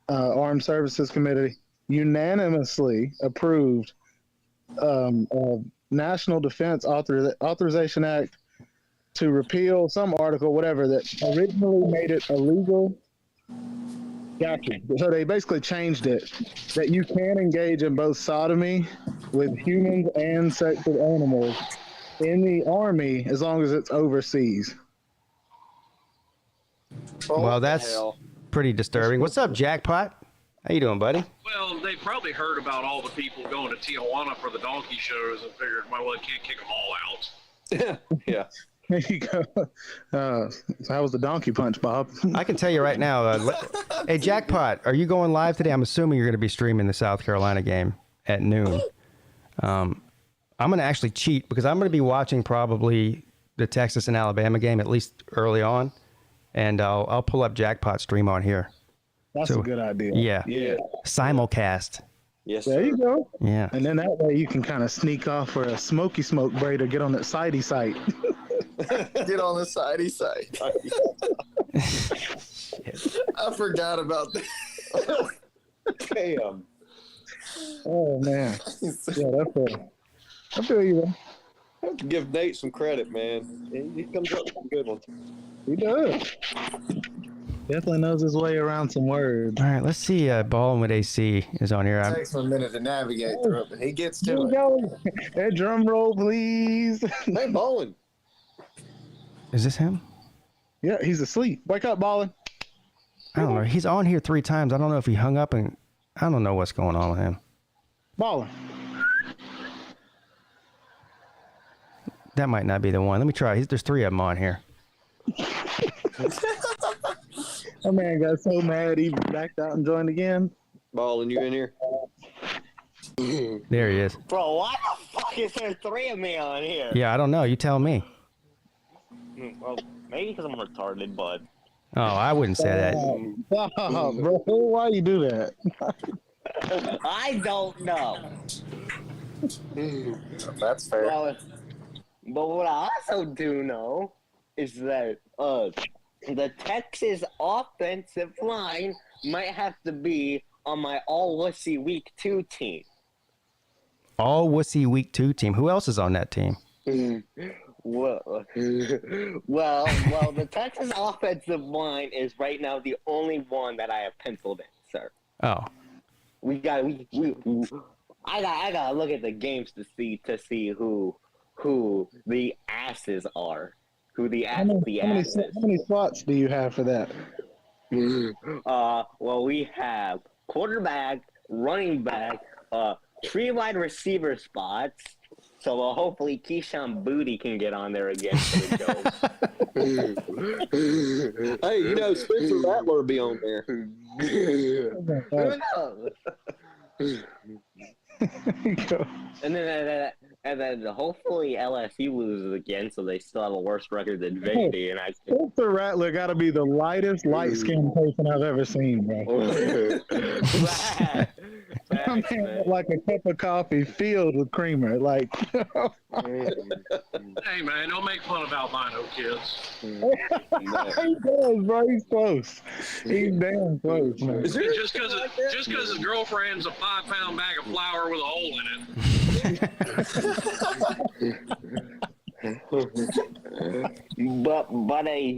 Armed Services Committee unanimously approved a National Defense Authorization Act to repeal some article, whatever, that originally made it illegal. Gotcha. So they basically changed it that you can engage in both sodomy with humans and sex with animals in the Army as long as it's overseas. Well, that's pretty disturbing. What's up, Jackpot? How you doing, buddy? Well, they probably heard about all the people going to Tijuana for the donkey shows and figured, well, they can't kick them all out. Yeah. There you go. So how was the donkey punch, Bob? I can tell you right now. Hey, Jackpot, are you going live today? I'm assuming you're going to be streaming the South Carolina game at noon. I'm going to actually cheat because I'm going to be watching probably the Texas and Alabama game, at least early on. And I'll pull up Jackpot stream on here. That's a good idea. Yeah. Simulcast. Yes, there you go. Yeah. And then that way you can kind of sneak off for a smoky smoke break or get on that sidey site. Get on the sidey site. I forgot about that. Damn. Oh, man. Yeah, that's it. I feel you, man. I have to give Nate some credit, man. He comes up with some good ones. He does. Definitely knows his way around some words. All right, let's see. Ballin' with AC is on here. It takes him a minute to navigate through it, but he gets to it. Go. Hey, drum roll, please. Hey, Ballin'. Is this him? Yeah, he's asleep. Wake up, Ballin'. I don't know. He's on here 3 times. I don't know if he hung up, and I don't know what's going on with him. Baller. That might not be the one. Let me try. There's 3 of them on here. That man got so mad he backed out and joined again. Ballin', you in here? There he is. Bro, why the fuck is there 3 of me on here? Yeah, I don't know. You tell me. Well, maybe because I'm retarded, but. Oh, I wouldn't say that. Oh, bro, why you do that? I don't know. That's fair. But what I also do know is that the Texas offensive line might have to be on my all-wussy Week 2 team. All wussy Week 2 team. Who else is on that team? Well, the Texas offensive line is right now the only one that I have penciled in, sir. Oh. I gotta look at the games to see who the asses are. Who the asses. How many slots do you have for that? Well, we have quarterback, running back, 3 wide receiver spots. So hopefully Keyshawn Booty can get on there again for the joke. Hey, you know, Spencer Rattler will be on there. Who knows? And then hopefully LSU loses again, so they still have a worse record than Vandy. And Spencer Rattler got to be the lightest light-skinned person I've ever seen, bro. I mean, like a cup of coffee filled with creamer, like. Hey man, don't make fun of albino kids. He does, bro. He's close. He's damn close, man. Just because his girlfriend's a 5-pound bag of flour with a hole in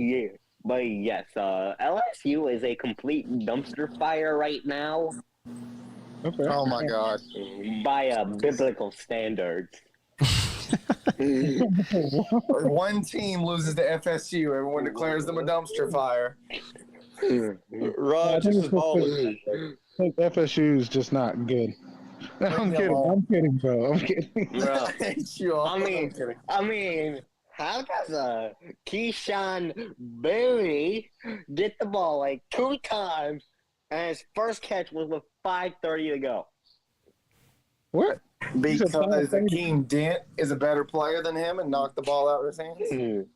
it. But yes, LSU is a complete dumpster fire right now. Okay. Oh my God. By biblical standards. One team loses to FSU, everyone declares them a dumpster fire. Right, just balling. FSU is just not good. I'm kidding, bro. I'm kidding. I mean, how does Keyshawn Berry get the ball like 2 times, and his first catch was with 5:30 to go? What? Because Akeem Dent is a better player than him and knocked the ball out of his hands.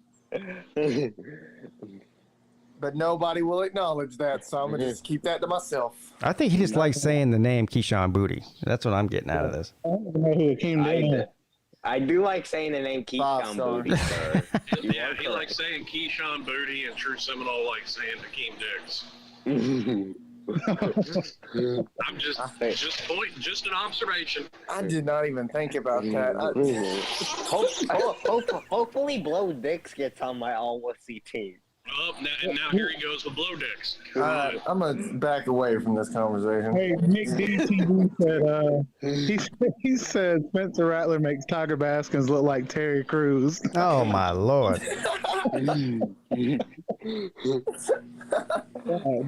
But nobody will acknowledge that, so I'm going to just keep that to myself. I think he just likes saying the name Keyshawn Booty. That's what I'm getting out of this. I don't know who Akeem Dent is. I do like saying the name Keyshawn Booty, sir. Yeah, he likes saying Keyshawn Booty, and True Seminole likes saying Hakeem Dix. I'm just an observation. I did not even think about that. Hopefully Blow Dix gets on my all-wussy team. Oh, now here he goes with Blow Dix. I'm going to back away from this conversation. Hey, Nick DTV said, he said Spencer Rattler makes Tiger Baskins look like Terry Crews. Oh, my Lord.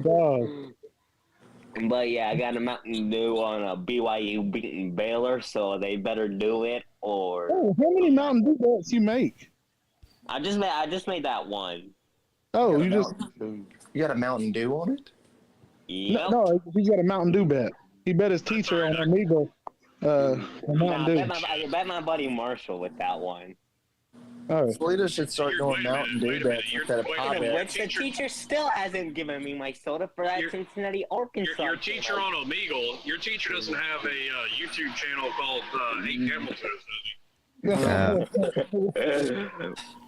Dog. But yeah, I got a Mountain Dew on a BYU beating Baylor, so they better do it or. Oh, how many Mountain Dew bets you make? I just made that one. Oh, you got a Mountain Dew on it? Yep. No, he got a Mountain Dew bet. He bet his teacher on Amigo. Mountain Dew. I bet my buddy Marshall with that one. Oh. Toledo should start doing Mountain Dew bets instead of pop bets. Which the teacher still hasn't given me my soda for that Cincinnati, Arkansas. Your teacher on Omegle, your teacher doesn't have a YouTube channel called 8 Camel Toes, does he?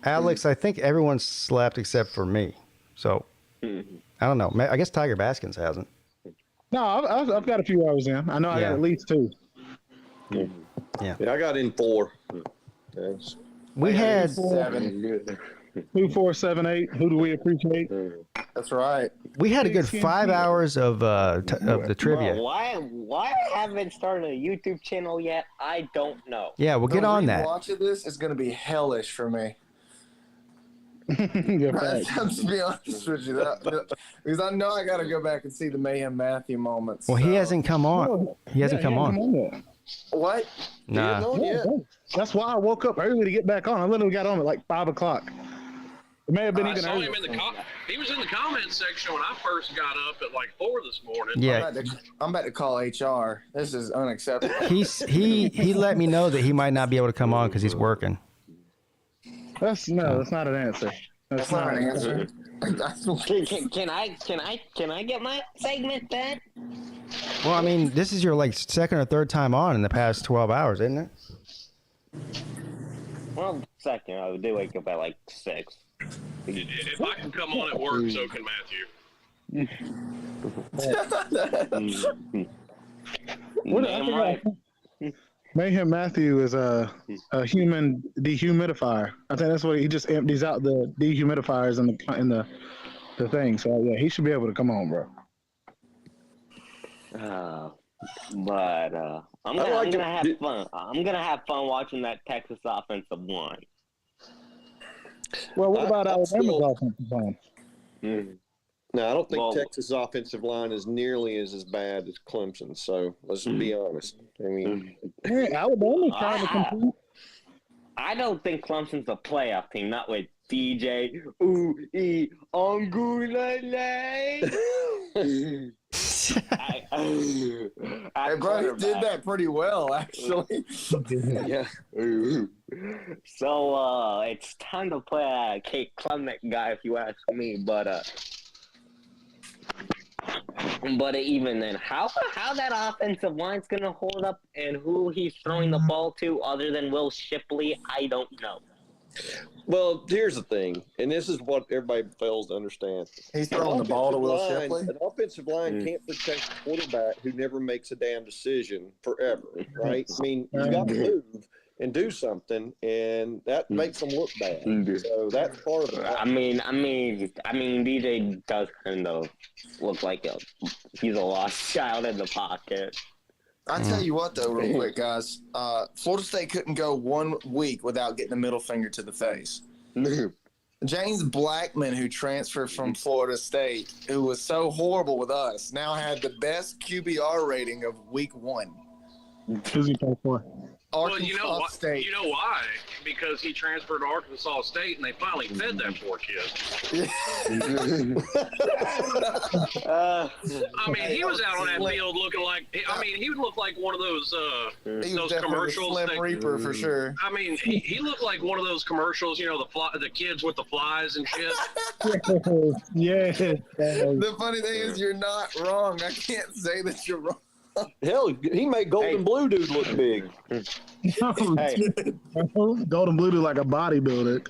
Alex, I think everyone slept except for me. So, I don't know. I guess Tiger Baskins hasn't. No, I've got a few hours in. I know I got at least 2. Yeah, I got in 4. Yes. We had 7. 2, 4, 7, 8. Who do we appreciate? That's right. We had a good 5 hours of the trivia. Bro, why I haven't started a YouTube channel yet? I don't know. Yeah, we'll get on that. Watching this is going to be hellish for me. To be honest with you, because I know I got to go back and see the Mayhem Matthew moments. Well, he hasn't come on. He hasn't come on. What? Nah. That's why I woke up early to get back on. I literally got on at like 5 o'clock. It may have been I even saw earlier. him in the he was in the comment section when I first got up at like 4 this morning. Yeah. I'm about to call HR. This is unacceptable. He let me know that he might not be able to come on because he's working. That's not an answer. That's not an answer. Can I get my segment back? Well, I mean, this is your like second or third time on in the past 12 hours, isn't it? Well, second. I do wake up at like 6. If I can come on at work, so can Matthew. Mayhem Matthew is a human dehumidifier. I think that's what he just empties out the dehumidifiers in the thing. So yeah, he should be able to come on, bro. I'm gonna have fun. I'm gonna have fun watching that Texas offensive line. Well, what about Alabama's offensive line? No, I don't think Texas' offensive line is nearly as bad as Clemson. So let's be honest. I mean, Alabama's trying to compete. I don't think Clemson's a playoff team. Not with DJ Ongulale. Bro, he did that pretty well, actually. Yeah. So it's time to play a Kate Clement guy, if you ask me. But even then, how that offensive line's gonna hold up, and who he's throwing the ball to, other than Will Shipley, I don't know. Well, here's the thing, and this is what everybody fails to understand. He's throwing the ball to Will Shipley. An offensive line can't protect a quarterback who never makes a damn decision forever, right? I mean, you got to move and do something, and that makes them look bad. So that's part of it. I mean, DJ does kind of look like he's a lost child in the pocket. I tell you what, though, real quick, guys. Florida State couldn't go 1 week without getting a middle finger to the face. James Blackman, who transferred from Florida State, who was so horrible with us, now had the best QBR rating of week 1. Who's he play for? Well, you know what? You know why? Because he transferred to Arkansas State, and they finally fed that poor kid. I mean, he was out on that field looking like. I mean, he would look like one of those commercials. Slim Reaper for sure. I mean, he looked like one of those commercials. You know, the kids with the flies and shit. Yeah. The funny thing is, you're not wrong. I can't say that you're wrong. Hell, he made Golden Blue Dude look big. Golden Blue Dude like a bodybuilder.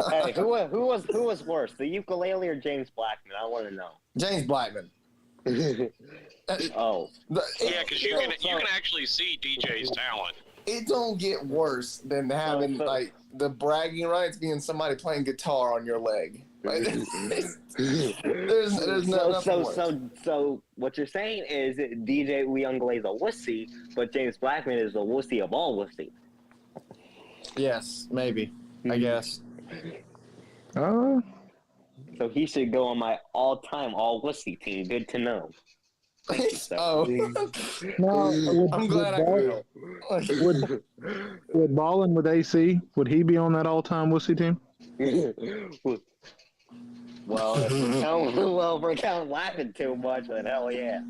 Hey, who was worse, the ukulele or James Blackman? I want to know. James Blackman. Yeah, because you can actually see DJ's talent. It don't get worse than having like the bragging rights being somebody playing guitar on your leg. Like, there's nothing worse. So what you're saying is that DJ Uyunglele is a wussy, but James Blackman is the wussy of all wussy. Yes, maybe. I guess. So he should go on my all-time all-wussy team. Good to know. No, I'm glad I will. Would Ballin with AC, would he be on that all-time wussy team? Well, if we're laughing too much, then hell yeah.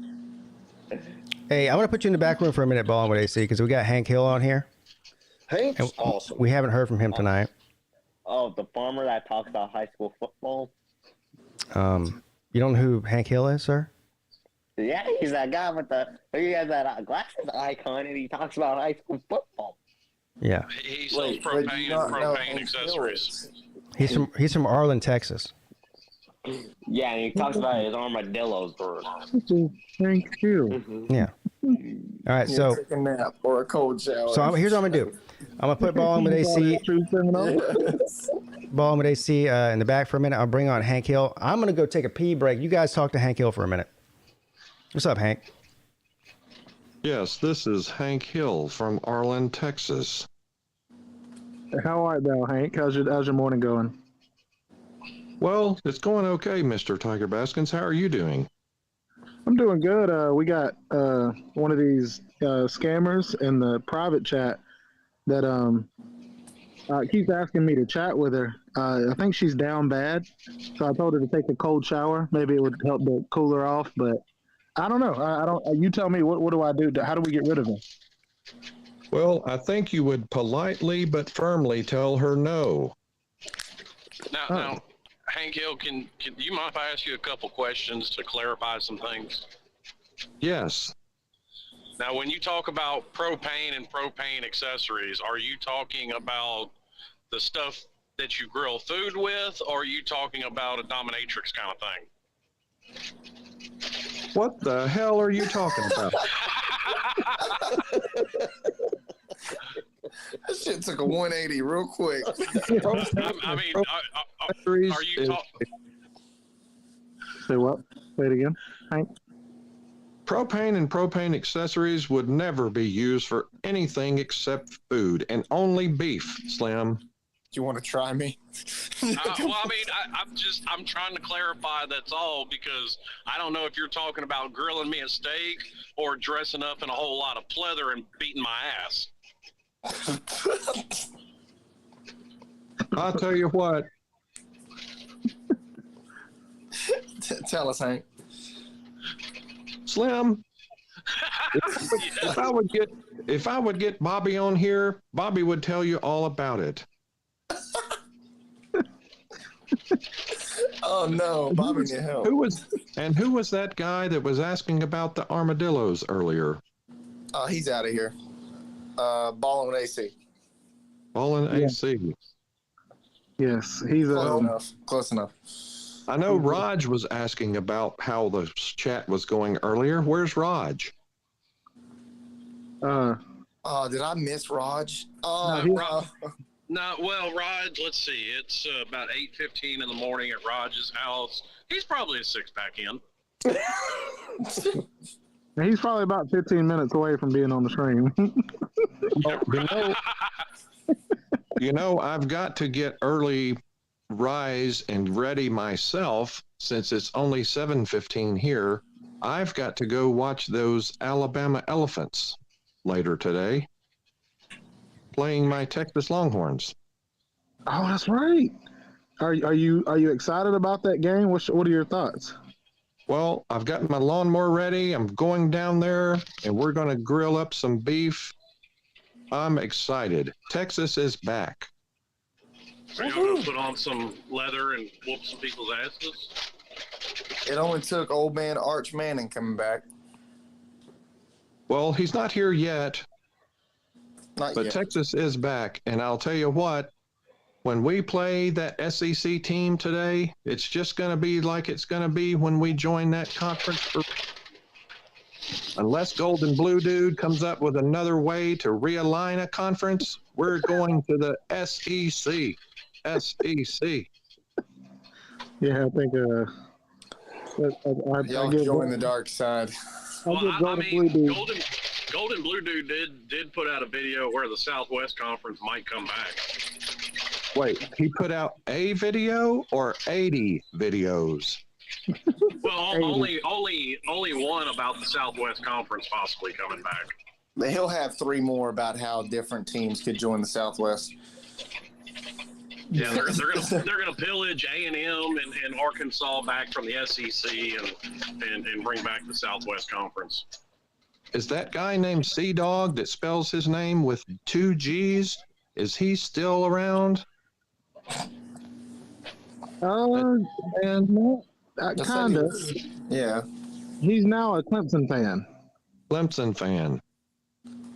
Hey, I'm going to put you in the back room for a minute, Ballin with AC, because we got Hank Hill on here. Hank's awesome. We haven't heard from him tonight. Oh, the farmer that talks about high school football? You don't know who Hank Hill is, sir? Yeah, he's that guy with he has that glasses icon, and he talks about high school football. Yeah. He sells propane accessories. He's from Arlen, Texas. Yeah, and he talks about his armadillos. Thank you. Yeah. All right, so take a nap or a cold shower. So here's what I'm gonna do. I'm gonna put Ballin with AC. Ballin with AC in the back for a minute. I'll bring on Hank Hill. I'm gonna go take a pee break. You guys talk to Hank Hill for a minute. What's up, Hank? Yes, this is Hank Hill from Arlen, Texas. How art thou, Hank? How's your morning going? Well, it's going okay, Mr. Tiger Baskins. How are you doing? I'm doing good. We got one of these scammers in the private chat that keeps asking me to chat with her. I think she's down bad, so I told her to take a cold shower. Maybe it would help to cool her off, but I don't know. I don't. You tell me. What do I do? How do we get rid of her? Well, I think you would politely but firmly tell her no. Now, Hank Hill, can you mind if I ask you a couple questions to clarify some things? Yes. Now, when you talk about propane and propane accessories, are you talking about the stuff that you grill food with, or are you talking about a dominatrix kind of thing? What the hell are you talking about? That shit took a 180 real quick. I mean, are you talking? Say what? Say it again, Hank. Propane and propane accessories would never be used for anything except food, and only beef, Slim. You want to try me? Well, I mean, I'm trying to clarify, that's all, because I don't know if you're talking about grilling me a steak or dressing up in a whole lot of pleather and beating my ass. I'll tell you what. Tell us, Hank. Slim, if I would get Bobby on here, Bobby would tell you all about it. Oh no, Bobby need help. Who was that guy that was asking about the armadillos earlier? He's out of here. Ballin' AC. Ballin' AC. Yes, he's Close enough. I know Raj was asking about how the chat was going earlier. Where's Raj? Did I miss Raj? No, well, Raj, let's see. It's about 8:15 in the morning at Raj's house. He's probably a six-pack in. He's probably about 15 minutes away from being on the stream. You know, I've got to get early rise and ready myself since it's only 7:15 here. I've got to go watch those Alabama Elephants later today playing my Texas Longhorns. Oh, that's right. Are you excited about that game? What are your thoughts? Well, I've got my lawnmower ready. I'm going down there and we're going to grill up some beef. I'm excited. Texas is back. Are you going to put on some leather and whoop some people's asses? It only took old man Arch Manning coming back. Well, he's not here yet. Not but yet. Texas is back. And I'll tell you what, when we play that SEC team today, it's just going to be like it's going to be when we join that conference. Unless Golden Blue Dude comes up with another way to realign a conference, we're going to the SEC. SEC. Yeah, I think Y'all join the dark side. Well, I mean, Golden Blue Dude did put out a video where the Southwest Conference might come back. Wait, he put out a video or 80 videos? Well, only one about the Southwest Conference possibly coming back. He'll have 3 more about how different teams could join the Southwest. Yeah, they're gonna pillage A&M and Arkansas back from the SEC and bring back the Southwest Conference. Is that guy named Sea Dog that spells his name with 2 G's? Is he still around? Kind of. Yeah. He's now a Clemson fan. Clemson fan.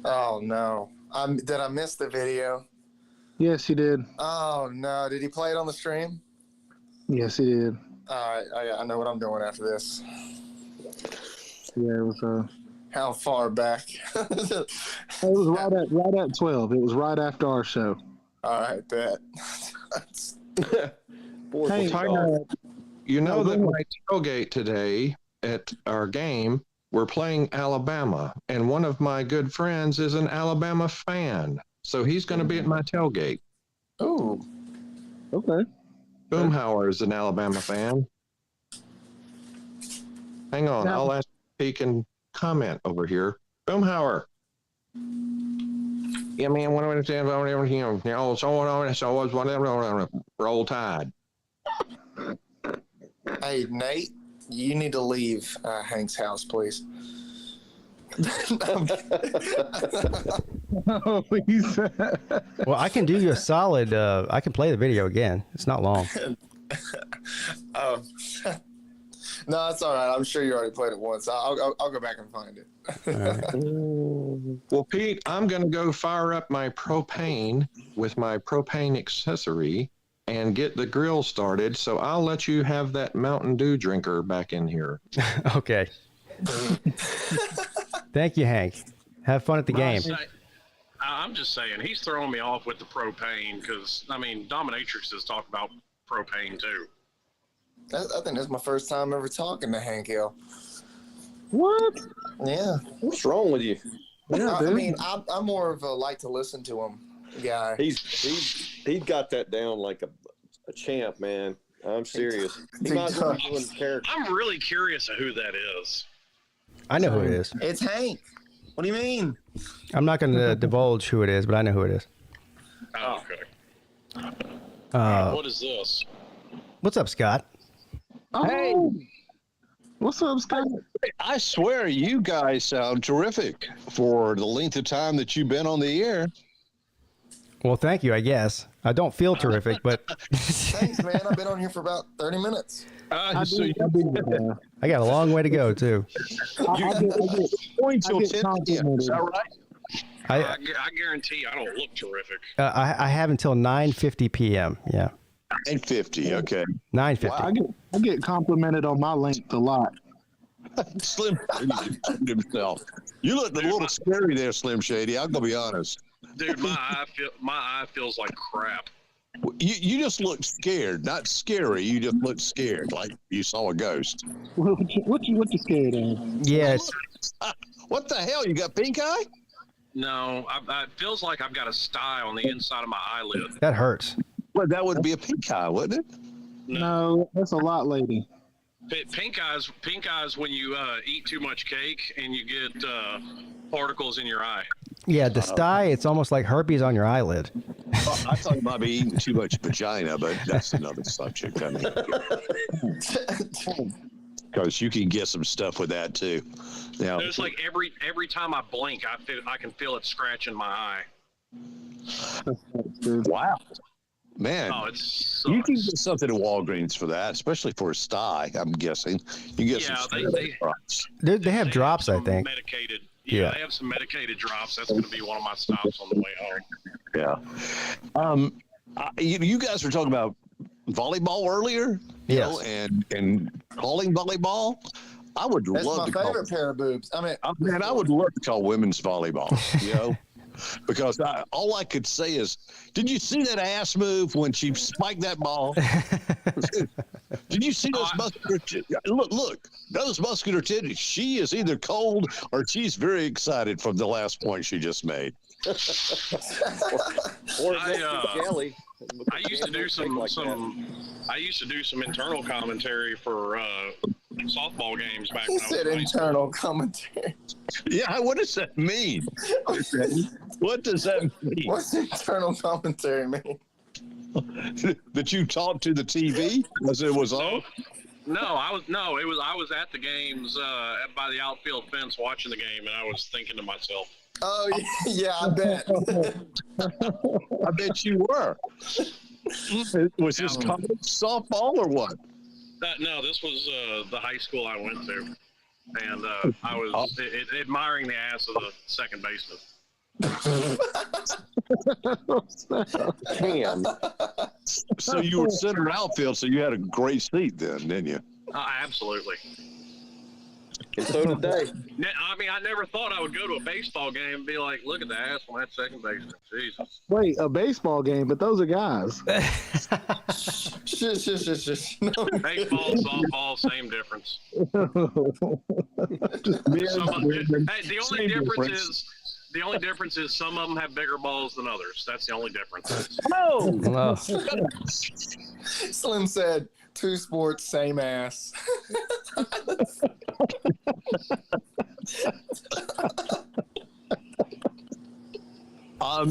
Oh no! Did I miss the video? Yes, he did. Oh no! Did he play it on the stream? Yes, he did. All right, I know what I'm doing after this. Yeah, it was. How far back? It was right at 12. It was right after our show. All right, bet. Hey, Tiger, you know that my tailgate today at our game, we're playing Alabama, and one of my good friends is an Alabama fan, so he's going to be at my tailgate. Oh, okay. Boomhauer is an Alabama fan. Hang on, Now- I'll ask if he can comment over here. Boomhauer. Yeah, man, what do I understand about everything? So was whatever. Roll Tide. Hey, Nate, you need to leave Hank's house, please. Well, I can do you a solid. I can play the video again. It's not long. Um, no, it's all right. I'm sure you already played it once. I'll go back and find it. Well, Pete, I'm going to go fire up my propane with my propane accessory and get the grill started. So I'll let you have that Mountain Dew drinker back in here. Okay. Thank you, Hank. Have fun at the game. I'm just saying, he's throwing me off with the propane because, I mean, Dominatrix has talked about propane too. I think that's my first time ever talking to Hank Hill. What? Yeah. What's wrong with you? Yeah, I dude. mean, I'm more of a like to listen to him guy. He's got that down like a champ, man. I'm serious. He He might as well be does. doing the character. I'm really curious of who that is. I know who it is. It's Hank. What do you mean? I'm not going to divulge who it is, but I know who it is. Oh, okay. What is this? What's up, Scott? Hey. What's up, Scott? I swear you guys sound terrific for the length of time that you've been on the air. Well, thank you, I guess. I don't feel terrific, but Thanks, man. I've been on here for about 30 minutes. I got a long way to go, too. Points till 10 p.m. Is that right? I guarantee I don't look terrific. I have until 9:50 p.m. Yeah. 9:50. Okay. 9:50. Well, I get complimented on my length a lot. Slim Shady himself. You looked a little scary there, Slim Shady. I'm gonna be honest. Dude, my eye feels like crap. You just looked scared, not scary. You just looked scared, like you saw a ghost. What you scared of? Yes. What the hell? You got pink eye? No, it feels like I've got a sty on the inside of my eyelid. That hurts. Well, that would be a pink eye, wouldn't it? No, that's a lot, lady. Pink eyes when you eat too much cake and you get particles in your eye. Yeah, the sty, it's almost like herpes on your eyelid. Well, I thought you might be eating too much vagina, but that's another subject. I mean, because you can get some stuff with that too. Now, It's like every time I blink, I can feel it scratching my eye. wow, man, you can get something at Walgreens for that, especially for a sty. I'm guessing you get some. They have drops, I think. Medicated. Yeah. They have some medicated drops. That's going to be one of my stops on the way home. Yeah. You guys were talking about volleyball earlier, you know, and calling volleyball. I would That's love my to call. favorite pair of boobs. I mean, Man, I would love to call women's volleyball. You know. Because all I could say is, did you see that ass move when she spiked that ball? Did you see those muscular look, those muscular titties? She is either cold or she's very excited from the last point she just made. I used to do some internal commentary for softball games back he when I was said in high school. internal commentary. Yeah, what does that mean? What does that mean? What's internal commentary mean? That you talked to the TV as it was on? I was at the games by the outfield fence watching the game, and I was thinking to myself, Oh yeah, I bet. I bet you were. Was this college softball or what? No, this was the high school I went to, and I was admiring the ass of the second baseman. Damn. So you were center outfield, so you had a great seat then, didn't you? Absolutely. And so did they. I mean, I never thought I would go to a baseball game and be like, look at the ass on that second baseman. Jesus. Wait, a baseball game, but those are guys. Baseball, softball, same difference. The only difference is some of them have bigger balls than others. That's the only difference. Oh! Slim said, 2 sports, same ass.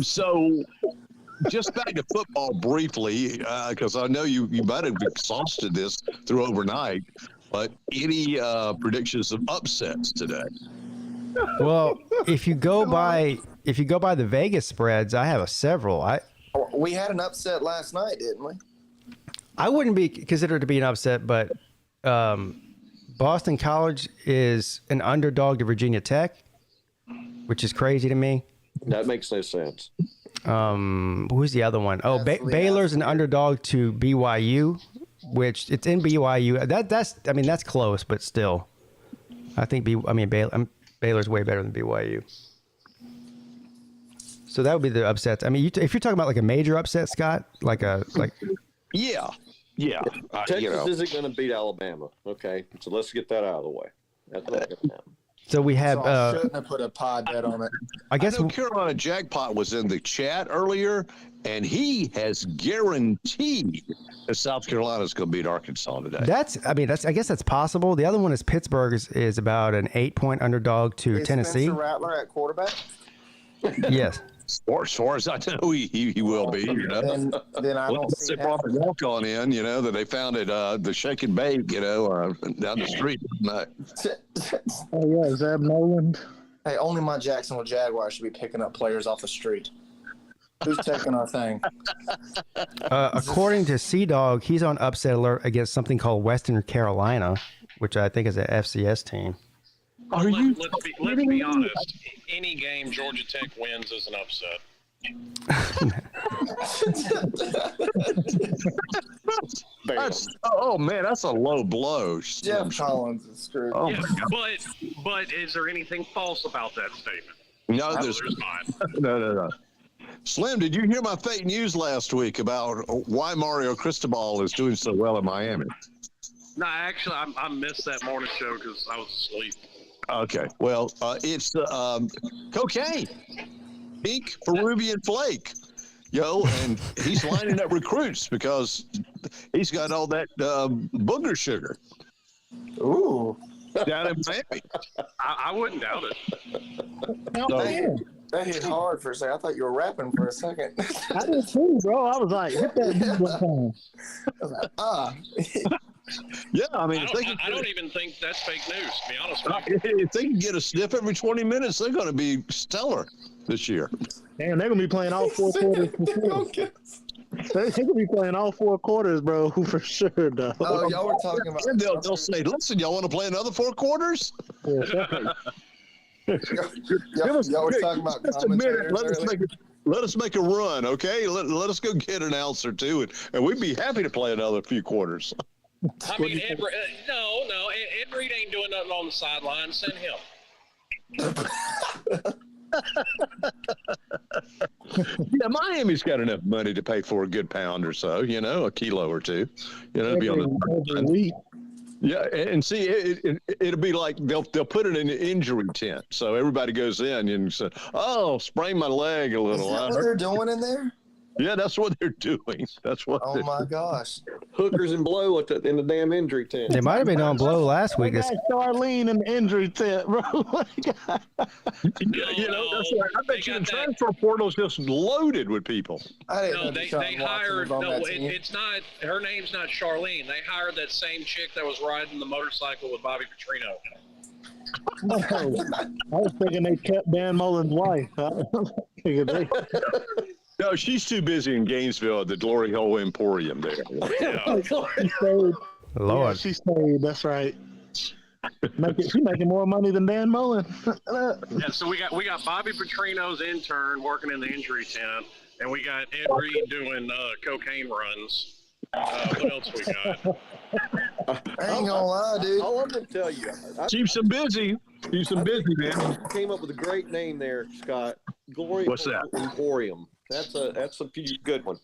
So just back to football briefly, because I know you might have exhausted this through overnight, but any predictions of upsets today? Well, if you go by the Vegas spreads, I have several. We had an upset last night, didn't we? I wouldn't be considered to be an upset, but Boston College is an underdog to Virginia Tech, which is crazy to me. That makes no sense. Who's the other one? Oh, Baylor's an underdog to BYU, which it's in BYU. That's close, but still, I think Baylor's way better than BYU. So that would be the upsets. I mean, if you're talking about like a major upset, Scott, Yeah. Texas isn't going to beat Alabama. Okay, so let's get that out of the way. That's not going to happen. So we have. So I shouldn't have put a pod bet on it. I know Carolina Jackpot was in the chat earlier, and he has guaranteed that South Carolina is going to beat Arkansas today. I guess that's possible. The other one is Pittsburgh is about an 8-point underdog to Is Tennessee. Spencer Rattler at quarterback? Yes. As far as I know, he will be. You know, then I don't they brought the walk on in. You know that they found it the Shake and Bake. You know, down the street. Oh yeah, Zeb Noland. Hey, only my Jacksonville Jaguars should be picking up players off the street. Who's taking our thing? According to Sea-Dog, he's on upset alert against something called Western Carolina, which I think is an FCS team. Let's be honest. Any game Georgia Tech wins is an upset. That's a low blow. Jeff Collins is screwed. Oh, yeah, but is there anything false about that statement? No, there's not. No. Slim, did you hear my fake news last week about why Mario Cristobal is doing so well in Miami? No, actually, I missed that morning show because I was asleep. Okay, well, it's cocaine, pink Peruvian flake, and he's lining up recruits because he's got all that booger sugar. Ooh, down in Miami. I wouldn't doubt it. That hit hard for a second. I thought you were rapping for a second. I did too, bro. I was like, hit that beat one time. I was like, Yeah, I mean, I don't even think that's fake news, to be honest with you. If they can get a sniff every 20 minutes, they're going to be stellar this year. Damn, they're going to be playing all 4 quarters for sure. They're going to be playing all 4 quarters, bro, for sure, though. Oh, y'all were talking about... They'll say, listen, y'all want to play another 4 quarters? Yeah, y'all were talking about just a minute. Let us make a run, okay? Let us go get an ounce or two, and we'd be happy to play another few quarters. I mean, Ed Reed ain't doing nothing on the sideline. Send him. Yeah, Miami's got enough money to pay for a good pound or so, a kilo or two, be on the yeah, and see, it'll be like they'll put it in an injury tent, so everybody goes in and say, "Oh, sprained my leg a little." Is that what they're doing in there? Yeah, that's what they're doing. That's what. Oh my gosh! Hookers and blow in the damn injury tent. They might have been on blow last week. They got Charlene in the injury tent, bro. That's right. I bet you the transfer portal's just loaded with people. They hired. It's not. Her name's not Charlene. They hired that same chick that was riding the motorcycle with Bobby Petrino. I was thinking they kept Dan Mullen's wife. No, she's too busy in Gainesville at the Glory Hole Emporium there. Yeah. Lord. Yeah, she stayed. That's right. She's making more money than Dan Mullen. Yeah, so we got Bobby Petrino's intern working in the injury tent, and we got Ed Reed doing cocaine runs. What else we got? I ain't gonna lie, dude. All I'm gonna tell you, Keeps them busy. Keeps them busy, man. Came up with a great name there, Scott. Glory What's that? Emporium. That's a good one.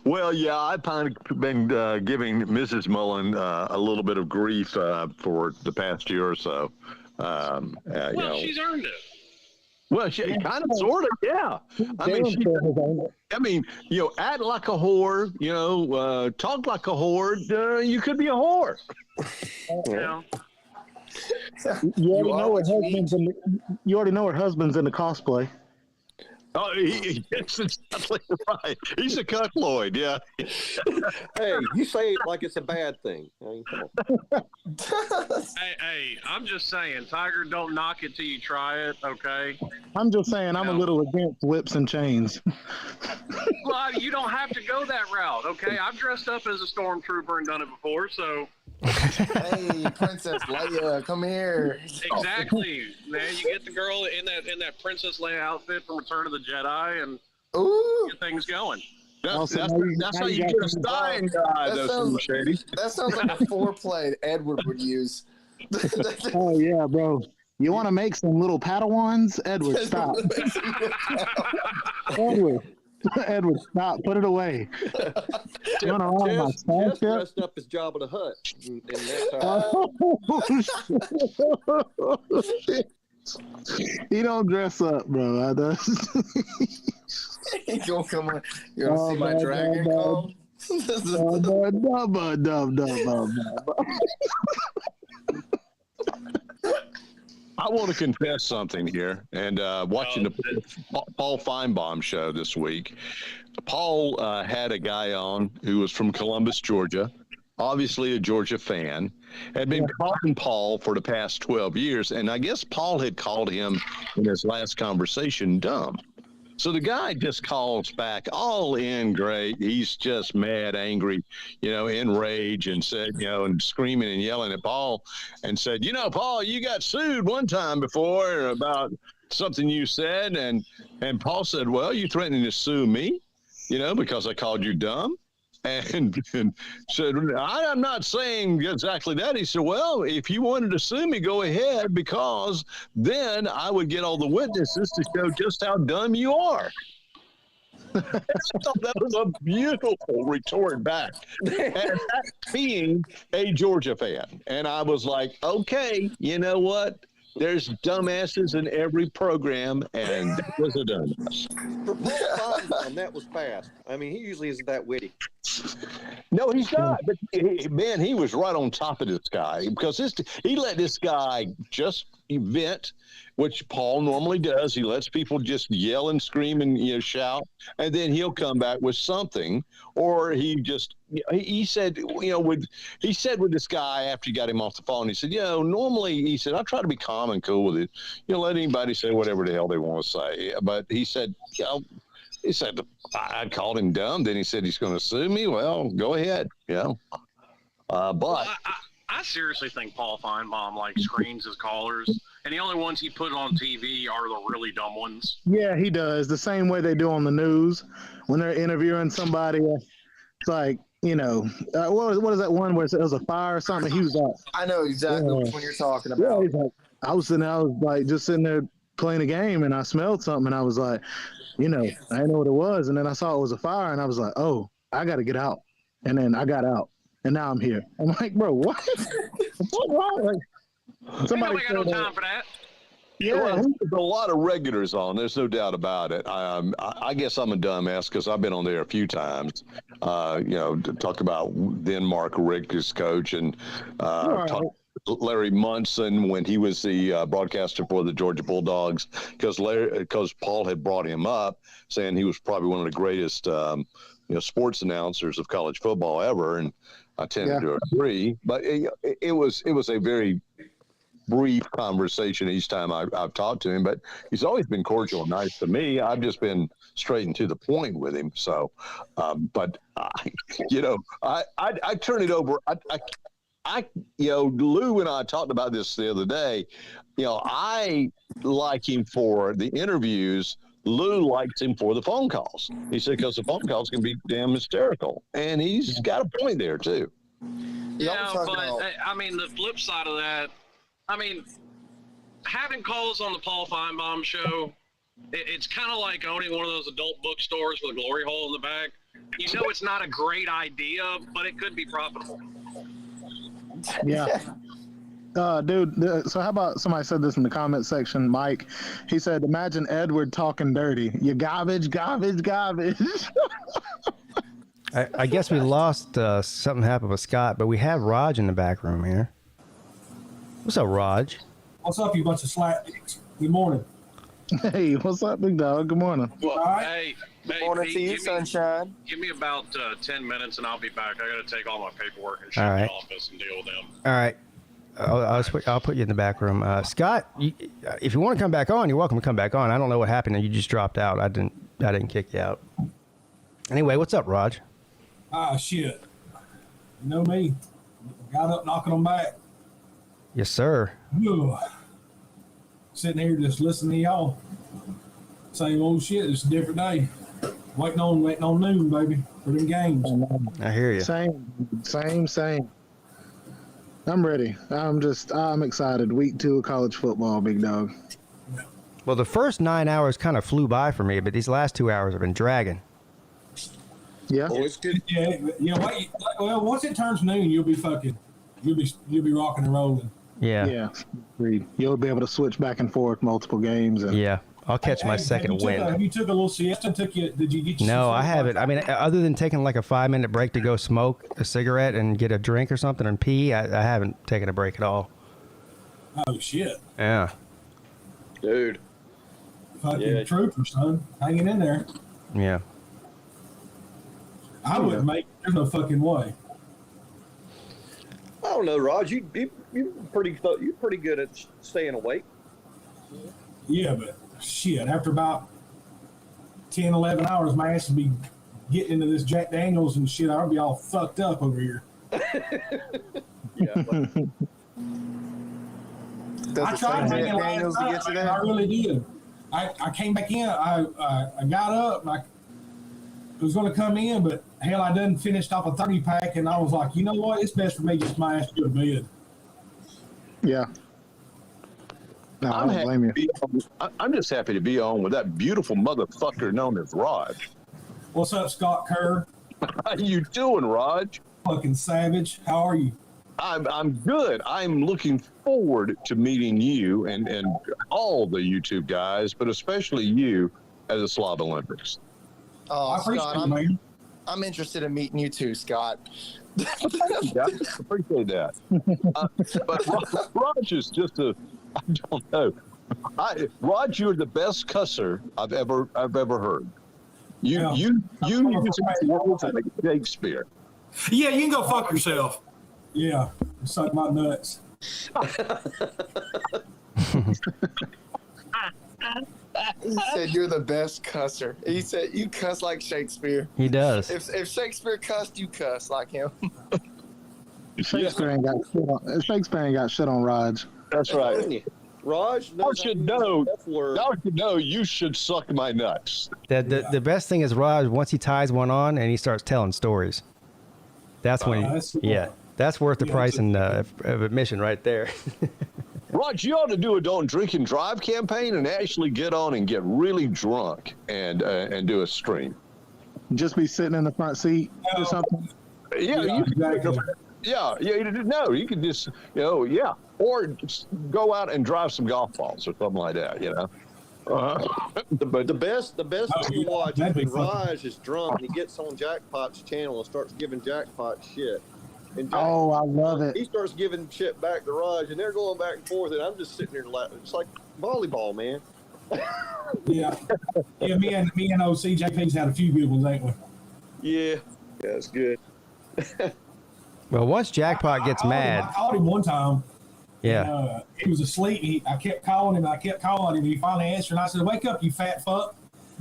Well, yeah, I've kind of been giving Mrs. Mullen a little bit of grief for the past year or so. Well, she's earned it. Well, she kind of, sort of, yeah. I mean, act like a whore, talk like a whore. You could be a whore. Yeah. You already know her husband's in the cosplay. Oh, that's exactly right. He's a cuckloid, yeah. Hey, you say it like it's a bad thing. Hey, I'm just saying, Tiger, don't knock it till you try it, okay? I'm just saying, I'm a little against whips and chains. Well, you don't have to go that route, okay? I've dressed up as a stormtrooper and done it before, so. Hey, Princess Leia, come here. Exactly, man. You get the girl in that Princess Leia outfit from Return of the Jedi, and get things going. That's how you get a Stein guy. That sounds like a foreplay Edward would use. Oh yeah, bro. You want to make some little Padawans? Edward, stop. Edward, stop. Put it away. Just dressed up as Jabba the Hutt. He don't dress up, bro. You gonna come on? You gonna see my dragon call? I want to confess something here. And watching the Paul Feinbaum show this week, Paul had a guy on who was from Columbus, Georgia, obviously a Georgia fan, had been calling Paul for the past 12 years. And I guess Paul had called him in his last conversation dumb. So the guy just calls back all in great. He's just mad, angry, in rage, and said, and screaming and yelling at Paul and said, Paul, you got sued one time before about something you said. And Paul said, well, you threatening to sue me, because I called you dumb. And said, I'm not saying exactly that. He said, well, if you wanted to sue me, go ahead, because then I would get all the witnesses to show just how dumb you are. I thought that was a beautiful retort back. And that's being a Georgia fan. And I was like, okay, you know what? There's dumbasses in every program, and that was a dumbass. For Paul Feinbaum, that was fast. I mean, he usually isn't that witty. No, he's not. But man, he was right on top of this guy, because he let this guy just vent, which Paul normally does. He lets people just yell and scream and shout, and then he'll come back with something, or he said with this guy after he got him off the phone, he said, normally, he said, I try to be calm and cool with it. Let anybody say whatever the hell they want to say. But he said, I called him dumb. Then he said he's going to sue me. Well, go ahead. But I seriously think Paul Feinbaum screens his callers, and the only ones he put on TV are the really dumb ones. Yeah, he does. The same way they do on the news when they're interviewing somebody. It's like, what is that one where it was a fire or something? He was like, I know exactly which one you're talking about. Yeah, he's like, I was just sitting there playing a game, and I smelled something, and I was like, I didn't know what it was, and then I saw it was a fire, and I was like, oh, I got to get out, and then I got out, and now I'm here. I'm like, bro, what? What's wrong? Somebody got no time for that. Yeah, well, there's a lot of regulars on. There's no doubt about it. I guess I'm a dumbass because I've been on there a few times. To talk about then Mark Rick as coach, and Larry Munson when he was the broadcaster for the Georgia Bulldogs, because Paul had brought him up, saying he was probably one of the greatest sports announcers of college football ever, and I tended to agree. But it was a very brief conversation each time I've talked to him, but he's always been cordial and nice to me. I've just been straight and to the point with him. So, but I turn it over. Lou and I talked about this the other day. I like him for the interviews. Lou likes him for the phone calls. He said, because the phone calls can be damn hysterical. And he's got a point there, too. Yeah, but the flip side of that, having calls on the Paul Feinbaum show, it's kind of like owning one of those adult bookstores with a glory hole in the back. It's not a great idea, but it could be profitable. Yeah. So how about somebody said this in the comment section, Mike? He said, imagine Edward talking dirty. You garbage. I guess we lost, something happened with Scott, but we have Raj in the back room here. What's up, Raj? What's up, you bunch of slapdicks? Good morning. Hey, what's up, big dog? Good morning. Well, hey, morning Pete, to you, give me- sunshine. Give me about 10 minutes and I'll be back. I got to take all my paperwork and shit All to right. the office and deal with them. All right. I'll put you in the back room. Scott, if you want to come back on, you're welcome to come back on. I don't know what happened and you just dropped out. I didn't kick you out. Anyway, what's up, Raj? Ah, shit. You know me. Got up knocking them back. Yes, sir. Ugh. Sitting here just listening to y'all. Same old shit. It's a different day. Waiting on noon, baby, for them games. I hear you. Same. I'm ready. I'm excited. Week 2 of college football, big dog. Well, the first 9 hours kind of flew by for me, but these last 2 hours have been dragging. Yeah. Oh, it's good. Yeah. Well, once it turns noon, you'll be rocking and rolling. Yeah. Yeah. Agreed. You'll be able to switch back and forth multiple games. And Yeah. I'll catch my second win. Have you took a little siesta? Did you get? No, I haven't. I mean, other than taking like a 5-minute break to go smoke a cigarette and get a drink or something and pee, I haven't taken a break at all. Oh shit! Yeah. Dude. Fucking trooper, son, hanging in there. Yeah. I wouldn't make. There's no fucking way. I don't know, Raj. You pretty good at staying awake. Yeah, but shit, after about 10, 11 hours, my ass would be getting into this Jack Daniels and shit. I'd be all fucked up over here. Yeah. I tried hanging last night. I really did. I came back in. I got up. And I was going to come in, but hell, I done finished off a 30-pack, and I was like, you know what? It's best for me just my ass to go to bed. Yeah. No, I don't blame you. I'm just happy to be on with that beautiful motherfucker known as Raj. What's up, Scott Kerr? How you doing, Raj? Fucking savage. How are you? I'm good. I'm looking forward to meeting you and all the YouTube guys, but especially you at the Slav Olympics. Oh, I appreciate Scott, it, man. I'm interested in meeting you too, Scott. Yeah, I appreciate that. But Raj is just I don't know. Raj, you're the best cusser I've ever heard. You use words like Shakespeare. Yeah, you can go fuck yourself. Yeah, suck my nuts. He said you're the best cusser. He said you cuss like Shakespeare. He does. If Shakespeare cussed, you cuss like him. Shakespeare ain't got shit on Raj. That's right. Raj, Y'all should know you should suck my nuts. The best thing is Raj, once he ties one on and he starts telling stories. That's when, that's worth the price of admission right there. Raj, you ought to do a don't drink and drive campaign and actually get on and get really drunk and do a stream. Just be sitting in the front seat or something. Yeah, you exactly. You could just, or just go out and drive some golf balls or something like that, But the best to watch is that'd be when fun. Raj is drunk and he gets on Jackpot's channel and starts giving Jackpot shit. And I love it. He starts giving shit back to Raj, and they're going back and forth, and I'm just sitting there laughing. It's like volleyball, man. Yeah, me and OCJP's had a few good ones, ain't we? Yeah, it's good. Well, once Jackpot gets mad. I called him one time. Yeah. And, he was asleep. I kept calling him. He finally answered, and I said, "Wake up, you fat fuck."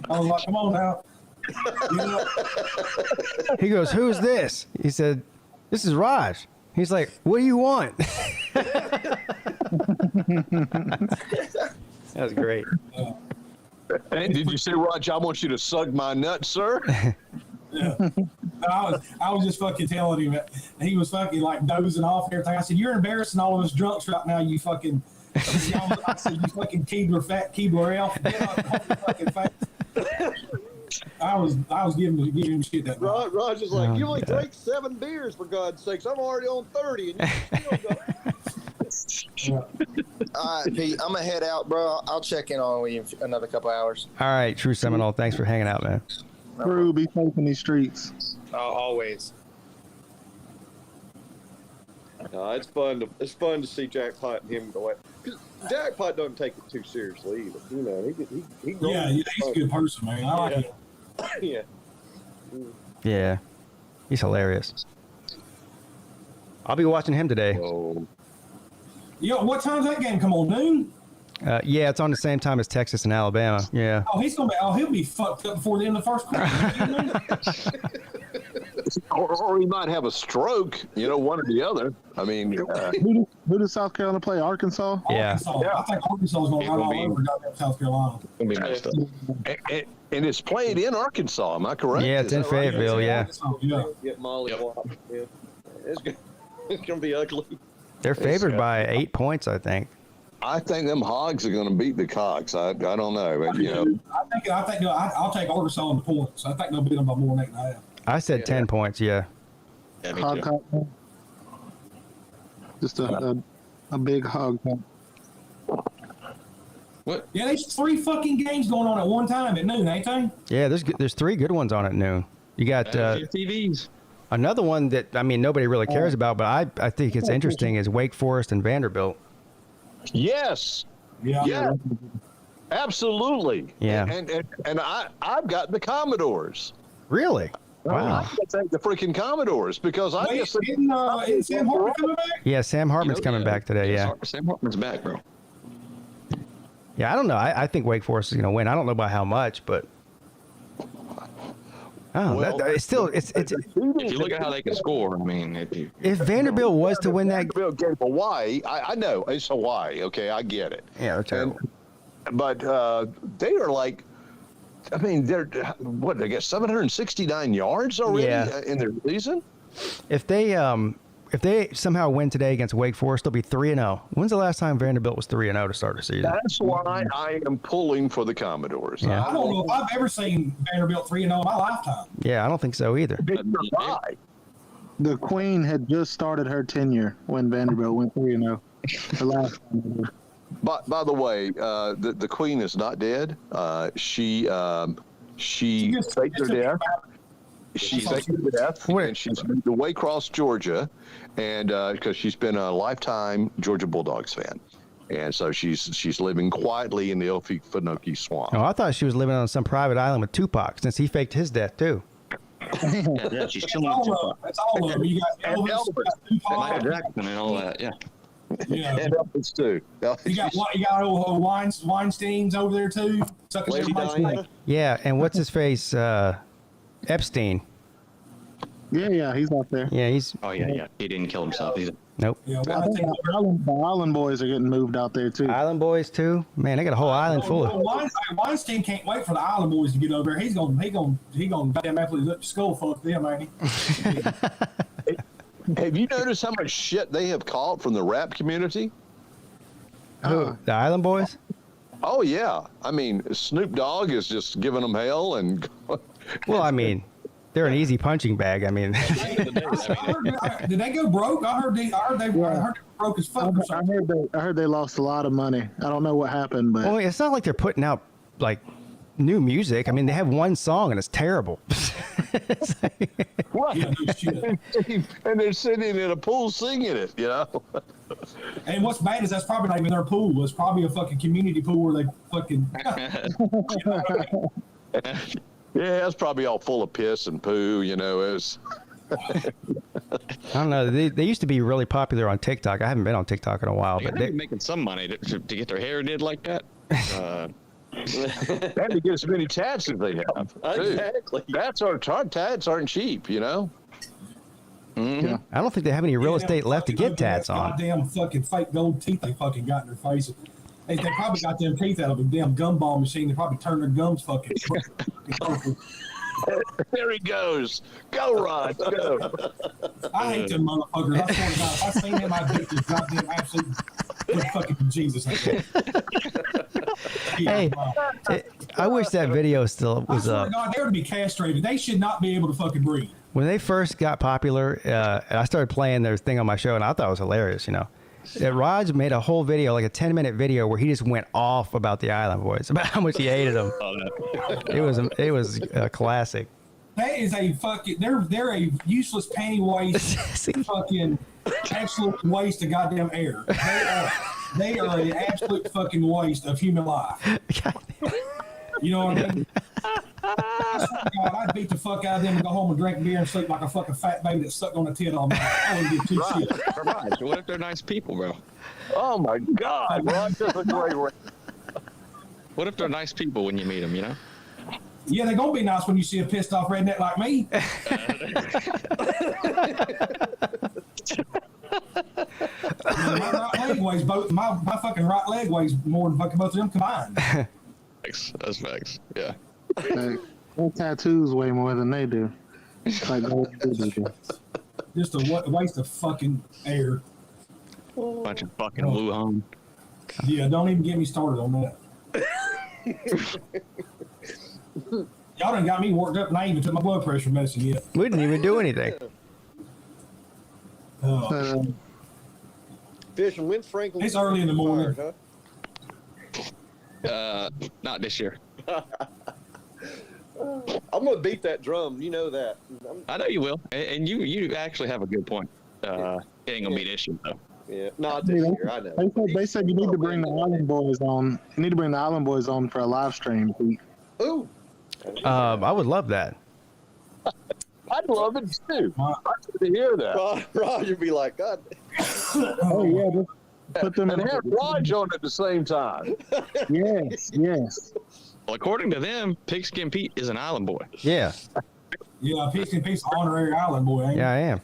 I was like, "Come on now." He goes, "Who's this?" He said, "This is Raj." He's like, "What do you want?" That was great. And did you say, Raj, I want you to suck my nuts, sir? Yeah. I was just fucking telling him that he was fucking like dozing off and everything. I said, "You're embarrassing all of us drunks right now, you fucking." I said, "You fucking Keebler elf." Get up, off your fucking face. I was giving him shit that night. Raj is like, "You only drank 7 beers, for God's sakes. I'm already on 30, and you still go." All right, Pete. I'm gonna head out, bro. I'll check in on you in another couple hours. All right, True Seminole. Thanks for hanging out, man. Crew, be safe in these streets. Always. It's fun to see Jackpot and him go at. Because Jackpot doesn't take it too seriously either. You know, he he's a good person, man. I like him. Yeah. Yeah, he's hilarious. I'll be watching him today. Yo, what time's that game come on? Noon? Yeah, it's on the same time as Texas and Alabama. Yeah. Oh, he'll be fucked up before the end of the first quarter. Or he might have a stroke, one or the other. I mean, who does South Carolina play? Arkansas? Yeah. I think Arkansas is going to run all over goddamn South Carolina. And it's played in Arkansas, am I correct? Yeah, it's in Fayetteville, yeah. Get Molly Wop. Yeah. It's going to be ugly. They're favored by 8 points, I think. I think them Hogs are going to beat the Cocks. I don't know, but I think I'll take Arkansas on the points. I think they'll beat them by more than 8.5. I said 10 points. Yeah. Hog. Just a big hog. What? Yeah, there's 3 fucking games going on at one time at noon, ain't they? Yeah, there's 3 good ones on at noon. You got TVs. Another one that nobody really cares about, but I think it's interesting is Wake Forest and Vanderbilt. Yes. Yeah. Absolutely. Yeah. And I've got the Commodores. Really? Wow. I'm going to take the freaking Commodores because I guess isn't Sam Hartman coming back? Yeah, Sam Hartman's coming back today. Yeah. Sam Hartman's back, bro. Yeah, I don't know. I think Wake Forest is going to win. I don't know by how much, but it's still it's. If you look at how they can score, I mean, if Vanderbilt was to win that, Vanderbilt gave Hawaii. I know it's Hawaii. Okay, I get it. Yeah, they're terrible. But they are like, I mean, they're what they get 769 yards already in their season. If they somehow win today against Wake Forest, they'll be 3-0. When's the last time Vanderbilt was 3-0 to start a season? That's why I am pulling for the Commodores. Yeah. I don't know if I've ever seen Vanderbilt 3-0 in my lifetime. Yeah, I don't think so either. The Queen had just started her tenure when Vanderbilt went 3-0. The last time. By the way, the Queen is not dead. She faked her death. She faked her death, and she's moved away across Georgia, and because she's been a lifetime Georgia Bulldogs fan, and so she's living quietly in the Okefenokee Swamp. Oh, I thought she was living on some private island with Tupac, since he faked his death too. Yeah, she's chilling with Tupac. That's all of them. You got Elvis, you got Tupac, Michael Jackson and all that. Yeah. Yeah. And Elvis too. You got old Weinstein's over there too. Lady Diana. Yeah, and what's his face? Epstein. Yeah, he's out there. Yeah, he's. Oh yeah. He didn't kill himself either. Nope. Yeah, I think the Island Boys are getting moved out there too. Island Boys too. Man, they got a whole island full of. Weinstein can't wait for the Island Boys to get over there. He's gonna goddamn absolutely let the skull fuck them, ain't he? Have you noticed how much shit they have caught from the rap community? Who? The Island Boys? Oh yeah. I mean, Snoop Dogg is just giving them hell, and well, I mean, they're an easy punching bag. I mean, did they go broke? I heard they broke as fuck. I heard they lost a lot of money. I don't know what happened, but well, it's not like they're putting out like new music. I mean, they have one song and it's terrible. And they're sitting in a pool singing it, And what's bad is that's probably not even their pool. It's probably a fucking community pool where they fucking. Yeah, it's probably all full of piss and poo. It's. I don't know. They used to be really popular on TikTok. I haven't been on TikTok in a while, but they're making some money to get their hair did like that. And to get as many tats as they have. Exactly. Tats aren't cheap, Mm-hmm. Yeah. I don't think they have any real estate left to get tats on. Goddamn fucking fake gold teeth they fucking got in their faces. They probably got them teeth out of a damn gumball machine. They probably turned their gums fucking. There he goes. Go, Rod. Go. I hate them motherfuckers. I swear to God, if I seen them, I'd beat this goddamn absolute fucking Jesus. Hey, I wish that video still was I swear up. to God, they would be castrated. They should not be able to fucking breathe. When they first got popular, I started playing their thing on my show, and I thought it was hilarious, Raj made a whole video, like a 10-minute video, where he just went off about the Island Boys, about how much he hated them. It was a classic. That is a fucking. They're a useless panty waste. Fucking absolute waste of goddamn air. They are an absolute fucking waste of human life. You know what I mean? I swear to God, I'd beat the fuck out of them and go home and drink beer and sleep like a fucking fat baby that sucked on a tit all night. I wouldn't give two shits. Right. So what if they're nice people, bro? Oh my God, Rod, that's a great one. What if they're nice people when you meet them? You know? Yeah, they're gonna be nice when you see a pissed off redneck like me. My right leg weighs my fucking right leg weighs more than fucking both of them combined. That's facts. Yeah. Their tattoos way more than they do. Like, just a waste of fucking air. Bunch of fucking Wuhan. Yeah, don't even get me started on that. Y'all done got me worked up and I ain't even took my blood pressure medicine yet. We didn't even do anything. Fish, and when's Franklin? It's early in the morning. Not this year. I'm gonna beat that drum. You know that. I know you will, and you actually have a good point. It ain't gonna be this year though. Yeah, not this year. I know. They said you need to bring the Island Boys on. You need to bring the Island Boys on for a live stream, Pete. Ooh. I would love that. I'd love it too. I'd love to hear that. Rod, you'd be like, God. Oh yeah, just put them and have Raj on at the same time. Yes. Well, according to them, PigskinPeete is an island boy. Yeah. Yeah, PigskinPeete's an honorary island boy, ain't Yeah, I am.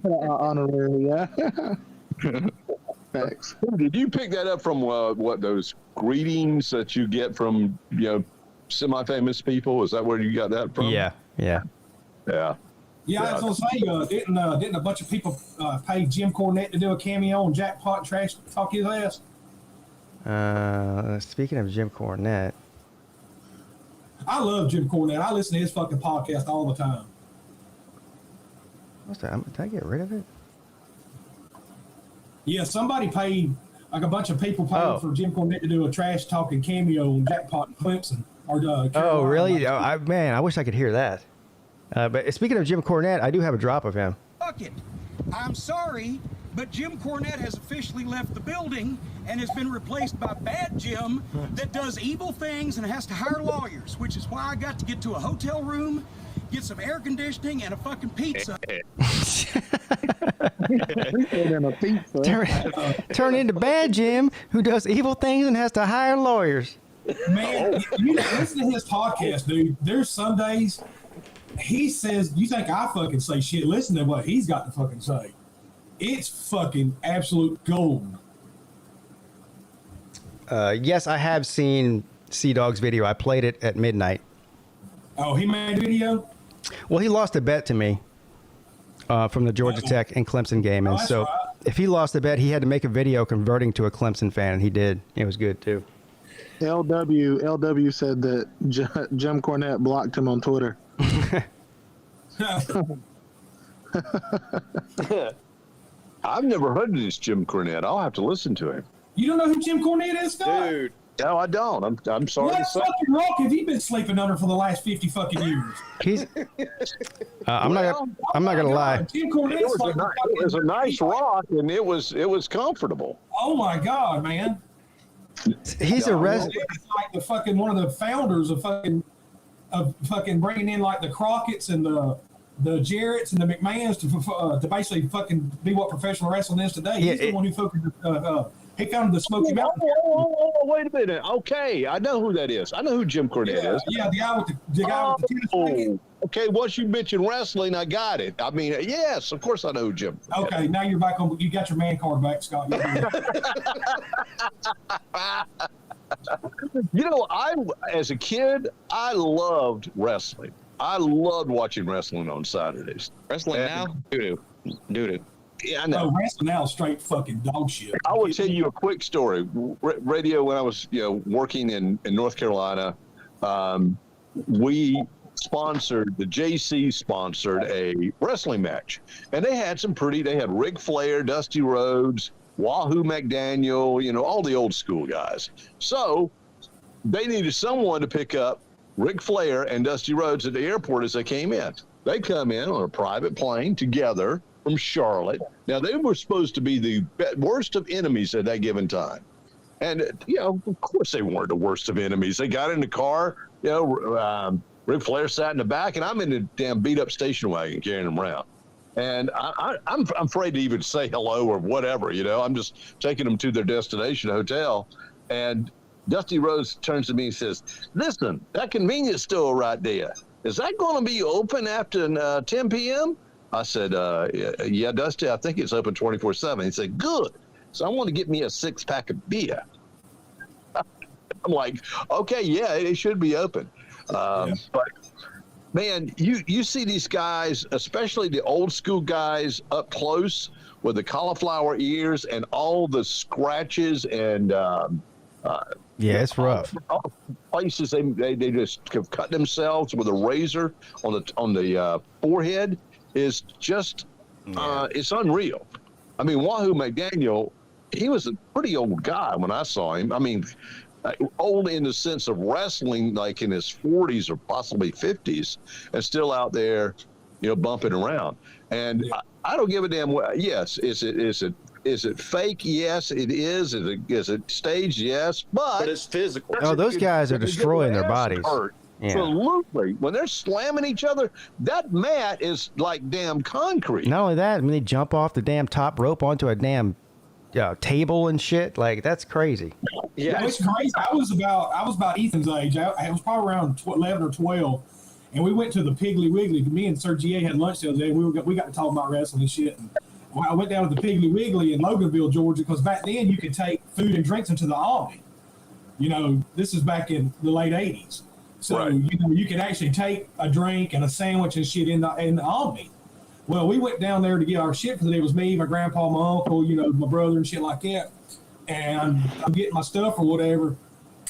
Honorary, yeah. Thanks. Did you pick that up from what those greetings that you get from semi-famous people? Is that where you got that from? Yeah. Yeah, I was gonna say, didn't a bunch of people pay Jim Cornette to do a cameo on Jackpot and trash talk his ass? Speaking of Jim Cornette, I love Jim Cornette. I listen to his fucking podcast all the time. did I get rid of it? Yeah, somebody paid, like a bunch of people paid for Jim Cornette to do a trash talking cameo on Jackpot and Clemson. Oh, really? Man, I wish I could hear that. But speaking of Jim Cornette, I do have a drop of him. Fuck it. I'm sorry, but Jim Cornette has officially left the building and has been replaced by Bad Jim that does evil things and has to hire lawyers, which is why I got to get to a hotel room, get some air conditioning, and a fucking pizza. Turn into Bad Jim, who does evil things and has to hire lawyers. Man, you listen to his podcast, dude. There's some days he says, you think I fucking say shit, listen to what he's got to fucking say. It's fucking absolute gold. Yes, I have seen Sea-Dog's video. I played it at midnight. Oh, he made a video? Well, he lost a bet to me from the Georgia Tech and Clemson game. And so if he lost the bet, he had to make a video converting to a Clemson fan, and he did. It was good, too. LW said that Jim Cornette blocked him on Twitter. I've never heard of this Jim Cornette. I'll have to listen to him. You don't know who Jim Cornette is, Scott? Dude. No, I don't. I'm sorry What to say. fucking rock have you been sleeping under for the last 50 fucking years? He's. I'm not gonna lie. Jim Cornette's It was a nice rock, and it was comfortable. Oh my God, man! He's a Like the fucking one of the founders of fucking bringing in like the Crockett's and the Jarretts and the McMahons to basically fucking be what professional wrestling is today. He's the one who fucking he founded the Smoky Mountain. Wait a minute. Okay, I know who that is. I know who Jim Cornette is. Yeah, the guy with the tennis racket. Okay, once you mentioned wrestling, I got it. I mean, yes, of course I know who Jim. Okay, now you're back on. You got your man card back, Scott. As a kid, I loved wrestling. I loved watching wrestling on Saturdays. Wrestling now? Doo-doo. Yeah, I know. Wrestling now is straight fucking dog shit. I will tell you a quick story. Radio, when I was working in North Carolina, we the JC sponsored a wrestling match, and they had they had Ric Flair, Dusty Rhodes, Wahoo McDaniel, all the old school guys. So they needed someone to pick up Ric Flair and Dusty Rhodes at the airport as they came in. They come in on a private plane together from Charlotte. Now, they were supposed to be the worst of enemies at that given time. And, of course they weren't the worst of enemies. They got in the car, Ric Flair sat in the back, and I'm in the damn beat-up station wagon carrying him around. And I'm afraid to even say hello or whatever, I'm just taking them to their destination hotel. And Dusty Rhodes turns to me and says, "Listen, that convenience store right there, is that going to be open after 10 p.m.? I said, yeah, Dusty, I think it's open 24/7. He said, good. So I want to get me a 6-pack of beer. I'm like, okay, yeah, it should be open. But, man, you see these guys, especially the old school guys up close with the cauliflower ears and all the scratches and yeah, it's rough. All places they just have cut themselves with a razor on the forehead is just it's unreal. I mean, Wahoo McDaniel, he was a pretty old guy when I saw him. I mean, old in the sense of wrestling, like in his 40s or possibly 50s, and still out there, bumping around. And I don't give a damn. Yes, is it fake? Yes, it is. Is it staged? Yes, but it's physical. Oh, those guys are destroying their bodies. Yeah. Absolutely. When they're slamming each other, that mat is like damn concrete. Not only that, I mean, they jump off the damn top rope onto a damn table and shit. Like, that's crazy. Yeah, it's crazy. I was about Ethan's age. I was probably around 11 or 12, and we went to the Piggly Wiggly. Me and Sir GA had lunch the other day. We got to talk about wrestling and shit. And I went down to the Piggly Wiggly in Loganville, Georgia, because back then you could take food and drinks into the Albany. This is back in the late 80s. So, right. You could actually take a drink and a sandwich and shit in the Albany. Well, we went down there to get our shit for the day. It was me, my grandpa, my uncle, my brother and shit like that. And I'm getting my stuff or whatever.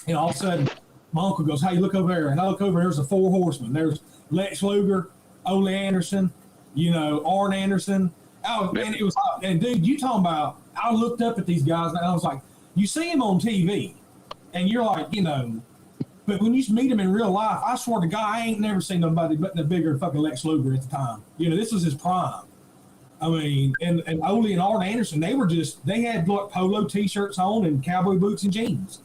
And all of a sudden, my uncle goes, "Hey, look over there." And I look over, there's the 4 horsemen. There's Lex Luger, Ole Anderson, Arn Anderson. Oh, man, it was, and dude, you talking about, I looked up at these guys and I was like, you see them on TV and you're like, but when you meet him in real life, I swear to God, I ain't never seen nobody but the bigger fucking Lex Luger at the time. This was his prime. I mean, and Ole and Arn Anderson, they had like polo t-shirts on and cowboy boots and jeans.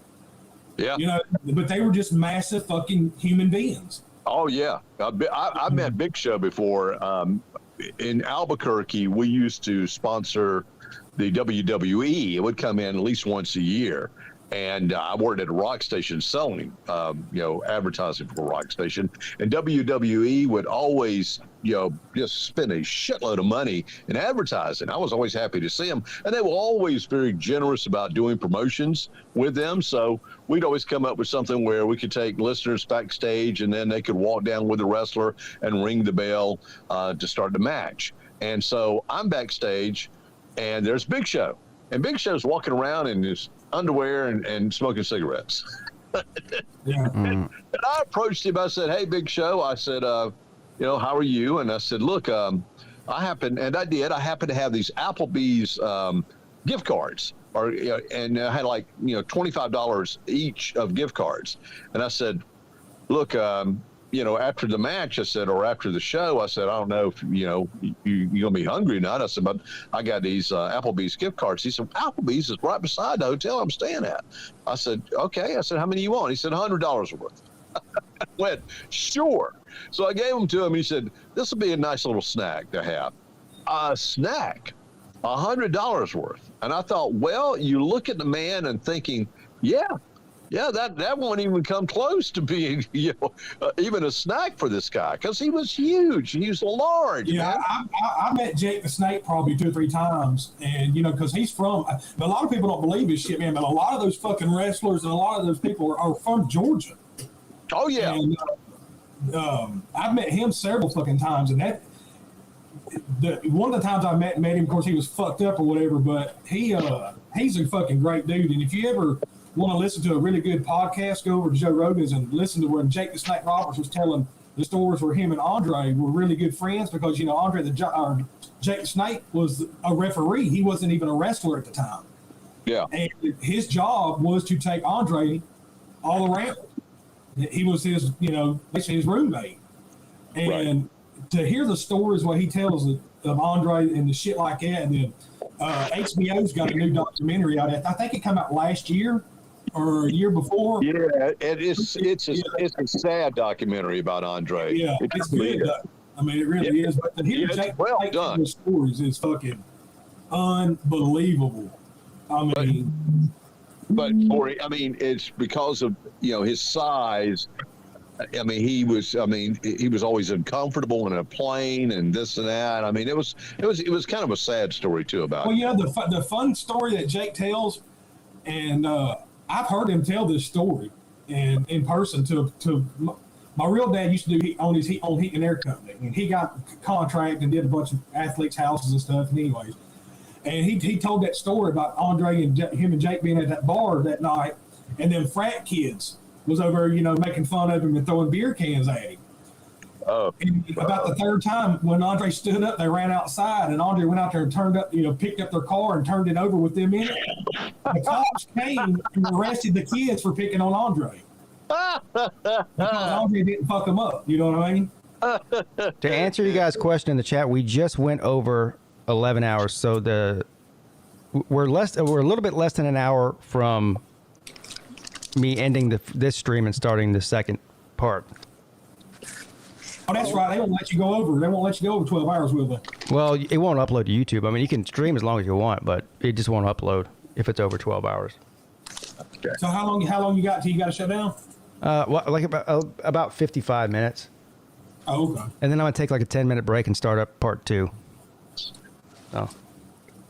Yeah. But they were just massive fucking human beings. Oh, yeah. I've met Big Show before. In Albuquerque, we used to sponsor the WWE. It would come in at least once a year. And I worked at a rock station selling, advertising for a rock station. And WWE would always, just spend a shitload of money in advertising. I was always happy to see them. And they were always very generous about doing promotions with them. So we'd always come up with something where we could take listeners backstage and then they could walk down with the wrestler and ring the bell to start the match. And so I'm backstage and there's Big Show. And Big Show's walking around in his underwear and smoking cigarettes. And I approached him. I said, "Hey, Big Show," I said, how are you? And I said, "Look, I happen to have these Applebee's gift cards, and I had like $25 each of gift cards." And I said, "Look, after the match," I said, or after the show, I said, "I don't know if you're gonna be hungry or not." I said, "But I got these Applebee's gift cards." He said, "Applebee's is right beside the hotel I'm staying at." I said, "Okay." I said, "How many you want?" He said, $100 worth. I went, "Sure." So I gave them to him. He said, "This will be a nice little snack to have." A snack, $100 worth. And I thought, well, you look at the man and thinking, yeah, that won't even come close to being, even a snack for this guy, because he was huge. He was large. Yeah, I met Jake the Snake probably 2 or 3 times, and because he's from. But a lot of people don't believe his shit, man. But a lot of those fucking wrestlers and a lot of those people are from Georgia. Oh yeah. And, I've met him several fucking times, and one of the times I met him, of course, he was fucked up or whatever. But he's a fucking great dude, and if you ever want to listen to a really good podcast, go over to Joe Rogan's and listen to where Jake the Snake Roberts was telling the stories where him and Andre were really good friends because, Andre, Jake Snake was a referee. He wasn't even a wrestler at the time. Yeah. And his job was to take Andre all around. He was his, basically his roommate. And to hear the stories what he tells of Andre and the shit like that, and then HBO's got a new documentary out. I think it came out last year or a year before. Yeah, it's a sad documentary about Andre. Yeah, it's good. I mean, it really is. But to hear Jake well done. Those stories is fucking unbelievable. I mean, but Corey, I mean, it's because of his size. I mean, he was always uncomfortable in a plane and this and that. I mean, it was kind of a sad story too about. Well, yeah, the fun story that Jake tells, and I've heard him tell this story and in person to my real dad used to own heat and air company, and he got a contract and did a bunch of athletes' houses and stuff. And anyways, and he told that story about Andre and him and Jake being at that bar that night, and then frat kids was over, making fun of him and throwing beer cans at him. Oh. And about the third time, when Andre stood up, they ran outside, and Andre went out there and picked up their car and turned it over with them in it. The cops came and arrested the kids for picking on Andre. Because Andre didn't fuck them up. You know what I mean? To answer you guys' question in the chat, we just went over 11 hours, so we're a little bit less than an hour from me ending this stream and starting the second part. Oh, that's right. They won't let you go over. They won't let you go over 12 hours, will they? Well, it won't upload to YouTube. I mean, you can stream as long as you want, but it just won't upload if it's over 12 hours. Okay. So how long you got till you got to shut down? Like about 55 minutes. Oh, okay. And then I'm gonna take like a 10-minute break and start up part 2. Oh.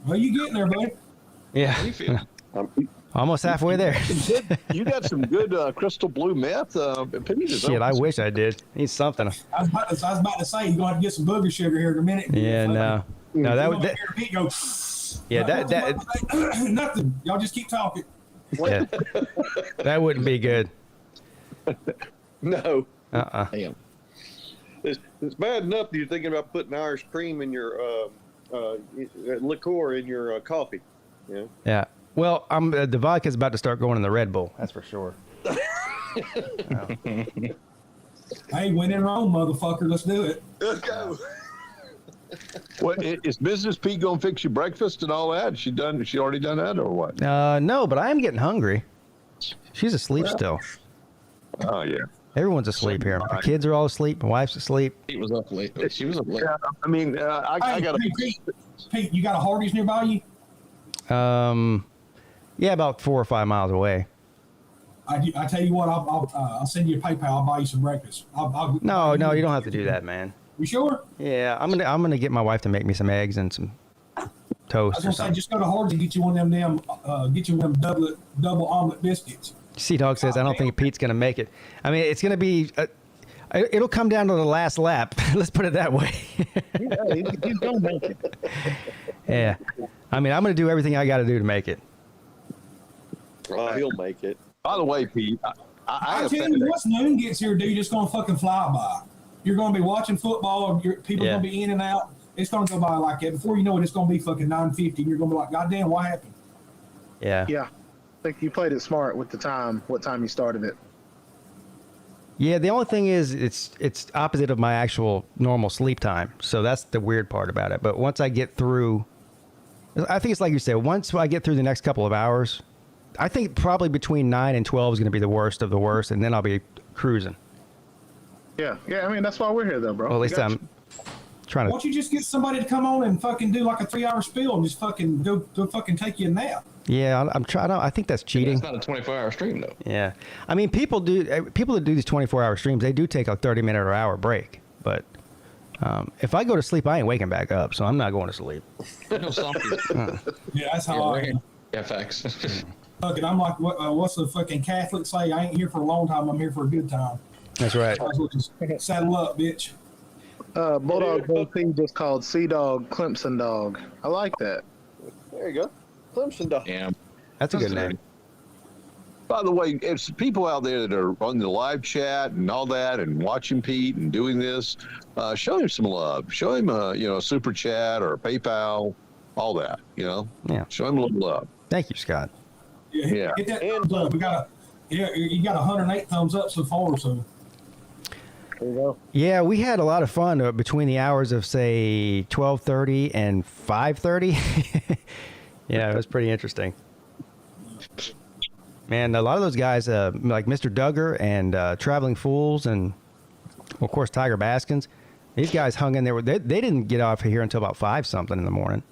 Well, you getting there, buddy? Yeah. How do you feel? Almost halfway there. You got some good crystal blue meth. Shit, I wish I did. Need something. I was about to say you're going to get some booger sugar here in a minute. Yeah, no, that would. Yeah, that nothing. Y'all just keep talking. Yeah, that wouldn't be good. No. Damn. It's bad enough that you're thinking about putting Irish cream in your liqueur in your coffee. Yeah. Yeah. Well, the vodka's about to start going in the Red Bull. That's for sure. Hey, when in Rome, motherfucker, let's do it. Let's go. What is Mrs. Peete gonna fix you breakfast and all that? She already done that or what? No, but I am getting hungry. She's asleep still. Oh yeah. Everyone's asleep here. My kids are all asleep. My wife's asleep. She was up late. She was up late. Yeah, I mean, I got a. Pete, you got a Hardee's nearby you? Yeah, about 4 or 5 miles away. I tell you what, I'll send you a PayPal. I'll buy you some breakfast. No, you don't have to do that, man. You sure? Yeah, I'm gonna get my wife to make me some eggs and some toast. I was gonna say, just go to Hardee's and get you one of them double omelet biscuits. Sea Dog says, I don't think Pete's gonna make it. I mean, it's gonna be. It'll come down to the last lap. Let's put it that way. He's gonna make it. Yeah, I mean, I'm gonna do everything I got to do to make it. He'll make it. By the way, Pete, I tell you, once noon gets here, dude, it's gonna fucking fly by. You're gonna be watching football. People are gonna be in and out. It's gonna go by like that. Before you know it, it's gonna be fucking 9:50. And you're gonna be like, God damn, what happened? Yeah. Yeah. I think you played it smart with the time. What time you started it? Yeah, the only thing is it's opposite of my actual normal sleep time. So that's the weird part about it. But once I get through, I think it's like you said, once I get through the next couple of hours, I think probably between 9 and 12 is going to be the worst of the worst, and then I'll be cruising. Yeah. I mean, that's why we're here, though, bro. Well, at least I'm trying to. Why don't you just get somebody to come on and fucking do like a 3-hour spiel and just fucking go fucking take you a nap? Yeah, I'm trying. I think that's cheating. It's not a 24-hour stream though. Yeah, I mean, people that do these 24-hour streams, they do take a 30-minute or hour break. But if I go to sleep, I ain't waking back up, so I'm not going to sleep. No, some people. Yeah, that's how I am. FX. Fucking, I'm like, what's the fucking Catholic say? I ain't here for a long time. I'm here for a good time. That's right. Just saddle up, bitch. Bulldog Bullpen just called Sea Dog Clemson Dog. I like that. There you go. Clemson Dog. Yeah. That's a good name. By the way, it's people out there that are on the live chat and all that and watching Pete and doing this. Show him some love. Show him a super chat or a PayPal, all that. Yeah. Show him a little love. Thank you, Scott. Yeah. Hit that thumbs up. You got 108 thumbs up so far. So there you go. Yeah, we had a lot of fun between the hours of say 12:30 and 5:30. Yeah, it was pretty interesting. Man, a lot of those guys, like Mr. Duggar and Traveling Fools, and of course Tiger Baskins, these guys hung in there. They didn't get off here until about 5 something in the morning.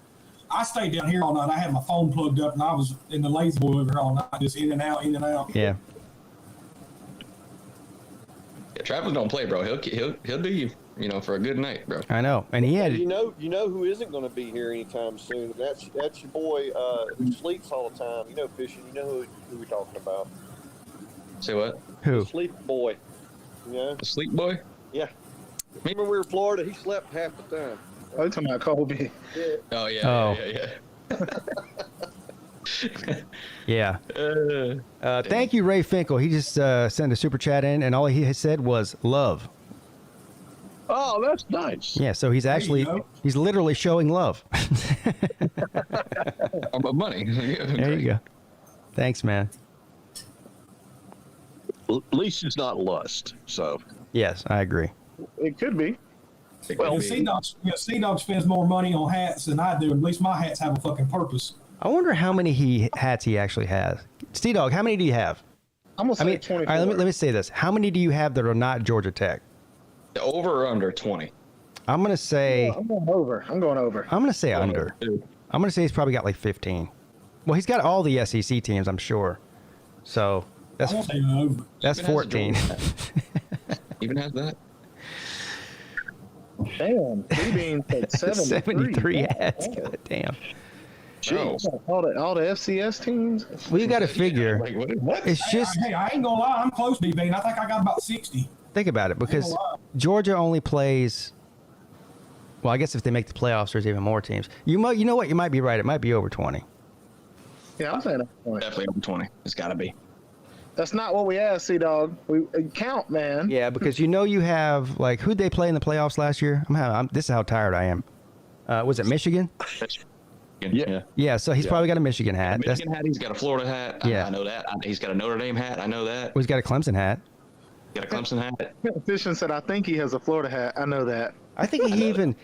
I stayed down here all night. I had my phone plugged up, and I was in the lazy boy over here all night, just in and out, in and out. Yeah. Yeah, Travis don't play, bro. He'll do you, for a good night, bro. I know, and he had. You know who isn't going to be here anytime soon? That's your boy who sleeps all the time. Fishing. You know who we're talking about? Say what? Who? The sleep boy. The sleep boy? Yeah. Remember we were in Florida? He slept half the time. Oh, you're talking about Kobe. Yeah. Oh yeah. Yeah. Thank you, Ray Finkel. He just sent a super chat in, and all he said was love. Oh, that's nice. Yeah, so he's literally showing love. About money. There you go. Thanks, man. At least it's not lust. So. Yes, I agree. It could be. Well, Sea-Dog spends more money on hats than I do. At least my hats have a fucking purpose. I wonder how many hats he actually has. Sea-Dog, how many do you have? I'm gonna say 24. All right, let me say this. How many do you have that are not Georgia Tech? Over or under 20? I'm gonna say. I'm going over. I'm gonna say under. I'm gonna say he's probably got like 15. Well, he's got all the SEC teams, I'm sure. So that's 14. Even has that. Damn, being 73 hats. God damn. Jeez. All the FCS teams. Well, you got to figure. It's just. Hey, I ain't gonna lie. I'm close, B-Bean. I think I got about 60. Think about it, because Georgia only plays. Well, I guess if they make the playoffs, there's even more teams. You know what? You might be right. It might be over 20. Yeah, I'm saying definitely over 20. It's got to be. That's not what we asked, Sea-Dog. We count, man. Yeah, because you have like who'd they play in the playoffs last year? This is how tired I am. Was it Michigan? Yeah. Yeah, so he's probably got a Michigan hat. Michigan hat. He's got a Florida hat. Yeah. I know that. He's got a Notre Dame hat. I know that. Well, he's got a Clemson hat. Got a Clemson hat. Fishing said, "I think he has a Florida hat." I know that. I think he even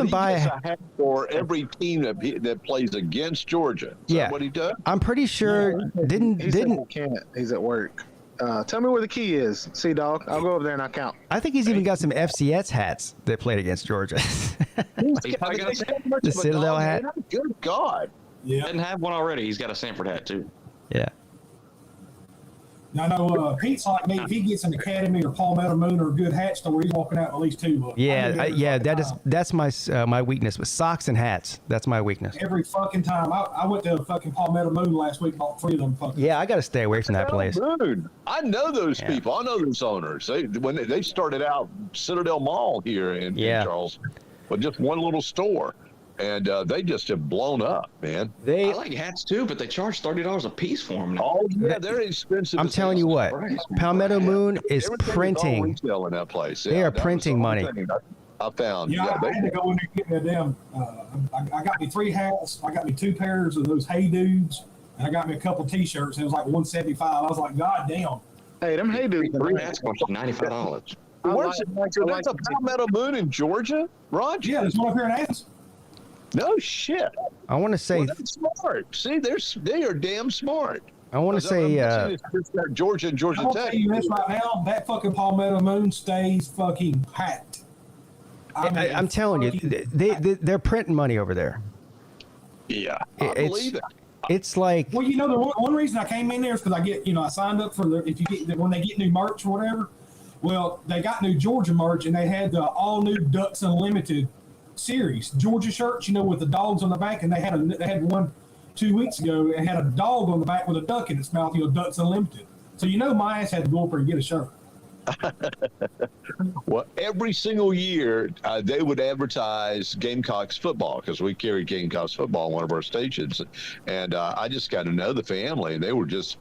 buy a hat for every team that plays against Georgia? Is that what he does? I'm pretty sure. Didn't he can't. He's at work. Tell me where the key is, Sea-Dog. I'll go over there and I'll count. I think he's even got some FCS hats that played against Georgia. The Citadel hat. Good God. Yeah. Doesn't have one already. He's got a Sanford hat too. Yeah. Now, I know Pete's like me. If he gets an Academy or Palmetto Moon or a good hat store, he's walking out with at least 2 bucks. Yeah, that's my weakness with socks and hats. That's my weakness. Every fucking time. I went to fucking Palmetto Moon last week, bought 3 of them fucking. Yeah, I got to stay away from that place. Dude, I know those people. I know those owners. When they started out Citadel Mall here in Charleston with just one little store. And they just have blown up, man. I like hats too, but they charge $30 a piece for them now. Oh yeah, they're expensive. I'm telling you what, Palmetto Moon is printing. Retail in that place. They are printing money. I found. Yeah, I had to go in there and get me a damn. I got me 3 hats. I got me 2 pairs of those Hey Dudes, and I got me a couple T-shirts. It was like $175. I was like, God damn. Hey, them Hey Dudes. 3 hats cost $95. Where's it? There's a Palmetto Moon in Georgia, Roger? Yeah, there's one up here in Athens. No shit. I want to say that's smart. See, they are damn smart. I want to say Georgia and Georgia I'll Tech. tell you this right now, that fucking Palmetto Moon stays fucking packed. I'm telling you, they're printing money over there. Yeah, I believe it. It's like, well, the one reason I came in there is because I signed up for when they get new merch or whatever. Well, they got new Georgia merch and they had the all new Ducks Unlimited series Georgia shirts, with the dogs on the back, and they had one 2 weeks ago and had a dog on the back with a duck in its mouth, Ducks Unlimited. So my ass had to go up there and get a shirt. Well, every single year they would advertise Gamecocks football because we carried Gamecocks football on one of our stations, and I just got to know the family. They were just,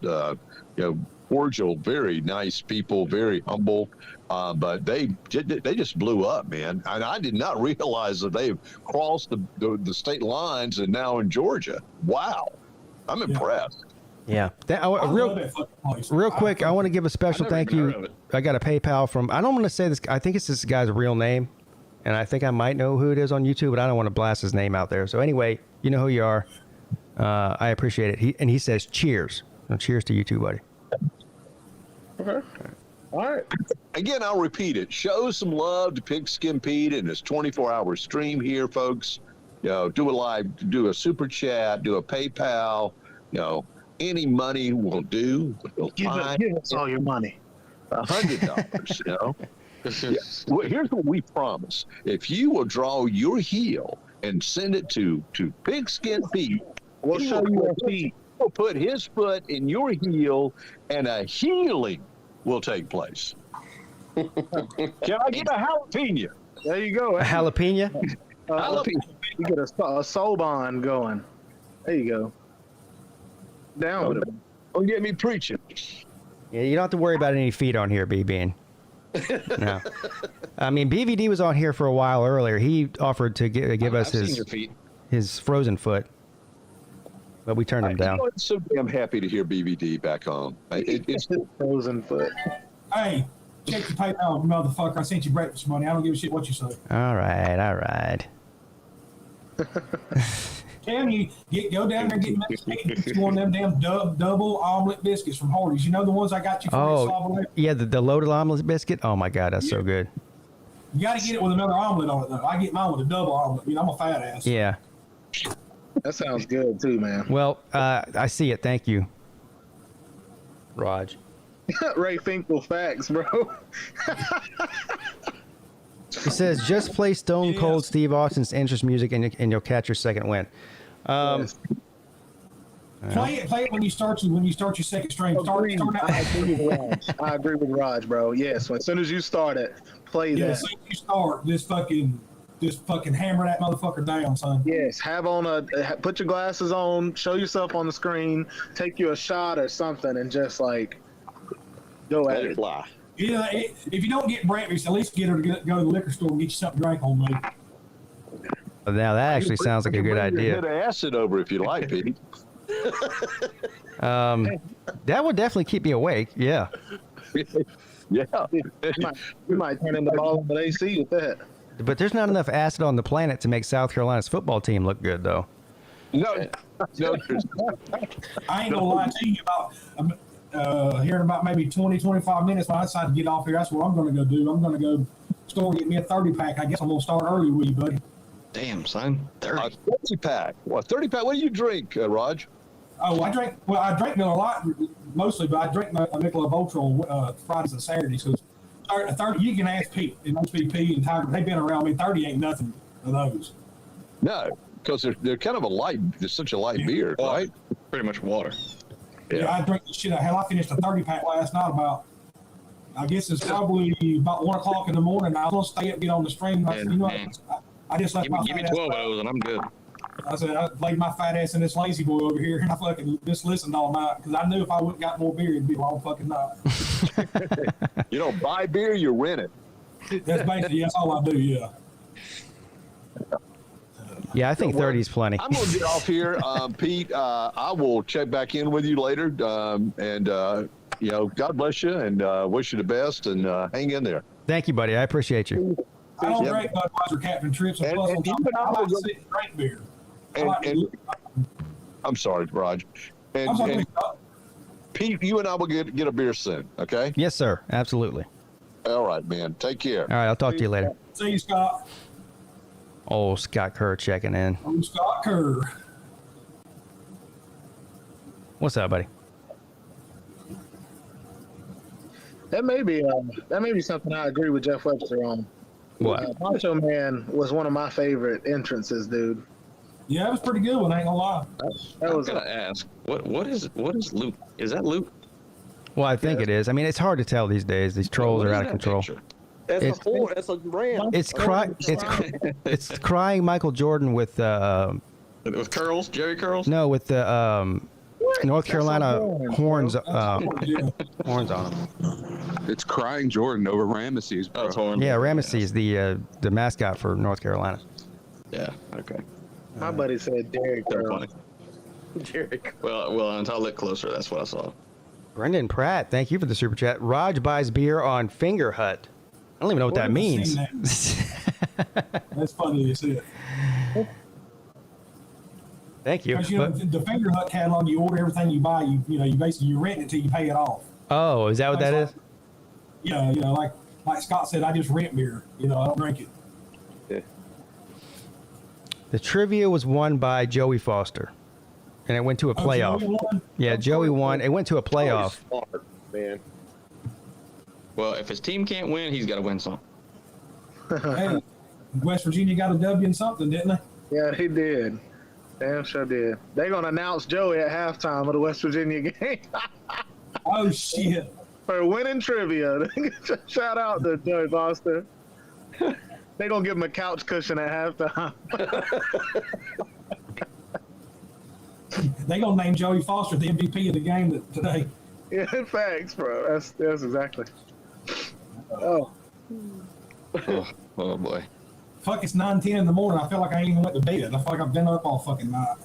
cordial, very nice people, very humble, but they just blew up, man. And I did not realize that they've crossed the state lines and now in Georgia. Wow, I'm impressed. Yeah. Real quick, I want to give a special thank you. I got a PayPal from, I don't want to say this, I think it's this guy's real name, and I think I might know who it is on YouTube, but I don't want to blast his name out there. So anyway, you know who you are. I appreciate it. He says cheers. So cheers to you too, buddy. Okay. All right. Again, I'll repeat it. Show some love to Pigskin Pete and his 24-hour stream here, folks. Do a live, do a super chat, do a PayPal, any money will do. Give us all your money. $100, Yeah. Well, here's what we promise. If you will draw your heel and send it to Pigskin Pete, we'll show you your feet. He'll put his foot in your heel and a healing will take place. Can I get a jalapeno? There you go. A jalapeno? You get a soul bond going. There you go. Down with it. Don't get me preaching. Yeah, you don't have to worry about any feet on here, BB. No. I mean, BVD was on here for a while earlier. He offered to give us his frozen foot, but we turned him down. I'm so damn happy to hear BVD back on. It's frozen foot. Hey, check the PayPal, motherfucker. I sent you breakfast money. I don't give a shit what you say. All right. Cam, you go down there and get one of them damn double omelet biscuits from Hokies. You know the ones I got you for yeah, the loaded omelet biscuit. Oh my God, that's so good. You got to get it with another omelet on it though. I get mine with a double omelet. I'm a fat ass. Yeah. That sounds good too, man. Well, I see it. Thank you, Raj. Ray Finkel facts, bro. He says, just play Stone Cold Steve Austin's entrance music and you'll catch your second win. Play it when you start your second stream. I agree with Raj, bro. Yes, as soon as you start it, play that. As soon as you start, just fucking hammer that motherfucker down, son. Yes, put your glasses on, show yourself on the screen, take you a shot or something, and just go at it. Yeah, if you don't get breakfast, at least get her to go to the liquor store and get you something to drink on me. Now that actually sounds like a good idea. Hit acid over if you like, Pete. That would definitely keep me awake. Yeah. Yeah. You might turn into ball with AC with that. But there's not enough acid on the planet to make South Carolina's football team look good, though. No. I ain't gonna lie to you about here in about maybe 20, 25 minutes when I decide to get off here. That's what I'm gonna go do. I'm gonna go store and get me a 30-pack. I guess I'm gonna start early with you, buddy. Damn, son. 30. A 30-pack. Well, 30-pack. What do you drink, Raj? Oh, I drink Miller Lite mostly, but I drink a Michelob Ultra on Fridays and Saturdays. So 30, you can ask Pete and HBP and Tiger. They've been around me. 30 ain't nothing of those. No, because they're kind of a light. They're such a light beer, right? Pretty much water. Yeah, I drink the shit. Hell, I finished a 30-pack last night I guess it's probably about 1 o'clock in the morning. I was going to stay up, get on the stream. I just left give me 12 of those and I'm good. I said, I laid my fat ass in this lazy boy over here and I fucking just listened all night because I knew if I wouldn't got more beer, it'd be a long fucking night. You don't buy beer, you rent it. That's all I do, yeah. Yeah, I think 30 is plenty. I'm going to get off here. Pete, I will check back in with you later. God bless you and wish you the best and hang in there. Thank you, buddy. I appreciate you. I don't drink Budweiser Captain Trips and plus I like to sit and drink beer. I'm sorry, Raj. And Pete, you and I will get a beer soon, okay? Yes, sir. Absolutely. All right, man. Take care. All right, I'll talk to you later. See you, Scott. Oh, Scott Kerr checking in. Oh, Scott Kerr. What's up, buddy? That may be something I agree with Jeff Webster on. What? Macho Man was one of my favorite entrances, dude. Yeah, it was pretty good one. I ain't gonna lie. I was gonna ask, what is Luke? Is that Luke? Well, I think it is. I mean, it's hard to tell these days. These trolls are out of control. That's It's- a four. That's a ram. It's crying Michael Jordan with curls, Jerry curls. no, with the North Carolina horns horns on them. It's crying Jordan over Ramesses, bro. Yeah, Ramesses, the mascot for North Carolina. Yeah. Okay. My buddy said Derek. Jerry. Well, until I look closer, that's what I saw. Brendan Pratt, thank you for the super chat. Raj buys beer on Finger Hut. I don't even know what that means. That's funny to see it. Thank you. Because, you know, the Finger Hut catalog, you order everything you buy, you basically you rent it till you pay it off. Oh, is that what that is? Yeah, like Scott said, I just rent beer. I don't drink it. Yeah. The trivia was won by Joey Foster, and it went to a playoff. Joey won? Yeah, Joey won. It went to a playoff. Smart, man. Well, if his team can't win, he's got to win some. Hey, West Virginia got a W in something, didn't they? Yeah, he did. Damn sure did. They're gonna announce Joey at halftime of the West Virginia game. Oh shit! For winning trivia. Shout out to Joey Foster. They're gonna give him a couch cushion at halftime. They gonna name Joey Foster the MVP of the game today. Yeah, facts, bro. That's exactly. Oh. Oh boy. Fuck, it's 9:10 in the morning. I feel like I ain't even went to bed. I feel like I've been up all fucking night.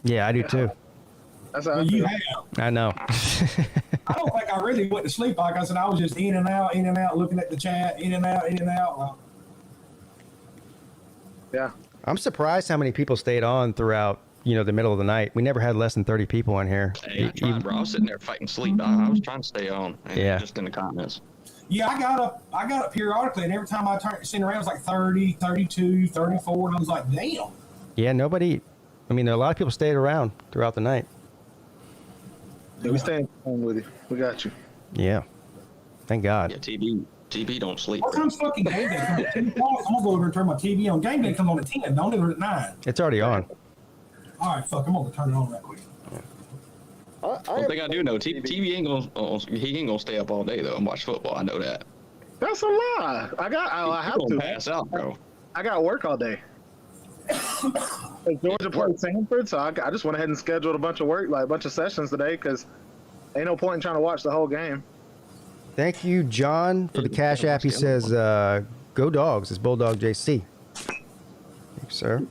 Yeah, I do too. That's how Well, you have. I know. I don't think I really went to sleep. Like I said, I was just in and out, looking at the chat, in and out. Well, yeah. I'm surprised how many people stayed on throughout, the middle of the night. We never had less than 30 people in here. Hey, I tried, bro. I was sitting there fighting sleep. I was trying to stay on. And Yeah. Just in the comments. yeah, I got up periodically, and every time I seen around, it was like 30, 32, 34, and I was like, damn. Yeah, nobody. I mean, a lot of people stayed around throughout the night. Yeah, we staying with you. We got you. Yeah. Thank God. Yeah, TB don't sleep. What time's fucking game day? Come at 10 o'clock? I'm gonna go over and turn my TV on. Game day comes on at 10. Don't it, or at 9? It's already on. All right, fuck. I'm gonna turn it on right quick. One thing I do know, TV ain't gonna stay up all day though and watch football. I know that. That's a lie. I have to pass out, bro. I got work all day. Georgia played Sanford, so I just went ahead and scheduled a bunch of work, like a bunch of sessions today, because ain't no point in trying to watch the whole game. Thank you, John, for the Cash App. He says, go Dogs. It's Bulldog JC. Thank you, sir.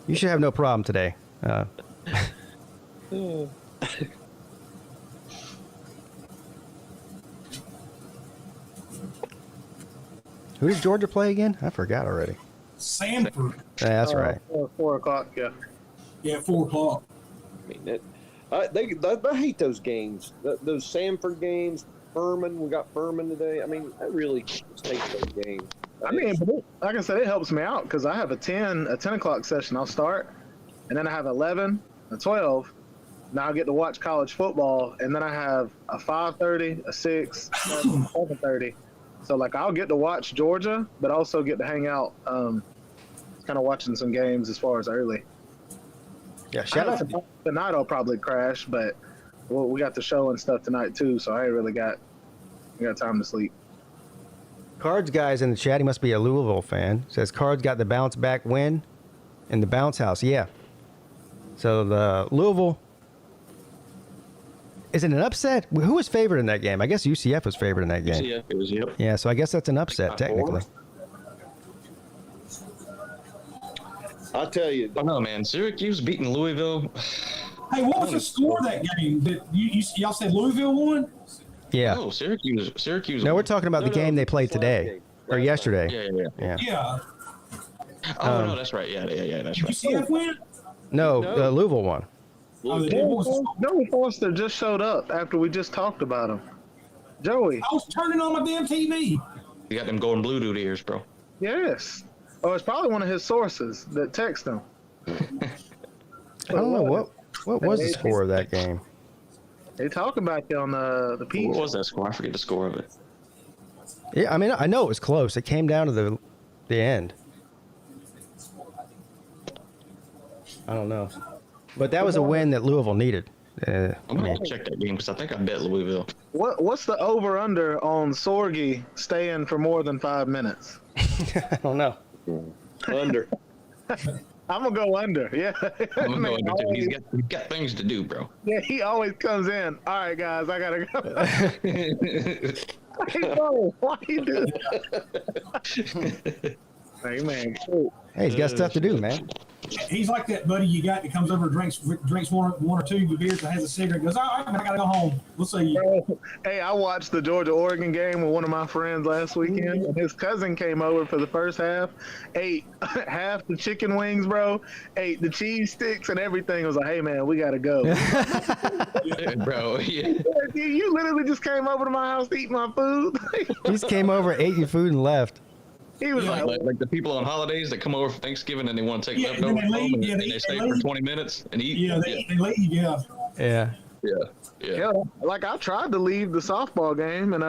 You should have no problem today. Who does Georgia play again? I forgot already. Sanford. Yeah, that's right. 4 o'clock, yeah. Yeah, 4 o'clock. I mean, I hate those games. Those Sanford games. Furman, we got Furman today. I mean, I really hate those games. I mean, like I said, it helps me out because I have a 10 o'clock session. I'll start, and then I have 11, a 12. Now I get to watch college football, and then I have a 5:30, a 6, 7:30. So like I'll get to watch Georgia, but also get to hang out, kind of watching some games as far as early. Yeah, shout out to tonight. I'll probably crash, but we got the show and stuff tonight too, so I ain't really got time to sleep. Cards guys in the chat. He must be a Louisville fan. Says Cards got the bounce back win in the bounce house. Yeah. So the Louisville. Is it an upset? Who was favored in that game? I guess UCF was favored in that game. UCF, it was, yep. Yeah, so I guess that's an upset technically. I'll tell you. Oh no, man! Syracuse beating Louisville. Hey, what was the score of that game? Y'all said Louisville won? Yeah. No, Syracuse. No, we're talking about the game they played today or yesterday. Yeah. Yeah. Oh no, that's right. Yeah, that's right. UCF win? No, Louisville won. Joey Foster just showed up after we just talked about him. Joey. I was turning on my damn TV. You got them going blue dude ears, bro. Yes. Oh, it's probably one of his sources that text him. I don't know what was the score of that game. They talk about you on the Peete. What was that score? I forget the score of it. Yeah, I mean, I know it was close. It came down to the end. I don't know. But that was a win that Louisville needed. I'm gonna have to check that game because I think I bet Louisville. What's the over under on Sorgi staying for more than 5 minutes? I don't know. Under. I'm gonna go under. Yeah. I'm gonna go under too. He's got things to do, bro. Yeah, he always comes in. All right, guys, I gotta go. Hey, bro, why you do that? Hey, man. Cool. Hey, he's got stuff to do, man. He's like that buddy you got that comes over, drinks one or two beers, and has a cigarette. Goes, all right, I gotta go home. We'll see you. Hey, I watched the Georgia-Oregon game with one of my friends last weekend, and his cousin came over for the first half, ate half the chicken wings, bro, ate the cheese sticks and everything. I was like, hey, man, we gotta go. Bro, yeah. You literally just came over to my house to eat my food. He just came over, ate your food, and left. He was like the people on holidays that come over for Thanksgiving and they want to take leftovers home and they stay for 20 minutes and eat. Yeah, they leave. Yeah. Yeah. Yeah, like I tried to leave the softball game, and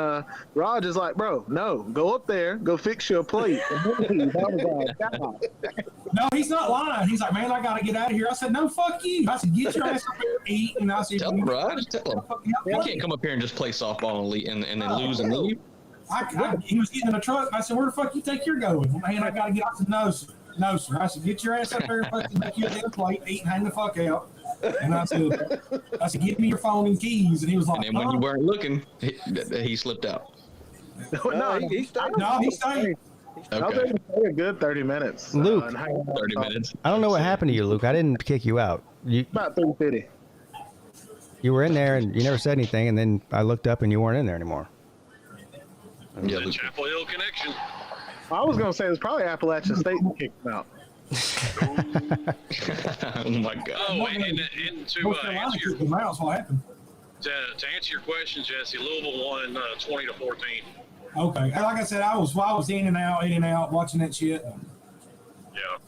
Raj is like, "Bro, no, go up there, go fix your plate." I was like, God. No, he's not lying. He's like, man, I gotta get out of here. I said, no, fuck you. I said, get your ass up here and eat. And I said, tell him, bro. Just tell him. You can't come up here and just play softball and then lose and leave. He was getting in the truck. I said, where the fuck you think you're going? Man, I gotta get out. I said, no, sir. No, sir. I said, get your ass up there and fucking make you a damn plate, eat and hang the fuck out. And I said, give me your phone and keys. And he was like, and then when you weren't looking, he slipped out. No, he stayed. No, he stayed. I was able to stay a good 30 minutes. Luke, 30 minutes. I don't know what happened to you, Luke. I didn't kick you out. About 350. You were in there and you never said anything, and then I looked up and you weren't in there anymore. Yeah, the Chapel Hill connection. I was gonna say it was probably Appalachian State that kicked him out. Oh my God. Oh, and to answer to answer your question, Jesse, Louisville won 20-14. Okay, and like I said, I was in and out watching that shit. Yeah.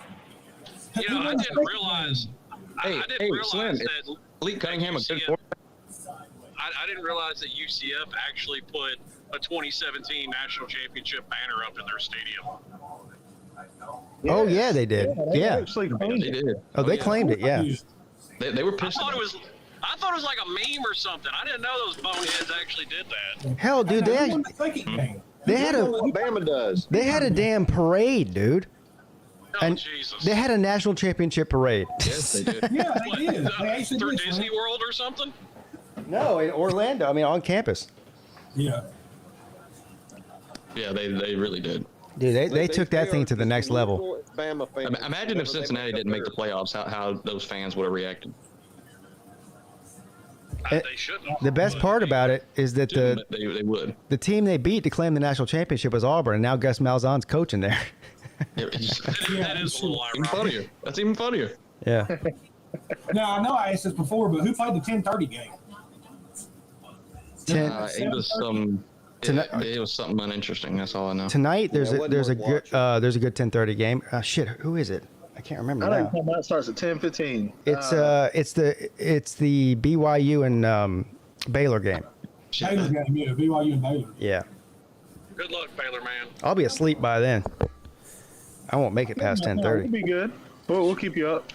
You know, I didn't realize. I didn't realize that Lee Cunningham was good. I didn't realize that UCF actually put a 2017 national championship banner up in their stadium. Oh yeah, they did. Yeah, they did. Oh, they claimed it. Yeah. They were pissed. I thought it was like a meme or something. I didn't know those boneheads actually did that. Hell, dude, they had Alabama does. They had a damn parade, dude. Oh, and Jesus. they had a national championship parade. Yes, they did. Yeah, they did. Through Disney World or something? No, in Orlando. I mean, on campus. Yeah. Yeah, they really did. Dude, they took that thing to the next level. Imagine if Cincinnati didn't make the playoffs, how those fans would have reacted. They shouldn't. The best part about it is that they would. The team they beat to claim the national championship was Auburn, and now Gus Malzahn's coaching there. That is a little even funnier. That's even funnier. Yeah. Now, I know I asked this before, but who played the 10:30 game? It was some. It was something uninteresting. That's all I know. Tonight there's a good 10:30 game. Shit, who is it? I can't remember now. That starts at 10:15. It's the BYU and Baylor game. Baylor game, yeah, BYU and Baylor. Yeah. Good luck, Baylor, man. I'll be asleep by then. I won't make it past 10:30. It'll be good. We'll keep you up.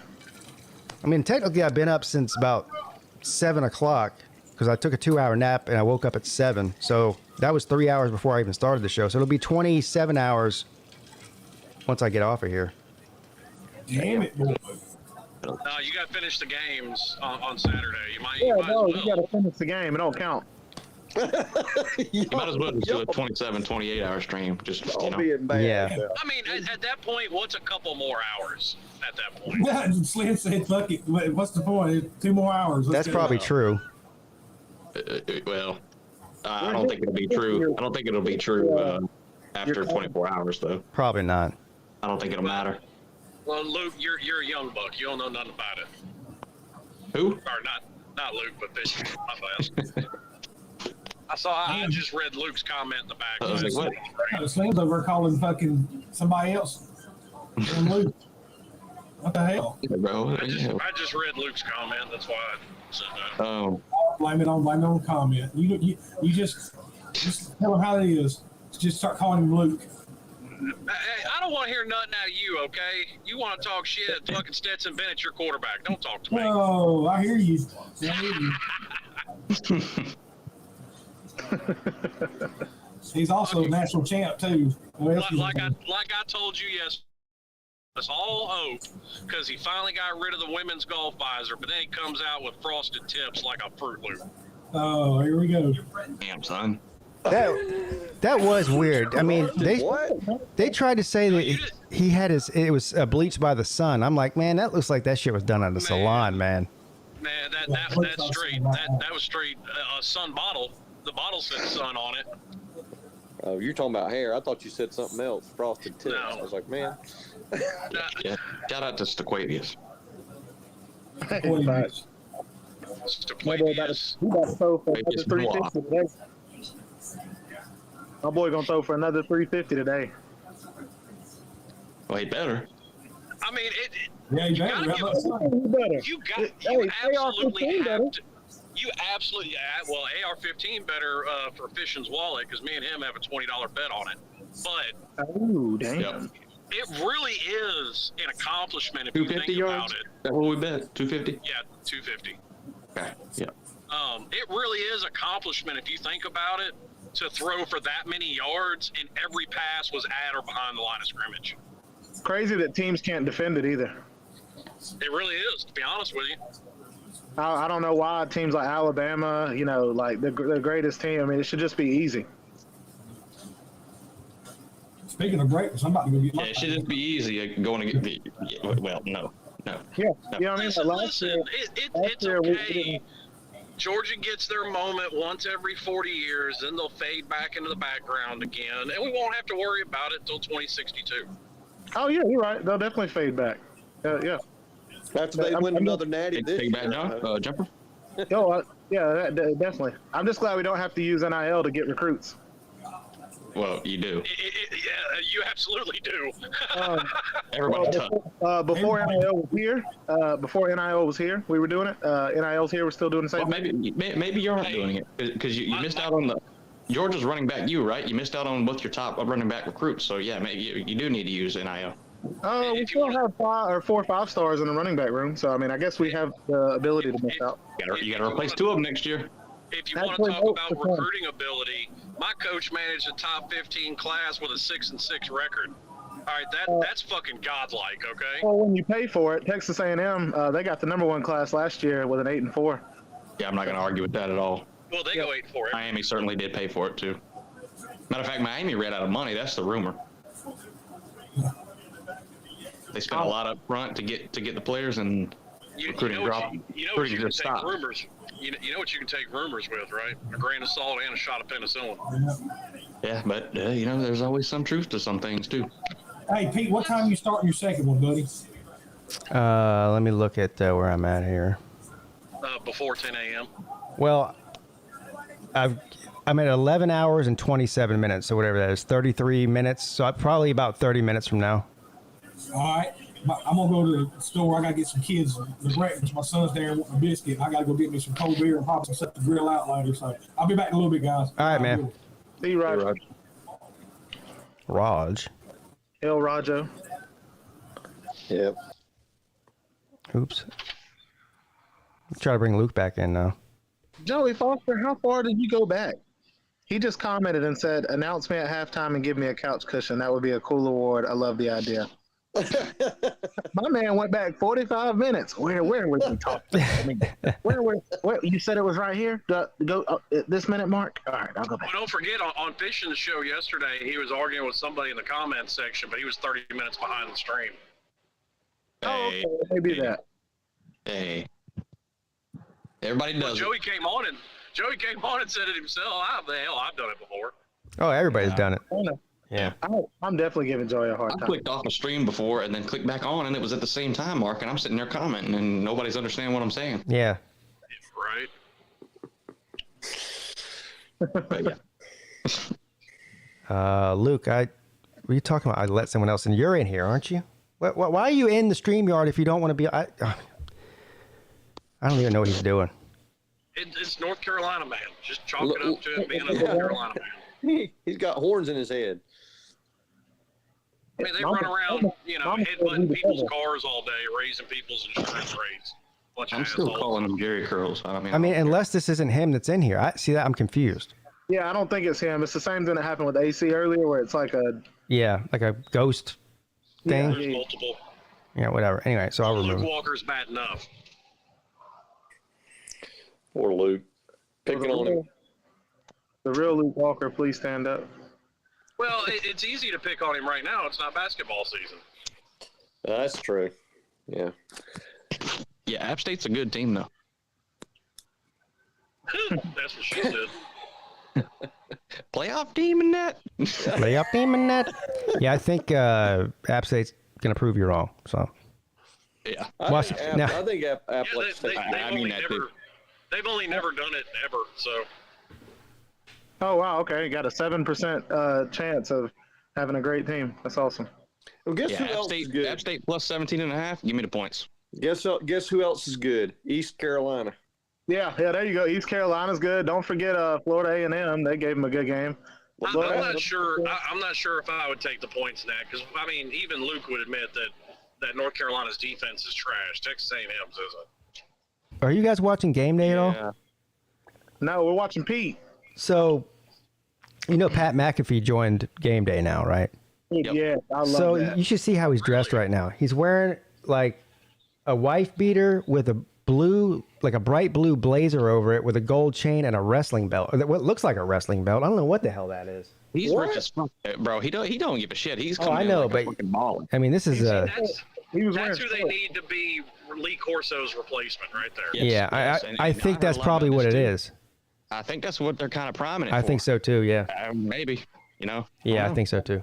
I mean, technically, I've been up since about 7 o'clock because I took a 2-hour nap and I woke up at 7. So that was 3 hours before I even started the show. So it'll be 27 hours once I get off of here. Damn it, boy. No, you got to finish the games on Saturday. You might You as well. got to finish the game. It don't count. You might as well just do a 27, 28-hour stream. Just, you know. Yeah. I mean, at that point, what's a couple more hours at that point? Yeah, Slim said, fuck it. What's the point? 2 more hours. That's probably true. Well, I don't think it'll be true. I don't think it'll be true after 24 hours, though. Probably not. I don't think it'll matter. Well, Luke, you're a young buck. You don't know nothing about it. Who? Or not Luke, but this. My bad. I just read Luke's comment in the back. I was like, what? Slim's over calling fucking somebody else. And Luke. What the hell? Yeah, bro. I just read Luke's comment. That's why I said that. Oh. Blame it on the comment. You just tell him how it is. Just start calling him Luke. I don't want to hear nothing out of you, okay? You want to talk shit, fucking Stetson Bennett's your quarterback. Don't talk to me. Oh, I hear you. I hear you. He's also a national champ too. Like I told you yesterday, it's all hope because he finally got rid of the women's golf visor, but then he comes out with frosted tips like a Fruit Loop. Oh, here we go. Damn, son. That was weird. I mean, they tried to say that he had it was bleached by the sun. I'm like, man, that looks like that shit was done at a salon, man. Man, that's straight. That was straight a sun bottle. The bottle said sun on it. Oh, you're talking about hair. I thought you said something else. Frosted tips. No. I was like, man. Yeah. Shout out to Stequavius. My boy gonna throw for another 350 today. Well, he better. I mean, you absolutely have to. You absolutely, well, AR-15 better for Fission's wallet because me and him have a $20 bet on it. But damn. It really is an accomplishment if you think about it. That's what we bet. 250. Yeah, 250. Okay. Yeah. It really is accomplishment if you think about it to throw for that many yards and every pass was at or behind the line of scrimmage. Crazy that teams can't defend it either. It really is, to be honest with you. I don't know why teams like Alabama, like the greatest team. I mean, it should just be easy. Speaking of breakfast, I'm about to go get my it should just be easy going to get the. Well, no. Yeah, you know what I mean? Listen, it's okay. Georgia gets their moment once every 40 years, then they'll fade back into the background again, and we won't have to worry about it until 2062. Oh, yeah, you're right. They'll definitely fade back. Yeah. After they win another natty this year. Jumper? Yeah, definitely. I'm just glad we don't have to use NIL to get recruits. Well, you do. Yeah, you absolutely do. Everybody before NIL was here, we were doing it. NIL's here, we're still doing the same. Well, maybe you're not doing it because you missed out on the Georgia's running back. You missed out on both your top running back recruits. So yeah, maybe you do need to use NIL. We still have 4 or 5 stars in the running back room, so I mean, I guess we have the ability to miss out. You got to replace 2 of them next year. If you want to talk about recruiting ability, my coach managed a top 15 class with a 6-6 record. All right, that's fucking godlike, okay? Well, when you pay for it, Texas A&M, they got the #1 class last year with an 8-4. Yeah, I'm not going to argue with that at all. Well, they go 8-4. Miami certainly did pay for it too. Matter of fact, Miami ran out of money. That's the rumor. They spent a lot up front to get the players, and recruiting dropped. You know what you can take rumors. You know what you can take rumors with, right? A grain of salt and a shot of penicillin. Yeah, but there's always some truth to some things too. Hey, Pete, what time are you starting your second one, buddy? Let me look at where I'm at here. Before 10 a.m. Well, I'm at 11 hours and 27 minutes, so whatever that is, 33 minutes. So probably about 30 minutes from now. All right. I'm going to go to the store. I got to get some kids the breakfast. My son's there with a biscuit. And I got to go get me some cold beer and probably set the grill out later. So I'll be back in a little bit, guys. All right, man. See you, Raj. Raj. El Rajo. Yep. Oops. Try to bring Luke back in now. Joey Foster, how far did you go back? He just commented and said, announce me at halftime and give me a couch cushion. That would be a cool award. I love the idea. My man went back 45 minutes. Where was he talking? I mean, where you said it was right here? Go at this minute mark? All right, I'll go back. Well, don't forget, on Fishing's show yesterday, he was arguing with somebody in the comments section, but he was 30 minutes behind the stream. Oh, okay. Maybe that. Hey. Everybody knows. Well, Joey came on and said it himself. I've done it before. Oh, everybody's done it. Yeah. I'm definitely giving Joey a hard time. I clicked off a stream before and then clicked back on, and it was at the same time, Mark, and I'm sitting there commenting, and nobody's understanding what I'm saying. Yeah. Right. Luke, what are you talking about? I let someone else in. You're in here, aren't you? Why are you in the StreamYard if you don't want to be? I don't even know what he's doing. It's North Carolina, man. Just chalk it up to him being a North Carolina man. He's got horns in his head. I mean, they run around, headbutting people's cars all day, raising people's insurance rates. I'm still calling them Jerry curls. I mean, unless this isn't him that's in here. I see that. I'm confused. Yeah, I don't think it's him. It's the same thing that happened with AC earlier, where it's like a like a ghost thing. There's multiple. Yeah, whatever. Anyway, so I'll remove Luke him. Walker's bad enough. Poor Luke. Picking on him. The real Luke Walker, please stand up. Well, it's easy to pick on him right now. It's not basketball season. That's true. Yeah. Yeah, App State's a good team, though. That's what she said. Playoff team in that. Playoff team in that. Yeah, I think App State's gonna prove you wrong. So. Yeah. I think they've only never done it ever. So. Oh wow! Okay, got a 7% chance of having a great team. That's awesome. Well, guess who App else State, is good? App State plus 17.5. Give me the points. Guess who else is good? East Carolina. Yeah, there you go. East Carolina's good. Don't forget Florida A&M. They gave them a good game. I'm not sure. I'm not sure if I would take the points in that because I mean, even Luke would admit that North Carolina's defense is trash. Texas A&M's isn't. Are you guys watching Game Day at all? No, we're watching Peete. So, Pat McAfee joined Game Day now, right? Yeah, I love so that. You should see how he's dressed right now. He's wearing like a wife beater with a bright blue blazer over it with a gold chain and a wrestling belt. What looks like a wrestling belt. I don't know what the hell that is. He's rich as fuck, bro. He don't give a shit. He's I know, like but fucking baller. I mean, this is That's who they need to be Lee Corso's replacement right there. Yeah, I think that's probably what it is. I think that's what they're kind of priming it I for. think so too. Yeah. Maybe. Yeah, I think so too.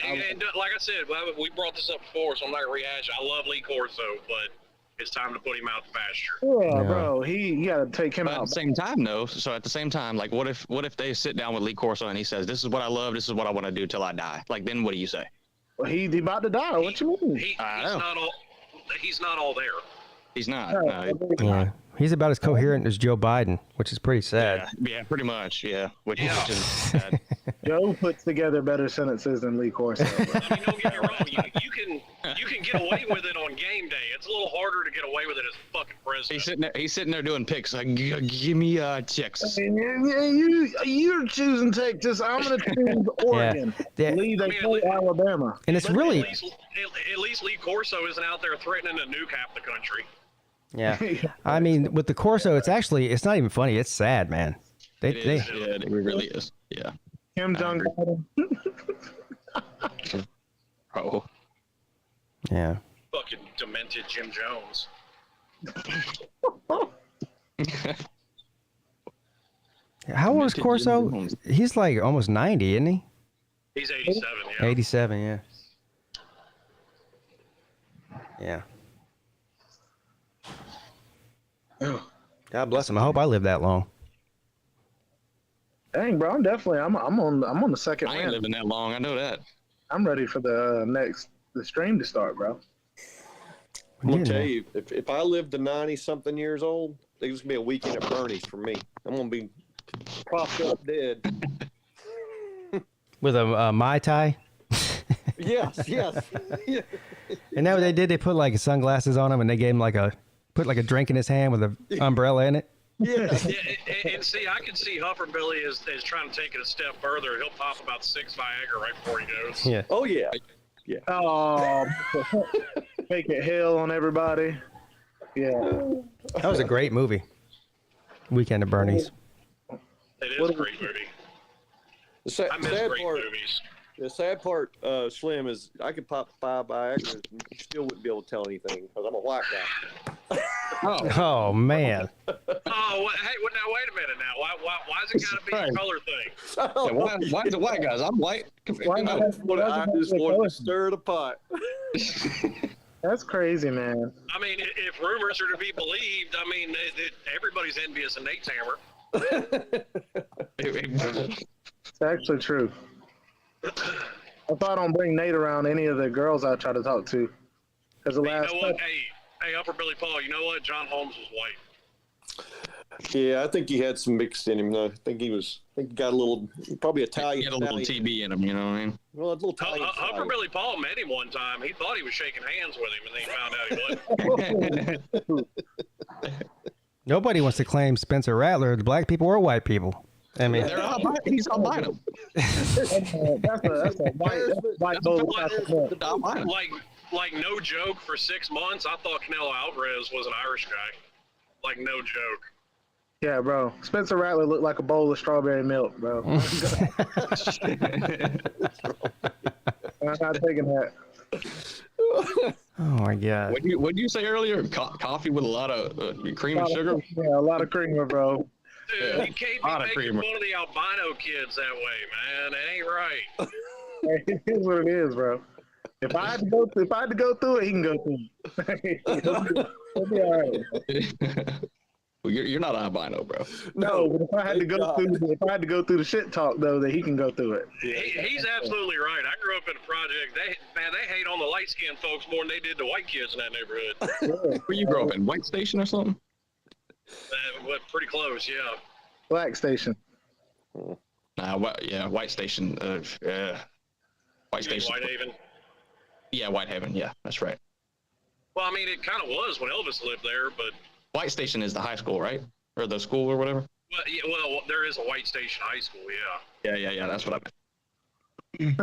And like I said, we brought this up before, so I'm not gonna rehash it. I love Lee Corso, but it's time to put him out the pasture. Yeah, bro. You got to take him But out. at the same time, though. So at the same time, like, what if they sit down with Lee Corso and he says, "This is what I love. This is what I want to do till I die." Like, then what do you say? Well, he about to die. What you mean? He's not all there. He's not. Yeah. He's about as coherent as Joe Biden, which is pretty sad. Yeah, pretty much. Yeah, which is sad. Joe puts together better sentences than Lee Corso. I mean, don't get me wrong. You can get away with it on game day. It's a little harder to get away with it as fucking president. He's sitting there doing picks. Like, give me checks. You're choosing Texas. I'm going to choose Oregon. Yeah. Lee, they play Alabama. And it's really at least Lee Corso isn't out there threatening to nuke half the country. Yeah. I mean, with the Corso, it's not even funny. It's sad, man. It really is. Yeah. Kim Jong-un. Oh. Yeah. Fucking demented Jim Jones. How old is Corso? He's like almost 90, isn't he? He's 87, yeah. 87, yeah. Yeah. God bless him. I hope I live that long. Dang, bro, I'm on the second I ain't win. living that long. I know that. I'm ready for the stream to start, bro. I'm gonna tell you, if I live to 90-something years old, it's gonna be a weekend at Bernie's for me. I'm gonna be propped up dead. With a Mai Tai? Yes. And now what they did, they put like sunglasses on him and they gave him put a drink in his hand with an umbrella in it. Yeah, and see, I can see Huffer Billy is trying to take it a step further. He'll pop about 6 Viagra right before he goes. Yeah. Oh, yeah. Yeah. Oh, make it hell on everybody. Yeah. That was a great movie. Weekend at Bernie's. It is a great movie. I miss great movies. The sad part, Slim, is I could pop 5 Viagra and you still wouldn't be able to tell anything because I'm a white guy. Oh man. Oh, hey, now wait a minute. Now, why's it got to be a color thing? Why is it white guys? I'm white. I just wanted to stir the pot. That's crazy, man. I mean, if rumors are to be believed, I mean, everybody's envious of Nate's hammer. It's actually true. If I don't bring Nate around any of the girls I try to talk to, because the last. You know what? Hey, Upper Billy Paul. You know what? John Holmes was white. Yeah, I think he had some mixed in him. Though. I think he got a little, probably Italian. He had a little TB in him, you know what I mean? Well, a little Italian. Humper Billy Paul met him one time. He thought he was shaking hands with him, and then he found out he wasn't. Nobody wants to claim Spencer Rattler, the black people or white people. I mean, he's albino. That's a white bull. Like no joke, for 6 months, I thought Canelo Alvarez was an Irish guy. Like, no joke. Yeah, bro. Spencer Rattler looked like a bowl of strawberry milk, bro. I'm not taking that. Oh my God. What did you say earlier? Coffee with a lot of cream and sugar? Yeah, a lot of creamer, bro. Dude, you can't be making fun of the albino kids that way, man. That ain't right. It is what it is, bro. If I had to go through it, he can go through it. He'll be all right. Well, you're not albino, bro. No, but if I had to go through the shit talk though, that he can go through it. He's absolutely right. I grew up in a project. They hate on the light skinned folks more than they did the white kids in that neighborhood. Where you grew up in? White Station or something? Pretty close, yeah. Black Station. Yeah, White Station. White Station. Whitehaven. Yeah, Whitehaven. Yeah, that's right. Well, I mean, it kind of was when Elvis lived there, but White Station is the high school, right? Or the school or whatever? Well, there is a White Station High School, yeah. Yeah, that's what I meant.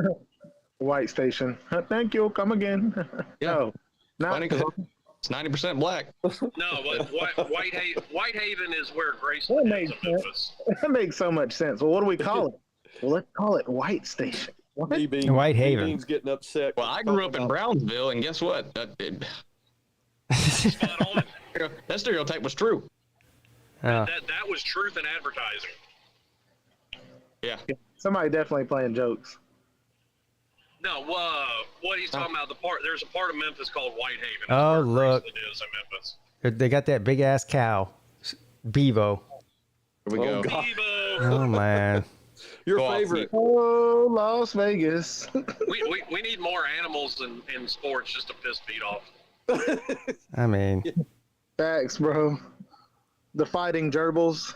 White Station. Thank you. Come again. Yeah. No, funny because it's 90% black. No, but Whitehaven is where Graceland is in Memphis. That makes so much sense. Well, what do we call it? Well, let's call it White Station. Whitehaven. Getting upset. Well, I grew up in Brownsville, and guess what? That stereotype was true. That was truth in advertising. Yeah. Somebody definitely playing jokes. No, what he's talking about, there's a part of Memphis called Whitehaven. Oh, look. It is in Memphis. They got that big ass cow, Bevo. Here we go. Bevo. Oh man. Your favorite. Oh, Las Vegas. we need more animals in sports just to piss Pete off. I mean, facts, bro. The fighting gerbils.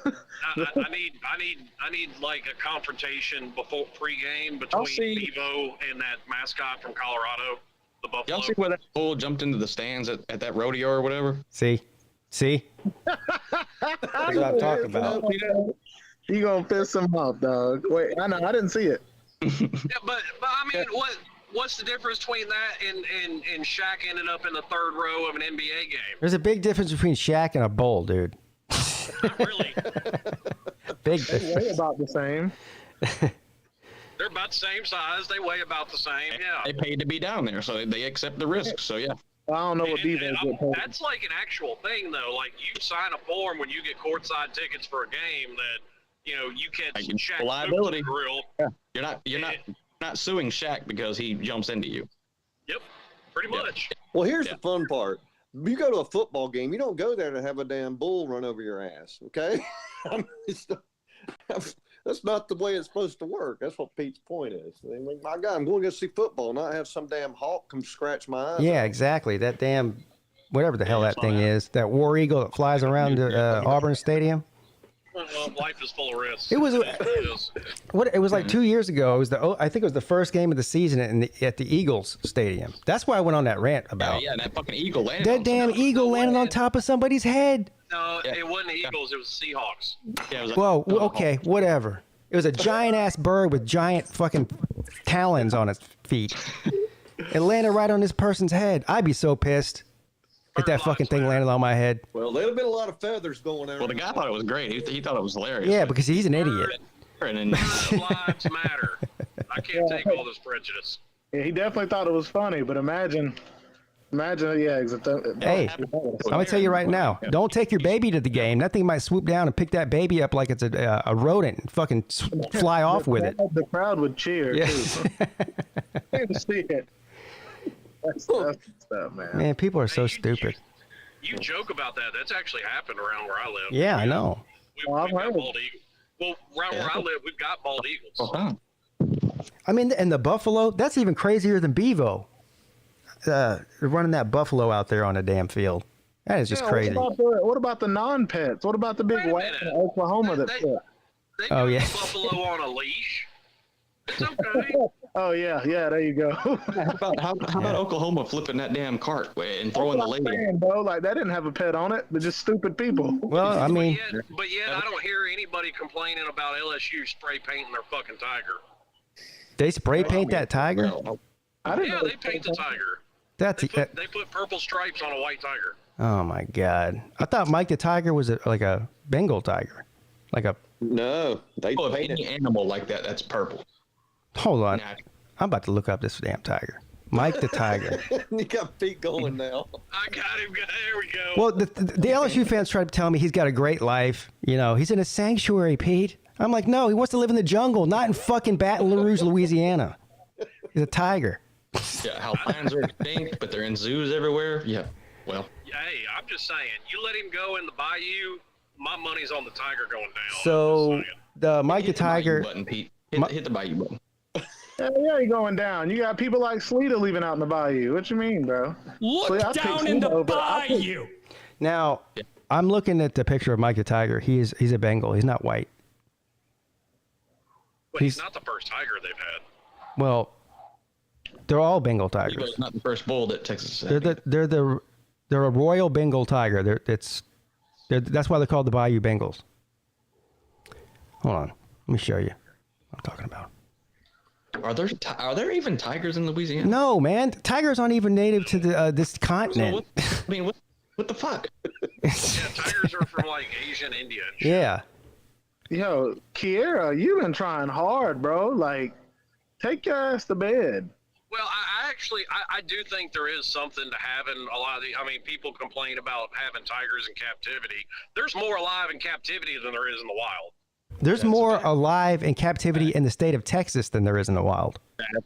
I need like a confrontation before pregame between Bevo and that mascot from Colorado, the Buffalo. Y'all see where that bull jumped into the stands at that rodeo or whatever? See? That's what I'm talking about. You gonna piss him off, dog. Wait, I know, I didn't see it. Yeah, but I mean, what's the difference between that and Shaq ended up in the third row of an NBA game? There's a big difference between Shaq and a bull, dude. Not really. Big They weigh about the same. They're about the same size. They weigh about the same. Yeah. They paid to be down there, so they accept the risk. So yeah. I don't know what Bevo get paid. That's like an actual thing, though. Like you sign a form when you get courtside tickets for a game that you catch Shaq liability. Grill. Yeah. You're not suing Shaq because he jumps into you. Yep, pretty much. Well, here's the fun part. You go to a football game, you don't go there to have a damn bull run over your ass, okay? That's not the way it's supposed to work. That's what Pete's point is. I mean, my God, I'm going to go see football, not have some damn hawk come scratch my eyes. Yeah, exactly. That damn, whatever the hell that thing is, that war eagle that flies around Auburn Stadium. Well, life is full of risks. It was It was like 2 years ago. It was I think it was the first game of the season at the Eagles Stadium. That's why I went on that rant about. Yeah, that fucking eagle landed. That damn eagle landed on top of somebody's head. No, it wasn't the Eagles. It was the Seahawks. Yeah, it was Whoa, okay, whatever. It was a giant ass bird with giant fucking talons on its feet. It landed right on this person's head. I'd be so pissed if that fucking thing landed on my head. Well, there'd have been a lot of feathers going there. Well, the guy thought it was great. He thought it was hilarious. Yeah, because he's an idiot. Lives matter. I can't take all this prejudice. Yeah, he definitely thought it was funny, but imagine, yeah. Hey, I'm gonna tell you right now. Don't take your baby to the game. That thing might swoop down and pick that baby up like it's a rodent and fucking fly off with it. The crowd would cheer too. To see it. That's stuff, man. Man, people are so stupid. You joke about that. That's actually happened around where I live. Yeah, I know. We've got bald eagles. Well, around where I live, we've got bald eagles. I mean, and the buffalo, that's even crazier than Bevo. Running that buffalo out there on a damn field. That is just Yeah, crazy. What about the non-pets? What about the big wagon in Oklahoma that fit? Oh yeah. Buffalo on a leash. It's okay. Oh yeah, there you go. How about Oklahoma flipping that damn cart and throwing the lady? Man, bro, like that didn't have a pet on it. They're just stupid people. Well, I mean, But yet I don't hear anybody complaining about LSU spray painting their fucking tiger. they spray paint that tiger. Yeah, they paint the tiger. That's They put purple stripes on a white tiger. oh my god. I thought Mike the Tiger was like a Bengal tiger, like a. No, they Oh, if paint any it. animal like that, that's purple. Hold on. Nah. I'm about to look up this damn tiger. Mike the Tiger. You got Pete going now. I got him. There we go. Well, the LSU fans try to tell me he's got a great life. You know, he's in a sanctuary, Pete. I'm like, no, he wants to live in the jungle, not in fucking Baton Rouge, Louisiana. He's a tiger. Yeah, how lions are extinct, but they're in zoos everywhere. Yeah, well. Hey, I'm just saying, you let him go in the bayou, my money's on the tiger going down. So the Mike the Hit the bayou Tiger. button, Pete. Hit the bayou button. Yeah, you're going down. You got people like Sleeta leaving out in the bayou. What you mean, bro? Look down in the bayou. Now, I'm looking at the picture of Mike the Tiger. He's a Bengal. He's not white. But he's not the first tiger they've had. Well, they're all Bengal tigers. It's not the first bull that Texas has. They're a royal Bengal tiger. That's why they're called the Bayou Bengals. Hold on, let me show you what I'm talking about. Are there even tigers in Louisiana? No, man, tigers aren't even native to this continent. So what the fuck? Yeah, tigers are from like Asia and India. Yeah. Yo, Kiera, you been trying hard, bro. Like, take your ass to bed. Well, I do think there is something to having a lot of people complain about having tigers in captivity. There's more alive in captivity than there is in the wild. There's more alive in captivity in the state of Texas than there is in the wild.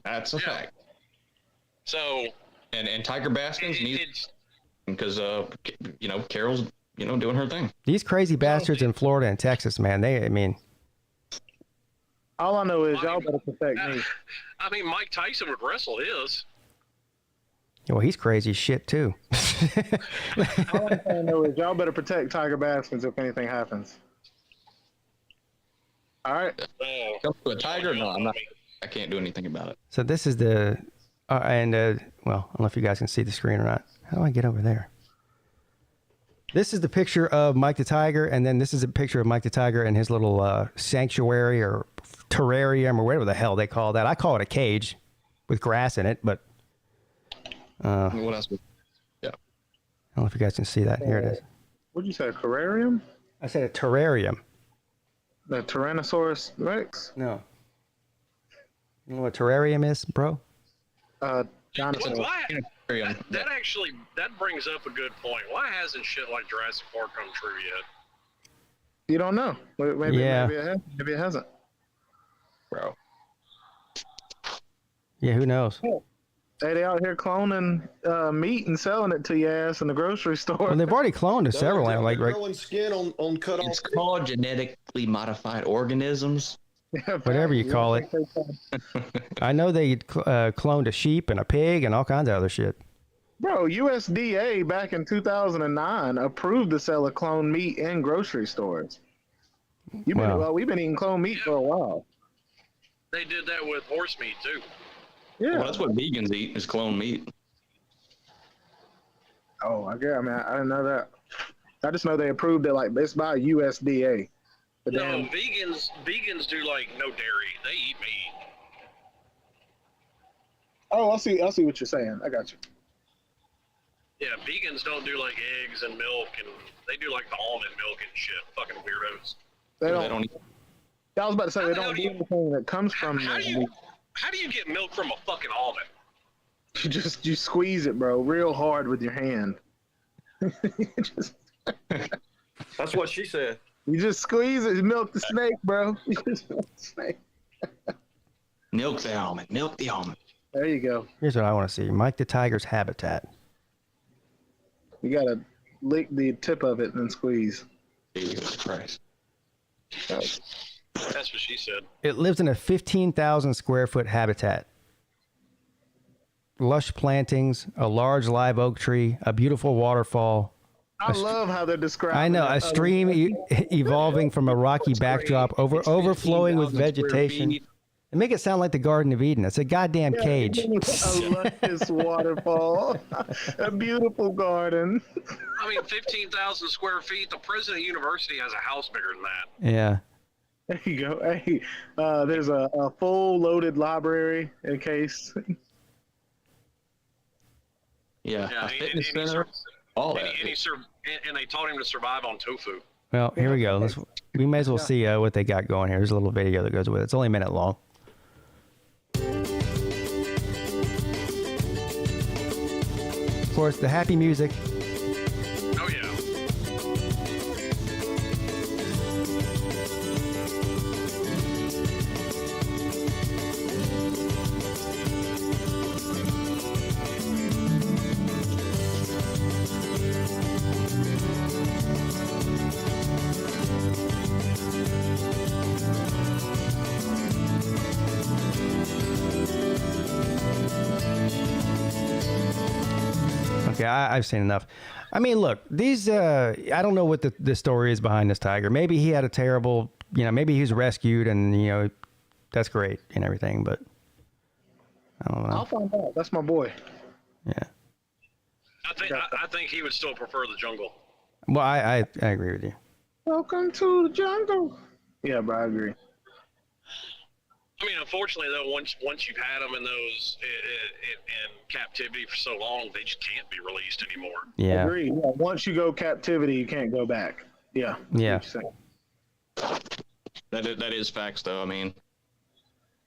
That's a fact. So, and Tiger Baskins needs because Carol's doing her thing. These crazy bastards in Florida and Texas, man. All I know is y'all better protect me. I mean, Mike Tyson would wrestle his. Well, he's crazy as shit too. All I know is y'all better protect Tiger Baskins if anything happens. All right. Comes to a tiger? No, I'm not. I can't do anything about it. So this is the, well, I don't know if you guys can see the screen or not. How do I get over there? This is the picture of Mike the Tiger, and then this is a picture of Mike the Tiger and his little sanctuary or terrarium or whatever the hell they call that. I call it a cage with grass in it, but what else? Yeah. I don't know if you guys can see that. Here it is. What'd you say, a terrarium? I said a terrarium. The Tyrannosaurus Rex? No. You know what a terrarium is, bro? Dinosaur. That brings up a good point. Why hasn't shit like Jurassic Park come true yet? You don't know. Maybe it hasn't. Bro. Yeah, who knows? Hey, they out here cloning meat and selling it to your ass in the grocery store. Well, they've already cloned several. Like, Growing skin on cut off. It's called genetically modified organisms. whatever you call it. I know they cloned a sheep and a pig and all kinds of other shit. Bro, USDA back in 2009 approved the sale of cloned meat in grocery stores. We've been eating cloned meat for a while. They did that with horse meat too. Yeah, well, that's what vegans eat is cloned meat. Oh, I didn't know that. I just know they approved it. Like, it's by USDA. Vegans do like no dairy. They eat meat. Oh, I see what you're saying. I got you. Yeah, vegans don't do like eggs and milk, and they do like the almond milk and shit. Fucking weirdos. They don't eat. I was about to say they don't do anything that comes from. How do you get milk from a fucking almond? You squeeze it, bro, real hard with your hand. That's what she said. You just squeeze it, milk the snake, bro. Milk the almond. Milk the almond. There you go. Here's what I want to see: Mike the Tiger's habitat. You gotta lick the tip of it and then squeeze. Jesus Christ. That's what she said. It lives in a 15,000 square foot habitat. Lush plantings, a large live oak tree, a beautiful waterfall, I love how they're describing. I know it. a stream evolving from a rocky backdrop, overflowing with 15,000 square vegetation. feet. And make it sound like the Garden of Eden. It's a goddamn cage. A luscious waterfall, a beautiful garden. I mean, 15,000 square feet. The president of the university has a house bigger than that. Yeah. There you go. Hey, there's a full loaded library in case. Yeah. Yeah, A fitness center. All that. And they taught him to survive on tofu. Well, here we go. We may as well see what they got going here. There's a little video that goes with it. It's only a minute long. Of course, the happy music. Oh, yeah. Okay, I've seen enough. I mean, look, these, I don't know what the story is behind this tiger. Maybe he had a terrible, maybe he was rescued and, that's great and everything, but I don't know. I'll find out. That's my boy. Yeah. I think he would still prefer the jungle. Well, I agree with you. Welcome to the jungle. Yeah, bro, I agree. I mean, unfortunately, though, once you've had them in those in captivity for so long, they just can't be released anymore. Yeah. Agreed. Yeah, once you go captivity, you can't go back. Yeah. Yeah. That is facts, though. I mean,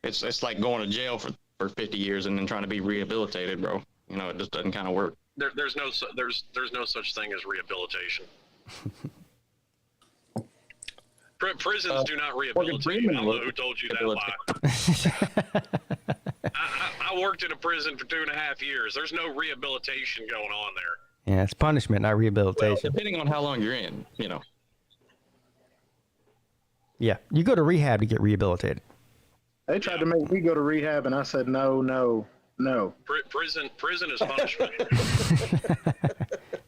it's like going to jail for 50 years and then trying to be rehabilitated, bro. It just doesn't kind of work. There's no such thing as rehabilitation. Prisons do not rehabilitate you. I don't know who told you that lie. I worked in a prison for 2.5 years. There's no rehabilitation going on there. Yeah, it's punishment, not rehabilitation. Well, depending on how long you're in, Yeah, you go to rehab to get rehabilitated. They tried to make me go to rehab, and I said no. Prison is punishment.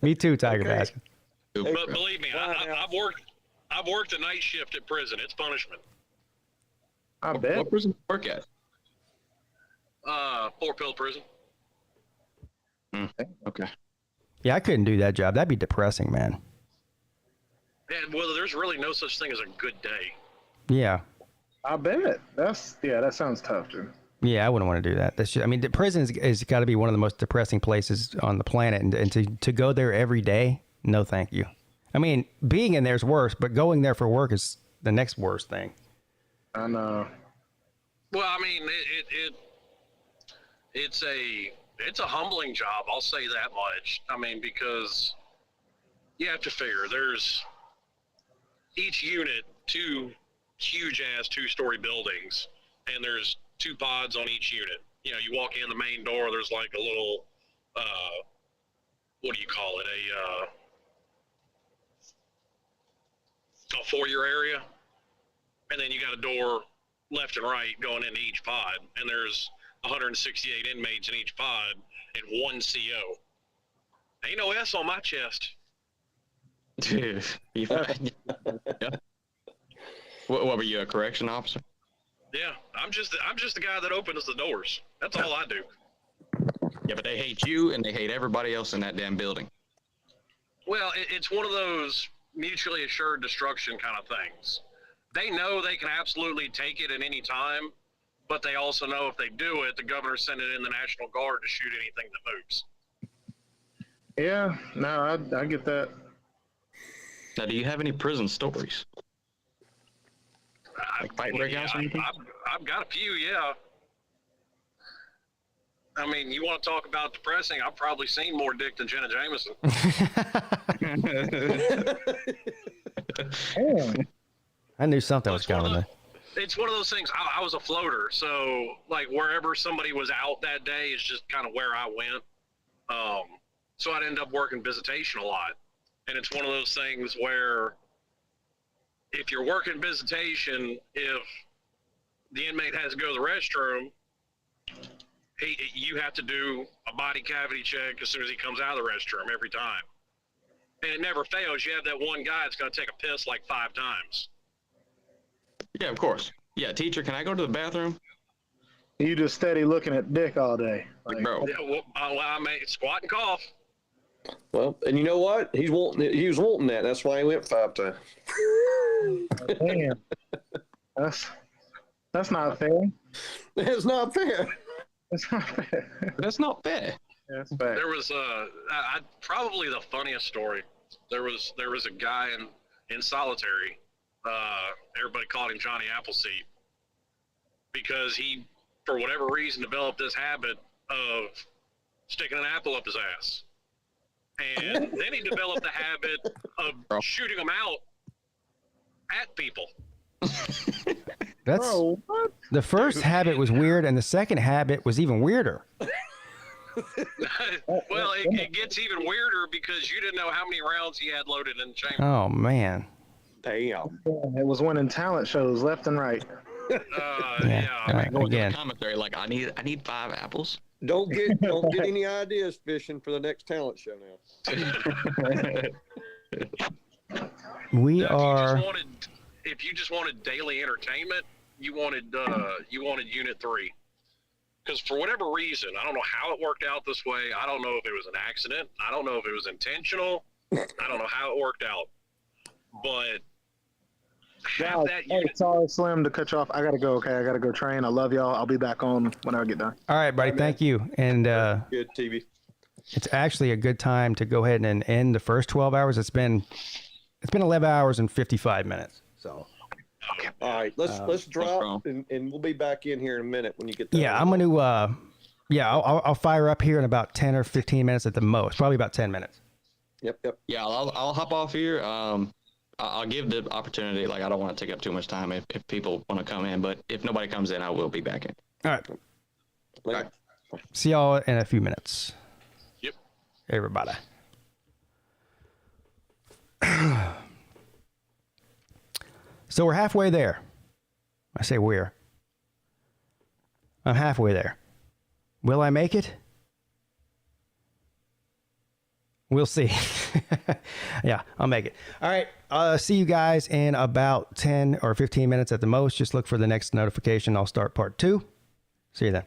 Me too, Tiger Basket. But believe me, I've worked a night shift at prison. It's punishment. I bet. What prison do you work at? Fort Pill prison. Okay. Yeah, I couldn't do that job. That'd be depressing, man. And well, there's really no such thing as a good day. Yeah. I bet. That sounds tough, dude. Yeah, I wouldn't want to do that. That's just, I mean, the prison is got to be one of the most depressing places on the planet, and to go there every day, no, thank you. I mean, being in there is worse, but going there for work is the next worst thing. I know. Well, I mean, it's a humbling job. I'll say that much. I mean, because you have to figure there's each unit 2 huge ass 2-story buildings, and there's 2 pods on each unit. You walk in the main door, there's like a little, what do you call it? A foyer area. And then you got a door left and right going into each pod. And there's 168 inmates in each pod and 1 CO. Ain't no S on my chest. Dude. Yeah. What were you, a correction officer? Yeah, I'm just the guy that opens the doors. That's all I do. Yeah, but they hate you and they hate everybody else in that damn building. Well, it's one of those mutually assured destruction kind of things. They know they can absolutely take it at any time, but they also know if they do it, the governor's sending in the National Guard to shoot anything that moves. Yeah, no, I get that. Now, do you have any prison stories? Like fight breakouts or anything? I've got a few, yeah. I mean, you want to talk about depressing? I've probably seen more dick than Jenna Jameson. I knew something was coming there. It's one of those things. I was a floater, so like wherever somebody was out that day is just kind of where I went. So I'd end up working visitation a lot, and it's one of those things where if you're working visitation, if the inmate has to go to the restroom, you have to do a body cavity check as soon as he comes out of the restroom every time. and it never fails. You have that one guy that's going to take a piss like 5 times. Yeah, of course. Yeah, teacher, can I go to the bathroom? You just steady looking at dick all day. Like, bro. Yeah, well, I mean, squat and cough. Well, and you know what? He was wanting that. That's why he went 5 times. Damn. That's not fair. It's not fair. That's not fair. That's not fair. That's bad. There was probably the funniest story. There was a guy in solitary. Everybody called him Johnny Appleseed because he, for whatever reason, developed this habit of sticking an apple up his ass. And then he developed the habit of shooting them out at people. That's the first habit was weird, and the second habit was even weirder. Well, it gets even weirder because you didn't know how many rounds he had loaded in the chamber. Oh man. Damn. It was winning talent shows left and right. Again. Commentary like I need 5 apples. Don't get any ideas fishing for the next talent show now. We are. If you just wanted daily entertainment, you wanted Unit 3. Because for whatever reason, I don't know how it worked out this way. I don't know if it was an accident. I don't know if it was intentional. I don't know how it worked out. But have that unit. Sorry, Slim, to cut you off. I gotta go. Okay, I gotta go train. I love y'all. I'll be back on whenever I get done. All right, buddy. Thank you. And good TV. It's actually a good time to go ahead and end the first 12 hours. It's been 11 hours and 55 minutes. So. Okay. All right, let's drop and we'll be back in here in a minute when you get there. Yeah, I'm going to. I'll fire up here in about 10 or 15 minutes at the most. Probably about 10 minutes. Yep. Yeah, I'll hop off here. I'll give the opportunity. Like, I don't want to take up too much time if people want to come in, but if nobody comes in, I will be back in. All right. All right. See y'all in a few minutes. Yep. Everybody. So we're halfway there. I say we're. I'm halfway there. Will I make it? We'll see. Yeah, I'll make it. All right. See you guys in about 10 or 15 minutes at the most. Just look for the next notification. I'll start part 2. See you then.